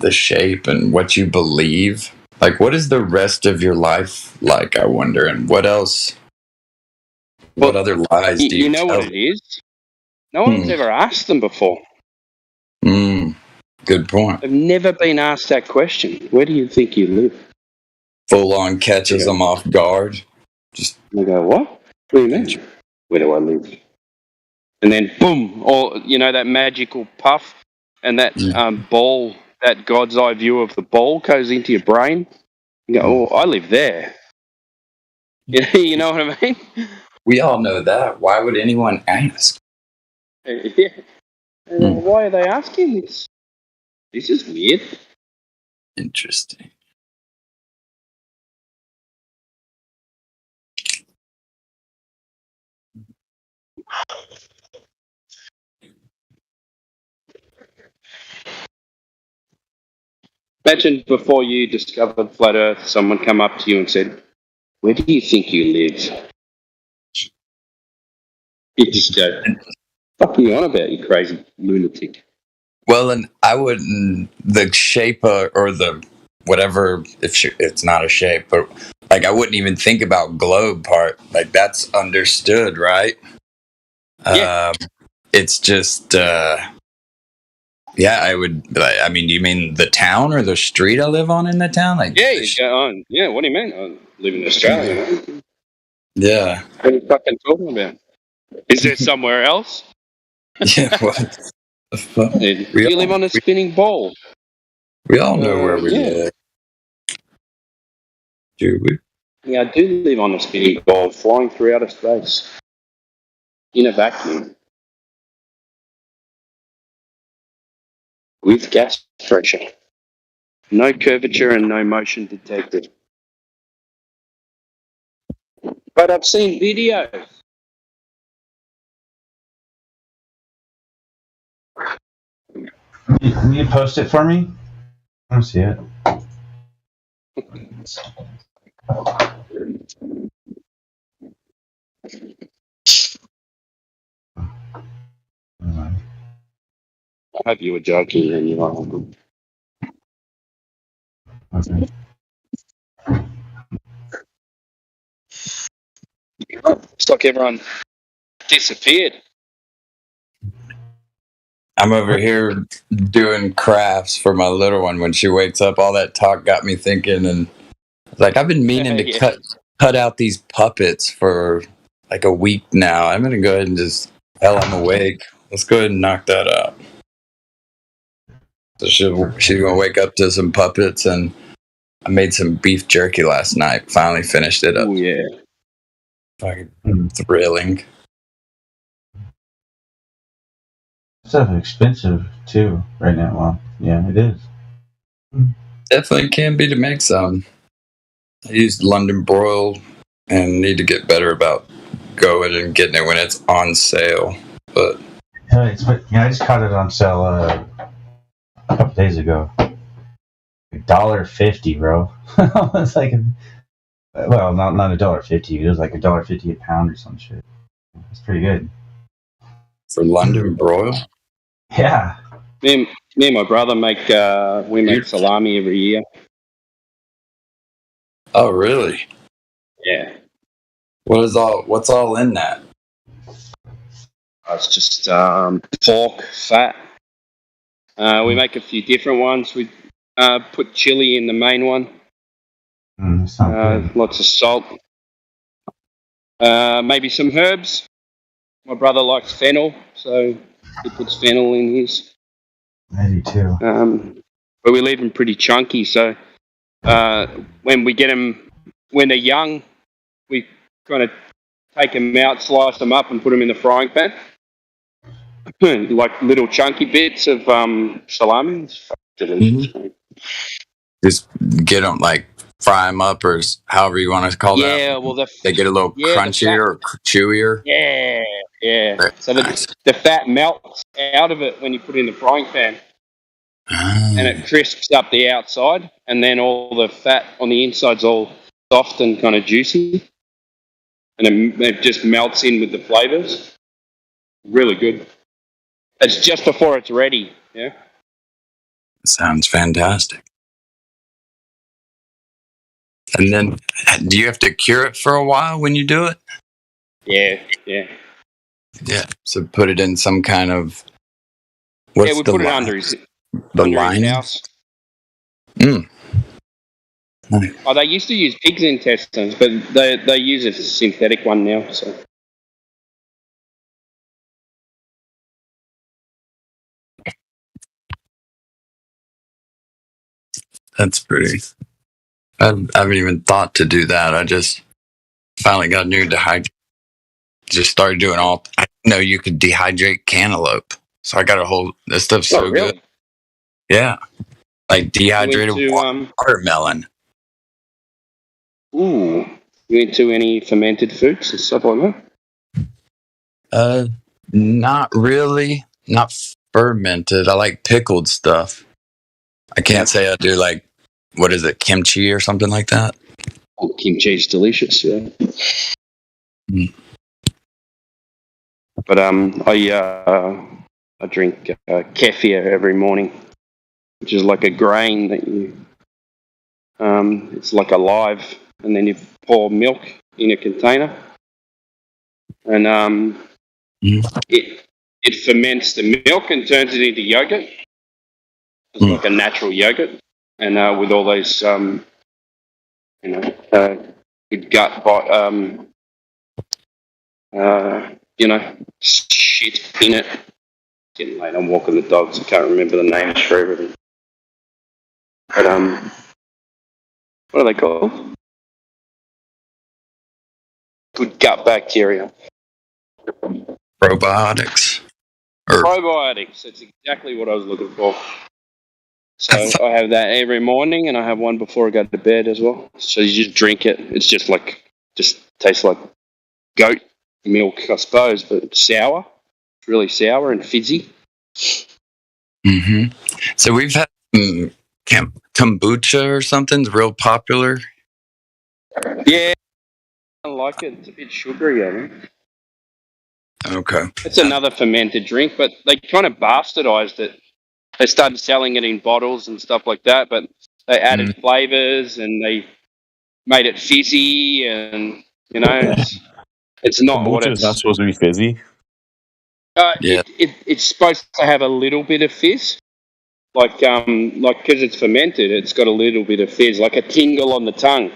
the shape and what you believe. Like, what is the rest of your life like? I wonder, and what else? What other lies do you know tell? what it is? No one's ever asked them before. Good point. They've never been asked that question. Where do you think you live? Full on catches them off guard. Just they go, what? What do you mean? Where do I live? And then boom, or that magical puff and that ball, that God's eye view of the ball goes into your brain. You go, oh, I live there. You know what I mean? We all know that. Why would anyone ask? Yeah. Why are they asking this? This is weird. Interesting. Imagine before you discovered Flat Earth, someone come up to you and said, where do you think you live? You just go, fuck you on about, you crazy lunatic. Well, and I wouldn't, the shape or the whatever, if it's not a shape, but like I wouldn't even think about globe part. Like that's understood, right? Yeah. It's just, yeah, I would. I mean, do you mean the town or the street I live on in the town? Like, yeah, you go on. Yeah, what do you mean? I live in Australia. Man. Yeah. What are you fucking talking about? Is there somewhere else? Yeah. What? Do you live on a spinning ball? We all know where we live. Do we? Yeah, I do live on a spinning ball, flying through outer space in a vacuum. With gas pressure. No curvature and no motion detected. But I've seen videos. Will you post it for me? I don't see it. I hope you were joking and you are. Okay. It's like everyone disappeared. I'm over here doing crafts for my little one. When she wakes up, all that talk got me thinking, and like I've been meaning to cut out these puppets for like a week now. I'm gonna go ahead and I'm awake. Let's go ahead and knock that out. So she's gonna wake up to some puppets, and I made some beef jerky last night. Finally finished it up. Oh yeah, fucking thrilling. Stuff expensive too right now. Well, yeah, it is. Definitely can be to make some. I used London broil and need to get better about going and getting it when it's on sale. But I just caught it on sale a couple days ago. $1.50, bro. It's like well, not $1.50. It was like $1.50 a pound or some shit. It's pretty good for London broil. Yeah. Me and my brother make salami every year. Oh, really? Yeah. What's all in that? It's just pork fat. We make a few different ones. We put chili in the main one. Lots of salt. Maybe some herbs. My brother likes fennel, so he puts fennel in his. I do too. But we leave them pretty chunky, so when we get them, when they're young, we kind of take them out, slice them up, and put them in the frying pan. Like little chunky bits of salami. It's delicious. Mm-hmm. Just get them, like, fry them up, or however you want to call that. Yeah, well, they get a little crunchier or chewier. Yeah. So the fat melts out of it when you put it in the frying pan. And it crisps up the outside, and then all the fat on the inside's all soft and kind of juicy. And it just melts in with the flavors. Really good. It's just before it's ready, yeah? Sounds fantastic. And then, do you have to cure it for a while when you do it? Yeah. Yeah, so put it in some kind of... we put it under his house. Oh, they used to use pig's intestines, but they use a synthetic one now. So that's pretty. I haven't even thought to do that. I just finally got new dehydrate. Just started doing all. I didn't know you could dehydrate cantaloupe, so I got a whole. This stuff's so good. Yeah, like dehydrated watermelon. Ooh, you into any fermented foods and stuff like that? Not really. Not fermented. I like pickled stuff. I can't say I do, like, what is it, kimchi or something like that? Oh, kimchi is delicious, yeah. But I drink kefir every morning, which is like a grain that you. It's like alive, and then you pour milk in a container, and it ferments the milk and turns it into yogurt. It's like a natural yogurt, and with all those good gut shit in it. Getting late. I'm walking the dogs. I can't remember the names for everything. But what are they called? Good gut bacteria. Probiotics. Probiotics. That's exactly what I was looking for. So I have that every morning, and I have one before I go to bed as well. So you just drink it. It's just tastes like goat milk, I suppose, but sour. It's really sour and fizzy. Mm-hmm. So we've had kombucha or something's real popular. Yeah, I like it. It's a bit sugary, I think. Okay. It's another fermented drink, but they kind of bastardized it. They started selling it in bottles and stuff like that, but they added flavors and they made it fizzy, and it's not what it's not supposed to be fizzy. It's supposed to have a little bit of fizz, like because it's fermented, it's got a little bit of fizz, like a tingle on the tongue.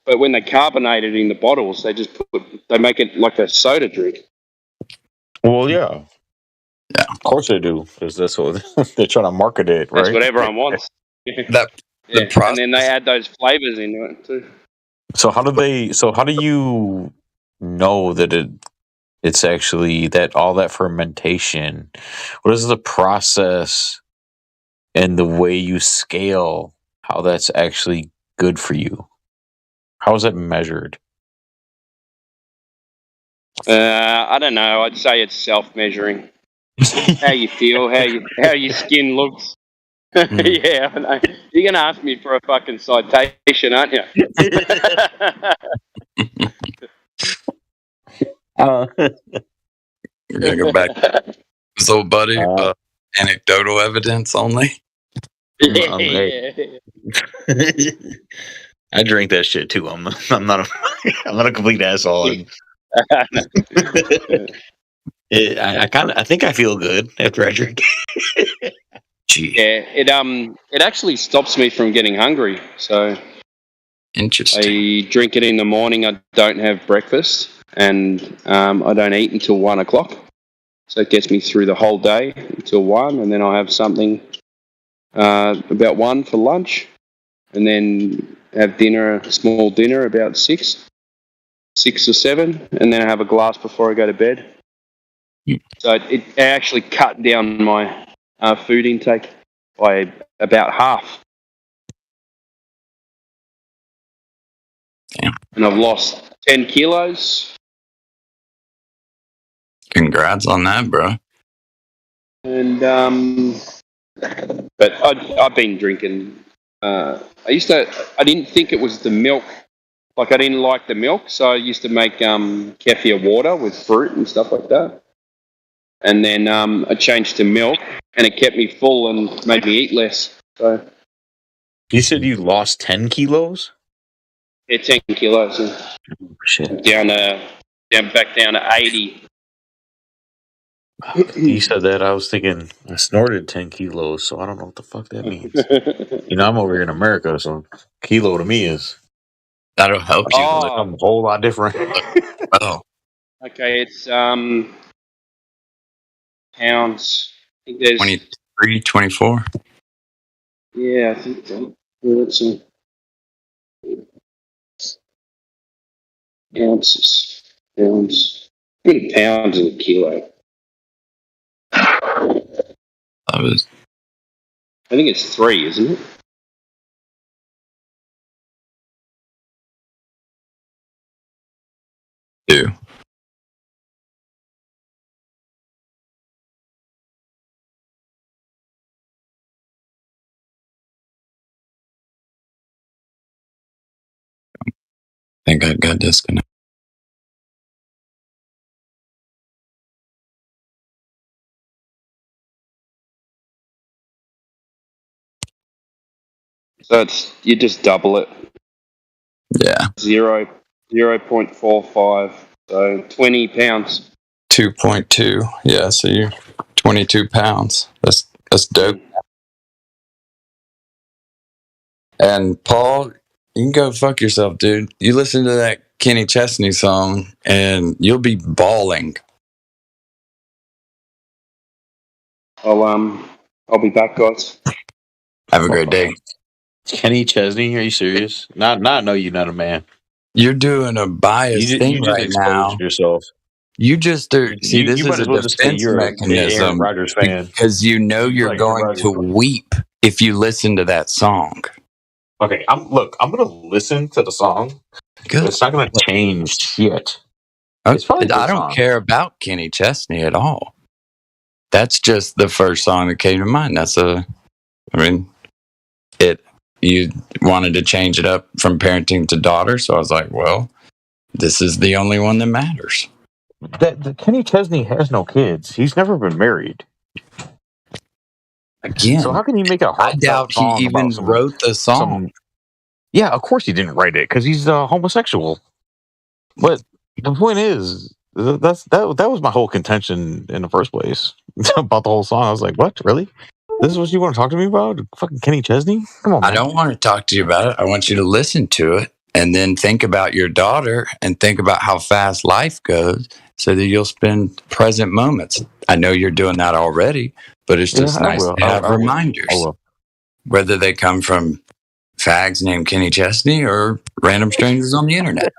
But when they carbonate it in the bottles, they make it like a soda drink. Well, yeah. Yeah, of course they do, because that's what they're trying to market it, right? That's what everyone wants. The and then they add those flavors into it too. So how do you know that it's actually that all that fermentation? What is the process and the way you scale how that's actually good for you? How is it measured? I don't know. I'd say it's self-measuring. How you feel, how your skin looks. Yeah, I know. You're gonna ask me for a fucking citation, aren't you? We're gonna go back to this old buddy. Anecdotal evidence only. I drink that shit too. I'm not a complete asshole. I think I feel good after I drink. Yeah, it actually stops me from getting hungry. So interesting. I drink it in the morning. I don't have breakfast, and I don't eat until 1 o'clock. So it gets me through the whole day until 1, and then I'll have something about 1 for lunch, and then have dinner, a small dinner about 6 or 7, and then I have a glass before I go to bed. So it actually cut down my food intake by about half. Damn. And I've lost 10 kilos. Congrats on that, bro. And but I've been drinking. I didn't think it was the milk. Like, I didn't like the milk, so I used to make kefir water with fruit and stuff like that. And then I changed to milk, and it kept me full and made me eat less. So you said you lost 10 kilos? Yeah, 10 kilos. Yeah. Oh, shit. Back down to 80. You said that, I was thinking I snorted 10 kilos, so I don't know what the fuck that means. I'm over here in America, so kilo to me is... That'll help you. I'm a whole lot different. Oh. Okay, it's pounds. I think there's 23, 24. Yeah, I think so. Let's see. Ounces. Pounds. How many pounds in a kilo? I think it's 3, isn't it? Two. I think I got disconnected. So you just double it. Yeah. 0.45. So 20 pounds. 2.2. Yeah, so you're 22 pounds. That's dope. And Paul, you can go fuck yourself, dude. You listen to that Kenny Chesney song and you'll be bawling. I'll be back, guys. Have a great day. Kenny Chesney, are you serious? No, you're not a man. You're doing a biased thing you just right now. Yourself. You just are. See, this is a well defense you're mechanism Rodgers fan. because you know you're going to weep if you listen to that song. Okay, I'm going to listen to the song. Good. It's not going to change shit. It's probably I don't care about Kenny Chesney at all. That's just the first song that came to mind. You wanted to change it up from parenting to daughter, so I was like, well, this is the only one that matters. Kenny Chesney has no kids. He's never been married. Again, so how can he make a I doubt he even wrote the song. Yeah, of course he didn't write it because he's homosexual. But the point is, that was my whole contention in the first place about the whole song. I was like, what? Really? This is what you want to talk to me about? Fucking Kenny Chesney? Come on, man. I don't want to talk to you about it. I want you to listen to it and then think about your daughter and think about how fast life goes so that you'll spend present moments. I know you're doing that already, but it's just nice to have reminders. Whether they come from fags named Kenny Chesney or random strangers on the internet.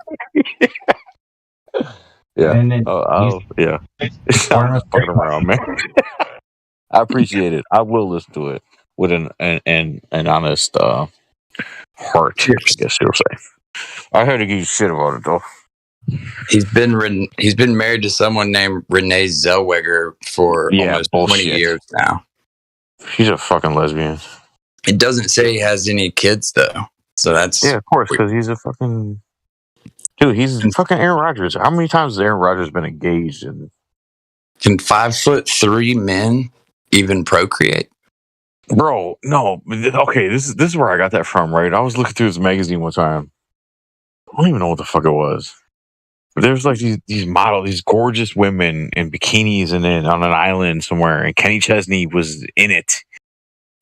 Yeah. And then yeah. I'm fucking around, man. I appreciate it. I will listen to it with an honest heart, I guess you'll say. I heard to give you shit about it though. He's been married to someone named Renee Zellweger for almost 20 years now. She's a fucking lesbian. It doesn't say he has any kids though, so that's of course, because he's a fucking dude. He's fucking Aaron Rodgers. How many times has Aaron Rodgers been engaged? And can 5'3" men even procreate? Bro, no. Okay, this is where I got that from. Right, I was looking through this magazine one time. I don't even know what the fuck it was. But there's like these gorgeous women in bikinis and then on an island somewhere, and Kenny Chesney was in it.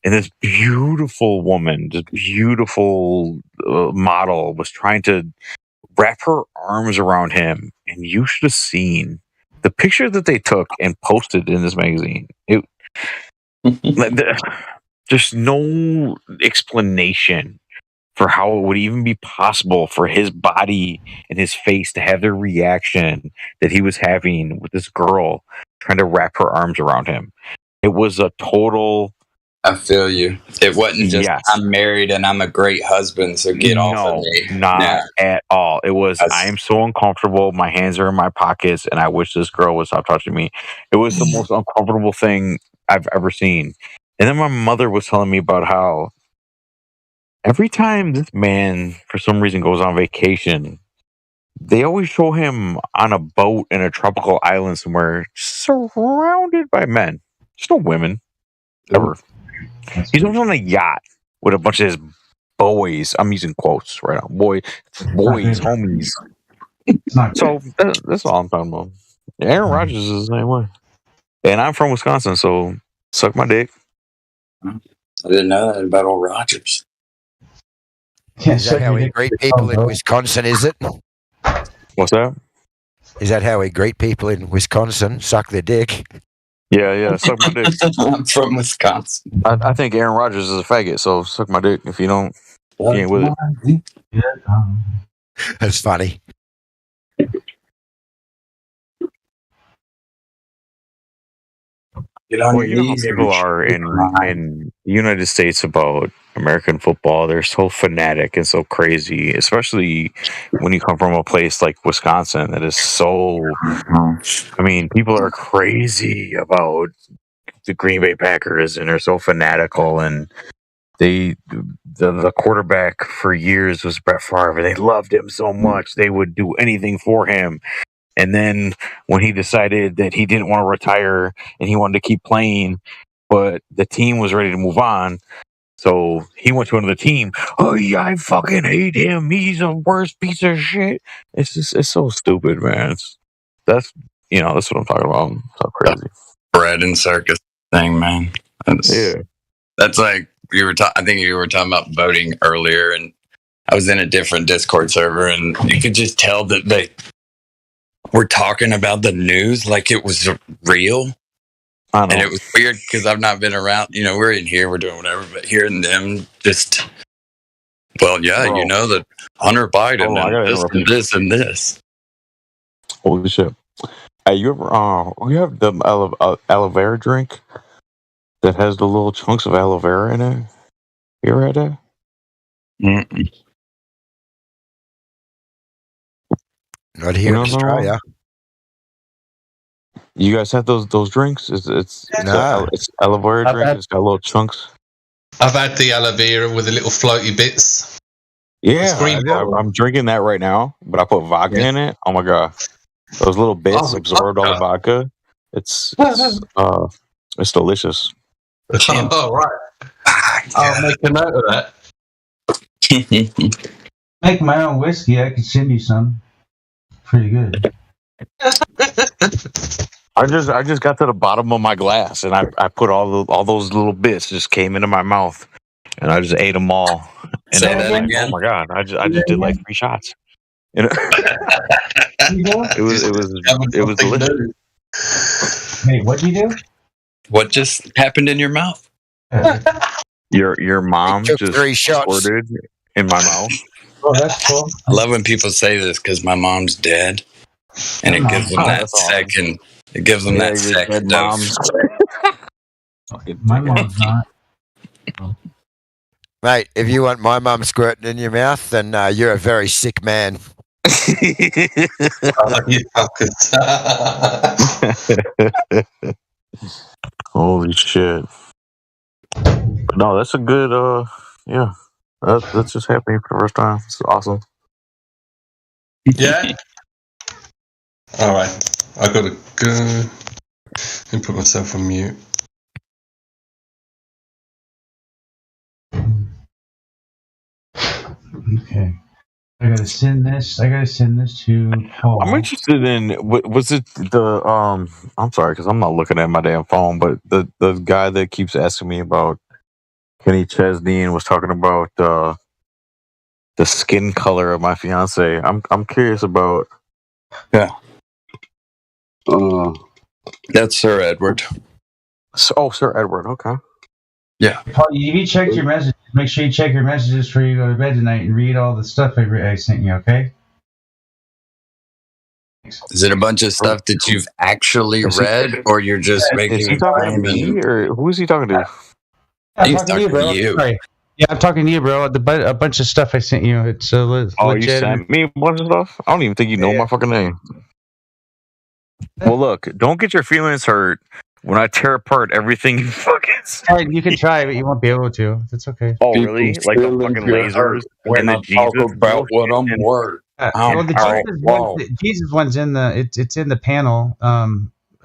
And this beautiful woman, this beautiful model was trying to wrap her arms around him. And you should have seen the picture that they took and posted in this magazine. There's no explanation for how it would even be possible for his body and his face to have the reaction that he was having with this girl trying to wrap her arms around him. It was a total... I feel you. It wasn't just, I'm married and I'm a great husband, so get off of me. Not at all. It was, I am so uncomfortable. My hands are in my pockets and I wish this girl would stop touching me. It was the most uncomfortable thing I've ever seen. And then my mother was telling me about how every time this man, for some reason, goes on vacation, they always show him on a boat in a tropical island somewhere, surrounded by men. There's no women. Ever. He's always on a yacht with a bunch of his boys. I'm using quotes right now. Boys, homies. So that's all I'm talking about. Aaron Rodgers is the same way. And I'm from Wisconsin, so suck my dick. I didn't know that about old Rodgers. Is that how we greet people in Wisconsin, is it? What's that? Is that how we greet people in Wisconsin? Suck their dick. Yeah, suck my dick. I'm from Wisconsin. I think Aaron Rodgers is a faggot, so suck my dick if you don't. You ain't with it. That's funny. Well, you know how people are in the United States about American football. They're so fanatic and so crazy, especially when you come from a place like Wisconsin that is so... I mean, people are crazy about the Green Bay Packers and they're so fanatical, and the quarterback for years was Brett Favre. They loved him so much. They would do anything for him. And then when he decided that he didn't want to retire and he wanted to keep playing, but the team was ready to move on, so he went to another team. Oh yeah, I fucking hate him. He's the worst piece of shit. It's so stupid, man. That's what I'm talking about. So crazy. Bread and circus thing, man. That's like I think you were talking about voting earlier, and I was in a different Discord server, and you could just tell that they were talking about the news like it was real. And it was weird because I've not been around. We're in here, we're doing whatever, but hearing them just, that Hunter Biden and this and this. Holy shit! Hey, you have the aloe vera drink that has the little chunks of aloe vera in it? You ever had that? Mm-mm. Not here in Australia. You guys have those drinks? It's aloe vera drink. It's got little chunks. I've had the aloe vera with the little floaty bits. Yeah, I'm drinking that right now, but I put vodka in it. Oh my god, those little bits absorbed all the vodka. It's delicious. Oh right, I'll make a note of that. Make my own whiskey. I can send you some. Pretty good. I just got to the bottom of my glass and I put all those little bits just came into my mouth, and I just ate them all. And Say that again. Oh my god! I just did like 3 shots. You know, it was delicious. Wait, what did you do? What just happened in your mouth? Your mom just 3 shots. squirted in my mouth. Oh, that's cool. I love when people say this because my mom's dead, and it gives them that second. It gives them that second dose. My mom's not. Mate, if you want my mum squirting in your mouth, then you're a very sick man. Holy shit! No, that's a good. Yeah, that's just happening for the first time. It's awesome. Yeah. All right, I gotta go and put myself on mute. Okay. I gotta send this to Paul. I'm interested in was it the I'm sorry because I'm not looking at my damn phone, but the guy that keeps asking me about Kenny Chesney and was talking about the skin color of my fiance. I'm curious about. Yeah. That's Sir Edward. Sir Edward. Okay. Yeah. Paul, if you checked your messages, make sure you check your messages before you go to bed tonight and read all the stuff I sent you, okay? Is it a bunch of stuff that you've actually read, or you're just making? Is he talking to me, or who is he talking to? He's talking to you. Sorry. Yeah, I'm talking to you, bro. A bunch of stuff I sent you. It's legit. You sent me a bunch of stuff? I don't even think you know my fucking name. Well, look, don't get your feelings hurt when I tear apart everything you fucking said. You can try, but you won't be able to. It's okay. Oh, really? Like the fucking lasers and the Jesus about what I'm worth. Well, the Jesus one's in the it's in the panel.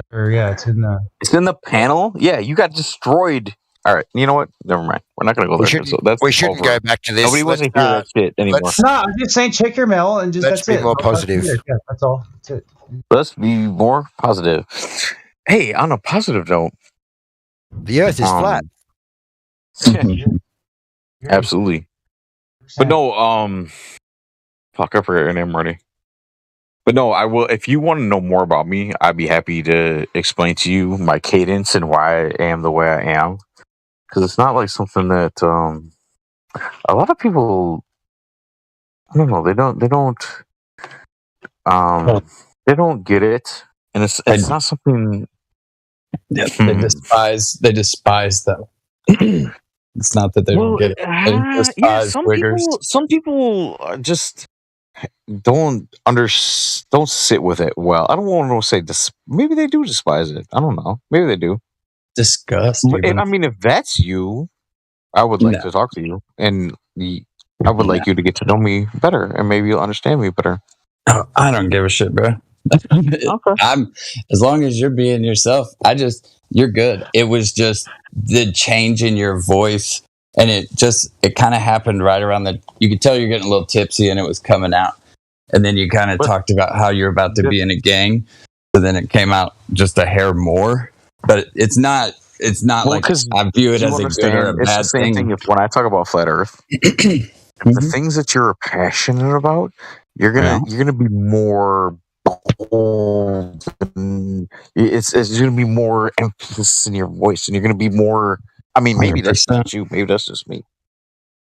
It's in the. It's in the panel. Yeah, you got destroyed. All right, you know what? Never mind. We're not going to go there. We shouldn't go back to this. Nobody wants to hear that shit anymore. No, I'm just saying check your mail and just let's that's be more positive. Yeah, that's all. That's it. Let's be more positive. Hey, on a positive note, the Earth is flat. Absolutely. But no, fuck, I forgot your name already. But no, I will. If you want to know more about me, I'd be happy to explain to you my cadence and why I am the way I am. Because it's not like something that a lot of people. I don't know. They don't get it, and it's not something. Yeah, they despise them. It's not that they don't get it. They despise wiggers. Some people just don't sit with it well. I don't want to say maybe they do despise it. I don't know. Maybe they do. Disgust. I mean, if that's you, I would like to talk to you, and I would like you to get to know me better, and maybe you'll understand me better. Oh, I don't give a shit, bro. Okay. I'm as long as you're being yourself. You're good. It was just the change in your voice, and it kind of happened right around you could tell you're getting a little tipsy, and it was coming out. And then you kind of talked about how you're about to be in a gang, so then it came out just a hair more. But it's not like I view it as a good or a bad the same thing. When I talk about flat Earth, the things that you're passionate about, you're gonna be more bold. It's gonna be more emphasis in your voice, and you're gonna be more. I mean, maybe 100%. That's not you. Maybe that's just me.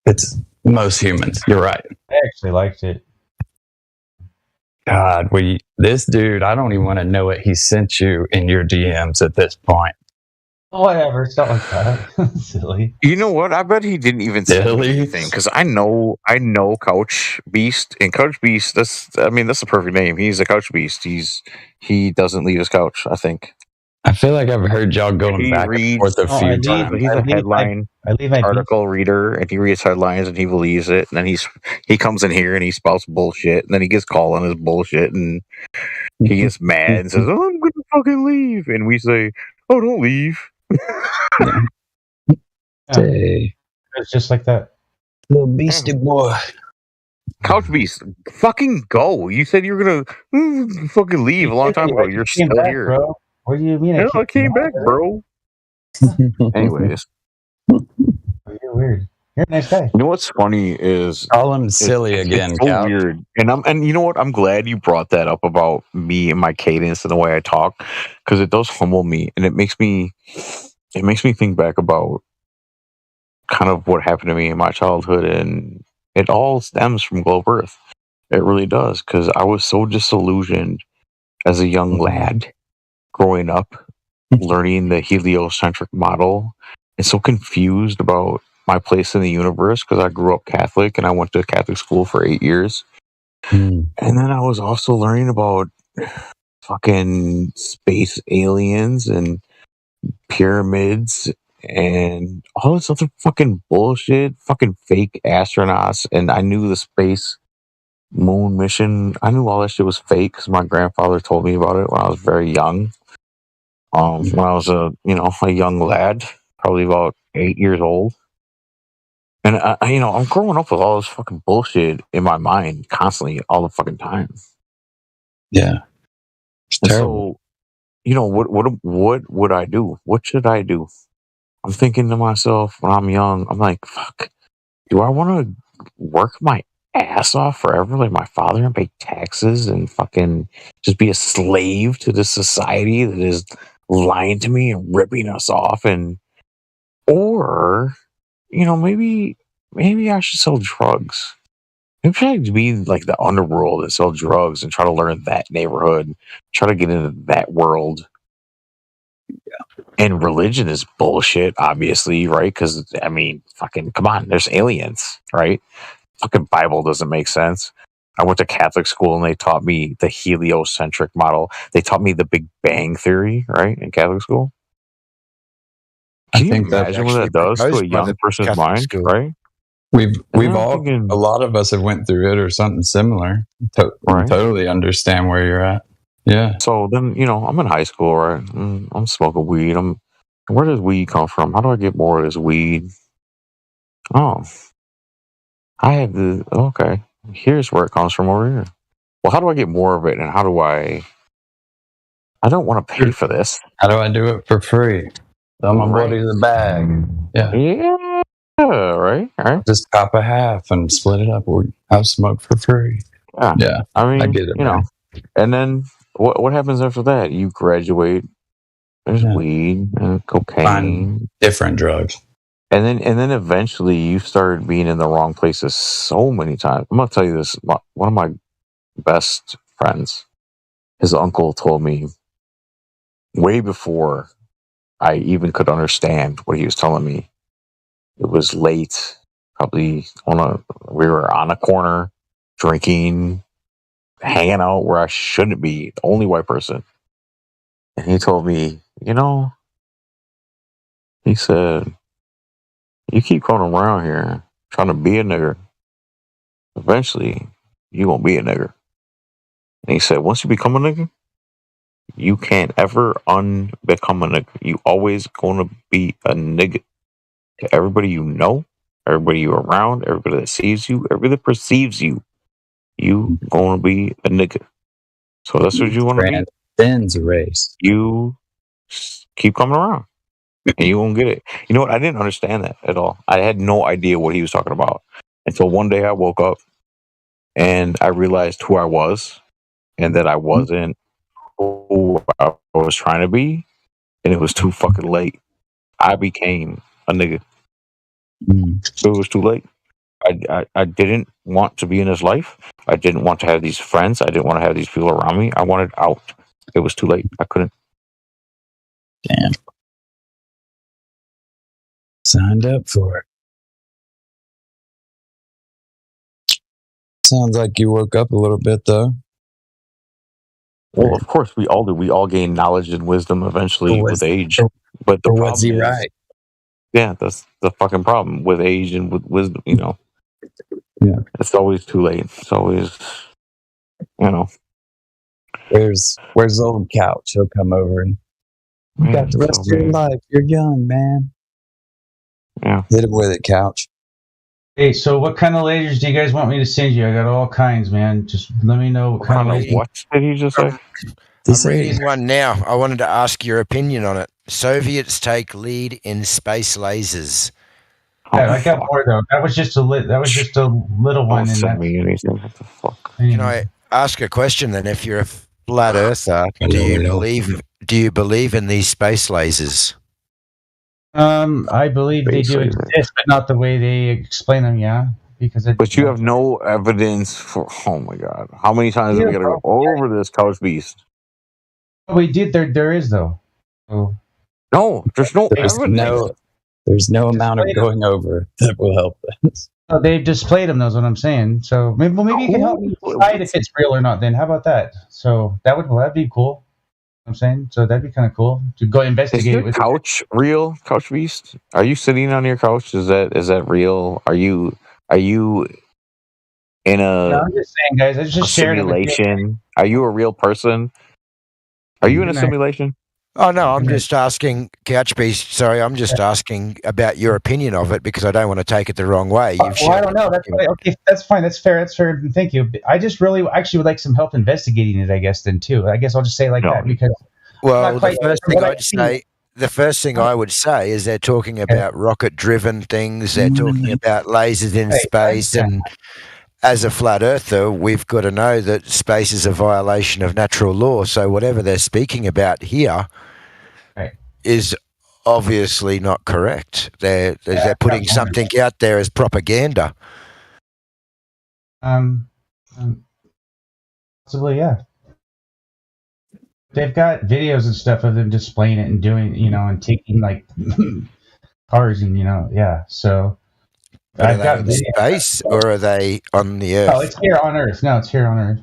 It's most humans. You're right. I actually liked it. God, this dude, I don't even want to know what he sent you in your DMs at this point. Whatever, it's not like that. Silly. You know what? I bet he didn't even say anything because I know Couch Beast, and Couch Beast. That's the perfect name. He's a Couch Beast. He doesn't leave his couch. I think. I feel like I've heard y'all going back and forth a few times. He's a headline article reader, and he reads headlines and he believes it. And then he comes in here and he spouts bullshit, and then he gets called on his bullshit, and he gets mad and says, "Oh, I'm gonna fucking leave," and we say, "Oh, don't leave." It's just like that. Little beastie boy. Couch Beast, fucking go. You said you were gonna fucking leave a long time ago. You're still here. Bro. What do you mean? I came back, bro. Anyways. You're weird. You're a nice guy. You know what's funny is call him silly again. It's so weird, and you know what? I'm glad you brought that up about me and my cadence and the way I talk, because it does humble me, and it makes me think back about kind of what happened to me in my childhood, and it all stems from Globe Earth. It really does, because I was so disillusioned as a young lad growing up, learning the heliocentric model, and so confused about my place in the universe because I grew up Catholic and I went to Catholic school for 8 years. And then I was also learning about fucking space aliens and pyramids and all this other fucking bullshit, fucking fake astronauts. And I knew the space moon mission, I knew all that shit was fake because my grandfather told me about it when I was very young. When I was a young lad, probably about 8 years old. And I'm growing up with all this fucking bullshit in my mind constantly, all the fucking time. Yeah, it's terrible. So, what would I do? What should I do? I'm thinking to myself when I'm young, I'm like, fuck, do I want to work my ass off forever like my father and pay taxes and fucking just be a slave to this society that is lying to me and ripping us off? Or maybe I should sell drugs. Maybe I should be like the underworld and sell drugs and try to learn that neighborhood, try to get into that world. Yeah. And religion is bullshit, obviously, right? Because, fucking, come on, there's aliens, right? Fucking Bible doesn't make sense. I went to Catholic school and they taught me the heliocentric model. They taught me the Big Bang Theory, right, in Catholic school. Can you imagine what that does to a young person's mind, right? We've all, a lot of us have went through it or something similar. Totally understand where you're at. Yeah. So then, I'm in high school, right? I'm smoking weed. Where does weed come from? How do I get more of this weed? Oh, okay. Here's where it comes from over here. Well, how do I get more of it? And how do I don't want to pay for this. How do I do it for free? Tell my buddy the bag. Yeah. Right. Just cop a half and split it up or have smoke for free. Yeah. I get it. And then what happens after that? You graduate. There's weed and cocaine. Find different drugs. And then eventually you start being in the wrong places so many times. I'm gonna tell you this. One of my best friends, his uncle told me way before I even could understand what he was telling me. It was late, probably we were on a corner, drinking, hanging out where I shouldn't be, the only white person. And he told me, he said, you keep coming around here trying to be a nigger, eventually you won't be a nigger. And he said, once you become a nigger, you can't ever unbecome a nigger. You always gonna be a nigger. To everybody you know, everybody you're around, everybody that sees you, everybody that perceives you, you gonna be a nigga. So that's what you want to be. Transcends race. You keep coming around, and you won't get it. You know what? I didn't understand that at all. I had no idea what he was talking about until one day I woke up and I realized who I was, and that I wasn't who I was trying to be, and it was too fucking late. I became a nigga. So it was too late. I didn't want to be in his life. I didn't want to have these friends. I didn't want to have these people around me. I wanted out. It was too late. I couldn't. Damn. Signed up for it. Sounds like you woke up a little bit, though. Well, of course, we all do. We all gain knowledge and wisdom eventually with age. But the problem was he right? Yeah, that's the fucking problem with age and with wisdom. Yeah, it's always too late. It's always, Where's the old couch? He'll come over and you got the rest of your life. You're young, man. Yeah, hit him with it, couch. Hey, so what kind of lasers do you guys want me to send you? I got all kinds, man. Just let me know what kind of lasers. What did he just say? I'm reading one now. I wanted to ask your opinion on it. Soviets take lead in space lasers. Yeah, I got more though. That was just a little one. Don't And send me anything. What the fuck? Can I ask a question then? If you're a flat earther, do you believe in these space lasers? I believe they do exist, but not the way they explain them. Yeah, because But you have no evidence for. Oh my god! How many times have we got to go over this, Couch Beast? We did. There is though. Oh. No, there's no evidence. There's no amount of going over that will help us. Oh, they've displayed them. That's what I'm saying. So maybe you can help me decide if it's real or not. Then how about that? So that'd be cool. I'm saying so that'd be kind of cool to go investigate. Is your couch real, Couch Beast? Are you sitting on your couch? Is that real? Are you in a? No, I'm just saying, guys. I just shared simulation. Are you a real person? Are you in a simulation? Oh no, I'm just asking, Couch Beast. Sorry, I'm just asking about your opinion of it because I don't want to take it the wrong way. I don't know. That's fine. Okay. That's fine. That's fair. That's fair. Thank you. I just really actually would like some help investigating it. I guess then too. I guess I'll just say like that because. Well, the first thing I would say is they're talking about rocket-driven things. They're talking about lasers in space, and as a flat earther, we've got to know that space is a violation of natural law. So whatever they're speaking about here is obviously not correct. They're putting something out there as propaganda. Possibly, yeah. They've got videos and stuff of them displaying it and doing, and taking like cars and yeah. So I've got in space, or are they on the Earth? Oh, it's here on Earth. No, it's here on Earth,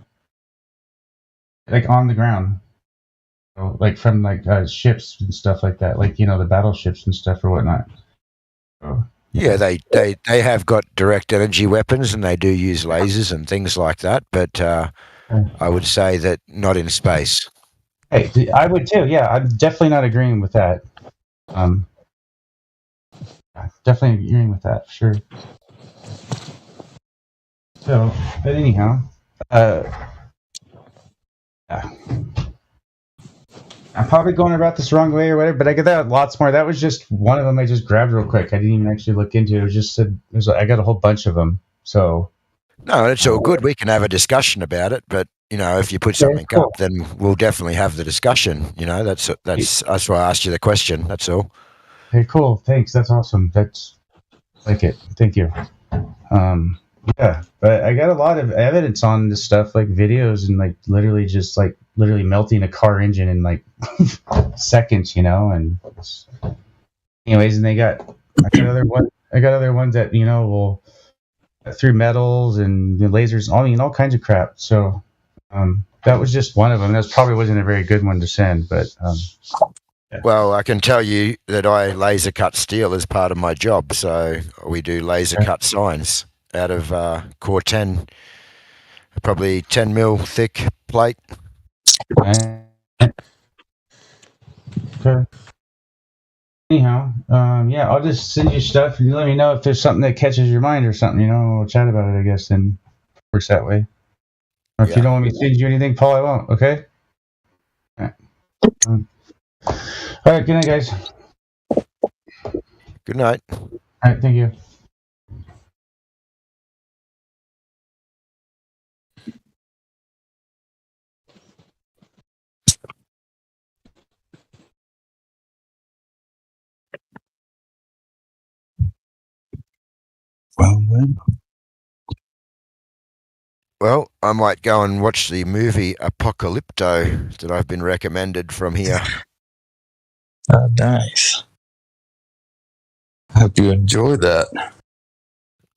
like on the ground. So, like from ships and stuff like that, like the battleships and stuff or whatnot. So, yeah, they have got direct energy weapons and they do use lasers and things like that, but I would say that not in space. Hey, I would too. Yeah, I'm definitely not agreeing with that. Definitely agreeing with that for sure. So, but anyhow, I'm probably going about this the wrong way or whatever, but I get that lots more. That was just one of them I just grabbed real quick. I didn't even actually look into it. It was just I got a whole bunch of them. So no, it's all good. We can have a discussion about it, but if you put something up, then we'll definitely have the discussion. That's why I asked you the question. That's all. Hey, cool. Thanks. That's awesome. That's like it. Thank you. Yeah, but I got a lot of evidence on this stuff, like videos and literally melting a car engine in like seconds, and anyways, and I got other ones that will through metals and lasers, all kinds of crap. So that was just one of them. That probably wasn't a very good one to send, but yeah. Well, I can tell you that I laser cut steel as part of my job, so we do laser cut signs out of Core 10, probably 10 mil thick plate. Okay. Anyhow, yeah, I'll just send you stuff and you let me know if there's something that catches your mind or something, we'll chat about it, I guess, and it works that way. Or if you don't want me to send you anything, Paul, I won't, okay? All right, good night, guys. Good night. All right, thank you. Well, I might go and watch the movie Apocalypto that I've been recommended from here. Oh, nice. I hope you enjoy that.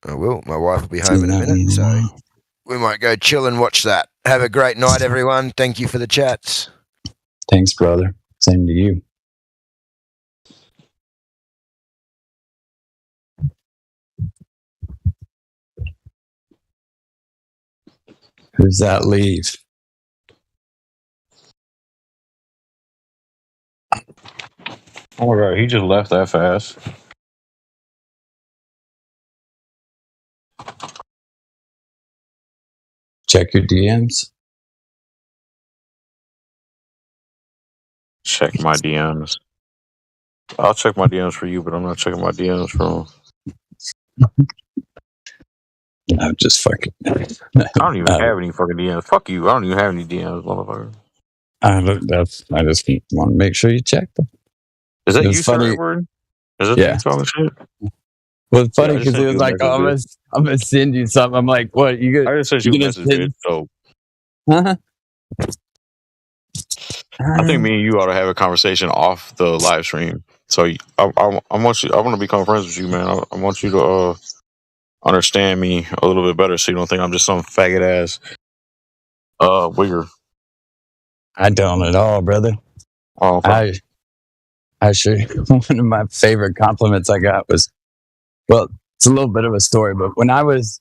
I will. My wife will be home in a minute, so we might go chill and watch that. Have a great night, everyone. Thank you for the chats. Thanks, brother. Same to you. Who's that leave? Oh my god, he just left that fast. Check your DMs. Check my DMs. I'll check my DMs for you, but I'm not checking my DMs for him. I'm just fucking. I don't even have any fucking DMs. Fuck you. I don't even have any DMs, motherfucker. I just want to make sure you check them. Is that you, funny. Edward? Is that Yeah. you talking shit? Well, it's funny Yeah, I just because sent it was you a like, oh, message, I'm gonna send you something. I'm like, what? You I just sent you a message, dude. So Huh? I think me and you ought to have a conversation off the live stream. So I want you. I want to become friends with you, man. I want you to understand me a little bit better, so you don't think I'm just some faggot ass wigger. I don't at all, brother. Oh, okay. I sure. One of my favorite compliments I got was, well, it's a little bit of a story, but when I was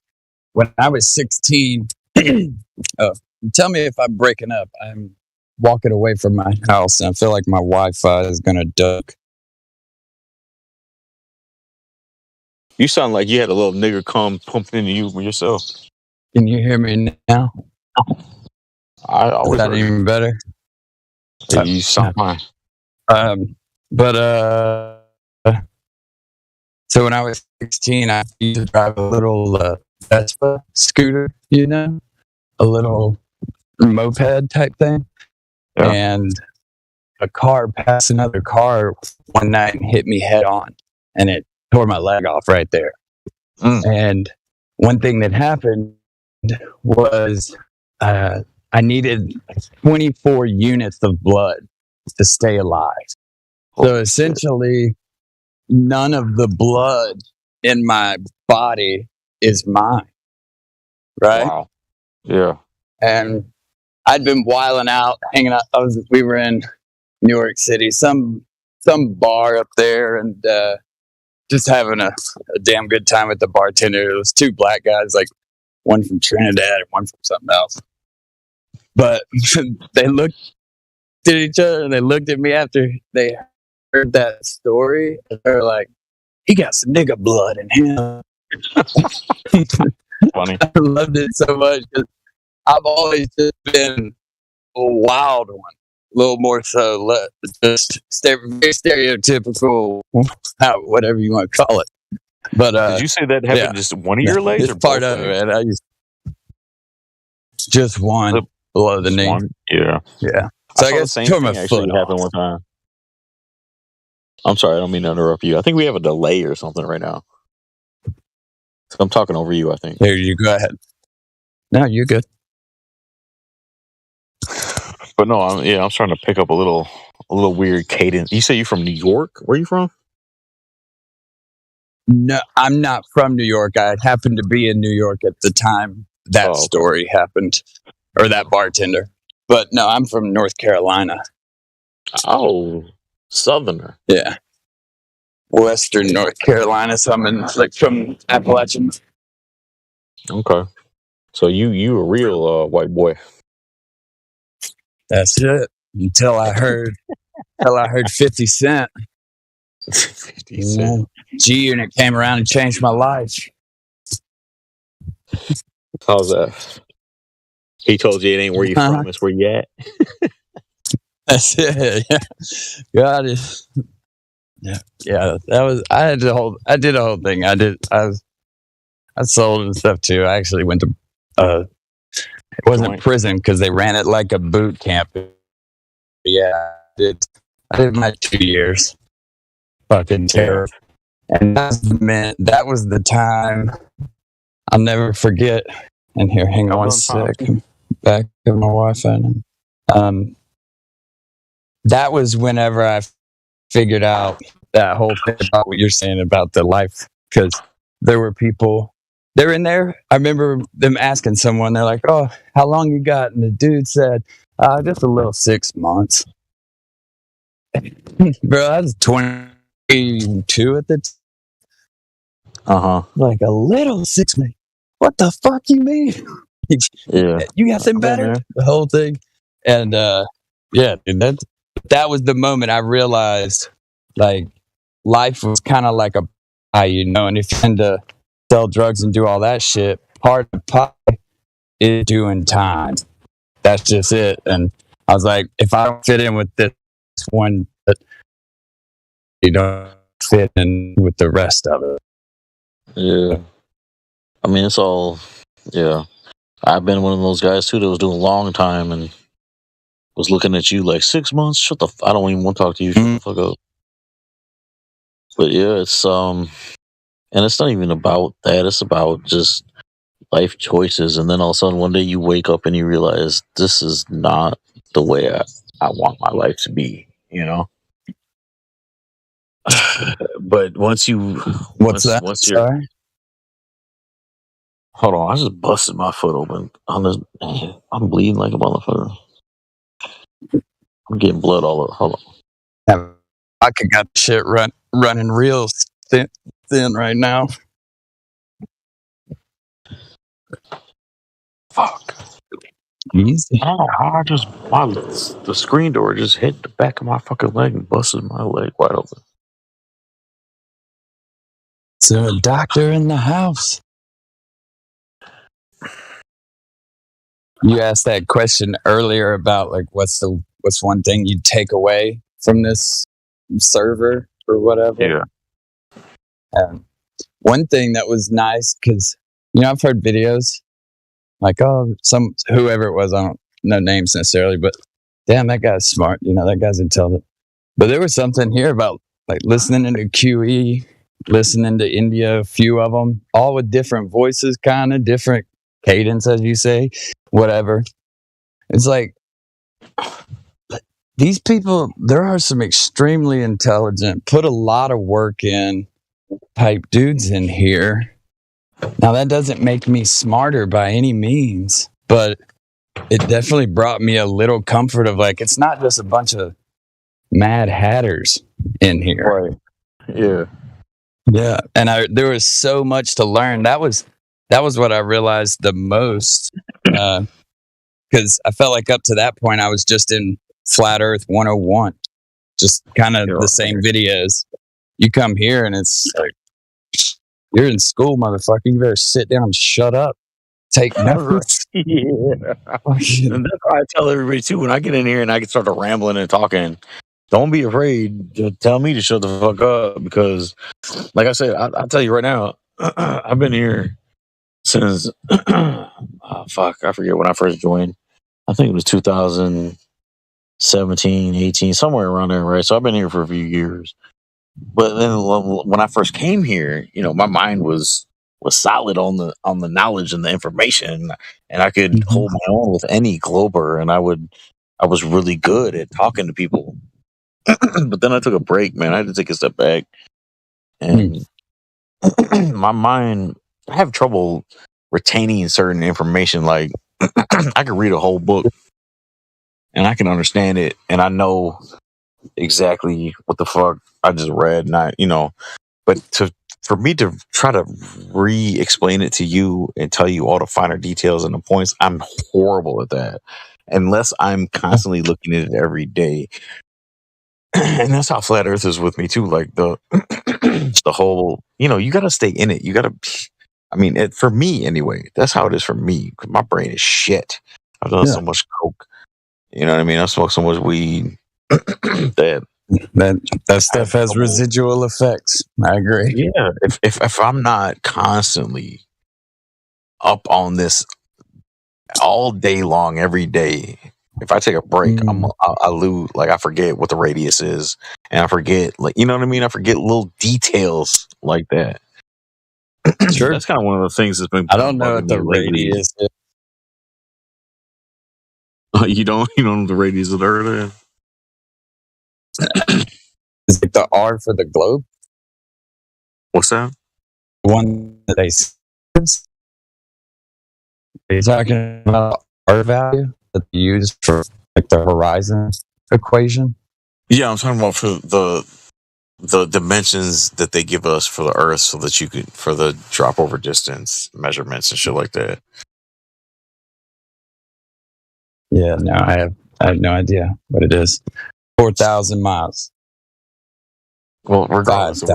16, tell me if I'm breaking up. I'm walking away from my house and I feel like my Wi-Fi is gonna duck. You sound like you had a little nigger come pumping into you yourself. Can you hear me now? I always Is that even better? Yeah, you sound fine. So when I was 16, I used to drive a little Vespa scooter, a little moped type thing. Yeah. And a car passed another car one night and hit me head on, and it tore my leg off right there. And one thing that happened was I needed 24 units of blood to stay alive. So essentially, none of the blood in my body is mine. Right? Wow. Yeah. And I'd been wilding out, hanging out. We were in New York City, some bar up there, and just having a damn good time with the bartender. It was two black guys, like one from Trinidad and one from something else. But they looked at each other and they looked at me after they heard that story. And they were like, "He got some nigga blood in him." Funny. I loved it so much because I've always just been a wild one. A little more so, just very stereotypical, whatever you want to call it. But did you say that happened just one of your legs, it's or part both of it, legs? man. I used just one below the knee. One? Yeah. Yeah. So So I I saw the guess same tore thing my actually foot happen one time. I'm sorry, I don't mean to interrupt you. I think we have a delay or something right now. So I'm talking over you, I think. Here, you go ahead. No, you're good. But no, I'm trying to pick up a little weird cadence. You say you're from New York? Where are you from? No, I'm not from New York. I happened to be in New York at the time that story happened, or that bartender. But no, I'm from North Carolina. Oh, Southerner. Yeah. Western North Carolina. So I'm in, like, from Appalachian. Okay. So you a real white boy. That's it. Until I heard 50 Cent. 50 Cent. G-Unit came around and changed my life. How's that? He told you it ain't where you from, it's where you at. That's it. Yeah. God is. Yeah. That was. I did a whole thing. I sold and stuff too. I actually went to. It wasn't prison because they ran it like a boot camp. Yeah, I did my 2 years. Fucking terror. And that was the time I'll never forget. And here, hang on one sec. Back to my Wi-Fi now. That was whenever I figured out that whole thing about what you're saying about the life. Because there were people, they're in there. I remember them asking someone, they're like, "Oh, how long you got?" And the dude said, "Just a little 6 months." Bro, I was 22 at the time. Like, a little 6 months. What the fuck you mean? Yeah. You got them better? The whole thing. And yeah, dude, that was the moment I realized, like, life was kind of like a pie, and if you tend to sell drugs and do all that shit, part of the pie is doing time. That's just it. And I was like, if I don't fit in with this one, you don't fit in with the rest of it. Yeah. I mean, it's all, yeah. I've been one of those guys too that was doing a long time and was looking at you like 6 months. Shut the. I don't even want to talk to you. Shut the fuck up. But yeah, it's and it's not even about that. It's about just life choices. And then all of a sudden, one day you wake up and you realize this is not the way I want my life to be. You know. But once you, What's that? Once you're, Sorry? hold on, I just busted my foot open. I'm bleeding like a motherfucker. I'm getting blood all over. Hold on. I could got shit running real thin right now. Fuck. Easy. I don't know how the screen door just hit the back of my fucking leg and busted my leg wide open. Is there a doctor in the house? You asked that question earlier about like what's one thing you'd take away from this server or whatever. Yeah. One thing that was nice because I've heard videos like whoever it was, I don't know names necessarily, but damn, that guy's smart. That guy's intelligent. But there was something here about like listening to QE, listening to India, a few of them, all with different voices, kind of different cadence, as you say, whatever. It's like these people, there are some extremely intelligent, put a lot of work in type dudes in here. Now, that doesn't make me smarter by any means, but it definitely brought me a little comfort of like, it's not just a bunch of mad hatters in here. Right. Yeah. Yeah. And there was so much to learn. That was what I realized the most. Because I felt like up to that point, I was just in Flat Earth 101, just kind of the same videos. You come here and it's like, you're in school, motherfucker. You better sit down and shut up. Take notes. Yeah. And that's why I tell everybody too, when I get in here and I can start rambling and talking, don't be afraid to tell me to shut the fuck up. Because, like I said, I'll tell you right now, I've been here since, fuck, I forget when I first joined. I think it was 2017, 18, somewhere around there, right? So I've been here for a few years. But then when I first came here, my mind was solid on the knowledge and the information, and I could hold my own with any Glober, and I was really good at talking to people. But then I took a break, man. I had to take a step back, and my mind, I have trouble retaining certain information. Like I could read a whole book and I can understand it, and I know exactly what the fuck I just read, but for me to try to re-explain it to you and tell you all the finer details and the points, I'm horrible at that unless I'm constantly looking at it every day. And that's how Flat Earth is with me too. Like the whole, you got to stay in it. You got to, for me anyway, that's how it is for me. My brain is shit. I've done so much coke. You know what I mean? I smoked so much weed that stuff has residual effects. I agree. Yeah. If I'm not constantly up on this all day long, every day, if I take a break, I lose. Like I forget what the radius is, and I forget, like, you know what I mean. I forget little details like that. Sure, that's kind of one of the things that's been. I don't know what the radius is. You don't know the radius of the Earth is? Is it the R for the globe? What's that? The one that they use? Are you talking about R value that they use for like the horizon equation? Yeah, I'm talking about for the dimensions that they give us for the Earth, so that you could, for the drop over distance measurements and shit like that. Yeah, no, I have no idea what it is. 4,000 miles. Well, regardless of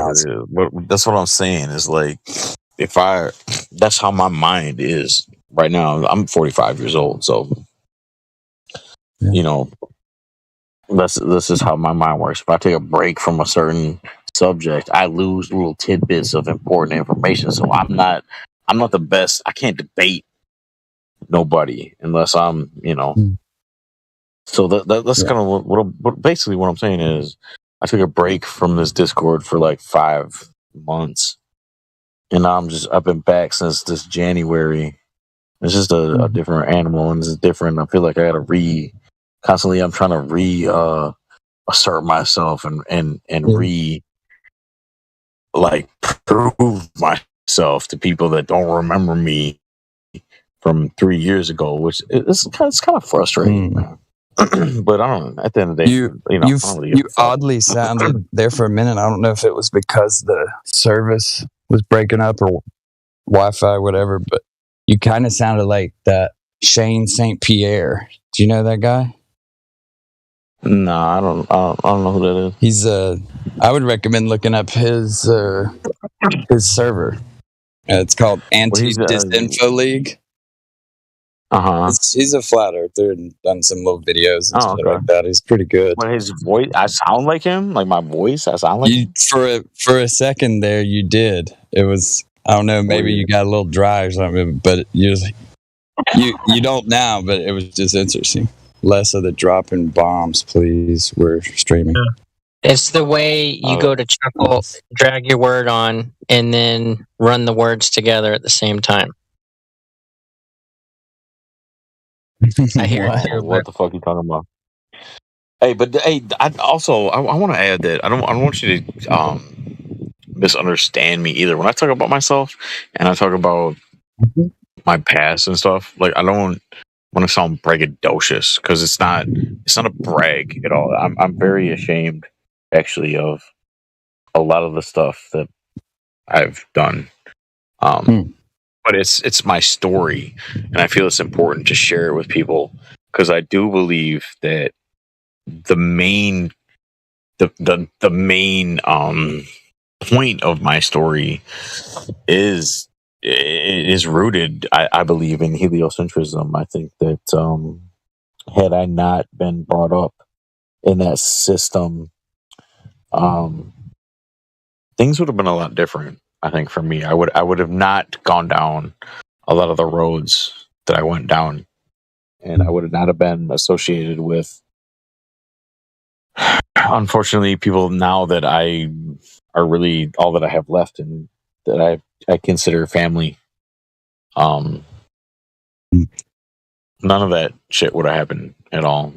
what it is, that's what I'm saying is like, that's how my mind is right now. I'm 45 years old, so this is how my mind works. If I take a break from a certain subject, I lose little tidbits of important information. So I'm not the best. I can't debate nobody unless I'm, So that's kind of what basically what I'm saying is I took a break from this Discord for like 5 months, and now I've been back since this January. It's just a different animal, and it's different. I feel like I gotta constantly. I'm trying to assert myself and prove myself to people that don't remember me from 3 years ago, which it's kind of frustrating, man. But I don't know. At the end of the day, I don't really give you oddly sounded there for a minute. I don't know if it was because the service was breaking up or Wi-Fi, whatever, but you kind of sounded like that Shane St. Pierre. Do you know that guy? No, I don't know who that is. He's I would recommend looking up his server. It's called Anti-Disinfo League. He's a flat earther and done some little videos and stuff like that. He's pretty good. But his voice, I sound like him, like my voice. I sound like him. For a second there, you did. It was, I don't know, maybe you got a little dry or something, but you don't now. But it was just interesting. Less of the dropping bombs, please. We're streaming. It's the way you go to chuckle, drag your word on, and then run the words together at the same time. I hear it. What the fuck are you talking about? Hey, I want to add that I don't want you to misunderstand me either. When I talk about myself and I talk about my past and stuff, like I don't want to sound braggadocious because it's not a brag at all. I'm very ashamed actually of a lot of the stuff that I've done. But it's my story, and I feel it's important to share it with people because I do believe that the main point of my story is rooted, I believe, in heliocentrism. I think that had I not been brought up in that system, things would have been a lot different. I think for me, I would have not gone down a lot of the roads that I went down, and I would not have been associated with, unfortunately, people now that I are really all that I have left and that I consider family. None of that shit would have happened at all.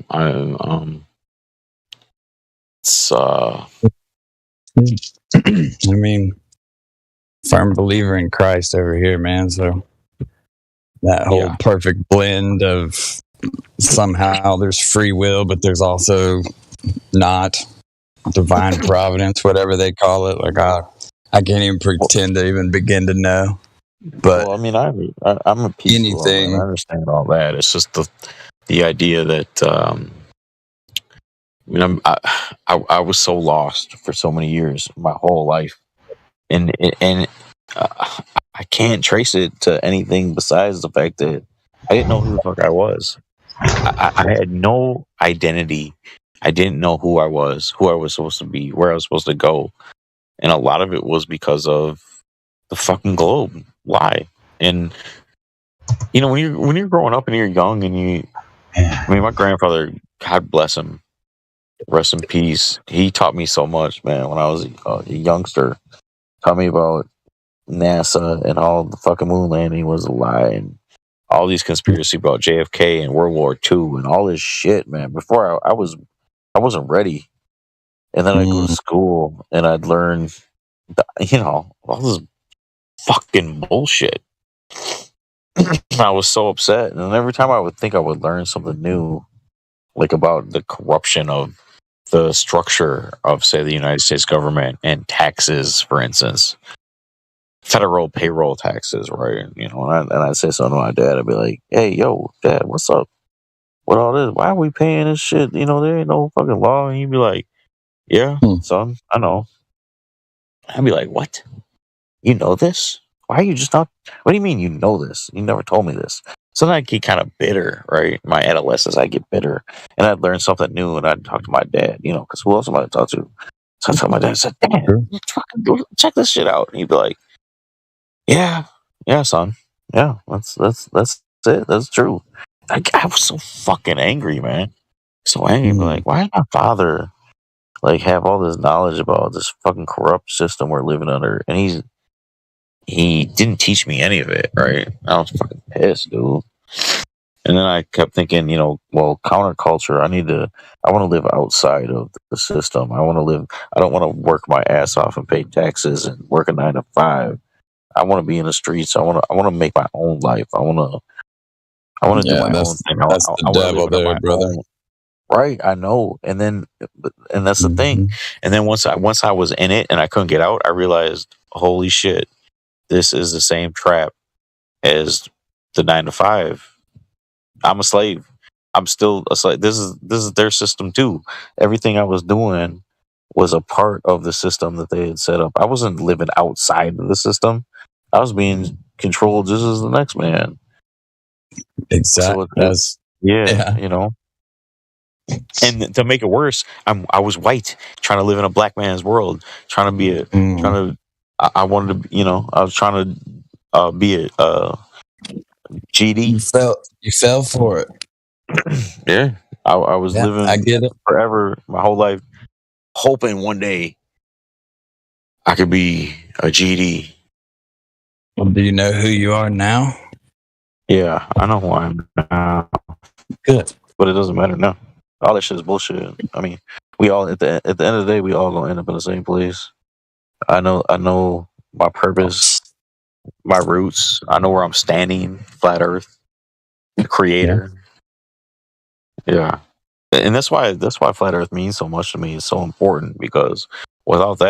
It's I mean, firm believer in Christ over here, man. So that whole perfect blend of somehow there's free will, but there's also not divine providence, whatever they call it. Like I can't even pretend to even begin to know. But well, I mean, I'm a peaceful. I understand all that. It's just the idea that I was so lost for so many years, my whole life, and I can't trace it to anything besides the fact that I didn't know who the fuck I was. I had no identity. I didn't know who I was supposed to be, where I was supposed to go, and a lot of it was because of the fucking globe lie. And when you're growing up and you're young and my grandfather, God bless him, rest in peace. He taught me so much, man. When I was a youngster, taught me about NASA and all the fucking moon landing was a lie, and all these conspiracy about JFK and World War II and all this shit, man. Before I wasn't ready, and then I'd go to school and I'd learn, all this fucking bullshit. I was so upset, and every time I would think I would learn something new, like about the corruption of the structure of, say, the United States government and taxes, for instance, federal payroll taxes, right? And I'd say something to my dad. I'd be like, "Hey, yo, Dad, what's up? What all this? Why are we paying this shit? There ain't no fucking law." And he'd be like, "Yeah, son, I know." I'd be like, "What? You know this? Why are you just not? What do you mean you know this? You never told me this." So then I'd get kind of bitter, right? My adolescence, I'd get bitter, and I'd learn something new, and I'd talk to my dad, because who else am I to talk to? So I told my dad, I said, "Dad, check this shit out." And he'd be like, "Yeah, son. Yeah, that's it. That's true." Like, I was so fucking angry, man. So angry. Like, why did my father have all this knowledge about this fucking corrupt system we're living under? And he didn't teach me any of it, right? I was fucking pissed, dude. And then I kept thinking, counterculture. I want to live outside of the system. I don't want to work my ass off and pay taxes and work a 9 to 5. I want to be in the streets. I want to make my own life. I want to do my own thing. That's the devil there, brother. Right, I know. And that's the thing. And then once I was in it and I couldn't get out, I realized, holy shit, this is the same trap as the 9 to 5. I'm a slave. I'm still a slave. This is their system too. Everything I was doing was a part of the system that they had set up. I wasn't living outside of the system. I was being controlled just as the next man. Exactly. So you know. And to make it worse, I was white, trying to live in a black man's world, trying to be I wanted to, I was trying to be a GD. You fell for it. Yeah, I was living. I get it. Forever, my whole life, hoping one day I could be a GD. Well, do you know who you are now? Yeah, I know who I am now. Good, but it doesn't matter now. All that shit is bullshit. I mean, we all at the end of the day, we all gonna end up in the same place. I know my purpose, my roots. I know where I'm standing. Flat Earth, the Creator. Yeah. And that's why Flat Earth means so much to me. It's so important because without that.